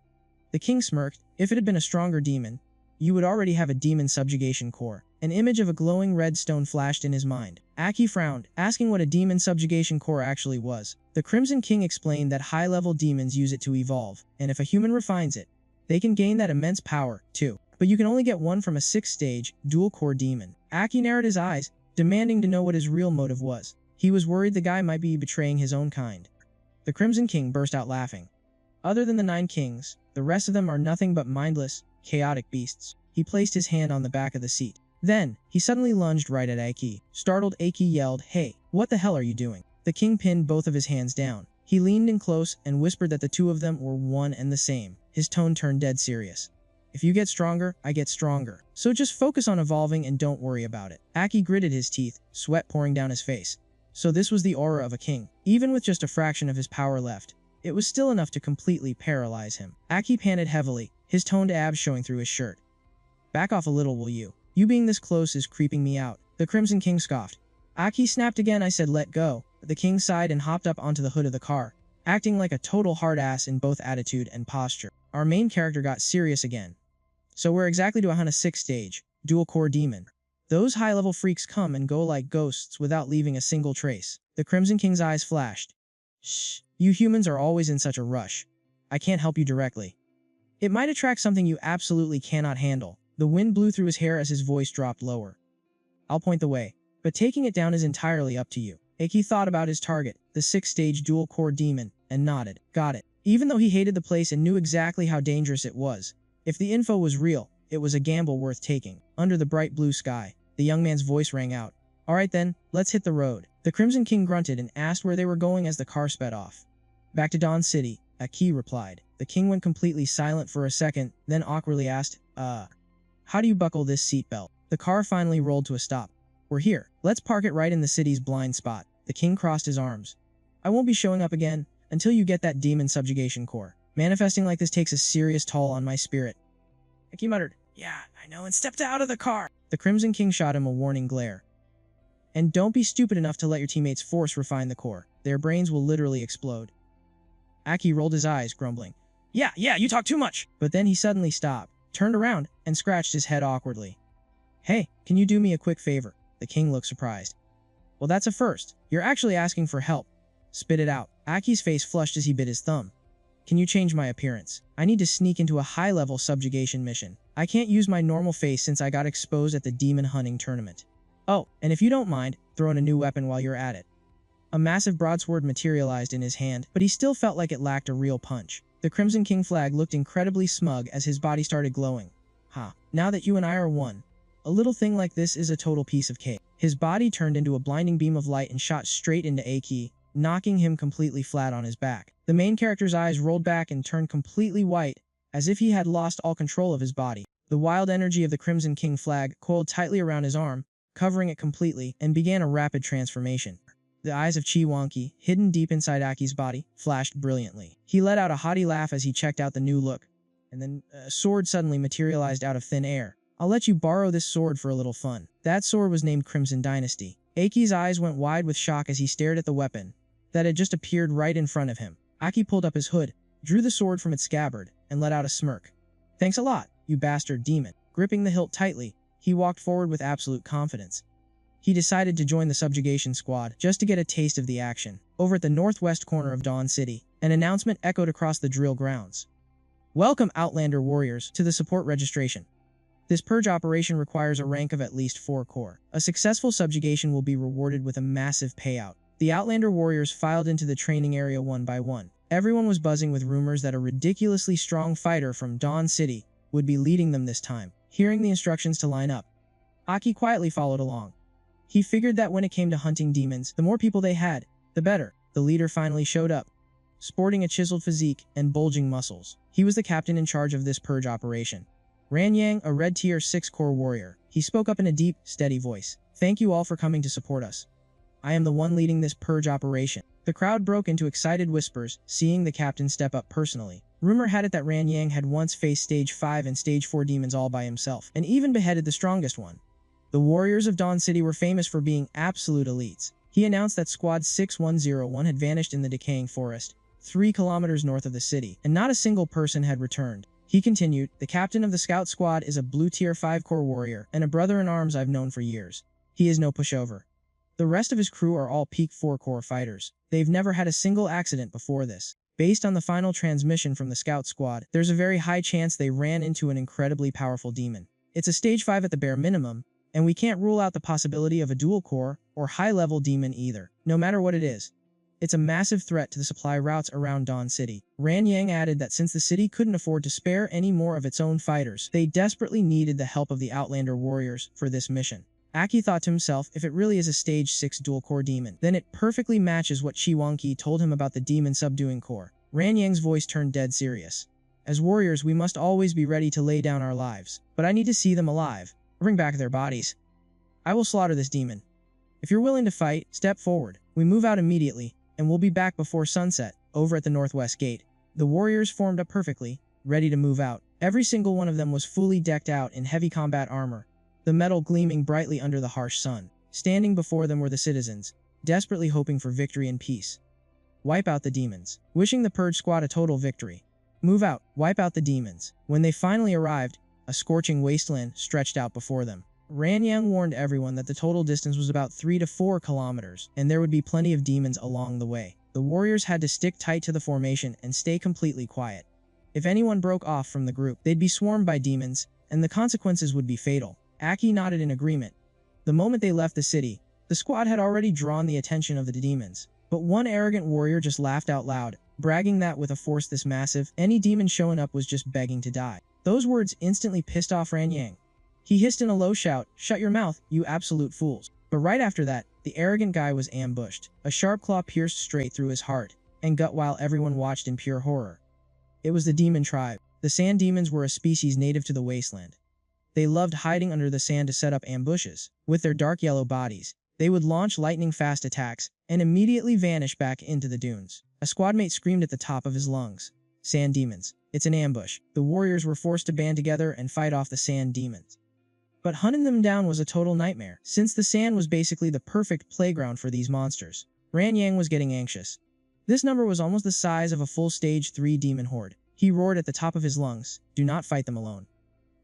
The king smirked. "If it had been a stronger demon, you would already have a demon subjugation core." An image of a glowing red stone flashed in his mind. Aki frowned, asking what a demon subjugation core actually was. The Crimson King explained that high-level demons use it to evolve, and if a human refines it, they can gain that immense power, too. But you can only get one from a 6th-stage, dual-core demon. Aki narrowed his eyes, demanding to know what his real motive was. He was worried the guy might be betraying his own kind. The Crimson King burst out laughing. "Other than the 9 kings, the rest of them are nothing but mindless, chaotic beasts." He placed his hand on the back of the seat. Then, he suddenly lunged right at Aki. Startled, Aki yelled, "Hey, what the hell are you doing?" The king pinned both of his hands down. He leaned in close and whispered that the two of them were one and the same. His tone turned dead serious. "If you get stronger, I get stronger. So just focus on evolving and don't worry about it." Aki gritted his teeth, sweat pouring down his face. So this was the aura of a king. Even with just a fraction of his power left, it was still enough to completely paralyze him. Aki panted heavily, his toned abs showing through his shirt. "Back off a little, will you? You being this close is creeping me out." The Crimson King scoffed. Aki snapped again. "I said let go." The king sighed and hopped up onto the hood of the car, acting like a total hard ass in both attitude and posture. Our main character got serious again. "So where exactly do I hunt a 6th stage, dual-core demon? Those high-level freaks come and go like ghosts without leaving a single trace." The Crimson King's eyes flashed. "Shh, you humans are always in such a rush. I can't help you directly. It might attract something you absolutely cannot handle." The wind blew through his hair as his voice dropped lower. "I'll point the way, but taking it down is entirely up to you." Aki thought about his target, the 6th-stage dual-core demon, and nodded. "Got it." Even though he hated the place and knew exactly how dangerous it was, if the info was real, it was a gamble worth taking. Under the bright blue sky, the young man's voice rang out. "Alright then, let's hit the road." The Crimson King grunted and asked where they were going as the car sped off. "Back to Dawn City," Aki replied. The king went completely silent for a second, then awkwardly asked, "How do you buckle this seatbelt?" The car finally rolled to a stop. "We're here. Let's park it right in the city's blind spot." The king crossed his arms. "I won't be showing up again until you get that demon subjugation core. Manifesting like this takes a serious toll on my spirit." Aki muttered, "Yeah, I know," and stepped out of the car. The Crimson King shot him a warning glare. "And don't be stupid enough to let your teammates force refine the core. Their brains will literally explode." Aki rolled his eyes, grumbling, Yeah, you talk too much. But then he suddenly stopped, turned around, and scratched his head awkwardly. Hey, can you do me a quick favor? The king looked surprised. Well, that's a first. You're actually asking for help. Spit it out. Aki's face flushed as he bit his thumb. Can you change my appearance? I need to sneak into a high-level subjugation mission. I can't use my normal face since I got exposed at the demon hunting tournament. Oh, and if you don't mind, throw in a new weapon while you're at it. A massive broadsword materialized in his hand, but he still felt like it lacked a real punch. The Crimson King flag looked incredibly smug as his body started glowing. Now that you and I are one, a little thing like this is a total piece of cake. His body turned into a blinding beam of light and shot straight into Aki, knocking him completely flat on his back. The main character's eyes rolled back and turned completely white, as if he had lost all control of his body. The wild energy of the Crimson King flag coiled tightly around his arm, covering it completely, and began a rapid transformation. The eyes of Chi-Wanki, hidden deep inside Aki's body, flashed brilliantly. He let out a haughty laugh as he checked out the new look, and then a sword suddenly materialized out of thin air. I'll let you borrow this sword for a little fun. That sword was named Crimson Dynasty. Aki's eyes went wide with shock as he stared at the weapon that had just appeared right in front of him. Aki pulled up his hood, drew the sword from its scabbard, and let out a smirk. Thanks a lot, you bastard demon. Gripping the hilt tightly, he walked forward with absolute confidence. He decided to join the subjugation squad just to get a taste of the action. Over at the northwest corner of Dawn City, an announcement echoed across the drill grounds. Welcome, Outlander warriors, to the support registration. This purge operation requires a rank of at least 4 core. A successful subjugation will be rewarded with a massive payout. The Outlander warriors filed into the training area one by one. Everyone was buzzing with rumors that a ridiculously strong fighter from Dawn City would be leading them this time. Hearing the instructions to line up, Aki quietly followed along. He figured that when it came to hunting demons, the more people they had, the better. The leader finally showed up, sporting a chiseled physique and bulging muscles. He was the captain in charge of this purge operation. Ran Yang, a red tier 6 core warrior. He spoke up in a deep, steady voice. Thank you all for coming to support us. I am the one leading this purge operation. The crowd broke into excited whispers, seeing the captain step up personally. Rumor had it that Ran Yang had once faced stage 5 and stage 4 demons all by himself, and even beheaded the strongest one. The warriors of Dawn City were famous for being absolute elites. He announced that Squad 6101 had vanished in the decaying forest, 3 kilometers north of the city, and not a single person had returned. He continued, the captain of the scout squad is a blue tier 5 core warrior, and a brother-in-arms I've known for years. He is no pushover. The rest of his crew are all peak 4 core fighters. They've never had a single accident before this. Based on the final transmission from the scout squad, there's a very high chance they ran into an incredibly powerful demon. It's a stage 5 at the bare minimum, and we can't rule out the possibility of a dual core or high-level demon either, no matter what it is. It's a massive threat to the supply routes around Dawn City. Ran Yang added that since the city couldn't afford to spare any more of its own fighters, they desperately needed the help of the Outlander warriors for this mission. Aki thought to himself, if it really is a stage 6 dual-core demon, then it perfectly matches what Chi-Wanki told him about the demon subduing core. Ran Yang's voice turned dead serious. As warriors, we must always be ready to lay down our lives, but I need to see them alive. Bring back their bodies. I will slaughter this demon. If you're willing to fight, step forward. We move out immediately, and we'll be back before sunset, over at the northwest gate. The warriors formed up perfectly, ready to move out. Every single one of them was fully decked out in heavy combat armor, the metal gleaming brightly under the harsh sun. Standing before them were the citizens, desperately hoping for victory and peace. Wipe out the demons. Wishing the purge squad a total victory. Move out, wipe out the demons. When they finally arrived, a scorching wasteland stretched out before them. Ran Yang warned everyone that the total distance was about 3 to 4 kilometers, and there would be plenty of demons along the way. The warriors had to stick tight to the formation and stay completely quiet. If anyone broke off from the group, they'd be swarmed by demons, and the consequences would be fatal. Aki nodded in agreement. The moment they left the city, the squad had already drawn the attention of the demons. But one arrogant warrior just laughed out loud, bragging that with a force this massive, any demon showing up was just begging to die. Those words instantly pissed off Ran Yang. He hissed in a low shout, "Shut your mouth, you absolute fools." But right after that, the arrogant guy was ambushed. A sharp claw pierced straight through his heart and gut while everyone watched in pure horror. It was the demon tribe. The sand demons were a species native to the wasteland. They loved hiding under the sand to set up ambushes. With their dark yellow bodies, they would launch lightning-fast attacks and immediately vanish back into the dunes. A squadmate screamed at the top of his lungs. Sand demons. It's an ambush. The warriors were forced to band together and fight off the sand demons. But hunting them down was a total nightmare, since the sand was basically the perfect playground for these monsters. Ran Yang was getting anxious. This number was almost the size of a full stage 3 demon horde. He roared at the top of his lungs, "Do not fight them alone.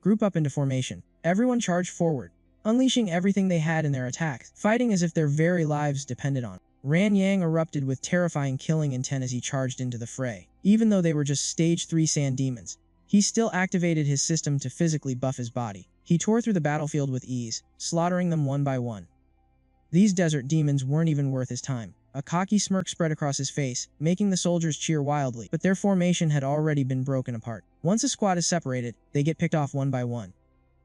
Group up into formation." Everyone charged forward, unleashing everything they had in their attacks, fighting as if their very lives depended on it. Ran Yang erupted with terrifying killing intent as he charged into the fray. Even though they were just stage 3 sand demons, he still activated his system to physically buff his body. He tore through the battlefield with ease, slaughtering them one by one. These desert demons weren't even worth his time. A cocky smirk spread across his face, making the soldiers cheer wildly, but their formation had already been broken apart. Once a squad is separated, they get picked off one by one.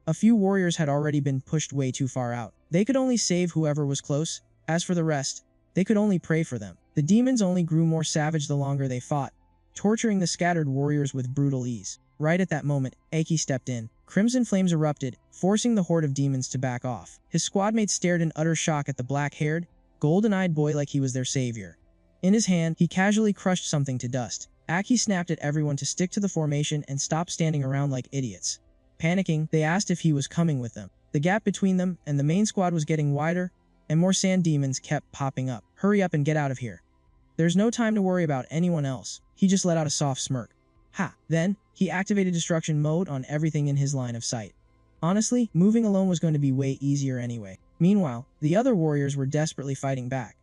A few warriors had already been pushed way too far out. They could only save whoever was close. As for the rest, they could only pray for them. The demons only grew more savage the longer they fought, torturing the scattered warriors with brutal ease. Right at that moment, Aki stepped in. Crimson flames erupted, forcing the horde of demons to back off. His squad mates stared in utter shock at the black-haired, golden-eyed boy like he was their savior. In his hand, he casually crushed something to dust. Aki snapped at everyone to stick to the formation and stop standing around like idiots. Panicking, they asked if he was coming with them. The gap between them and the main squad was getting wider, and more sand demons kept popping up. "Hurry up and get out of here. There's no time to worry about anyone else." He just let out a soft smirk. Ha! Then, he activated destruction mode on everything in his line of sight. Honestly, moving alone was going to be way easier anyway. Meanwhile, the other warriors were desperately fighting back,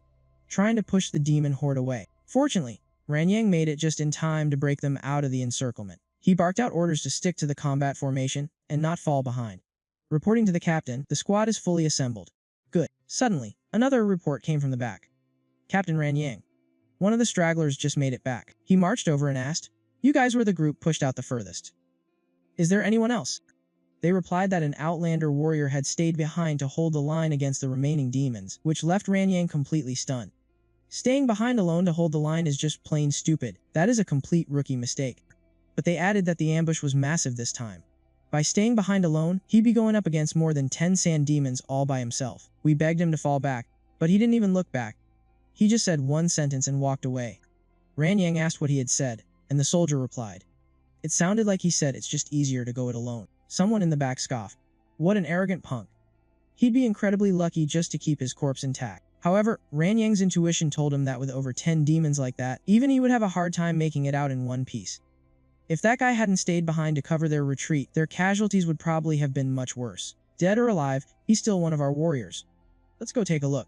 trying to push the demon horde away. Fortunately, Ranyang made it just in time to break them out of the encirclement. He barked out orders to stick to the combat formation and not fall behind. Reporting to the captain, "The squad is fully assembled." Good. Suddenly, another report came from the back. "Captain Ranyang, one of the stragglers just made it back." He marched over and asked, "You guys were the group pushed out the furthest. Is there anyone else?" They replied that an outlander warrior had stayed behind to hold the line against the remaining demons, which left Ranyang completely stunned. Staying behind alone to hold the line is just plain stupid. That is a complete rookie mistake. But they added that the ambush was massive this time. By staying behind alone, he'd be going up against more than 10 sand demons all by himself. We begged him to fall back, but he didn't even look back. He just said one sentence and walked away. Ranyang asked what he had said, and the soldier replied. It sounded like he said it's just easier to go it alone. Someone in the back scoffed. What an arrogant punk. He'd be incredibly lucky just to keep his corpse intact. However, Ranyang's intuition told him that with over 10 demons like that, even he would have a hard time making it out in one piece. If that guy hadn't stayed behind to cover their retreat, their casualties would probably have been much worse. Dead or alive, he's still one of our warriors. Let's go take a look.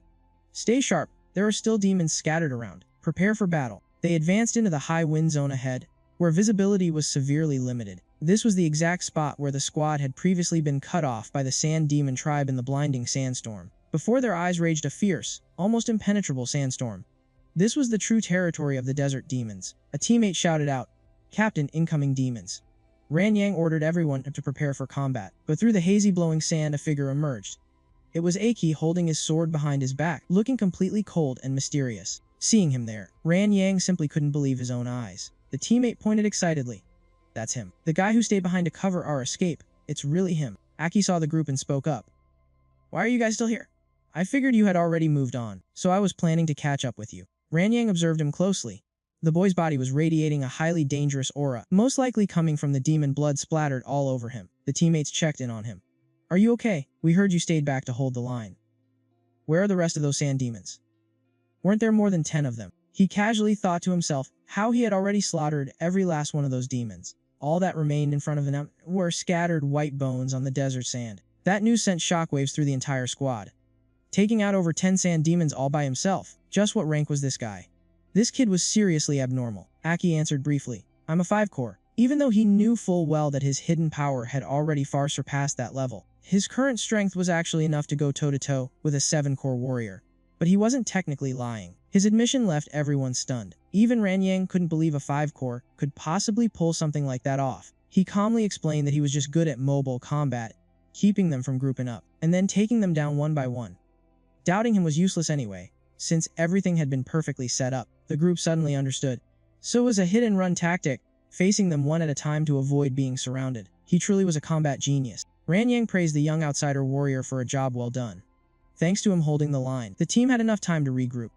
Stay sharp, there are still demons scattered around. Prepare for battle. They advanced into the high wind zone ahead, where visibility was severely limited. This was the exact spot where the squad had previously been cut off by the sand demon tribe in the blinding sandstorm. Before their eyes raged a fierce, almost impenetrable sandstorm. This was the true territory of the desert demons. A teammate shouted out, "Captain, incoming demons." Ranyang ordered everyone to prepare for combat, but through the hazy blowing sand a figure emerged. It was Aki holding his sword behind his back, looking completely cold and mysterious. Seeing him there, Ranyang simply couldn't believe his own eyes. The teammate pointed excitedly. That's him. The guy who stayed behind to cover our escape. It's really him. Aki saw the group and spoke up. Why are you guys still here? I figured you had already moved on, so I was planning to catch up with you. Ranyang observed him closely. The boy's body was radiating a highly dangerous aura, most likely coming from the demon blood splattered all over him. The teammates checked in on him. Are you okay? We heard you stayed back to hold the line. Where are the rest of those sand demons? Weren't there more than 10 of them? He casually thought to himself how he had already slaughtered every last one of those demons. All that remained in front of him were scattered white bones on the desert sand. That news sent shockwaves through the entire squad. Taking out over 10 sand demons all by himself. Just what rank was this guy? This kid was seriously abnormal. Aki answered briefly. I'm a 5-core. Even though he knew full well that his hidden power had already far surpassed that level, his current strength was actually enough to go toe-to-toe with a 7-core warrior. But he wasn't technically lying. His admission left everyone stunned. Even Ranyang couldn't believe a 5-core could possibly pull something like that off. He calmly explained that he was just good at mobile combat, keeping them from grouping up, and then taking them down one by one. Doubting him was useless anyway, since everything had been perfectly set up. The group suddenly understood. So it was a hit-and-run tactic, facing them one at a time to avoid being surrounded. He truly was a combat genius. Ranyang praised the young outsider warrior for a job well done. Thanks to him holding the line, the team had enough time to regroup.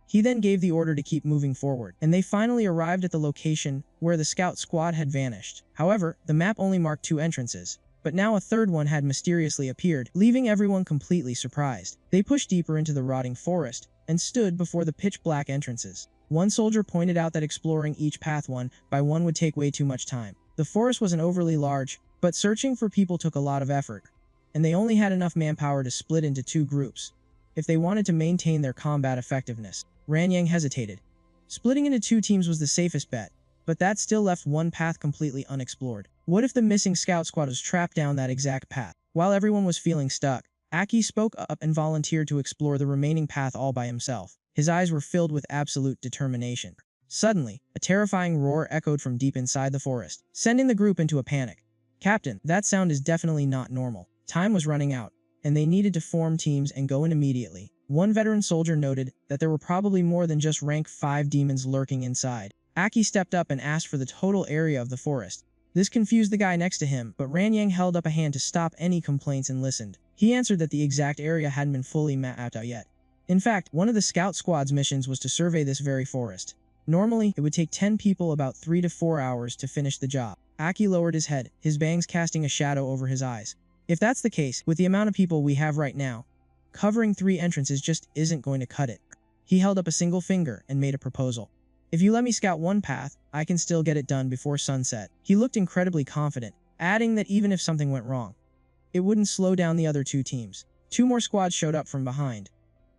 He then gave the order to keep moving forward, and they finally arrived at the location where the scout squad had vanished. However, the map only marked 2 entrances, but now a third one had mysteriously appeared, leaving everyone completely surprised. They pushed deeper into the rotting forest, and stood before the pitch-black entrances. One soldier pointed out that exploring each path one by one would take way too much time. The forest wasn't overly large, but searching for people took a lot of effort, and they only had enough manpower to split into two groups if they wanted to maintain their combat effectiveness. Ranyang hesitated. Splitting into two teams was the safest bet, but that still left one path completely unexplored. What if the missing scout squad was trapped down that exact path? While everyone was feeling stuck, Aki spoke up and volunteered to explore the remaining path all by himself. His eyes were filled with absolute determination. Suddenly, a terrifying roar echoed from deep inside the forest, sending the group into a panic. "Captain, that sound is definitely not normal." Time was running out, and they needed to form teams and go in immediately. One veteran soldier noted that there were probably more than just rank 5 demons lurking inside. Aki stepped up and asked for the total area of the forest. This confused the guy next to him, but Ranyang held up a hand to stop any complaints and listened. He answered that the exact area hadn't been fully mapped out yet. In fact, one of the scout squad's missions was to survey this very forest. Normally, it would take 10 people about 3 to 4 hours to finish the job. Aki lowered his head, his bangs casting a shadow over his eyes. If that's the case, with the amount of people we have right now, covering 3 entrances just isn't going to cut it. He held up a single finger and made a proposal. "If you let me scout one path, I can still get it done before sunset." He looked incredibly confident, adding that even if something went wrong, it wouldn't slow down the other 2 teams. 2 more squads showed up from behind.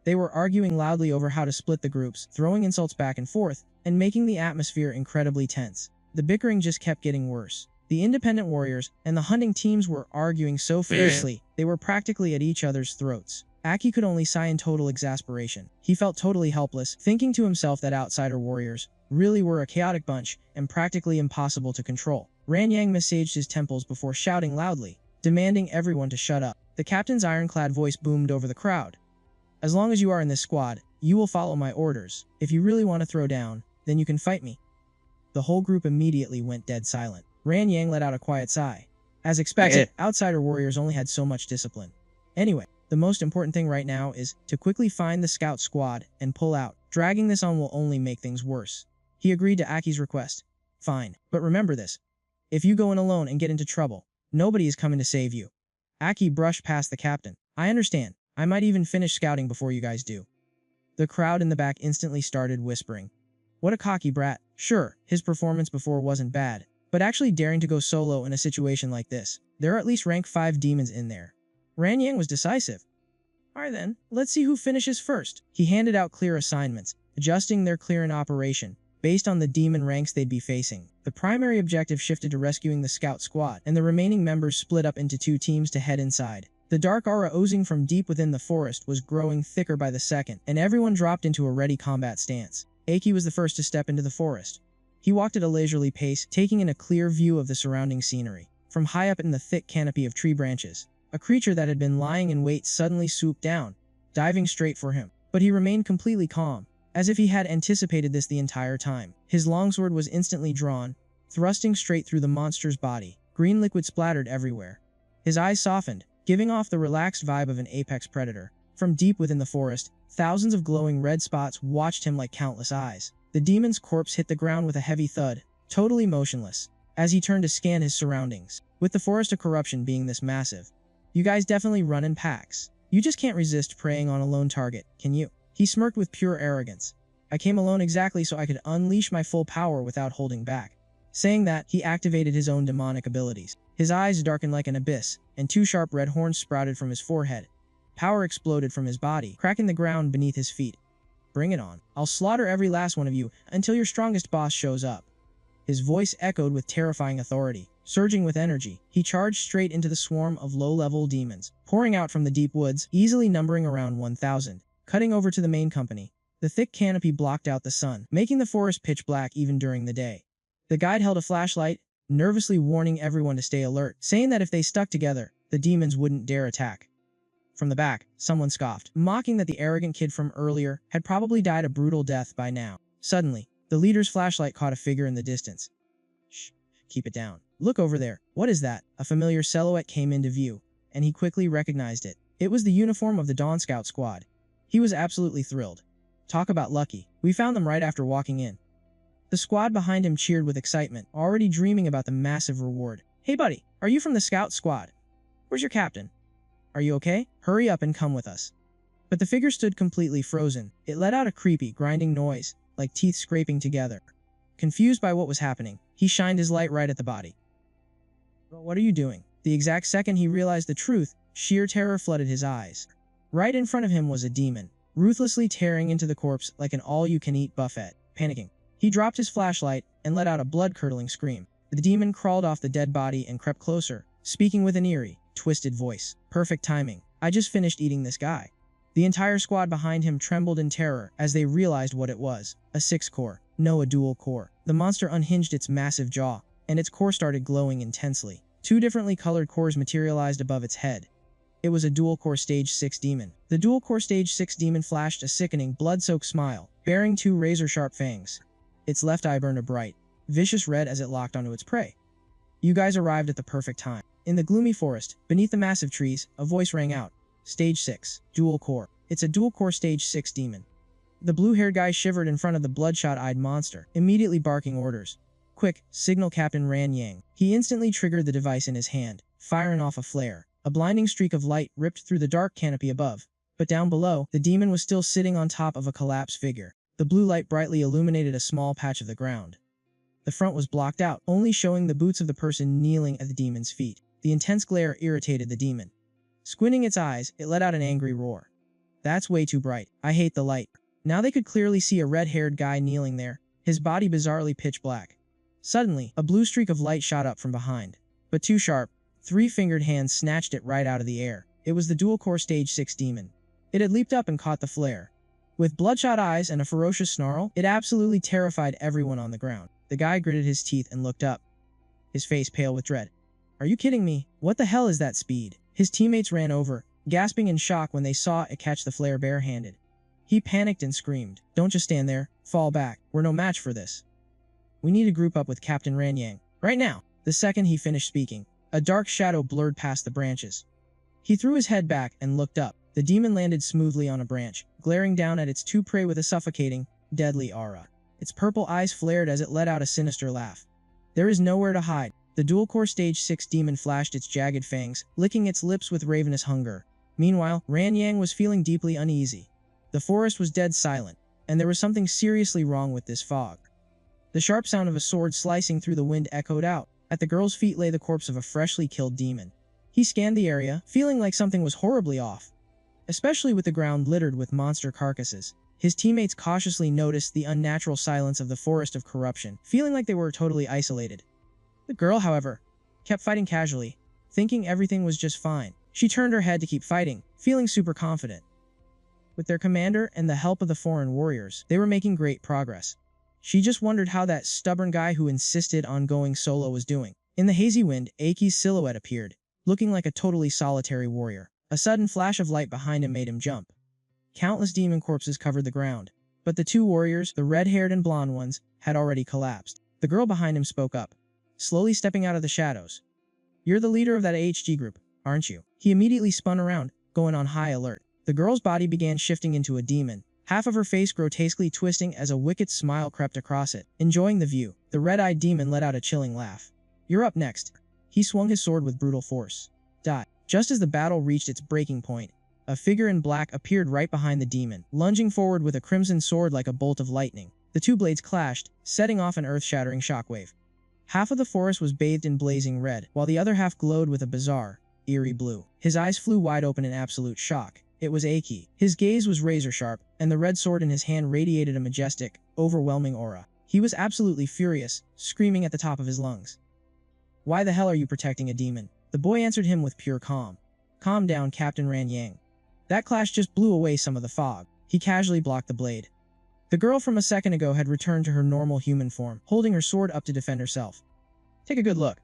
They were arguing loudly over how to split the groups, throwing insults back and forth, and making the atmosphere incredibly tense. The bickering just kept getting worse. The independent warriors and the hunting teams were arguing so fiercely, they were practically at each other's throats. Aki could only sigh in total exasperation. He felt totally helpless, thinking to himself that outsider warriors really were a chaotic bunch and practically impossible to control. Ranyang massaged his temples before shouting loudly, demanding everyone to shut up. The captain's ironclad voice boomed over the crowd. "As long as you are in this squad, you will follow my orders. If you really want to throw down, then you can fight me." The whole group immediately went dead silent. Ranyang let out a quiet sigh. As expected, outsider warriors only had so much discipline. Anyway, the most important thing right now is to quickly find the scout squad and pull out. Dragging this on will only make things worse. He agreed to Aki's request. "Fine, but remember this. If you go in alone and get into trouble, nobody is coming to save you." Aki brushed past the captain. "I understand. I might even finish scouting before you guys do." The crowd in the back instantly started whispering. What a cocky brat. Sure, his performance before wasn't bad, but actually daring to go solo in a situation like this. There are at least rank 5 demons in there. Ranyang was decisive. "Alright then, let's see who finishes first." He handed out clear assignments, adjusting their clearance operation based on the demon ranks they'd be facing. The primary objective shifted to rescuing the scout squad, and the remaining members split up into 2 teams to head inside. The dark aura oozing from deep within the forest was growing thicker by the second, and everyone dropped into a ready combat stance. Aki was the first to step into the forest. He walked at a leisurely pace, taking in a clear view of the surrounding scenery. From high up in the thick canopy of tree branches, a creature that had been lying in wait suddenly swooped down, diving straight for him. But he remained completely calm, as if he had anticipated this the entire time. His longsword was instantly drawn, thrusting straight through the monster's body. Green liquid splattered everywhere. His eyes softened, giving off the relaxed vibe of an apex predator. From deep within the forest, thousands of glowing red spots watched him like countless eyes. The demon's corpse hit the ground with a heavy thud, totally motionless, as he turned to scan his surroundings. With the forest of corruption being this massive, you guys definitely run in packs. You just can't resist preying on a lone target, can you? He smirked with pure arrogance. "I came alone exactly so I could unleash my full power without holding back." Saying that, he activated his own demonic abilities. His eyes darkened like an abyss, and 2 sharp red horns sprouted from his forehead. Power exploded from his body, cracking the ground beneath his feet. "Bring it on. I'll slaughter every last one of you until your strongest boss shows up." His voice echoed with terrifying authority. Surging with energy, he charged straight into the swarm of low-level demons, pouring out from the deep woods, easily numbering around 1,000. Cutting over to the main company, the thick canopy blocked out the sun, making the forest pitch black even during the day. The guide held a flashlight, nervously warning everyone to stay alert, saying that if they stuck together, the demons wouldn't dare attack. From the back, someone scoffed, mocking that the arrogant kid from earlier had probably died a brutal death by now. Suddenly, the leader's flashlight caught a figure in the distance. "Shh, keep it down. Look over there. What is that?" A familiar silhouette came into view, and he quickly recognized it. It was the uniform of the Dawn Scout squad. He was absolutely thrilled. Talk about lucky. We found them right after walking in. The squad behind him cheered with excitement, already dreaming about the massive reward. "Hey buddy, are you from the scout squad? Where's your captain? Are you okay? Hurry up and come with us." But the figure stood completely frozen. It let out a creepy, grinding noise, like teeth scraping together. Confused by what was happening, he shined his light right at the body. "Bro, what are you doing?" The exact second he realized the truth, sheer terror flooded his eyes. Right in front of him was a demon, ruthlessly tearing into the corpse like an all-you-can-eat buffet. Panicking, he dropped his flashlight and let out a blood-curdling scream. The demon crawled off the dead body and crept closer, speaking with an eerie, twisted voice. "Perfect timing. I just finished eating this guy." The entire squad behind him trembled in terror as they realized what it was. A 6-core. No, a dual core. The monster unhinged its massive jaw, and its core started glowing intensely. 2 differently colored cores materialized above its head. It was a dual-core Stage 6 demon. The dual-core Stage 6 demon flashed a sickening, blood-soaked smile, bearing 2 razor-sharp fangs. Its left eye burned a bright, vicious red as it locked onto its prey. "You guys arrived at the perfect time." In the gloomy forest, beneath the massive trees, a voice rang out. "Stage 6. Dual core. It's a dual-core Stage 6 demon." The blue-haired guy shivered in front of the bloodshot-eyed monster, immediately barking orders. "Quick, signal Captain Ran Yang." He instantly triggered the device in his hand, firing off a flare. A blinding streak of light ripped through the dark canopy above, but down below, the demon was still sitting on top of a collapsed figure. The blue light brightly illuminated a small patch of the ground. The front was blocked out, only showing the boots of the person kneeling at the demon's feet. The intense glare irritated the demon. Squinting its eyes, it let out an angry roar. "That's way too bright. I hate the light." Now they could clearly see a red-haired guy kneeling there, his body bizarrely pitch black. Suddenly, a blue streak of light shot up from behind. But too sharp, 3-fingered hands snatched it right out of the air. It was the dual-core Stage 6 demon. It had leaped up and caught the flare. With bloodshot eyes and a ferocious snarl, it absolutely terrified everyone on the ground. The guy gritted his teeth and looked up, his face pale with dread. "Are you kidding me? What the hell is that speed?" His teammates ran over, gasping in shock when they saw it catch the flare barehanded. He panicked and screamed, "Don't just stand there. Fall back. We're no match for this. We need to group up with Captain Ran Yang. Right now." The second he finished speaking, a dark shadow blurred past the branches. He threw his head back and looked up. The demon landed smoothly on a branch, glaring down at its 2 prey with a suffocating, deadly aura. Its purple eyes flared as it let out a sinister laugh. "There is nowhere to hide." The dual-core Stage 6 demon flashed its jagged fangs, licking its lips with ravenous hunger. Meanwhile, Ran Yang was feeling deeply uneasy. The forest was dead silent, and there was something seriously wrong with this fog. The sharp sound of a sword slicing through the wind echoed out. At the girl's feet lay the corpse of a freshly killed demon. He scanned the area, feeling like something was horribly off, especially with the ground littered with monster carcasses. His teammates cautiously noticed the unnatural silence of the forest of corruption, feeling like they were totally isolated. The girl, however, kept fighting casually, thinking everything was just fine. She turned her head to keep fighting, feeling super confident. With their commander and the help of the foreign warriors, they were making great progress. She just wondered how that stubborn guy who insisted on going solo was doing. In the hazy wind, Aiki's silhouette appeared, looking like a totally solitary warrior. A sudden flash of light behind him made him jump. Countless demon corpses covered the ground, but the 2 warriors, the red-haired and blonde ones, had already collapsed. The girl behind him spoke up, slowly stepping out of the shadows. "You're the leader of that AHG group, aren't you?" He immediately spun around, going on high alert. The girl's body began shifting into a demon, half of her face grotesquely twisting as a wicked smile crept across it. Enjoying the view, the red-eyed demon let out a chilling laugh. "You're up next." He swung his sword with brutal force. Die. Just as the battle reached its breaking point, a figure in black appeared right behind the demon, lunging forward with a crimson sword like a bolt of lightning. The 2 blades clashed, setting off an earth-shattering shockwave. Half of the forest was bathed in blazing red, while the other half glowed with a bizarre, eerie blue. His eyes flew wide open in absolute shock. It was Aiki. His gaze was razor-sharp, and the red sword in his hand radiated a majestic, overwhelming aura. He was absolutely furious, screaming at the top of his lungs. "Why the hell are you protecting a demon?" The boy answered him with pure calm. "Calm down, Captain Ran Yang. That clash just blew away some of the fog." He casually blocked the blade. The girl from a second ago had returned to her normal human form, holding her sword up to defend herself. "Take a good look.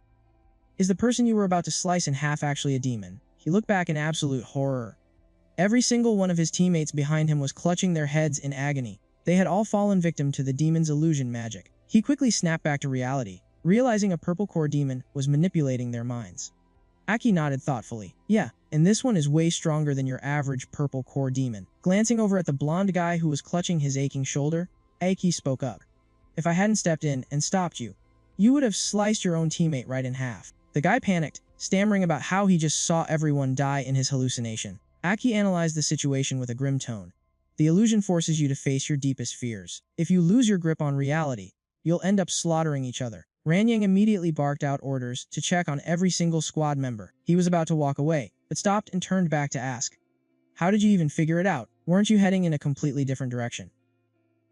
Is the person you were about to slice in half actually a demon?" He looked back in absolute horror. Every single one of his teammates behind him was clutching their heads in agony. They had all fallen victim to the demon's illusion magic. He quickly snapped back to reality, realizing a purple core demon was manipulating their minds. Aki nodded thoughtfully. "Yeah, and this one is way stronger than your average purple core demon." Glancing over at the blonde guy who was clutching his aching shoulder, Aki spoke up. "If I hadn't stepped in and stopped you, you would have sliced your own teammate right in half." The guy panicked, stammering about how he just saw everyone die in his hallucination. Aki analyzed the situation with a grim tone. The illusion forces you to face your deepest fears. If you lose your grip on reality, you'll end up slaughtering each other. Ranyang immediately barked out orders to check on every single squad member. He was about to walk away, but stopped and turned back to ask, "How did you even figure it out? Weren't you heading in a completely different direction?"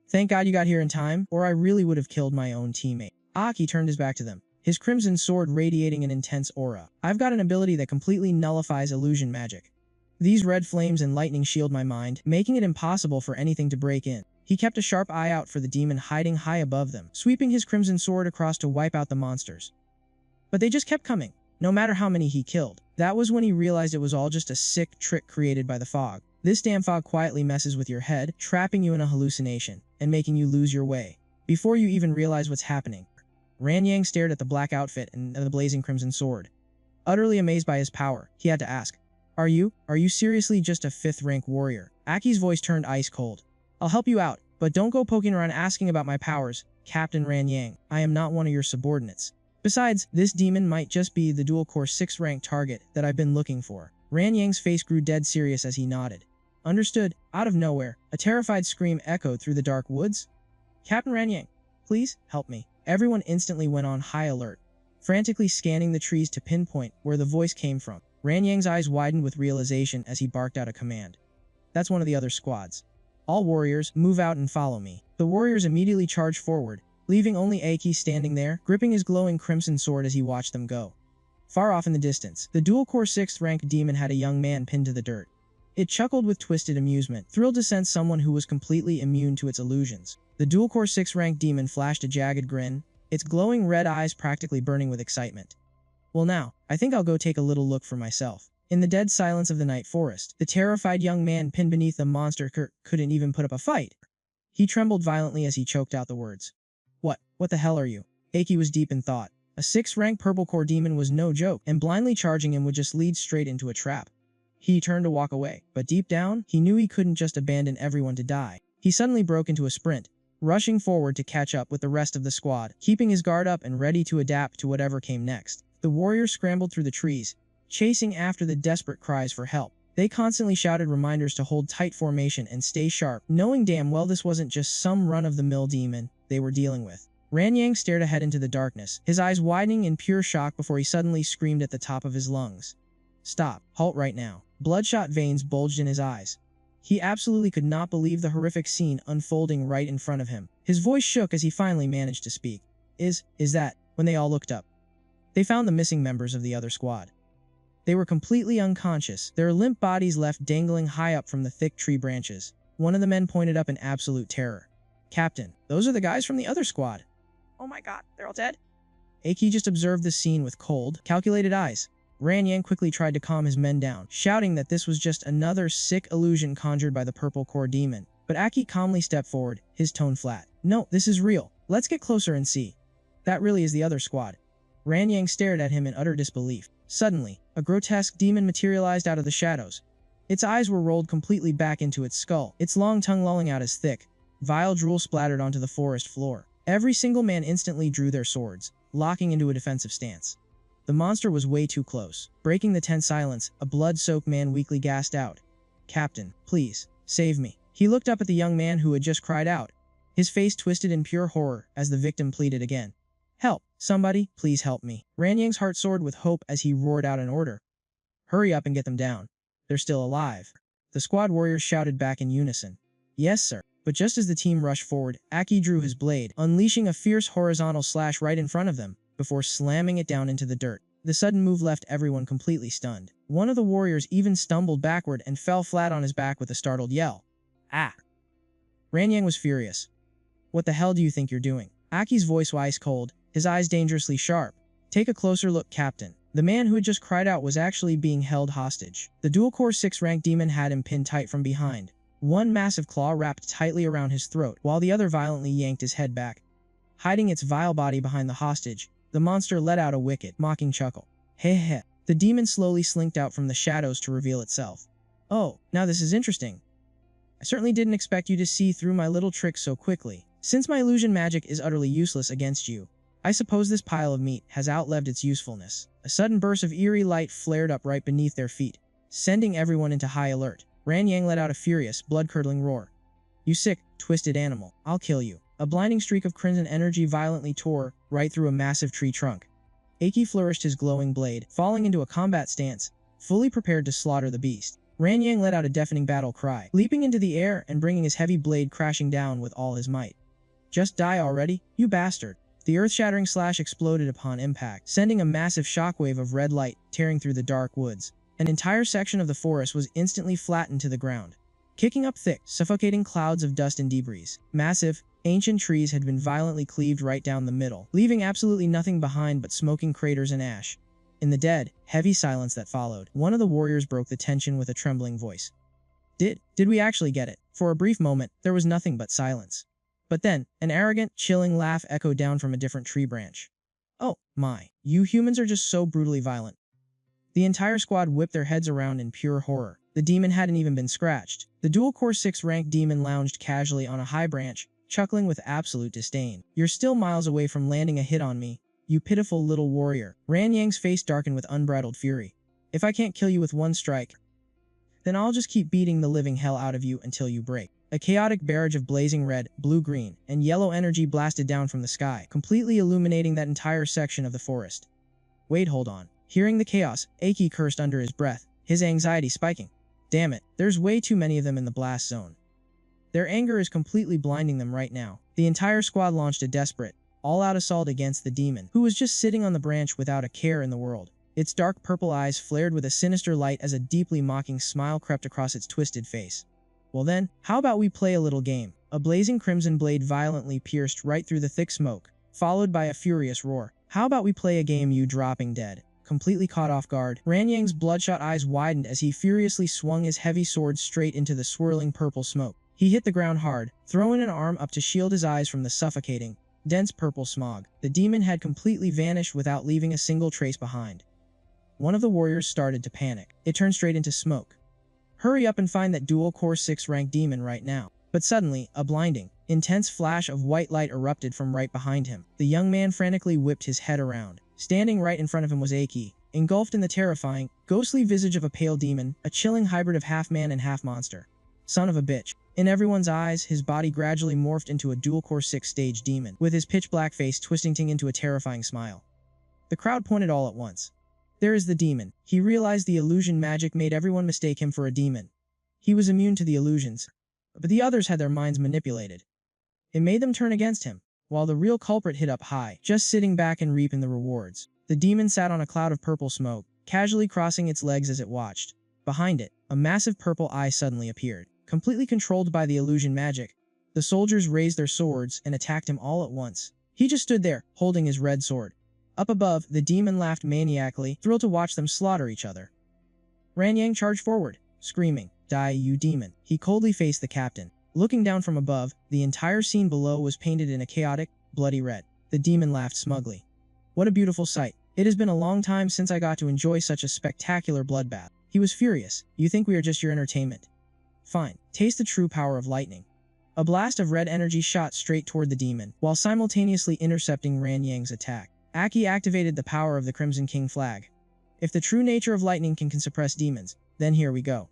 "Thank God you got here in time, or I really would have killed my own teammate." Aki turned his back to them, his crimson sword radiating an intense aura. "I've got an ability that completely nullifies illusion magic. These red flames and lightning shield my mind, making it impossible for anything to break in." He kept a sharp eye out for the demon hiding high above them, sweeping his crimson sword across to wipe out the monsters. But they just kept coming, no matter how many he killed. That was when he realized it was all just a sick trick created by the fog. This damn fog quietly messes with your head, trapping you in a hallucination, and making you lose your way. Before you even realize what's happening, Ranyang stared at the black outfit and the blazing crimson sword. Utterly amazed by his power, he had to ask, Are you seriously just a 5th rank warrior?" Aki's voice turned ice cold. "I'll help you out, but don't go poking around asking about my powers, Captain Ranyang. I am not one of your subordinates. Besides, this demon might just be the dual-core 6th rank target that I've been looking for." Ranyang's face grew dead serious as he nodded. "Understood." Out of nowhere, a terrified scream echoed through the dark woods. "Captain Ranyang, please help me." Everyone instantly went on high alert, frantically scanning the trees to pinpoint where the voice came from. Ranyang's eyes widened with realization as he barked out a command. "That's one of the other squads. All warriors, move out and follow me." The warriors immediately charged forward, leaving only Aki standing there, gripping his glowing crimson sword as he watched them go. Far off in the distance, the dual-core 6th rank demon had a young man pinned to the dirt. It chuckled with twisted amusement, thrilled to sense someone who was completely immune to its illusions. The dual-core 6th rank demon flashed a jagged grin, its glowing red eyes practically burning with excitement. "Well now, I think I'll go take a little look for myself." In the dead silence of the night forest, the terrified young man pinned beneath the monster couldn't even put up a fight. He trembled violently as he choked out the words. What the hell are you?" Aki was deep in thought. A 6th rank purple core demon was no joke, and blindly charging him would just lead straight into a trap. He turned to walk away, but deep down, he knew he couldn't just abandon everyone to die. He suddenly broke into a sprint, rushing forward to catch up with the rest of the squad, keeping his guard up and ready to adapt to whatever came next. The warriors scrambled through the trees, chasing after the desperate cries for help. They constantly shouted reminders to hold tight formation and stay sharp, knowing damn well this wasn't just some run-of-the-mill demon they were dealing with. Ranyang stared ahead into the darkness, his eyes widening in pure shock before he suddenly screamed at the top of his lungs. "Stop. Halt right now." Bloodshot veins bulged in his eyes. He absolutely could not believe the horrific scene unfolding right in front of him. His voice shook as he finally managed to speak. Is that?" When they all looked up, they found the missing members of the other squad. They were completely unconscious, their limp bodies left dangling high up from the thick tree branches. One of the men pointed up in absolute terror. "Captain, those are the guys from the other squad." "Oh my god, they're all dead?" Aki just observed the scene with cold, calculated eyes. Ranyang quickly tried to calm his men down, shouting that this was just another sick illusion conjured by the purple core demon. But Aki calmly stepped forward, his tone flat. "No, this is real. Let's get closer and see. That really is the other squad." Ranyang stared at him in utter disbelief. Suddenly, a grotesque demon materialized out of the shadows. Its eyes were rolled completely back into its skull, its long tongue lolling out as thick, vile drool splattered onto the forest floor. Every single man instantly drew their swords, locking into a defensive stance. The monster was way too close. Breaking the tense silence, a blood-soaked man weakly gasped out, "Captain, please, save me." He looked up at the young man who had just cried out, his face twisted in pure horror as the victim pleaded again. "Help! Somebody, please help me." Ranyang's heart soared with hope as he roared out an order. "Hurry up and get them down. They're still alive." The squad warriors shouted back in unison. "Yes, sir." But just as the team rushed forward, Aki drew his blade, unleashing a fierce horizontal slash right in front of them, before slamming it down into the dirt. The sudden move left everyone completely stunned. One of the warriors even stumbled backward and fell flat on his back with a startled yell. "Ah!" Ranyang was furious. "What the hell do you think you're doing?" Aki's voice was ice cold, his eyes dangerously sharp. "Take a closer look, Captain." The man who had just cried out was actually being held hostage. The dual-core 6th rank demon had him pinned tight from behind. One massive claw wrapped tightly around his throat, while the other violently yanked his head back. Hiding its vile body behind the hostage, the monster let out a wicked, mocking chuckle. "Heh heh." The demon slowly slinked out from the shadows to reveal itself. "Oh, now this is interesting. I certainly didn't expect you to see through my little trick so quickly. Since my illusion magic is utterly useless against you, I suppose this pile of meat has outlived its usefulness." A sudden burst of eerie light flared up right beneath their feet, sending everyone into high alert. Ranyang let out a furious, blood-curdling roar. You sick, twisted animal. I'll kill you. A blinding streak of crimson energy violently tore right through a massive tree trunk. Aki flourished his glowing blade, falling into a combat stance, fully prepared to slaughter the beast. Ranyang let out a deafening battle cry, leaping into the air and bringing his heavy blade crashing down with all his might. Just die already, you bastard. The earth-shattering slash exploded upon impact, sending a massive shockwave of red light tearing through the dark woods. An entire section of the forest was instantly flattened to the ground, kicking up thick, suffocating clouds of dust and debris. Massive, ancient trees had been violently cleaved right down the middle, leaving absolutely nothing behind but smoking craters and ash. In the dead, heavy silence that followed, one of the warriors broke the tension with a trembling voice. Did we actually get it? For a brief moment, there was nothing but silence. But then, an arrogant, chilling laugh echoed down from a different tree branch. Oh, my. You humans are just so brutally violent. The entire squad whipped their heads around in pure horror. The demon hadn't even been scratched. The dual core 6 rank demon lounged casually on a high branch, chuckling with absolute disdain. You're still miles away from landing a hit on me, you pitiful little warrior. Ranyang's face darkened with unbridled fury. If I can't kill you with one strike, then I'll just keep beating the living hell out of you until you break. A chaotic barrage of blazing red, blue-green, and yellow energy blasted down from the sky, completely illuminating that entire section of the forest. Wait, hold on. Hearing the chaos, Aki cursed under his breath, his anxiety spiking. Damn it, there's way too many of them in the blast zone. Their anger is completely blinding them right now. The entire squad launched a desperate, all-out assault against the demon, who was just sitting on the branch without a care in the world. Its dark purple eyes flared with a sinister light as a deeply mocking smile crept across its twisted face. Well then, how about we play a little game? A blazing crimson blade violently pierced right through the thick smoke, followed by a furious roar. How about we play a game, you dropping dead? Completely caught off guard, Ranyang's bloodshot eyes widened as he furiously swung his heavy sword straight into the swirling purple smoke. He hit the ground hard, throwing an arm up to shield his eyes from the suffocating, dense purple smog. The demon had completely vanished without leaving a single trace behind. One of the warriors started to panic. It turned straight into smoke. Hurry up and find that dual core 6 rank demon right now. But suddenly, a blinding, intense flash of white light erupted from right behind him. The young man frantically whipped his head around. Standing right in front of him was Aki, engulfed in the terrifying, ghostly visage of a pale demon, a chilling hybrid of half-man and half-monster. Son of a bitch. In everyone's eyes, his body gradually morphed into a dual core 6 stage demon, with his pitch-black face twisting into a terrifying smile. The crowd pointed all at once. There is the demon. He realized the illusion magic made everyone mistake him for a demon. He was immune to the illusions, but the others had their minds manipulated. It made them turn against him, while the real culprit hid up high, just sitting back and reaping the rewards. The demon sat on a cloud of purple smoke, casually crossing its legs as it watched. Behind it, a massive purple eye suddenly appeared, completely controlled by the illusion magic. The soldiers raised their swords and attacked him all at once. He just stood there, holding his red sword. Up above, the demon laughed maniacally, thrilled to watch them slaughter each other. Ranyang charged forward, screaming, "Die, you demon!" He coldly faced the captain. Looking down from above, the entire scene below was painted in a chaotic, bloody red. The demon laughed smugly. What a beautiful sight. It has been a long time since I got to enjoy such a spectacular bloodbath. He was furious. You think we are just your entertainment? Fine. Taste the true power of lightning. A blast of red energy shot straight toward the demon, while simultaneously intercepting Ranyang's attack. Aki activated the power of the Crimson King flag. If the true nature of lightning can suppress demons, then here we go.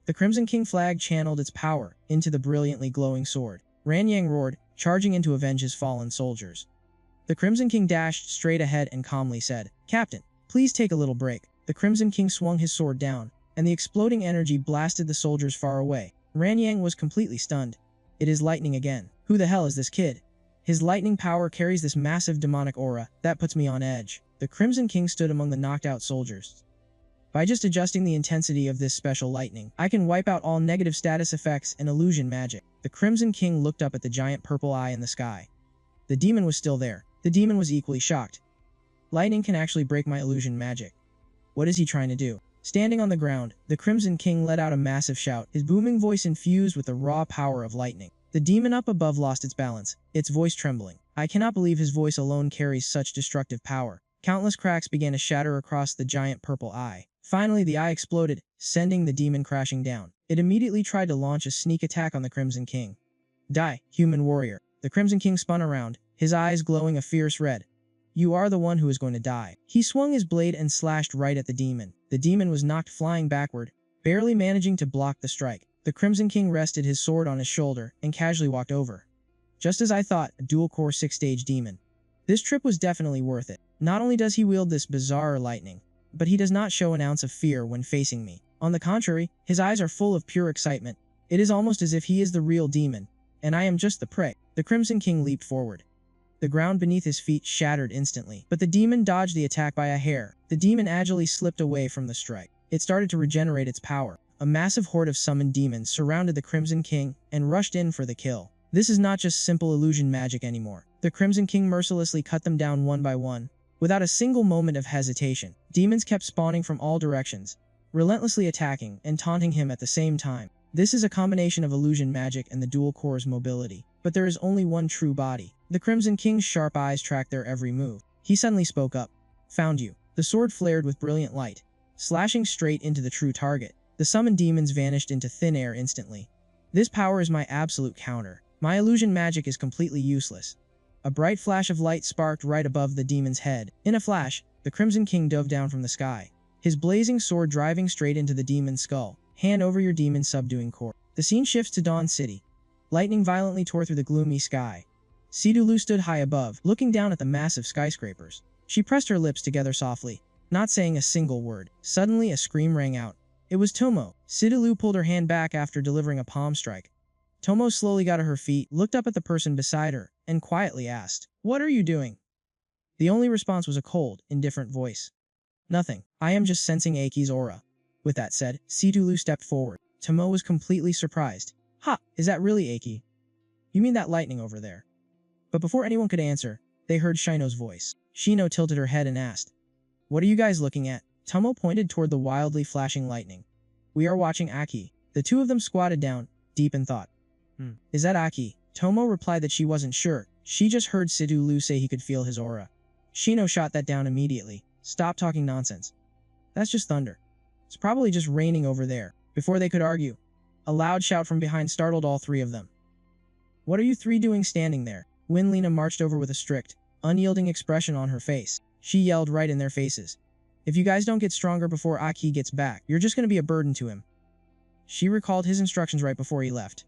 The Crimson King flag channeled its power into the brilliantly glowing sword. Ranyang roared, charging in to avenge his fallen soldiers. The Crimson King dashed straight ahead and calmly said, "Captain, please take a little break." The Crimson King swung his sword down, and the exploding energy blasted the soldiers far away. Ranyang was completely stunned. It is lightning again. Who the hell is this kid? His lightning power carries this massive demonic aura that puts me on edge. The Crimson King stood among the knocked out soldiers. By just adjusting the intensity of this special lightning, I can wipe out all negative status effects and illusion magic. The Crimson King looked up at the giant purple eye in the sky. The demon was still there. The demon was equally shocked. Lightning can actually break my illusion magic. What is he trying to do? Standing on the ground, the Crimson King let out a massive shout, his booming voice infused with the raw power of lightning. The demon up above lost its balance, its voice trembling. I cannot believe his voice alone carries such destructive power. Countless cracks began to shatter across the giant purple eye. Finally, the eye exploded, sending the demon crashing down. It immediately tried to launch a sneak attack on the Crimson King. Die, human warrior. The Crimson King spun around, his eyes glowing a fierce red. You are the one who is going to die. He swung his blade and slashed right at the demon. The demon was knocked flying backward, barely managing to block the strike. The Crimson King rested his sword on his shoulder and casually walked over. Just as I thought, a dual-core 6-stage demon. This trip was definitely worth it. Not only does he wield this bizarre lightning, but he does not show an ounce of fear when facing me. On the contrary, his eyes are full of pure excitement. It is almost as if he is the real demon, and I am just the prey. The Crimson King leaped forward. The ground beneath his feet shattered instantly, but the demon dodged the attack by a hair. The demon agilely slipped away from the strike. It started to regenerate its power. A massive horde of summoned demons surrounded the Crimson King and rushed in for the kill. This is not just simple illusion magic anymore. The Crimson King mercilessly cut them down one by one. Without a single moment of hesitation, demons kept spawning from all directions, relentlessly attacking and taunting him at the same time. This is a combination of illusion magic and the dual core's mobility. But there is only one true body. The Crimson King's sharp eyes tracked their every move. He suddenly spoke up. "Found you." The sword flared with brilliant light, slashing straight into the true target. The summoned demons vanished into thin air instantly. This power is my absolute counter. My illusion magic is completely useless. A bright flash of light sparked right above the demon's head. In a flash, the Crimson King dove down from the sky, his blazing sword driving straight into the demon's skull. "Hand over your demon subduing core." The scene shifts to Dawn City. Lightning violently tore through the gloomy sky. Sidulu stood high above, looking down at the massive skyscrapers. She pressed her lips together softly, not saying a single word. Suddenly, a scream rang out. It was Tomo. Sidulu pulled her hand back after delivering a palm strike. Tomo slowly got to her feet, looked up at the person beside her, and quietly asked, "What are you doing?" The only response was a cold, indifferent voice. "Nothing. I am just sensing Aki's aura." With that said, Sidulu stepped forward. Tomo was completely surprised. "Ha! Is that really Aki? You mean that lightning over there?" But before anyone could answer, they heard Shino's voice. Shino tilted her head and asked, "What are you guys looking at?" Tomo pointed toward the wildly flashing lightning. "We are watching Aki." The two of them squatted down, deep in thought. Is that Aki?" Tomo replied that she wasn't sure. She just heard Sidulu say he could feel his aura. Shino shot that down immediately. "Stop talking nonsense. That's just thunder. It's probably just raining over there." Before they could argue, a loud shout from behind startled all three of them. "What are you three doing standing there?" Lina marched over with a strict, unyielding expression on her face. She yelled right in their faces. "If you guys don't get stronger before Aki gets back, you're just going to be a burden to him." She recalled his instructions right before he left.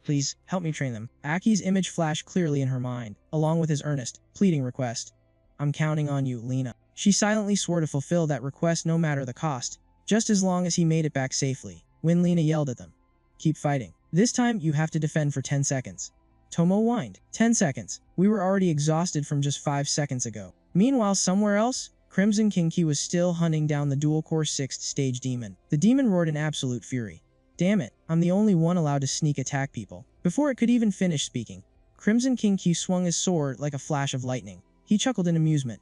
"Please, help me train them." Aki's image flashed clearly in her mind, along with his earnest, pleading request. "I'm counting on you, Lina." She silently swore to fulfill that request no matter the cost, just as long as he made it back safely. When Lina yelled at them, "Keep fighting. This time you have to defend for 10 seconds. Tomo whined. 10 seconds. We were already exhausted from just 5 seconds ago. Meanwhile, somewhere else, Crimson Kinki was still hunting down the dual-core 6th stage demon. The demon roared in absolute fury. "Damn it, I'm the only one allowed to sneak attack people." Before it could even finish speaking, Crimson Kinki swung his sword like a flash of lightning. He chuckled in amusement.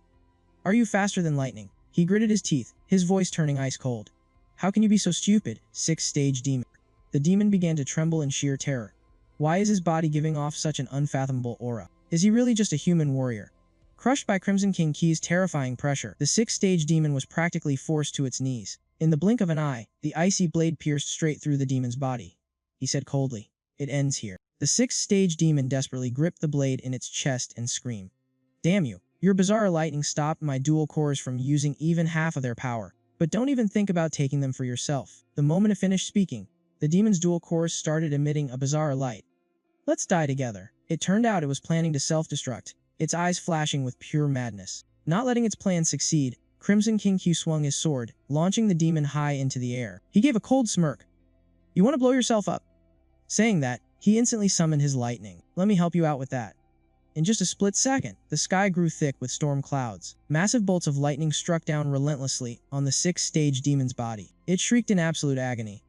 "Are you faster than lightning?" He gritted his teeth, his voice turning ice cold. "How can you be so stupid, 6th stage demon?" The demon began to tremble in sheer terror. Why is his body giving off such an unfathomable aura? Is he really just a human warrior? Crushed by Crimson Kinki's terrifying pressure, the 6th stage demon was practically forced to its knees. In the blink of an eye, the icy blade pierced straight through the demon's body. He said coldly, "It ends here." The 6th stage demon desperately gripped the blade in its chest and screamed, "Damn you! Your bizarre lightning stopped my dual cores from using even half of their power. But don't even think about taking them for yourself." The moment it finished speaking, the demon's dual cores started emitting a bizarre light. "Let's die together." It turned out it was planning to self-destruct, its eyes flashing with pure madness. Not letting its plan succeed, Crimson Kinki swung his sword, launching the demon high into the air. He gave a cold smirk. "You want to blow yourself up?" Saying that, he instantly summoned his lightning. "Let me help you out with that." In just a split second, the sky grew thick with storm clouds. Massive bolts of lightning struck down relentlessly on the 6th stage demon's body. It shrieked in absolute agony.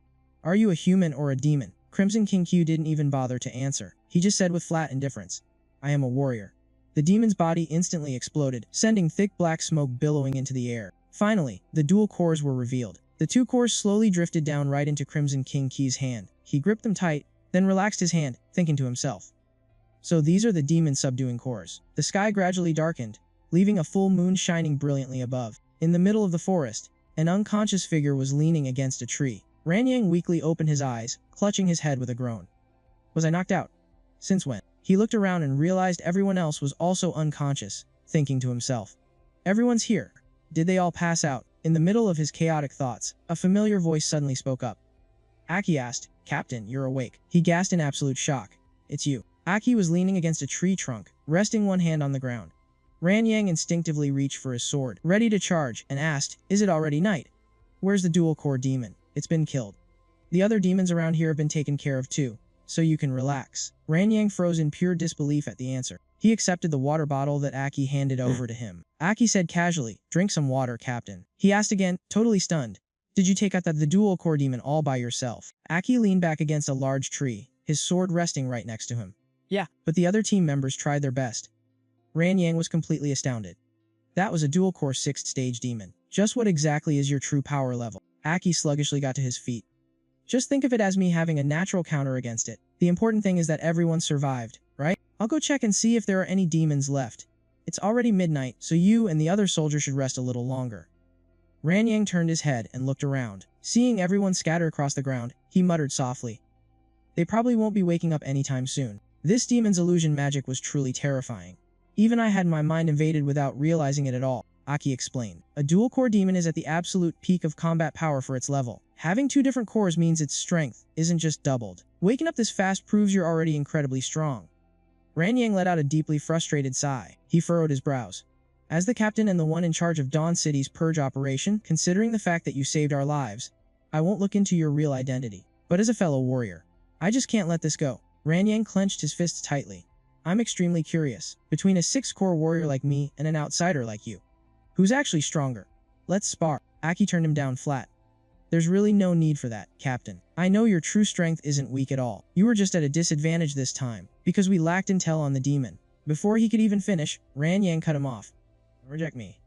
"Are you a human or a demon?" Crimson Kinki didn't even bother to answer. He just said with flat indifference, "I am a warrior." The demon's body instantly exploded, sending thick black smoke billowing into the air. Finally, the dual cores were revealed. The 2 cores slowly drifted down right into Crimson Kinki's hand. He gripped them tight, then relaxed his hand, thinking to himself, "So these are the demon subduing cores." The sky gradually darkened, leaving a full moon shining brilliantly above. In the middle of the forest, an unconscious figure was leaning against a tree. Ranyang weakly opened his eyes, clutching his head with a groan. "Was I knocked out? Since when?" He looked around and realized everyone else was also unconscious, thinking to himself, "Everyone's here. Did they all pass out?" In the middle of his chaotic thoughts, a familiar voice suddenly spoke up. Aki asked, Captain, you're awake. He gasped in absolute shock. It's you. Aki was leaning against a tree trunk, resting one hand on the ground. Ranyang instinctively reached for his sword, ready to charge, and asked, is it already night? Where's the dual-core demon? It's been killed. The other demons around here have been taken care of too, so you can relax. Ranyang froze in pure disbelief at the answer. He accepted the water bottle that Aki handed over to him. Aki said casually, drink some water, Captain. He asked again, totally stunned. Did you take out the dual-core demon all by yourself? Aki leaned back against a large tree, his sword resting right next to him. Yeah, but the other team members tried their best. Ranyang was completely astounded. That was a dual-core 6th stage demon. Just what exactly is your true power level? Aki sluggishly got to his feet. Just think of it as me having a natural counter against it. The important thing is that everyone survived, right? I'll go check and see if there are any demons left. It's already midnight, so you and the other soldiers should rest a little longer. Ranyang turned his head and looked around. Seeing everyone scatter across the ground, he muttered softly. They probably won't be waking up anytime soon. This demon's illusion magic was truly terrifying. Even I had my mind invaded without realizing it at all, Aki explained. A dual-core demon is at the absolute peak of combat power for its level. Having 2 different cores means its strength isn't just doubled. Waking up this fast proves you're already incredibly strong. Ranyang let out a deeply frustrated sigh. He furrowed his brows. As the captain and the one in charge of Dawn City's purge operation, considering the fact that you saved our lives, I won't look into your real identity. But as a fellow warrior, I just can't let this go. Ranyang clenched his fists tightly. I'm extremely curious. Between a 6-core warrior like me and an outsider like you, who's actually stronger? Let's spar. Aki turned him down flat. There's really no need for that, Captain. I know your true strength isn't weak at all. You were just at a disadvantage this time, because we lacked intel on the demon. Before he could even finish, Ranyang cut him off. Reject me.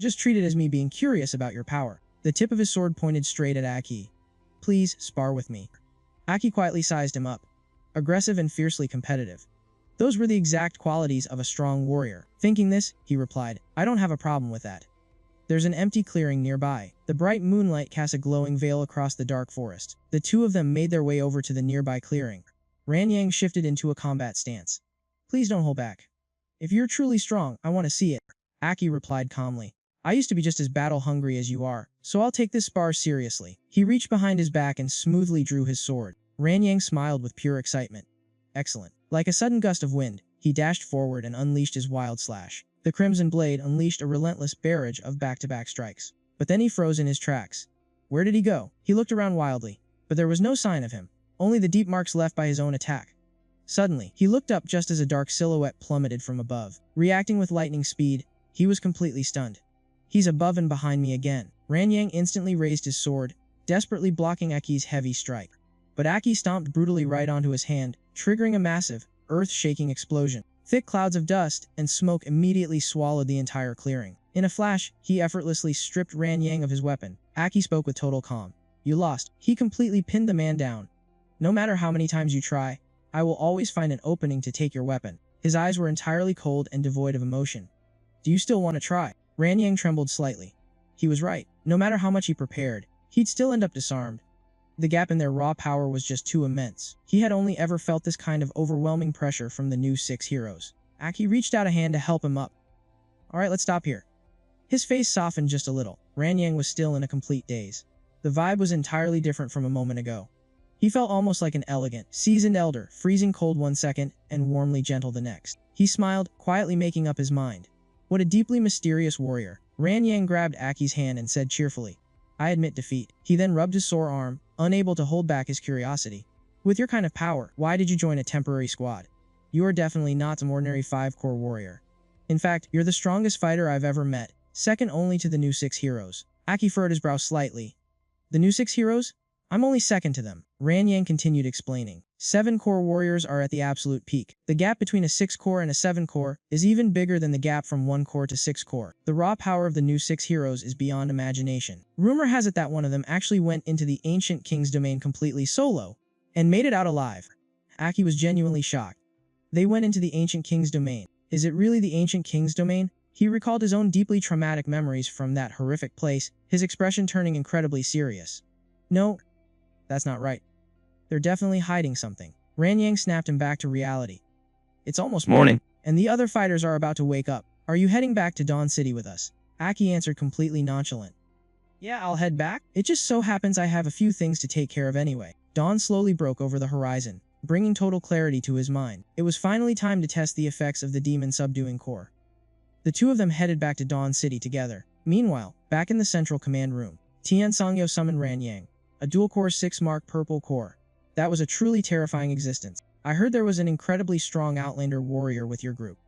Just treat it as me being curious about your power. The tip of his sword pointed straight at Aki. Please, spar with me. Aki quietly sized him up. Aggressive and fiercely competitive. Those were the exact qualities of a strong warrior. Thinking this, he replied, I don't have a problem with that. There's an empty clearing nearby. The bright moonlight cast a glowing veil across the dark forest. The two of them made their way over to the nearby clearing. Ranyang shifted into a combat stance. Please don't hold back. If you're truly strong, I want to see it. Aki replied calmly. I used to be just as battle-hungry as you are, so I'll take this spar seriously. He reached behind his back and smoothly drew his sword. Ranyang smiled with pure excitement. Excellent. Like a sudden gust of wind, he dashed forward and unleashed his wild slash. The crimson blade unleashed a relentless barrage of back-to-back strikes. But then he froze in his tracks. Where did he go? He looked around wildly, but there was no sign of him, only the deep marks left by his own attack. Suddenly, he looked up just as a dark silhouette plummeted from above. Reacting with lightning speed, he was completely stunned. He's above and behind me again. Ranyang instantly raised his sword, desperately blocking Aki's heavy strike. But Aki stomped brutally right onto his hand, triggering a massive, earth-shaking explosion. Thick clouds of dust and smoke immediately swallowed the entire clearing. In a flash, he effortlessly stripped Ranyang of his weapon. Aki spoke with total calm. You lost. He completely pinned the man down. No matter how many times you try, I will always find an opening to take your weapon. His eyes were entirely cold and devoid of emotion. Do you still want to try? Ranyang trembled slightly. He was right. No matter how much he prepared, he'd still end up disarmed. The gap in their raw power was just too immense. He had only ever felt this kind of overwhelming pressure from the new 6 heroes. Aki reached out a hand to help him up. Alright, let's stop here. His face softened just a little. Ranyang was still in a complete daze. The vibe was entirely different from a moment ago. He felt almost like an elegant, seasoned elder, freezing cold one second and warmly gentle the next. He smiled, quietly making up his mind. What a deeply mysterious warrior. Ranyang grabbed Aki's hand and said cheerfully, I admit defeat. He then rubbed his sore arm, unable to hold back his curiosity. With your kind of power, why did you join a temporary squad? You are definitely not an ordinary 5-core warrior. In fact, you're the strongest fighter I've ever met, second only to the new 6 heroes. Aki furrowed his brow slightly. The new 6 heroes? I'm only second to them. Ranyang continued explaining. 7-core warriors are at the absolute peak. The gap between a 6-core and a 7-core is even bigger than the gap from 1-core to 6-core. The raw power of the new 6 heroes is beyond imagination. Rumor has it that one of them actually went into the ancient king's domain completely solo, and made it out alive. Aki was genuinely shocked. They went into the ancient king's domain. Is it really the ancient king's domain? He recalled his own deeply traumatic memories from that horrific place, his expression turning incredibly serious. No, that's not right. They're definitely hiding something. Ranyang snapped him back to reality. It's almost morning, and the other fighters are about to wake up. Are you heading back to Dawn City with us? Aki answered completely nonchalant. Yeah, I'll head back. It just so happens I have a few things to take care of anyway. Dawn slowly broke over the horizon, bringing total clarity to his mind. It was finally time to test the effects of the demon subduing core. The two of them headed back to Dawn City together. Meanwhile, back in the central command room, Tian Sangyo summoned Ranyang, a dual-core 6-mark purple core. That was a truly terrifying existence. I heard there was an incredibly strong Outlander warrior with your group.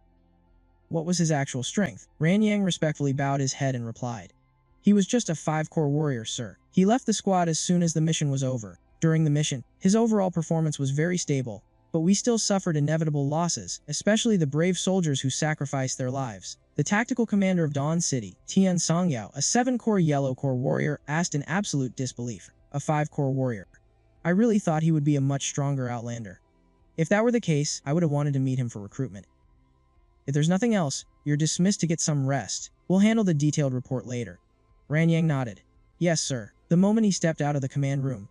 What was his actual strength? Ranyang respectfully bowed his head and replied. He was just a 5-core warrior, sir. He left the squad as soon as the mission was over. During the mission, his overall performance was very stable, but we still suffered inevitable losses, especially the brave soldiers who sacrificed their lives. The tactical commander of Dawn City, Tian Songyao, a 7-core yellow-core warrior, asked in absolute disbelief. A 5-core warrior. I really thought he would be a much stronger Outlander. If that were the case, I would have wanted to meet him for recruitment. If there's nothing else, you're dismissed to get some rest. We'll handle the detailed report later. Ranyang nodded. Yes, sir. The moment he stepped out of the command room,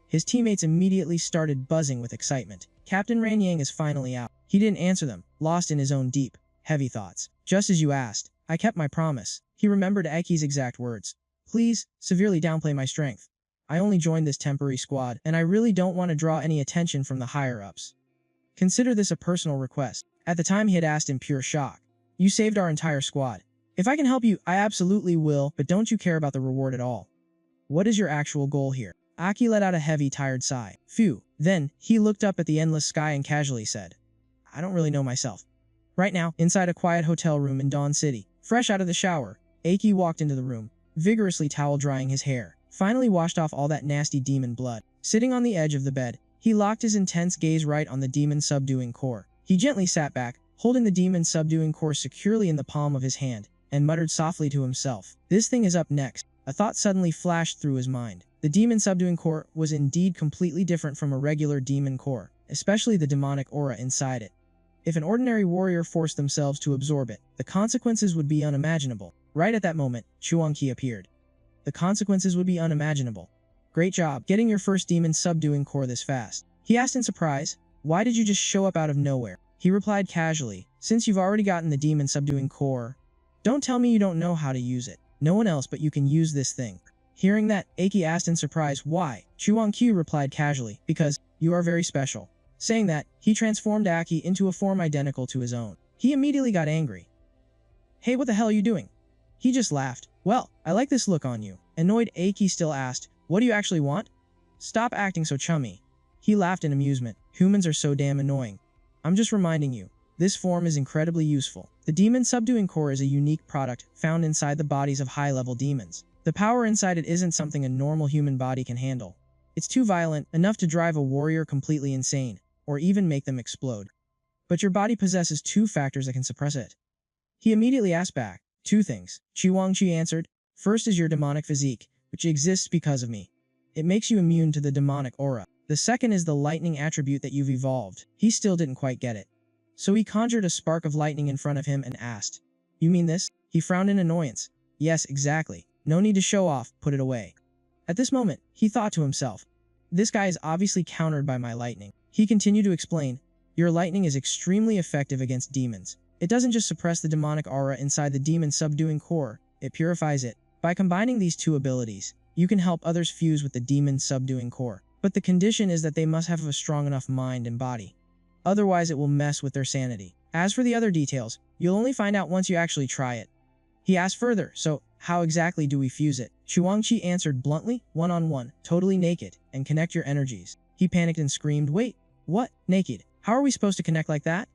his teammates immediately started buzzing with excitement. Captain Ranyang is finally out. He didn't answer them, lost in his own deep, heavy thoughts. Just as you asked, I kept my promise. He remembered Aki's exact words. Please, severely downplay my strength. I only joined this temporary squad, and I really don't want to draw any attention from the higher-ups. Consider this a personal request. At the time he had asked in pure shock. You saved our entire squad. If I can help you, I absolutely will, but don't you care about the reward at all? What is your actual goal here? Aki let out a heavy, tired sigh. Phew. Then, he looked up at the endless sky and casually said, I don't really know myself. Right now, inside a quiet hotel room in Dawn City, fresh out of the shower, Aki walked into the room, vigorously towel drying his hair, finally washed off all that nasty demon blood. Sitting on the edge of the bed, he locked his intense gaze right on the demon subduing core. He gently sat back, holding the demon subduing core securely in the palm of his hand, and muttered softly to himself, This thing is up next. A thought suddenly flashed through his mind. The demon subduing core was indeed completely different from a regular demon core, especially the demonic aura inside it. If an ordinary warrior forced themselves to absorb it, the consequences would be unimaginable. Right at that moment, Chuangqi appeared. The consequences would be unimaginable. Great job, getting your first demon subduing core this fast. He asked in surprise, Why did you just show up out of nowhere? He replied casually, Since you've already gotten the demon subduing core, don't tell me you don't know how to use it. No one else but you can use this thing. Hearing that, Aki asked in surprise why. Chuangqi replied casually, Because you are very special. Saying that, he transformed Aki into a form identical to his own. He immediately got angry. Hey, what the hell are you doing? He just laughed. Well, I like this look on you. Annoyed, Aki still asked, What do you actually want? Stop acting so chummy. He laughed in amusement. Humans are so damn annoying. I'm just reminding you. This form is incredibly useful. The demon subduing core is a unique product found inside the bodies of high-level demons. The power inside it isn't something a normal human body can handle. It's too violent, enough to drive a warrior completely insane, or even make them explode. But your body possesses 2 factors that can suppress it. He immediately asked back, 2 things. Chuangqi answered, First is your demonic physique, which exists because of me. It makes you immune to the demonic aura. The second is the lightning attribute that you've evolved. He still didn't quite get it. So he conjured a spark of lightning in front of him and asked, You mean this? He frowned in annoyance. Yes, exactly. No need to show off, put it away. At this moment, he thought to himself, This guy is obviously countered by my lightning. He continued to explain, Your lightning is extremely effective against demons. It doesn't just suppress the demonic aura inside the demon subduing core, it purifies it. By combining these 2 abilities, you can help others fuse with the demon subduing core. But the condition is that they must have a strong enough mind and body. Otherwise it will mess with their sanity. As for the other details, you'll only find out once you actually try it. He asked further, So, how exactly do we fuse it? Chuangqi answered bluntly, one-on-one, totally naked, and connect your energies. He panicked and screamed, Wait, what? Naked? How are we supposed to connect like that?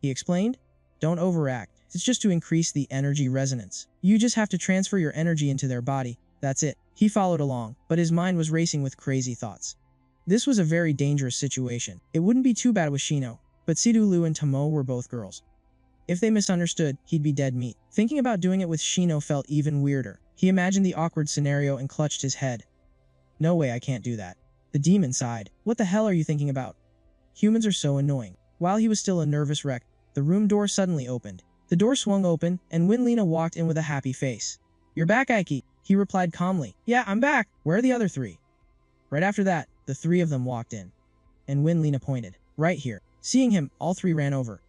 He explained, Don't overact. It's just to increase the energy resonance. You just have to transfer your energy into their body. That's it. He followed along, but his mind was racing with crazy thoughts. This was a very dangerous situation. It wouldn't be too bad with Shino, but Sidulu and Tomo were both girls. If they misunderstood, he'd be dead meat. Thinking about doing it with Shino felt even weirder. He imagined the awkward scenario and clutched his head. No way, I can't do that. The demon sighed. What the hell are you thinking about? Humans are so annoying. While he was still a nervous wreck, the room door suddenly opened. The door swung open, and Winlina walked in with a happy face. You're back, Aiki, he replied calmly. Yeah, I'm back. Where are the other 3? Right after that, the 3 of them walked in. And Winlina pointed. Right here. Seeing him, all 3 ran over.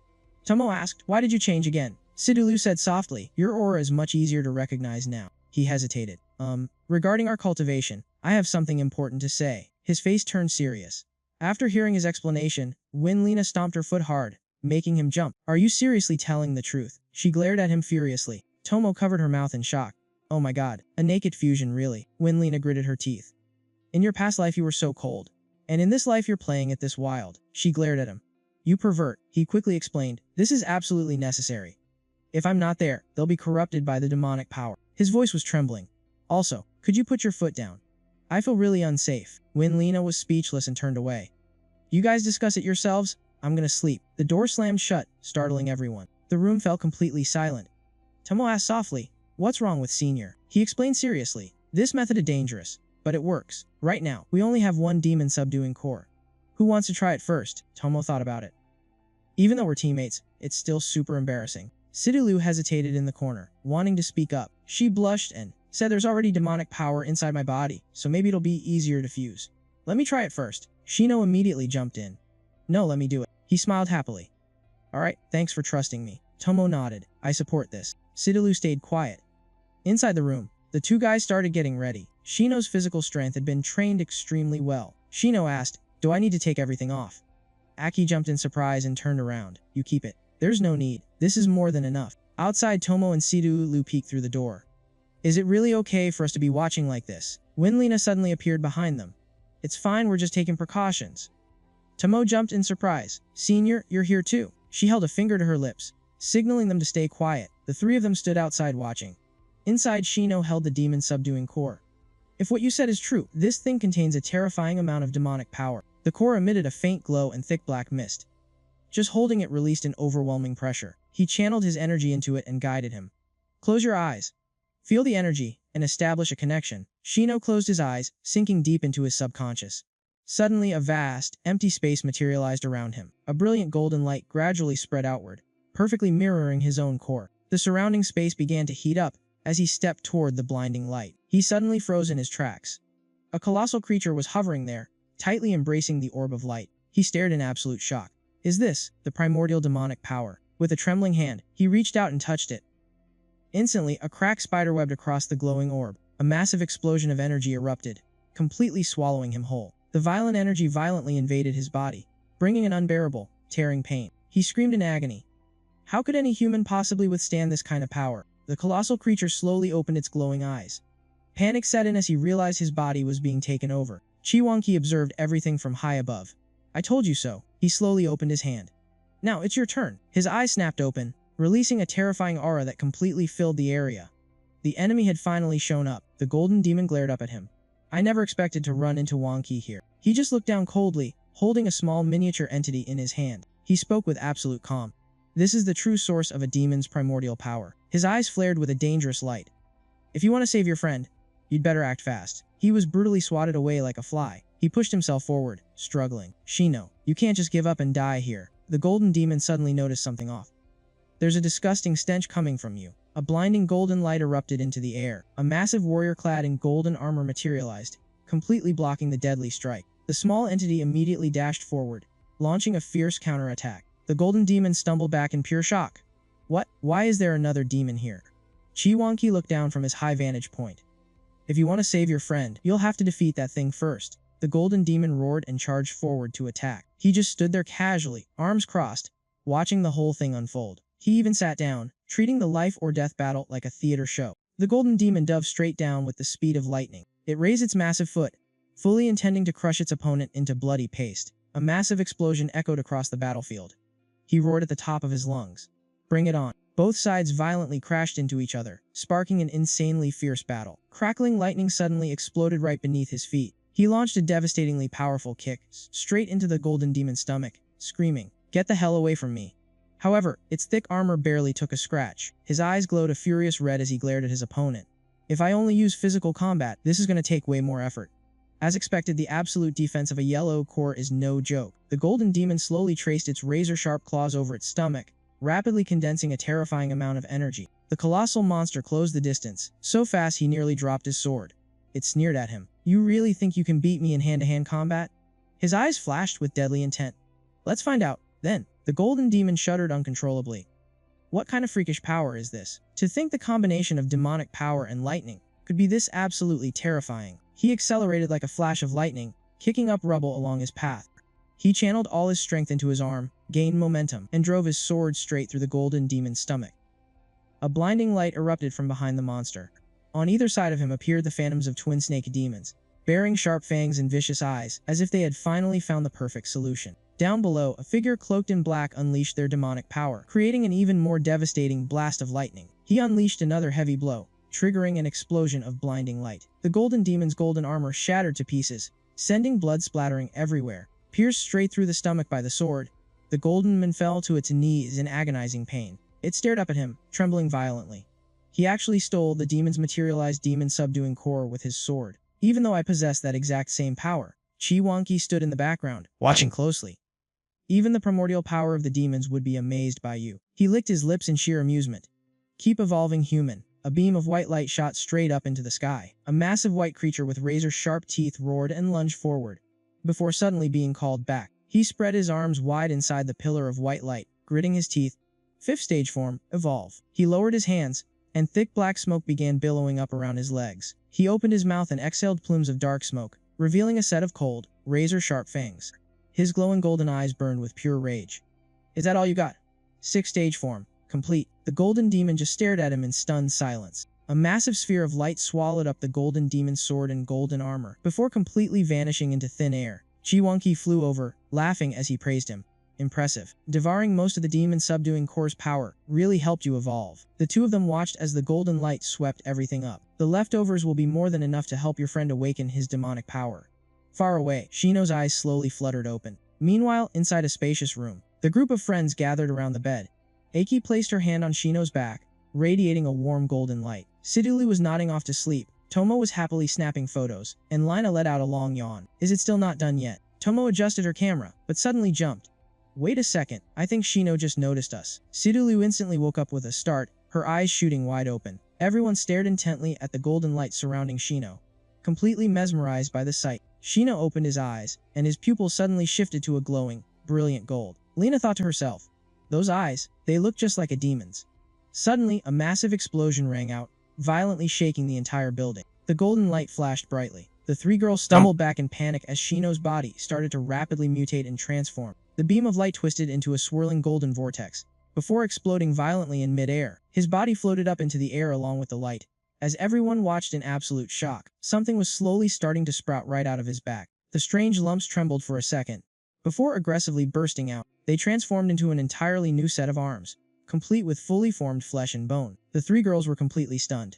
Tomo asked, Why did you change again? Sidulu said softly, Your aura is much easier to recognize now. He hesitated. Regarding our cultivation, I have something important to say. His face turned serious. After hearing his explanation, Lena stomped her foot hard, making him jump. Are you seriously telling the truth? She glared at him furiously. Tomo covered her mouth in shock. Oh my god, a naked fusion really. Lena gritted her teeth. In your past life you were so cold. And in this life you're playing it this wild. She glared at him. You pervert, he quickly explained. This is absolutely necessary. If I'm not there, they'll be corrupted by the demonic power. His voice was trembling. Also, could you put your foot down? I feel really unsafe. Lena was speechless and turned away. You guys discuss it yourselves? I'm gonna sleep. The door slammed shut, startling everyone. The room fell completely silent. Tomo asked softly, what's wrong with Senior? He explained seriously. This method is dangerous, but it works. Right now, we only have one demon subduing core. Who wants to try it first? Tomo thought about it. Even though we're teammates, it's still super embarrassing. Sidulu hesitated in the corner, wanting to speak up. She blushed and said there's already demonic power inside my body, so maybe it'll be easier to fuse. Let me try it first. Shino immediately jumped in. No, let me do it. He smiled happily. Alright, thanks for trusting me. Tomo nodded. I support this. Sidulu stayed quiet. Inside the room, the two guys started getting ready. Shino's physical strength had been trained extremely well. Shino asked, do I need to take everything off? Aki jumped in surprise and turned around. You keep it. There's no need. This is more than enough. Outside, Tomo and Sidulu peeked through the door. Is it really okay for us to be watching like this? Lena suddenly appeared behind them. It's fine, we're just taking precautions. Tomo jumped in surprise. Senior, you're here too. She held a finger to her lips, signaling them to stay quiet. The three of them stood outside watching. Inside, Shino held the demon subduing core. If what you said is true, this thing contains a terrifying amount of demonic power. The core emitted a faint glow and thick black mist. Just holding it released an overwhelming pressure. He channeled his energy into it and guided him. Close your eyes. Feel the energy, and establish a connection. Shino closed his eyes, sinking deep into his subconscious. Suddenly, a vast, empty space materialized around him. A brilliant golden light gradually spread outward, perfectly mirroring his own core. The surrounding space began to heat up as he stepped toward the blinding light. He suddenly froze in his tracks. A colossal creature was hovering there, tightly embracing the orb of light. He stared in absolute shock. Is this the primordial demonic power? With a trembling hand, he reached out and touched it. Instantly, a crack spiderwebbed across the glowing orb. A massive explosion of energy erupted, completely swallowing him whole. The violent energy violently invaded his body, bringing an unbearable, tearing pain. He screamed in agony. How could any human possibly withstand this kind of power? The colossal creature slowly opened its glowing eyes. Panic set in as he realized his body was being taken over. Chiwonki observed everything from high above. I told you so. He slowly opened his hand. Now, it's your turn. His eyes snapped open, releasing a terrifying aura that completely filled the area. The enemy had finally shown up. The golden demon glared up at him. I never expected to run into Wonki here. He just looked down coldly, holding a small miniature entity in his hand. He spoke with absolute calm. This is the true source of a demon's primordial power. His eyes flared with a dangerous light. If you want to save your friend, you'd better act fast. He was brutally swatted away like a fly. He pushed himself forward, struggling. Shino, you can't just give up and die here. The golden demon suddenly noticed something off. There's a disgusting stench coming from you. A blinding golden light erupted into the air. A massive warrior clad in golden armor materialized, completely blocking the deadly strike. The small entity immediately dashed forward, launching a fierce counterattack. The golden demon stumbled back in pure shock. What? Why is there another demon here? Chiwonki looked down from his high vantage point. If you want to save your friend, you'll have to defeat that thing first. The golden demon roared and charged forward to attack. He just stood there casually, arms crossed, watching the whole thing unfold. He even sat down, treating the life or death battle like a theater show. The golden demon dove straight down with the speed of lightning. It raised its massive foot, fully intending to crush its opponent into bloody paste. A massive explosion echoed across the battlefield. He roared at the top of his lungs. Bring it on. Both sides violently crashed into each other, sparking an insanely fierce battle. Crackling lightning suddenly exploded right beneath his feet. He launched a devastatingly powerful kick straight into the golden demon's stomach, screaming, "Get the hell away from me." However, its thick armor barely took a scratch. His eyes glowed a furious red as he glared at his opponent. If I only use physical combat, this is going to take way more effort. As expected, the absolute defense of a yellow core is no joke. The golden demon slowly traced its razor-sharp claws over its stomach, rapidly condensing a terrifying amount of energy. The colossal monster closed the distance, so fast he nearly dropped his sword. It sneered at him. You really think you can beat me in hand-to-hand combat? His eyes flashed with deadly intent. Let's find out, then. The golden demon shuddered uncontrollably. What kind of freakish power is this? To think the combination of demonic power and lightning could be this absolutely terrifying. He accelerated like a flash of lightning, kicking up rubble along his path. He channeled all his strength into his arm, gained momentum, and drove his sword straight through the golden demon's stomach. A blinding light erupted from behind the monster. On either side of him appeared the phantoms of twin snake demons, bearing sharp fangs and vicious eyes, as if they had finally found the perfect solution. Down below, a figure cloaked in black unleashed their demonic power, creating an even more devastating blast of lightning. He unleashed another heavy blow, triggering an explosion of blinding light. The golden demon's golden armor shattered to pieces, sending blood splattering everywhere. Pierced straight through the stomach by the sword, the golden man fell to its knees in agonizing pain. It stared up at him, trembling violently. He actually stole the demon's materialized demon subduing core with his sword. Even though I possess that exact same power, Chi Wonki stood in the background, watching closely. Even the primordial power of the demons would be amazed by you. He licked his lips in sheer amusement. Keep evolving, human. A beam of white light shot straight up into the sky. A massive white creature with razor-sharp teeth roared and lunged forward, before suddenly being called back. He spread his arms wide inside the pillar of white light, gritting his teeth. Fifth stage form, evolve. He lowered his hands, and thick black smoke began billowing up around his legs. He opened his mouth and exhaled plumes of dark smoke, revealing a set of cold, razor-sharp fangs. His glowing golden eyes burned with pure rage. Is that all you got? Sixth stage form, complete. The golden demon just stared at him in stunned silence. A massive sphere of light swallowed up the golden demon's sword and golden armor, before completely vanishing into thin air. Chi Wonki flew over, laughing as he praised him. Impressive. Devouring most of the demon subduing core's power really helped you evolve. The two of them watched as the golden light swept everything up. The leftovers will be more than enough to help your friend awaken his demonic power. Far away, Shino's eyes slowly fluttered open. Meanwhile, inside a spacious room, the group of friends gathered around the bed. Aki placed her hand on Shino's back, radiating a warm golden light. Siduli was nodding off to sleep. Tomo was happily snapping photos, and Lina let out a long yawn. Is it still not done yet? Tomo adjusted her camera, but suddenly jumped. Wait a second, I think Shino just noticed us. Sidulu instantly woke up with a start, her eyes shooting wide open. Everyone stared intently at the golden light surrounding Shino, completely mesmerized by the sight. Shino opened his eyes, and his pupils suddenly shifted to a glowing, brilliant gold. Lina thought to herself, those eyes, they look just like a demon's. Suddenly, a massive explosion rang out, violently shaking the entire building. The golden light flashed brightly. The three girls stumbled back in panic as Shino's body started to rapidly mutate and transform. The beam of light twisted into a swirling golden vortex, before exploding violently in mid-air. His body floated up into the air along with the light. As everyone watched in absolute shock, something was slowly starting to sprout right out of his back. The strange lumps trembled for a second, before aggressively bursting out. They transformed into an entirely new set of arms, complete with fully formed flesh and bone. The three girls were completely stunned.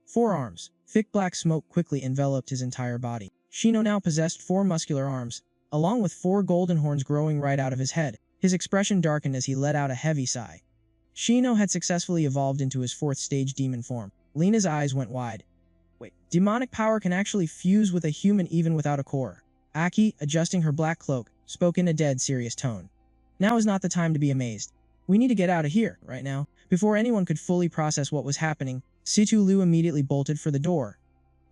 4 arms. Thick black smoke quickly enveloped his entire body. Shino now possessed 4 muscular arms, along with 4 golden horns growing right out of his head. His expression darkened as he let out a heavy sigh. Shino had successfully evolved into his 4th stage demon form. Lina's eyes went wide. Wait, demonic power can actually fuse with a human even without a core. Aki, adjusting her black cloak, spoke in a dead serious tone. Now is not the time to be amazed. We need to get out of here, right now. Before anyone could fully process what was happening, Situ Lu immediately bolted for the door.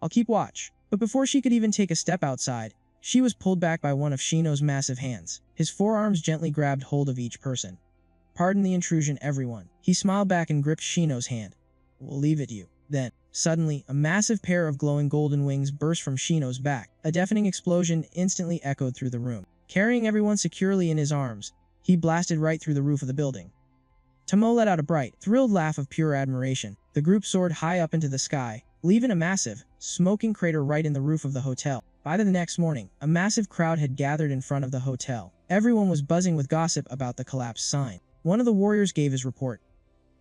I'll keep watch. But before she could even take a step outside, she was pulled back by one of Shino's massive hands. His forearms gently grabbed hold of each person. Pardon the intrusion, everyone. He smiled back and gripped Shino's hand. We'll leave it you. Then, suddenly, a massive pair of glowing golden wings burst from Shino's back. A deafening explosion instantly echoed through the room. Carrying everyone securely in his arms, he blasted right through the roof of the building. Tomo let out a bright, thrilled laugh of pure admiration. The group soared high up into the sky, leaving a massive, smoking crater right in the roof of the hotel. By the next morning, a massive crowd had gathered in front of the hotel. Everyone was buzzing with gossip about the collapsed sign. One of the warriors gave his report.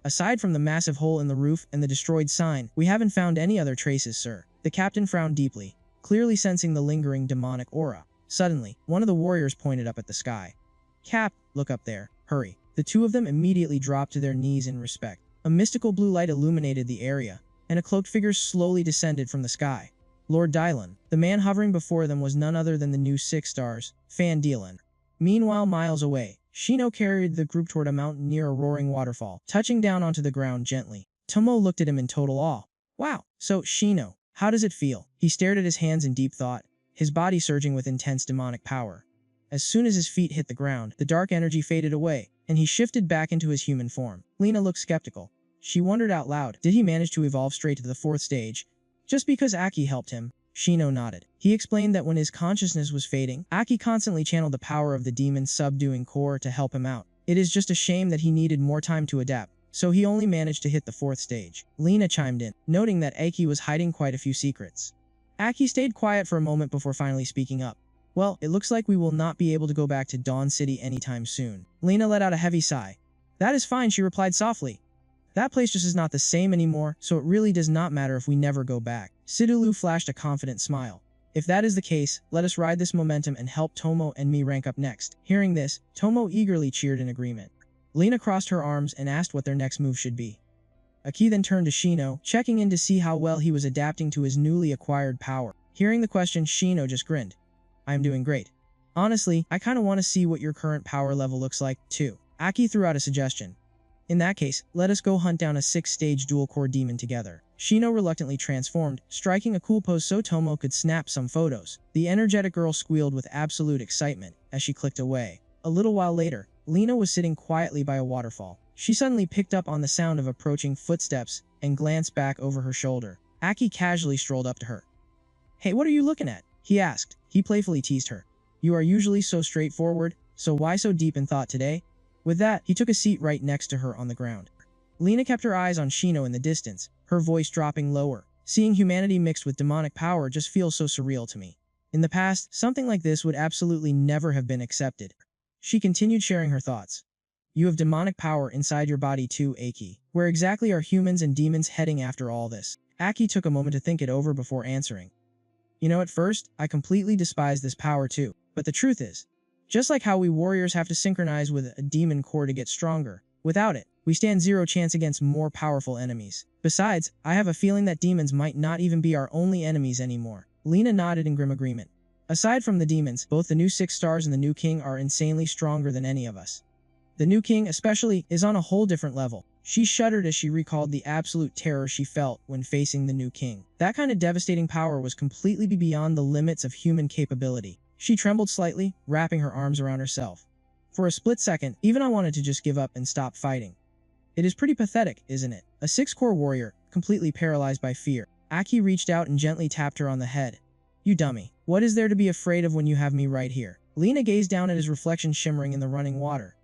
Aside from the massive hole in the roof and the destroyed sign, we haven't found any other traces, sir. The captain frowned deeply, clearly sensing the lingering demonic aura. Suddenly, one of the warriors pointed up at the sky. Cap, look up there. Hurry. The two of them immediately dropped to their knees in respect. A mystical blue light illuminated the area, and a cloaked figure slowly descended from the sky. Lord Dylan. The man hovering before them was none other than the new 6 stars, Fan Dylan. Meanwhile, miles away, Shino carried the group toward a mountain near a roaring waterfall, touching down onto the ground gently. Tomo looked at him in total awe. Wow, so Shino, how does it feel? He stared at his hands in deep thought, his body surging with intense demonic power. As soon as his feet hit the ground, the dark energy faded away, and he shifted back into his human form. Lina looked skeptical. She wondered out loud, did he manage to evolve straight to the 4th stage, just because Aki helped him? Shino nodded. He explained that when his consciousness was fading, Aki constantly channeled the power of the demon's subduing core to help him out. It is just a shame that he needed more time to adapt, so he only managed to hit the 4th stage. Lena chimed in, noting that Aki was hiding quite a few secrets. Aki stayed quiet for a moment before finally speaking up. Well, it looks like we will not be able to go back to Dawn City anytime soon. Lena let out a heavy sigh. That is fine, she replied softly. That place just is not the same anymore, so it really does not matter if we never go back. Sidulu flashed a confident smile. If that is the case, let us ride this momentum and help Tomo and me rank up next. Hearing this, Tomo eagerly cheered in agreement. Lena crossed her arms and asked what their next move should be. Aki then turned to Shino, checking in to see how well he was adapting to his newly acquired power. Hearing the question, Shino just grinned. I'm doing great. Honestly, I kinda wanna see what your current power level looks like, too. Aki threw out a suggestion. In that case, let us go hunt down a 6-stage dual-core demon together. Shino reluctantly transformed, striking a cool pose so Tomo could snap some photos. The energetic girl squealed with absolute excitement as she clicked away. A little while later, Lena was sitting quietly by a waterfall. She suddenly picked up on the sound of approaching footsteps and glanced back over her shoulder. Aki casually strolled up to her. Hey, what are you looking at? He asked. He playfully teased her. You are usually so straightforward, so why so deep in thought today? With that, he took a seat right next to her on the ground. Lena kept her eyes on Shino in the distance, her voice dropping lower. Seeing humanity mixed with demonic power just feels so surreal to me. In the past, something like this would absolutely never have been accepted. She continued sharing her thoughts. You have demonic power inside your body too, Aki. Where exactly are humans and demons heading after all this? Aki took a moment to think it over before answering. You know, at first, I completely despised this power too. But the truth is, just like how we warriors have to synchronize with a demon core to get stronger, without it, we stand zero chance against more powerful enemies. Besides, I have a feeling that demons might not even be our only enemies anymore. Lena nodded in grim agreement. Aside from the demons, both the new 6 stars and the new king are insanely stronger than any of us. The new king, especially, is on a whole different level. She shuddered as she recalled the absolute terror she felt when facing the new king. That kind of devastating power was completely beyond the limits of human capability. She trembled slightly, wrapping her arms around herself. For a split second, even I wanted to just give up and stop fighting. It is pretty pathetic, isn't it? A 6-core warrior, completely paralyzed by fear. Aki reached out and gently tapped her on the head. You dummy. What is there to be afraid of when you have me right here? Lena gazed down at his reflection shimmering in the running water.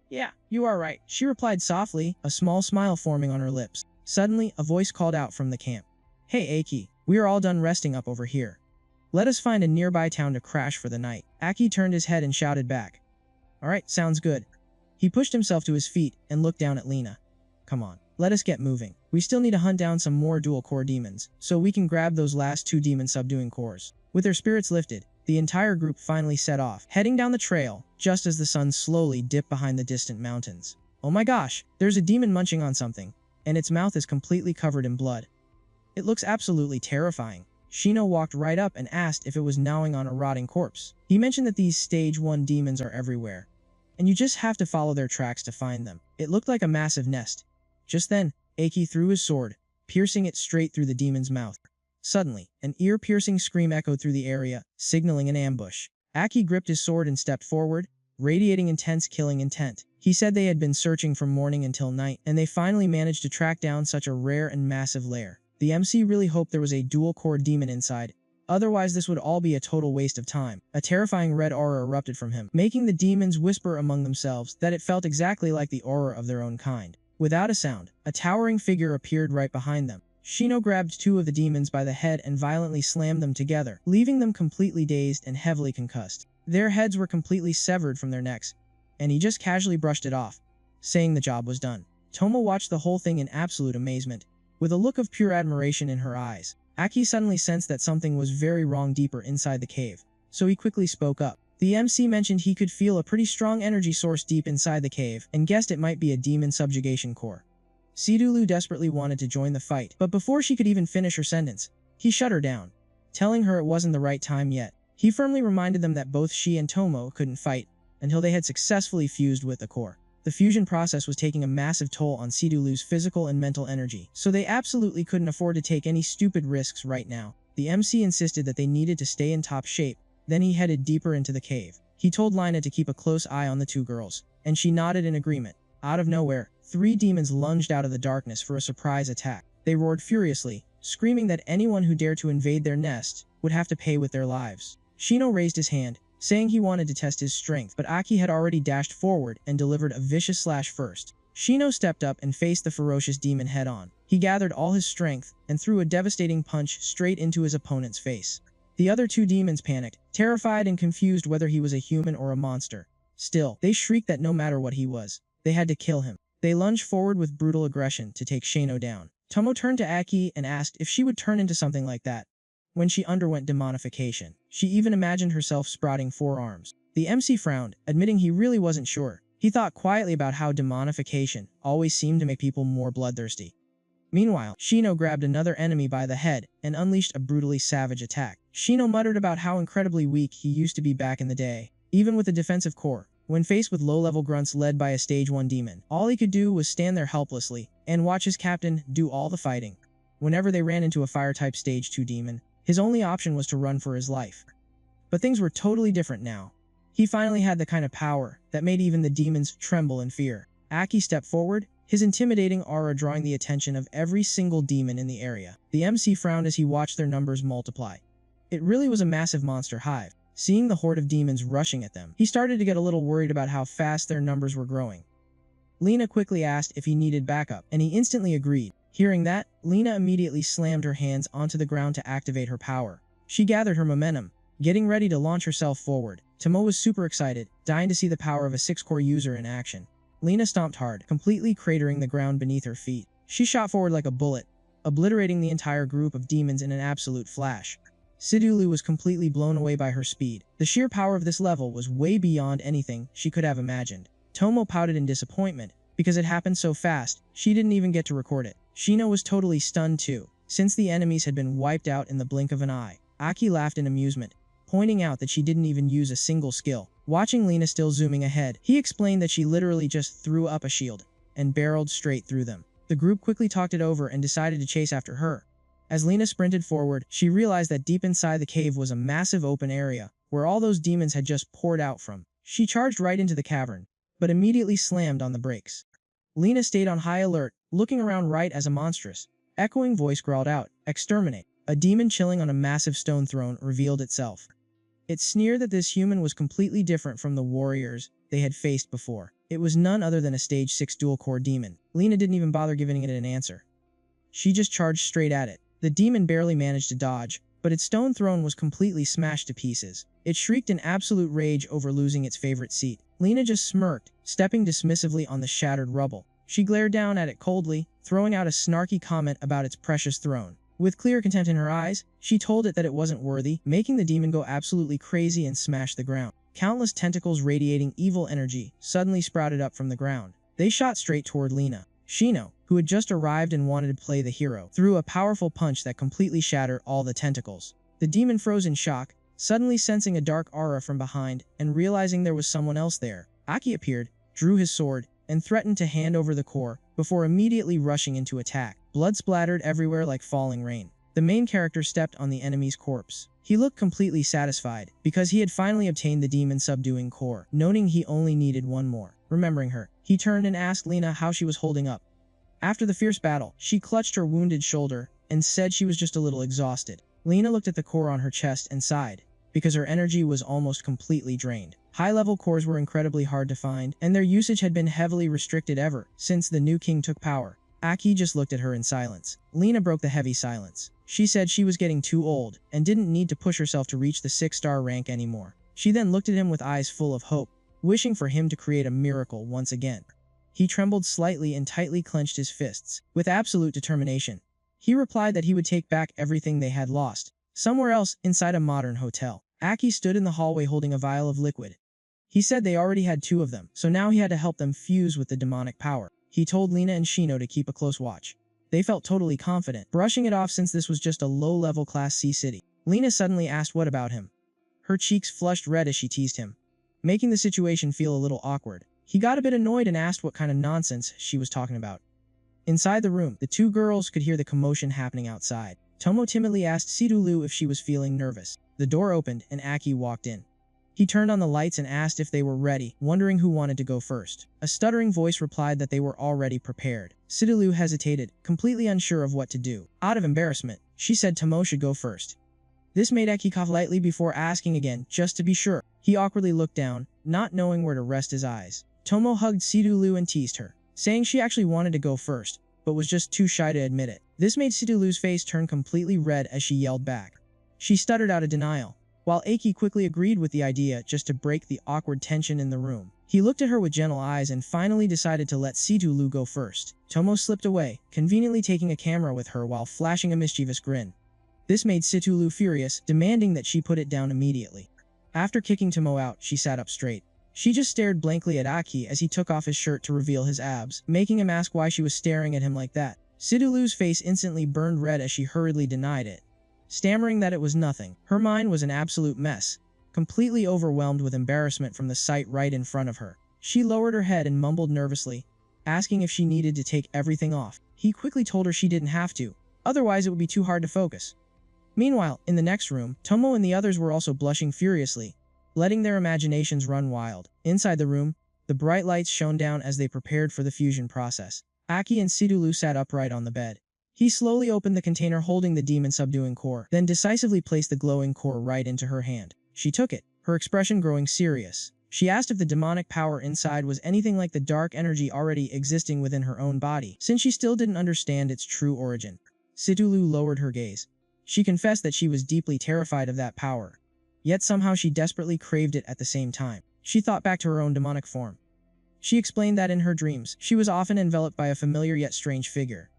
Yeah, you are right, she replied softly, a small smile forming on her lips. Suddenly, a voice called out from the camp. Hey Aki, we are all done resting up over here. Let us find a nearby town to crash for the night. Aki turned his head and shouted back. Alright, sounds good. He pushed himself to his feet and looked down at Lena. Come on, let us get moving. We still need to hunt down some more dual-core demons, so we can grab those last 2 demon subduing cores. With their spirits lifted, the entire group finally set off, heading down the trail, just as the sun slowly dipped behind the distant mountains. Oh my gosh, there's a demon munching on something, and its mouth is completely covered in blood. It looks absolutely terrifying. Shino walked right up and asked if it was gnawing on a rotting corpse. He mentioned that these stage 1 demons are everywhere, and you just have to follow their tracks to find them. It looked like a massive nest. Just then, Aki threw his sword, piercing it straight through the demon's mouth. Suddenly, an ear-piercing scream echoed through the area, signaling an ambush. Aki gripped his sword and stepped forward, radiating intense killing intent. He said they had been searching from morning until night, and they finally managed to track down such a rare and massive lair. The MC really hoped there was a dual-core demon inside, otherwise this would all be a total waste of time. A terrifying red aura erupted from him, making the demons whisper among themselves that it felt exactly like the aura of their own kind. Without a sound, a towering figure appeared right behind them. Shino grabbed 2 of the demons by the head and violently slammed them together, leaving them completely dazed and heavily concussed. Their heads were completely severed from their necks, and he just casually brushed it off, saying the job was done. Tomo watched the whole thing in absolute amazement, with a look of pure admiration in her eyes. Aki suddenly sensed that something was very wrong deeper inside the cave, so he quickly spoke up. The MC mentioned he could feel a pretty strong energy source deep inside the cave, and guessed it might be a demon subjugation core. Sidulu desperately wanted to join the fight, but before she could even finish her sentence, he shut her down, telling her it wasn't the right time yet. He firmly reminded them that both she and Tomo couldn't fight until they had successfully fused with the core. The fusion process was taking a massive toll on Sidulu's physical and mental energy, so they absolutely couldn't afford to take any stupid risks right now. The MC insisted that they needed to stay in top shape, then he headed deeper into the cave. He told Lina to keep a close eye on the 2 girls, and she nodded in agreement. Out of nowhere, 3 demons lunged out of the darkness for a surprise attack. They roared furiously, screaming that anyone who dared to invade their nest would have to pay with their lives. Shino raised his hand, saying he wanted to test his strength, but Aki had already dashed forward and delivered a vicious slash first. Shino stepped up and faced the ferocious demon head-on. He gathered all his strength and threw a devastating punch straight into his opponent's face. The other two demons panicked, terrified and confused whether he was a human or a monster. Still, they shrieked that no matter what he was, they had to kill him. They lunged forward with brutal aggression to take Shino down. Tomo turned to Aki and asked if she would turn into something like that. When she underwent demonification, she even imagined herself sprouting 4 arms. The MC frowned, admitting he really wasn't sure. He thought quietly about how demonification always seemed to make people more bloodthirsty. Meanwhile, Shino grabbed another enemy by the head and unleashed a brutally savage attack. Shino muttered about how incredibly weak he used to be back in the day, even with a defensive core. When faced with low-level grunts led by a Stage 1 demon, all he could do was stand there helplessly and watch his captain do all the fighting. Whenever they ran into a Fire-type Stage 2 demon, his only option was to run for his life. But things were totally different now. He finally had the kind of power that made even the demons tremble in fear. Aki stepped forward, his intimidating aura drawing the attention of every single demon in the area. The MC frowned as he watched their numbers multiply. It really was a massive monster hive. Seeing the horde of demons rushing at them, he started to get a little worried about how fast their numbers were growing. Lena quickly asked if he needed backup, and he instantly agreed. Hearing that, Lena immediately slammed her hands onto the ground to activate her power. She gathered her momentum, getting ready to launch herself forward. Tomo was super excited, dying to see the power of a 6-core user in action. Lena stomped hard, completely cratering the ground beneath her feet. She shot forward like a bullet, obliterating the entire group of demons in an absolute flash. Sidulu was completely blown away by her speed. The sheer power of this level was way beyond anything she could have imagined. Tomo pouted in disappointment, because it happened so fast, she didn't even get to record it. Shino was totally stunned too, since the enemies had been wiped out in the blink of an eye. Aki laughed in amusement, pointing out that she didn't even use a single skill. Watching Lena still zooming ahead, he explained that she literally just threw up a shield and barreled straight through them. The group quickly talked it over and decided to chase after her. As Lena sprinted forward, she realized that deep inside the cave was a massive open area, where all those demons had just poured out from. She charged right into the cavern, but immediately slammed on the brakes. Lena stayed on high alert, looking around right as a monstrous, echoing voice growled out, "Exterminate." A demon chilling on a massive stone throne revealed itself. It sneered that this human was completely different from the warriors they had faced before. It was none other than a Stage 6 dual-core demon. Lena didn't even bother giving it an answer. She just charged straight at it. The demon barely managed to dodge, but its stone throne was completely smashed to pieces. It shrieked in absolute rage over losing its favorite seat. Lena just smirked, stepping dismissively on the shattered rubble. She glared down at it coldly, throwing out a snarky comment about its precious throne. With clear contempt in her eyes, she told it that it wasn't worthy, making the demon go absolutely crazy and smash the ground. Countless tentacles radiating evil energy suddenly sprouted up from the ground. They shot straight toward Lena. Shino, who had just arrived and wanted to play the hero, threw a powerful punch that completely shattered all the tentacles. The demon froze in shock, suddenly sensing a dark aura from behind and realizing there was someone else there. Aki appeared, drew his sword, and threatened to hand over the core before immediately rushing into attack. Blood splattered everywhere like falling rain. The main character stepped on the enemy's corpse. He looked completely satisfied, because he had finally obtained the demon subduing core, noting he only needed one more. Remembering her, he turned and asked Lena how she was holding up. After the fierce battle, she clutched her wounded shoulder and said she was just a little exhausted. Lena looked at the core on her chest and sighed, because her energy was almost completely drained. High-level cores were incredibly hard to find, and their usage had been heavily restricted ever since the new king took power. Aki just looked at her in silence. Lena broke the heavy silence. She said she was getting too old and didn't need to push herself to reach the 6-star rank anymore. She then looked at him with eyes full of hope, wishing for him to create a miracle once again. He trembled slightly and tightly clenched his fists, with absolute determination. He replied that he would take back everything they had lost, somewhere else inside a modern hotel. Aki stood in the hallway holding a vial of liquid. He said they already had 2 of them, so now he had to help them fuse with the demonic power. He told Lena and Shino to keep a close watch. They felt totally confident, brushing it off since this was just a low-level Class C city. Lena suddenly asked what about him. Her cheeks flushed red as she teased him, making the situation feel a little awkward. He got a bit annoyed and asked what kind of nonsense she was talking about. Inside the room, the 2 girls could hear the commotion happening outside. Tomo timidly asked Sidulu if she was feeling nervous. The door opened and Aki walked in. He turned on the lights and asked if they were ready, wondering who wanted to go first. A stuttering voice replied that they were already prepared. Sidulu hesitated, completely unsure of what to do. Out of embarrassment, she said Tomo should go first. This made Eki cough lightly before asking again, just to be sure. He awkwardly looked down, not knowing where to rest his eyes. Tomo hugged Sidulu and teased her, saying she actually wanted to go first, but was just too shy to admit it. This made Sidulu's face turn completely red as she yelled back. She stuttered out a denial, while Eki quickly agreed with the idea just to break the awkward tension in the room. He looked at her with gentle eyes and finally decided to let Sidulu go first. Tomo slipped away, conveniently taking a camera with her while flashing a mischievous grin. This made Sidulu furious, demanding that she put it down immediately. After kicking Tomo out, she sat up straight. She just stared blankly at Aki as he took off his shirt to reveal his abs, making him ask why she was staring at him like that. Sidulu's face instantly burned red as she hurriedly denied it, stammering that it was nothing. Her mind was an absolute mess, completely overwhelmed with embarrassment from the sight right in front of her. She lowered her head and mumbled nervously, asking if she needed to take everything off. He quickly told her she didn't have to, otherwise it would be too hard to focus. Meanwhile, in the next room, Tomo and the others were also blushing furiously, letting their imaginations run wild. Inside the room, the bright lights shone down as they prepared for the fusion process. Aki and Sidulu sat upright on the bed. He slowly opened the container holding the demon subduing core, then decisively placed the glowing core right into her hand. She took it, her expression growing serious. She asked if the demonic power inside was anything like the dark energy already existing within her own body, since she still didn't understand its true origin. Sidulu lowered her gaze. She confessed that she was deeply terrified of that power, yet somehow she desperately craved it at the same time. She thought back to her own demonic form. She explained that in her dreams, she was often enveloped by a familiar yet strange figure.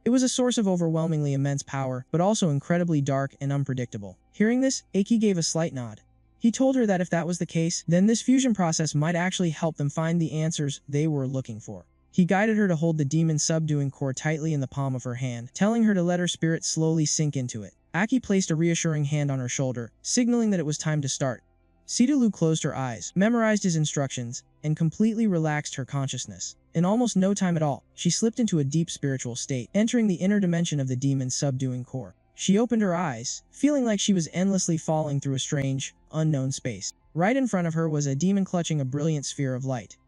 It was a source of overwhelmingly immense power, but also incredibly dark and unpredictable. Hearing this, Aki gave a slight nod. He told her that if that was the case, then this fusion process might actually help them find the answers they were looking for. He guided her to hold the demon subduing core tightly in the palm of her hand, telling her to let her spirit slowly sink into it. Aki placed a reassuring hand on her shoulder, signaling that it was time to start. Sidulu closed her eyes, memorized his instructions, and completely relaxed her consciousness. In almost no time at all, she slipped into a deep spiritual state, entering the inner dimension of the demon's subduing core. She opened her eyes, feeling like she was endlessly falling through a strange, unknown space. Right in front of her was a demon clutching a brilliant sphere of light.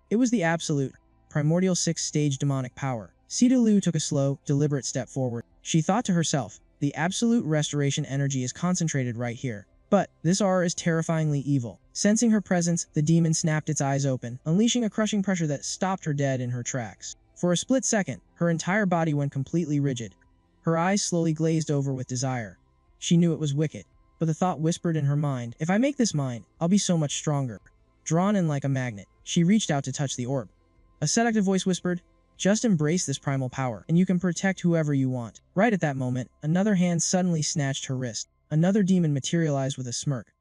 It was the absolute, primordial sixth-stage demonic power. Sidulu took a slow, deliberate step forward. She thought to herself, the absolute restoration energy is concentrated right here. But this aura is terrifyingly evil. Sensing her presence, the demon snapped its eyes open, unleashing a crushing pressure that stopped her dead in her tracks. For a split second, her entire body went completely rigid. Her eyes slowly glazed over with desire. She knew it was wicked, but the thought whispered in her mind, if I make this mine, I'll be so much stronger. Drawn in like a magnet, she reached out to touch the orb. A seductive voice whispered, just embrace this primal power, and you can protect whoever you want. Right at that moment, another hand suddenly snatched her wrist. Another demon materialized with a smirk.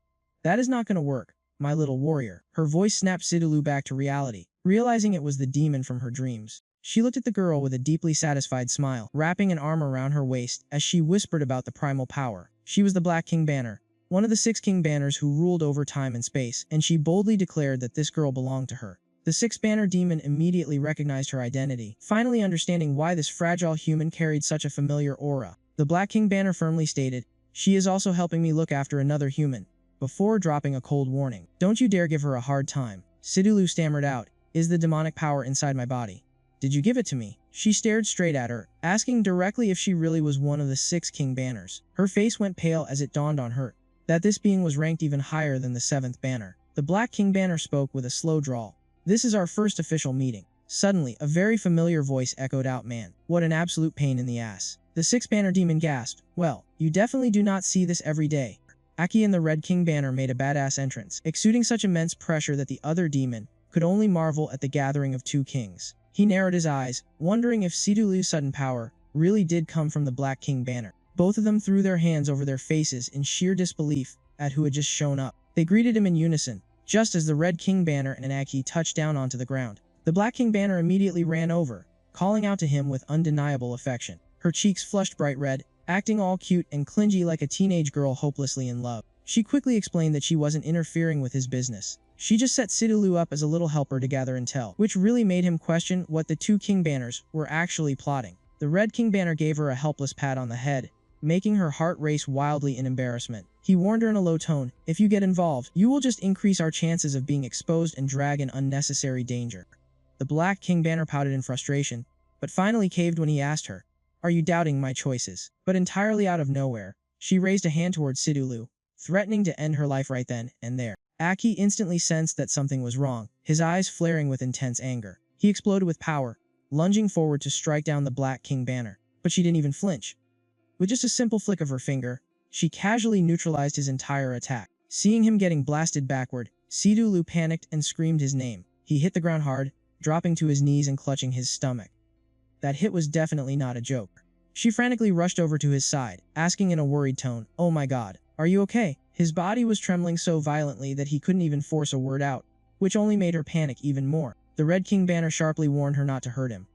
That is not going to work, my little warrior. Her voice snapped Sidulu back to reality, realizing it was the demon from her dreams. She looked at the girl with a deeply satisfied smile, wrapping an arm around her waist as she whispered about the primal power. She was the Black King Banner, one of the 6 King Banners who ruled over time and space, and she boldly declared that this girl belonged to her. The 6 Banner demon immediately recognized her identity, finally understanding why this fragile human carried such a familiar aura. The Black King Banner firmly stated, she is also helping me look after another human, before dropping a cold warning. Don't you dare give her a hard time. Sidulu stammered out, is the demonic power inside my body? Did you give it to me? She stared straight at her, asking directly if she really was one of the 6 King Banners. Her face went pale as it dawned on her that this being was ranked even higher than the 7th Banner. The Black King Banner spoke with a slow drawl. This is our first official meeting. Suddenly, a very familiar voice echoed out, man, what an absolute pain in the ass. The 6 Banner demon gasped, well, you definitely do not see this every day. Aki and the Red King Banner made a badass entrance, exuding such immense pressure that the other demon could only marvel at the gathering of 2 kings. He narrowed his eyes, wondering if Sidulu's sudden power really did come from the Black King Banner. Both of them threw their hands over their faces in sheer disbelief at who had just shown up. They greeted him in unison, just as the Red King Banner and Aki touched down onto the ground. The Black King Banner immediately ran over, calling out to him with undeniable affection. Her cheeks flushed bright red, acting all cute and clingy like a teenage girl hopelessly in love. She quickly explained that she wasn't interfering with his business. She just set Sidulu up as a little helper to gather intel, which really made him question what the 2 King Banners were actually plotting. The Red King Banner gave her a helpless pat on the head, making her heart race wildly in embarrassment. He warned her in a low tone, "If you get involved, you will just increase our chances of being exposed and drag in unnecessary danger." The Black King banner pouted in frustration, but finally caved when he asked her, "Are you doubting my choices?" But entirely out of nowhere, she raised a hand towards Sidulu, threatening to end her life right then and there. Aki instantly sensed that something was wrong, his eyes flaring with intense anger. He exploded with power, lunging forward to strike down the Black King banner, but she didn't even flinch. With just a simple flick of her finger, she casually neutralized his entire attack. Seeing him getting blasted backward, Sidulu panicked and screamed his name. He hit the ground hard, dropping to his knees and clutching his stomach. That hit was definitely not a joke. She frantically rushed over to his side, asking in a worried tone, "Oh my god, are you okay?" His body was trembling so violently that he couldn't even force a word out, which only made her panic even more. The Red King banner sharply warned her not to hurt him.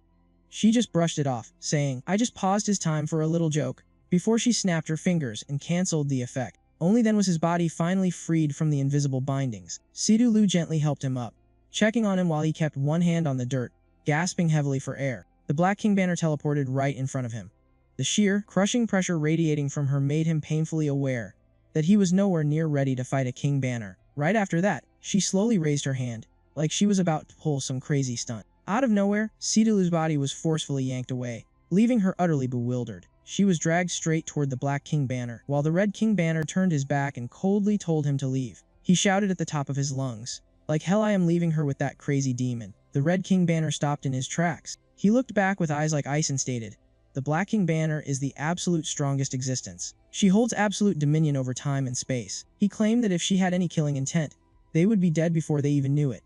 She just brushed it off, saying, "I just paused his time for a little joke," before she snapped her fingers and cancelled the effect. Only then was his body finally freed from the invisible bindings. Sidulu gently helped him up, checking on him while he kept one hand on the dirt, gasping heavily for air. The Black King banner teleported right in front of him. The sheer, crushing pressure radiating from her made him painfully aware that he was nowhere near ready to fight a king banner. Right after that, she slowly raised her hand, like she was about to pull some crazy stunt. Out of nowhere, Sidulu's body was forcefully yanked away, leaving her utterly bewildered. She was dragged straight toward the Black King banner, while the Red King banner turned his back and coldly told him to leave. He shouted at the top of his lungs, "Like hell I am leaving her with that crazy demon." The Red King banner stopped in his tracks. He looked back with eyes like ice and stated, "The Black King banner is the absolute strongest existence. She holds absolute dominion over time and space." He claimed that if she had any killing intent, they would be dead before they even knew it.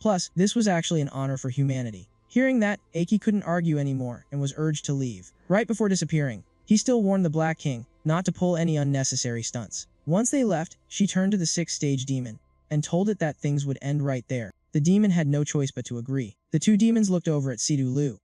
Plus, this was actually an honor for humanity. Hearing that, Aki couldn't argue anymore and was urged to leave. Right before disappearing, he still warned the Black King not to pull any unnecessary stunts. Once they left, she turned to the 6th stage demon and told it that things would end right there. The demon had no choice but to agree. The two demons looked over at Sidulu.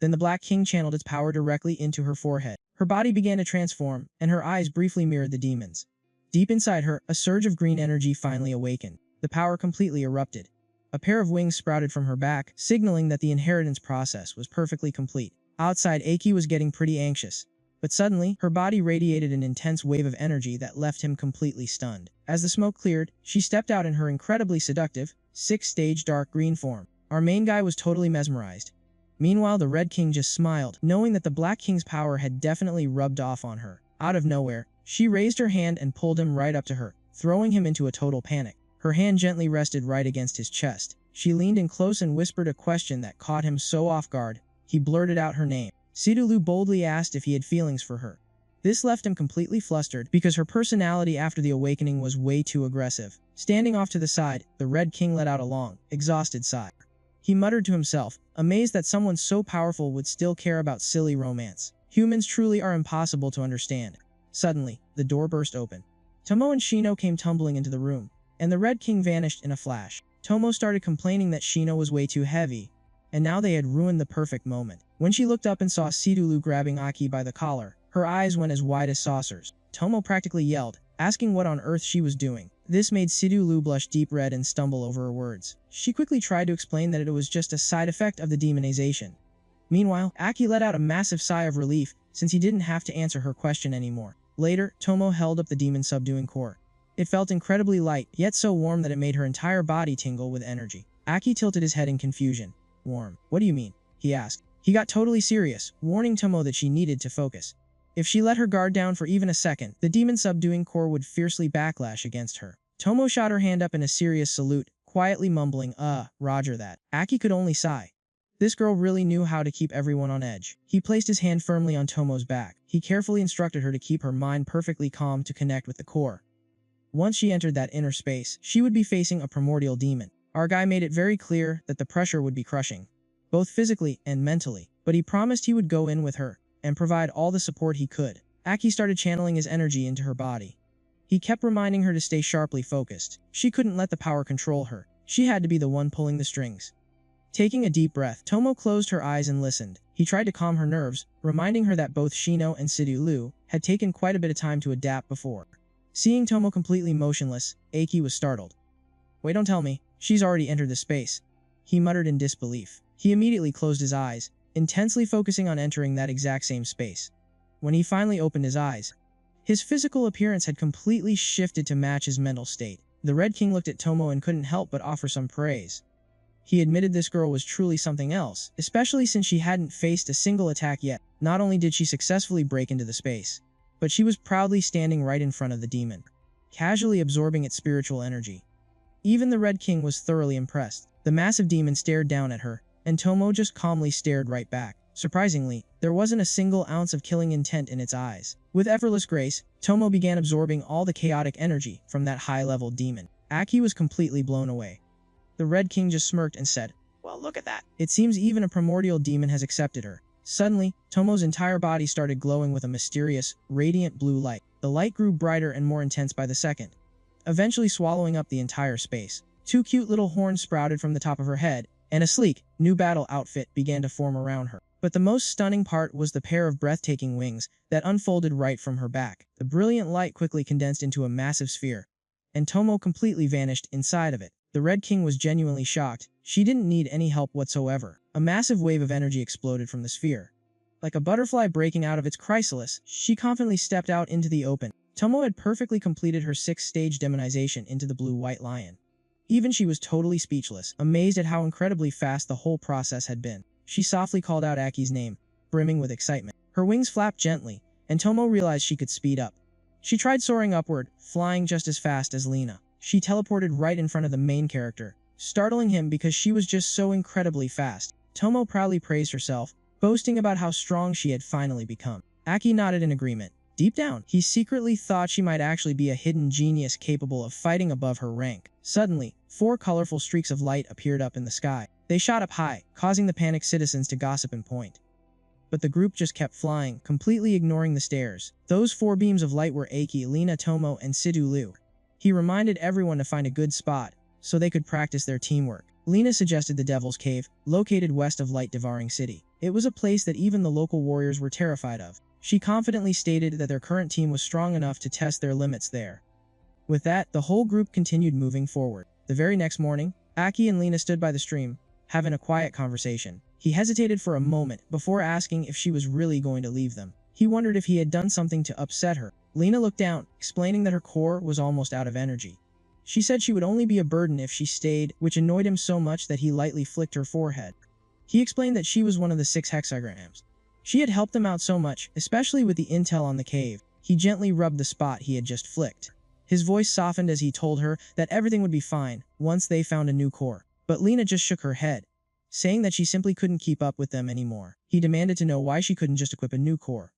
Then the Black King channeled its power directly into her forehead. Her body began to transform, and her eyes briefly mirrored the demons. Deep inside her, a surge of green energy finally awakened. The power completely erupted. A pair of wings sprouted from her back, signaling that the inheritance process was perfectly complete. Outside, Aki was getting pretty anxious. But suddenly, her body radiated an intense wave of energy that left him completely stunned. As the smoke cleared, she stepped out in her incredibly seductive, 6th-stage dark green form. Our main guy was totally mesmerized. Meanwhile, the Red King just smiled, knowing that the Black King's power had definitely rubbed off on her. Out of nowhere, she raised her hand and pulled him right up to her, throwing him into a total panic. Her hand gently rested right against his chest. She leaned in close and whispered a question that caught him so off guard, he blurted out her name. Sidulu boldly asked if he had feelings for her. This left him completely flustered because her personality after the awakening was way too aggressive. Standing off to the side, the Red King let out a long, exhausted sigh. He muttered to himself, amazed that someone so powerful would still care about silly romance. Humans truly are impossible to understand. Suddenly, the door burst open. Tomo and Shino came tumbling into the room, and the Red King vanished in a flash. Tomo started complaining that Shino was way too heavy, and now they had ruined the perfect moment. When she looked up and saw Sidulu grabbing Aki by the collar, her eyes went as wide as saucers. Tomo practically yelled, asking what on earth she was doing. This made Sidulu blush deep red and stumble over her words. She quickly tried to explain that it was just a side effect of the demonization. Meanwhile, Aki let out a massive sigh of relief since he didn't have to answer her question anymore. Later, Tomo held up the demon subduing core. It felt incredibly light, yet so warm that it made her entire body tingle with energy. Aki tilted his head in confusion. "Warm? What do you mean?" he asked. He got totally serious, warning Tomo that she needed to focus. If she let her guard down for even a second, the demon subduing core would fiercely backlash against her. Tomo shot her hand up in a serious salute, quietly mumbling, roger that." Aki could only sigh. This girl really knew how to keep everyone on edge. He placed his hand firmly on Tomo's back. He carefully instructed her to keep her mind perfectly calm to connect with the core. Once she entered that inner space, she would be facing a primordial demon. Our guy made it very clear that the pressure would be crushing, both physically and mentally, but he promised he would go in with her and provide all the support he could. Aki started channeling his energy into her body. He kept reminding her to stay sharply focused. She couldn't let the power control her. She had to be the one pulling the strings. Taking a deep breath, Tomo closed her eyes and listened. He tried to calm her nerves, reminding her that both Shino and Sidulu had taken quite a bit of time to adapt before. Seeing Tomo completely motionless, Aki was startled. "Wait, don't tell me, she's already entered the space," he muttered in disbelief. He immediately closed his eyes, intensely focusing on entering that exact same space. When he finally opened his eyes, his physical appearance had completely shifted to match his mental state. The Red King looked at Tomo and couldn't help but offer some praise. He admitted this girl was truly something else, especially since she hadn't faced a single attack yet. Not only did she successfully break into the space, but she was proudly standing right in front of the demon, casually absorbing its spiritual energy. Even the Red King was thoroughly impressed. The massive demon stared down at her, and Tomo just calmly stared right back. Surprisingly, there wasn't a single ounce of killing intent in its eyes. With effortless grace, Tomo began absorbing all the chaotic energy from that high-level demon. Aki was completely blown away. The Red King just smirked and said, "Well, look at that. It seems even a primordial demon has accepted her." Suddenly, Tomo's entire body started glowing with a mysterious, radiant blue light. The light grew brighter and more intense by the second, eventually swallowing up the entire space. Two cute little horns sprouted from the top of her head, and a sleek, new battle outfit began to form around her. But the most stunning part was the pair of breathtaking wings that unfolded right from her back. The brilliant light quickly condensed into a massive sphere, and Tomo completely vanished inside of it. The Red King was genuinely shocked. She didn't need any help whatsoever. A massive wave of energy exploded from the sphere. Like a butterfly breaking out of its chrysalis, she confidently stepped out into the open. Tomo had perfectly completed her 6th-stage demonization into the blue-white lion. Even she was totally speechless, amazed at how incredibly fast the whole process had been. She softly called out Aki's name, brimming with excitement. Her wings flapped gently, and Tomo realized she could speed up. She tried soaring upward, flying just as fast as Lena. She teleported right in front of the main character, startling him because she was just so incredibly fast. Tomo proudly praised herself, boasting about how strong she had finally become. Aki nodded in agreement. Deep down, he secretly thought she might actually be a hidden genius capable of fighting above her rank. Suddenly, 4 colorful streaks of light appeared up in the sky. They shot up high, causing the panicked citizens to gossip and point. But the group just kept flying, completely ignoring the stares. Those 4 beams of light were Aki, Lena, Tomo, and Sidhu Liu. He reminded everyone to find a good spot, so they could practice their teamwork. Lena suggested the Devil's Cave, located west of Light-Devouring City. It was a place that even the local warriors were terrified of. She confidently stated that their current team was strong enough to test their limits there. With that, the whole group continued moving forward. The very next morning, Aki and Lena stood by the stream, having a quiet conversation. He hesitated for a moment before asking if she was really going to leave them. He wondered if he had done something to upset her. Lena looked down, explaining that her core was almost out of energy. She said she would only be a burden if she stayed, which annoyed him so much that he lightly flicked her forehead. He explained that she was one of the 6 hexagrams. She had helped them out so much, especially with the intel on the cave. He gently rubbed the spot he had just flicked. His voice softened as he told her that everything would be fine once they found a new core. But Lena just shook her head, saying that she simply couldn't keep up with them anymore. He demanded to know why she couldn't just equip a new core.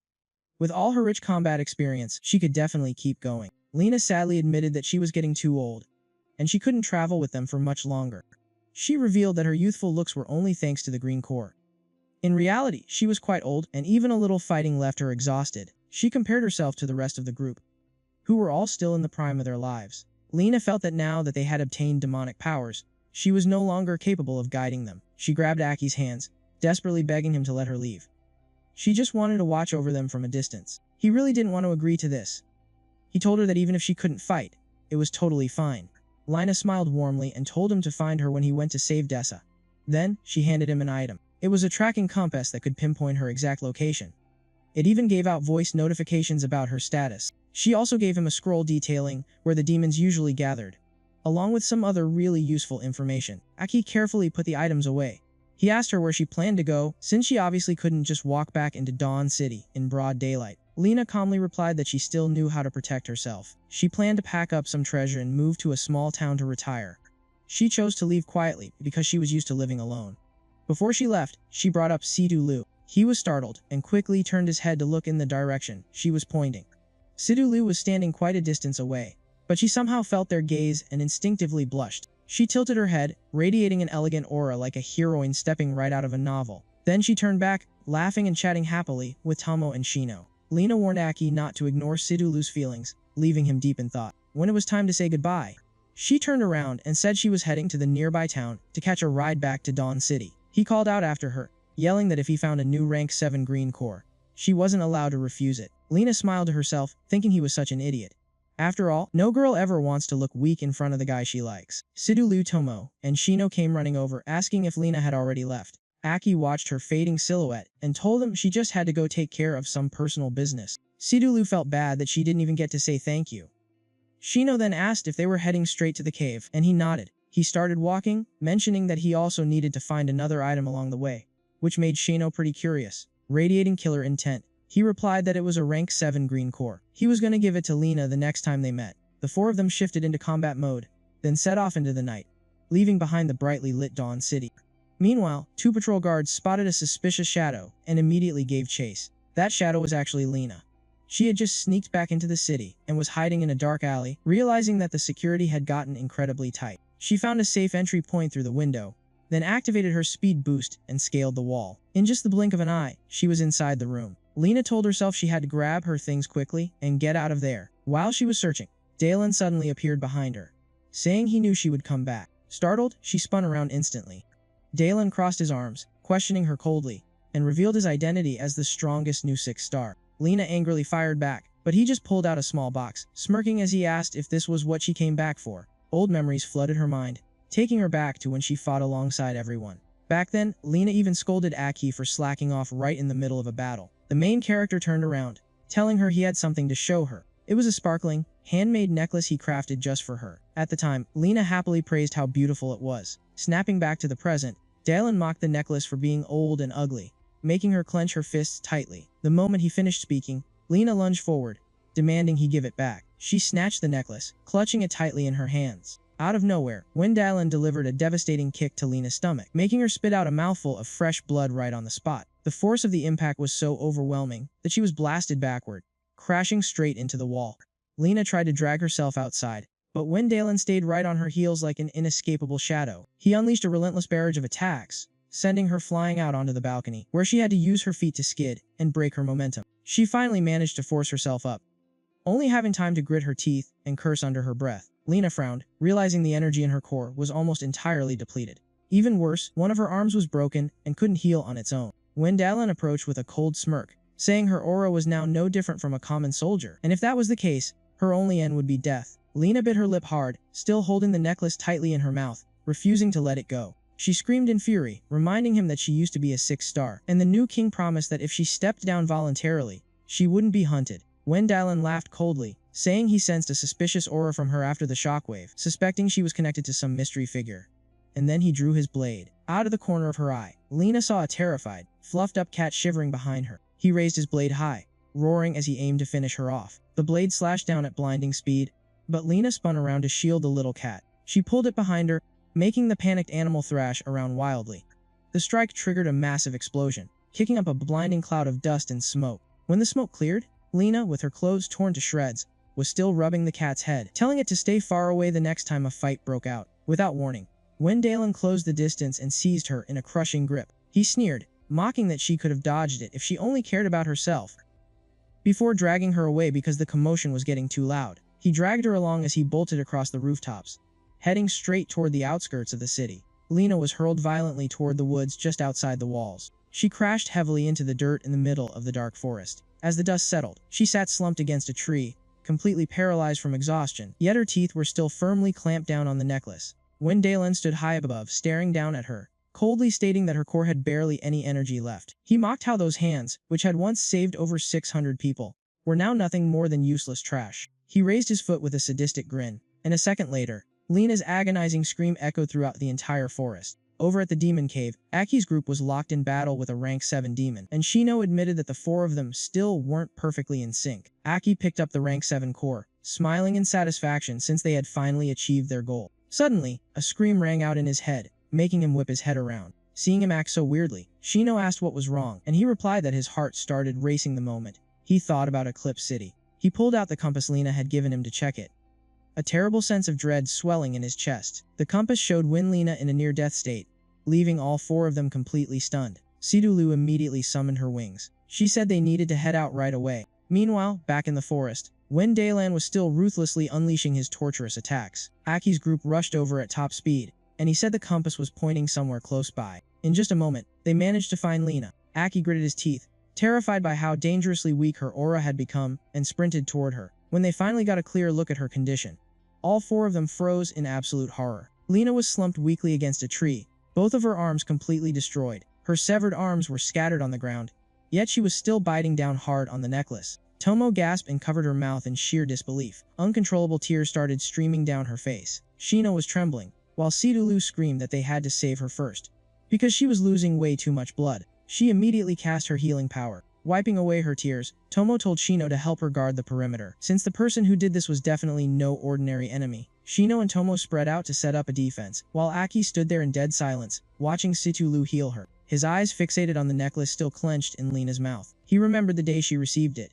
With all her rich combat experience, she could definitely keep going. Lena sadly admitted that she was getting too old, and she couldn't travel with them for much longer. She revealed that her youthful looks were only thanks to the green core. In reality, she was quite old, and even a little fighting left her exhausted. She compared herself to the rest of the group, who were all still in the prime of their lives. Lena felt that now that they had obtained demonic powers, she was no longer capable of guiding them. She grabbed Aki's hands, desperately begging him to let her leave. She just wanted to watch over them from a distance. He really didn't want to agree to this. He told her that even if she couldn't fight, it was totally fine. Lina smiled warmly and told him to find her when he went to save Dessa. Then, she handed him an item. It was a tracking compass that could pinpoint her exact location. It even gave out voice notifications about her status. She also gave him a scroll detailing where the demons usually gathered, along with some other really useful information. Aki carefully put the items away. He asked her where she planned to go, since she obviously couldn't just walk back into Dawn City in broad daylight. Lena calmly replied that she still knew how to protect herself. She planned to pack up some treasure and move to a small town to retire. She chose to leave quietly because she was used to living alone. Before she left, she brought up Sidhu Liu. He was startled and quickly turned his head to look in the direction she was pointing. Sidhu Liu was standing quite a distance away, but she somehow felt their gaze and instinctively blushed. She tilted her head, radiating an elegant aura like a heroine stepping right out of a novel. Then she turned back, laughing and chatting happily with Tomo and Shino. Lena warned Aki not to ignore Sidhu Liu's feelings, leaving him deep in thought. When it was time to say goodbye, she turned around and said she was heading to the nearby town to catch a ride back to Dawn City. He called out after her, yelling that if he found a new rank 7 green core, she wasn't allowed to refuse it. Lena smiled to herself, thinking he was such an idiot. After all, no girl ever wants to look weak in front of the guy she likes. Sidhu Liu, Tomo, and Shino came running over, asking if Lena had already left. Aki watched her fading silhouette and told them she just had to go take care of some personal business. Sidulu felt bad that she didn't even get to say thank you. Shino then asked if they were heading straight to the cave, and he nodded. He started walking, mentioning that he also needed to find another item along the way, which made Shino pretty curious. Radiating killer intent. He replied that it was a rank 7 green core. He was going to give it to Lena the next time they met. The four of them shifted into combat mode, then set off into the night, leaving behind the brightly lit Dawn City. Meanwhile, 2 patrol guards spotted a suspicious shadow and immediately gave chase. That shadow was actually Lena. She had just sneaked back into the city and was hiding in a dark alley, realizing that the security had gotten incredibly tight. She found a safe entry point through the window, then activated her speed boost and scaled the wall. In just the blink of an eye, she was inside the room. Lena told herself she had to grab her things quickly and get out of there. While she was searching, Dalen suddenly appeared behind her, saying he knew she would come back. Startled, she spun around instantly. Dalen crossed his arms, questioning her coldly, and revealed his identity as the strongest new 6-star. Lena angrily fired back, but he just pulled out a small box, smirking as he asked if this was what she came back for. Old memories flooded her mind, taking her back to when she fought alongside everyone. Back then, Lena even scolded Aki for slacking off right in the middle of a battle. The main character turned around, telling her he had something to show her. It was a sparkling, handmade necklace he crafted just for her. At the time, Lena happily praised how beautiful it was. Snapping back to the present, Dalen mocked the necklace for being old and ugly, making her clench her fists tightly. The moment he finished speaking, Lena lunged forward, demanding he give it back. She snatched the necklace, clutching it tightly in her hands. Out of nowhere, Dalen delivered a devastating kick to Lena's stomach, making her spit out a mouthful of fresh blood right on the spot. The force of the impact was so overwhelming that she was blasted backward, crashing straight into the wall. Lena tried to drag herself outside, but Dalen stayed right on her heels like an inescapable shadow. He unleashed a relentless barrage of attacks, sending her flying out onto the balcony, where she had to use her feet to skid and break her momentum. She finally managed to force herself up, only having time to grit her teeth and curse under her breath. Lena frowned, realizing the energy in her core was almost entirely depleted. Even worse, one of her arms was broken and couldn't heal on its own. Dalen approached with a cold smirk, saying her aura was now no different from a common soldier, and if that was the case, her only end would be death. Lena bit her lip hard, still holding the necklace tightly in her mouth, refusing to let it go. She screamed in fury, reminding him that she used to be a 6-star, and the new king promised that if she stepped down voluntarily, she wouldn't be hunted. Dalen laughed coldly, saying he sensed a suspicious aura from her after the shockwave, suspecting she was connected to some mystery figure. And then he drew his blade. Out of the corner of her eye, Lena saw a terrified, fluffed-up cat shivering behind her. He raised his blade high, roaring as he aimed to finish her off. The blade slashed down at blinding speed, but Lena spun around to shield the little cat. She pulled it behind her, making the panicked animal thrash around wildly. The strike triggered a massive explosion, kicking up a blinding cloud of dust and smoke. When the smoke cleared, Lena, with her clothes torn to shreds, was still rubbing the cat's head, telling it to stay far away the next time a fight broke out. Without warning, Dalen closed the distance and seized her in a crushing grip. He sneered, mocking that she could have dodged it if she only cared about herself, before dragging her away because the commotion was getting too loud. He dragged her along as he bolted across the rooftops, heading straight toward the outskirts of the city. Lena was hurled violently toward the woods just outside the walls. She crashed heavily into the dirt in the middle of the dark forest. As the dust settled, she sat slumped against a tree, completely paralyzed from exhaustion, yet her teeth were still firmly clamped down on the necklace. Dalen stood high above, staring down at her, coldly stating that her core had barely any energy left. He mocked how those hands, which had once saved over 600 people, were now nothing more than useless trash. He raised his foot with a sadistic grin, and a second later, Lena's agonizing scream echoed throughout the entire forest. Over at the demon cave, Aki's group was locked in battle with a rank 7 demon, and Shino admitted that the four of them still weren't perfectly in sync. Aki picked up the rank 7 core, smiling in satisfaction since they had finally achieved their goal. Suddenly, a scream rang out in his head, making him whip his head around. Seeing him act so weirdly, Shino asked what was wrong, and he replied that his heart started racing the moment he thought about Eclipse City. He pulled out the compass Lena had given him to check it, a terrible sense of dread swelling in his chest. The compass showed Lena in a near-death state, leaving all four of them completely stunned. Sidulu immediately summoned her wings. She said they needed to head out right away. Meanwhile, back in the forest, Dalen was still ruthlessly unleashing his torturous attacks. Aki's group rushed over at top speed, and he said the compass was pointing somewhere close by. In just a moment, they managed to find Lena. Aki gritted his teeth, terrified by how dangerously weak her aura had become, and sprinted toward her. When they finally got a clear look at her condition, all four of them froze in absolute horror. Lena was slumped weakly against a tree, both of her arms completely destroyed. Her severed arms were scattered on the ground, yet she was still biting down hard on the necklace. Tomo gasped and covered her mouth in sheer disbelief. Uncontrollable tears started streaming down her face. Shino was trembling, while Sidulu screamed that they had to save her first, because she was losing way too much blood. She immediately cast her healing power. Wiping away her tears, Tomo told Shino to help her guard the perimeter, since the person who did this was definitely no ordinary enemy. Shino and Tomo spread out to set up a defense, while Aki stood there in dead silence, watching Sidulu heal her. His eyes fixated on the necklace still clenched in Lena's mouth. He remembered the day she received it,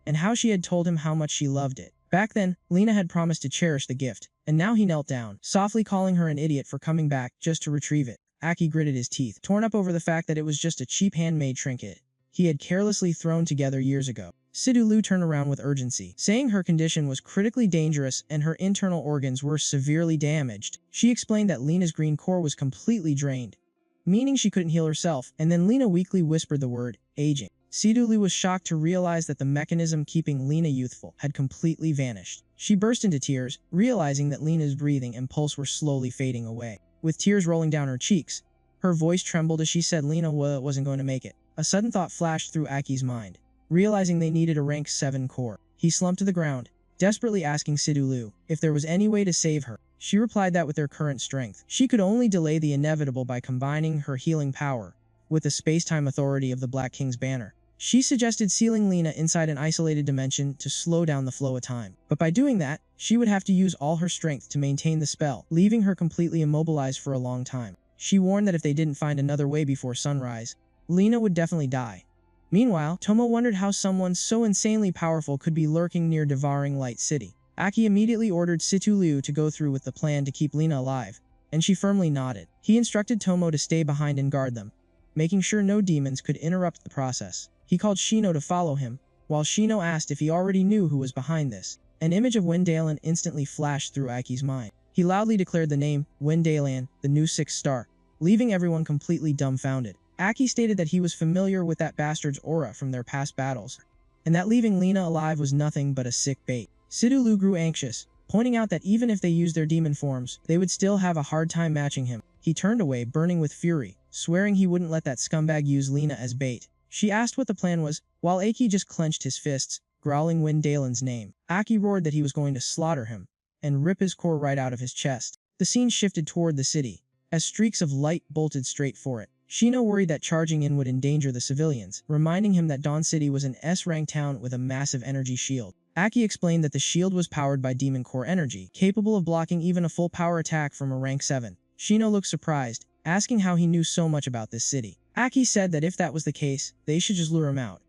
and how she had told him how much she loved it. Back then, Lena had promised to cherish the gift, and now he knelt down, softly calling her an idiot for coming back just to retrieve it. Aki gritted his teeth, torn up over the fact that it was just a cheap handmade trinket he had carelessly thrown together years ago. Sidulu turned around with urgency, saying her condition was critically dangerous and her internal organs were severely damaged. She explained that Lena's green core was completely drained, meaning she couldn't heal herself, and then Lena weakly whispered the word, aging. Sidulu was shocked to realize that the mechanism keeping Lena youthful had completely vanished. She burst into tears, realizing that Lena's breathing and pulse were slowly fading away. With tears rolling down her cheeks, her voice trembled as she said Lena wasn't going to make it. A sudden thought flashed through Aki's mind. Realizing they needed a rank 7 core, he slumped to the ground, desperately asking Sidulu if there was any way to save her. She replied that with their current strength, she could only delay the inevitable by combining her healing power with the space-time authority of the Black King's banner. She suggested sealing Lena inside an isolated dimension to slow down the flow of time. But by doing that, she would have to use all her strength to maintain the spell, leaving her completely immobilized for a long time. She warned that if they didn't find another way before sunrise, Lena would definitely die. Meanwhile, Tomo wondered how someone so insanely powerful could be lurking near Devouring Light City. Aki immediately ordered Sidulu to go through with the plan to keep Lena alive, and she firmly nodded. He instructed Tomo to stay behind and guard them, making sure no demons could interrupt the process. He called Shino to follow him, while Shino asked if he already knew who was behind this. An image of Wendalan instantly flashed through Aki's mind. He loudly declared the name, Wendalan, the new 6th star, leaving everyone completely dumbfounded. Aki stated that he was familiar with that bastard's aura from their past battles, and that leaving Lena alive was nothing but a sick bait. Sidulu grew anxious, pointing out that even if they used their demon forms, they would still have a hard time matching him. He turned away, burning with fury, swearing he wouldn't let that scumbag use Lena as bait. She asked what the plan was, while Aki just clenched his fists, growling Wendalan's name. Aki roared that he was going to slaughter him, and rip his core right out of his chest. The scene shifted toward the city, as streaks of light bolted straight for it. Shino worried that charging in would endanger the civilians, reminding him that Dawn City was an S-rank town with a massive energy shield. Aki explained that the shield was powered by demon core energy, capable of blocking even a full power attack from a rank 7. Shino looked surprised, asking how he knew so much about this city. Aki said that if that was the case, they should just lure him out.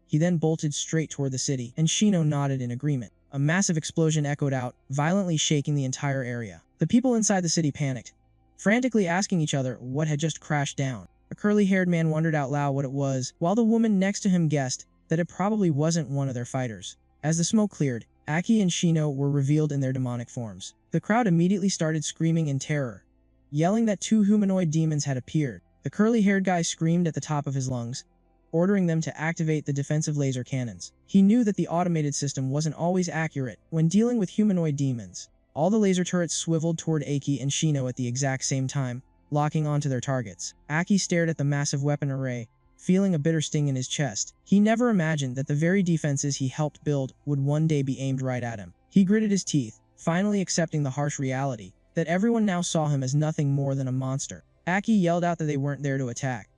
He then bolted straight toward the city, and Shino nodded in agreement. A massive explosion echoed out, violently shaking the entire area. The people inside the city panicked, frantically asking each other what had just crashed down. A curly-haired man wondered out loud what it was, while the woman next to him guessed that it probably wasn't one of their fighters. As the smoke cleared, Aki and Shino were revealed in their demonic forms. The crowd immediately started screaming in terror, yelling that 2 humanoid demons had appeared. The curly-haired guy screamed at the top of his lungs, ordering them to activate the defensive laser cannons. He knew that the automated system wasn't always accurate when dealing with humanoid demons. All the laser turrets swiveled toward Aki and Shino at the exact same time, locking onto their targets. Aki stared at the massive weapon array, feeling a bitter sting in his chest. He never imagined that the very defenses he helped build would one day be aimed right at him. He gritted his teeth, finally accepting the harsh reality that everyone now saw him as nothing more than a monster. Aki yelled out that they weren't there to attack.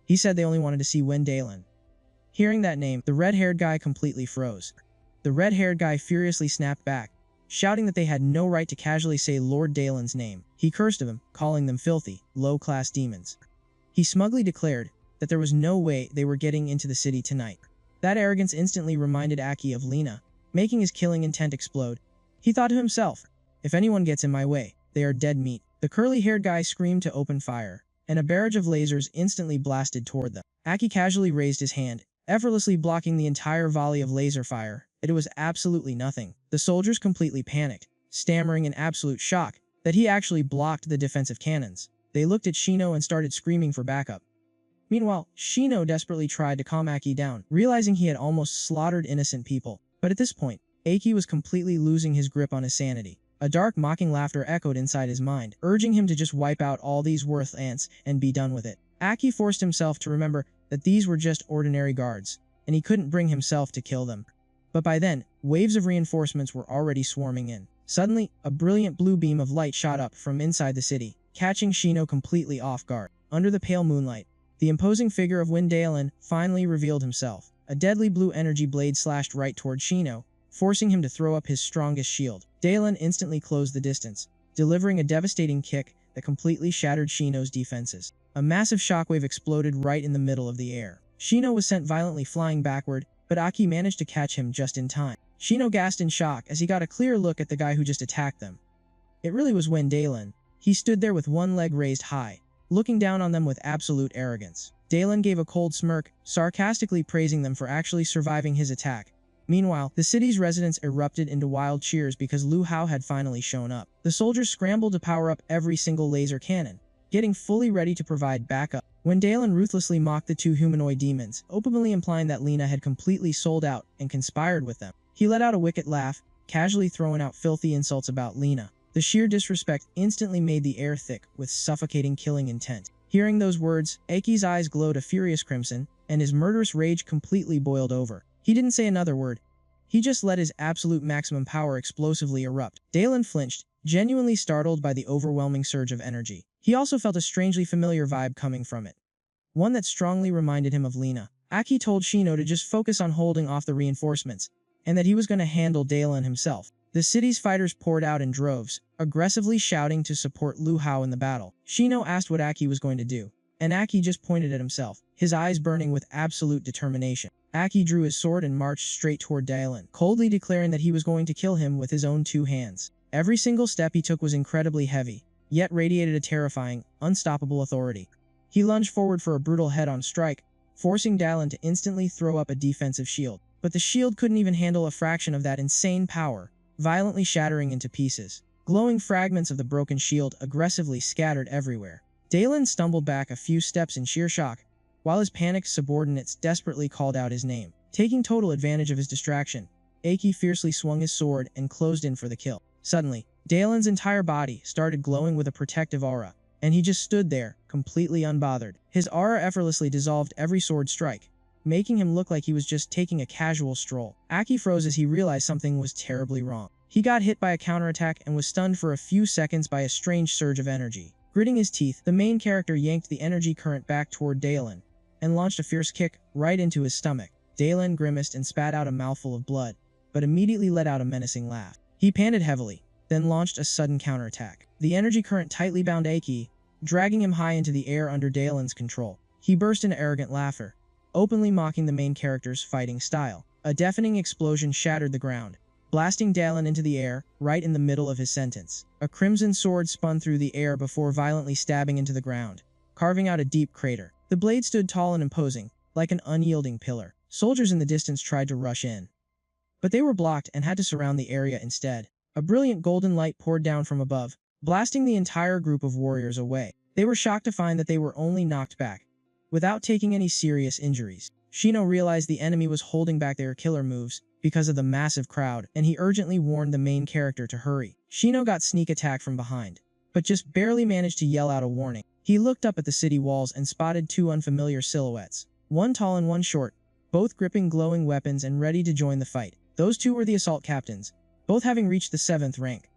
He said they only wanted to see Wendalan. Hearing that name, the red-haired guy completely froze. The red-haired guy furiously snapped back, shouting that they had no right to casually say Lord Dalen's name. He cursed at them, calling them filthy, low-class demons. He smugly declared that there was no way they were getting into the city tonight. That arrogance instantly reminded Aki of Lena, making his killing intent explode. He thought to himself, if anyone gets in my way, they are dead meat. The curly-haired guy screamed to open fire, and a barrage of lasers instantly blasted toward them. Aki casually raised his hand, effortlessly blocking the entire volley of laser fire. It was absolutely nothing. The soldiers completely panicked, stammering in absolute shock that he actually blocked the defensive cannons. They looked at Shino and started screaming for backup. Meanwhile, Shino desperately tried to calm Aki down, realizing he had almost slaughtered innocent people. But at this point, Aki was completely losing his grip on his sanity. A dark, mocking laughter echoed inside his mind, urging him to just wipe out all these worth ants and be done with it. Aki forced himself to remember that these were just ordinary guards, and he couldn't bring himself to kill them. But by then, waves of reinforcements were already swarming in. Suddenly, a brilliant blue beam of light shot up from inside the city, catching Shino completely off guard. Under the pale moonlight, the imposing figure of Dalen finally revealed himself. A deadly blue energy blade slashed right toward Shino, forcing him to throw up his strongest shield. Dalen instantly closed the distance, delivering a devastating kick that completely shattered Shino's defenses. A massive shockwave exploded right in the middle of the air. Shino was sent violently flying backward, but Aki managed to catch him just in time. Shino gasped in shock as he got a clear look at the guy who just attacked them. It really was Dalen. He stood there with one leg raised high, looking down on them with absolute arrogance. Dalen gave a cold smirk, sarcastically praising them for actually surviving his attack. Meanwhile, the city's residents erupted into wild cheers because Lu Hao had finally shown up. The soldiers scrambled to power up every single laser cannon, getting fully ready to provide backup. When Dalen ruthlessly mocked the two humanoid demons, openly implying that Lena had completely sold out and conspired with them, he let out a wicked laugh, casually throwing out filthy insults about Lena. The sheer disrespect instantly made the air thick with suffocating killing intent. Hearing those words, Aki's eyes glowed a furious crimson, and his murderous rage completely boiled over. He didn't say another word. He just let his absolute maximum power explosively erupt. Dalen flinched, genuinely startled by the overwhelming surge of energy. He also felt a strangely familiar vibe coming from it, one that strongly reminded him of Lena. Aki told Shino to just focus on holding off the reinforcements, and that he was going to handle Dalen himself. The city's fighters poured out in droves, aggressively shouting to support Lu Hao in the battle. Shino asked what Aki was going to do, and Aki just pointed at himself, his eyes burning with absolute determination. Aki drew his sword and marched straight toward Dalen, coldly declaring that he was going to kill him with his own two hands. Every single step he took was incredibly heavy, yet radiated a terrifying, unstoppable authority. He lunged forward for a brutal head-on strike, forcing Dalen to instantly throw up a defensive shield. But the shield couldn't even handle a fraction of that insane power, violently shattering into pieces. Glowing fragments of the broken shield aggressively scattered everywhere. Dalen stumbled back a few steps in sheer shock, while his panicked subordinates desperately called out his name. Taking total advantage of his distraction, Aki fiercely swung his sword and closed in for the kill. Suddenly, Dalen's entire body started glowing with a protective aura, and he just stood there, completely unbothered. His aura effortlessly dissolved every sword strike, making him look like he was just taking a casual stroll. Aki froze as he realized something was terribly wrong. He got hit by a counterattack and was stunned for a few seconds by a strange surge of energy. Gritting his teeth, the main character yanked the energy current back toward Dalen, and launched a fierce kick right into his stomach. Dalen grimaced and spat out a mouthful of blood, but immediately let out a menacing laugh. He panted heavily, then launched a sudden counterattack. The energy current tightly bound Aki, dragging him high into the air under Dalen's control. He burst into arrogant laughter, openly mocking the main character's fighting style. A deafening explosion shattered the ground, blasting Dalen into the air, right in the middle of his sentence. A crimson sword spun through the air before violently stabbing into the ground, carving out a deep crater. The blade stood tall and imposing, like an unyielding pillar. Soldiers in the distance tried to rush in, but they were blocked and had to surround the area instead. A brilliant golden light poured down from above, blasting the entire group of warriors away. They were shocked to find that they were only knocked back, without taking any serious injuries. Shino realized the enemy was holding back their killer moves because of the massive crowd, and he urgently warned the main character to hurry. Shino got sneak attack from behind, but just barely managed to yell out a warning. He looked up at the city walls and spotted two unfamiliar silhouettes, one tall and one short, both gripping glowing weapons and ready to join the fight. Those two were the assault captains, both having reached the 7th rank.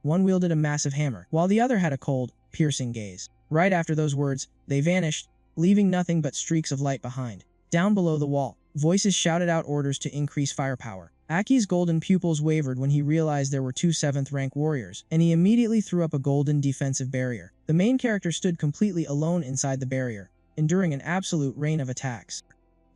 One wielded a massive hammer, while the other had a cold, piercing gaze. Right after those words, they vanished, leaving nothing but streaks of light behind. Down below the wall, voices shouted out orders to increase firepower. Aki's golden pupils wavered when he realized there were two 7th rank warriors, and he immediately threw up a golden defensive barrier. The main character stood completely alone inside the barrier, enduring an absolute rain of attacks.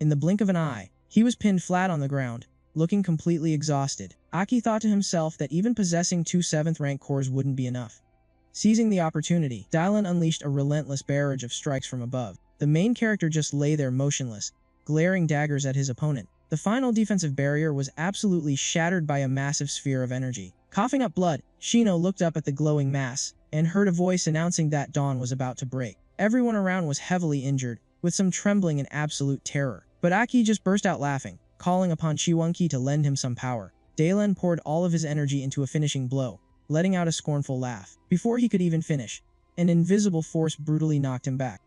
In the blink of an eye, he was pinned flat on the ground, looking completely exhausted. Aki thought to himself that even possessing two 7th rank cores wouldn't be enough. Seizing the opportunity, Dalen unleashed a relentless barrage of strikes from above. The main character just lay there motionless, glaring daggers at his opponent. The final defensive barrier was absolutely shattered by a massive sphere of energy. Coughing up blood, Shino looked up at the glowing mass, and heard a voice announcing that dawn was about to break. Everyone around was heavily injured, with some trembling in absolute terror. But Aki just burst out laughing, calling upon Chiwonki to lend him some power. Dalen poured all of his energy into a finishing blow, letting out a scornful laugh. Before he could even finish, an invisible force brutally knocked him back.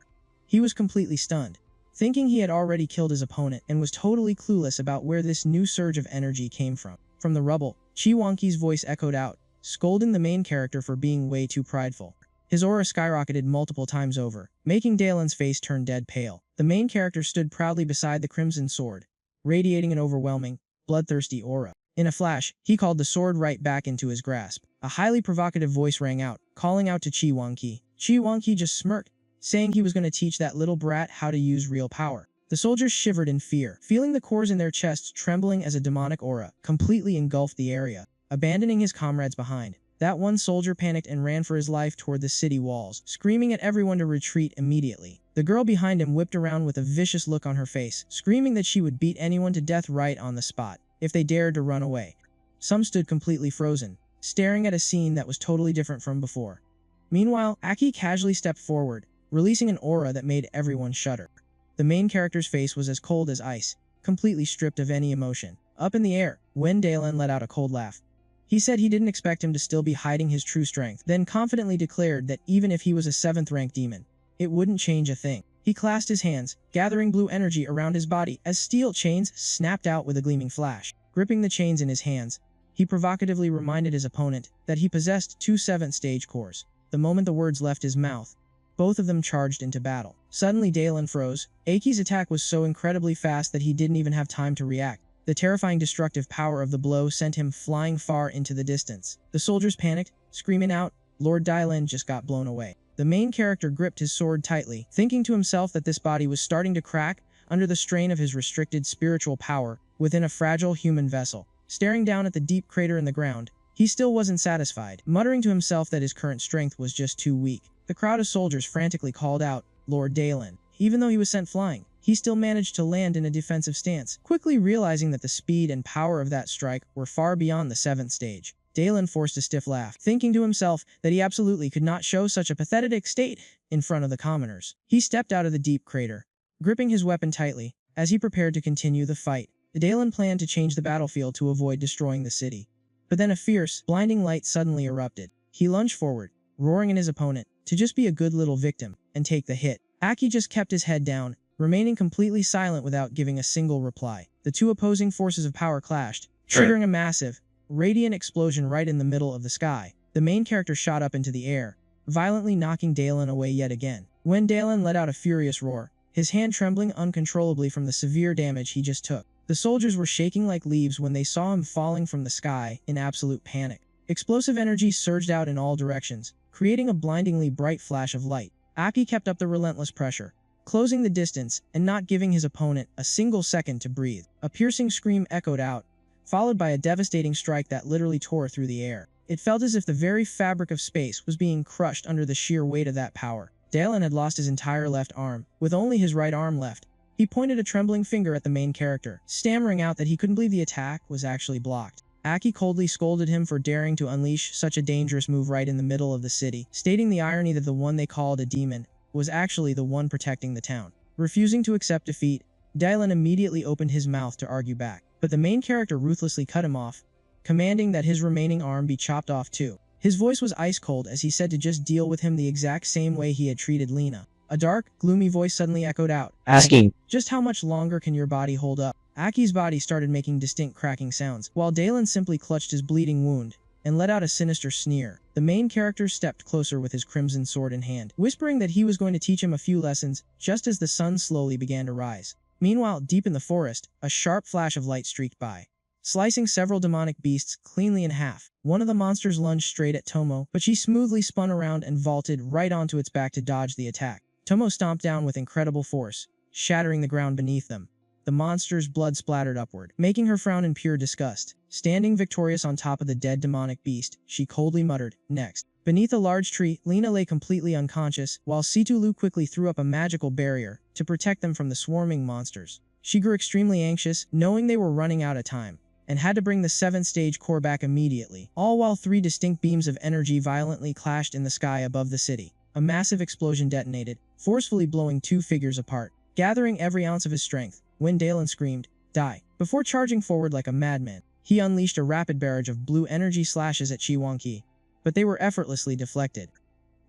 He was completely stunned, thinking he had already killed his opponent and was totally clueless about where this new surge of energy came from. From the rubble, Chi Wonki's voice echoed out, scolding the main character for being way too prideful. His aura skyrocketed multiple times over, making Dalen's face turn dead pale. The main character stood proudly beside the crimson sword, radiating an overwhelming, bloodthirsty aura. In a flash, he called the sword right back into his grasp. A highly provocative voice rang out, calling out to Chi Wonki. Chi Wonki just smirked, saying he was going to teach that little brat how to use real power. The soldiers shivered in fear, feeling the cores in their chests trembling as a demonic aura completely engulfed the area, abandoning his comrades behind. That one soldier panicked and ran for his life toward the city walls, screaming at everyone to retreat immediately. The girl behind him whipped around with a vicious look on her face, screaming that she would beat anyone to death right on the spot if they dared to run away. Some stood completely frozen, staring at a scene that was totally different from before. Meanwhile, Aki casually stepped forward, releasing an aura that made everyone shudder. The main character's face was as cold as ice, completely stripped of any emotion. Up in the air, Wen Dalen let out a cold laugh. He said he didn't expect him to still be hiding his true strength, then confidently declared that even if he was a 7th-rank demon, it wouldn't change a thing. He clasped his hands, gathering blue energy around his body as steel chains snapped out with a gleaming flash. Gripping the chains in his hands, he provocatively reminded his opponent that he possessed 2 7th-stage cores. The moment the words left his mouth, both of them charged into battle. Suddenly Dalen froze. Aki's attack was so incredibly fast that he didn't even have time to react. The terrifying destructive power of the blow sent him flying far into the distance. The soldiers panicked, screaming out, "Lord Dalen just got blown away." The main character gripped his sword tightly, thinking to himself that this body was starting to crack under the strain of his restricted spiritual power within a fragile human vessel. Staring down at the deep crater in the ground, he still wasn't satisfied, muttering to himself that his current strength was just too weak. The crowd of soldiers frantically called out, "Lord Dalen." Even though he was sent flying, he still managed to land in a defensive stance, quickly realizing that the speed and power of that strike were far beyond the 7th stage. Dalen forced a stiff laugh, thinking to himself that he absolutely could not show such a pathetic state in front of the commoners. He stepped out of the deep crater, gripping his weapon tightly, as he prepared to continue the fight. Dalen planned to change the battlefield to avoid destroying the city. But then a fierce, blinding light suddenly erupted. He lunged forward, roaring at his opponent to just be a good little victim and take the hit. Aki just kept his head down, remaining completely silent without giving a single reply. The two opposing forces of power clashed, triggering a massive, radiant explosion right in the middle of the sky. The main character shot up into the air, violently knocking Dalen away yet again. When Dalen let out a furious roar, his hand trembling uncontrollably from the severe damage he just took. The soldiers were shaking like leaves when they saw him falling from the sky in absolute panic. Explosive energy surged out in all directions, creating a blindingly bright flash of light. Aki kept up the relentless pressure, closing the distance and not giving his opponent a single second to breathe. A piercing scream echoed out, followed by a devastating strike that literally tore through the air. It felt as if the very fabric of space was being crushed under the sheer weight of that power. Dalen had lost his entire left arm, with only his right arm left. He pointed a trembling finger at the main character, stammering out that he couldn't believe the attack was actually blocked. Aki coldly scolded him for daring to unleash such a dangerous move right in the middle of the city, stating the irony that the one they called a demon was actually the one protecting the town. Refusing to accept defeat, Dalen immediately opened his mouth to argue back, but the main character ruthlessly cut him off, commanding that his remaining arm be chopped off too. His voice was ice cold as he said to just deal with him the exact same way he had treated Lena. A dark, gloomy voice suddenly echoed out, asking, "Just how much longer can your body hold up?" Aki's body started making distinct cracking sounds, while Dalen simply clutched his bleeding wound and let out a sinister sneer. The main character stepped closer with his crimson sword in hand, whispering that he was going to teach him a few lessons just as the sun slowly began to rise. Meanwhile, deep in the forest, a sharp flash of light streaked by, slicing several demonic beasts cleanly in half. One of the monsters lunged straight at Tomo, but she smoothly spun around and vaulted right onto its back to dodge the attack. Tomo stomped down with incredible force, shattering the ground beneath them. The monster's blood splattered upward, making her frown in pure disgust. Standing victorious on top of the dead demonic beast, she coldly muttered, "Next." Beneath a large tree, Lena lay completely unconscious, while Situlu quickly threw up a magical barrier to protect them from the swarming monsters. She grew extremely anxious, knowing they were running out of time, and had to bring the 7th stage core back immediately, all while 3 distinct beams of energy violently clashed in the sky above the city. A massive explosion detonated, forcefully blowing 2 figures apart. Gathering every ounce of his strength, when Dalen screamed, "Die!" Before charging forward like a madman, he unleashed a rapid barrage of blue energy slashes at Chi Wonki, but they were effortlessly deflected.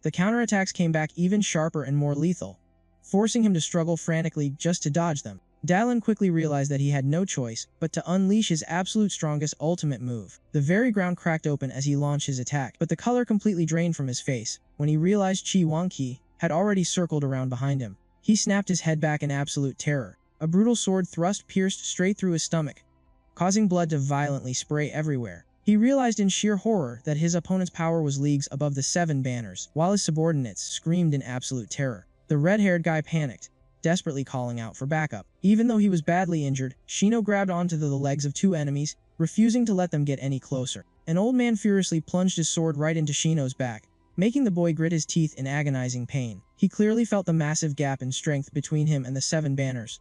The counterattacks came back even sharper and more lethal, forcing him to struggle frantically just to dodge them. Dylan quickly realized that he had no choice but to unleash his absolute strongest ultimate move. The very ground cracked open as he launched his attack, but the color completely drained from his face when he realized Chi Wangqi had already circled around behind him. He snapped his head back in absolute terror. A brutal sword thrust pierced straight through his stomach, causing blood to violently spray everywhere. He realized in sheer horror that his opponent's power was leagues above the 7 banners, while his subordinates screamed in absolute terror. The red-haired guy panicked, desperately calling out for backup. Even though he was badly injured, Shino grabbed onto the legs of 2 enemies, refusing to let them get any closer. An old man furiously plunged his sword right into Shino's back, making the boy grit his teeth in agonizing pain. He clearly felt the massive gap in strength between him and the 7 banners,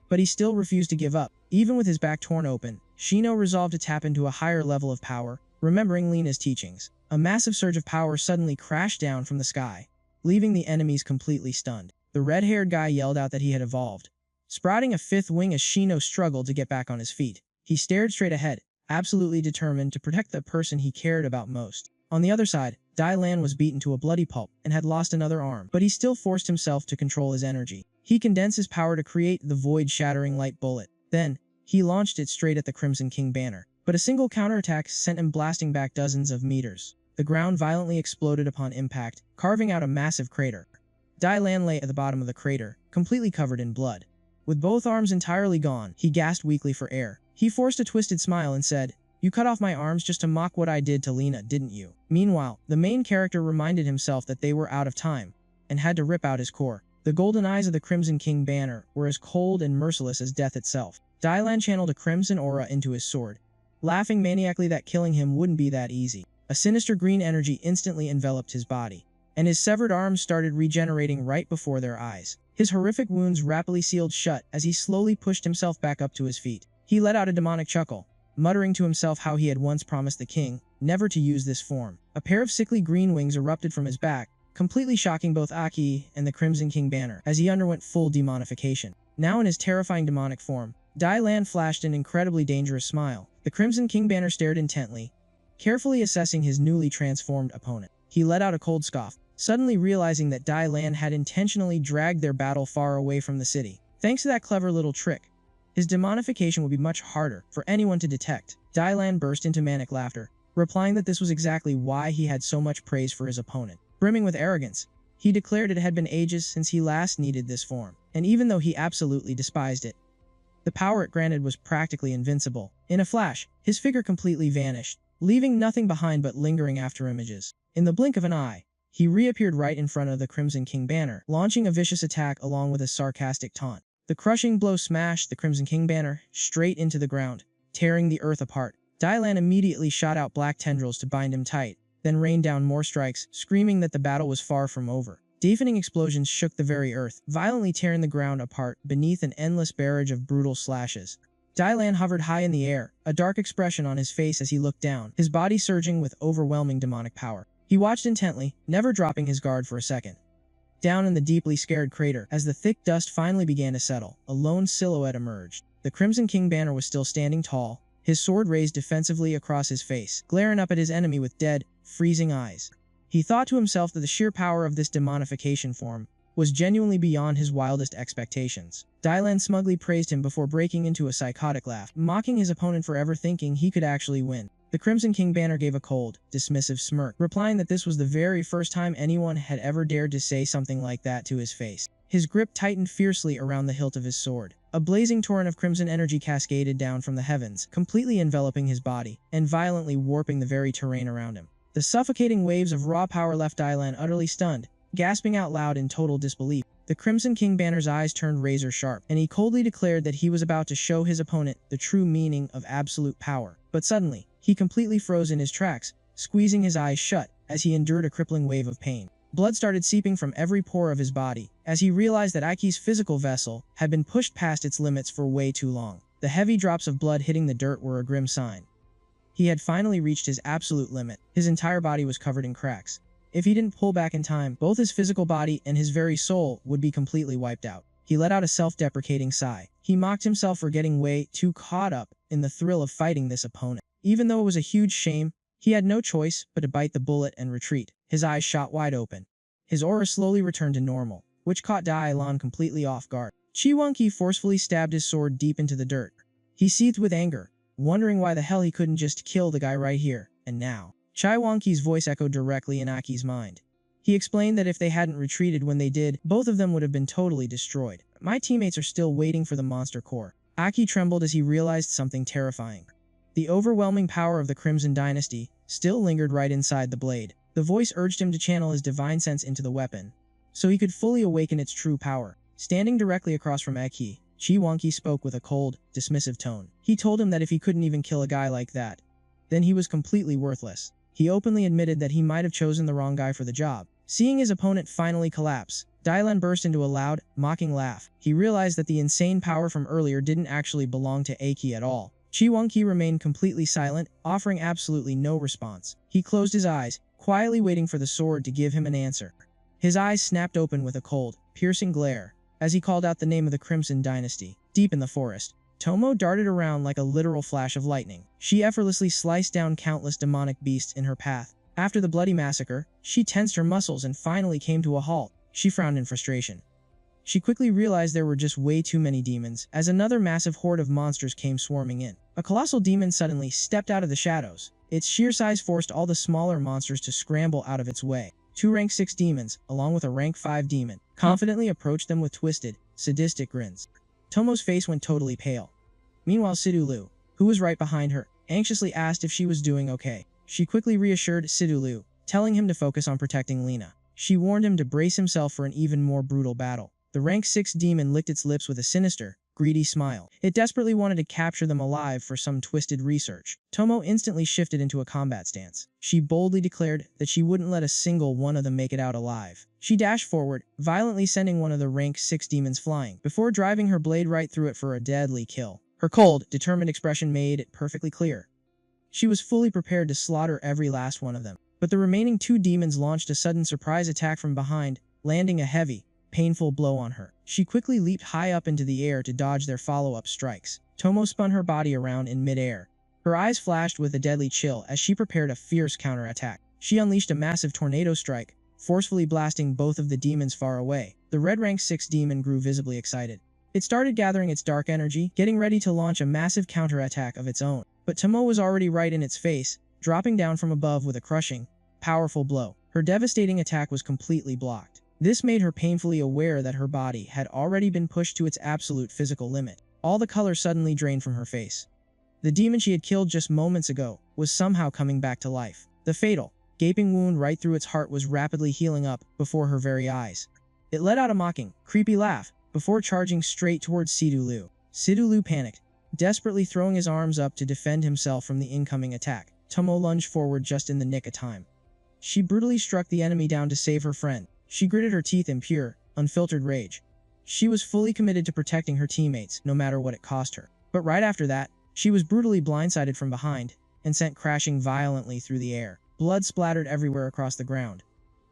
but he still refused to give up. Even with his back torn open, Shino resolved to tap into a higher level of power, remembering Lena's teachings. A massive surge of power suddenly crashed down from the sky, leaving the enemies completely stunned. The red-haired guy yelled out that he had evolved, sprouting a 5th wing as Shino struggled to get back on his feet. He stared straight ahead, absolutely determined to protect the person he cared about most. On the other side, Dai Lan was beaten to a bloody pulp and had lost another arm, but he still forced himself to control his energy. He condensed his power to create the void-shattering light bullet. Then, he launched it straight at the Crimson King banner, but a single counterattack sent him blasting back dozens of meters. The ground violently exploded upon impact, carving out a massive crater. Dai Lan lay at the bottom of the crater, completely covered in blood. With both arms entirely gone, he gasped weakly for air. He forced a twisted smile and said, "You cut off my arms just to mock what I did to Lena, didn't you?" Meanwhile, the main character reminded himself that they were out of time, and had to rip out his core. The golden eyes of the Crimson King banner were as cold and merciless as death itself. Dai Lan channeled a crimson aura into his sword, laughing maniacally that killing him wouldn't be that easy. A sinister green energy instantly enveloped his body, and his severed arms started regenerating right before their eyes. His horrific wounds rapidly sealed shut as he slowly pushed himself back up to his feet. He let out a demonic chuckle, muttering to himself how he had once promised the king never to use this form. A pair of sickly green wings erupted from his back, completely shocking both Aki and the Crimson King banner as he underwent full demonification. Now in his terrifying demonic form, Dai Lan flashed an incredibly dangerous smile. The Crimson King banner stared intently, carefully assessing his newly transformed opponent. He let out a cold scoff, suddenly realizing that Dai Lan had intentionally dragged their battle far away from the city. Thanks to that clever little trick, his demonification would be much harder for anyone to detect. Dai Lan burst into manic laughter, replying that this was exactly why he had so much praise for his opponent. Brimming with arrogance, he declared it had been ages since he last needed this form, and even though he absolutely despised it, the power it granted was practically invincible. In a flash, his figure completely vanished, leaving nothing behind but lingering after images. In the blink of an eye, he reappeared right in front of the Crimson King banner, launching a vicious attack along with a sarcastic taunt. The crushing blow smashed the Crimson King banner straight into the ground, tearing the earth apart. Dai Lan immediately shot out black tendrils to bind him tight, then rained down more strikes, screaming that the battle was far from over. Deafening explosions shook the very earth, violently tearing the ground apart beneath an endless barrage of brutal slashes. Dai Lan hovered high in the air, a dark expression on his face as he looked down, his body surging with overwhelming demonic power. He watched intently, never dropping his guard for a second. Down in the deeply scared crater, as the thick dust finally began to settle, a lone silhouette emerged. The Crimson King banner was still standing tall, his sword raised defensively across his face, glaring up at his enemy with dead, freezing eyes. He thought to himself that the sheer power of this demonification form was genuinely beyond his wildest expectations. Dai Lan smugly praised him before breaking into a psychotic laugh, mocking his opponent for ever thinking he could actually win. The Crimson King banner gave a cold, dismissive smirk, replying that this was the very first time anyone had ever dared to say something like that to his face. His grip tightened fiercely around the hilt of his sword. A blazing torrent of crimson energy cascaded down from the heavens, completely enveloping his body, and violently warping the very terrain around him. The suffocating waves of raw power left Dai Lan utterly stunned, gasping out loud in total disbelief. The Crimson King banner's eyes turned razor sharp, and he coldly declared that he was about to show his opponent the true meaning of absolute power. But suddenly, he completely froze in his tracks, squeezing his eyes shut as he endured a crippling wave of pain. Blood started seeping from every pore of his body, as he realized that Aiki's physical vessel had been pushed past its limits for way too long. The heavy drops of blood hitting the dirt were a grim sign. He had finally reached his absolute limit. His entire body was covered in cracks. If he didn't pull back in time, both his physical body and his very soul would be completely wiped out. He let out a self-deprecating sigh. He mocked himself for getting way too caught up in the thrill of fighting this opponent. Even though it was a huge shame, he had no choice but to bite the bullet and retreat. His eyes shot wide open. His aura slowly returned to normal, which caught Dai-lan completely off guard. Chi Wonki forcefully stabbed his sword deep into the dirt. He seethed with anger, wondering why the hell he couldn't just kill the guy right here and now. Chi Wonki's voice echoed directly in Aki's mind. He explained that if they hadn't retreated when they did, both of them would have been totally destroyed. My teammates are still waiting for the monster core. Aki trembled as he realized something terrifying. The overwhelming power of the Crimson Dynasty still lingered right inside the blade. The voice urged him to channel his divine sense into the weapon, so he could fully awaken its true power. Standing directly across from Aki, Chi Wonki spoke with a cold, dismissive tone. He told him that if he couldn't even kill a guy like that, then he was completely worthless. He openly admitted that he might have chosen the wrong guy for the job. Seeing his opponent finally collapse, Dai-lan burst into a loud, mocking laugh. He realized that the insane power from earlier didn't actually belong to Aki at all. Chi Wonki remained completely silent, offering absolutely no response. He closed his eyes, quietly waiting for the sword to give him an answer. His eyes snapped open with a cold, piercing glare, as he called out the name of the Crimson Dynasty. Deep in the forest, Tomo darted around like a literal flash of lightning. She effortlessly sliced down countless demonic beasts in her path. After the bloody massacre, she tensed her muscles and finally came to a halt. She frowned in frustration. She quickly realized there were just way too many demons, as another massive horde of monsters came swarming in. A colossal demon suddenly stepped out of the shadows. Its sheer size forced all the smaller monsters to scramble out of its way. Two rank 6 demons, along with a rank 5 demon, confidently approached them with twisted, sadistic grins. Tomo's face went totally pale. Meanwhile, Sidulu, who was right behind her, anxiously asked if she was doing okay. She quickly reassured Sidulu, telling him to focus on protecting Lena. She warned him to brace himself for an even more brutal battle. The rank 6 demon licked its lips with a sinister, greedy smile. It desperately wanted to capture them alive for some twisted research. Tomo instantly shifted into a combat stance. She boldly declared that she wouldn't let a single one of them make it out alive. She dashed forward, violently sending one of the rank 6 demons flying, before driving her blade right through it for a deadly kill. Her cold, determined expression made it perfectly clear. She was fully prepared to slaughter every last one of them. But the remaining 2 demons launched a sudden surprise attack from behind, landing a heavy, painful blow on her. She quickly leaped high up into the air to dodge their follow-up strikes. Tomo spun her body around in mid-air. Her eyes flashed with a deadly chill as she prepared a fierce counterattack. She unleashed a massive tornado strike, forcefully blasting both of the demons far away. The red rank 6 demon grew visibly excited. It started gathering its dark energy, getting ready to launch a massive counterattack of its own. But Tomo was already right in its face, dropping down from above with a crushing, powerful blow. Her devastating attack was completely blocked. This made her painfully aware that her body had already been pushed to its absolute physical limit. All the color suddenly drained from her face. The demon she had killed just moments ago was somehow coming back to life. The fatal, gaping wound right through its heart was rapidly healing up before her very eyes. It let out a mocking, creepy laugh before charging straight towards Sidulu. Sidulu panicked, desperately throwing his arms up to defend himself from the incoming attack. Tomo lunged forward just in the nick of time. She brutally struck the enemy down to save her friend. She gritted her teeth in pure, unfiltered rage. She was fully committed to protecting her teammates, no matter what it cost her. But right after that, she was brutally blindsided from behind and sent crashing violently through the air. Blood splattered everywhere across the ground.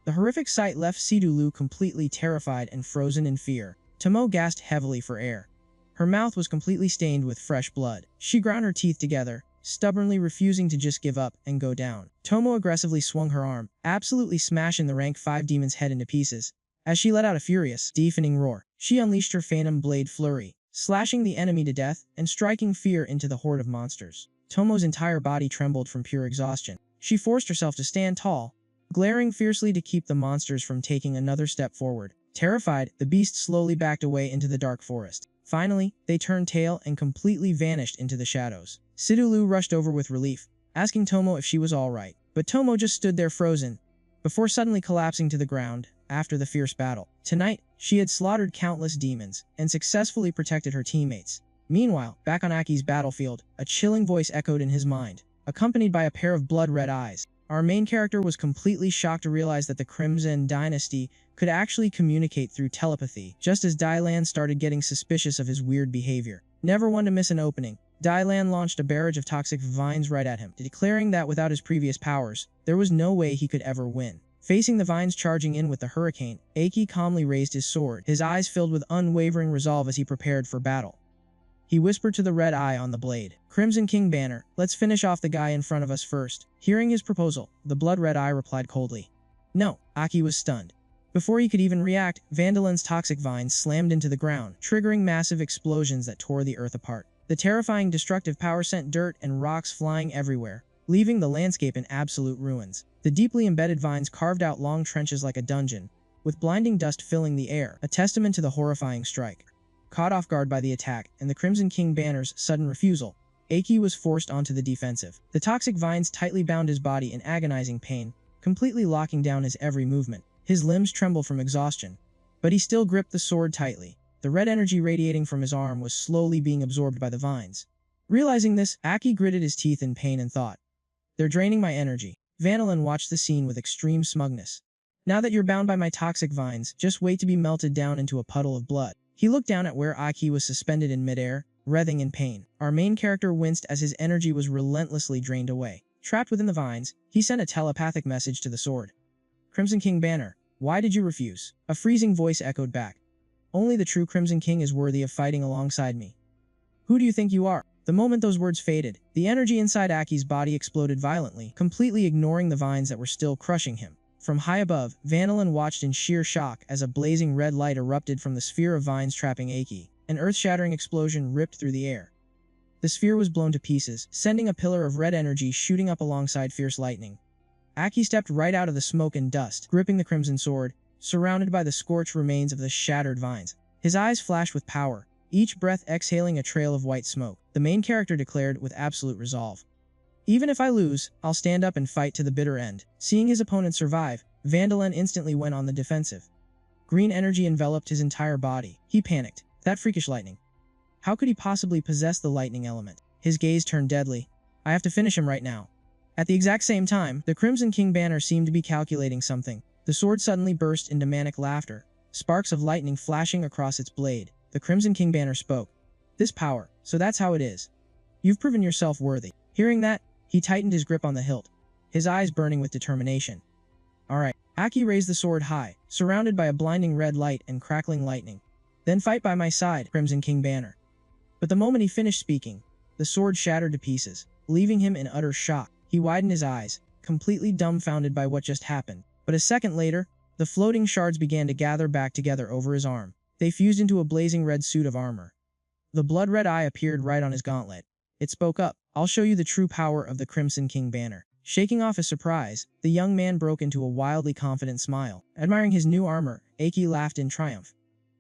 The horrific sight left Sidulu completely terrified and frozen in fear. Tomo gasped heavily for air. Her mouth was completely stained with fresh blood. She ground her teeth together, stubbornly refusing to just give up and go down. Tomo aggressively swung her arm, absolutely smashing the rank 5 demon's head into pieces. As she let out a furious, deafening roar, she unleashed her Phantom Blade Flurry, slashing the enemy to death and striking fear into the horde of monsters. Tomo's entire body trembled from pure exhaustion. She forced herself to stand tall, glaring fiercely to keep the monsters from taking another step forward. Terrified, the beasts slowly backed away into the dark forest. Finally, they turned tail and completely vanished into the shadows. Sidulu rushed over with relief, asking Tomo if she was alright. But Tomo just stood there frozen, before suddenly collapsing to the ground after the fierce battle. Tonight, she had slaughtered countless demons and successfully protected her teammates. Meanwhile, back on Aki's battlefield, a chilling voice echoed in his mind, accompanied by a pair of blood-red eyes. Our main character was completely shocked to realize that the Crimson Dynasty could actually communicate through telepathy, just as Dai-lan started getting suspicious of his weird behavior. Never one to miss an opening, Dai-lan launched a barrage of toxic vines right at him, declaring that without his previous powers, there was no way he could ever win. Facing the vines charging in with the hurricane, Aki calmly raised his sword, his eyes filled with unwavering resolve as he prepared for battle. He whispered to the red eye on the blade, "Crimson King Banner, let's finish off the guy in front of us first." Hearing his proposal, the blood-red eye replied coldly, "No." Aki was stunned. Before he could even react, Vandalen's toxic vines slammed into the ground, triggering massive explosions that tore the earth apart. The terrifying destructive power sent dirt and rocks flying everywhere, leaving the landscape in absolute ruins. The deeply embedded vines carved out long trenches like a dungeon, with blinding dust filling the air, a testament to the horrifying strike. Caught off guard by the attack and the Crimson King banner's sudden refusal, Aki was forced onto the defensive. The toxic vines tightly bound his body in agonizing pain, completely locking down his every movement. His limbs trembled from exhaustion, but he still gripped the sword tightly. The red energy radiating from his arm was slowly being absorbed by the vines. Realizing this, Aki gritted his teeth in pain and thought, "They're draining my energy." Vandalen watched the scene with extreme smugness. "Now that you're bound by my toxic vines, just wait to be melted down into a puddle of blood." He looked down at where Aki was suspended in midair, writhing in pain. Our main character winced as his energy was relentlessly drained away. Trapped within the vines, he sent a telepathic message to the sword. "Crimson King banner, why did you refuse?" A freezing voice echoed back. "Only the true Crimson King is worthy of fighting alongside me. Who do you think you are?" The moment those words faded, the energy inside Aki's body exploded violently, completely ignoring the vines that were still crushing him. From high above, Vandalen watched in sheer shock as a blazing red light erupted from the sphere of vines trapping Aki. An earth-shattering explosion ripped through the air. The sphere was blown to pieces, sending a pillar of red energy shooting up alongside fierce lightning. Aki stepped right out of the smoke and dust, gripping the crimson sword, surrounded by the scorched remains of the shattered vines. His eyes flashed with power, each breath exhaling a trail of white smoke. The main character declared with absolute resolve, "Even if I lose, I'll stand up and fight to the bitter end." Seeing his opponent survive, Vandalen instantly went on the defensive. Green energy enveloped his entire body. He panicked. That freakish lightning. How could he possibly possess the lightning element? His gaze turned deadly. "I have to finish him right now." At the exact same time, the Crimson King banner seemed to be calculating something. The sword suddenly burst into manic laughter, sparks of lightning flashing across its blade. The Crimson King banner spoke. "This power, so that's how it is. You've proven yourself worthy." Hearing that, he tightened his grip on the hilt, his eyes burning with determination. "Alright." Aki raised the sword high, surrounded by a blinding red light and crackling lightning. "Then fight by my side, Crimson King banner." But the moment he finished speaking, the sword shattered to pieces, leaving him in utter shock. He widened his eyes, completely dumbfounded by what just happened. But a second later, the floating shards began to gather back together over his arm. They fused into a blazing red suit of armor. The blood-red eye appeared right on his gauntlet. It spoke up, "I'll show you the true power of the Crimson King banner." Shaking off his surprise, the young man broke into a wildly confident smile. Admiring his new armor, Aki laughed in triumph.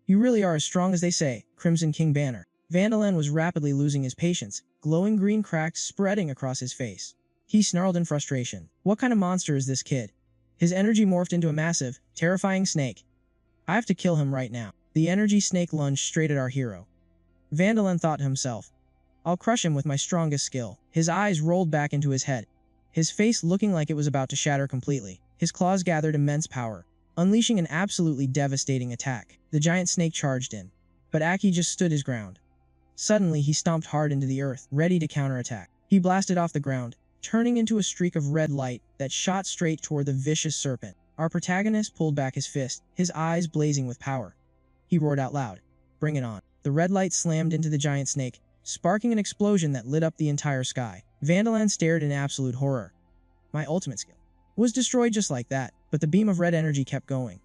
"You really are as strong as they say, Crimson King banner." Vandalen was rapidly losing his patience, glowing green cracks spreading across his face. He snarled in frustration. What kind of monster is this kid? His energy morphed into a massive, terrifying snake. "I have to kill him right now." The energy snake lunged straight at our hero. Vandalen thought to himself, "I'll crush him with my strongest skill." His eyes rolled back into his head, his face looking like it was about to shatter completely. His claws gathered immense power, unleashing an absolutely devastating attack. The giant snake charged in, but Aki just stood his ground. Suddenly, he stomped hard into the earth, ready to counterattack. He blasted off the ground, turning into a streak of red light that shot straight toward the vicious serpent. Our protagonist pulled back his fist, his eyes blazing with power. He roared out loud, "Bring it on." The red light slammed into the giant snake, sparking an explosion that lit up the entire sky. Vandalen stared in absolute horror. My ultimate skill was destroyed just like that, but the beam of red energy kept going.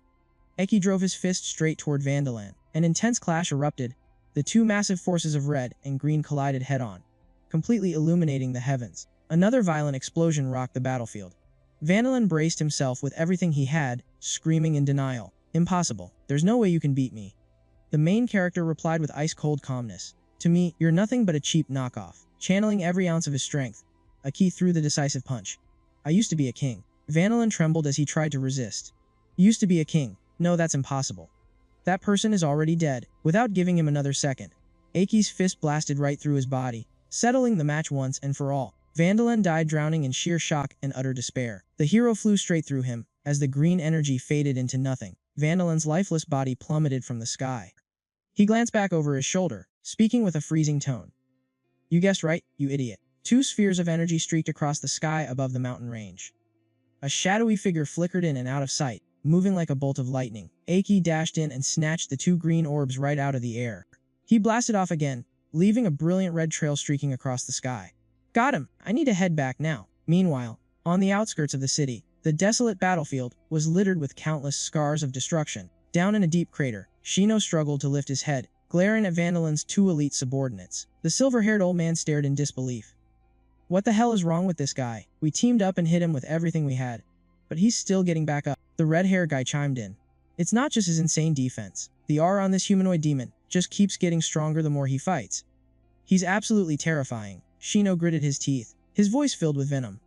Aki drove his fist straight toward Vandalen. An intense clash erupted. The two massive forces of red and green collided head-on, completely illuminating the heavens. Another violent explosion rocked the battlefield. Vandalen braced himself with everything he had, screaming in denial. "Impossible. There's no way you can beat me." The main character replied with ice-cold calmness. "To me, you're nothing but a cheap knockoff." Channeling every ounce of his strength, Aki threw the decisive punch. "I used to be a king." Vandalen trembled as he tried to resist. "Used to be a king? No, that's impossible. That person is already dead." Without giving him another second, Aki's fist blasted right through his body, settling the match once and for all. Vandalen died drowning in sheer shock and utter despair. The hero flew straight through him. As the green energy faded into nothing, Vandalen's lifeless body plummeted from the sky. He glanced back over his shoulder, speaking with a freezing tone. "You guessed right, you idiot." Two spheres of energy streaked across the sky above the mountain range. A shadowy figure flickered in and out of sight, moving like a bolt of lightning. Aki dashed in and snatched the two green orbs right out of the air. He blasted off again, leaving a brilliant red trail streaking across the sky. "Got him! I need to head back now." Meanwhile, on the outskirts of the city, The desolate battlefield was littered with countless scars of destruction. Down in a deep crater, Shino struggled to lift his head, glaring at Vandalin's two elite subordinates. The silver-haired old man stared in disbelief. What the hell is wrong with this guy? We teamed up and hit him with everything we had. But he's still getting back up. The red-haired guy chimed in. It's not just his insane defense. The R on this humanoid demon just keeps getting stronger the more he fights. He's absolutely terrifying. Shino gritted his teeth, his voice filled with venom.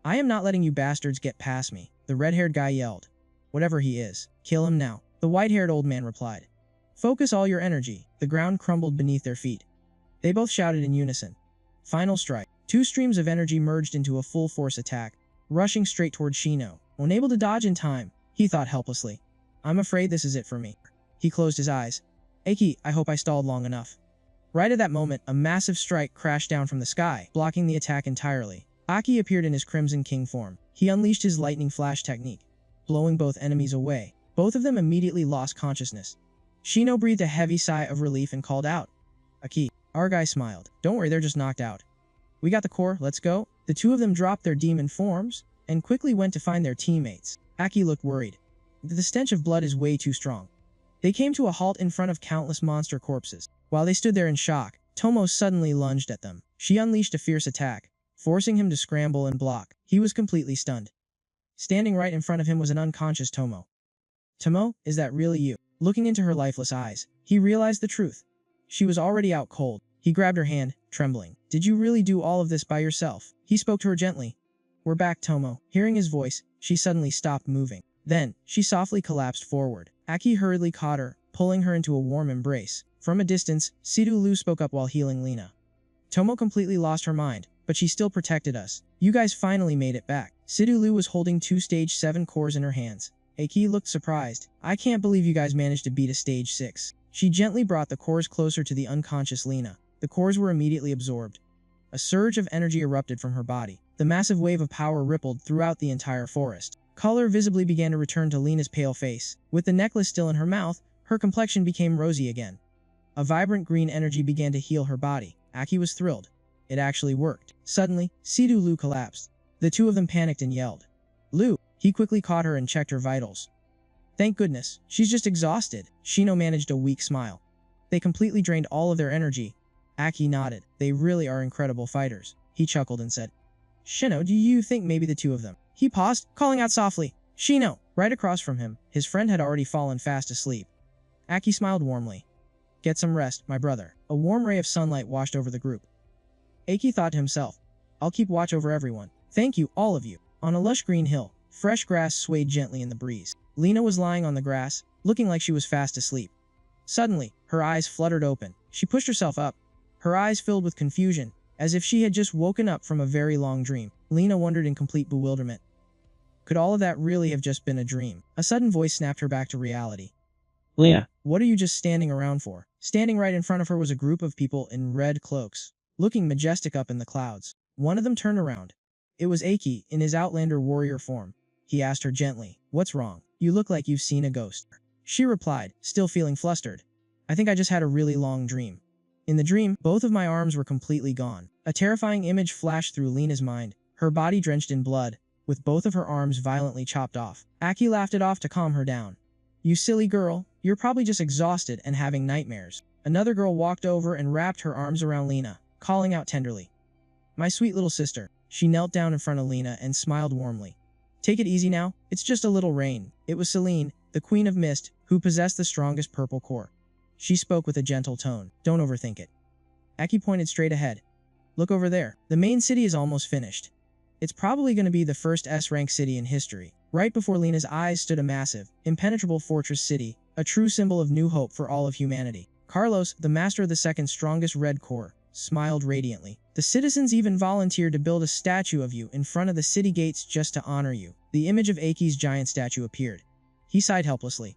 I am not letting you bastards get past me, the red-haired guy yelled. Whatever he is, kill him now, the white-haired old man replied. Focus all your energy. The ground crumbled beneath their feet. They both shouted in unison. Final strike. Two streams of energy merged into a full-force attack, rushing straight toward Shino. Unable to dodge in time, he thought helplessly. I'm afraid this is it for me. He closed his eyes. Aki, I hope I stalled long enough. Right at that moment, a massive strike crashed down from the sky, blocking the attack entirely. Aki appeared in his Crimson King form. He unleashed his lightning flash technique, blowing both enemies away. Both of them immediately lost consciousness. Shino breathed a heavy sigh of relief and called out. Aki. Our guy smiled. Don't worry, they're just knocked out. We got the core, let's go. The two of them dropped their demon forms and quickly went to find their teammates. Aki looked worried. The stench of blood is way too strong. They came to a halt in front of countless monster corpses. While they stood there in shock, Tomo suddenly lunged at them. She unleashed a fierce attack, forcing him to scramble and block. He was completely stunned. Standing right in front of him was an unconscious Tomo. Tomo, is that really you? Looking into her lifeless eyes, he realized the truth. She was already out cold. He grabbed her hand, trembling. Did you really do all of this by yourself? He spoke to her gently. We're back, Tomo. Hearing his voice, she suddenly stopped moving. Then, she softly collapsed forward. Aki hurriedly caught her, pulling her into a warm embrace. From a distance, Sidu-Lu spoke up while healing Lena. Tomo completely lost her mind, but she still protected us. You guys finally made it back. Sidu-Lu was holding two stage 7 cores in her hands. Aki looked surprised. I can't believe you guys managed to beat a stage 6. She gently brought the cores closer to the unconscious Lena. The cores were immediately absorbed. A surge of energy erupted from her body. The massive wave of power rippled throughout the entire forest. Color visibly began to return to Lena's pale face. With the necklace still in her mouth, her complexion became rosy again. A vibrant green energy began to heal her body. Aki was thrilled. It actually worked. Suddenly, Sidu-Lu collapsed. The two of them panicked and yelled. Lu! He quickly caught her and checked her vitals. Thank goodness, she's just exhausted. Shino managed a weak smile. They completely drained all of their energy. Aki nodded. They really are incredible fighters. He chuckled and said, Shino, do you think maybe the two of them? He paused, calling out softly, Shino! Right across from him, his friend had already fallen fast asleep. Aki smiled warmly. Get some rest, my brother. A warm ray of sunlight washed over the group. Aki thought to himself, I'll keep watch over everyone. Thank you, all of you. On a lush green hill, fresh grass swayed gently in the breeze. Lena was lying on the grass, looking like she was fast asleep. Suddenly, her eyes fluttered open. She pushed herself up, her eyes filled with confusion, as if she had just woken up from a very long dream. Lena wondered in complete bewilderment. Could all of that really have just been a dream? A sudden voice snapped her back to reality. Lena, What are you just standing around for? Standing right in front of her was a group of people in red cloaks, looking majestic up in the clouds. One of them turned around. It was Aki, in his Outlander warrior form. He asked her gently, What's wrong? You look like you've seen a ghost. She replied, still feeling flustered. I think I just had a really long dream. In the dream, both of my arms were completely gone. A terrifying image flashed through Lena's mind, her body drenched in blood, with both of her arms violently chopped off. Aki laughed it off to calm her down. You silly girl, you're probably just exhausted and having nightmares. Another girl walked over and wrapped her arms around Lena, calling out tenderly. My sweet little sister. She knelt down in front of Lena and smiled warmly. Take it easy now, it's just a little rain. It was Celine, the Queen of Mist, who possessed the strongest purple core. She spoke with a gentle tone. Don't overthink it. Aki pointed straight ahead. Look over there. The main city is almost finished. It's probably going to be the first S-rank city in history. Right before Lena's eyes stood a massive, impenetrable fortress city, a true symbol of new hope for all of humanity. Carlos, the master of the second strongest red core, smiled radiantly. The citizens even volunteered to build a statue of you in front of the city gates just to honor you. The image of Aki's giant statue appeared. He sighed helplessly.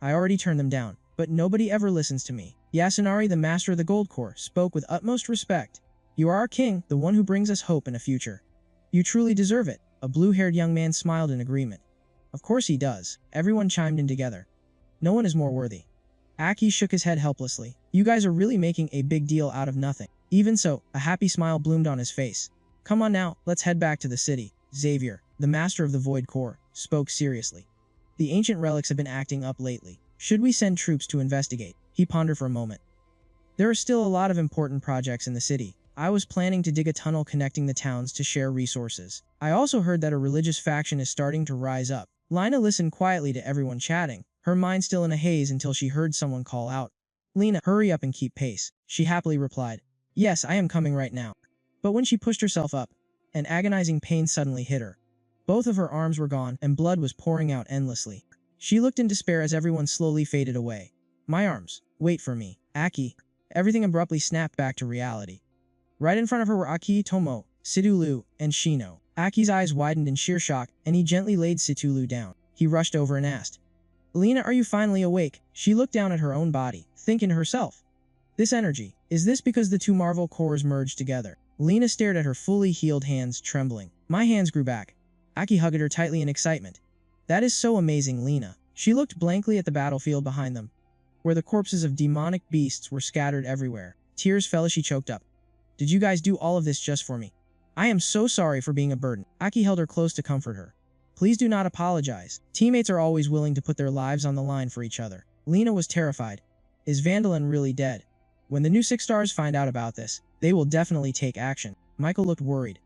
I already turned them down, but nobody ever listens to me. Yasunari, the master of the gold core, spoke with utmost respect. You are our king, the one who brings us hope in a future. You truly deserve it. A blue-haired young man smiled in agreement. Of course he does. Everyone chimed in together. No one is more worthy. Aki shook his head helplessly. You guys are really making a big deal out of nothing. Even so, a happy smile bloomed on his face. Come on now, let's head back to the city. Xavier, the master of the Void Core, spoke seriously. The ancient relics have been acting up lately. Should we send troops to investigate? He pondered for a moment. There are still a lot of important projects in the city. I was planning to dig a tunnel connecting the towns to share resources. I also heard that a religious faction is starting to rise up. Lina listened quietly to everyone chatting, her mind still in a haze until she heard someone call out. Lina, hurry up and keep pace. She happily replied. Yes, I am coming right now. But when she pushed herself up, an agonizing pain suddenly hit her. Both of her arms were gone and blood was pouring out endlessly. She looked in despair as everyone slowly faded away. My arms. Wait for me. Aki. Everything abruptly snapped back to reality. Right in front of her were Aki, Tomo, Sidulu, and Shino. Aki's eyes widened in sheer shock, and he gently laid Sidulu down. He rushed over and asked, Lina, are you finally awake? She looked down at her own body, thinking to herself. This energy, is this because the two Marvel cores merged together? Lina stared at her fully healed hands, trembling. My hands grew back. Aki hugged her tightly in excitement. That is so amazing, Lina. She looked blankly at the battlefield behind them, where the corpses of demonic beasts were scattered everywhere. Tears fell as she choked up. Did you guys do all of this just for me? I am so sorry for being a burden. Aki held her close to comfort her. Please do not apologize. Teammates are always willing to put their lives on the line for each other. Lina was terrified. Is Vandalin really dead? When the new 6 stars find out about this, they will definitely take action. Michael looked worried.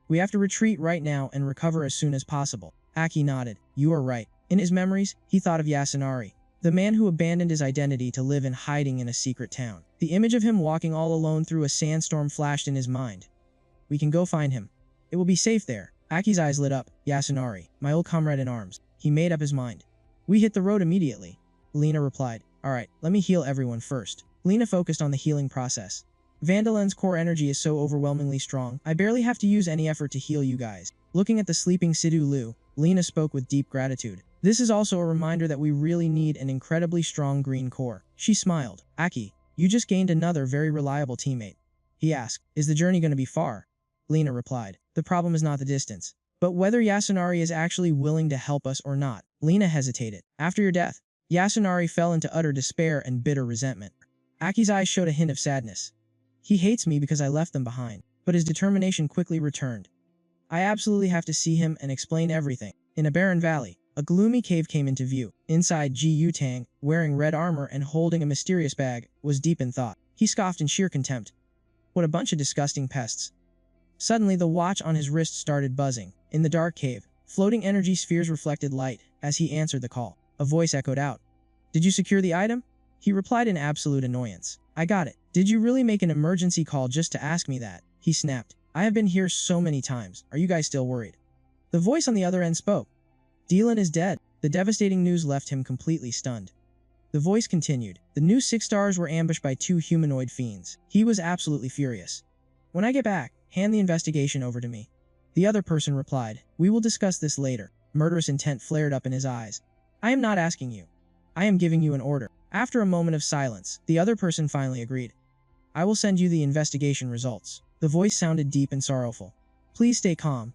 We have to retreat right now and recover as soon as possible. Aki nodded. You are right. In his memories, he thought of Yasunari, the man who abandoned his identity to live in hiding in a secret town. The image of him walking all alone through a sandstorm flashed in his mind. We can go find him. It will be safe there. Aki's eyes lit up. Yasunari, my old comrade in arms. He made up his mind. We hit the road immediately. Lina replied. Alright, let me heal everyone first. Lina focused on the healing process. Vandalin's core energy is so overwhelmingly strong, I barely have to use any effort to heal you guys. Looking at the sleeping Sidulu, Lina spoke with deep gratitude. This is also a reminder that we really need an incredibly strong green core. She smiled. Aki, you just gained another very reliable teammate. He asked, is the journey going to be far? Lina replied, the problem is not the distance, but whether Yasunari is actually willing to help us or not. Lina hesitated. After your death, Yasunari fell into utter despair and bitter resentment. Aki's eyes showed a hint of sadness. He hates me because I left them behind, but his determination quickly returned. I absolutely have to see him and explain everything. In a barren valley, a gloomy cave came into view. Inside, Ji Yutang, wearing red armor and holding a mysterious bag, was deep in thought. He scoffed in sheer contempt. What a bunch of disgusting pests. Suddenly, the watch on his wrist started buzzing. In the dark cave, floating energy spheres reflected light as he answered the call. A voice echoed out. Did you secure the item? He replied in absolute annoyance. I got it. Did you really make an emergency call just to ask me that? He snapped. I have been here so many times. Are you guys still worried? The voice on the other end spoke. Dylan is dead. The devastating news left him completely stunned. The voice continued. The new 6 stars were ambushed by 2 humanoid fiends. He was absolutely furious. When I get back, hand the investigation over to me. The other person replied. We will discuss this later. Murderous intent flared up in his eyes. I am not asking you. I am giving you an order. After a moment of silence, the other person finally agreed. I will send you the investigation results. The voice sounded deep and sorrowful. Please stay calm.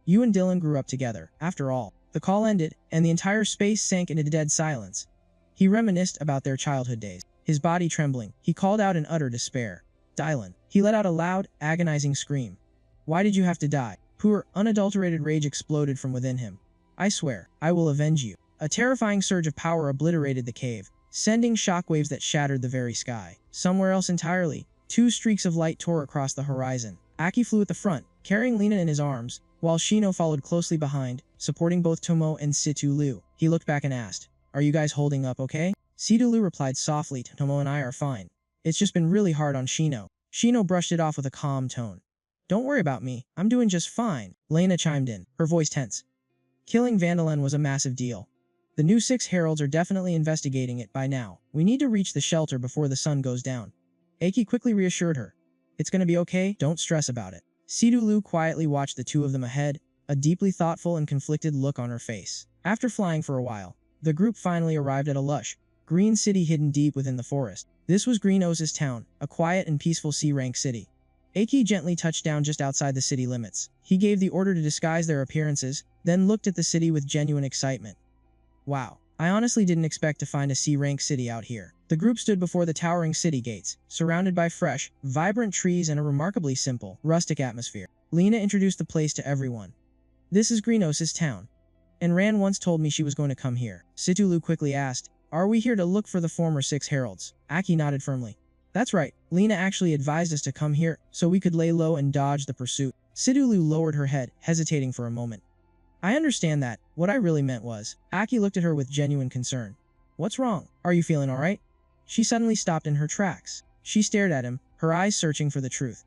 You and Dylan grew up together, after all. The call ended, and the entire space sank into dead silence. He reminisced about their childhood days. His body trembling, he called out in utter despair. Dylan. He let out a loud, agonizing scream. Why did you have to die? Pure, unadulterated rage exploded from within him. I swear, I will avenge you. A terrifying surge of power obliterated the cave, sending shockwaves that shattered the very sky. Somewhere else entirely, 2 streaks of light tore across the horizon. Aki flew at the front, carrying Lina in his arms, while Shino followed closely behind, supporting both Tomo and Sidulu. He looked back and asked, Are you guys holding up okay? Sidulu replied softly, Tomo and I are fine. It's just been really hard on Shino. Shino brushed it off with a calm tone. Don't worry about me, I'm doing just fine. Lena chimed in, her voice tense. Killing Vandalin was a massive deal. The new 6 heralds are definitely investigating it by now. We need to reach the shelter before the sun goes down. Aki quickly reassured her. It's gonna be okay, don't stress about it. Sidulu quietly watched the 2 of them ahead, a deeply thoughtful and conflicted look on her face. After flying for a while, the group finally arrived at a lush, green city hidden deep within the forest. This was Green Oasis Town, a quiet and peaceful C-rank city. Aki gently touched down just outside the city limits. He gave the order to disguise their appearances, then looked at the city with genuine excitement. Wow, I honestly didn't expect to find a C-rank city out here. The group stood before the towering city gates, surrounded by fresh, vibrant trees and a remarkably simple, rustic atmosphere. Lena introduced the place to everyone. This is Greenos' town. And Ran once told me she was going to come here. Situlu quickly asked, are we here to look for the former 6 heralds? Aki nodded firmly. That's right, Lena actually advised us to come here so we could lay low and dodge the pursuit. Situlu lowered her head, hesitating for a moment. I understand that. What I really meant was, Aki looked at her with genuine concern. What's wrong? Are you feeling alright? She suddenly stopped in her tracks. She stared at him, her eyes searching for the truth.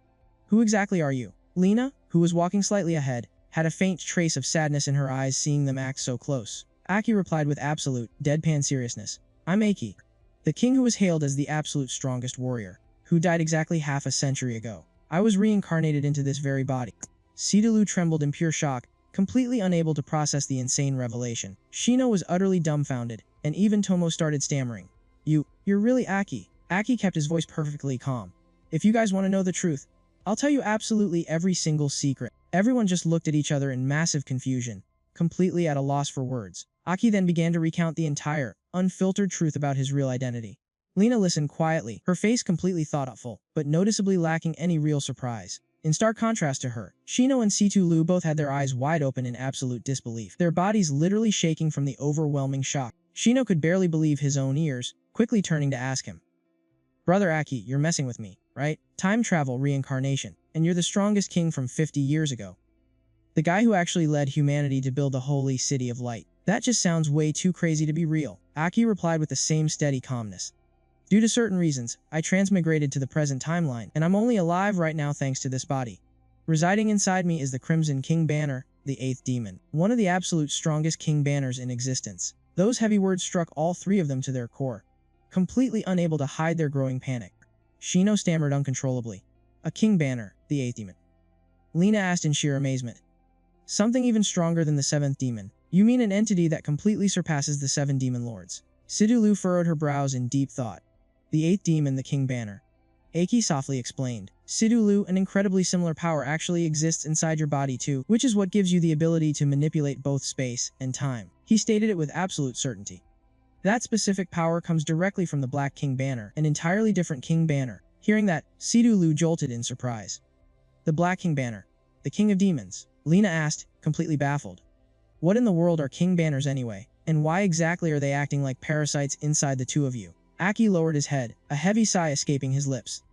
Who exactly are you? Lena, who was walking slightly ahead, had a faint trace of sadness in her eyes seeing them act so close. Aki replied with absolute, deadpan seriousness. I'm Aki, the king who was hailed as the absolute strongest warrior, who died exactly half a century ago. I was reincarnated into this very body. Situlu trembled in pure shock, completely unable to process the insane revelation. Shino was utterly dumbfounded, and even Tomo started stammering. You're really Aki. Aki kept his voice perfectly calm. If you guys want to know the truth, I'll tell you absolutely every single secret. Everyone just looked at each other in massive confusion, completely at a loss for words. Aki then began to recount the entire, unfiltered truth about his real identity. Lena listened quietly, her face completely thoughtful, but noticeably lacking any real surprise. In stark contrast to her, Shino and Situlu both had their eyes wide open in absolute disbelief, their bodies literally shaking from the overwhelming shock. Shino could barely believe his own ears, quickly turning to ask him. Brother Aki, you're messing with me, right? Time travel, reincarnation, and you're the strongest king from 50 years ago. The guy who actually led humanity to build the holy city of light. That just sounds way too crazy to be real. Aki replied with the same steady calmness. Due to certain reasons, I transmigrated to the present timeline, and I'm only alive right now thanks to this body. Residing inside me is the Crimson King Banner, the 8th demon, one of the absolute strongest king banners in existence. Those heavy words struck all 3 of them to their core, completely unable to hide their growing panic. Shino stammered uncontrollably. A king banner, the 8th demon. Lena asked in sheer amazement. Something even stronger than the 7th demon. You mean an entity that completely surpasses the 7 demon lords? Situlu furrowed her brows in deep thought. The 8th demon, the king banner. Aki softly explained. Situlu, an incredibly similar power actually exists inside your body too, which is what gives you the ability to manipulate both space and time. He stated it with absolute certainty. That specific power comes directly from the Black King Banner, an entirely different king banner. Hearing that, Situlu jolted in surprise. The Black King Banner. The King of Demons. Lena asked, completely baffled. What in the world are king banners anyway? And why exactly are they acting like parasites inside the 2 of you? Aki lowered his head, a heavy sigh escaping his lips.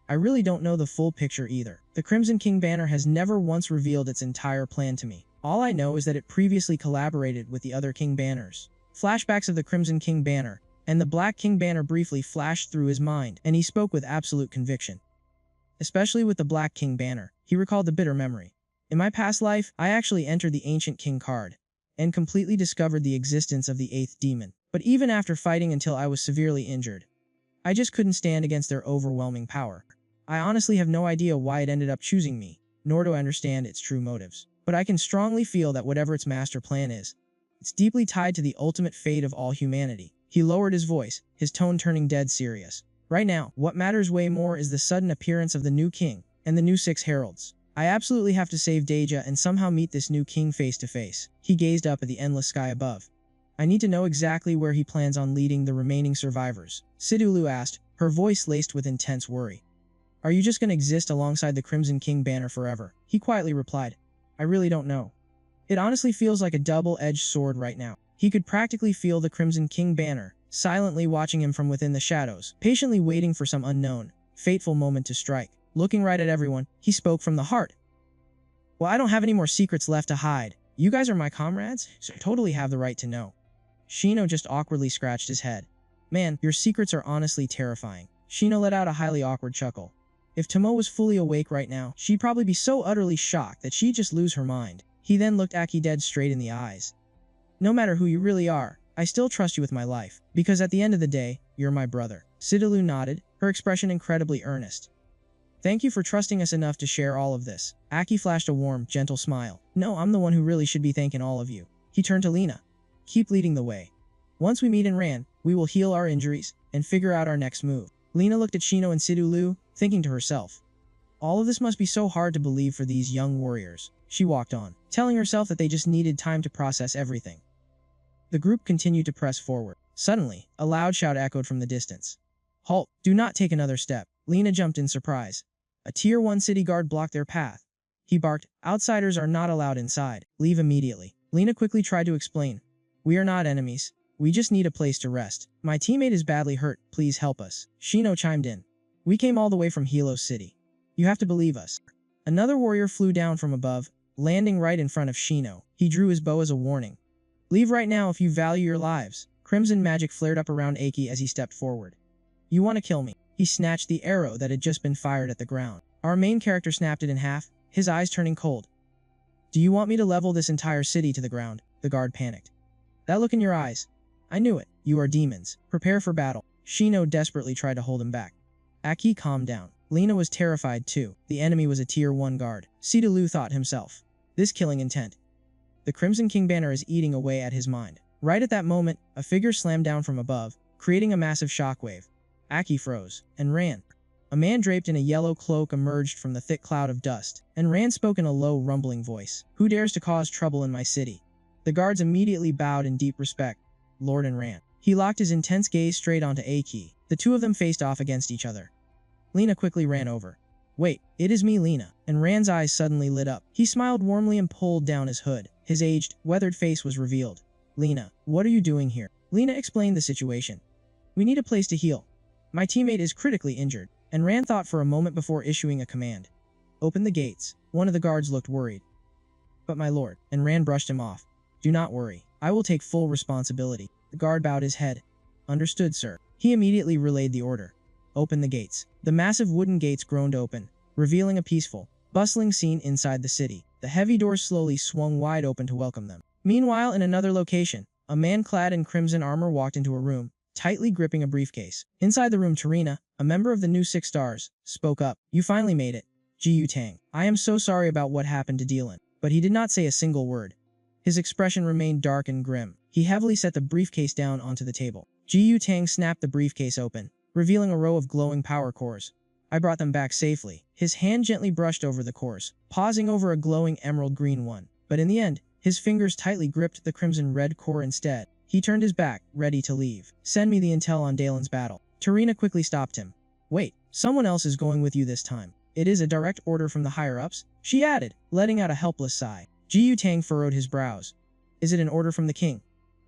I really don't know the full picture either. The Crimson King Banner has never once revealed its entire plan to me. All I know is that it previously collaborated with the other king banners. Flashbacks of the Crimson King Banner and the Black King Banner briefly flashed through his mind, and he spoke with absolute conviction. Especially with the Black King Banner, he recalled the bitter memory. In my past life, I actually entered the Ancient King card, and completely discovered the existence of the 8th demon. But even after fighting until I was severely injured, I just couldn't stand against their overwhelming power. I honestly have no idea why it ended up choosing me, nor do I understand its true motives. But I can strongly feel that whatever its master plan is, it's deeply tied to the ultimate fate of all humanity. He lowered his voice, his tone turning dead serious. Right now, what matters way more is the sudden appearance of the new king, and the new 6 heralds. I absolutely have to save Deja and somehow meet this new king face to face. He gazed up at the endless sky above. I need to know exactly where he plans on leading the remaining survivors. Situlu asked, her voice laced with intense worry. Are you just going to exist alongside the Crimson King Banner forever? He quietly replied. I really don't know. It honestly feels like a double-edged sword right now. He could practically feel the Crimson King Banner, silently watching him from within the shadows, patiently waiting for some unknown, fateful moment to strike. Looking right at everyone, he spoke from the heart. Well, I don't have any more secrets left to hide. You guys are my comrades, so I totally have the right to know. Shino just awkwardly scratched his head. Man, your secrets are honestly terrifying. Shino let out a highly awkward chuckle. If Tomo was fully awake right now, she'd probably be so utterly shocked that she'd just lose her mind. He then looked Aki dead straight in the eyes. No matter who you really are, I still trust you with my life, because at the end of the day, you're my brother. Situlu nodded, her expression incredibly earnest. Thank you for trusting us enough to share all of this. Aki flashed a warm, gentle smile. No, I'm the one who really should be thanking all of you. He turned to Lena. Keep leading the way. Once we meet in Ran, we will heal our injuries and figure out our next move. Lena looked at Shino and Situlu, thinking to herself. All of this must be so hard to believe for these young warriors. She walked on, telling herself that they just needed time to process everything. The group continued to press forward. Suddenly, a loud shout echoed from the distance. Halt! Do not take another step. Lena jumped in surprise. A Tier 1 city guard blocked their path. He barked, "Outsiders are not allowed inside. Leave immediately." Lena quickly tried to explain. "We are not enemies. We just need a place to rest. My teammate is badly hurt. Please help us." Shino chimed in. "We came all the way from Hilo City. You have to believe us." Another warrior flew down from above, landing right in front of Shino. He drew his bow as a warning. "Leave right now if you value your lives." Crimson magic flared up around Aki as he stepped forward. "You want to kill me?" He snatched the arrow that had just been fired at the ground. Our main character snapped it in half, his eyes turning cold. "Do you want me to level this entire city to the ground?" The guard panicked. "That look in your eyes. I knew it. You are demons. Prepare for battle." Shino desperately tried to hold him back. Aki calmed down. Lena was terrified too. The enemy was a tier 1 guard. Sidalu thought himself. This killing intent. The Crimson King banner is eating away at his mind. Right at that moment, a figure slammed down from above, creating a massive shockwave. Aki froze and ran. A man draped in a yellow cloak emerged from the thick cloud of dust, and Rand spoke in a low, rumbling voice. "Who dares to cause trouble in my city?" The guards immediately bowed in deep respect. Lord and Rand. He locked his intense gaze straight onto Aki. The two of them faced off against each other. Lena quickly ran over. "Wait, it is me, Lena." And Rand's eyes suddenly lit up. He smiled warmly and pulled down his hood. His aged, weathered face was revealed. "Lena, what are you doing here?" Lena explained the situation. "We need a place to heal. My teammate is critically injured." And Rand thought for a moment before issuing a command. "Open the gates." One of the guards looked worried. "But my lord," and Rand brushed him off. "Do not worry. I will take full responsibility." The guard bowed his head. "Understood, sir." He immediately relayed the order. "Open the gates." The massive wooden gates groaned open, revealing a peaceful, bustling scene inside the city. The heavy doors slowly swung wide open to welcome them. Meanwhile, in another location, a man clad in crimson armor walked into a room, tightly gripping a briefcase. Inside the room, Tarina, a member of the new 6 Stars, spoke up. "You finally made it, Ji Yu Tang. I am so sorry about what happened to Dylan." But he did not say a single word. His expression remained dark and grim. He heavily set the briefcase down onto the table. Ji Yu Tang snapped the briefcase open, revealing a row of glowing power cores. "I brought them back safely." His hand gently brushed over the cores, pausing over a glowing emerald green one. But in the end, his fingers tightly gripped the crimson red core instead. He turned his back, ready to leave. "Send me the intel on Dalen's battle." Tarina quickly stopped him. "Wait, someone else is going with you this time. It is a direct order from the higher-ups," she added, letting out a helpless sigh. Ji Yu Tang furrowed his brows. "Is it an order from the king?"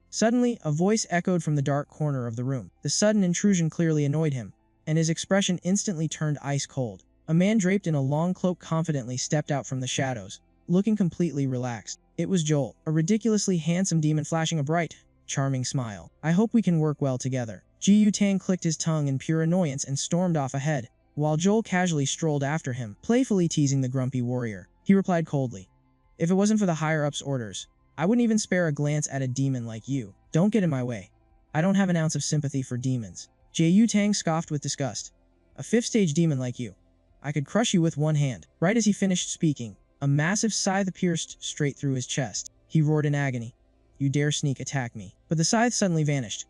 Suddenly, a voice echoed from the dark corner of the room. The sudden intrusion clearly annoyed him, and his expression instantly turned ice-cold. A man draped in a long cloak confidently stepped out from the shadows, looking completely relaxed. It was Joel, a ridiculously handsome demon flashing a bright, charming smile. "I hope we can work well together." Ji Yu Tang clicked his tongue in pure annoyance and stormed off ahead, while Joel casually strolled after him, playfully teasing the grumpy warrior. He replied coldly, "If it wasn't for the higher-ups' orders, I wouldn't even spare a glance at a demon like you. Don't get in my way. I don't have an ounce of sympathy for demons." Ji Yu Tang scoffed with disgust. "A 5th-stage demon like you. I could crush you with one hand." Right as he finished speaking, a massive scythe pierced straight through his chest. He roared in agony. "You dare sneak attack me." But the scythe suddenly vanished.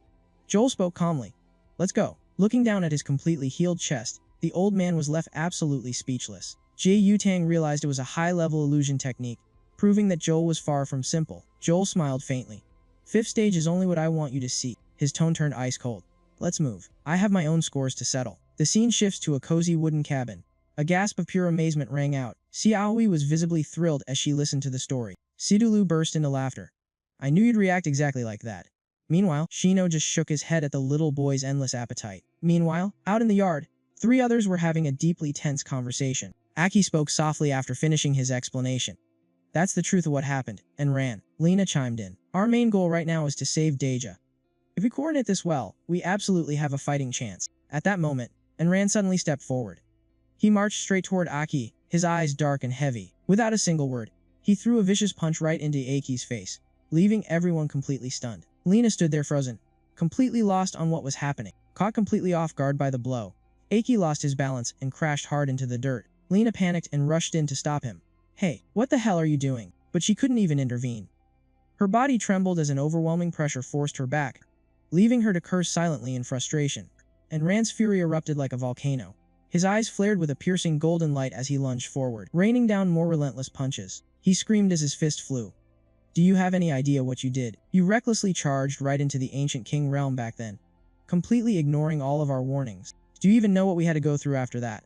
Joel spoke calmly. "Let's go." Looking down at his completely healed chest, the old man was left absolutely speechless. Ji Yu Tang realized it was a high-level illusion technique, proving that Joel was far from simple. Joel smiled faintly. "5th stage is only what I want you to see." His tone turned ice-cold. "Let's move. I have my own scores to settle." The scene shifts to a cozy wooden cabin. A gasp of pure amazement rang out. Xiaohui was visibly thrilled as she listened to the story. Sidulu burst into laughter. "I knew you'd react exactly like that." Meanwhile, Shino just shook his head at the little boy's endless appetite. Meanwhile, out in the yard, 3 others were having a deeply tense conversation. Aki spoke softly after finishing his explanation. "That's the truth of what happened," and ran. Lena chimed in. "Our main goal right now is to save Deja. If we coordinate this well, we absolutely have a fighting chance." At that moment, Enran suddenly stepped forward. He marched straight toward Aki, his eyes dark and heavy. Without a single word, he threw a vicious punch right into Aki's face, leaving everyone completely stunned. Lena stood there frozen, completely lost on what was happening. Caught completely off guard by the blow, Aki lost his balance and crashed hard into the dirt. Lena panicked and rushed in to stop him. "Hey, what the hell are you doing?" But she couldn't even intervene. Her body trembled as an overwhelming pressure forced her back, leaving her to curse silently in frustration. And Rand's fury erupted like a volcano. His eyes flared with a piercing golden light as he lunged forward, raining down more relentless punches. He screamed as his fist flew. "Do you have any idea what you did? You recklessly charged right into the ancient king realm back then, completely ignoring all of our warnings. Do you even know what we had to go through after that?"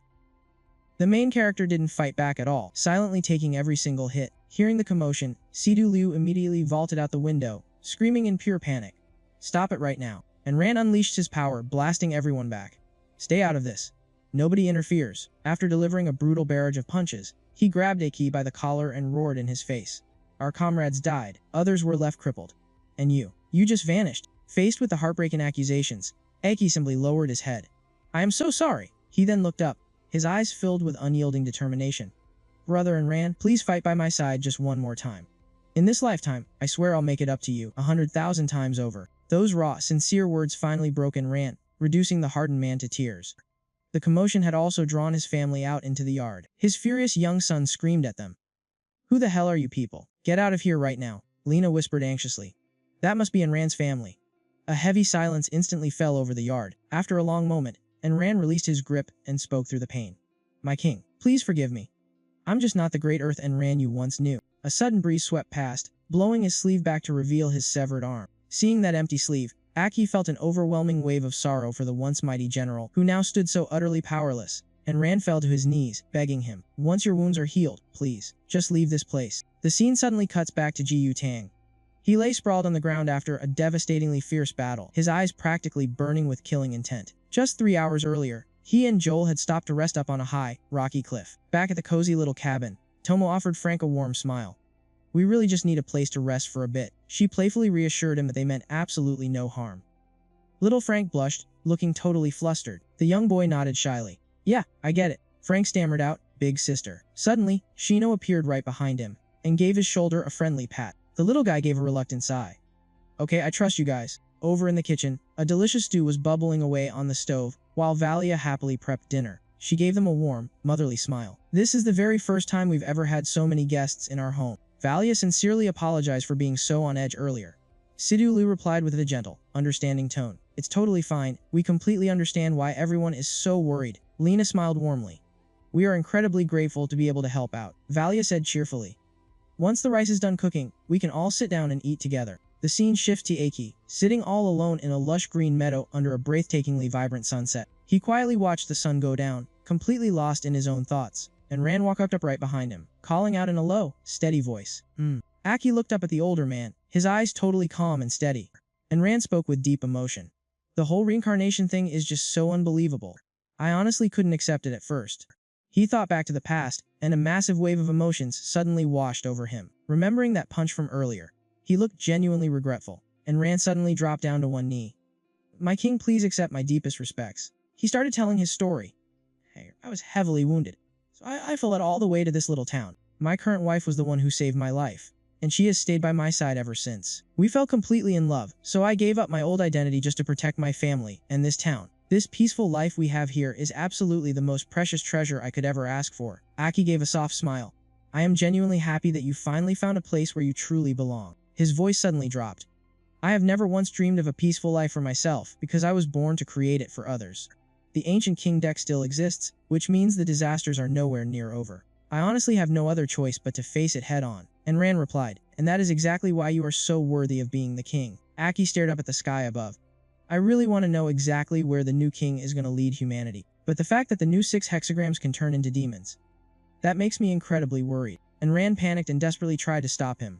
The main character didn't fight back at all, silently taking every single hit. Hearing the commotion, Sidu Liu immediately vaulted out the window, screaming in pure panic. "Stop it right now." And Ran unleashed his power, blasting everyone back. "Stay out of this. Nobody interferes." After delivering a brutal barrage of punches, he grabbed Aki by the collar and roared in his face. "Our comrades died, others were left crippled. And you just vanished." Faced with the heartbreaking accusations, Aki simply lowered his head. "I am so sorry." He then looked up, his eyes filled with unyielding determination. "Brother and Ran, please fight by my side just one more time. In this lifetime, I swear I'll make it up to you 100,000 times over." Those raw, sincere words finally broke in Ran, reducing the hardened man to tears. The commotion had also drawn his family out into the yard. His furious young son screamed at them. "Who the hell are you people? Get out of here right now," Lena whispered anxiously. "That must be Enran's family." A heavy silence instantly fell over the yard. After a long moment, Enran released his grip and spoke through the pain. "My king, please forgive me. I'm just not the great Earth Enran you once knew." A sudden breeze swept past, blowing his sleeve back to reveal his severed arm. Seeing that empty sleeve, Aki felt an overwhelming wave of sorrow for the once mighty general, who now stood so utterly powerless, and Ran fell to his knees, begging him, "Once your wounds are healed, please, just leave this place." The scene suddenly cuts back to Ji Yu Tang. He lay sprawled on the ground after a devastatingly fierce battle, his eyes practically burning with killing intent. Just 3 hours earlier, he and Joel had stopped to rest up on a high, rocky cliff. Back at the cozy little cabin, Tomo offered Frank a warm smile. "We really just need a place to rest for a bit." She playfully reassured him that they meant absolutely no harm. Little Frank blushed, looking totally flustered. The young boy nodded shyly. "Yeah, I get it," Frank stammered out, "big sister." Suddenly, Shino appeared right behind him, and gave his shoulder a friendly pat. The little guy gave a reluctant sigh. "Okay, I trust you guys." Over in the kitchen, a delicious stew was bubbling away on the stove, while Valia happily prepped dinner. She gave them a warm, motherly smile. "This is the very first time we've ever had so many guests in our home." Valia sincerely apologized for being so on edge earlier. Sidu Liu replied with a gentle, understanding tone. "It's totally fine, we completely understand why everyone is so worried." Lena smiled warmly. "We are incredibly grateful to be able to help out," Valia said cheerfully. "Once the rice is done cooking, we can all sit down and eat together." The scene shifts to Aki, sitting all alone in a lush green meadow under a breathtakingly vibrant sunset. He quietly watched the sun go down, completely lost in his own thoughts, and Ran walked up right behind him, calling out in a low, steady voice. Aki looked up at the older man, his eyes totally calm and steady, and Ran spoke with deep emotion. "The whole reincarnation thing is just so unbelievable. I honestly couldn't accept it at first." He thought back to the past, and a massive wave of emotions suddenly washed over him. Remembering that punch from earlier, he looked genuinely regretful, and Ran suddenly dropped down to one knee. "My king, please accept my deepest respects." He started telling his story. "Hey, I was heavily wounded, so I fled all the way to this little town. My current wife was the one who saved my life, and she has stayed by my side ever since. We fell completely in love, so I gave up my old identity just to protect my family and this town. This peaceful life we have here is absolutely the most precious treasure I could ever ask for." Aki gave a soft smile. "I am genuinely happy that you finally found a place where you truly belong." His voice suddenly dropped. "I have never once dreamed of a peaceful life for myself because I was born to create it for others. The ancient king deck still exists, which means the disasters are nowhere near over. I honestly have no other choice but to face it head on." And Ran replied, "And that is exactly why you are so worthy of being the king." Aki stared up at the sky above. "I really want to know exactly where the new king is going to lead humanity. But the fact that the new 6 hexagrams can turn into demons, that makes me incredibly worried." And Ran panicked and desperately tried to stop him.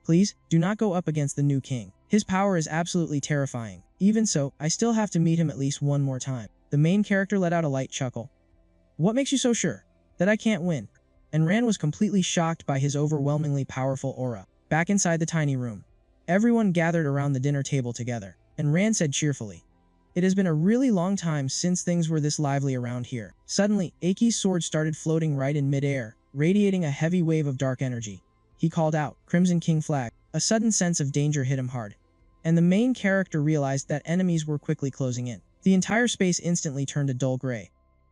"Please, do not go up against the new king. His power is absolutely terrifying. Even so, I still have to meet him at least one more time." The main character let out a light chuckle. "What makes you so sure that I can't win?" And Ran was completely shocked by his overwhelmingly powerful aura. Back inside the tiny room, everyone gathered around the dinner table together, and Ran said cheerfully, "It has been a really long time since things were this lively around here." Suddenly, Aki's sword started floating right in midair, radiating a heavy wave of dark energy. He called out, "Crimson King Flag." A sudden sense of danger hit him hard, and the main character realized that enemies were quickly closing in. The entire space instantly turned a dull gray.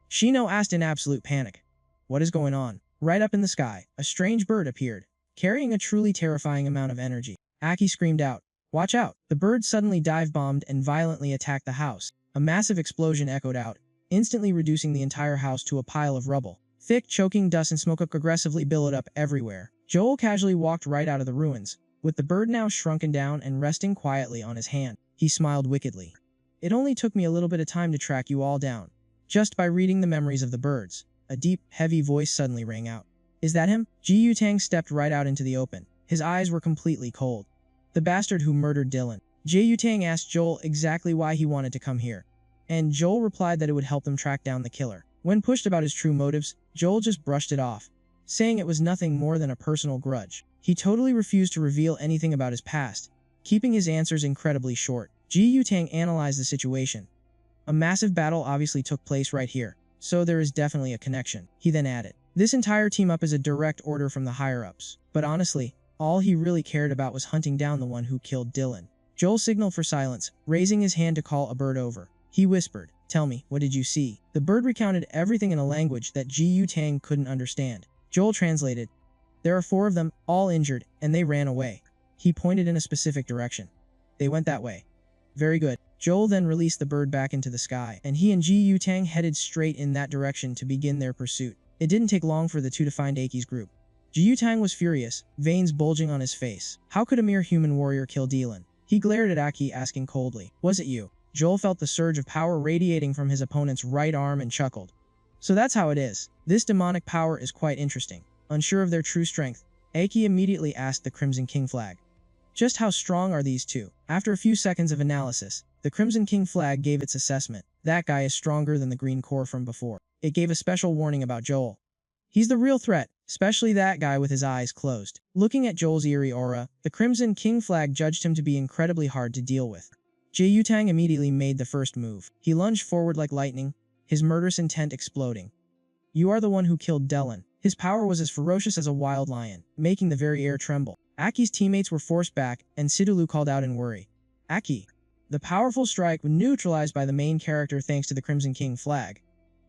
Shino asked in absolute panic, "What is going on?" Right up in the sky, a strange bird appeared, carrying a truly terrifying amount of energy. Aki screamed out, "Watch out!" The bird suddenly dive-bombed and violently attacked the house. A massive explosion echoed out, instantly reducing the entire house to a pile of rubble. Thick, choking dust and smoke aggressively billowed up everywhere. Joel casually walked right out of the ruins, with the bird now shrunken down and resting quietly on his hand. He smiled wickedly. "It only took me a little bit of time to track you all down, just by reading the memories of the birds. A deep, heavy voice suddenly rang out. Is that him? Ji Yutang stepped right out into the open. His eyes were completely cold. The bastard who murdered Dylan. Ji Yutang asked Joel exactly why he wanted to come here, and Joel replied that it would help them track down the killer. When pushed about his true motives, Joel just brushed it off, saying it was nothing more than a personal grudge. He totally refused to reveal anything about his past, keeping his answers incredibly short. Ji Yutang analyzed the situation. A massive battle obviously took place right here, so there is definitely a connection. He then added, this entire team-up is a direct order from the higher-ups, but honestly, all he really cared about was hunting down the one who killed Dylan. Joel signaled for silence, raising his hand to call a bird over. He whispered, tell me, what did you see? The bird recounted everything in a language that Ji Yutang couldn't understand. Joel translated, there are 4 of them, all injured, and they ran away. He pointed in a specific direction. They went that way. Very good. Joel then released the bird back into the sky, and he and Ji Yutang headed straight in that direction to begin their pursuit. It didn't take long for the two to find Aki's group. Ji Yutang was furious, veins bulging on his face. How could a mere human warrior kill Dylan? He glared at Aki, asking coldly, was it you? Joel felt the surge of power radiating from his opponent's right arm and chuckled. So that's how it is. This demonic power is quite interesting. Unsure of their true strength, Aki immediately asked the Crimson King flag. Just how strong are these two? After a few seconds of analysis, the Crimson King flag gave its assessment. That guy is stronger than the Green Core from before. It gave a special warning about Joel. He's the real threat, especially that guy with his eyes closed. Looking at Joel's eerie aura, the Crimson King flag judged him to be incredibly hard to deal with. Ji Yutang immediately made the first move. He lunged forward like lightning, his murderous intent exploding. You are the one who killed Dylan. His power was as ferocious as a wild lion, making the very air tremble. Aki's teammates were forced back, and Sidulu called out in worry. Aki. The powerful strike was neutralized by the main character thanks to the Crimson King flag.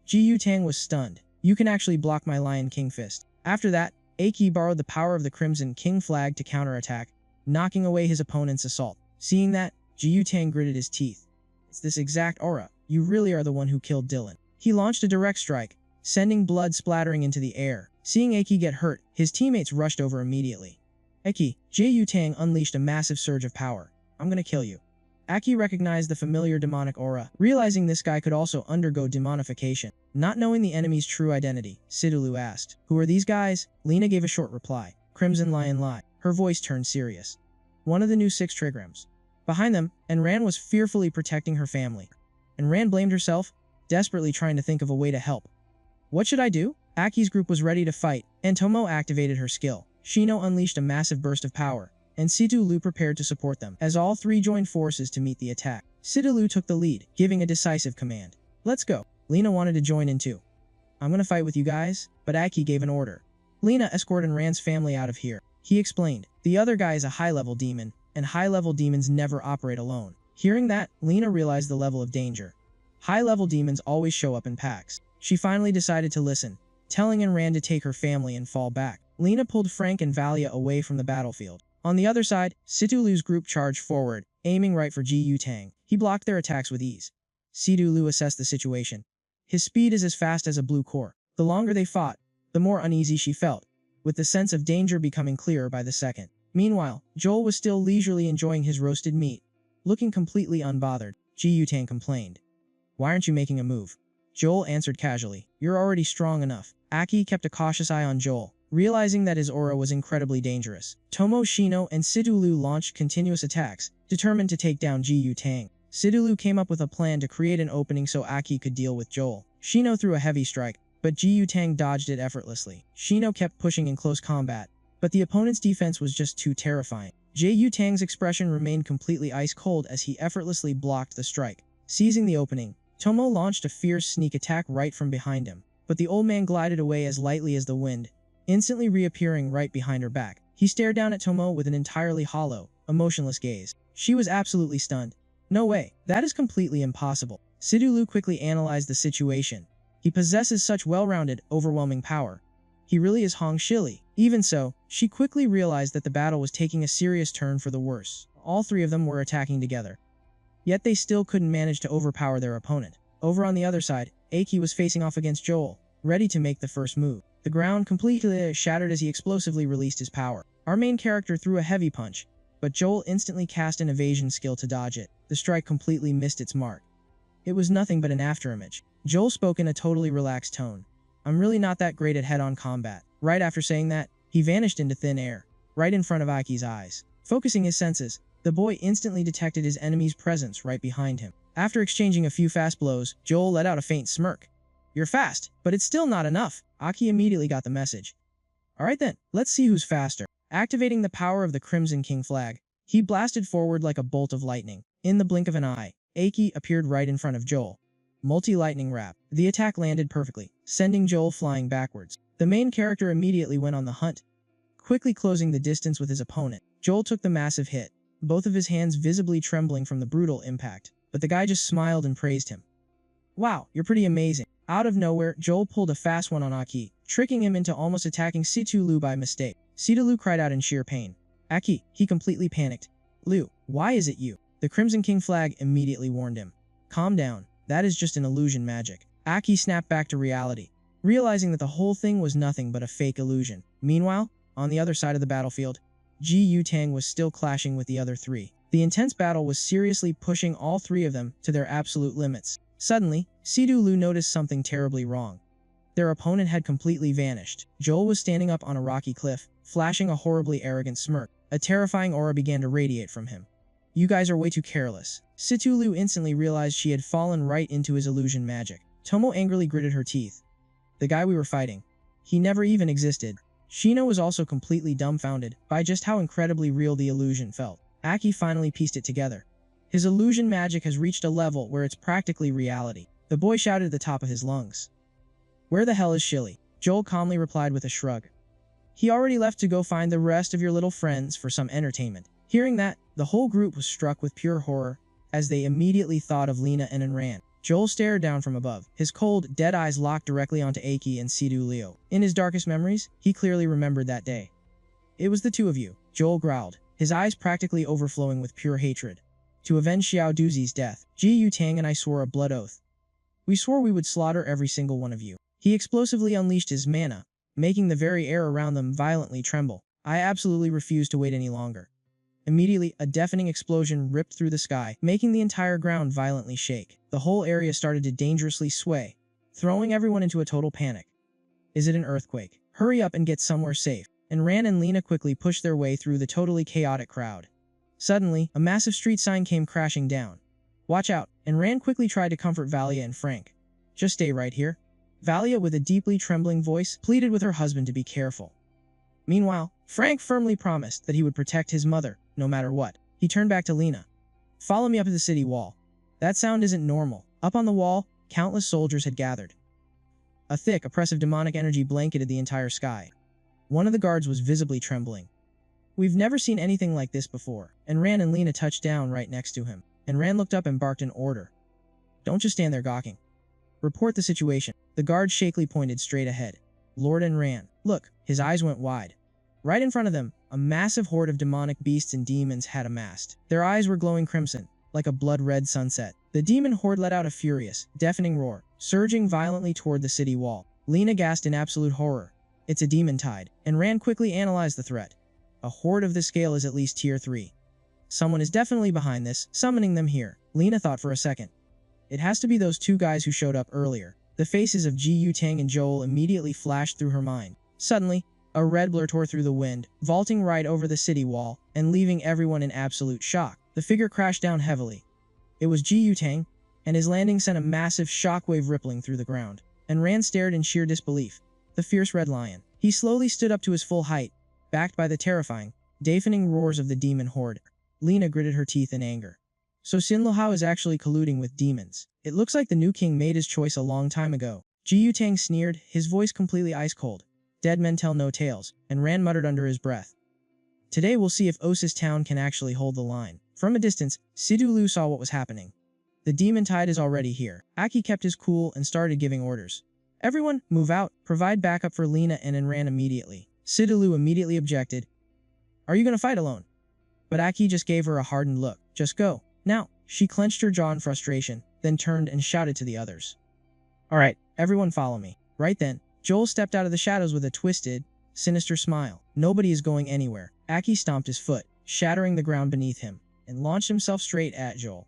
Ji Yutang was stunned. You can actually block my Lion King fist. After that, Aki borrowed the power of the Crimson King flag to counterattack, knocking away his opponent's assault. Seeing that, Ji Yutang gritted his teeth. It's this exact aura. You really are the one who killed Dylan. He launched a direct strike, sending blood splattering into the air. Seeing Aki get hurt, his teammates rushed over immediately. Aki, Ji Yutang unleashed a massive surge of power. I'm gonna kill you. Aki recognized the familiar demonic aura, realizing this guy could also undergo demonification. Not knowing the enemy's true identity, Sidulu asked, who are these guys? Lena gave a short reply. Crimson Lion Lie. Her voice turned serious. One of the new 6 trigrams. Behind them, Enran was fearfully protecting her family. Enran blamed herself, desperately trying to think of a way to help. What should I do? Aki's group was ready to fight, and Tomo activated her skill. Shino unleashed a massive burst of power, and Sidulu prepared to support them, as all 3 joined forces to meet the attack. Sidulu took the lead, giving a decisive command. Let's go. Lena wanted to join in too. I'm gonna fight with you guys, but Aki gave an order. Lena escorted Enran's family out of here. He explained, the other guy is a high-level demon, and high-level demons never operate alone. Hearing that, Lena realized the level of danger. High-level demons always show up in packs. She finally decided to listen, telling Enran to take her family and fall back. Lena pulled Frank and Valia away from the battlefield. On the other side, Sidulu's group charged forward, aiming right for Ji Yutang. He blocked their attacks with ease. Sidulu assessed the situation. His speed is as fast as a blue core. The longer they fought, the more uneasy she felt, with the sense of danger becoming clearer by the second. Meanwhile, Joel was still leisurely enjoying his roasted meat. Looking completely unbothered, Ji Yutang complained. Why aren't you making a move? Joel answered casually, you're already strong enough. Aki kept a cautious eye on Joel, realizing that his aura was incredibly dangerous. Tomo, Shino, and Sidulu launched continuous attacks, determined to take down Ji Yutang. Sidulu came up with a plan to create an opening so Aki could deal with Joel. Shino threw a heavy strike, but Ji Yutang dodged it effortlessly. Shino kept pushing in close combat, but the opponent's defense was just too terrifying. Ji Yutang's expression remained completely ice-cold as he effortlessly blocked the strike. Seizing the opening, Tomo launched a fierce sneak attack right from behind him, but the old man glided away as lightly as the wind, instantly reappearing right behind her back. He stared down at Tomo with an entirely hollow, emotionless gaze. She was absolutely stunned. No way, that is completely impossible. Sidulu quickly analyzed the situation. He possesses such well-rounded, overwhelming power. He really is Hong Shili. Even so, she quickly realized that the battle was taking a serious turn for the worse. All 3 of them were attacking together. Yet they still couldn't manage to overpower their opponent. Over on the other side, Aki was facing off against Joel, ready to make the first move. The ground completely shattered as he explosively released his power. Our main character threw a heavy punch, but Joel instantly cast an evasion skill to dodge it. The strike completely missed its mark. It was nothing but an afterimage. Joel spoke in a totally relaxed tone. I'm really not that great at head-on combat. Right after saying that, he vanished into thin air, right in front of Aki's eyes. Focusing his senses, the boy instantly detected his enemy's presence right behind him. After exchanging a few fast blows, Joel let out a faint smirk. You're fast, but it's still not enough. Aki immediately got the message. Alright then, let's see who's faster. Activating the power of the Crimson King flag, he blasted forward like a bolt of lightning. In the blink of an eye, Aki appeared right in front of Joel. Multi-lightning wrap. The attack landed perfectly, sending Joel flying backwards. The main character immediately went on the hunt, quickly closing the distance with his opponent. Joel took the massive hit, both of his hands visibly trembling from the brutal impact, but the guy just smiled and praised him. Wow, you're pretty amazing. Out of nowhere, Joel pulled a fast one on Aki, tricking him into almost attacking Situ-Lu by mistake. Situ-Lu cried out in sheer pain. Aki, he completely panicked. Lu, why is it you? The Crimson King flag immediately warned him. Calm down, that is just an illusion magic. Aki snapped back to reality, realizing that the whole thing was nothing but a fake illusion. Meanwhile, on the other side of the battlefield, Ji Yutang was still clashing with the other three. The intense battle was seriously pushing all three of them to their absolute limits. Suddenly, Situ-Lu noticed something terribly wrong. Their opponent had completely vanished. Joel was standing up on a rocky cliff, flashing a horribly arrogant smirk. A terrifying aura began to radiate from him. You guys are way too careless. Situ-Lu instantly realized she had fallen right into his illusion magic. Tomo angrily gritted her teeth. The guy we were fighting, he never even existed. Shino was also completely dumbfounded by just how incredibly real the illusion felt. Aki finally pieced it together. His illusion magic has reached a level where it's practically reality. The boy shouted at the top of his lungs. Where the hell is Shilly? Joel calmly replied with a shrug. He already left to go find the rest of your little friends for some entertainment. Hearing that, the whole group was struck with pure horror, as they immediately thought of Lena and Enran. Joel stared down from above, his cold, dead eyes locked directly onto Aki and Situ-Lu. In his darkest memories, he clearly remembered that day. It was the two of you, Joel growled, his eyes practically overflowing with pure hatred. To avenge Xiao Duzi's death, Ji Yutang and I swore a blood oath. We swore we would slaughter every single one of you. He explosively unleashed his mana, making the very air around them violently tremble. I absolutely refused to wait any longer. Immediately, a deafening explosion ripped through the sky, making the entire ground violently shake. The whole area started to dangerously sway, throwing everyone into a total panic. Is it an earthquake? Hurry up and get somewhere safe. And Ran and Lena quickly pushed their way through the totally chaotic crowd. Suddenly, a massive street sign came crashing down. Watch out, and Ran quickly tried to comfort Valia and Frank. Just stay right here. Valia, with a deeply trembling voice, pleaded with her husband to be careful. Meanwhile, Frank firmly promised that he would protect his mother, no matter what. He turned back to Lena. Follow me up to the city wall. That sound isn't normal. Up on the wall, countless soldiers had gathered. A thick, oppressive demonic energy blanketed the entire sky. One of the guards was visibly trembling. We've never seen anything like this before, and Ran and Lena touched down right next to him, and Ran looked up and barked an order. Don't just stand there gawking. Report the situation. The guard shakily pointed straight ahead. Lord and Ran. Look, his eyes went wide. Right in front of them, a massive horde of demonic beasts and demons had amassed. Their eyes were glowing crimson, like a blood-red sunset. The demon horde let out a furious, deafening roar, surging violently toward the city wall. Lena gasped in absolute horror. It's a demon tide, and Ran quickly analyzed the threat. A horde of this scale is at least tier 3. Someone is definitely behind this, summoning them here. Lena thought for a second. It has to be those two guys who showed up earlier. The faces of Ji Yutang and Joel immediately flashed through her mind. Suddenly, a red blur tore through the wind, vaulting right over the city wall, and leaving everyone in absolute shock. The figure crashed down heavily. It was Ji Yutang, and his landing sent a massive shockwave rippling through the ground. And Ran stared in sheer disbelief. The fierce red lion. He slowly stood up to his full height, backed by the terrifying, deafening roars of the demon horde. Lena gritted her teeth in anger. So Xin Lohao is actually colluding with demons. It looks like the new king made his choice a long time ago. Ji Yutang sneered, his voice completely ice cold. Dead men tell no tales, and Ran muttered under his breath. Today we'll see if Osis town can actually hold the line. From a distance, Situ-Lu saw what was happening. The demon tide is already here. Aki kept his cool and started giving orders. Everyone, move out, provide backup for Lena and Enran immediately. Situ-Lu immediately objected. Are you gonna fight alone? But Aki just gave her a hardened look. Just go. Now. She clenched her jaw in frustration, then turned and shouted to the others. Alright, everyone follow me. Right then, Joel stepped out of the shadows with a twisted, sinister smile. Nobody is going anywhere. Aki stomped his foot, shattering the ground beneath him, and launched himself straight at Joel.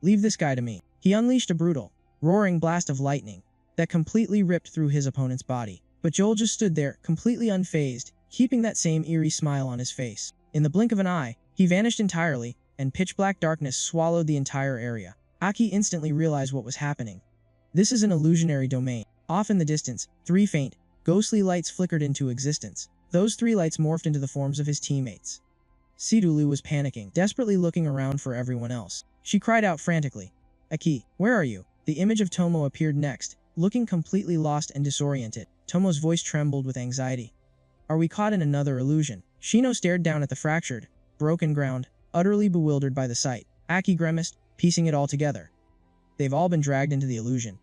Leave this guy to me. He unleashed a brutal, roaring blast of lightning, that completely ripped through his opponent's body. But Joel just stood there, completely unfazed, keeping that same eerie smile on his face. In the blink of an eye, he vanished entirely, and pitch-black darkness swallowed the entire area. Aki instantly realized what was happening. This is an illusionary domain. Off in the distance, 3 faint, ghostly lights flickered into existence. Those 3 lights morphed into the forms of his teammates. Sidulu was panicking, desperately looking around for everyone else. She cried out frantically, "Aki, where are you?" The image of Tomo appeared next, looking completely lost and disoriented. Tomo's voice trembled with anxiety. "Are we caught in another illusion?" Shino stared down at the fractured, broken ground, utterly bewildered by the sight. Aki grimaced, piecing it all together. They've all been dragged into the illusion.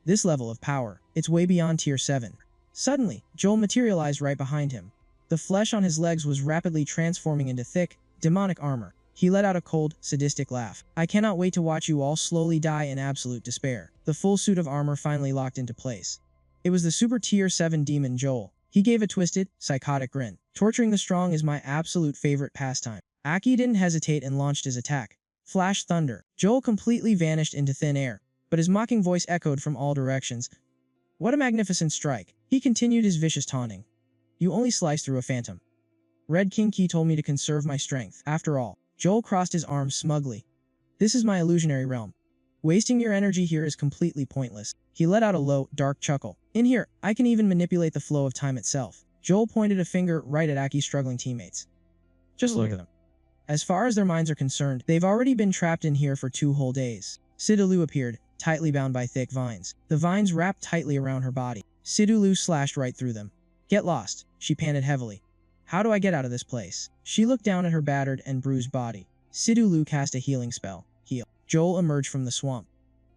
This level of power, it's way beyond tier 7. Suddenly, Joel materialized right behind him. The flesh on his legs was rapidly transforming into thick, demonic armor. He let out a cold, sadistic laugh. "I cannot wait to watch you all slowly die in absolute despair." The full suit of armor finally locked into place. It was the super tier 7 demon Joel. He gave a twisted, psychotic grin. "Torturing the strong is my absolute favorite pastime." Aki didn't hesitate and launched his attack. Flash thunder. Joel completely vanished into thin air, but his mocking voice echoed from all directions. "What a magnificent strike." He continued his vicious taunting. "You only sliced through a phantom. Red King Key told me to conserve my strength. After all." Joel crossed his arms smugly. "This is my illusionary realm. Wasting your energy here is completely pointless." He let out a low, dark chuckle. "In here, I can even manipulate the flow of time itself." Joel pointed a finger right at Aki's struggling teammates. "Just look at them. As far as their minds are concerned, they've already been trapped in here for 2 whole days." Sidulu appeared, tightly bound by thick vines. The vines wrapped tightly around her body. Sidulu slashed right through them. "Get lost," she panted heavily. "How do I get out of this place?" She looked down at her battered and bruised body. Sidulu cast a healing spell. Heal. Joel emerged from the swamp.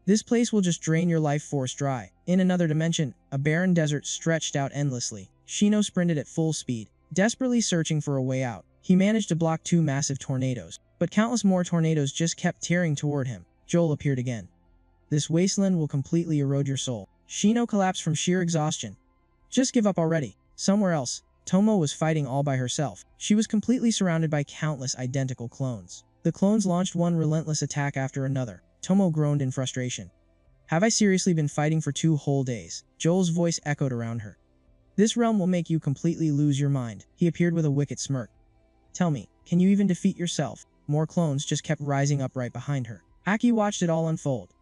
"This place will just drain your life force dry." In another dimension, a barren desert stretched out endlessly. Shino sprinted at full speed, desperately searching for a way out. He managed to block 2 massive tornadoes, but countless more tornadoes just kept tearing toward him. Joel appeared again. "This wasteland will completely erode your soul." Shino collapsed from sheer exhaustion. "Just give up already." Somewhere else, Tomo was fighting all by herself. She was completely surrounded by countless identical clones. The clones launched one relentless attack after another. Tomo groaned in frustration. "Have I seriously been fighting for 2 whole days?" Joel's voice echoed around her. "This realm will make you completely lose your mind." He appeared with a wicked smirk. "Tell me, can you even defeat yourself?" More clones just kept rising up right behind her. Aki watched it all unfold.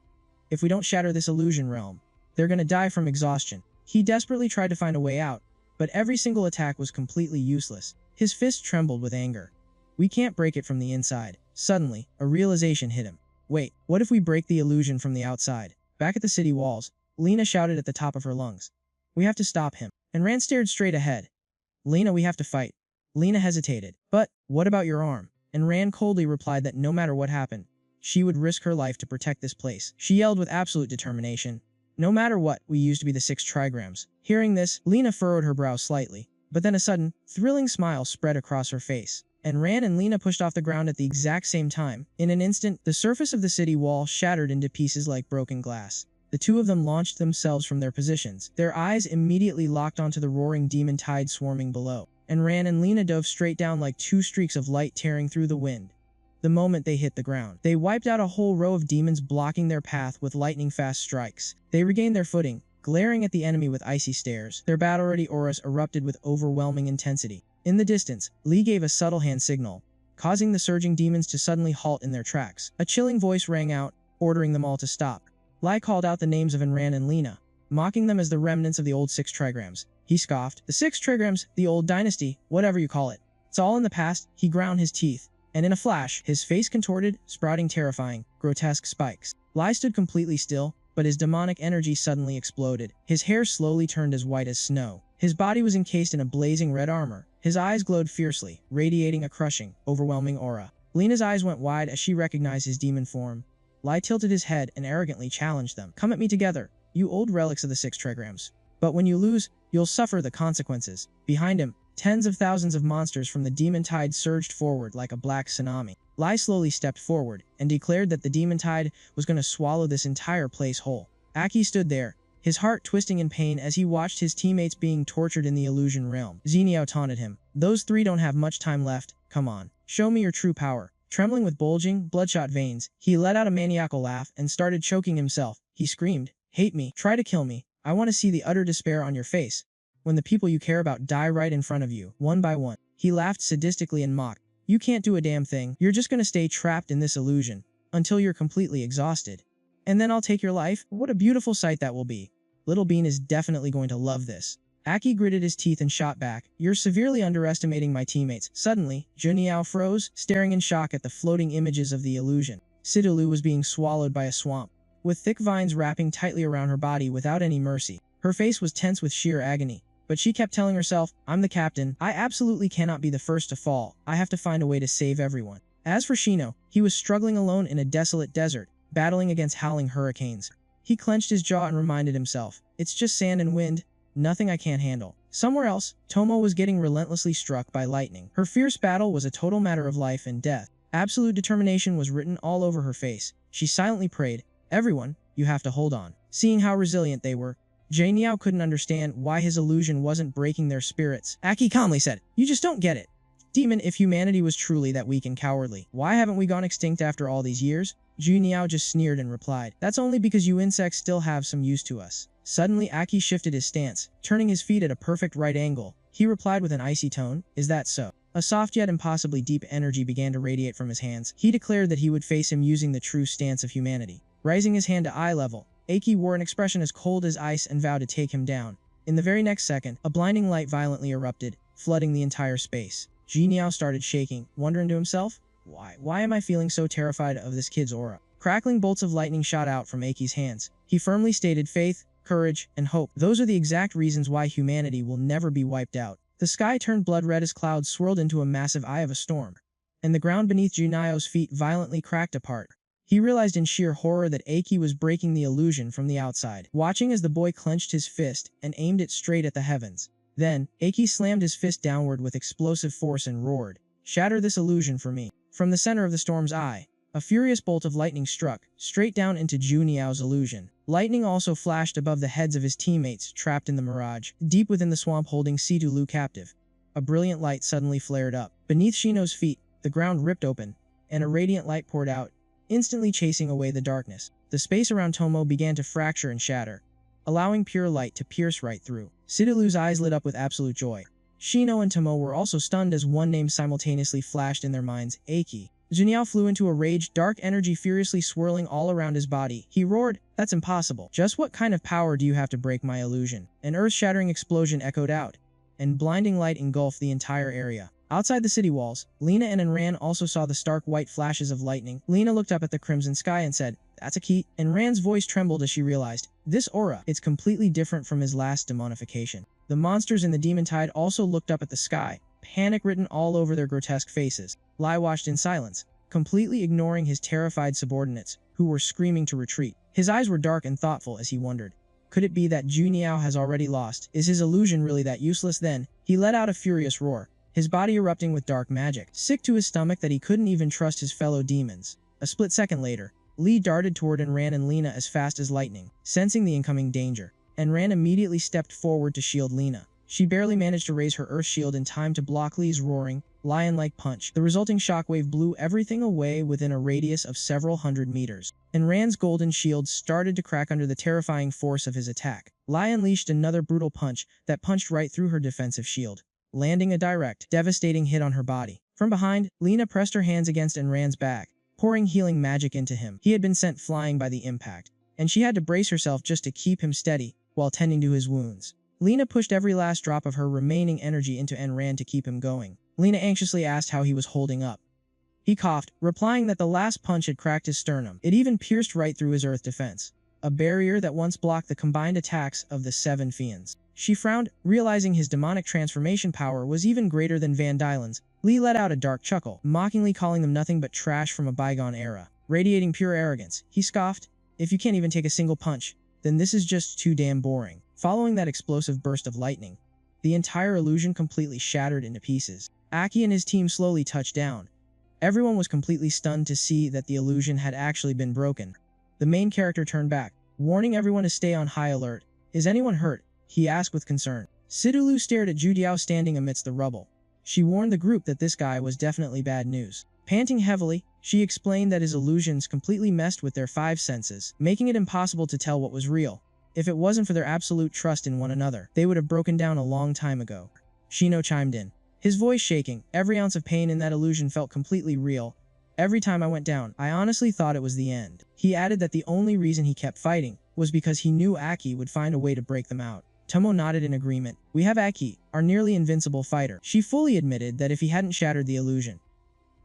"If we don't shatter this illusion realm, they're gonna die from exhaustion." He desperately tried to find a way out, but every single attack was completely useless. His fist trembled with anger. "We can't break it from the inside." Suddenly, a realization hit him. "Wait, what if we break the illusion from the outside?" Back at the city walls, Lena shouted at the top of her lungs. "We have to stop him." And Rand stared straight ahead. "Lena, we have to fight." Lena hesitated. "But, what about your arm?" And Rand coldly replied that no matter what happened, she would risk her life to protect this place. She yelled with absolute determination. "No matter what, we used to be the 6 trigrams." Hearing this, Lena furrowed her brow slightly, but then a sudden, thrilling smile spread across her face. And Rand and Lena pushed off the ground at the exact same time. In an instant, the surface of the city wall shattered into pieces like broken glass. The 2 of them launched themselves from their positions. Their eyes immediately locked onto the roaring demon tide swarming below. And Rand and Lena dove straight down like 2 streaks of light tearing through the wind. The moment they hit the ground, they wiped out a whole row of demons blocking their path with lightning-fast strikes. They regained their footing, glaring at the enemy with icy stares. Their battle-ready auras erupted with overwhelming intensity. In the distance, Lee gave a subtle hand signal, causing the surging demons to suddenly halt in their tracks. A chilling voice rang out, ordering them all to stop. Lai called out the names of Enran and Lena, mocking them as the remnants of the old 6 trigrams. He scoffed. "The 6 trigrams, the old dynasty, whatever you call it. It's all in the past." He ground his teeth, and in a flash, his face contorted, sprouting terrifying, grotesque spikes. Lai stood completely still, but his demonic energy suddenly exploded. His hair slowly turned as white as snow. His body was encased in a blazing red armor. His eyes glowed fiercely, radiating a crushing, overwhelming aura. Lena's eyes went wide as she recognized his demon form. Lai tilted his head and arrogantly challenged them. "Come at me together, you old relics of the 6 trigrams. But when you lose, you'll suffer the consequences." Behind him, tens of thousands of monsters from the demon tide surged forward like a black tsunami. Lai slowly stepped forward and declared that the demon tide was going to swallow this entire place whole. Aki stood there, his heart twisting in pain as he watched his teammates being tortured in the illusion realm. Zenio taunted him. "Those 3 don't have much time left. Come on, show me your true power." Trembling with bulging, bloodshot veins, he let out a maniacal laugh and started choking himself. He screamed, "Hate me, try to kill me. I want to see the utter despair on your face when the people you care about die right in front of you, one by one. He laughed sadistically and mocked. You can't do a damn thing. You're just gonna stay trapped in this illusion until you're completely exhausted. And then I'll take your life? What a beautiful sight that will be. Little Bean is definitely going to love this. Aki gritted his teeth and shot back. You're severely underestimating my teammates. Suddenly, Juniao froze, staring in shock at the floating images of the illusion. Sidulu was being swallowed by a swamp, with thick vines wrapping tightly around her body without any mercy. Her face was tense with sheer agony. But she kept telling herself, I'm the captain. I absolutely cannot be the first to fall. I have to find a way to save everyone. As for Shino, he was struggling alone in a desolate desert, battling against howling hurricanes. He clenched his jaw and reminded himself, it's just sand and wind, nothing I can't handle. Somewhere else, Tomo was getting relentlessly struck by lightning. Her fierce battle was a total matter of life and death. Absolute determination was written all over her face. She silently prayed, everyone, you have to hold on. Seeing how resilient they were, Niao couldn't understand why his illusion wasn't breaking their spirits. Aki calmly said, you just don't get it. Demon, if humanity was truly that weak and cowardly, why haven't we gone extinct after all these years? Niao just sneered and replied, that's only because you insects still have some use to us. Suddenly Aki shifted his stance, turning his feet at a perfect right angle. He replied with an icy tone, is that so? A soft yet impossibly deep energy began to radiate from his hands. He declared that he would face him using the true stance of humanity. Raising his hand to eye level, Aki wore an expression as cold as ice and vowed to take him down. In the very next second, a blinding light violently erupted, flooding the entire space. Niao started shaking, wondering to himself, why am I feeling so terrified of this kid's aura? Crackling bolts of lightning shot out from Aki's hands. He firmly stated faith, courage, and hope. Those are the exact reasons why humanity will never be wiped out. The sky turned blood red as clouds swirled into a massive eye of a storm, and the ground beneath Junao's feet violently cracked apart. He realized in sheer horror that Aki was breaking the illusion from the outside, watching as the boy clenched his fist and aimed it straight at the heavens. Then, Aki slammed his fist downward with explosive force and roared, shatter this illusion for me. From the center of the storm's eye, a furious bolt of lightning struck, straight down into Juniao's illusion. Lightning also flashed above the heads of his teammates trapped in the mirage, deep within the swamp holding Sidulu captive. A brilliant light suddenly flared up. Beneath Shino's feet, the ground ripped open, and a radiant light poured out, instantly chasing away the darkness. The space around Tomo began to fracture and shatter, allowing pure light to pierce right through. Sidulu's eyes lit up with absolute joy. Shino and Tomo were also stunned as one name simultaneously flashed in their minds, Aki. Juniao flew into a rage, dark energy furiously swirling all around his body. He roared, that's impossible. Just what kind of power do you have to break my illusion? An earth-shattering explosion echoed out, and blinding light engulfed the entire area. Outside the city walls, Lena and Enran also saw the stark white flashes of lightning. Lena looked up at the crimson sky and said, that's a key. Enran's voice trembled as she realized, this aura, it's completely different from his last demonification. The monsters in the demon tide also looked up at the sky, panic written all over their grotesque faces. Lai watched in silence, completely ignoring his terrified subordinates, who were screaming to retreat. His eyes were dark and thoughtful as he wondered, could it be that Juniao has already lost? Is his illusion really that useless? Then, he let out a furious roar, his body erupting with dark magic, sick to his stomach that he couldn't even trust his fellow demons. A split second later, Lee darted toward Enran and Lena as fast as lightning, sensing the incoming danger. Enran immediately stepped forward to shield Lena. She barely managed to raise her earth shield in time to block Lee's roaring, lion-like punch. The resulting shockwave blew everything away within a radius of several hundred meters. Enran's golden shield started to crack under the terrifying force of his attack. Lai unleashed another brutal punch that punched right through her defensive shield, landing a direct, devastating hit on her body. From behind, Lena pressed her hands against Enran's back, pouring healing magic into him. He had been sent flying by the impact, and she had to brace herself just to keep him steady while tending to his wounds. Lena pushed every last drop of her remaining energy into Enran to keep him going. Lena anxiously asked how he was holding up. He coughed, replying that the last punch had cracked his sternum. It even pierced right through his earth defense, a barrier that once blocked the combined attacks of the 7 fiends. She frowned, realizing his demonic transformation power was even greater than Van Dylen's. Lee let out a dark chuckle, mockingly calling them nothing but trash from a bygone era. Radiating pure arrogance, he scoffed, if you can't even take a single punch, then this is just too damn boring. Following that explosive burst of lightning, the entire illusion completely shattered into pieces. Aki and his team slowly touched down. Everyone was completely stunned to see that the illusion had actually been broken. The main character turned back, warning everyone to stay on high alert. Is anyone hurt? He asked with concern. Sidulu stared at Judiao standing amidst the rubble. She warned the group that this guy was definitely bad news. Panting heavily, she explained that his illusions completely messed with their 5 senses, making it impossible to tell what was real If it wasn't for their absolute trust in one another, they would have broken down a long time ago. Shino chimed in, his voice shaking. Every ounce of pain in that illusion felt completely real. Every time I went down, I honestly thought it was the end. He added that the only reason he kept fighting was because he knew Aki would find a way to break them out. Tomo nodded in agreement. We have Aki, our nearly invincible fighter. She fully admitted that if he hadn't shattered the illusion,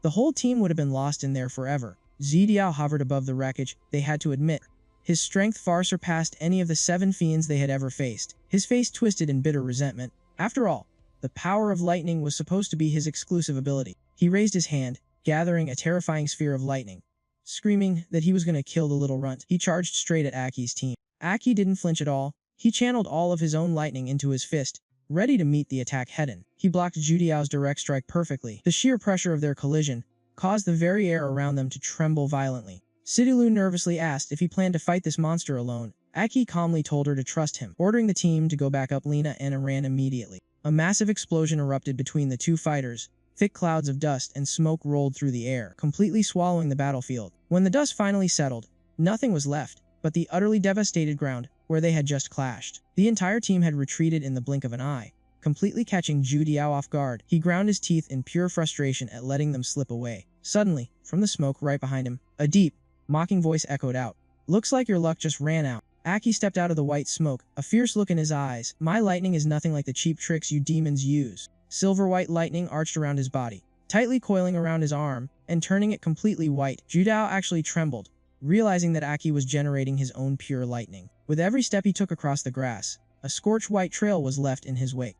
the whole team would have been lost in there forever. Zidiao hovered above the wreckage. They had to admit, his strength far surpassed any of the 7 fiends they had ever faced. His face twisted in bitter resentment. After all, the power of lightning was supposed to be his exclusive ability. He raised his hand, gathering a terrifying sphere of lightning. Screaming that he was going to kill the little runt, he charged straight at Aki's team. Aki didn't flinch at all. He channeled all of his own lightning into his fist, ready to meet the attack head-on. He blocked Judiao's direct strike perfectly. The sheer pressure of their collision caused the very air around them to tremble violently. Sidulu nervously asked if he planned to fight this monster alone. Aki calmly told her to trust him, ordering the team to go back up. Lena and ran immediately. A massive explosion erupted between the two fighters. Thick clouds of dust and smoke rolled through the air, completely swallowing the battlefield. When the dust finally settled, nothing was left but the utterly devastated ground where they had just clashed. The entire team had retreated in the blink of an eye, completely catching Judiao off guard. He ground his teeth in pure frustration at letting them slip away. Suddenly, from the smoke right behind him, a deep, mocking voice echoed out. Looks like your luck just ran out. Aki stepped out of the white smoke, a fierce look in his eyes. My lightning is nothing like the cheap tricks you demons use. Silver-white lightning arched around his body, tightly coiling around his arm and turning it completely white. Judiao actually trembled, realizing that Aki was generating his own pure lightning. With every step he took across the grass, a scorched white trail was left in his wake.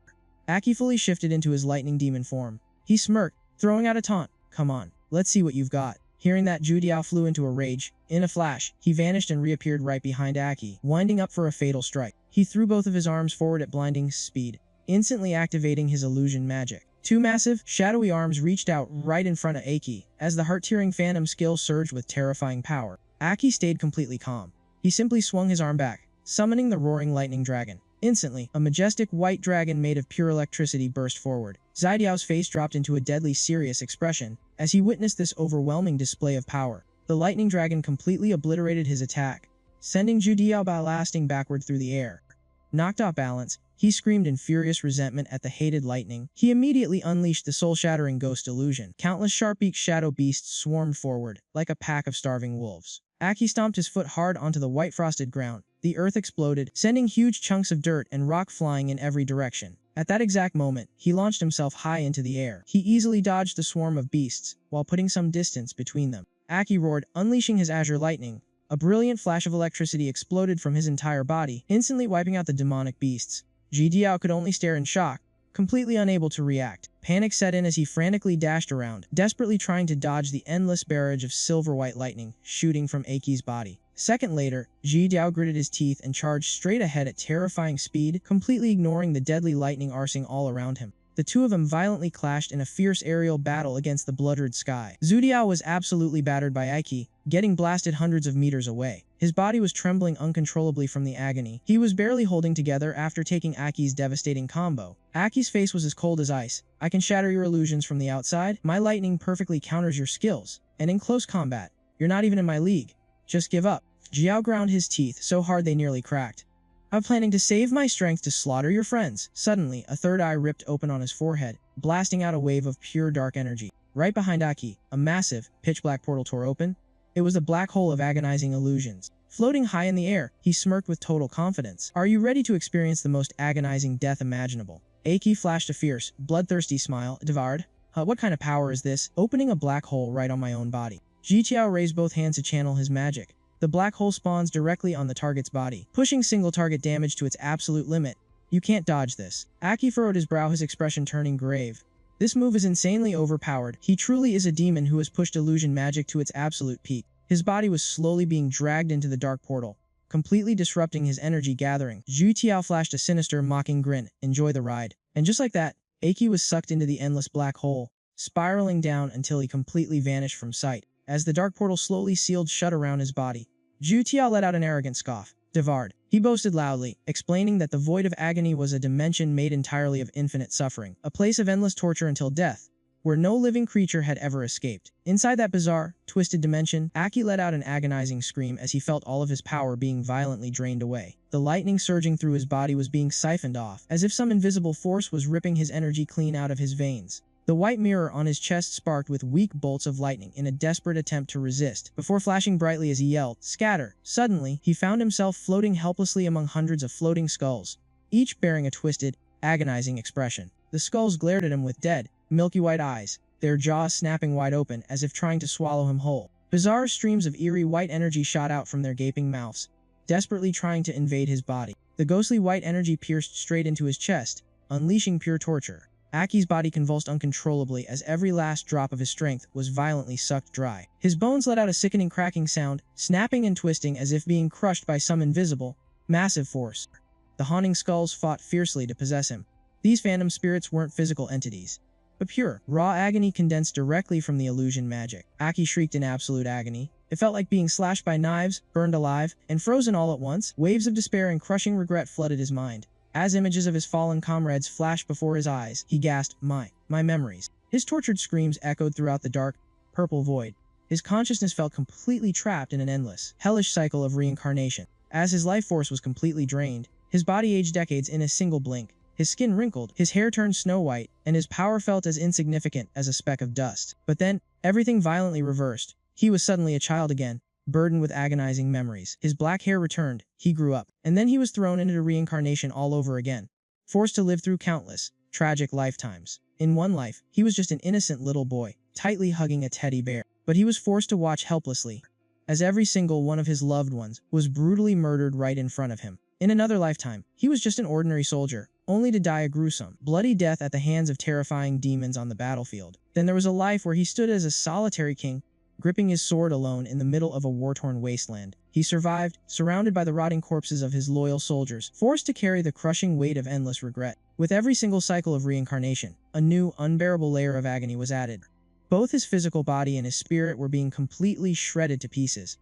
Aki fully shifted into his lightning demon form. He smirked, throwing out a taunt. Come on, let's see what you've got. Hearing that, Judiao flew into a rage. In a flash, he vanished and reappeared right behind Aki, winding up for a fatal strike. He threw both of his arms forward at blinding speed, instantly activating his illusion magic. 2 massive, shadowy arms reached out right in front of Aki, as the heart-tearing phantom skill surged with terrifying power. Aki stayed completely calm. He simply swung his arm back, summoning the roaring lightning dragon. Instantly, a majestic white dragon made of pure electricity burst forward. Zidiao's face dropped into a deadly serious expression as he witnessed this overwhelming display of power. The lightning dragon completely obliterated his attack, sending Judiao blasting backward through the air. Knocked off balance, he screamed in furious resentment at the hated lightning. He immediately unleashed the soul-shattering ghost illusion. Countless sharp-beaked shadow beasts swarmed forward, like a pack of starving wolves. Aki stomped his foot hard onto the white frosted ground. The earth exploded, sending huge chunks of dirt and rock flying in every direction. At that exact moment, he launched himself high into the air. He easily dodged the swarm of beasts, while putting some distance between them. Aki roared, unleashing his azure lightning. A brilliant flash of electricity exploded from his entire body, instantly wiping out the demonic beasts. Jidiao could only stare in shock, completely unable to react. Panic set in as he frantically dashed around, desperately trying to dodge the endless barrage of silver-white lightning shooting from Aki's body. A second later, Jidiao gritted his teeth and charged straight ahead at terrifying speed, completely ignoring the deadly lightning arcing all around him. The two of them violently clashed in a fierce aerial battle against the blood-red sky. Zudiao was absolutely battered by Aki, getting blasted hundreds of meters away. His body was trembling uncontrollably from the agony. He was barely holding together after taking Aki's devastating combo. Aki's face was as cold as ice. I can shatter your illusions from the outside. My lightning perfectly counters your skills. And in close combat, you're not even in my league. Just give up. Jiao ground his teeth so hard they nearly cracked. I'm planning to save my strength to slaughter your friends. Suddenly, a third eye ripped open on his forehead, blasting out a wave of pure dark energy. Right behind Aki, a massive, pitch-black portal tore open. It was a black hole of agonizing illusions. Floating high in the air, he smirked with total confidence. Are you ready to experience the most agonizing death imaginable? Aki flashed a fierce, bloodthirsty smile. Devard? What kind of power is this? Opening a black hole right on my own body. Jiqiao raised both hands to channel his magic. The black hole spawns directly on the target's body, pushing single target damage to its absolute limit. You can't dodge this. Aki furrowed his brow, his expression turning grave. This move is insanely overpowered. He truly is a demon who has pushed illusion magic to its absolute peak. His body was slowly being dragged into the dark portal, completely disrupting his energy gathering. Zhu Tiao flashed a sinister, mocking grin. Enjoy the ride. And just like that, Aki was sucked into the endless black hole, spiraling down until he completely vanished from sight. As the dark portal slowly sealed shut around his body, Zhu Tiao let out an arrogant scoff. Devard. He boasted loudly, explaining that the void of agony was a dimension made entirely of infinite suffering, a place of endless torture until death. where no living creature had ever escaped. Inside that bizarre, twisted dimension, Aki let out an agonizing scream as he felt all of his power being violently drained away. The lightning surging through his body was being siphoned off, as if some invisible force was ripping his energy clean out of his veins. The white mirror on his chest sparked with weak bolts of lightning in a desperate attempt to resist, before flashing brightly as he yelled, "Scatter!" Suddenly, he found himself floating helplessly among hundreds of floating skulls, each bearing a twisted, agonizing expression. The skulls glared at him with dead, milky white eyes, their jaws snapping wide open as if trying to swallow him whole. Bizarre streams of eerie white energy shot out from their gaping mouths, desperately trying to invade his body. The ghostly white energy pierced straight into his chest, unleashing pure torture. Aki's body convulsed uncontrollably as every last drop of his strength was violently sucked dry. His bones let out a sickening cracking sound, snapping and twisting as if being crushed by some invisible, massive force. The haunting skulls fought fiercely to possess him. These phantom spirits weren't physical entities, but pure, raw agony condensed directly from the illusion magic. Aki shrieked in absolute agony. It felt like being slashed by knives, burned alive, and frozen all at once. Waves of despair and crushing regret flooded his mind. As images of his fallen comrades flashed before his eyes, he gasped, my memories." His tortured screams echoed throughout the dark, purple void. His consciousness felt completely trapped in an endless, hellish cycle of reincarnation. As his life force was completely drained, his body aged decades in a single blink. His skin wrinkled, his hair turned snow-white, and his power felt as insignificant as a speck of dust. But then, everything violently reversed. He was suddenly a child again, burdened with agonizing memories. His black hair returned, he grew up, and then he was thrown into reincarnation all over again, forced to live through countless, tragic lifetimes. In one life, he was just an innocent little boy, tightly hugging a teddy bear, but he was forced to watch helplessly, as every single one of his loved ones was brutally murdered right in front of him. In another lifetime, he was just an ordinary soldier, only to die a gruesome, bloody death at the hands of terrifying demons on the battlefield. Then there was a life where he stood as a solitary king, gripping his sword alone in the middle of a war-torn wasteland. He survived, surrounded by the rotting corpses of his loyal soldiers, forced to carry the crushing weight of endless regret. With every single cycle of reincarnation, a new, unbearable layer of agony was added. Both his physical body and his spirit were being completely shredded to pieces.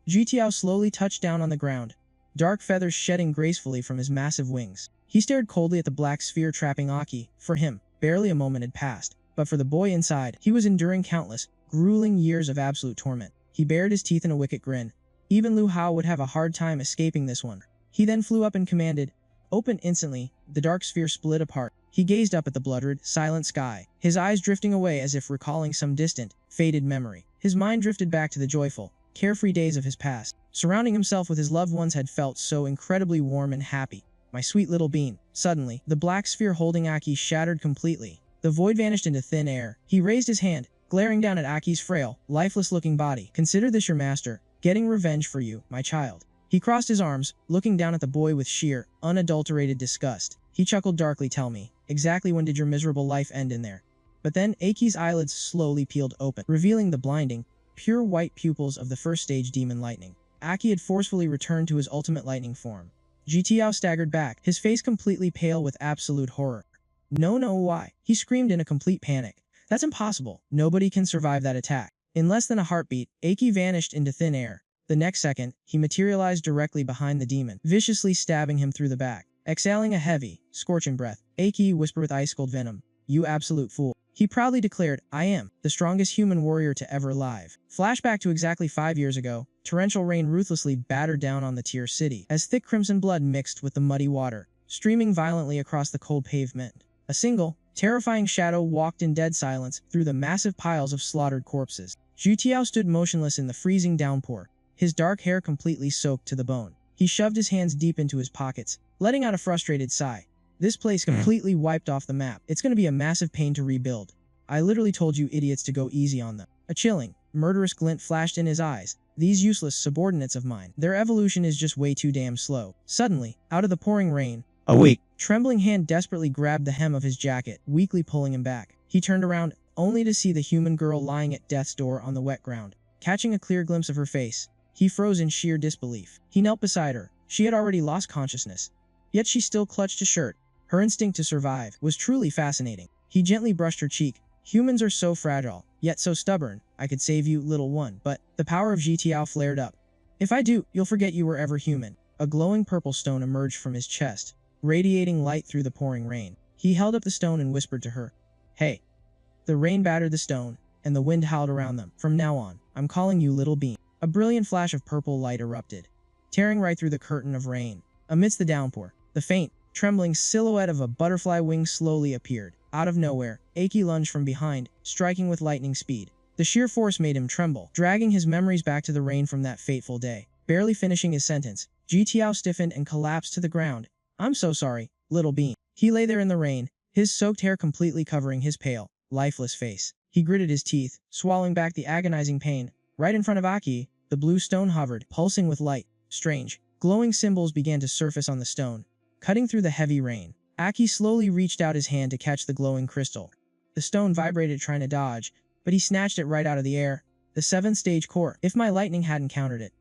Jitiao slowly touched down on the ground, dark feathers shedding gracefully from his massive wings. He stared coldly at the black sphere trapping Aki. For him, barely a moment had passed, but for the boy inside, he was enduring countless, grueling years of absolute torment. He bared his teeth in a wicked grin. Even Lu Hao would have a hard time escaping this one. He then flew up and commanded, "Open." Instantly, the dark sphere split apart. He gazed up at the blood-red, silent sky, his eyes drifting away as if recalling some distant, faded memory. His mind drifted back to the joyful, carefree days of his past. Surrounding himself with his loved ones had felt so incredibly warm and happy. My sweet little bean. Suddenly, the black sphere holding Aki shattered completely. The void vanished into thin air. He raised his hand, glaring down at Aki's frail, lifeless-looking body. "Consider this your master, getting revenge for you, my child." He crossed his arms, looking down at the boy with sheer, unadulterated disgust. He chuckled darkly. "Tell me, exactly when did your miserable life end in there?" But then, Aki's eyelids slowly peeled open, revealing the blinding, pure white pupils of the first-stage demon lightning. Aki had forcefully returned to his ultimate lightning form. Jitiao staggered back, his face completely pale with absolute horror. No, why?" He screamed in a complete panic. "That's impossible. Nobody can survive that attack." In less than a heartbeat, Aki vanished into thin air. The next second, he materialized directly behind the demon, viciously stabbing him through the back. Exhaling a heavy, scorching breath, Aki whispered with ice-cold venom, "You absolute fool." He proudly declared, "I am the strongest human warrior to ever live." Flashback to exactly 5 years ago, torrential rain ruthlessly battered down on the Tier City, as thick crimson blood mixed with the muddy water, streaming violently across the cold pavement. A single, terrifying shadow walked in dead silence through the massive piles of slaughtered corpses. Jutiao stood motionless in the freezing downpour, his dark hair completely soaked to the bone. He shoved his hands deep into his pockets, letting out a frustrated sigh. This place completely wiped off the map. It's going to be a massive pain to rebuild. I literally told you idiots to go easy on them. A chilling, murderous glint flashed in his eyes. These useless subordinates of mine. Their evolution is just way too damn slow. Suddenly, out of the pouring rain, A weak, trembling hand desperately grabbed the hem of his jacket, weakly pulling him back. He turned around, only to see the human girl lying at death's door on the wet ground. Catching a clear glimpse of her face, he froze in sheer disbelief. He knelt beside her. She had already lost consciousness, yet she still clutched a shirt. Her instinct to survive was truly fascinating. He gently brushed her cheek. "Humans are so fragile, yet so stubborn. I could save you, little one." But the power of Jitiao flared up. "If I do, you'll forget you were ever human." A glowing purple stone emerged from his chest, radiating light through the pouring rain. He held up the stone and whispered to her, "Hey, The rain battered the stone, and the wind howled around them. "From now on, I'm calling you Little Bean." A brilliant flash of purple light erupted, tearing right through the curtain of rain. Amidst the downpour, the faint, trembling silhouette of a butterfly wing slowly appeared. Out of nowhere, Aki lunged from behind, striking with lightning speed. The sheer force made him tremble, dragging his memories back to the rain from that fateful day. Barely finishing his sentence, Jitiao stiffened and collapsed to the ground. "I'm so sorry, Little Bean." He lay there in the rain, his soaked hair completely covering his pale, lifeless face. He gritted his teeth, swallowing back the agonizing pain. Right in front of Aki, the blue stone hovered, pulsing with light. Strange, glowing symbols began to surface on the stone, cutting through the heavy rain. Aki slowly reached out his hand to catch the glowing crystal. The stone vibrated trying to dodge, but he snatched it right out of the air. The 7th-stage core. If my lightning hadn't countered it,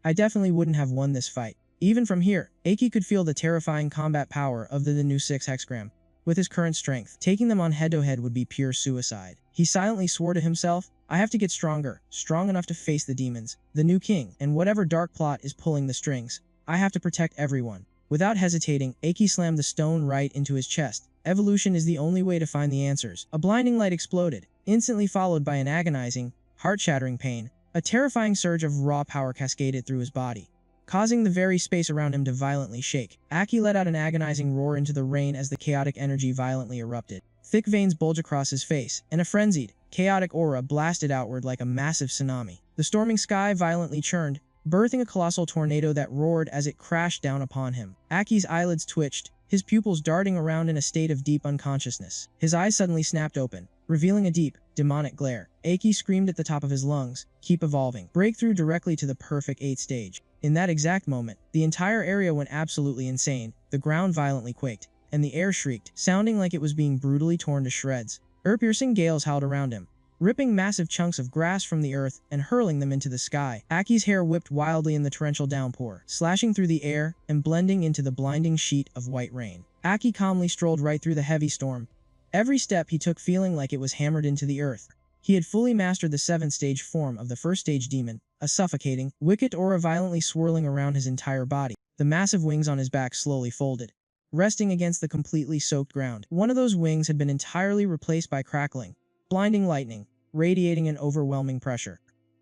I definitely wouldn't have won this fight. Even from here, Aki could feel the terrifying combat power of the new 6 hexagram. With his current strength, taking them on head-to-head would be pure suicide. He silently swore to himself, "I have to get stronger, strong enough to face the demons, the new king, and whatever dark plot is pulling the strings. I have to protect everyone." Without hesitating, Aki slammed the stone right into his chest. Evolution is the only way to find the answers. A blinding light exploded, instantly followed by an agonizing, heart-shattering pain. A terrifying surge of raw power cascaded through his body, causing the very space around him to violently shake. Aki let out an agonizing roar into the rain as the chaotic energy violently erupted. Thick veins bulged across his face, and a frenzied, chaotic aura blasted outward like a massive tsunami. The storming sky violently churned, birthing a colossal tornado that roared as it crashed down upon him. Aki's eyelids twitched, his pupils darting around in a state of deep unconsciousness. His eyes suddenly snapped open, revealing a deep, demonic glare. Aki screamed at the top of his lungs, "Keep evolving." Breakthrough directly to the perfect 8th stage. In that exact moment, the entire area went absolutely insane. The ground violently quaked, and the air shrieked, sounding like it was being brutally torn to shreds. Ear-piercing gales howled around him, ripping massive chunks of grass from the earth and hurling them into the sky. Aki's hair whipped wildly in the torrential downpour, slashing through the air and blending into the blinding sheet of white rain. Aki calmly strolled right through the heavy storm, every step he took feeling like it was hammered into the earth. He had fully mastered the 7th-stage form of the 1st-stage demon, a suffocating, wicked aura violently swirling around his entire body. The massive wings on his back slowly folded, resting against the completely soaked ground. One of those wings had been entirely replaced by crackling, blinding lightning, radiating an overwhelming pressure.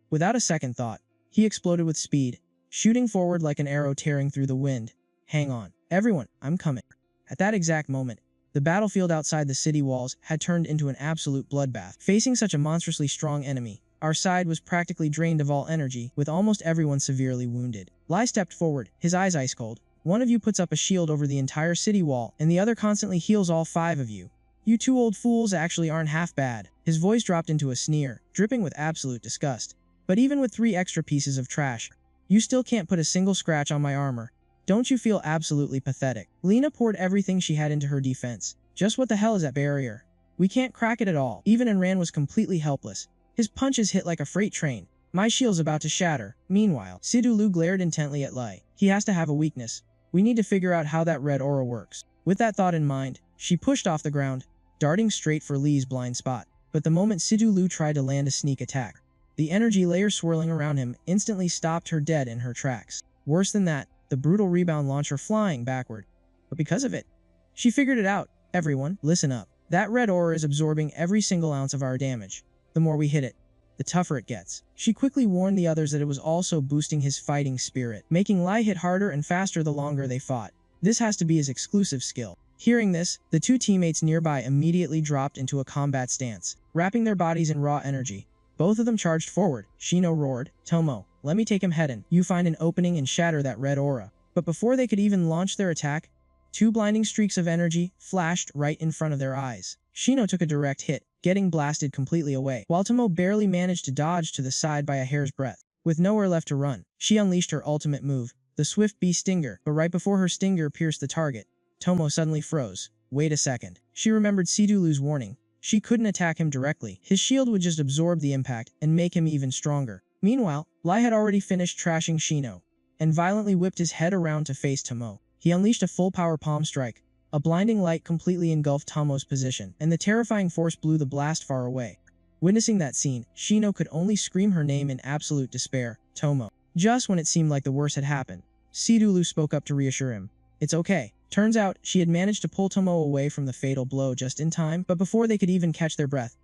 Without a second thought, he exploded with speed, shooting forward like an arrow tearing through the wind. "Hang on, everyone, I'm coming." At that exact moment, the battlefield outside the city walls had turned into an absolute bloodbath. Facing such a monstrously strong enemy, our side was practically drained of all energy, with almost everyone severely wounded. Lai stepped forward, his eyes ice cold. "One of you puts up a shield over the entire city wall, and the other constantly heals all 5 of you. You 2 old fools actually aren't half bad." His voice dropped into a sneer, dripping with absolute disgust. "But even with 3 extra pieces of trash, you still can't put a single scratch on my armor. Don't you feel absolutely pathetic?" Lena poured everything she had into her defense. "Just what the hell is that barrier? We can't crack it at all." Even Enran was completely helpless. His punches hit like a freight train. "My shield's about to shatter." Meanwhile, Sidulu glared intently at Lai. "He has to have a weakness. We need to figure out how that red aura works." With that thought in mind, she pushed off the ground, darting straight for Li's blind spot. But the moment Sidulu tried to land a sneak attack, the energy layer swirling around him instantly stopped her dead in her tracks. Worse than that, the brutal rebound launched her flying backward. But because of it, she figured it out. "Everyone, listen up. That red aura is absorbing every single ounce of our damage. The more we hit it, the tougher it gets." She quickly warned the others that it was also boosting his fighting spirit, making Lai hit harder and faster the longer they fought. This has to be his exclusive skill. Hearing this, the 2 teammates nearby immediately dropped into a combat stance, wrapping their bodies in raw energy. Both of them charged forward. Shino roared, "Tomo, let me take him head-in. You find an opening and shatter that red aura." But before they could even launch their attack, 2 blinding streaks of energy flashed right in front of their eyes. Shino took a direct hit, getting blasted completely away, while Tomo barely managed to dodge to the side by a hair's breadth. With nowhere left to run, she unleashed her ultimate move, the Swift Bee Stinger. But right before her stinger pierced the target, Tomo suddenly froze. Wait a second. She remembered Sidulu's warning. She couldn't attack him directly. His shield would just absorb the impact and make him even stronger. Meanwhile, Lai had already finished trashing Shino, and violently whipped his head around to face Tomo. He unleashed a full-power palm strike. A blinding light completely engulfed Tomo's position, and the terrifying force blew the blast far away. Witnessing that scene, Shino could only scream her name in absolute despair, "Tomo." Just when it seemed like the worst had happened, Sidulu spoke up to reassure him. "It's okay." Turns out, she had managed to pull Tomo away from the fatal blow just in time, but before they could even catch their breath,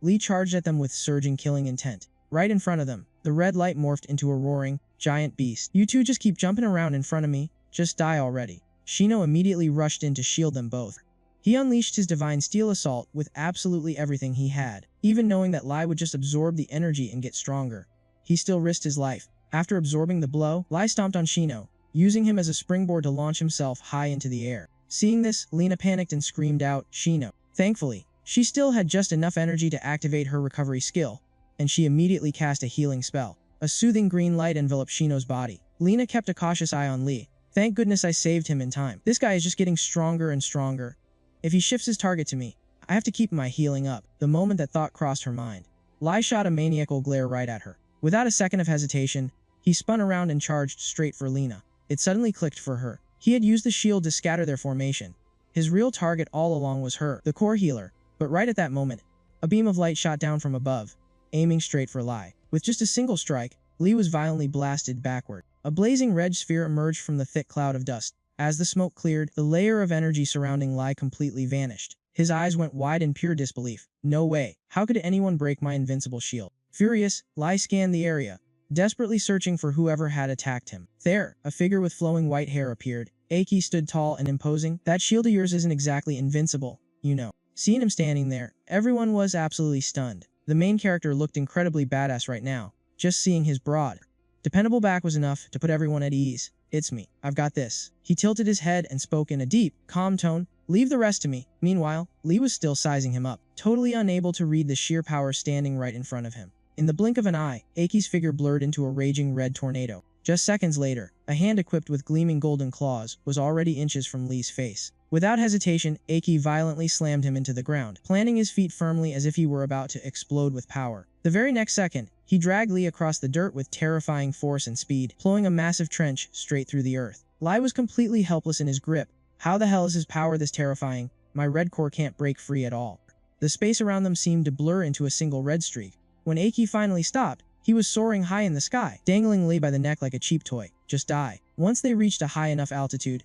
Lee charged at them with surging killing intent. Right in front of them, the red light morphed into a roaring, giant beast. "You two just keep jumping around in front of me, just die already." Shino immediately rushed in to shield them both. He unleashed his divine steel assault with absolutely everything he had. Even knowing that Lai would just absorb the energy and get stronger, he still risked his life. After absorbing the blow, Lai stomped on Shino, using him as a springboard to launch himself high into the air. Seeing this, Lena panicked and screamed out, "Shino." Thankfully, she still had just enough energy to activate her recovery skill, and she immediately cast a healing spell. A soothing green light enveloped Shino's body. Lena kept a cautious eye on Lee. "Thank goodness I saved him in time. This guy is just getting stronger and stronger. If he shifts his target to me, I have to keep my healing up." The moment that thought crossed her mind, Lai shot a maniacal glare right at her. Without a second of hesitation, he spun around and charged straight for Lena. It suddenly clicked for her. He had used the shield to scatter their formation. His real target all along was her, the core healer. But right at that moment, a beam of light shot down from above, aiming straight for Lai. With just a single strike, Lee was violently blasted backward. A blazing red sphere emerged from the thick cloud of dust. As the smoke cleared, the layer of energy surrounding Lai completely vanished. His eyes went wide in pure disbelief. "No way. How could anyone break my invincible shield?" Furious, Lai scanned the area, desperately searching for whoever had attacked him. There, a figure with flowing white hair appeared. Aki stood tall and imposing. "That shield of yours isn't exactly invincible, you know." Seeing him standing there, everyone was absolutely stunned. The main character looked incredibly badass right now. Just seeing his broad, dependable back was enough to put everyone at ease. "It's me. I've got this." He tilted his head and spoke in a deep, calm tone. "Leave the rest to me." Meanwhile, Lee was still sizing him up, totally unable to read the sheer power standing right in front of him. In the blink of an eye, Aki's figure blurred into a raging red tornado. Just seconds later, a hand equipped with gleaming golden claws was already inches from Lee's face. Without hesitation, Aki violently slammed him into the ground, planting his feet firmly as if he were about to explode with power. The very next second, he dragged Lee across the dirt with terrifying force and speed, plowing a massive trench straight through the earth. Lai was completely helpless in his grip. How the hell is his power this terrifying? My red core can't break free at all. The space around them seemed to blur into a single red streak. When Aki finally stopped, he was soaring high in the sky, dangling Lee by the neck like a cheap toy. "Just die." Once they reached a high enough altitude,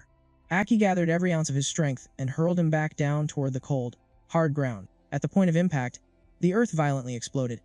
Aki gathered every ounce of his strength and hurled him back down toward the cold, hard ground. At the point of impact, the earth violently exploded,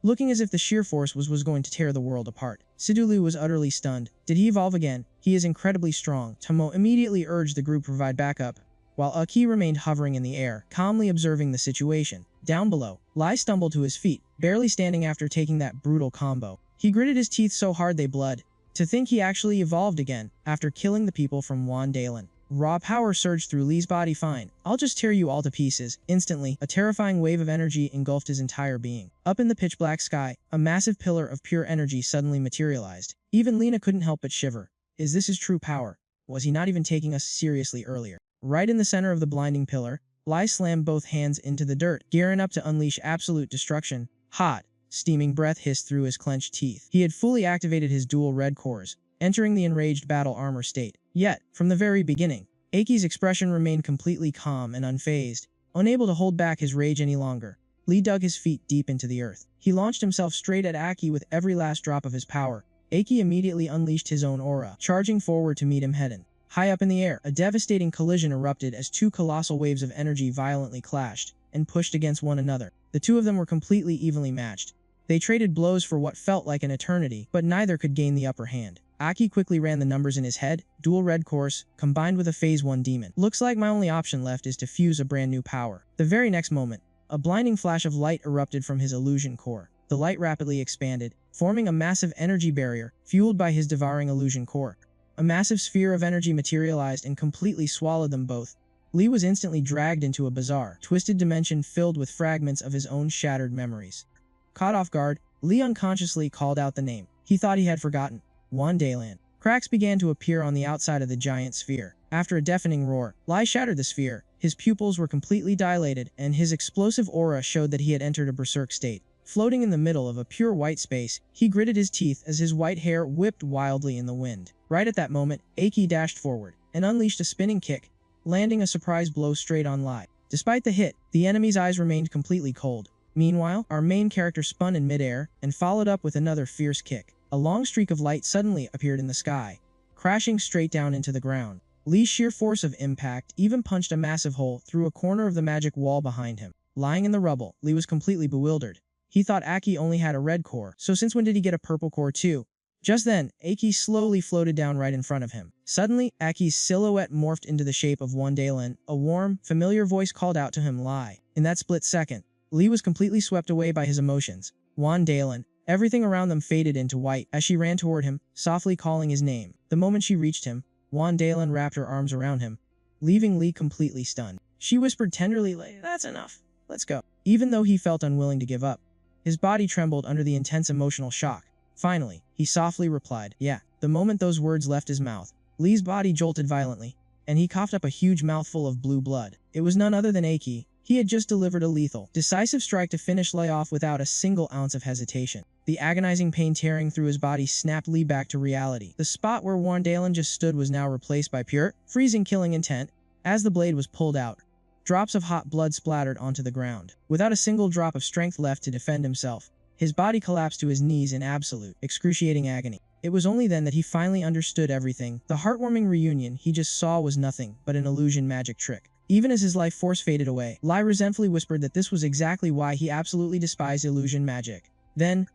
looking as if the sheer force was going to tear the world apart. Sidulu was utterly stunned. Did he evolve again? He is incredibly strong. Tomo immediately urged the group to provide backup, while Aki remained hovering in the air, calmly observing the situation. Down below, Lai stumbled to his feet, barely standing after taking that brutal combo. He gritted his teeth so hard they bled. To think he actually evolved again, after killing the people from Wandalen. Raw power surged through Lee's body. "Fine, I'll just tear you all to pieces." Instantly, a terrifying wave of energy engulfed his entire being. Up in the pitch-black sky, a massive pillar of pure energy suddenly materialized. Even Lena couldn't help but shiver. Is this his true power? Was he not even taking us seriously earlier? Right in the center of the blinding pillar, Lai slammed both hands into the dirt, gearing up to unleash absolute destruction. Hot, steaming breath hissed through his clenched teeth. He had fully activated his dual red cores, entering the enraged battle armor state. Yet, from the very beginning, Aki's expression remained completely calm and unfazed, unable to hold back his rage any longer. Lee dug his feet deep into the earth. He launched himself straight at Aki with every last drop of his power. Aki immediately unleashed his own aura, charging forward to meet him head-on. High up in the air, a devastating collision erupted as two colossal waves of energy violently clashed and pushed against one another. The two of them were completely evenly matched. They traded blows for what felt like an eternity, but neither could gain the upper hand. Aki quickly ran the numbers in his head. Dual red cores, combined with a phase 1 demon. "Looks like my only option left is to fuse a brand new power." The very next moment, a blinding flash of light erupted from his illusion core. The light rapidly expanded, forming a massive energy barrier, fueled by his devouring illusion core. A massive sphere of energy materialized and completely swallowed them both. Lee was instantly dragged into a bizarre, twisted dimension filled with fragments of his own shattered memories. Caught off guard, Lee unconsciously called out the name he thought he had forgotten. Wandalen. Cracks began to appear on the outside of the giant sphere. After a deafening roar, Lai shattered the sphere. His pupils were completely dilated, and his explosive aura showed that he had entered a berserk state. Floating in the middle of a pure white space, he gritted his teeth as his white hair whipped wildly in the wind. Right at that moment, Aki dashed forward and unleashed a spinning kick, landing a surprise blow straight on Lai. Despite the hit, the enemy's eyes remained completely cold. Meanwhile, our main character spun in midair and followed up with another fierce kick. A long streak of light suddenly appeared in the sky, crashing straight down into the ground. Lee's sheer force of impact even punched a massive hole through a corner of the magic wall behind him. Lying in the rubble, Lee was completely bewildered. He thought Aki only had a red core, so since when did he get a purple core too? Just then, Aki slowly floated down right in front of him. Suddenly, Aki's silhouette morphed into the shape of Wandalen. A warm, familiar voice called out to him, Lie. In that split second, Lee was completely swept away by his emotions. Wandalen. Everything around them faded into white as she ran toward him, softly calling his name. The moment she reached him, Wandalen wrapped her arms around him, leaving Lee completely stunned. She whispered tenderly, That's enough. Let's go. Even though he felt unwilling to give up, his body trembled under the intense emotional shock. Finally, he softly replied, Yeah. The moment those words left his mouth, Lee's body jolted violently, and he coughed up a huge mouthful of blue blood. It was none other than Aki. He had just delivered a lethal, decisive strike to finish Lee off without a single ounce of hesitation. The agonizing pain tearing through his body snapped Lee back to reality. The spot where Wandalen just stood was now replaced by pure, freezing killing intent. As the blade was pulled out, drops of hot blood splattered onto the ground. Without a single drop of strength left to defend himself, his body collapsed to his knees in absolute, excruciating agony. It was only then that he finally understood everything. The heartwarming reunion he just saw was nothing but an illusion magic trick. Even as his life force faded away, Lie resentfully whispered that this was exactly why he absolutely despised illusion magic. Then,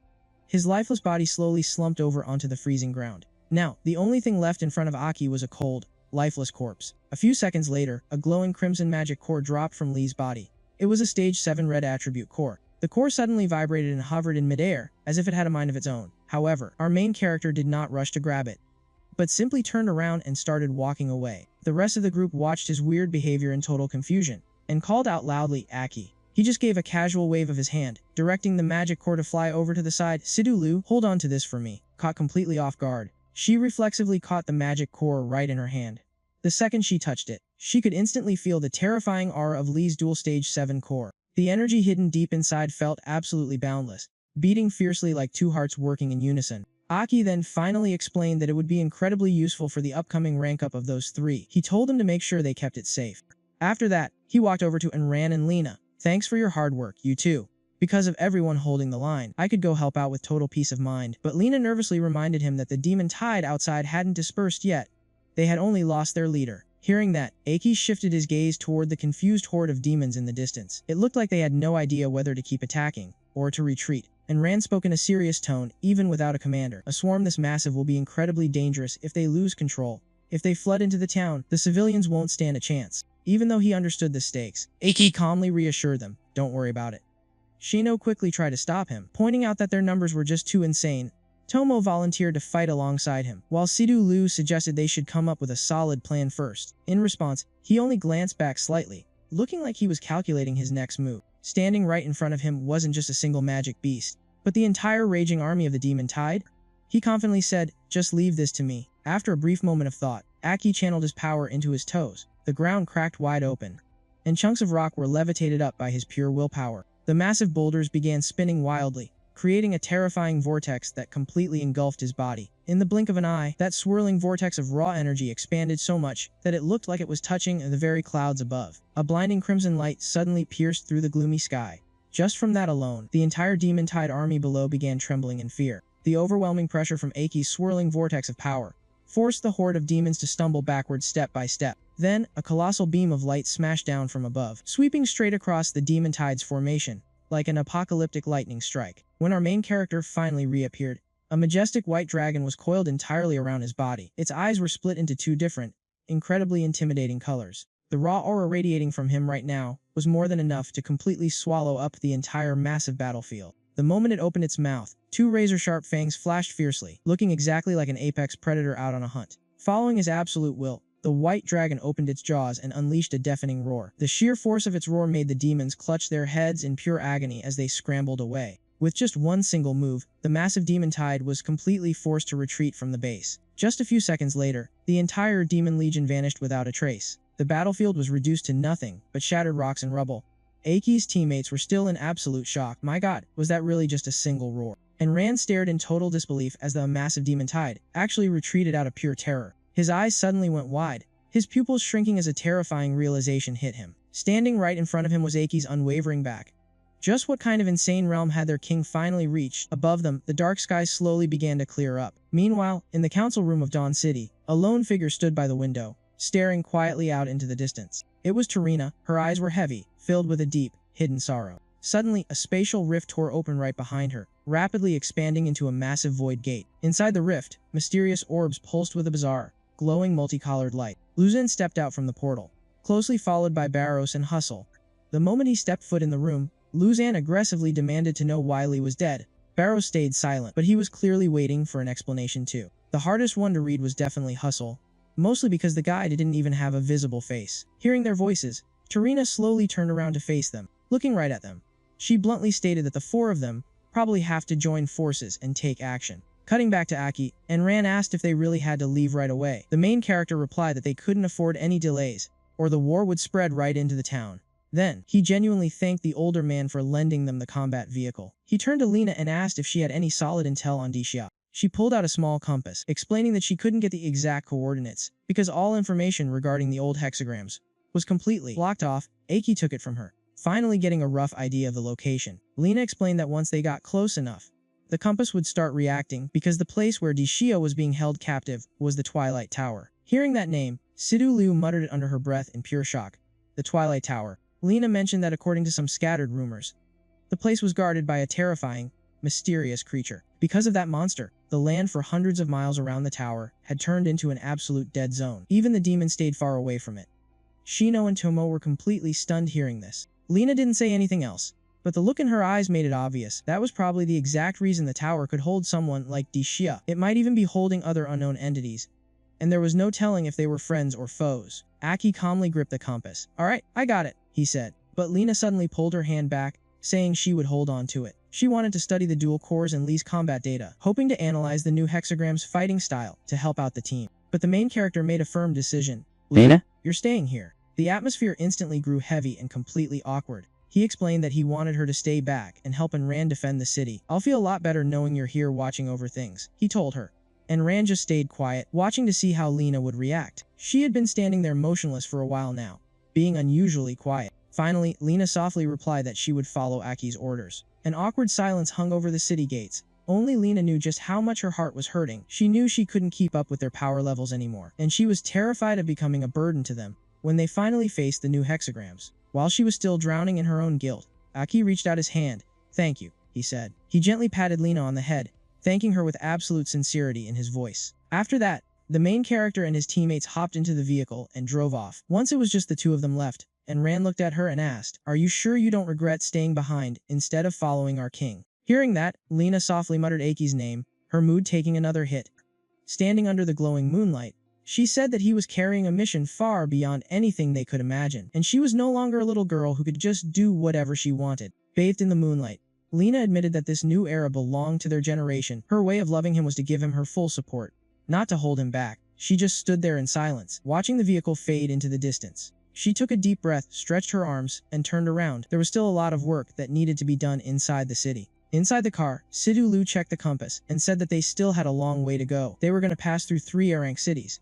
his lifeless body slowly slumped over onto the freezing ground. Now, the only thing left in front of Aki was a cold, lifeless corpse. A few seconds later, a glowing crimson magic core dropped from Lee's body. It was a stage 7 red attribute core. The core suddenly vibrated and hovered in midair, as if it had a mind of its own. However, our main character did not rush to grab it, but simply turned around and started walking away. The rest of the group watched his weird behavior in total confusion, and called out loudly, Aki. He just gave a casual wave of his hand, directing the magic core to fly over to the side. Sidulu, hold on to this for me. Caught completely off guard, she reflexively caught the magic core right in her hand. The second she touched it, she could instantly feel the terrifying aura of Lee's dual stage 7 core. The energy hidden deep inside felt absolutely boundless, beating fiercely like two hearts working in unison. Aki then finally explained that it would be incredibly useful for the upcoming rank up of those three. He told them to make sure they kept it safe. After that, he walked over to Enran and Lena. Thanks for your hard work, you too. Because of everyone holding the line, I could go help out with total peace of mind. But Lena nervously reminded him that the demon tide outside hadn't dispersed yet. They had only lost their leader. Hearing that, Aki shifted his gaze toward the confused horde of demons in the distance. It looked like they had no idea whether to keep attacking, or to retreat. And Rand spoke in a serious tone, even without a commander. A swarm this massive will be incredibly dangerous if they lose control. If they flood into the town, the civilians won't stand a chance. Even though he understood the stakes, Aki calmly reassured them, don't worry about it. Shino quickly tried to stop him, pointing out that their numbers were just too insane. Tomo volunteered to fight alongside him, while Sidu Lu suggested they should come up with a solid plan first. In response, he only glanced back slightly, looking like he was calculating his next move. Standing right in front of him wasn't just a single magic beast, but the entire raging army of the demon tide. He confidently said, just leave this to me. After a brief moment of thought, Aki channeled his power into his toes. The ground cracked wide open, and chunks of rock were levitated up by his pure willpower. The massive boulders began spinning wildly, creating a terrifying vortex that completely engulfed his body. In the blink of an eye, that swirling vortex of raw energy expanded so much that it looked like it was touching the very clouds above. A blinding crimson light suddenly pierced through the gloomy sky. Just from that alone, the entire demon tide army below began trembling in fear. The overwhelming pressure from Aki's swirling vortex of power forced the horde of demons to stumble backwards step by step. Then, a colossal beam of light smashed down from above, sweeping straight across the demon tide's formation, like an apocalyptic lightning strike. When our main character finally reappeared, a majestic white dragon was coiled entirely around his body. Its eyes were split into two different, incredibly intimidating colors. The raw aura radiating from him right now was more than enough to completely swallow up the entire massive battlefield. The moment it opened its mouth, two razor-sharp fangs flashed fiercely, looking exactly like an apex predator out on a hunt. Following his absolute will, the white dragon opened its jaws and unleashed a deafening roar. The sheer force of its roar made the demons clutch their heads in pure agony as they scrambled away. With just one single move, the massive demon tide was completely forced to retreat from the base. Just a few seconds later, the entire demon legion vanished without a trace. The battlefield was reduced to nothing but shattered rocks and rubble. Aki's teammates were still in absolute shock. My god, was that really just a single roar? And Rand stared in total disbelief as the massive demon tide actually retreated out of pure terror. His eyes suddenly went wide, his pupils shrinking as a terrifying realization hit him. Standing right in front of him was Aki's unwavering back. Just what kind of insane realm had their king finally reached? Above them, the dark skies slowly began to clear up. Meanwhile, in the council room of Dawn City, a lone figure stood by the window, staring quietly out into the distance. It was Tarina. Her eyes were heavy, filled with a deep, hidden sorrow. Suddenly, a spatial rift tore open right behind her, rapidly expanding into a massive void gate. Inside the rift, mysterious orbs pulsed with a bizarre, glowing multicolored light. Luzin stepped out from the portal, closely followed by Barros and Hustle. The moment he stepped foot in the room, Luzin aggressively demanded to know why Lee was dead. Barros stayed silent, but he was clearly waiting for an explanation too. The hardest one to read was definitely Hustle, mostly because the guy didn't even have a visible face. Hearing their voices, Tarina slowly turned around to face them, looking right at them. She bluntly stated that the four of them probably have to join forces and take action. Cutting back to Aki, Enran asked if they really had to leave right away. The main character replied that they couldn't afford any delays, or the war would spread right into the town. Then, he genuinely thanked the older man for lending them the combat vehicle. He turned to Lena and asked if she had any solid intel on Dixia. She pulled out a small compass, explaining that she couldn't get the exact coordinates, because all information regarding the old hexagrams was completely blocked off. Aki took it from her, finally getting a rough idea of the location. Lena explained that once they got close enough, the compass would start reacting because the place where Dixia was being held captive was the Twilight Tower. Hearing that name, Sidu Liu muttered it under her breath in pure shock. The Twilight Tower. Lena mentioned that according to some scattered rumors, the place was guarded by a terrifying, mysterious creature. Because of that monster, the land for hundreds of miles around the tower had turned into an absolute dead zone. Even the demon stayed far away from it. Shino and Tomo were completely stunned hearing this. Lena didn't say anything else, but the look in her eyes made it obvious. That was probably the exact reason the tower could hold someone like Dixia. It might even be holding other unknown entities, and there was no telling if they were friends or foes. Aki calmly gripped the compass. "Alright, I got it," he said. But Lena suddenly pulled her hand back, saying she would hold on to it. She wanted to study the dual cores and Lee's combat data, hoping to analyze the new hexagram's fighting style to help out the team. But the main character made a firm decision. "Lena, you're staying here." The atmosphere instantly grew heavy and completely awkward. He explained that he wanted her to stay back and help Enran defend the city. "I'll feel a lot better knowing you're here watching over things," he told her. Enran just stayed quiet, watching to see how Lena would react. She had been standing there motionless for a while now, being unusually quiet. Finally, Lena softly replied that she would follow Aki's orders. An awkward silence hung over the city gates. Only Lena knew just how much her heart was hurting. She knew she couldn't keep up with their power levels anymore, and she was terrified of becoming a burden to them when they finally faced the new hexagrams. While she was still drowning in her own guilt, Aki reached out his hand. "Thank you," he said. He gently patted Lena on the head, thanking her with absolute sincerity in his voice. After that, the main character and his teammates hopped into the vehicle and drove off. Once it was just the two of them left, and Rand looked at her and asked, "Are you sure you don't regret staying behind instead of following our king?" Hearing that, Lena softly muttered Aki's name, her mood taking another hit. Standing under the glowing moonlight, she said that he was carrying a mission far beyond anything they could imagine, and she was no longer a little girl who could just do whatever she wanted. Bathed in the moonlight, Lena admitted that this new era belonged to their generation. Her way of loving him was to give him her full support, not to hold him back. She just stood there in silence, watching the vehicle fade into the distance. She took a deep breath, stretched her arms, and turned around. There was still a lot of work that needed to be done inside the city. Inside the car, Sidu Liu checked the compass and said that they still had a long way to go. They were going to pass through 3 A-rank cities,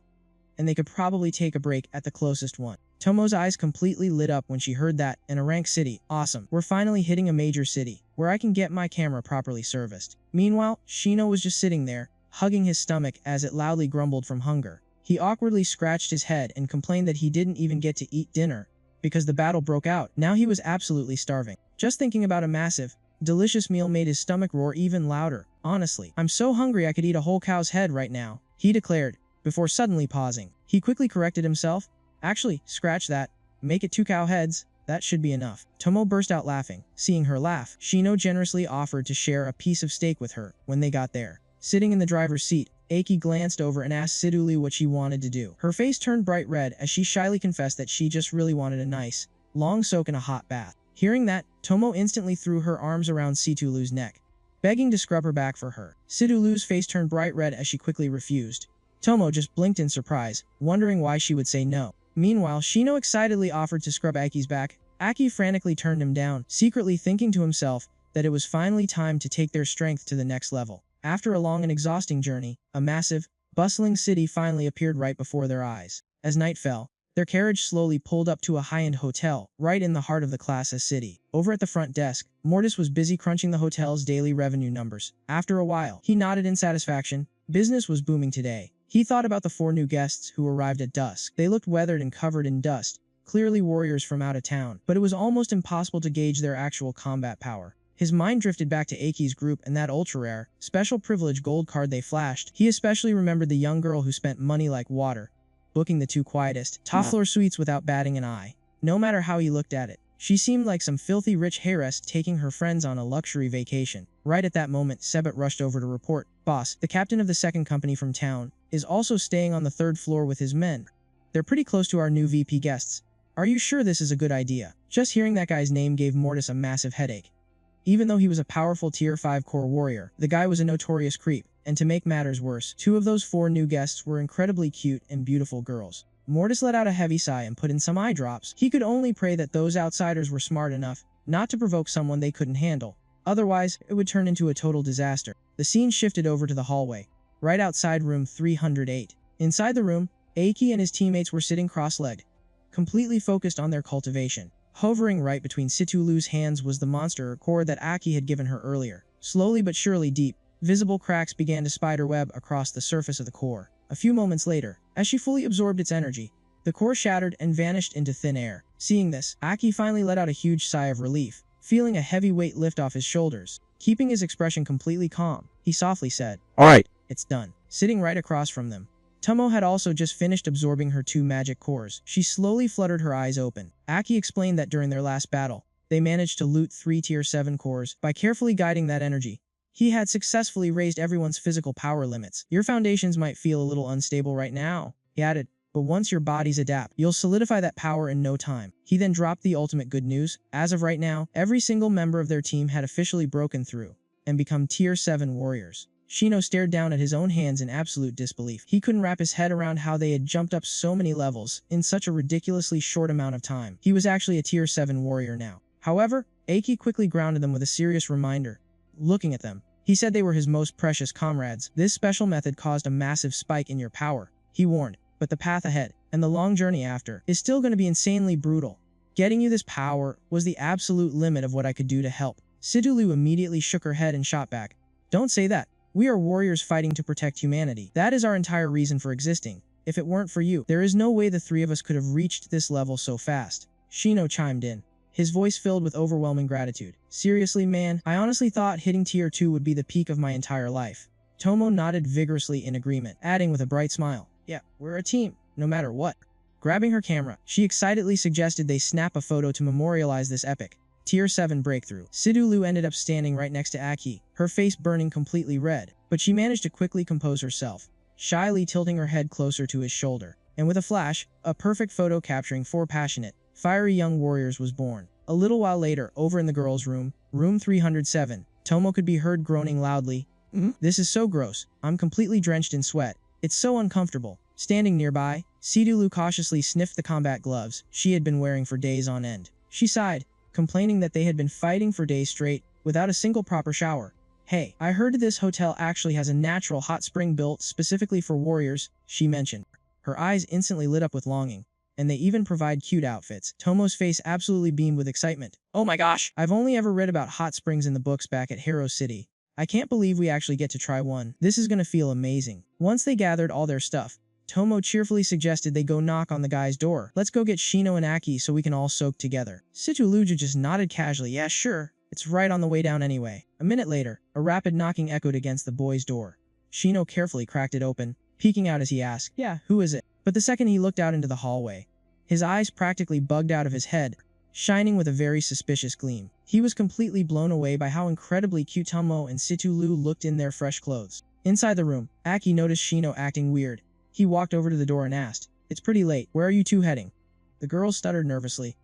and they could probably take a break at the closest one. Tomo's eyes completely lit up when she heard that. An A-rank city. Awesome. We're finally hitting a major city, where I can get my camera properly serviced. Meanwhile, Shino was just sitting there, hugging his stomach as it loudly grumbled from hunger. He awkwardly scratched his head and complained that he didn't even get to eat dinner, because the battle broke out. Now he was absolutely starving. Just thinking about a massive, delicious meal made his stomach roar even louder. "Honestly, I'm so hungry I could eat a whole cow's head right now," he declared, before suddenly pausing. He quickly corrected himself. "Actually, scratch that. Make it 2 cow heads. That should be enough." Tomo burst out laughing. Seeing her laugh, Shino generously offered to share a piece of steak with her when they got there. Sitting in the driver's seat, Aki glanced over and asked Sidu Liu what she wanted to do. Her face turned bright red as she shyly confessed that she just really wanted a nice, long soak in a hot bath. Hearing that, Tomo instantly threw her arms around Sidu Liu's neck, begging to scrub her back for her. Sidu Liu's face turned bright red as she quickly refused. Tomo just blinked in surprise, wondering why she would say no. Meanwhile, Shino excitedly offered to scrub Aki's back. Aki frantically turned him down, secretly thinking to himself that it was finally time to take their strength to the next level. After a long and exhausting journey, a massive, bustling city finally appeared right before their eyes. As night fell, their carriage slowly pulled up to a high-end hotel, right in the heart of the Class S city. Over at the front desk, Mortis was busy crunching the hotel's daily revenue numbers. After a while, he nodded in satisfaction. Business was booming today. He thought about the 4 new guests who arrived at dusk. They looked weathered and covered in dust, clearly warriors from out of town, but it was almost impossible to gauge their actual combat power. His mind drifted back to Aki's group and that ultra-rare, special privilege gold card they flashed. He especially remembered the young girl who spent money like water, booking the two quietest, top-floor suites without batting an eye. No matter how he looked at it, she seemed like some filthy rich heiress taking her friends on a luxury vacation. Right at that moment, Sebet rushed over to report, "Boss, the captain of the second company from town is also staying on the third floor with his men. They're pretty close to our new VP guests. Are you sure this is a good idea?" Just hearing that guy's name gave Mortis a massive headache. Even though he was a powerful tier 5 core warrior, the guy was a notorious creep, and to make matters worse, 2 of those 4 new guests were incredibly cute and beautiful girls. Mortis let out a heavy sigh and put in some eye drops. He could only pray that those outsiders were smart enough not to provoke someone they couldn't handle. Otherwise, it would turn into a total disaster. The scene shifted over to the hallway, right outside room 308. Inside the room, Aki and his teammates were sitting cross-legged, completely focused on their cultivation. Hovering right between Situlu's hands was the monster core that Aki had given her earlier. Slowly but surely deep, visible cracks began to spiderweb across the surface of the core. A few moments later, as she fully absorbed its energy, the core shattered and vanished into thin air. Seeing this, Aki finally let out a huge sigh of relief, feeling a heavy weight lift off his shoulders. Keeping his expression completely calm, he softly said, "Alright, it's done." Sitting right across from them, Tomo had also just finished absorbing her 2 magic cores. She slowly fluttered her eyes open. Aki explained that during their last battle, they managed to loot 3 tier 7 cores by carefully guiding that energy. He had successfully raised everyone's physical power limits. "Your foundations might feel a little unstable right now," he added, "but once your bodies adapt, you'll solidify that power in no time." He then dropped the ultimate good news. As of right now, every single member of their team had officially broken through and become tier 7 warriors. Shino stared down at his own hands in absolute disbelief. He couldn't wrap his head around how they had jumped up so many levels in such a ridiculously short amount of time. He was actually a tier 7 warrior now. However, Aki quickly grounded them with a serious reminder. Looking at them, he said they were his most precious comrades. "This special method caused a massive spike in your power," he warned, "but the path ahead, and the long journey after, is still going to be insanely brutal. Getting you this power was the absolute limit of what I could do to help." Sidulu immediately shook her head and shot back. "Don't say that. We are warriors fighting to protect humanity. That is our entire reason for existing. If it weren't for you, there is no way the 3 of us could have reached this level so fast." Shino chimed in, his voice filled with overwhelming gratitude. "Seriously, man, I honestly thought hitting tier 2 would be the peak of my entire life." Tomo nodded vigorously in agreement, adding with a bright smile, "Yeah, we're a team, no matter what." Grabbing her camera, she excitedly suggested they snap a photo to memorialize this epic tier 7 breakthrough. Sidulu ended up standing right next to Aki, her face burning completely red, but she managed to quickly compose herself, shyly tilting her head closer to his shoulder. And with a flash, a perfect photo capturing 4 passionate, fiery young warriors was born. A little while later, over in the girls' room, room 307, Tomo could be heard groaning loudly, "This is so gross. I'm completely drenched in sweat. It's so uncomfortable." Standing nearby, Sidulu cautiously sniffed the combat gloves she had been wearing for days on end. She sighed, complaining that they had been fighting for days straight, without a single proper shower. "Hey, I heard this hotel actually has a natural hot spring built specifically for warriors," she mentioned. Her eyes instantly lit up with longing, and they even provide cute outfits. Tomo's face absolutely beamed with excitement. "Oh my gosh, I've only ever read about hot springs in the books back at Hero City. I can't believe we actually get to try one. This is gonna feel amazing." Once they gathered all their stuff, Tomo cheerfully suggested they go knock on the guy's door. "Let's go get Shino and Aki so we can all soak together." Situluja just nodded casually, "Yeah, sure. It's right on the way down anyway." A minute later, a rapid knocking echoed against the boy's door. Shino carefully cracked it open, peeking out as he asked, "Yeah, who is it?" But the second he looked out into the hallway, his eyes practically bugged out of his head, shining with a very suspicious gleam. He was completely blown away by how incredibly cute Tomo and Situlu looked in their fresh clothes. Inside the room, Aki noticed Shino acting weird. He walked over to the door and asked, "It's pretty late. Where are you two heading?" The girls stuttered nervously,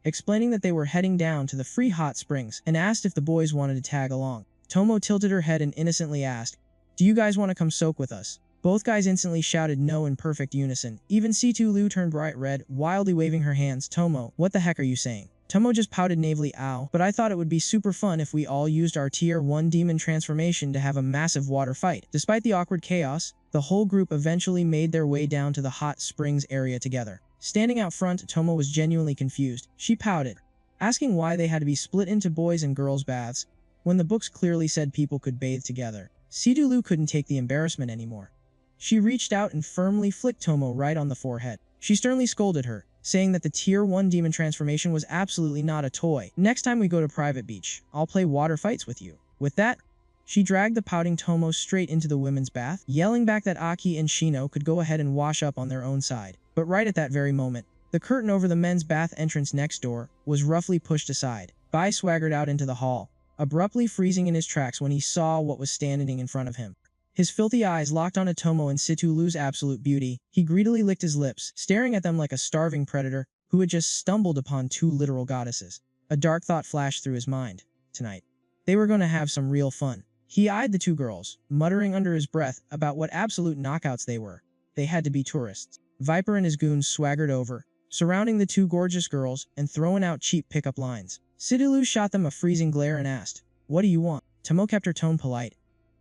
explaining that they were heading down to the free hot springs, and asked if the boys wanted to tag along. Tomo tilted her head and innocently asked, "Do you guys want to come soak with us?" Both guys instantly shouted no in perfect unison. Even Situlu turned bright red, wildly waving her hands. "Tomo, what the heck are you saying?" Tomo just pouted naively, "Ow, but I thought it would be super fun if we all used our tier 1 demon transformation to have a massive water fight." Despite the awkward chaos, the whole group eventually made their way down to the hot springs area together. Standing out front, Tomo was genuinely confused. She pouted, asking why they had to be split into boys and girls baths, when the books clearly said people could bathe together. Sidulu couldn't take the embarrassment anymore. She reached out and firmly flicked Tomo right on the forehead. She sternly scolded her, saying that the Tier 1 demon transformation was absolutely not a toy. Next time we go to private beach, I'll play water fights with you. With that, she dragged the pouting Tomo straight into the women's bath, yelling back that Aki and Shino could go ahead and wash up on their own side. But right at that very moment, the curtain over the men's bath entrance next door was roughly pushed aside. Bai swaggered out into the hall, abruptly freezing in his tracks when he saw what was standing in front of him. His filthy eyes locked onto Tomo and Situlu's absolute beauty. He greedily licked his lips, staring at them like a starving predator who had just stumbled upon two literal goddesses. A dark thought flashed through his mind. Tonight, they were going to have some real fun. He eyed the two girls, muttering under his breath about what absolute knockouts they were. They had to be tourists. Viper and his goons swaggered over, surrounding the two gorgeous girls and throwing out cheap pickup lines. Situlu shot them a freezing glare and asked, "What do you want?" Tomo kept her tone polite.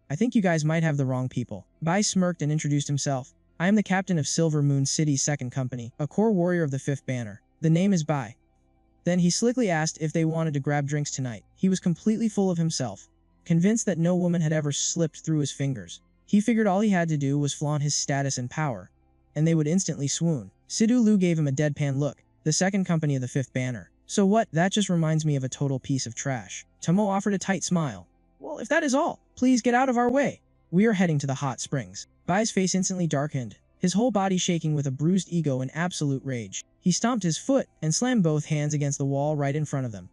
"I think you guys might have the wrong people." Bai smirked and introduced himself. "I am the captain of Silver Moon City's second company, a core warrior of the 5th banner. The name is Bai." Then he slickly asked if they wanted to grab drinks tonight. He was completely full of himself, convinced that no woman had ever slipped through his fingers. He figured all he had to do was flaunt his status and power, and they would instantly swoon. Situlu gave him a deadpan look. "The second company of the 5th banner. So what? That just reminds me of a total piece of trash." Tomo offered a tight smile. "Well, if that is all, please get out of our way. We are heading to the hot springs." Bai's face instantly darkened, his whole body shaking with a bruised ego and absolute rage. He stomped his foot and slammed both hands against the wall right in front of them.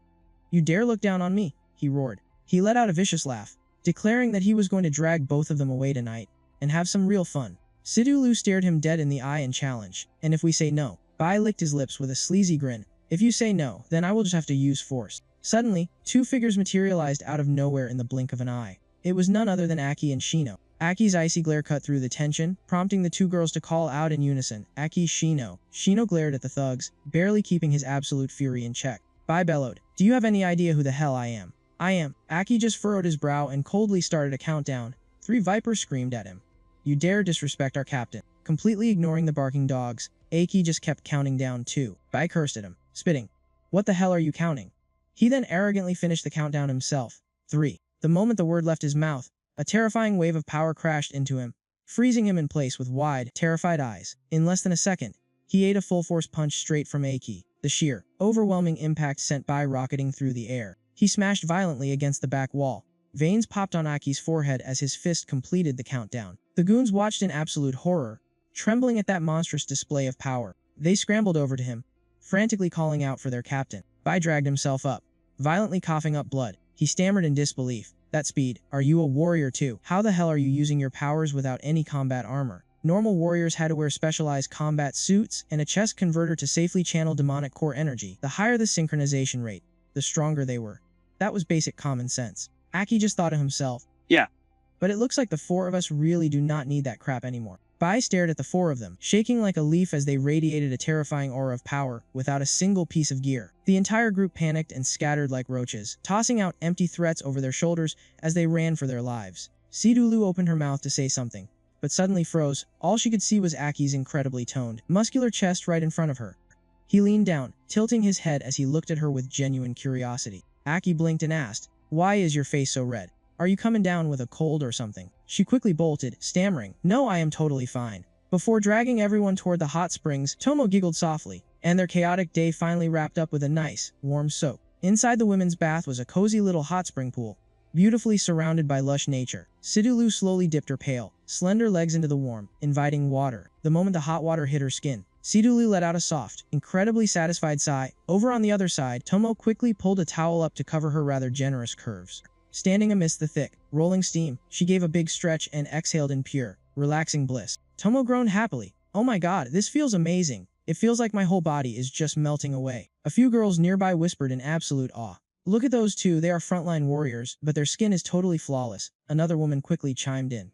"You dare look down on me?" he roared. He let out a vicious laugh, declaring that he was going to drag both of them away tonight and have some real fun. Situlu stared him dead in the eye and challenged, "And if we say no?" Bai licked his lips with a sleazy grin. "If you say no, then I will just have to use force." Suddenly, two figures materialized out of nowhere in the blink of an eye. It was none other than Aki and Shino. Aki's icy glare cut through the tension, prompting the two girls to call out in unison, "Aki, Shino." Shino glared at the thugs, barely keeping his absolute fury in check. Bai bellowed, "Do you have any idea who the hell I am?" "I am." Aki just furrowed his brow and coldly started a countdown. 3 vipers screamed at him. "You dare disrespect our captain." Completely ignoring the barking dogs, Aki just kept counting down 2. Bai cursed at him, spitting, "What the hell are you counting?" He then arrogantly finished the countdown himself. 3. The moment the word left his mouth, a terrifying wave of power crashed into him, freezing him in place with wide, terrified eyes. In less than a second, he ate a full-force punch straight from Aki. The sheer, overwhelming impact sent Bai rocketing through the air. He smashed violently against the back wall. Veins popped on Aki's forehead as his fist completed the countdown. The goons watched in absolute horror, trembling at that monstrous display of power. They scrambled over to him, frantically calling out for their captain. Bai dragged himself up, violently coughing up blood. He stammered in disbelief. "That speed. Are you a warrior too? How the hell are you using your powers without any combat armor?" Normal warriors had to wear specialized combat suits and a chest converter to safely channel demonic core energy. The higher the synchronization rate, the stronger they were. That was basic common sense. Aki just thought to himself, "Yeah. But it looks like the 4 of us really do not need that crap anymore." Bai stared at the 4 of them, shaking like a leaf as they radiated a terrifying aura of power without a single piece of gear. The entire group panicked and scattered like roaches, tossing out empty threats over their shoulders as they ran for their lives. Situlu opened her mouth to say something, but suddenly froze. All she could see was Aki's incredibly toned, muscular chest right in front of her. He leaned down, tilting his head as he looked at her with genuine curiosity. Aki blinked and asked, "Why is your face so red? Are you coming down with a cold or something?" She quickly bolted, stammering, "No, I am totally fine." Before dragging everyone toward the hot springs, Tomo giggled softly, and their chaotic day finally wrapped up with a nice, warm soak. Inside the women's bath was a cozy little hot spring pool, beautifully surrounded by lush nature. Situlu slowly dipped her pale, slender legs into the warm, inviting water. The moment the hot water hit her skin, Situlu let out a soft, incredibly satisfied sigh. Over on the other side, Tomo quickly pulled a towel up to cover her rather generous curves. Standing amidst the thick, rolling steam, she gave a big stretch and exhaled in pure, relaxing bliss. Tomo groaned happily. "Oh my god, this feels amazing. It feels like my whole body is just melting away." A few girls nearby whispered in absolute awe, "Look at those two, they are frontline warriors, but their skin is totally flawless." Another woman quickly chimed in,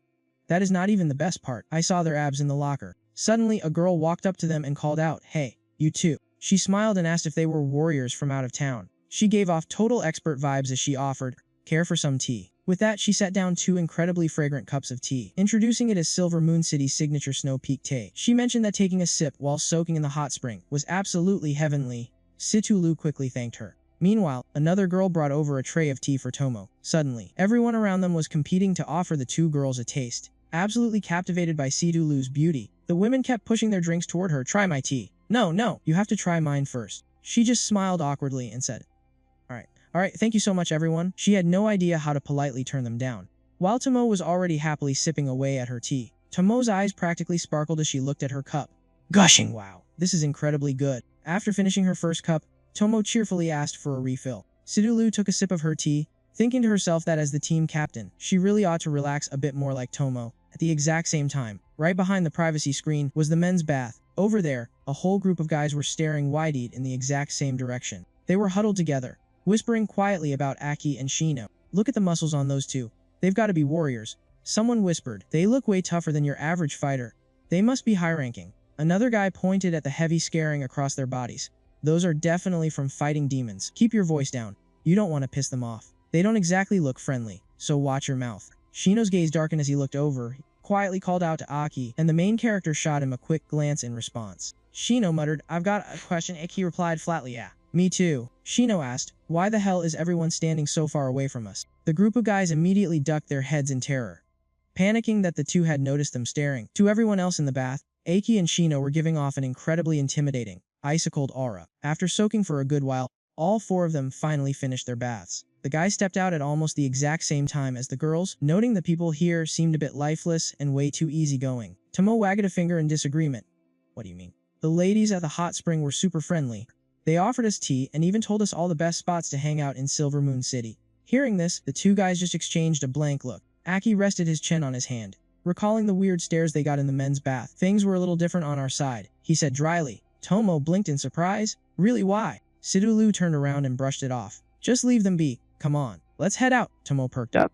"That is not even the best part. I saw their abs in the locker." Suddenly, a girl walked up to them and called out, "Hey, you two." She smiled and asked if they were warriors from out of town. She gave off total expert vibes as she offered, "Care for some tea?" With that, she set down 2 incredibly fragrant cups of tea, introducing it as Silver Moon City's signature Snow Peak tea. She mentioned that taking a sip while soaking in the hot spring was absolutely heavenly. Situlu quickly thanked her. Meanwhile, another girl brought over a tray of tea for Tomo. Suddenly, everyone around them was competing to offer the 2 girls a taste. Absolutely captivated by Situlu's beauty, the women kept pushing their drinks toward her. "Try my tea." No, you have to try mine first. She just smiled awkwardly and said, Alright, thank you so much everyone. She had no idea how to politely turn them down. While Tomo was already happily sipping away at her tea, Tomo's eyes practically sparkled as she looked at her cup. Gushing, wow, this is incredibly good. After finishing her first cup, Tomo cheerfully asked for a refill. Sidulu took a sip of her tea, thinking to herself that as the team captain, she really ought to relax a bit more like Tomo. At the exact same time, right behind the privacy screen was the men's bath. Over there, a whole group of guys were staring wide-eyed in the exact same direction. They were huddled together, whispering quietly about Aki and Shino. Look at the muscles on those two. They've got to be warriors. Someone whispered, they look way tougher than your average fighter. They must be high-ranking. Another guy pointed at the heavy scarring across their bodies. Those are definitely from fighting demons. Keep your voice down. You don't want to piss them off. They don't exactly look friendly, so watch your mouth. Shino's gaze darkened as he looked over. He quietly called out to Aki, and the main character shot him a quick glance in response. Shino muttered, I've got a question. Aki replied flatly, yeah. Me too. Shino asked, why the hell is everyone standing so far away from us? The group of guys immediately ducked their heads in terror, panicking that the two had noticed them staring. To everyone else in the bath, Aki and Shino were giving off an incredibly intimidating, ice-cold aura. After soaking for a good while, all four of them finally finished their baths. The guys stepped out at almost the exact same time as the girls, noting the people here seemed a bit lifeless and way too easygoing. Tomo wagged a finger in disagreement. What do you mean? The ladies at the hot spring were super friendly. They offered us tea and even told us all the best spots to hang out in Silver Moon City. Hearing this, the two guys just exchanged a blank look. Aki rested his chin on his hand, recalling the weird stares they got in the men's bath. Things were a little different on our side, he said dryly. Tomo blinked in surprise. Really, why? Sidulu turned around and brushed it off. Just leave them be. Come on, let's head out. Tomo perked up.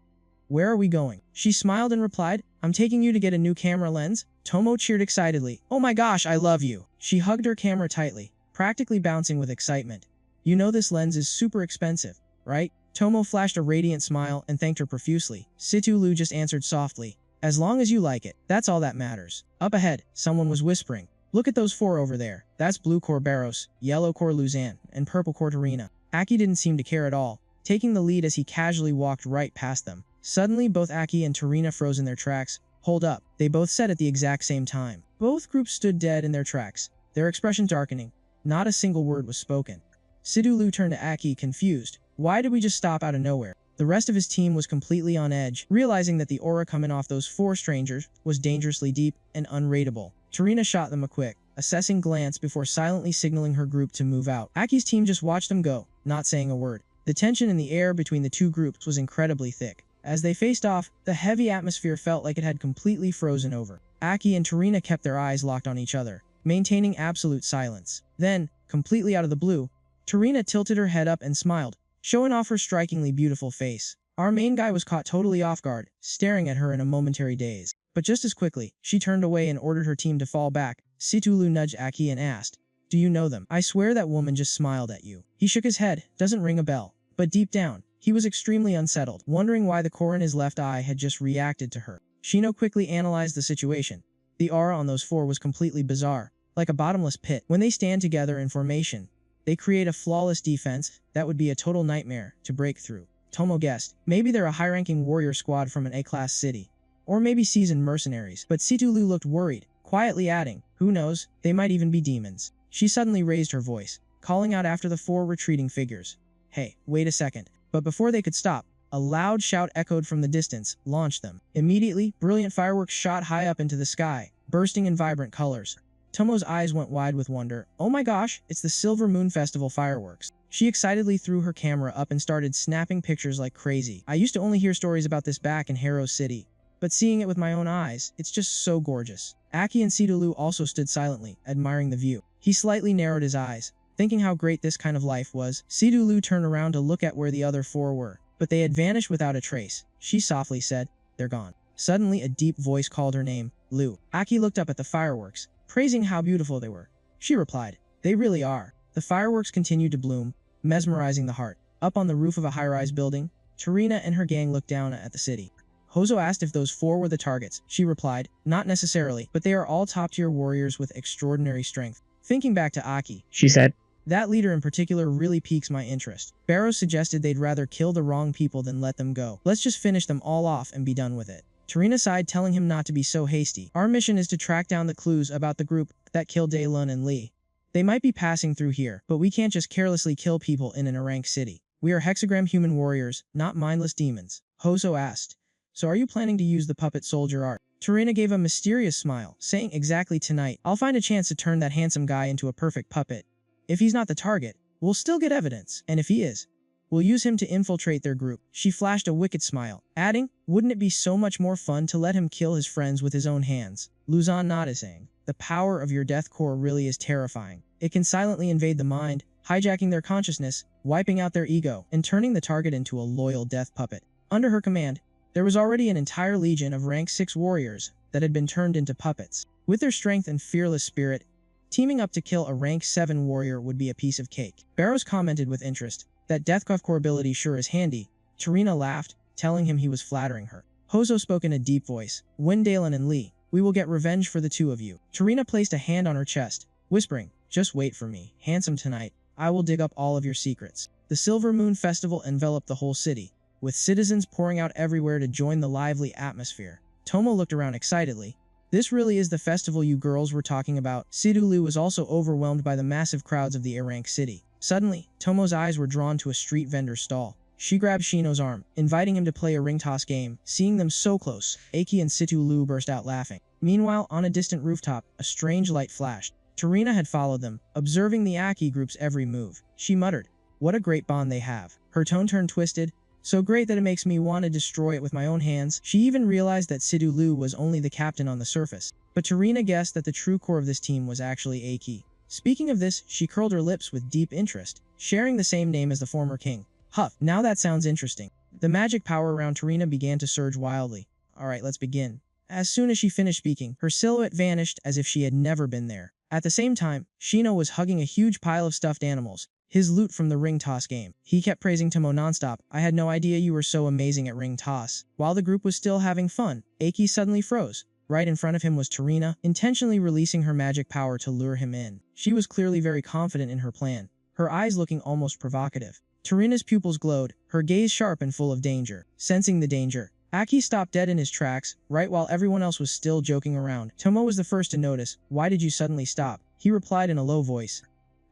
Where are we going? She smiled and replied, I'm taking you to get a new camera lens. Tomo cheered excitedly. Oh my gosh, I love you. She hugged her camera tightly, practically bouncing with excitement. You know this lens is super expensive, right? Tomo flashed a radiant smile and thanked her profusely. Sidulu just answered softly, as long as you like it, that's all that matters. Up ahead, someone was whispering. Look at those four over there. That's blue core Barros, yellow core Luzanne, and purple core Tarina. Aki didn't seem to care at all, taking the lead as he casually walked right past them. Suddenly, both Aki and Tarina froze in their tracks. Hold up, they both said at the exact same time. Both groups stood dead in their tracks, their expression darkening. Not a single word was spoken. Sidulu turned to Aki, confused. Why did we just stop out of nowhere? The rest of his team was completely on edge, realizing that the aura coming off those four strangers was dangerously deep and unrateable. Tarina shot them a quick, assessing glance before silently signaling her group to move out. Aki's team just watched them go, not saying a word. The tension in the air between the two groups was incredibly thick. As they faced off, the heavy atmosphere felt like it had completely frozen over. Aki and Tarina kept their eyes locked on each other, maintaining absolute silence. Then, completely out of the blue, Tarina tilted her head up and smiled, showing off her strikingly beautiful face. Our main guy was caught totally off guard, staring at her in a momentary daze. But just as quickly, she turned away and ordered her team to fall back. Sidulu nudged Aki and asked, do you know them? I swear that woman just smiled at you. He shook his head, doesn't ring a bell. But deep down, he was extremely unsettled, wondering why the core in his left eye had just reacted to her. Shino quickly analyzed the situation. The aura on those four was completely bizarre, like a bottomless pit. When they stand together in formation, they create a flawless defense that would be a total nightmare to break through. Tomo guessed, maybe they're a high-ranking warrior squad from an A-class city. Or maybe seasoned mercenaries. But Sidulu looked worried, quietly adding, who knows, they might even be demons. She suddenly raised her voice, calling out after the four retreating figures. Hey, wait a second. But before they could stop, a loud shout echoed from the distance, launched them. Immediately, brilliant fireworks shot high up into the sky, bursting in vibrant colors. Tomo's eyes went wide with wonder. Oh my gosh, it's the Silver Moon Festival fireworks. She excitedly threw her camera up and started snapping pictures like crazy. I used to only hear stories about this back in Harrow City, but seeing it with my own eyes, it's just so gorgeous. Aki and Sidulu also stood silently, admiring the view. He slightly narrowed his eyes, thinking how great this kind of life was. Sidulu turned around to look at where the other four were, but they had vanished without a trace. She softly said, they're gone. Suddenly, a deep voice called her name, Lu. Aki looked up at the fireworks, praising how beautiful they were. She replied, they really are. The fireworks continued to bloom, mesmerizing the heart. Up on the roof of a high-rise building, Tarina and her gang looked down at the city. Hozo asked if those four were the targets. She replied, not necessarily, but they are all top-tier warriors with extraordinary strength. Thinking back to Aki, she said, that leader in particular really piques my interest. Barrow suggested they'd rather kill the wrong people than let them go. Let's just finish them all off and be done with it. Tarina sighed, telling him not to be so hasty. Our mission is to track down the clues about the group that killed Daelun and Lee. They might be passing through here, but we can't just carelessly kill people in an Arank city. We are hexagram human warriors, not mindless demons. Hoso asked. So are you planning to use the puppet soldier art? Tarina gave a mysterious smile, saying exactly tonight, I'll find a chance to turn that handsome guy into a perfect puppet. If he's not the target, we'll still get evidence, and if he is, we'll use him to infiltrate their group. She flashed a wicked smile, adding, wouldn't it be so much more fun to let him kill his friends with his own hands? Luzon nodded, saying, the power of your death core really is terrifying. It can silently invade the mind, hijacking their consciousness, wiping out their ego, and turning the target into a loyal death puppet. Under her command, there was already an entire legion of rank 6 warriors that had been turned into puppets. With their strength and fearless spirit, teaming up to kill a rank 7 warrior would be a piece of cake. Barrows commented with interest, that death core ability sure is handy. Tarina laughed, telling him he was flattering her. Hoso spoke in a deep voice, Wendalen and Lee, we will get revenge for the two of you. Tarina placed a hand on her chest, whispering, just wait for me, handsome tonight, I will dig up all of your secrets. The Silver Moon Festival enveloped the whole city, with citizens pouring out everywhere to join the lively atmosphere. Tomo looked around excitedly. This really is the festival you girls were talking about. Sidulu was also overwhelmed by the massive crowds of the Arank city. Suddenly, Tomo's eyes were drawn to a street vendor's stall. She grabbed Shino's arm, inviting him to play a ring toss game. Seeing them so close, Aki and Situ-Lu burst out laughing. Meanwhile, on a distant rooftop, a strange light flashed. Tarina had followed them, observing the Aki group's every move. She muttered, what a great bond they have. Her tone turned twisted, so great that it makes me want to destroy it with my own hands. She even realized that Sidu-Lu was only the captain on the surface. But Tarina guessed that the true core of this team was actually Aki. Speaking of this, she curled her lips with deep interest, sharing the same name as the former king. Huff, now that sounds interesting. The magic power around Tarina began to surge wildly. Alright, let's begin. As soon as she finished speaking, her silhouette vanished as if she had never been there. At the same time, Shino was hugging a huge pile of stuffed animals, his loot from the ring toss game. He kept praising Tomo nonstop. I had no idea you were so amazing at ring toss. While the group was still having fun, Aki suddenly froze. Right in front of him was Tarina, intentionally releasing her magic power to lure him in. She was clearly very confident in her plan, her eyes looking almost provocative. Tarina's pupils glowed, her gaze sharp and full of danger. Sensing the danger, Aki stopped dead in his tracks, right while everyone else was still joking around. Tomo was the first to notice. Why did you suddenly stop? He replied in a low voice.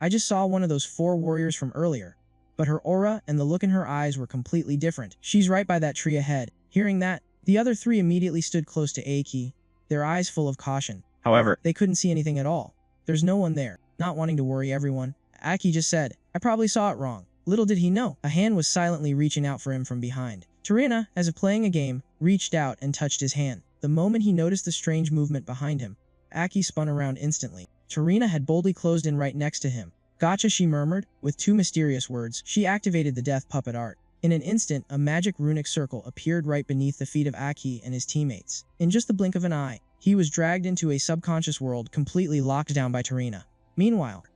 I just saw one of those 4 warriors from earlier. But her aura and the look in her eyes were completely different. She's right by that tree ahead. Hearing that, the other 3 immediately stood close to Aki, their eyes full of caution. However, they couldn't see anything at all. There's no one there. Not wanting to worry everyone, Aki just said, I probably saw it wrong. Little did he know, a hand was silently reaching out for him from behind. Tarina, as if playing a game, reached out and touched his hand. The moment he noticed the strange movement behind him, Aki spun around instantly. Tarina had boldly closed in right next to him. Gotcha, she murmured. With 2 mysterious words, she activated the death puppet art. In an instant, a magic runic circle appeared right beneath the feet of Aki and his teammates. In just the blink of an eye, he was dragged into a subconscious world completely locked down by Tarina. Meanwhile,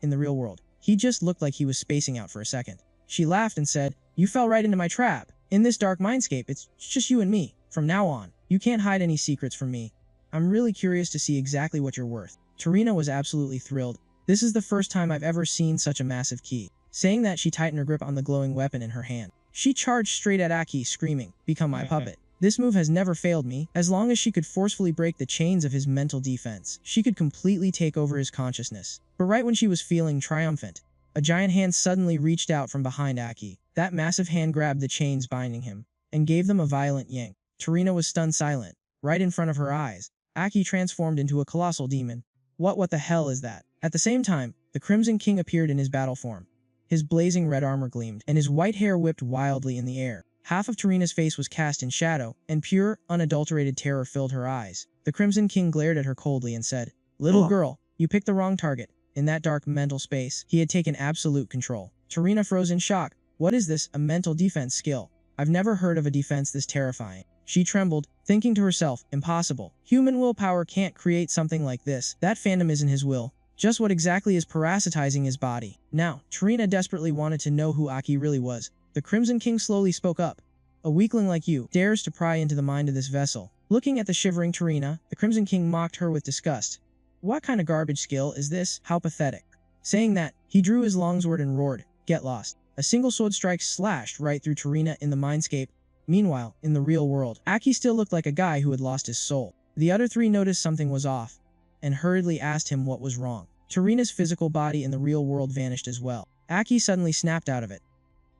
in the real world, he just looked like he was spacing out for a second. She laughed and said, you fell right into my trap. In this dark mindscape, it's just you and me. From now on, you can't hide any secrets from me. I'm really curious to see exactly what you're worth. Tarina was absolutely thrilled. This is the first time I've ever seen such a massive key. Saying that, she tightened her grip on the glowing weapon in her hand. She charged straight at Aki, screaming, become my puppet. This move has never failed me. As long as she could forcefully break the chains of his mental defense, she could completely take over his consciousness. But right when she was feeling triumphant, a giant hand suddenly reached out from behind Aki. That massive hand grabbed the chains binding him, and gave them a violent yank. Tarina was stunned silent. Right in front of her eyes, Aki transformed into a colossal demon. What the hell is that? At the same time, the Crimson King appeared in his battle form. His blazing red armor gleamed, and his white hair whipped wildly in the air. Half of Tarina's face was cast in shadow, and pure, unadulterated terror filled her eyes. The Crimson King glared at her coldly and said, little girl, you picked the wrong target. In that dark mental space, he had taken absolute control. Tarina froze in shock. What is this, a mental defense skill? I've never heard of a defense this terrifying. She trembled, thinking to herself, impossible. Human willpower can't create something like this. That phantom isn't his will. Just what exactly is parasitizing his body? Now, Tarina desperately wanted to know who Aki really was. The Crimson King slowly spoke up. A weakling like you dares to pry into the mind of this vessel. Looking at the shivering Tarina, the Crimson King mocked her with disgust. What kind of garbage skill is this? How pathetic. Saying that, he drew his longsword and roared, get lost. A single sword strike slashed right through Tarina in the mindscape. Meanwhile, in the real world, Aki still looked like a guy who had lost his soul. The other 3 noticed something was off, and hurriedly asked him what was wrong. Tarina's physical body in the real world vanished as well. Aki suddenly snapped out of it.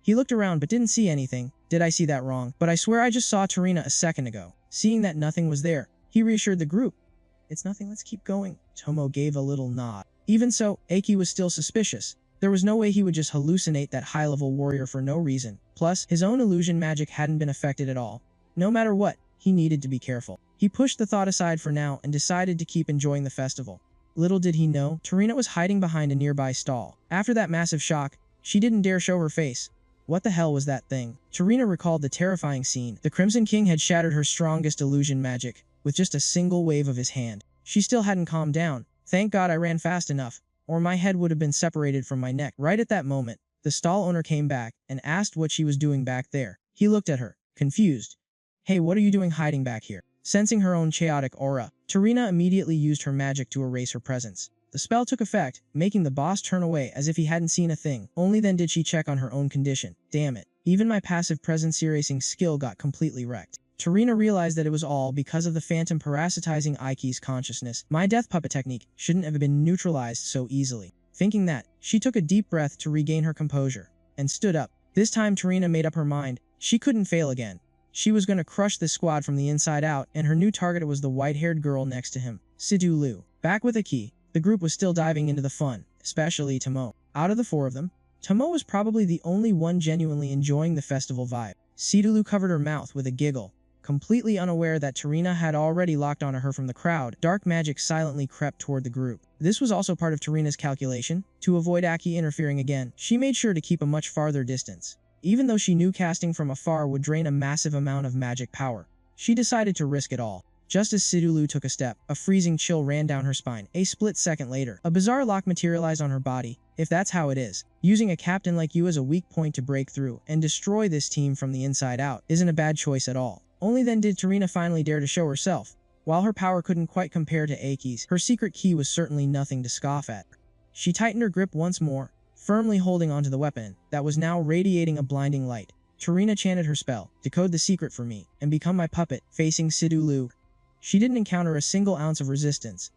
He looked around but didn't see anything. Did I see that wrong? But I swear I just saw Tarina a second ago. Seeing that nothing was there, he reassured the group. It's nothing, let's keep going. Tomo gave a little nod. Even so, Aki was still suspicious. There was no way he would just hallucinate that high-level warrior for no reason. Plus, his own illusion magic hadn't been affected at all. No matter what, he needed to be careful. He pushed the thought aside for now and decided to keep enjoying the festival. Little did he know, Tarina was hiding behind a nearby stall. After that massive shock, she didn't dare show her face. What the hell was that thing? Tarina recalled the terrifying scene. The Crimson King had shattered her strongest illusion magic with just a single wave of his hand. She still hadn't calmed down. Thank God I ran fast enough, or my head would have been separated from my neck. Right at that moment, the stall owner came back and asked what she was doing back there. He looked at her, confused. Hey, what are you doing hiding back here? Sensing her own chaotic aura, Tarina immediately used her magic to erase her presence. The spell took effect, making the boss turn away as if he hadn't seen a thing. Only then did she check on her own condition. Damn it. Even my passive presence erasing skill got completely wrecked. Tarina realized that it was all because of the phantom parasitizing Aiki's consciousness. My death puppet technique shouldn't have been neutralized so easily. Thinking that, she took a deep breath to regain her composure, and stood up. This time Tarina made up her mind. She couldn't fail again. She was going to crush this squad from the inside out, and her new target was the white-haired girl next to him, Sidu Lu. Back with a key, the group was still diving into the fun, especially Tomo. Out of the four of them, Tomo was probably the only one genuinely enjoying the festival vibe. Sidu Lu covered her mouth with a giggle. Completely unaware that Tarina had already locked onto her from the crowd, dark magic silently crept toward the group. This was also part of Tarina's calculation. To avoid Aki interfering again, she made sure to keep a much farther distance. Even though she knew casting from afar would drain a massive amount of magic power, she decided to risk it all. Just as Sidulu took a step, a freezing chill ran down her spine. A split second later, a bizarre lock materialized on her body. If that's how it is, using a captain like you as a weak point to break through and destroy this team from the inside out isn't a bad choice at all. Only then did Tarina finally dare to show herself. While her power couldn't quite compare to Aki's, her secret key was certainly nothing to scoff at. She tightened her grip once more, firmly holding onto the weapon that was now radiating a blinding light. Tarina chanted her spell, decode the secret for me, and become my puppet, facing Sidu Lu. She didn't encounter a single ounce of resistance,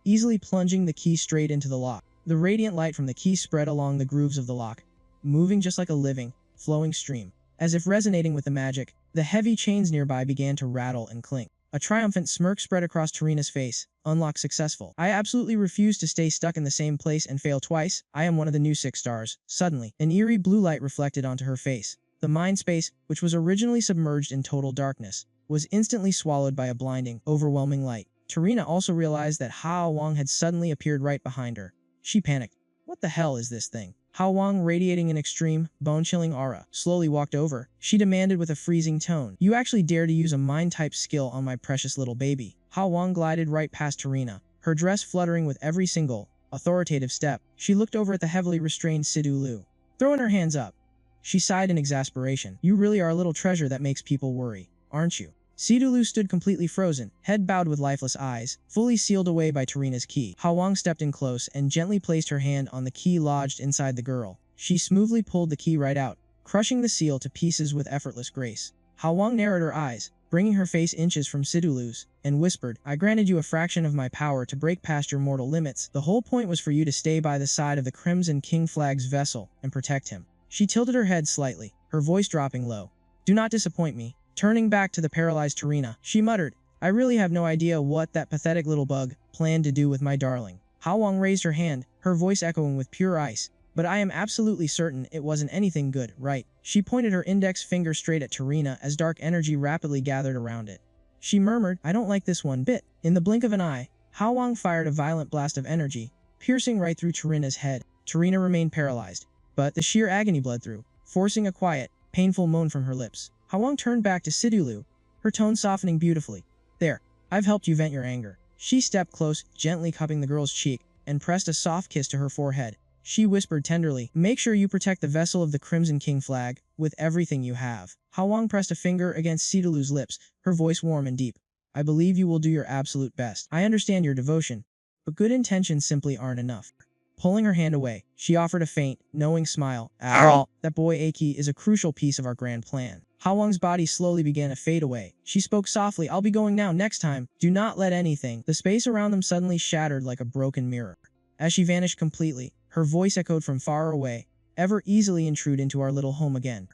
easily plunging the key straight into the lock. The radiant light from the key spread along the grooves of the lock, moving just like a living, flowing stream. As if resonating with the magic, the heavy chains nearby began to rattle and clink. A triumphant smirk spread across Tarina's face. Unlock successful. I absolutely refuse to stay stuck in the same place and fail twice. I am one of the new 6 stars. Suddenly, an eerie blue light reflected onto her face. The mind space, which was originally submerged in total darkness, was instantly swallowed by a blinding, overwhelming light. Tarina also realized that Hao Wang had suddenly appeared right behind her. She panicked. What the hell is this thing? Hao Wang, radiating an extreme, bone-chilling aura, slowly walked over. She demanded with a freezing tone, "You actually dare to use a mind-type skill on my precious little baby?" Hao Wang glided right past Tarina, her dress fluttering with every single, authoritative step. She looked over at the heavily restrained Sidu Lu, throwing her hands up. She sighed in exasperation. "You really are a little treasure that makes people worry, aren't you?" Sidu Lu stood completely frozen, head bowed with lifeless eyes, fully sealed away by Tarina's key. Hao Wang stepped in close and gently placed her hand on the key lodged inside the girl. She smoothly pulled the key right out, crushing the seal to pieces with effortless grace. Hao Wang narrowed her eyes, bringing her face inches from Sidu Lu's, and whispered, "I granted you a fraction of my power to break past your mortal limits. The whole point was for you to stay by the side of the Crimson King Flag's vessel and protect him." She tilted her head slightly, her voice dropping low. "Do not disappoint me." Turning back to the paralyzed Tarina, she muttered, "I really have no idea what that pathetic little bug planned to do with my darling." Hao Wang raised her hand, her voice echoing with pure ice. "But I am absolutely certain it wasn't anything good, right?" She pointed her index finger straight at Tarina as dark energy rapidly gathered around it. She murmured, "I don't like this one bit." In the blink of an eye, Hao Wang fired a violent blast of energy, piercing right through Tarina's head. Tarina remained paralyzed, but the sheer agony bled through, forcing a quiet, painful moan from her lips. Hao Wang turned back to Sidu Lu, her tone softening beautifully. "There, I've helped you vent your anger." She stepped close, gently cupping the girl's cheek, and pressed a soft kiss to her forehead. She whispered tenderly, "Make sure you protect the vessel of the Crimson King Flag with everything you have." Hao Wang pressed a finger against Sidu Lu's lips, her voice warm and deep. "I believe you will do your absolute best. I understand your devotion, but good intentions simply aren't enough." Pulling her hand away, she offered a faint, knowing smile. "After all, that boy Aki is a crucial piece of our grand plan." Hao Wang's body slowly began to fade away. She spoke softly, "I'll be going now. Next time, do not let anything." The space around them suddenly shattered like a broken mirror. As she vanished completely, her voice echoed from far away, "Ever easily intrude into our little home again."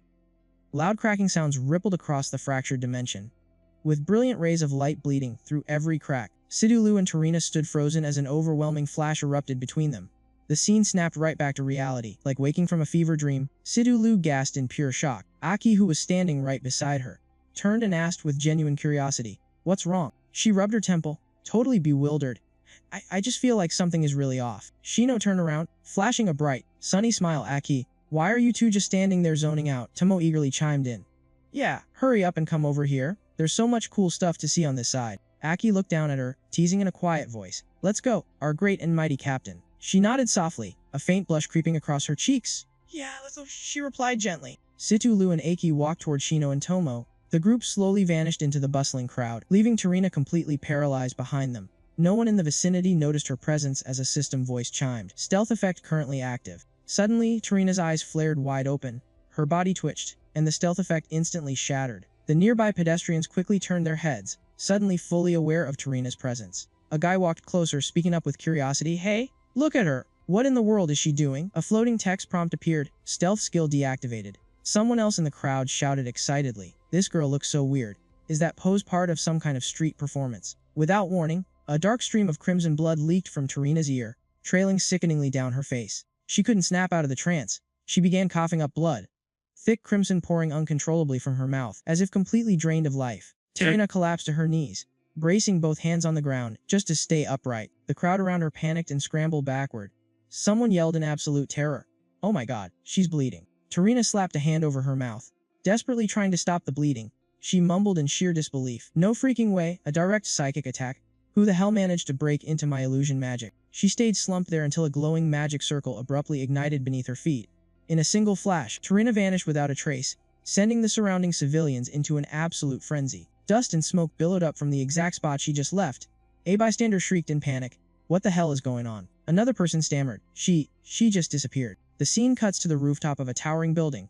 Loud cracking sounds rippled across the fractured dimension, with brilliant rays of light bleeding through every crack. Sidulu and Tarina stood frozen as an overwhelming flash erupted between them. The scene snapped right back to reality, like waking from a fever dream. Sidulu gasped in pure shock. Aki, who was standing right beside her, turned and asked with genuine curiosity, "What's wrong?" She rubbed her temple, totally bewildered. I just feel like something is really off." Shino turned around, flashing a bright, sunny smile. "Aki, why are you two just standing there zoning out?" Tomo eagerly chimed in. "Yeah, hurry up and come over here. There's so much cool stuff to see on this side." Aki looked down at her, teasing in a quiet voice. "Let's go, our great and mighty captain." She nodded softly, a faint blush creeping across her cheeks. "Yeah, let's go," she replied gently. Sidulu and Aki walked toward Shino and Tomo. The group slowly vanished into the bustling crowd, leaving Tarina completely paralyzed behind them. No one in the vicinity noticed her presence as a system voice chimed. "Stealth effect currently active." Suddenly, Tarina's eyes flared wide open. Her body twitched, and the stealth effect instantly shattered. The nearby pedestrians quickly turned their heads, suddenly fully aware of Tarina's presence. A guy walked closer, speaking up with curiosity. "Hey, look at her! What in the world is she doing?" A floating text prompt appeared. "Stealth skill deactivated." Someone else in the crowd shouted excitedly. "This girl looks so weird. Is that pose part of some kind of street performance?" Without warning, a dark stream of crimson blood leaked from Tarina's ear, trailing sickeningly down her face. She couldn't snap out of the trance. She began coughing up blood, thick crimson pouring uncontrollably from her mouth, as if completely drained of life. Tarina collapsed to her knees, bracing both hands on the ground, just to stay upright. The crowd around her panicked and scrambled backward. Someone yelled in absolute terror. "Oh my god, she's bleeding." Tarina slapped a hand over her mouth, desperately trying to stop the bleeding. She mumbled in sheer disbelief. "No freaking way, a direct psychic attack. Who the hell managed to break into my illusion magic?" She stayed slumped there until a glowing magic circle abruptly ignited beneath her feet. In a single flash, Tarina vanished without a trace, sending the surrounding civilians into an absolute frenzy. Dust and smoke billowed up from the exact spot she just left. A bystander shrieked in panic. "What the hell is going on?" Another person stammered. She just disappeared." The scene cuts to the rooftop of a towering building,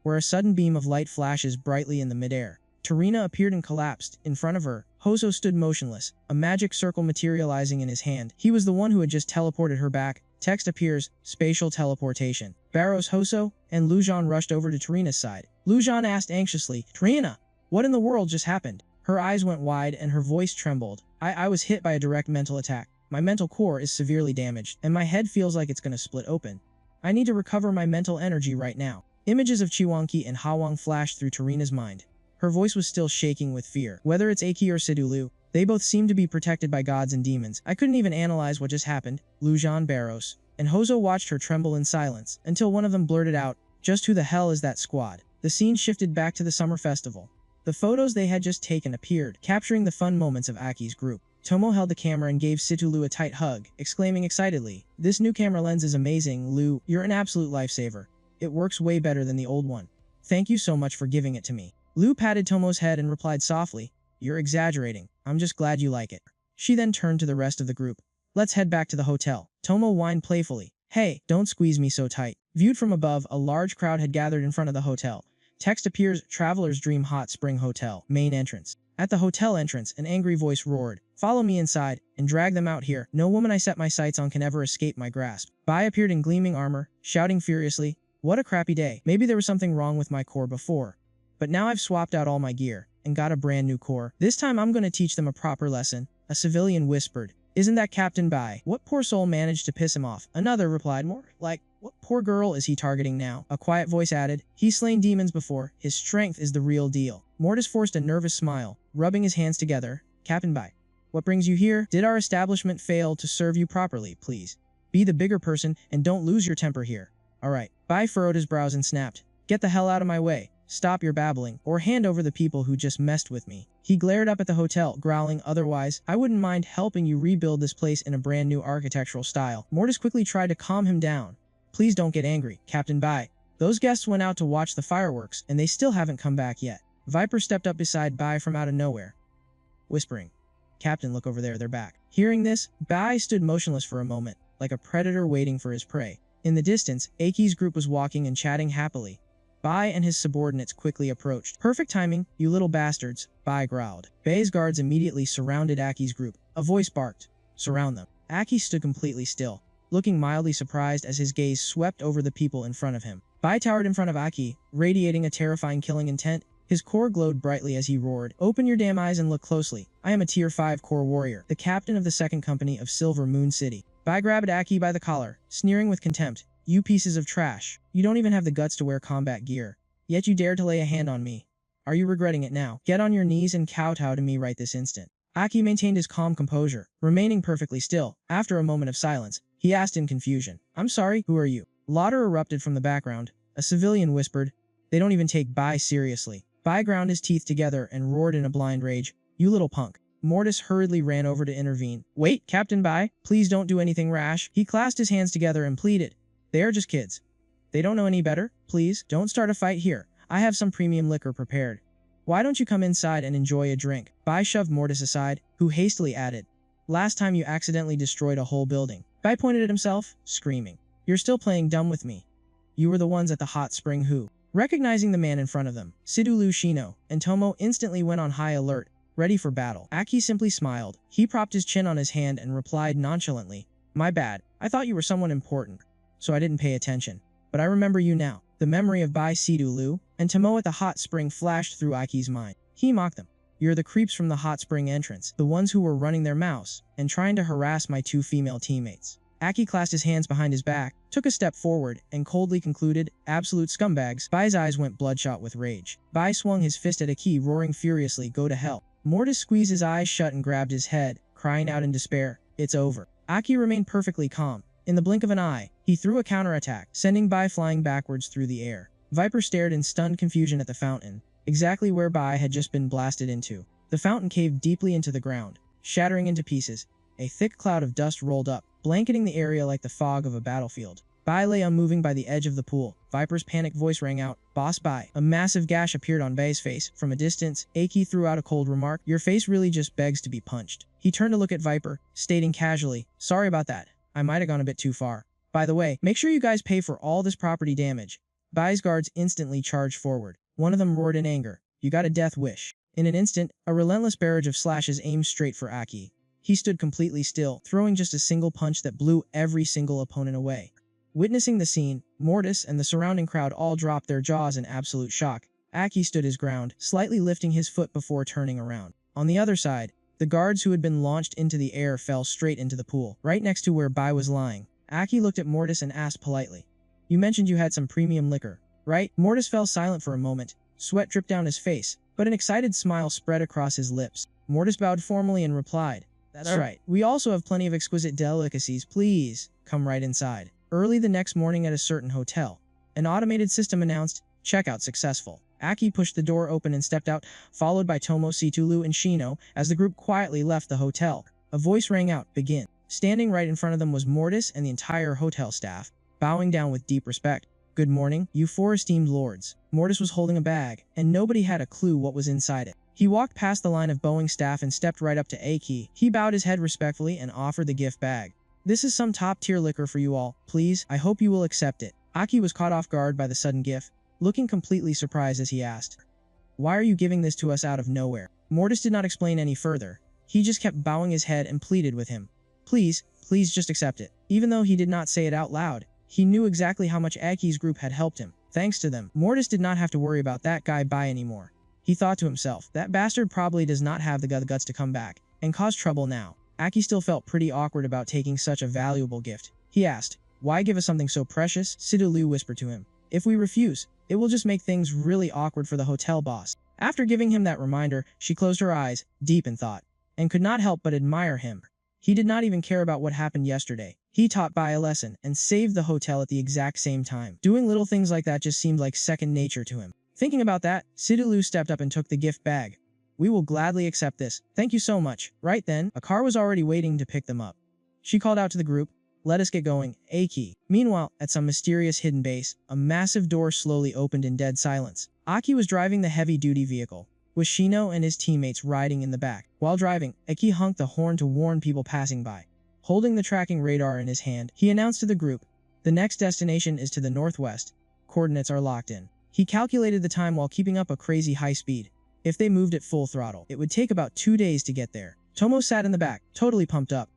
where a sudden beam of light flashes brightly in the midair. Tarina appeared and collapsed. In front of her, Hoso stood motionless, a magic circle materializing in his hand. He was the one who had just teleported her back. Text appears, "Spatial teleportation." Barros, Hoso, and Lujan rushed over to Tarina's side. Lujan asked anxiously, "Tarina, what in the world just happened?" Her eyes went wide and her voice trembled. I was hit by a direct mental attack. My mental core is severely damaged, and my head feels like it's gonna split open. I need to recover my mental energy right now." Images of Chiwonki and Hawang flashed through Tarina's mind. Her voice was still shaking with fear. "Whether it's Aki or Sidulu, they both seem to be protected by gods and demons. I couldn't even analyze what just happened." Lujan, Barros, and Hoso watched her tremble in silence, until one of them blurted out, "Just who the hell is that squad?" The scene shifted back to the summer festival. The photos they had just taken appeared, capturing the fun moments of Aki's group. Tomo held the camera and gave Sidulu a tight hug, exclaiming excitedly, "This new camera lens is amazing, Lu. You're an absolute lifesaver. It works way better than the old one. Thank you so much for giving it to me." Lu patted Tomo's head and replied softly, "You're exaggerating. I'm just glad you like it." She then turned to the rest of the group. "Let's head back to the hotel." Tomo whined playfully, "Hey, don't squeeze me so tight." Viewed from above, a large crowd had gathered in front of the hotel. Text appears, "Traveler's Dream Hot Spring Hotel, main entrance." At the hotel entrance, an angry voice roared, "Follow me inside, and drag them out here. No woman I set my sights on can ever escape my grasp." Bai appeared in gleaming armor, shouting furiously, "What a crappy day. Maybe there was something wrong with my core before, but now I've swapped out all my gear, and got a brand new core. This time I'm gonna teach them a proper lesson." A civilian whispered, "Isn't that Captain Bai? What poor soul managed to piss him off?" Another replied, "More like, what poor girl is he targeting now?" A quiet voice added, "He's slain demons before. His strength is the real deal." Mortis forced a nervous smile, rubbing his hands together. "Captain Bai, what brings you here? Did our establishment fail to serve you properly? Please be the bigger person and don't lose your temper here." "Alright." Bai furrowed his brows and snapped, "Get the hell out of my way. Stop your babbling, or hand over the people who just messed with me." He glared up at the hotel, growling, "Otherwise, I wouldn't mind helping you rebuild this place in a brand new architectural style." Mortis quickly tried to calm him down. "Please don't get angry, Captain Bai. Those guests went out to watch the fireworks, and they still haven't come back yet." Viper stepped up beside Bai from out of nowhere, whispering, "Captain, look over there, they're back." Hearing this, Bai stood motionless for a moment, like a predator waiting for his prey. In the distance, Aki's group was walking and chatting happily. Bai and his subordinates quickly approached. "Perfect timing, you little bastards," Bai growled. Bai's guards immediately surrounded Aki's group. A voice barked, "Surround them." Aki stood completely still, looking mildly surprised as his gaze swept over the people in front of him. Bai towered in front of Aki, radiating a terrifying killing intent. His core glowed brightly as he roared, "Open your damn eyes and look closely. I am a tier 5 core warrior, the captain of the 2nd Company of Silver Moon City." Bai grabbed Aki by the collar, sneering with contempt. "You pieces of trash. You don't even have the guts to wear combat gear. Yet you dared to lay a hand on me. Are you regretting it now? Get on your knees and kowtow to me right this instant." Aki maintained his calm composure, remaining perfectly still. After a moment of silence, he asked in confusion, "I'm sorry, who are you?" Laughter erupted from the background. A civilian whispered, "They don't even take Bai seriously." Bai ground his teeth together and roared in a blind rage, "You little punk." Mortis hurriedly ran over to intervene. "Wait, Captain Bai, please don't do anything rash." He clasped his hands together and pleaded, "They are just kids. They don't know any better. Please, don't start a fight here. I have some premium liquor prepared. Why don't you come inside and enjoy a drink?" Bai shoved Mortis aside, who hastily added, "Last time you accidentally destroyed a whole building." Bai pointed at himself, screaming, "You're still playing dumb with me. You were the ones at the hot spring who..." Recognizing the man in front of them, Sidulu Shino and Tomo instantly went on high alert, ready for battle. Aki simply smiled. He propped his chin on his hand and replied nonchalantly, "My bad. I thought you were someone important, so I didn't pay attention. But I remember you now." The memory of Bai Sidulu and Tomo at the hot spring flashed through Aki's mind. He mocked them. "You're the creeps from the hot spring entrance, the ones who were running their mouths and trying to harass my 2 female teammates." Aki clasped his hands behind his back, took a step forward, and coldly concluded, "Absolute scumbags." Bai's eyes went bloodshot with rage. Bai swung his fist at Aki, roaring furiously, "Go to hell." Mortis squeezed his eyes shut and grabbed his head, crying out in despair, "It's over." Aki remained perfectly calm. In the blink of an eye, he threw a counterattack, sending Bai flying backwards through the air. Viper stared in stunned confusion at the fountain, exactly where Bai had just been blasted into. The fountain caved deeply into the ground, shattering into pieces. A thick cloud of dust rolled up, blanketing the area like the fog of a battlefield. Bai lay unmoving by the edge of the pool. Viper's panicked voice rang out, "Boss Bai." A massive gash appeared on Bai's face. From a distance, Aki threw out a cold remark, "Your face really just begs to be punched." He turned to look at Viper, stating casually, "Sorry about that. I might have gone a bit too far. By the way, make sure you guys pay for all this property damage." Bai's guards instantly charged forward. One of them roared in anger, "You got a death wish." In an instant, a relentless barrage of slashes aimed straight for Aki. He stood completely still, throwing just a single punch that blew every single opponent away. Witnessing the scene, Mortis and the surrounding crowd all dropped their jaws in absolute shock. Aki stood his ground, slightly lifting his foot before turning around. On the other side, the guards who had been launched into the air fell straight into the pool, right next to where Bai was lying. Aki looked at Mortis and asked politely, "You mentioned you had some premium liquor, right?" Mortis fell silent for a moment. Sweat dripped down his face, but an excited smile spread across his lips. Mortis bowed formally and replied, "That's right. We also have plenty of exquisite delicacies. Please, come right inside." Early the next morning at a certain hotel, an automated system announced, "Checkout successful." Aki pushed the door open and stepped out, followed by Tomo, Situlu, and Shino. As the group quietly left the hotel, a voice rang out, "Begin." Standing right in front of them was Mortis and the entire hotel staff, bowing down with deep respect. "Good morning, you 4 esteemed lords." Mortis was holding a bag, and nobody had a clue what was inside it. He walked past the line of bowing staff and stepped right up to Aki. He bowed his head respectfully and offered the gift bag. "This is some top-tier liquor for you all. Please, I hope you will accept it." Aki was caught off guard by the sudden gift, looking completely surprised as he asked, "Why are you giving this to us out of nowhere?" Mortis did not explain any further. He just kept bowing his head and pleaded with him, "Please, please just accept it." Even though he did not say it out loud, he knew exactly how much Aki's group had helped him. Thanks to them, Mortis did not have to worry about that guy Bai anymore. He thought to himself, that bastard probably does not have the guts to come back and cause trouble now. Aki still felt pretty awkward about taking such a valuable gift. He asked, "Why give us something so precious?" Sidulu whispered to him, "If we refuse, it will just make things really awkward for the hotel boss." After giving him that reminder, she closed her eyes, deep in thought, and could not help but admire him. He did not even care about what happened yesterday. He taught Bai a lesson and saved the hotel at the exact same time. Doing little things like that just seemed like second nature to him. Thinking about that, Sidulu stepped up and took the gift bag. "We will gladly accept this. Thank you so much." Right then, a car was already waiting to pick them up. She called out to the group, "Let us get going, Aki." Meanwhile, at some mysterious hidden base, a massive door slowly opened in dead silence. Aki was driving the heavy-duty vehicle, with Shino and his teammates riding in the back. While driving, Aki honked the horn to warn people passing by. Holding the tracking radar in his hand, he announced to the group, "The next destination is to the northwest. Coordinates are locked in." He calculated the time while keeping up a crazy high speed. If they moved at full throttle, it would take about 2 days to get there. Tomo sat in the back, totally pumped up.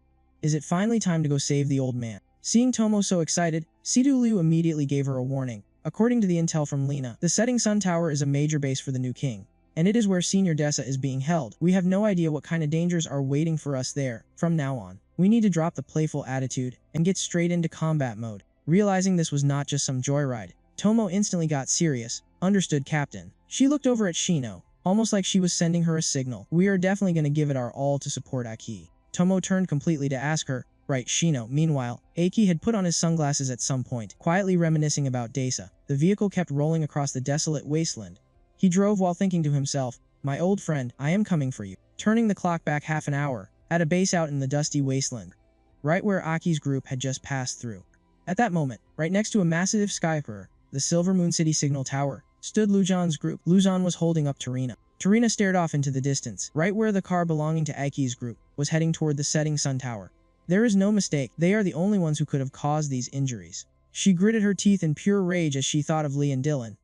Is it finally time to go save the old man? Seeing Tomo so excited, Sidulu immediately gave her a warning. According to the intel from Lena, the Setting Sun Tower is a major base for the new king, and it is where Senior Dessa is being held. We have no idea what kind of dangers are waiting for us there. From now on, we need to drop the playful attitude and get straight into combat mode. Realizing this was not just some joyride, Tomo instantly got serious. Understood, Captain. She looked over at Shino, almost like she was sending her a signal. We are definitely going to give it our all to support Aki. Tomo turned completely to ask her, right, Shino. Meanwhile, Aki had put on his sunglasses at some point, quietly reminiscing about Desa. The vehicle kept rolling across the desolate wasteland. He drove while thinking to himself, my old friend, I am coming for you. Turning the clock back half an hour, at a base out in the dusty wasteland, right where Aki's group had just passed through. At that moment, right next to a massive skyscraper, the Silver Moon City Signal Tower, stood Lujan's group. Luzon was holding up Tarina. Tarina stared off into the distance, right where the car belonging to Aki's group was heading toward the Setting Sun Tower. There is no mistake, they are the only ones who could have caused these injuries. She gritted her teeth in pure rage as she thought of Lee and Dylan.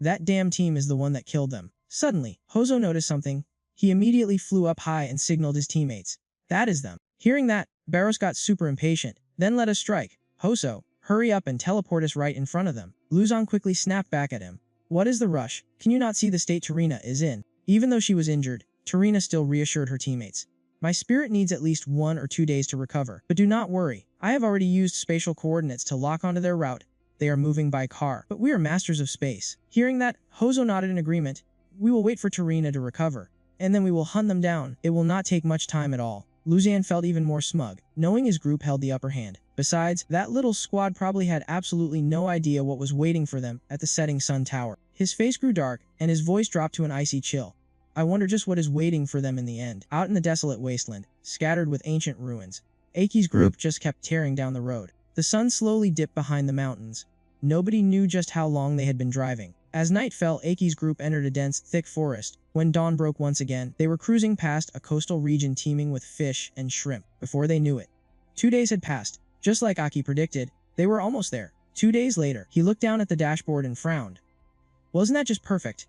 That damn team is the one that killed them. Suddenly, Hozo noticed something. He immediately flew up high and signaled his teammates. That is them. Hearing that, Barros got super impatient. Then let us strike. Hozo, hurry up and teleport us right in front of them. Luzon quickly snapped back at him. What is the rush? Can you not see the state Tarina is in? Even though she was injured, Tarina still reassured her teammates. My spirit needs at least 1 or 2 days to recover, but do not worry. I have already used spatial coordinates to lock onto their route. They are moving by car, but we are masters of space. Hearing that, Hozo nodded in agreement. We will wait for Tarina to recover, and then we will hunt them down. It will not take much time at all. Luzan felt even more smug, knowing his group held the upper hand. Besides, that little squad probably had absolutely no idea what was waiting for them at the Setting Sun Tower. His face grew dark, and his voice dropped to an icy chill. I wonder just what is waiting for them in the end. Out in the desolate wasteland, scattered with ancient ruins, Aki's group just kept tearing down the road. The sun slowly dipped behind the mountains. Nobody knew just how long they had been driving. As night fell, Aki's group entered a dense, thick forest. When dawn broke once again, they were cruising past a coastal region teeming with fish and shrimp. Before they knew it, 2 days had passed. Just like Aki predicted, they were almost there. 2 days later, he looked down at the dashboard and frowned. Wasn't that just perfect?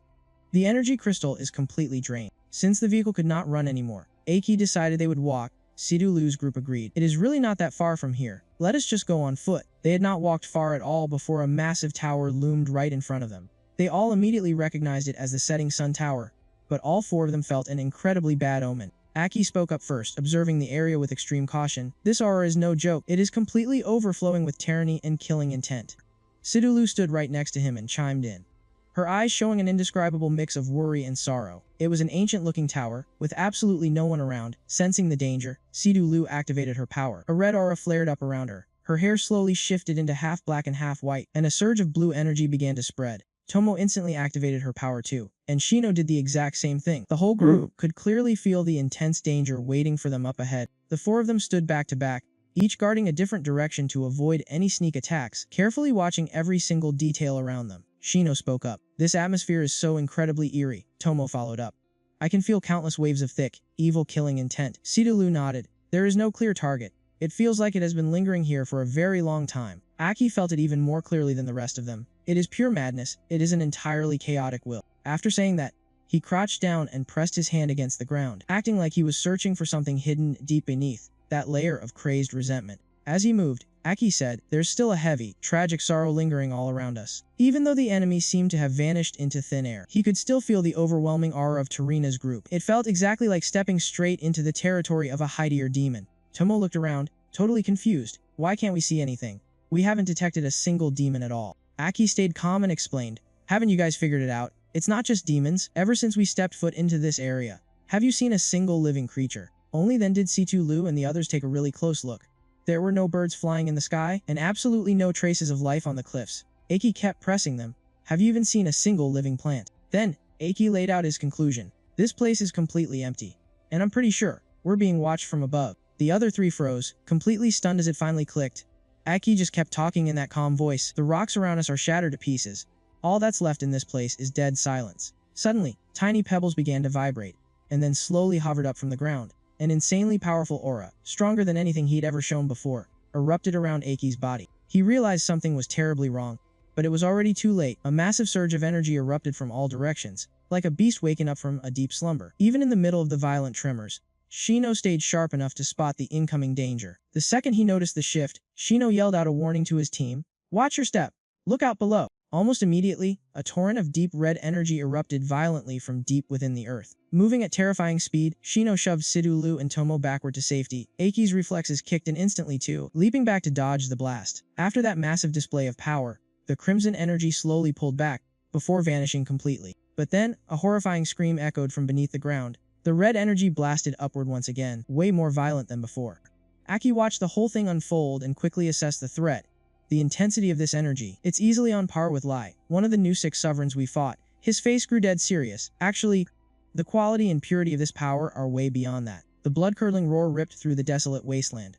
The energy crystal is completely drained. Since the vehicle could not run anymore, Aki decided they would walk. Sidulu's group agreed. It is really not that far from here. Let us just go on foot. They had not walked far at all before a massive tower loomed right in front of them. They all immediately recognized it as the Setting Sun Tower, but all 4 of them felt an incredibly bad omen. Aki spoke up first, observing the area with extreme caution. This aura is no joke. It is completely overflowing with tyranny and killing intent. Sidulu stood right next to him and chimed in, her eyes showing an indescribable mix of worry and sorrow. It was an ancient-looking tower, with absolutely no one around. Sensing the danger, Sidulu activated her power. A red aura flared up around her. Her hair slowly shifted into half black and half white, and a surge of blue energy began to spread. Tomo instantly activated her power too, and Shino did the exact same thing. The whole group could clearly feel the intense danger waiting for them up ahead. The 4 of them stood back to back, each guarding a different direction to avoid any sneak attacks, carefully watching every single detail around them. Shino spoke up. This atmosphere is so incredibly eerie. Tomo followed up. I can feel countless waves of thick, evil killing intent. Sidulu nodded. There is no clear target. It feels like it has been lingering here for a very long time. Aki felt it even more clearly than the rest of them. It is pure madness. It is an entirely chaotic will. After saying that, he crouched down and pressed his hand against the ground, acting like he was searching for something hidden deep beneath that layer of crazed resentment. As he moved, Aki said, there's still a heavy, tragic sorrow lingering all around us. Even though the enemy seemed to have vanished into thin air, he could still feel the overwhelming aura of Tarina's group. It felt exactly like stepping straight into the territory of a hightier demon. Tomo looked around, totally confused. Why can't we see anything? We haven't detected a single demon at all. Aki stayed calm and explained, haven't you guys figured it out? It's not just demons. Ever since we stepped foot into this area, have you seen a single living creature? Only then did Situ and the others take a really close look. There were no birds flying in the sky, and absolutely no traces of life on the cliffs. Aki kept pressing them. Have you even seen a single living plant? Then, Aki laid out his conclusion. This place is completely empty. And I'm pretty sure, we're being watched from above. The other 3 froze, completely stunned as it finally clicked. Aki just kept talking in that calm voice. The rocks around us are shattered to pieces. All that's left in this place is dead silence. Suddenly, tiny pebbles began to vibrate, and then slowly hovered up from the ground. An insanely powerful aura, stronger than anything he'd ever shown before, erupted around Aki's body. He realized something was terribly wrong, but it was already too late. A massive surge of energy erupted from all directions, like a beast waking up from a deep slumber. Even in the middle of the violent tremors, Shino stayed sharp enough to spot the incoming danger. The second he noticed the shift, Shino yelled out a warning to his team. "Watch your step! Look out below!" Almost immediately, a torrent of deep red energy erupted violently from deep within the earth. Moving at terrifying speed, Shino shoved Sidulu and Tomo backward to safety. Aki's reflexes kicked in instantly too, leaping back to dodge the blast. After that massive display of power, the crimson energy slowly pulled back, before vanishing completely. But then, a horrifying scream echoed from beneath the ground. The red energy blasted upward once again, way more violent than before. Aki watched the whole thing unfold and quickly assessed the threat. The intensity of this energy, it's easily on par with Lai, one of the new 6 sovereigns we fought. His face grew dead serious. Actually, the quality and purity of this power are way beyond that. The blood-curdling roar ripped through the desolate wasteland.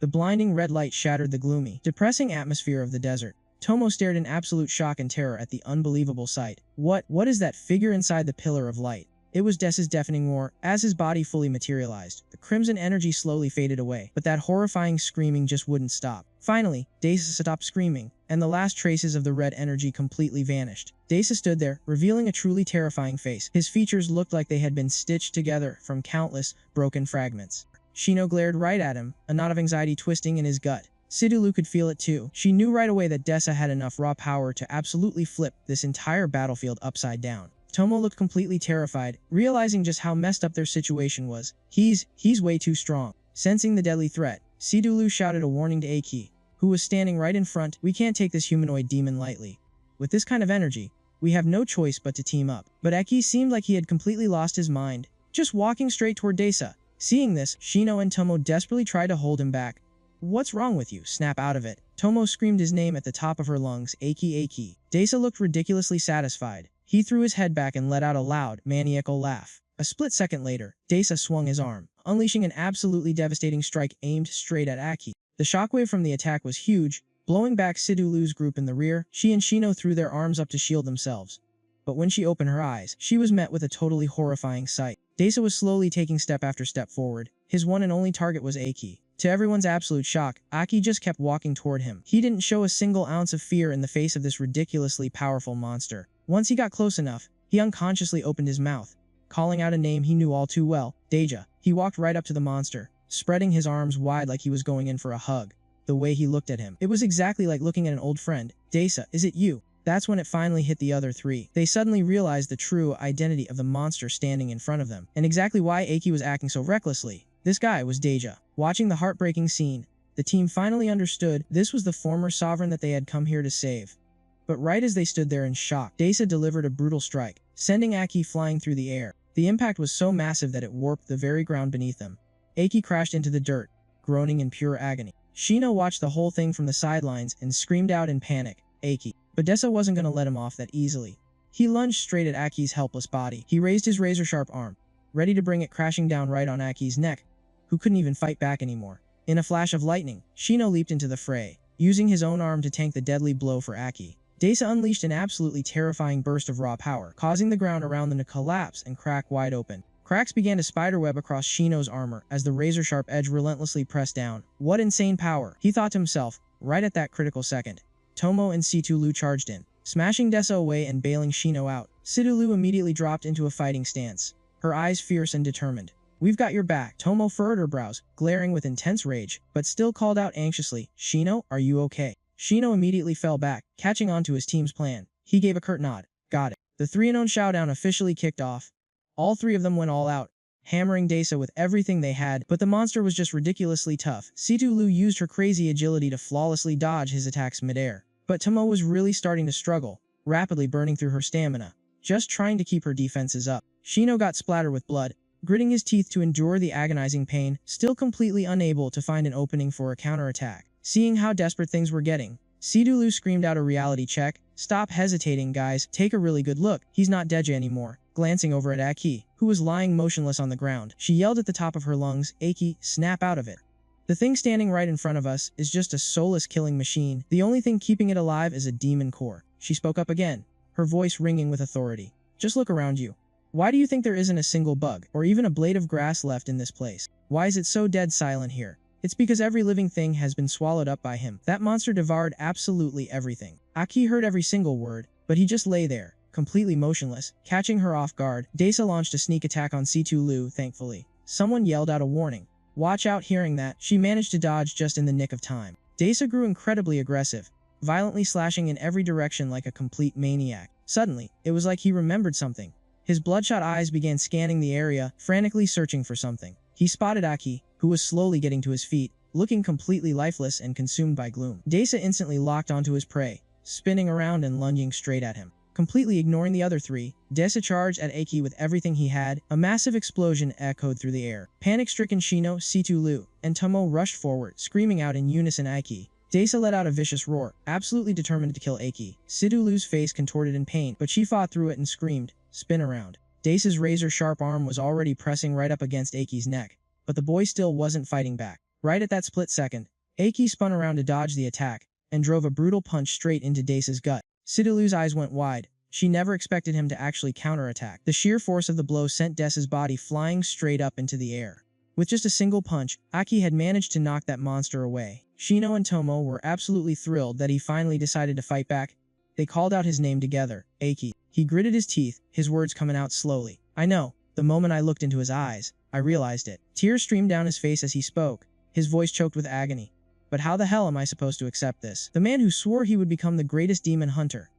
The blinding red light shattered the gloomy, depressing atmosphere of the desert. Tomo stared in absolute shock and terror at the unbelievable sight. What is that figure inside the pillar of light? It was Desa's deafening roar. As his body fully materialized, the crimson energy slowly faded away, but that horrifying screaming just wouldn't stop. Finally, Desa stopped screaming, and the last traces of the red energy completely vanished. Desa stood there, revealing a truly terrifying face. His features looked like they had been stitched together from countless broken fragments. Shino glared right at him, a knot of anxiety twisting in his gut. Sidulu could feel it too. She knew right away that Desa had enough raw power to absolutely flip this entire battlefield upside down. Tomo looked completely terrified, realizing just how messed up their situation was. He's way too strong. Sensing the deadly threat, Sidulu shouted a warning to Aki, who was standing right in front. "We can't take this humanoid demon lightly. With this kind of energy, we have no choice but to team up." But Aki seemed like he had completely lost his mind, just walking straight toward Desa. Seeing this, Shino and Tomo desperately tried to hold him back. "What's wrong with you? Snap out of it." Tomo screamed his name at the top of her lungs, "Aki, Aki." Desa looked ridiculously satisfied. He threw his head back and let out a loud, maniacal laugh. A split second later, Desa swung his arm, unleashing an absolutely devastating strike aimed straight at Aki. The shockwave from the attack was huge, blowing back Sidulu's group in the rear. She and Shino threw their arms up to shield themselves. But when she opened her eyes, she was met with a totally horrifying sight. Desa was slowly taking step after step forward. His one and only target was Aki. To everyone's absolute shock, Aki just kept walking toward him. He didn't show a single ounce of fear in the face of this ridiculously powerful monster. Once he got close enough, he unconsciously opened his mouth, calling out a name he knew all too well, Deja. He walked right up to the monster, spreading his arms wide like he was going in for a hug. The way he looked at him, it was exactly like looking at an old friend. "Desa, is it you?" That's when it finally hit the other three. They suddenly realized the true identity of the monster standing in front of them, and exactly why Aki was acting so recklessly. This guy was Deja. Watching the heartbreaking scene, the team finally understood this was the former sovereign that they had come here to save. But right as they stood there in shock, Desa delivered a brutal strike, sending Aki flying through the air. The impact was so massive that it warped the very ground beneath them. Aki crashed into the dirt, groaning in pure agony. Shino watched the whole thing from the sidelines and screamed out in panic, "Aki." But Desa wasn't going to let him off that easily. He lunged straight at Aki's helpless body. He raised his razor-sharp arm, ready to bring it crashing down right on Aki's neck, who couldn't even fight back anymore. In a flash of lightning, Shino leaped into the fray, using his own arm to tank the deadly blow for Aki. Desa unleashed an absolutely terrifying burst of raw power, causing the ground around them to collapse and crack wide open. Cracks began to spiderweb across Shino's armor as the razor-sharp edge relentlessly pressed down. What insane power, he thought to himself, right at that critical second. Tomo and Sidulu charged in, smashing Desa away and bailing Shino out. Sidulu immediately dropped into a fighting stance, her eyes fierce and determined. "We've got your back." Tomo furrowed her brows, glaring with intense rage, but still called out anxiously, "Shino, are you okay?" Shino immediately fell back, catching on to his team's plan. He gave a curt nod. "Got it." The three-in-one showdown officially kicked off. All three of them went all out, hammering Desa with everything they had, but the monster was just ridiculously tough. Sidulu used her crazy agility to flawlessly dodge his attacks midair. But Tomo was really starting to struggle, rapidly burning through her stamina, just trying to keep her defenses up. Shino got splattered with blood, gritting his teeth to endure the agonizing pain, still completely unable to find an opening for a counterattack. Seeing how desperate things were getting, Sidulu screamed out a reality check. "Stop hesitating, guys. Take a really good look. He's not Deja anymore." Glancing over at Aki, who was lying motionless on the ground, she yelled at the top of her lungs, "Aki, snap out of it. The thing standing right in front of us is just a soulless killing machine. The only thing keeping it alive is a demon core." She spoke up again, her voice ringing with authority. "Just look around you. Why do you think there isn't a single bug, or even a blade of grass left in this place? Why is it so dead silent here? It's because every living thing has been swallowed up by him. That monster devoured absolutely everything." Aki heard every single word, but he just lay there, completely motionless. Catching her off guard, Desa launched a sneak attack on Sidulu, thankfully. someone yelled out a warning. "Watch out!" Hearing that, she managed to dodge just in the nick of time. Dasa grew incredibly aggressive, violently slashing in every direction like a complete maniac. Suddenly, it was like he remembered something. His bloodshot eyes began scanning the area, frantically searching for something. He spotted Aki, who was slowly getting to his feet, looking completely lifeless and consumed by gloom. Dasa instantly locked onto his prey, spinning around and lunging straight at him. Completely ignoring the other three, Dasa charged at Aki with everything he had. A massive explosion echoed through the air. Panic-stricken Shino, Situ-Lu, and Tomo rushed forward, screaming out in unison Aki. Dasa let out a vicious roar, absolutely determined to kill Aki. Situ-Lu's face contorted in pain, but she fought through it and screamed, "Spin around." Dasa's razor-sharp arm was already pressing right up against Aki's neck, but the boy still wasn't fighting back. Right at that split second, Aki spun around to dodge the attack, and drove a brutal punch straight into Dasa's gut. Situ-Lu's eyes went wide. She never expected him to actually counterattack. The sheer force of the blow sent Dasa's body flying straight up into the air. With just a single punch, Aki had managed to knock that monster away. Shino and Tomo were absolutely thrilled that he finally decided to fight back. They called out his name together, Aki. He gritted his teeth, his words coming out slowly. "I know. The moment I looked into his eyes, I realized it." Tears streamed down his face as he spoke, his voice choked with agony. "But how the hell am I supposed to accept this? The man who swore he would become the greatest demon hunter.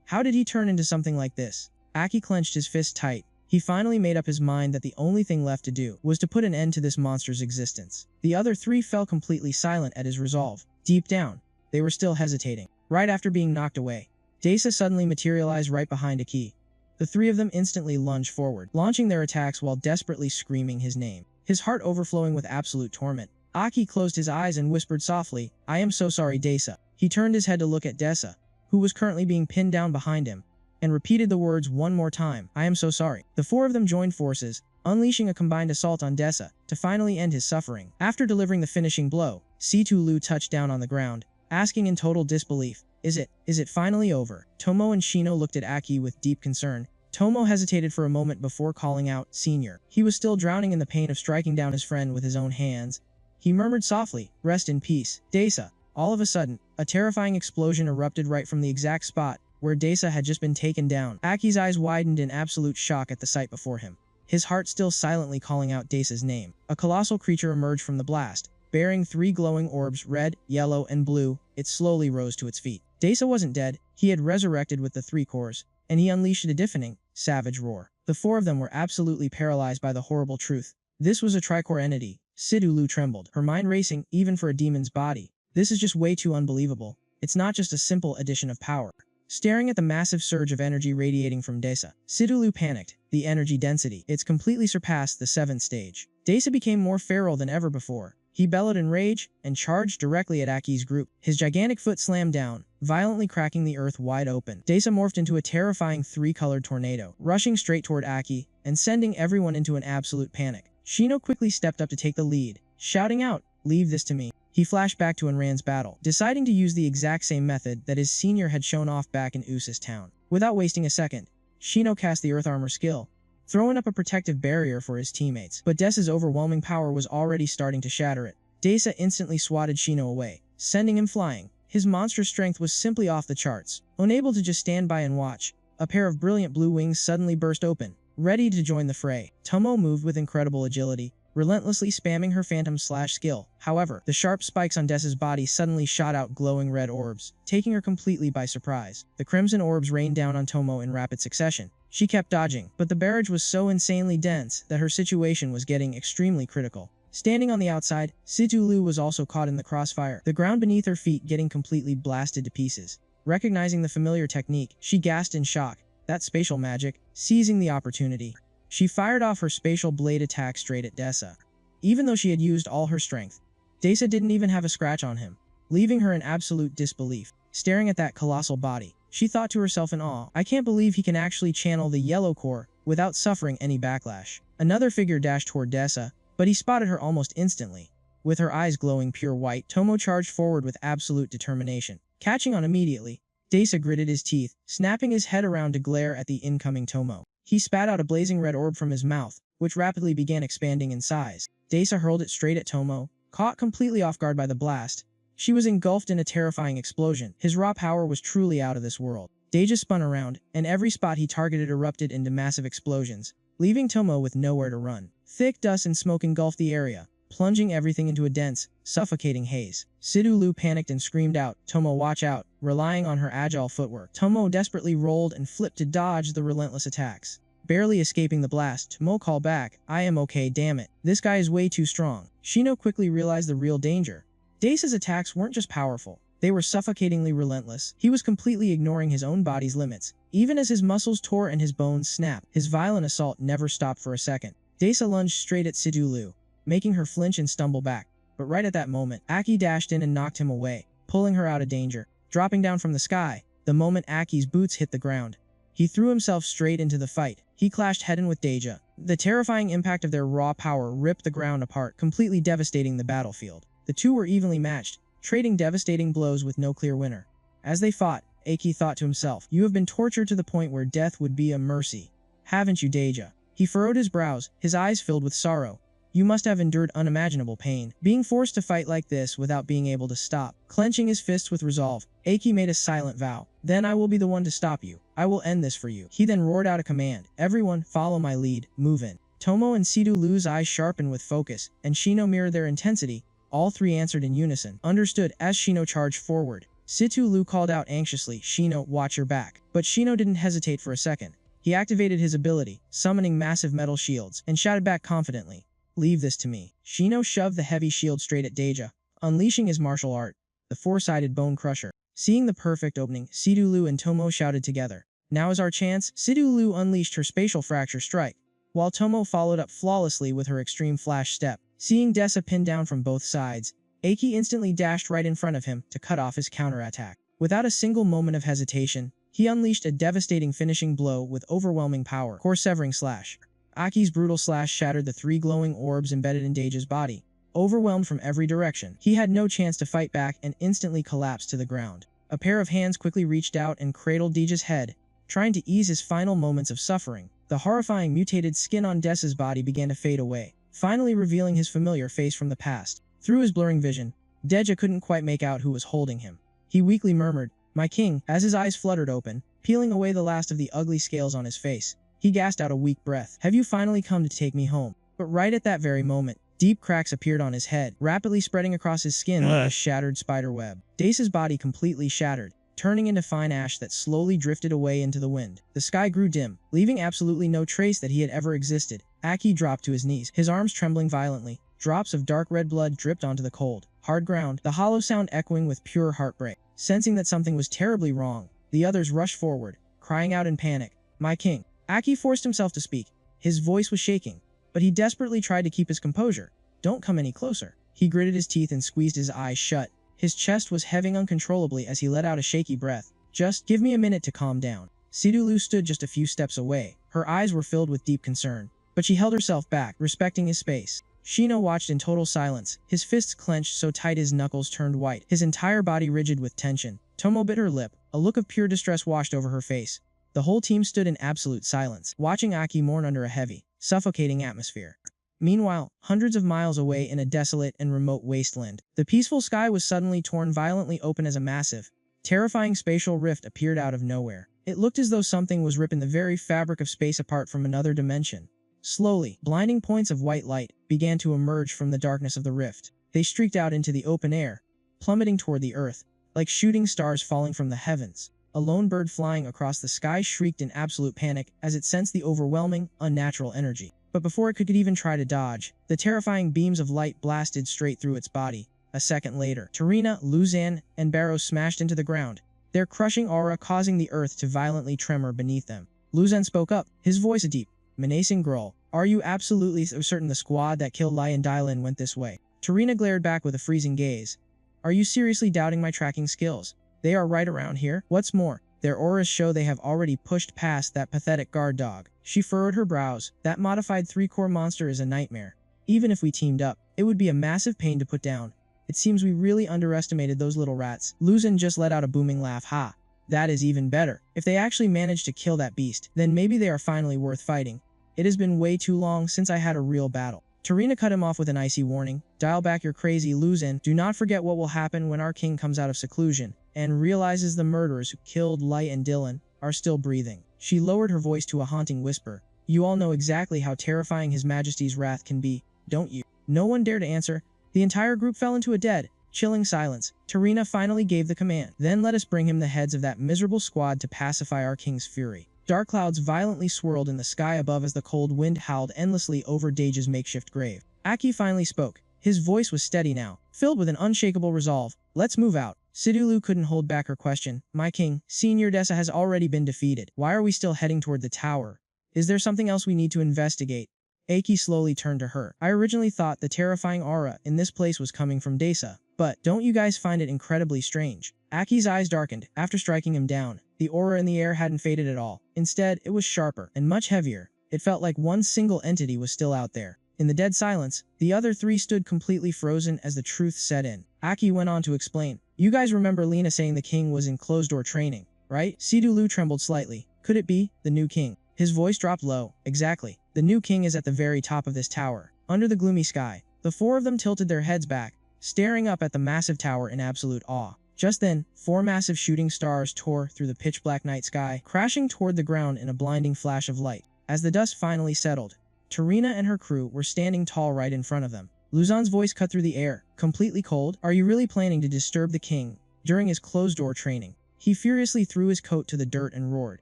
How did he turn into something like this?" Aki clenched his fist tight. He finally made up his mind that the only thing left to do was to put an end to this monster's existence. The other three fell completely silent at his resolve. Deep down, they were still hesitating. Right after being knocked away, Dasa suddenly materialized right behind Aki. The three of them instantly lunged forward, launching their attacks while desperately screaming his name. His heart overflowing with absolute torment. Aki closed his eyes and whispered softly, "I am so sorry, Dasa." He turned his head to look at Dasa, who was currently being pinned down behind him, and repeated the words one more time, "I am so sorry." The four of them joined forces, unleashing a combined assault on Dasa, to finally end his suffering. After delivering the finishing blow, Situ-Lu touched down on the ground, asking in total disbelief, Is it finally over?" Tomo and Shino looked at Aki with deep concern. Tomo hesitated for a moment before calling out, "Senior." He was still drowning in the pain of striking down his friend with his own hands. He murmured softly, "Rest in peace, Dasa." All of a sudden, a terrifying explosion erupted right from the exact spot where Dasa had just been taken down. Aki's eyes widened in absolute shock at the sight before him, his heart still silently calling out Dasa's name. A colossal creature emerged from the blast, bearing three glowing orbs, red, yellow, and blue. It slowly rose to its feet. Dasa wasn't dead, he had resurrected with the three cores, and he unleashed a deafening, savage roar. The four of them were absolutely paralyzed by the horrible truth. This was a tricore entity. Situ-Lu trembled, her mind racing, even for a demon's body. This is just way too unbelievable. It's not just a simple addition of power. Staring at the massive surge of energy radiating from Dasa, Situ-Lu panicked. The energy density. It's completely surpassed the 7th stage. Dasa became more feral than ever before. He bellowed in rage and charged directly at Aki's group. His gigantic foot slammed down, violently cracking the earth wide open. Dasa morphed into a terrifying three-colored tornado, rushing straight toward Aki and sending everyone into an absolute panic. Shino quickly stepped up to take the lead, shouting out, "Leave this to me." He flashed back to Enran's battle, deciding to use the exact same method that his senior had shown off back in Usus town. Without wasting a second, Shino cast the Earth Armor skill, throwing up a protective barrier for his teammates. But Dasa's overwhelming power was already starting to shatter it. Dasa instantly swatted Shino away, sending him flying. His monstrous strength was simply off the charts. Unable to just stand by and watch, a pair of brilliant blue wings suddenly burst open, ready to join the fray. Tomo moved with incredible agility, relentlessly spamming her phantom slash skill. However, the sharp spikes on Dasa's body suddenly shot out glowing red orbs, taking her completely by surprise. The crimson orbs rained down on Tomo in rapid succession. She kept dodging, but the barrage was so insanely dense that her situation was getting extremely critical. Standing on the outside, Situ-Lu was also caught in the crossfire, the ground beneath her feet getting completely blasted to pieces. Recognizing the familiar technique, she gasped in shock. That spatial magic. Seizing the opportunity, she fired off her spatial blade attack straight at Dasa. Even though she had used all her strength, Dasa didn't even have a scratch on him, leaving her in absolute disbelief. Staring at that colossal body, she thought to herself in awe, "I can't believe he can actually channel the yellow core without suffering any backlash." Another figure dashed toward Dasa, but he spotted her almost instantly. With her eyes glowing pure white, Tomo charged forward with absolute determination. Catching on immediately, Dasa gritted his teeth, snapping his head around to glare at the incoming Tomo. He spat out a blazing red orb from his mouth, which rapidly began expanding in size. Dasa hurled it straight at Tomo, caught completely off guard by the blast. She was engulfed in a terrifying explosion. His raw power was truly out of this world. Dasa spun around, and every spot he targeted erupted into massive explosions, leaving Tomo with nowhere to run. Thick dust and smoke engulfed the area, plunging everything into a dense, suffocating haze. Sidulu panicked and screamed out, "Tomo, watch out," relying on her agile footwork. Tomo desperately rolled and flipped to dodge the relentless attacks. Barely escaping the blast, Tomo called back, "I am okay, damn it. This guy is way too strong." Shino quickly realized the real danger. Dace's attacks weren't just powerful, they were suffocatingly relentless. He was completely ignoring his own body's limits. Even as his muscles tore and his bones snapped, his violent assault never stopped for a second. Dace lunged straight at Sidulu, making her flinch and stumble back. But right at that moment, Aki dashed in and knocked him away, pulling her out of danger. Dropping down from the sky, the moment Aki's boots hit the ground, he threw himself straight into the fight. He clashed head-on with Deja. The terrifying impact of their raw power ripped the ground apart, completely devastating the battlefield. The two were evenly matched, trading devastating blows with no clear winner. As they fought, Aki thought to himself, "You have been tortured to the point where death would be a mercy. Haven't you, Deja?" He furrowed his brows, his eyes filled with sorrow. "You must have endured unimaginable pain, being forced to fight like this without being able to stop." Clenching his fists with resolve, Aki made a silent vow. "Then I will be the one to stop you. I will end this for you." He then roared out a command. "Everyone, follow my lead, move in." Tomo and Sidulu's eyes sharpened with focus, and Shino mirrored their intensity. All three answered in unison. Understood. As Shino charged forward, Sidulu called out anxiously, "Shino, watch your back." But Shino didn't hesitate for a second. He activated his ability, summoning massive metal shields, and shouted back confidently, "Leave this to me." Shino shoved the heavy shield straight at Deja, unleashing his martial art, the four-sided bone crusher. Seeing the perfect opening, Sidulu and Tomo shouted together, "Now is our chance." Sidulu unleashed her spatial fracture strike, while Tomo followed up flawlessly with her extreme flash step. Seeing Dessa pinned down from both sides, Aki instantly dashed right in front of him to cut off his counterattack. Without a single moment of hesitation, he unleashed a devastating finishing blow with overwhelming power. Core-severing slash. Aki's brutal slash shattered the three glowing orbs embedded in Deja's body. Overwhelmed from every direction, he had no chance to fight back and instantly collapsed to the ground. A pair of hands quickly reached out and cradled Deja's head, trying to ease his final moments of suffering. The horrifying mutated skin on Dessa's body began to fade away, finally revealing his familiar face from the past. Through his blurring vision, Deja couldn't quite make out who was holding him. He weakly murmured, "My king," as his eyes fluttered open, peeling away the last of the ugly scales on his face. He gasped out a weak breath. "Have you finally come to take me home?" But right at that very moment, deep cracks appeared on his head, rapidly spreading across his skin like a shattered spider web. Dace's body completely shattered, turning into fine ash that slowly drifted away into the wind. The sky grew dim, leaving absolutely no trace that he had ever existed. Aki dropped to his knees, his arms trembling violently. Drops of dark red blood dripped onto the cold, hard ground, the hollow sound echoing with pure heartbreak. Sensing that something was terribly wrong, the others rushed forward, crying out in panic, "My king!" Aki forced himself to speak. His voice was shaking, but he desperately tried to keep his composure. "Don't come any closer." He gritted his teeth and squeezed his eyes shut. His chest was heaving uncontrollably as he let out a shaky breath. "Just give me a minute to calm down." Sidulu stood just a few steps away. Her eyes were filled with deep concern, but she held herself back, respecting his space. Shino watched in total silence, his fists clenched so tight his knuckles turned white, his entire body rigid with tension. Tomo bit her lip, a look of pure distress washed over her face. The whole team stood in absolute silence, watching Aki mourn under a heavy, suffocating atmosphere. Meanwhile, hundreds of miles away in a desolate and remote wasteland, the peaceful sky was suddenly torn violently open as a massive, terrifying spatial rift appeared out of nowhere. It looked as though something was ripping the very fabric of space apart from another dimension. Slowly, blinding points of white light began to emerge from the darkness of the rift. They streaked out into the open air, plummeting toward the earth, like shooting stars falling from the heavens. A lone bird flying across the sky shrieked in absolute panic as it sensed the overwhelming, unnatural energy. But before it could even try to dodge, the terrifying beams of light blasted straight through its body. A second later, Tarina, Luzan, and Barrow smashed into the ground, their crushing aura causing the earth to violently tremor beneath them. Luzan spoke up, his voice a deep, menacing growl. "Are you absolutely certain the squad that killed Lai and Dylan went this way?" Tarina glared back with a freezing gaze. "Are you seriously doubting my tracking skills? They are right around here. What's more, their auras show they have already pushed past that pathetic guard dog." She furrowed her brows. "That modified three-core monster is a nightmare. Even if we teamed up, it would be a massive pain to put down. It seems we really underestimated those little rats." Luzan just let out a booming laugh. "Ha! That is even better. If they actually managed to kill that beast, then maybe they are finally worth fighting. It has been way too long since I had a real battle." Tarina cut him off with an icy warning. "Dial back your crazy, Luzan. Do not forget what will happen when our king comes out of seclusion and realizes the murderers who killed Light and Dylan are still breathing." She lowered her voice to a haunting whisper. You all know exactly how terrifying His Majesty's wrath can be, don't you? No one dared to answer. The entire group fell into a dead, chilling silence. Tarina finally gave the command. Then let us bring him the heads of that miserable squad to pacify our king's fury. Dark clouds violently swirled in the sky above as the cold wind howled endlessly over Dage's makeshift grave. Aki finally spoke. His voice was steady now, filled with an unshakable resolve. Let's move out. Sidulu couldn't hold back her question. My king, Senior Dessa has already been defeated. Why are we still heading toward the tower? Is there something else we need to investigate? Aki slowly turned to her. I originally thought the terrifying aura in this place was coming from Dessa, but don't you guys find it incredibly strange? Aki's eyes darkened. After striking him down, the aura in the air hadn't faded at all. Instead, it was sharper and much heavier. It felt like one single entity was still out there. In the dead silence, the other three stood completely frozen as the truth set in. Aki went on to explain. You guys remember Lena saying the king was in closed-door training, right? Sidulu trembled slightly. Could it be the new king? His voice dropped low. Exactly. The new king is at the very top of this tower. Under the gloomy sky, the four of them tilted their heads back, staring up at the massive tower in absolute awe. Just then, four massive shooting stars tore through the pitch-black night sky, crashing toward the ground in a blinding flash of light. As the dust finally settled, Tarina and her crew were standing tall right in front of them. Luzon's voice cut through the air, completely cold. Are you really planning to disturb the king during his closed-door training? He furiously threw his coat to the dirt and roared.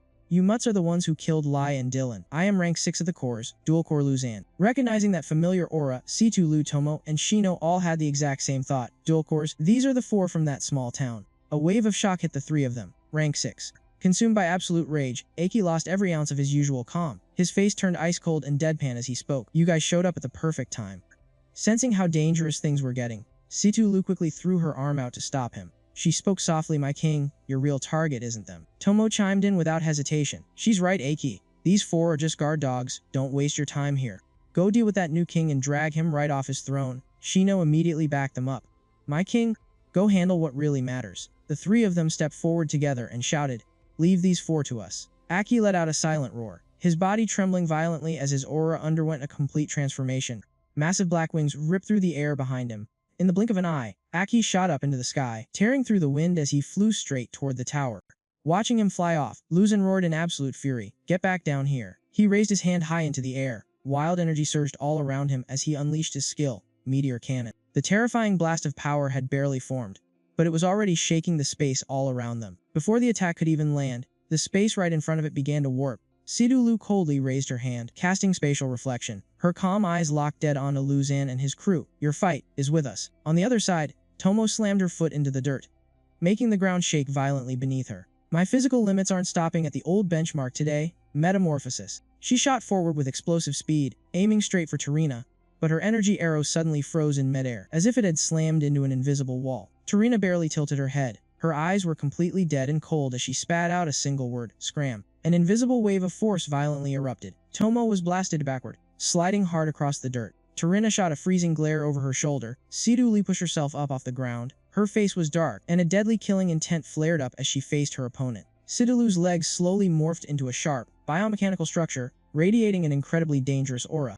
You mutts are the ones who killed Lai and Dylan. I am rank 6 of the cores, dual core Luzan. Recognizing that familiar aura, Situ Lu Tomo and Shino all had the exact same thought. Dual cores, these are the 4 from that small town. A wave of shock hit the 3 of them. Rank 6. Consumed by absolute rage, Aki lost every ounce of his usual calm. His face turned ice cold and deadpan as he spoke. You guys showed up at the perfect time. Sensing how dangerous things were getting, Situ Lu quickly threw her arm out to stop him. She spoke softly, my king, your real target isn't them. Tomo chimed in without hesitation. She's right, Aki. These 4 are just guard dogs. Don't waste your time here. Go deal with that new king and drag him right off his throne. Shino immediately backed them up. My king, go handle what really matters. The 3 of them stepped forward together and shouted, leave these 4 to us. Aki let out a silent roar, his body trembling violently as his aura underwent a complete transformation. Massive black wings ripped through the air behind him. In the blink of an eye, Aki shot up into the sky, tearing through the wind as he flew straight toward the tower. Watching him fly off, Luzon roared in absolute fury. Get back down here. He raised his hand high into the air. Wild energy surged all around him as he unleashed his skill, Meteor Cannon. The terrifying blast of power had barely formed, but it was already shaking the space all around them. Before the attack could even land, the space right in front of it began to warp. Sidulu coldly raised her hand, casting spatial reflection. Her calm eyes locked dead onto Luzon and his crew. Your fight is with us. On the other side, Tomo slammed her foot into the dirt, making the ground shake violently beneath her. My physical limits aren't stopping at the old benchmark today. Metamorphosis. She shot forward with explosive speed, aiming straight for Tarina, but her energy arrow suddenly froze in midair, as if it had slammed into an invisible wall. Tarina barely tilted her head. Her eyes were completely dead and cold as she spat out a single word, scram. An invisible wave of force violently erupted. Tomo was blasted backward, sliding hard across the dirt. Tarina shot a freezing glare over her shoulder. Siduli pushed herself up off the ground. Her face was dark, and a deadly killing intent flared up as she faced her opponent. Sidulu's legs slowly morphed into a sharp, biomechanical structure, radiating an incredibly dangerous aura.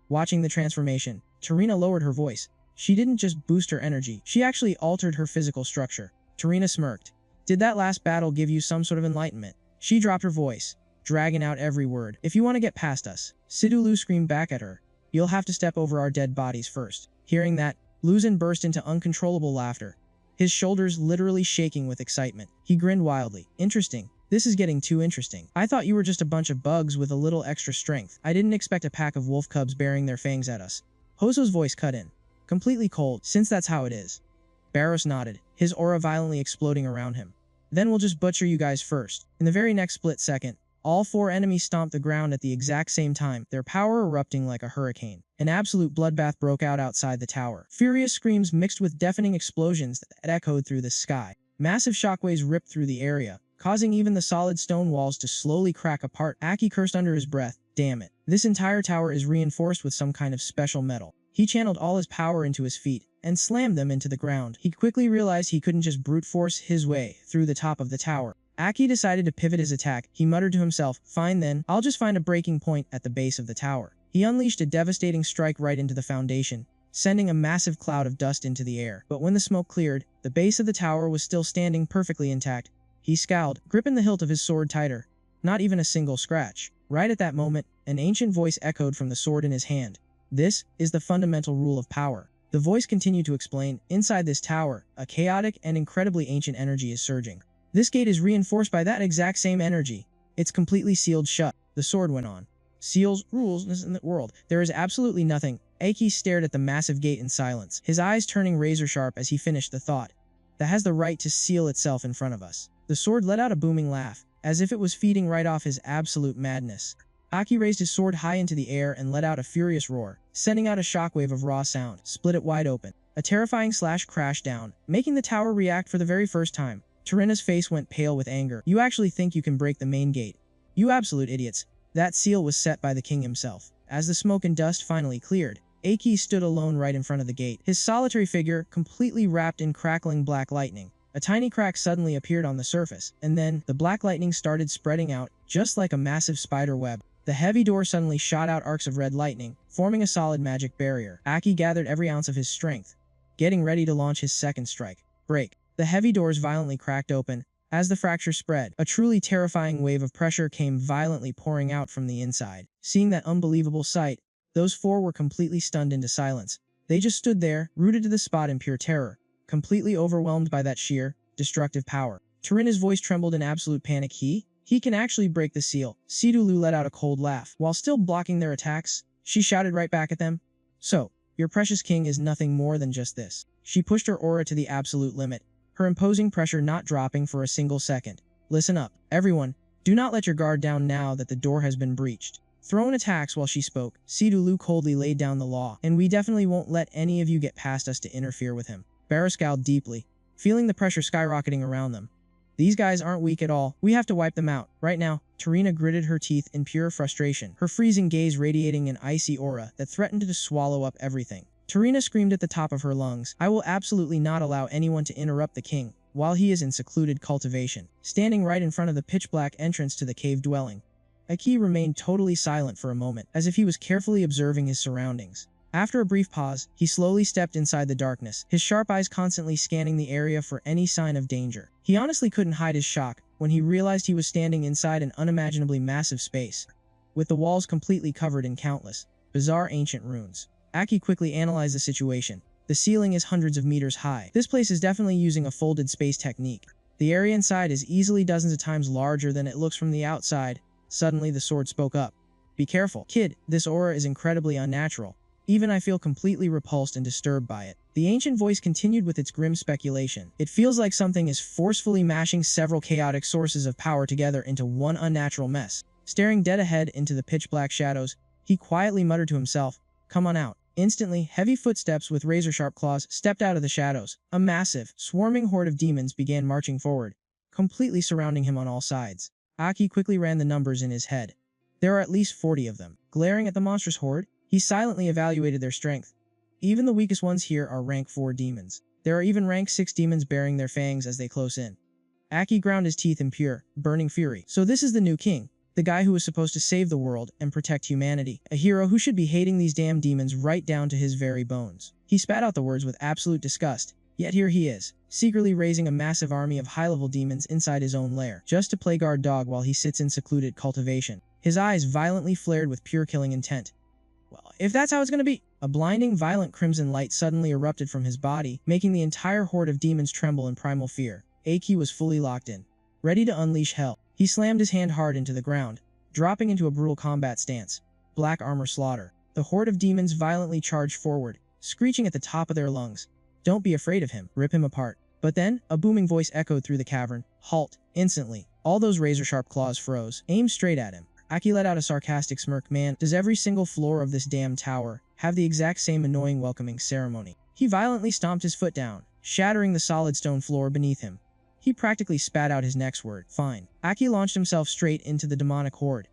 Watching the transformation, Tarina lowered her voice. She didn't just boost her energy, she actually altered her physical structure. Tarina smirked. Did that last battle give you some sort of enlightenment? She dropped her voice, dragging out every word. If you want to get past us, Sidulu screamed back at her. You'll have to step over our dead bodies first. Hearing that, Luzon burst into uncontrollable laughter, his shoulders literally shaking with excitement. He grinned wildly. Interesting. This is getting too interesting. I thought you were just a bunch of bugs with a little extra strength. I didn't expect a pack of wolf cubs bearing their fangs at us. Hoso's voice cut in, completely cold, since that's how it is. Barros nodded, his aura violently exploding around him. Then we'll just butcher you guys first. In the very next split second, all 4 enemies stomped the ground at the exact same time, their power erupting like a hurricane. An absolute bloodbath broke out outside the tower. Furious screams mixed with deafening explosions that echoed through the sky. Massive shockwaves ripped through the area, causing even the solid stone walls to slowly crack apart. Aki cursed under his breath. Damn it. This entire tower is reinforced with some kind of special metal. He channeled all his power into his feet and slammed them into the ground. He quickly realized he couldn't just brute force his way through the top of the tower. Aki decided to pivot his attack. He muttered to himself, fine then, I'll just find a breaking point at the base of the tower. He unleashed a devastating strike right into the foundation, sending a massive cloud of dust into the air. But when the smoke cleared, the base of the tower was still standing perfectly intact. He scowled, gripping the hilt of his sword tighter. Not even a single scratch. Right at that moment, An ancient voice echoed from the sword in his hand. This is the fundamental rule of power. The voice continued to explain, inside this tower, a chaotic and incredibly ancient energy is surging. This gate is reinforced by that exact same energy. It's completely sealed shut. The sword went on. Seals, rules in the world. There is absolutely nothing. Aki stared at the massive gate in silence, his eyes turning razor-sharp as he finished the thought. That has the right to seal itself in front of us. The sword let out a booming laugh, as if it was feeding right off his absolute madness. Aki raised his sword high into the air and let out a furious roar, sending out a shockwave of raw sound, split it wide open. A terrifying slash crashed down, making the tower react for the very first time. Tarina's face went pale with anger. You actually think you can break the main gate? You absolute idiots. That seal was set by the king himself. As the smoke and dust finally cleared, Aki stood alone right in front of the gate, his solitary figure completely wrapped in crackling black lightning. A tiny crack suddenly appeared on the surface, and then the black lightning started spreading out, just like a massive spider web. The heavy door suddenly shot out arcs of red lightning, forming a solid magic barrier. Aki gathered every ounce of his strength, getting ready to launch his second strike. Break. The heavy doors violently cracked open. As the fracture spread, a truly terrifying wave of pressure came violently pouring out from the inside. Seeing that unbelievable sight, those four were completely stunned into silence. They just stood there, rooted to the spot in pure terror, completely overwhelmed by that sheer, destructive power. Tarina's voice trembled in absolute panic. He can actually break the seal. Sidulu let out a cold laugh. While still blocking their attacks, she shouted right back at them. So, your precious king is nothing more than just this. She pushed her aura to the absolute limit, her imposing pressure not dropping for a single second. Listen up, everyone. Do not let your guard down now that the door has been breached. Throwing attacks while she spoke, Sidulu coldly laid down the law, and we definitely won't let any of you get past us to interfere with him. Barra scowled deeply, feeling the pressure skyrocketing around them. These guys aren't weak at all. We have to wipe them out. Right now, Tarina gritted her teeth in pure frustration, her freezing gaze radiating an icy aura that threatened to swallow up everything. Tarina screamed at the top of her lungs, I will absolutely not allow anyone to interrupt the king, while he is in secluded cultivation. Standing right in front of the pitch-black entrance to the cave dwelling, Aki remained totally silent for a moment, as if he was carefully observing his surroundings. After a brief pause, he slowly stepped inside the darkness, his sharp eyes constantly scanning the area for any sign of danger. He honestly couldn't hide his shock when he realized he was standing inside an unimaginably massive space, with the walls completely covered in countless, bizarre ancient runes. Aki quickly analyzed the situation. The ceiling is hundreds of meters high. This place is definitely using a folded space technique. The area inside is easily dozens of times larger than it looks from the outside. Suddenly the sword spoke up. Be careful, kid, this aura is incredibly unnatural. Even I feel completely repulsed and disturbed by it. The ancient voice continued with its grim speculation. It feels like something is forcefully mashing several chaotic sources of power together into one unnatural mess. Staring dead ahead into the pitch-black shadows, he quietly muttered to himself, come on out. Instantly, heavy footsteps with razor-sharp claws stepped out of the shadows. A massive, swarming horde of demons began marching forward, completely surrounding him on all sides. Aki quickly ran the numbers in his head. There are at least 40 of them. Glaring at the monstrous horde, he silently evaluated their strength. Even the weakest ones here are rank 4 demons. There are even rank 6 demons bearing their fangs as they close in. Aki ground his teeth in pure, burning fury. So this is the new king. The guy who was supposed to save the world and protect humanity. A hero who should be hating these damn demons right down to his very bones. He spat out the words with absolute disgust. Yet here he is, secretly raising a massive army of high-level demons inside his own lair, just to play guard dog while he sits in secluded cultivation. His eyes violently flared with pure killing intent. Well, if that's how it's gonna be. A blinding, violent crimson light suddenly erupted from his body, making the entire horde of demons tremble in primal fear. Aki was fully locked in, ready to unleash hell. He slammed his hand hard into the ground, dropping into a brutal combat stance. Black armor slaughter. The horde of demons violently charged forward, screeching at the top of their lungs. Don't be afraid of him. Rip him apart. But then, a booming voice echoed through the cavern. Halt. Instantly, all those razor-sharp claws froze, aimed straight at him. Aki let out a sarcastic smirk. Man, does every single floor of this damn tower have the exact same annoying welcoming ceremony? He violently stomped his foot down, shattering the solid stone floor beneath him. He practically spat out his next word. Fine. Aki launched himself straight into the demonic horde.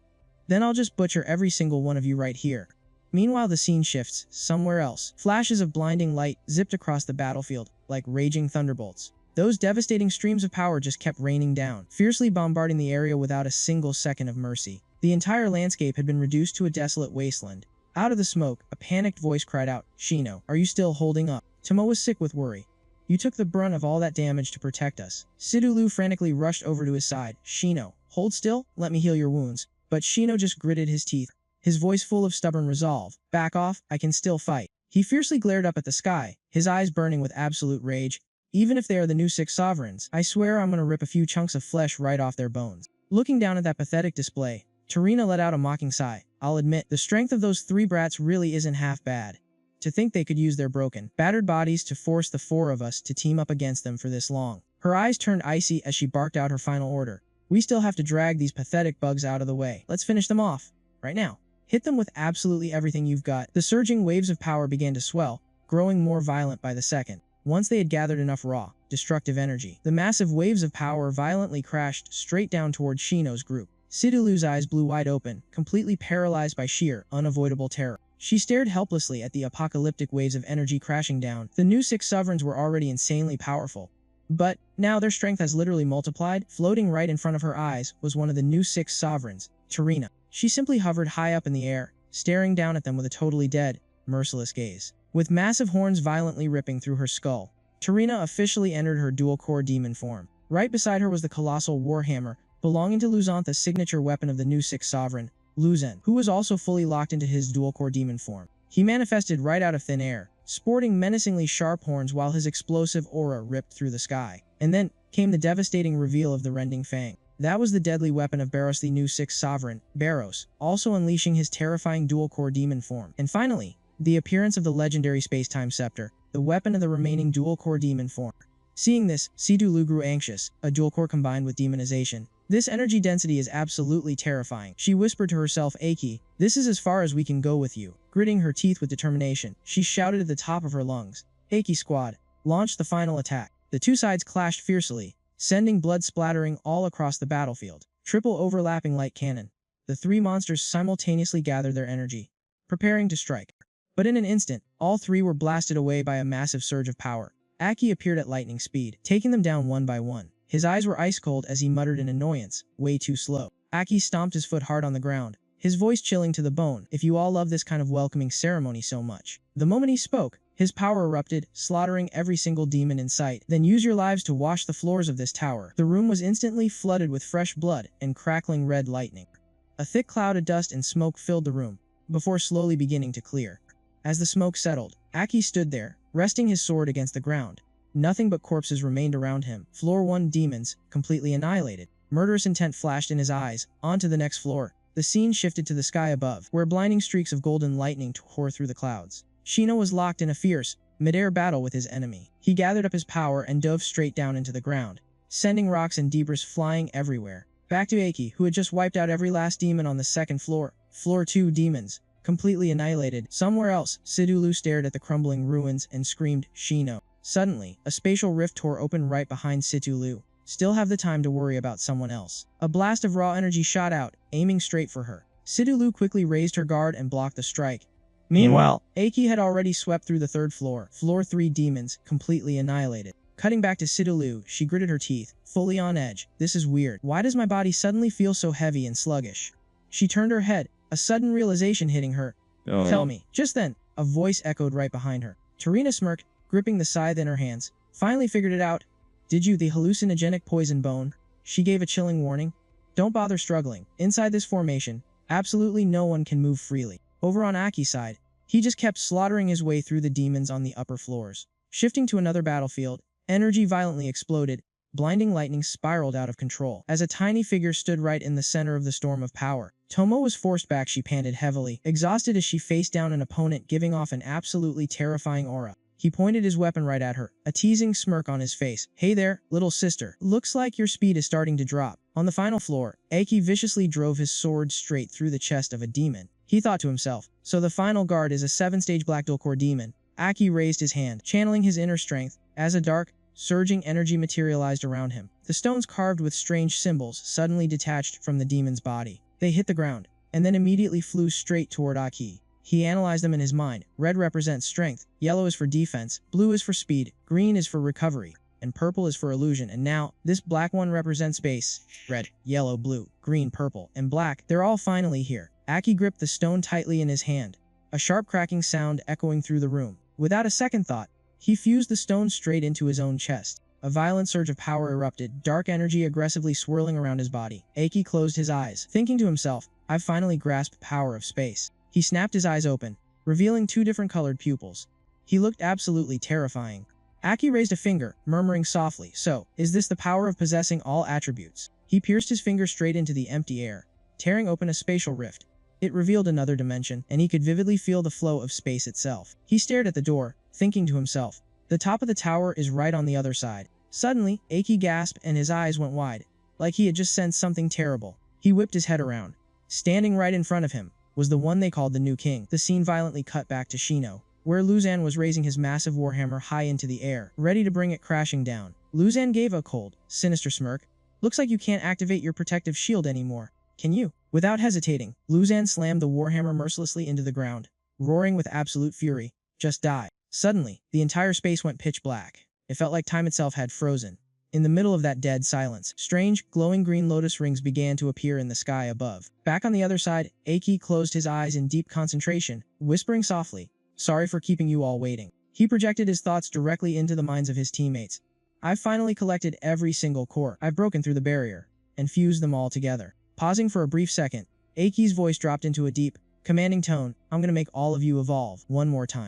Then I'll just butcher every single one of you right here. Meanwhile, the scene shifts somewhere else. Flashes of blinding light zipped across the battlefield, like raging thunderbolts. Those devastating streams of power just kept raining down, fiercely bombarding the area without a single second of mercy. The entire landscape had been reduced to a desolate wasteland. Out of the smoke, a panicked voice cried out, Shino, are you still holding up? Tomo was sick with worry. You took the brunt of all that damage to protect us. Sidulu frantically rushed over to his side. Shino, hold still, let me heal your wounds. But Shino just gritted his teeth. his voice full of stubborn resolve. "Back off, I can still fight." He fiercely glared up at the sky, his eyes burning with absolute rage. "Even if they are the new 6 sovereigns, I swear I'm gonna rip a few chunks of flesh right off their bones." Looking down at that pathetic display, Tarina let out a mocking sigh. "I'll admit, the strength of those 3 brats really isn't half bad. To think they could use their broken, battered bodies to force the 4 of us to team up against them for this long." Her eyes turned icy as she barked out her final order. "We still have to drag these pathetic bugs out of the way. Let's finish them off. Right now. Hit them with absolutely everything you've got." The surging waves of power began to swell, growing more violent by the second. Once they had gathered enough raw, destructive energy, the massive waves of power violently crashed straight down toward Shino's group. Sidulu's eyes blew wide open, completely paralyzed by sheer, unavoidable terror. She stared helplessly at the apocalyptic waves of energy crashing down. The new 6 sovereigns were already insanely powerful. But now their strength has literally multiplied. Floating right in front of her eyes was one of the new 6 sovereigns, Tarina. She simply hovered high up in the air, staring down at them with a totally dead, merciless gaze. With massive horns violently ripping through her skull, Tarina officially entered her dual-core demon form. Right beside her was the colossal warhammer, belonging to Luzantha's signature weapon of the new 6 sovereign, Luzen, who was also fully locked into his dual-core demon form. He manifested right out of thin air, sporting menacingly sharp horns while his explosive aura ripped through the sky. And then came the devastating reveal of the Rending Fang. That was the deadly weapon of Barros, the new 6 sovereign, Barros, also unleashing his terrifying dual-core demon form. And finally, the appearance of the legendary space-time scepter, the weapon of the remaining dual-core demon form. Seeing this, Sidulu grew anxious, a dual-core combined with demonization. "This energy density is absolutely terrifying." She whispered to herself, "Aki, this is as far as we can go with you." Gritting her teeth with determination, she shouted at the top of her lungs, "Aki squad, launch the final attack." The 2 sides clashed fiercely, sending blood splattering all across the battlefield. Triple overlapping light cannon. The 3 monsters simultaneously gathered their energy, preparing to strike. But in an instant, all 3 were blasted away by a massive surge of power. Aki appeared at lightning speed, taking them down one by one. His eyes were ice cold as he muttered in annoyance, "Way too slow." Aki stomped his foot hard on the ground, his voice chilling to the bone. "If you all love this kind of welcoming ceremony so much." The moment he spoke, his power erupted, slaughtering every single demon in sight. "Then use your lives to wash the floors of this tower." The room was instantly flooded with fresh blood and crackling red lightning. A thick cloud of dust and smoke filled the room, before slowly beginning to clear. As the smoke settled, Aki stood there, resting his sword against the ground. Nothing but corpses remained around him. Floor 1 demons, completely annihilated. Murderous intent flashed in his eyes. On to the next floor. The scene shifted to the sky above, where blinding streaks of golden lightning tore through the clouds. Shino was locked in a fierce, mid-air battle with his enemy. He gathered up his power and dove straight down into the ground, sending rocks and debris flying everywhere. Back to Aki, who had just wiped out every last demon on the 2nd floor. Floor 2 demons, completely annihilated. Somewhere else, Sidulu stared at the crumbling ruins and screamed, "Shino." Suddenly, a spatial rift tore open right behind Sidulu. Still have the time to worry about someone else. A blast of raw energy shot out, aiming straight for her. Sidulu quickly raised her guard and blocked the strike. Meanwhile, Aki had already swept through the 3rd floor. Floor 3 demons, completely annihilated. Cutting back to Sidulu, she gritted her teeth, fully on edge. "This is weird. Why does my body suddenly feel so heavy and sluggish?" She turned her head, a sudden realization hitting her. "Tell me." Just then, a voice echoed right behind her. Tarina smirked, gripping the scythe in her hands. "Finally figured it out. Did you, the hallucinogenic poison bone?" She gave a chilling warning. "Don't bother struggling. Inside this formation, absolutely no one can move freely." Over on Aki's side, he just kept slaughtering his way through the demons on the upper floors. Shifting to another battlefield, energy violently exploded, blinding lightning spiraled out of control. As a tiny figure stood right in the center of the storm of power, Tomo was forced back. She panted heavily, exhausted as she faced down an opponent giving off an absolutely terrifying aura. He pointed his weapon right at her, a teasing smirk on his face. "Hey there, little sister. Looks like your speed is starting to drop." On the final floor, Aki viciously drove his sword straight through the chest of a demon. He thought to himself, so the final guard is a 7-stage black dual-core demon. Aki raised his hand, channeling his inner strength, as a dark, surging energy materialized around him. The stones carved with strange symbols suddenly detached from the demon's body. They hit the ground, and then immediately flew straight toward Aki. He analyzed them in his mind. Red represents strength, yellow is for defense, blue is for speed, green is for recovery, and purple is for illusion. And now, this black one represents space. Red, yellow, blue, green, purple, and black. They're all finally here. Aki gripped the stone tightly in his hand, a sharp cracking sound echoing through the room. Without a second thought, he fused the stone straight into his own chest. A violent surge of power erupted, dark energy aggressively swirling around his body. Aki closed his eyes, thinking to himself, I've finally grasped the power of space. He snapped his eyes open, revealing 2 different colored pupils. He looked absolutely terrifying. Aki raised a finger, murmuring softly, "So, is this the power of possessing all attributes?" He pierced his finger straight into the empty air, tearing open a spatial rift. It revealed another dimension, and he could vividly feel the flow of space itself. He stared at the door, thinking to himself, "The top of the tower is right on the other side." Suddenly, Aki gasped and his eyes went wide, like he had just sensed something terrible. He whipped his head around. Standing right in front of him was the one they called the new king. The scene violently cut back to Shino, where Luzan was raising his massive warhammer high into the air, ready to bring it crashing down. Luzan gave a cold, sinister smirk. "Looks like you can't activate your protective shield anymore, can you?" Without hesitating, Luzan slammed the warhammer mercilessly into the ground, roaring with absolute fury, "Just die." Suddenly, the entire space went pitch black. It felt like time itself had frozen. In the middle of that dead silence, strange, glowing green lotus rings began to appear in the sky above. Back on the other side, Aki closed his eyes in deep concentration, whispering softly, "Sorry for keeping you all waiting." He projected his thoughts directly into the minds of his teammates. "I've finally collected every single core. I've broken through the barrier and fused them all together." Pausing for a brief second, Aki's voice dropped into a deep, commanding tone, "I'm gonna make all of you evolve one more time."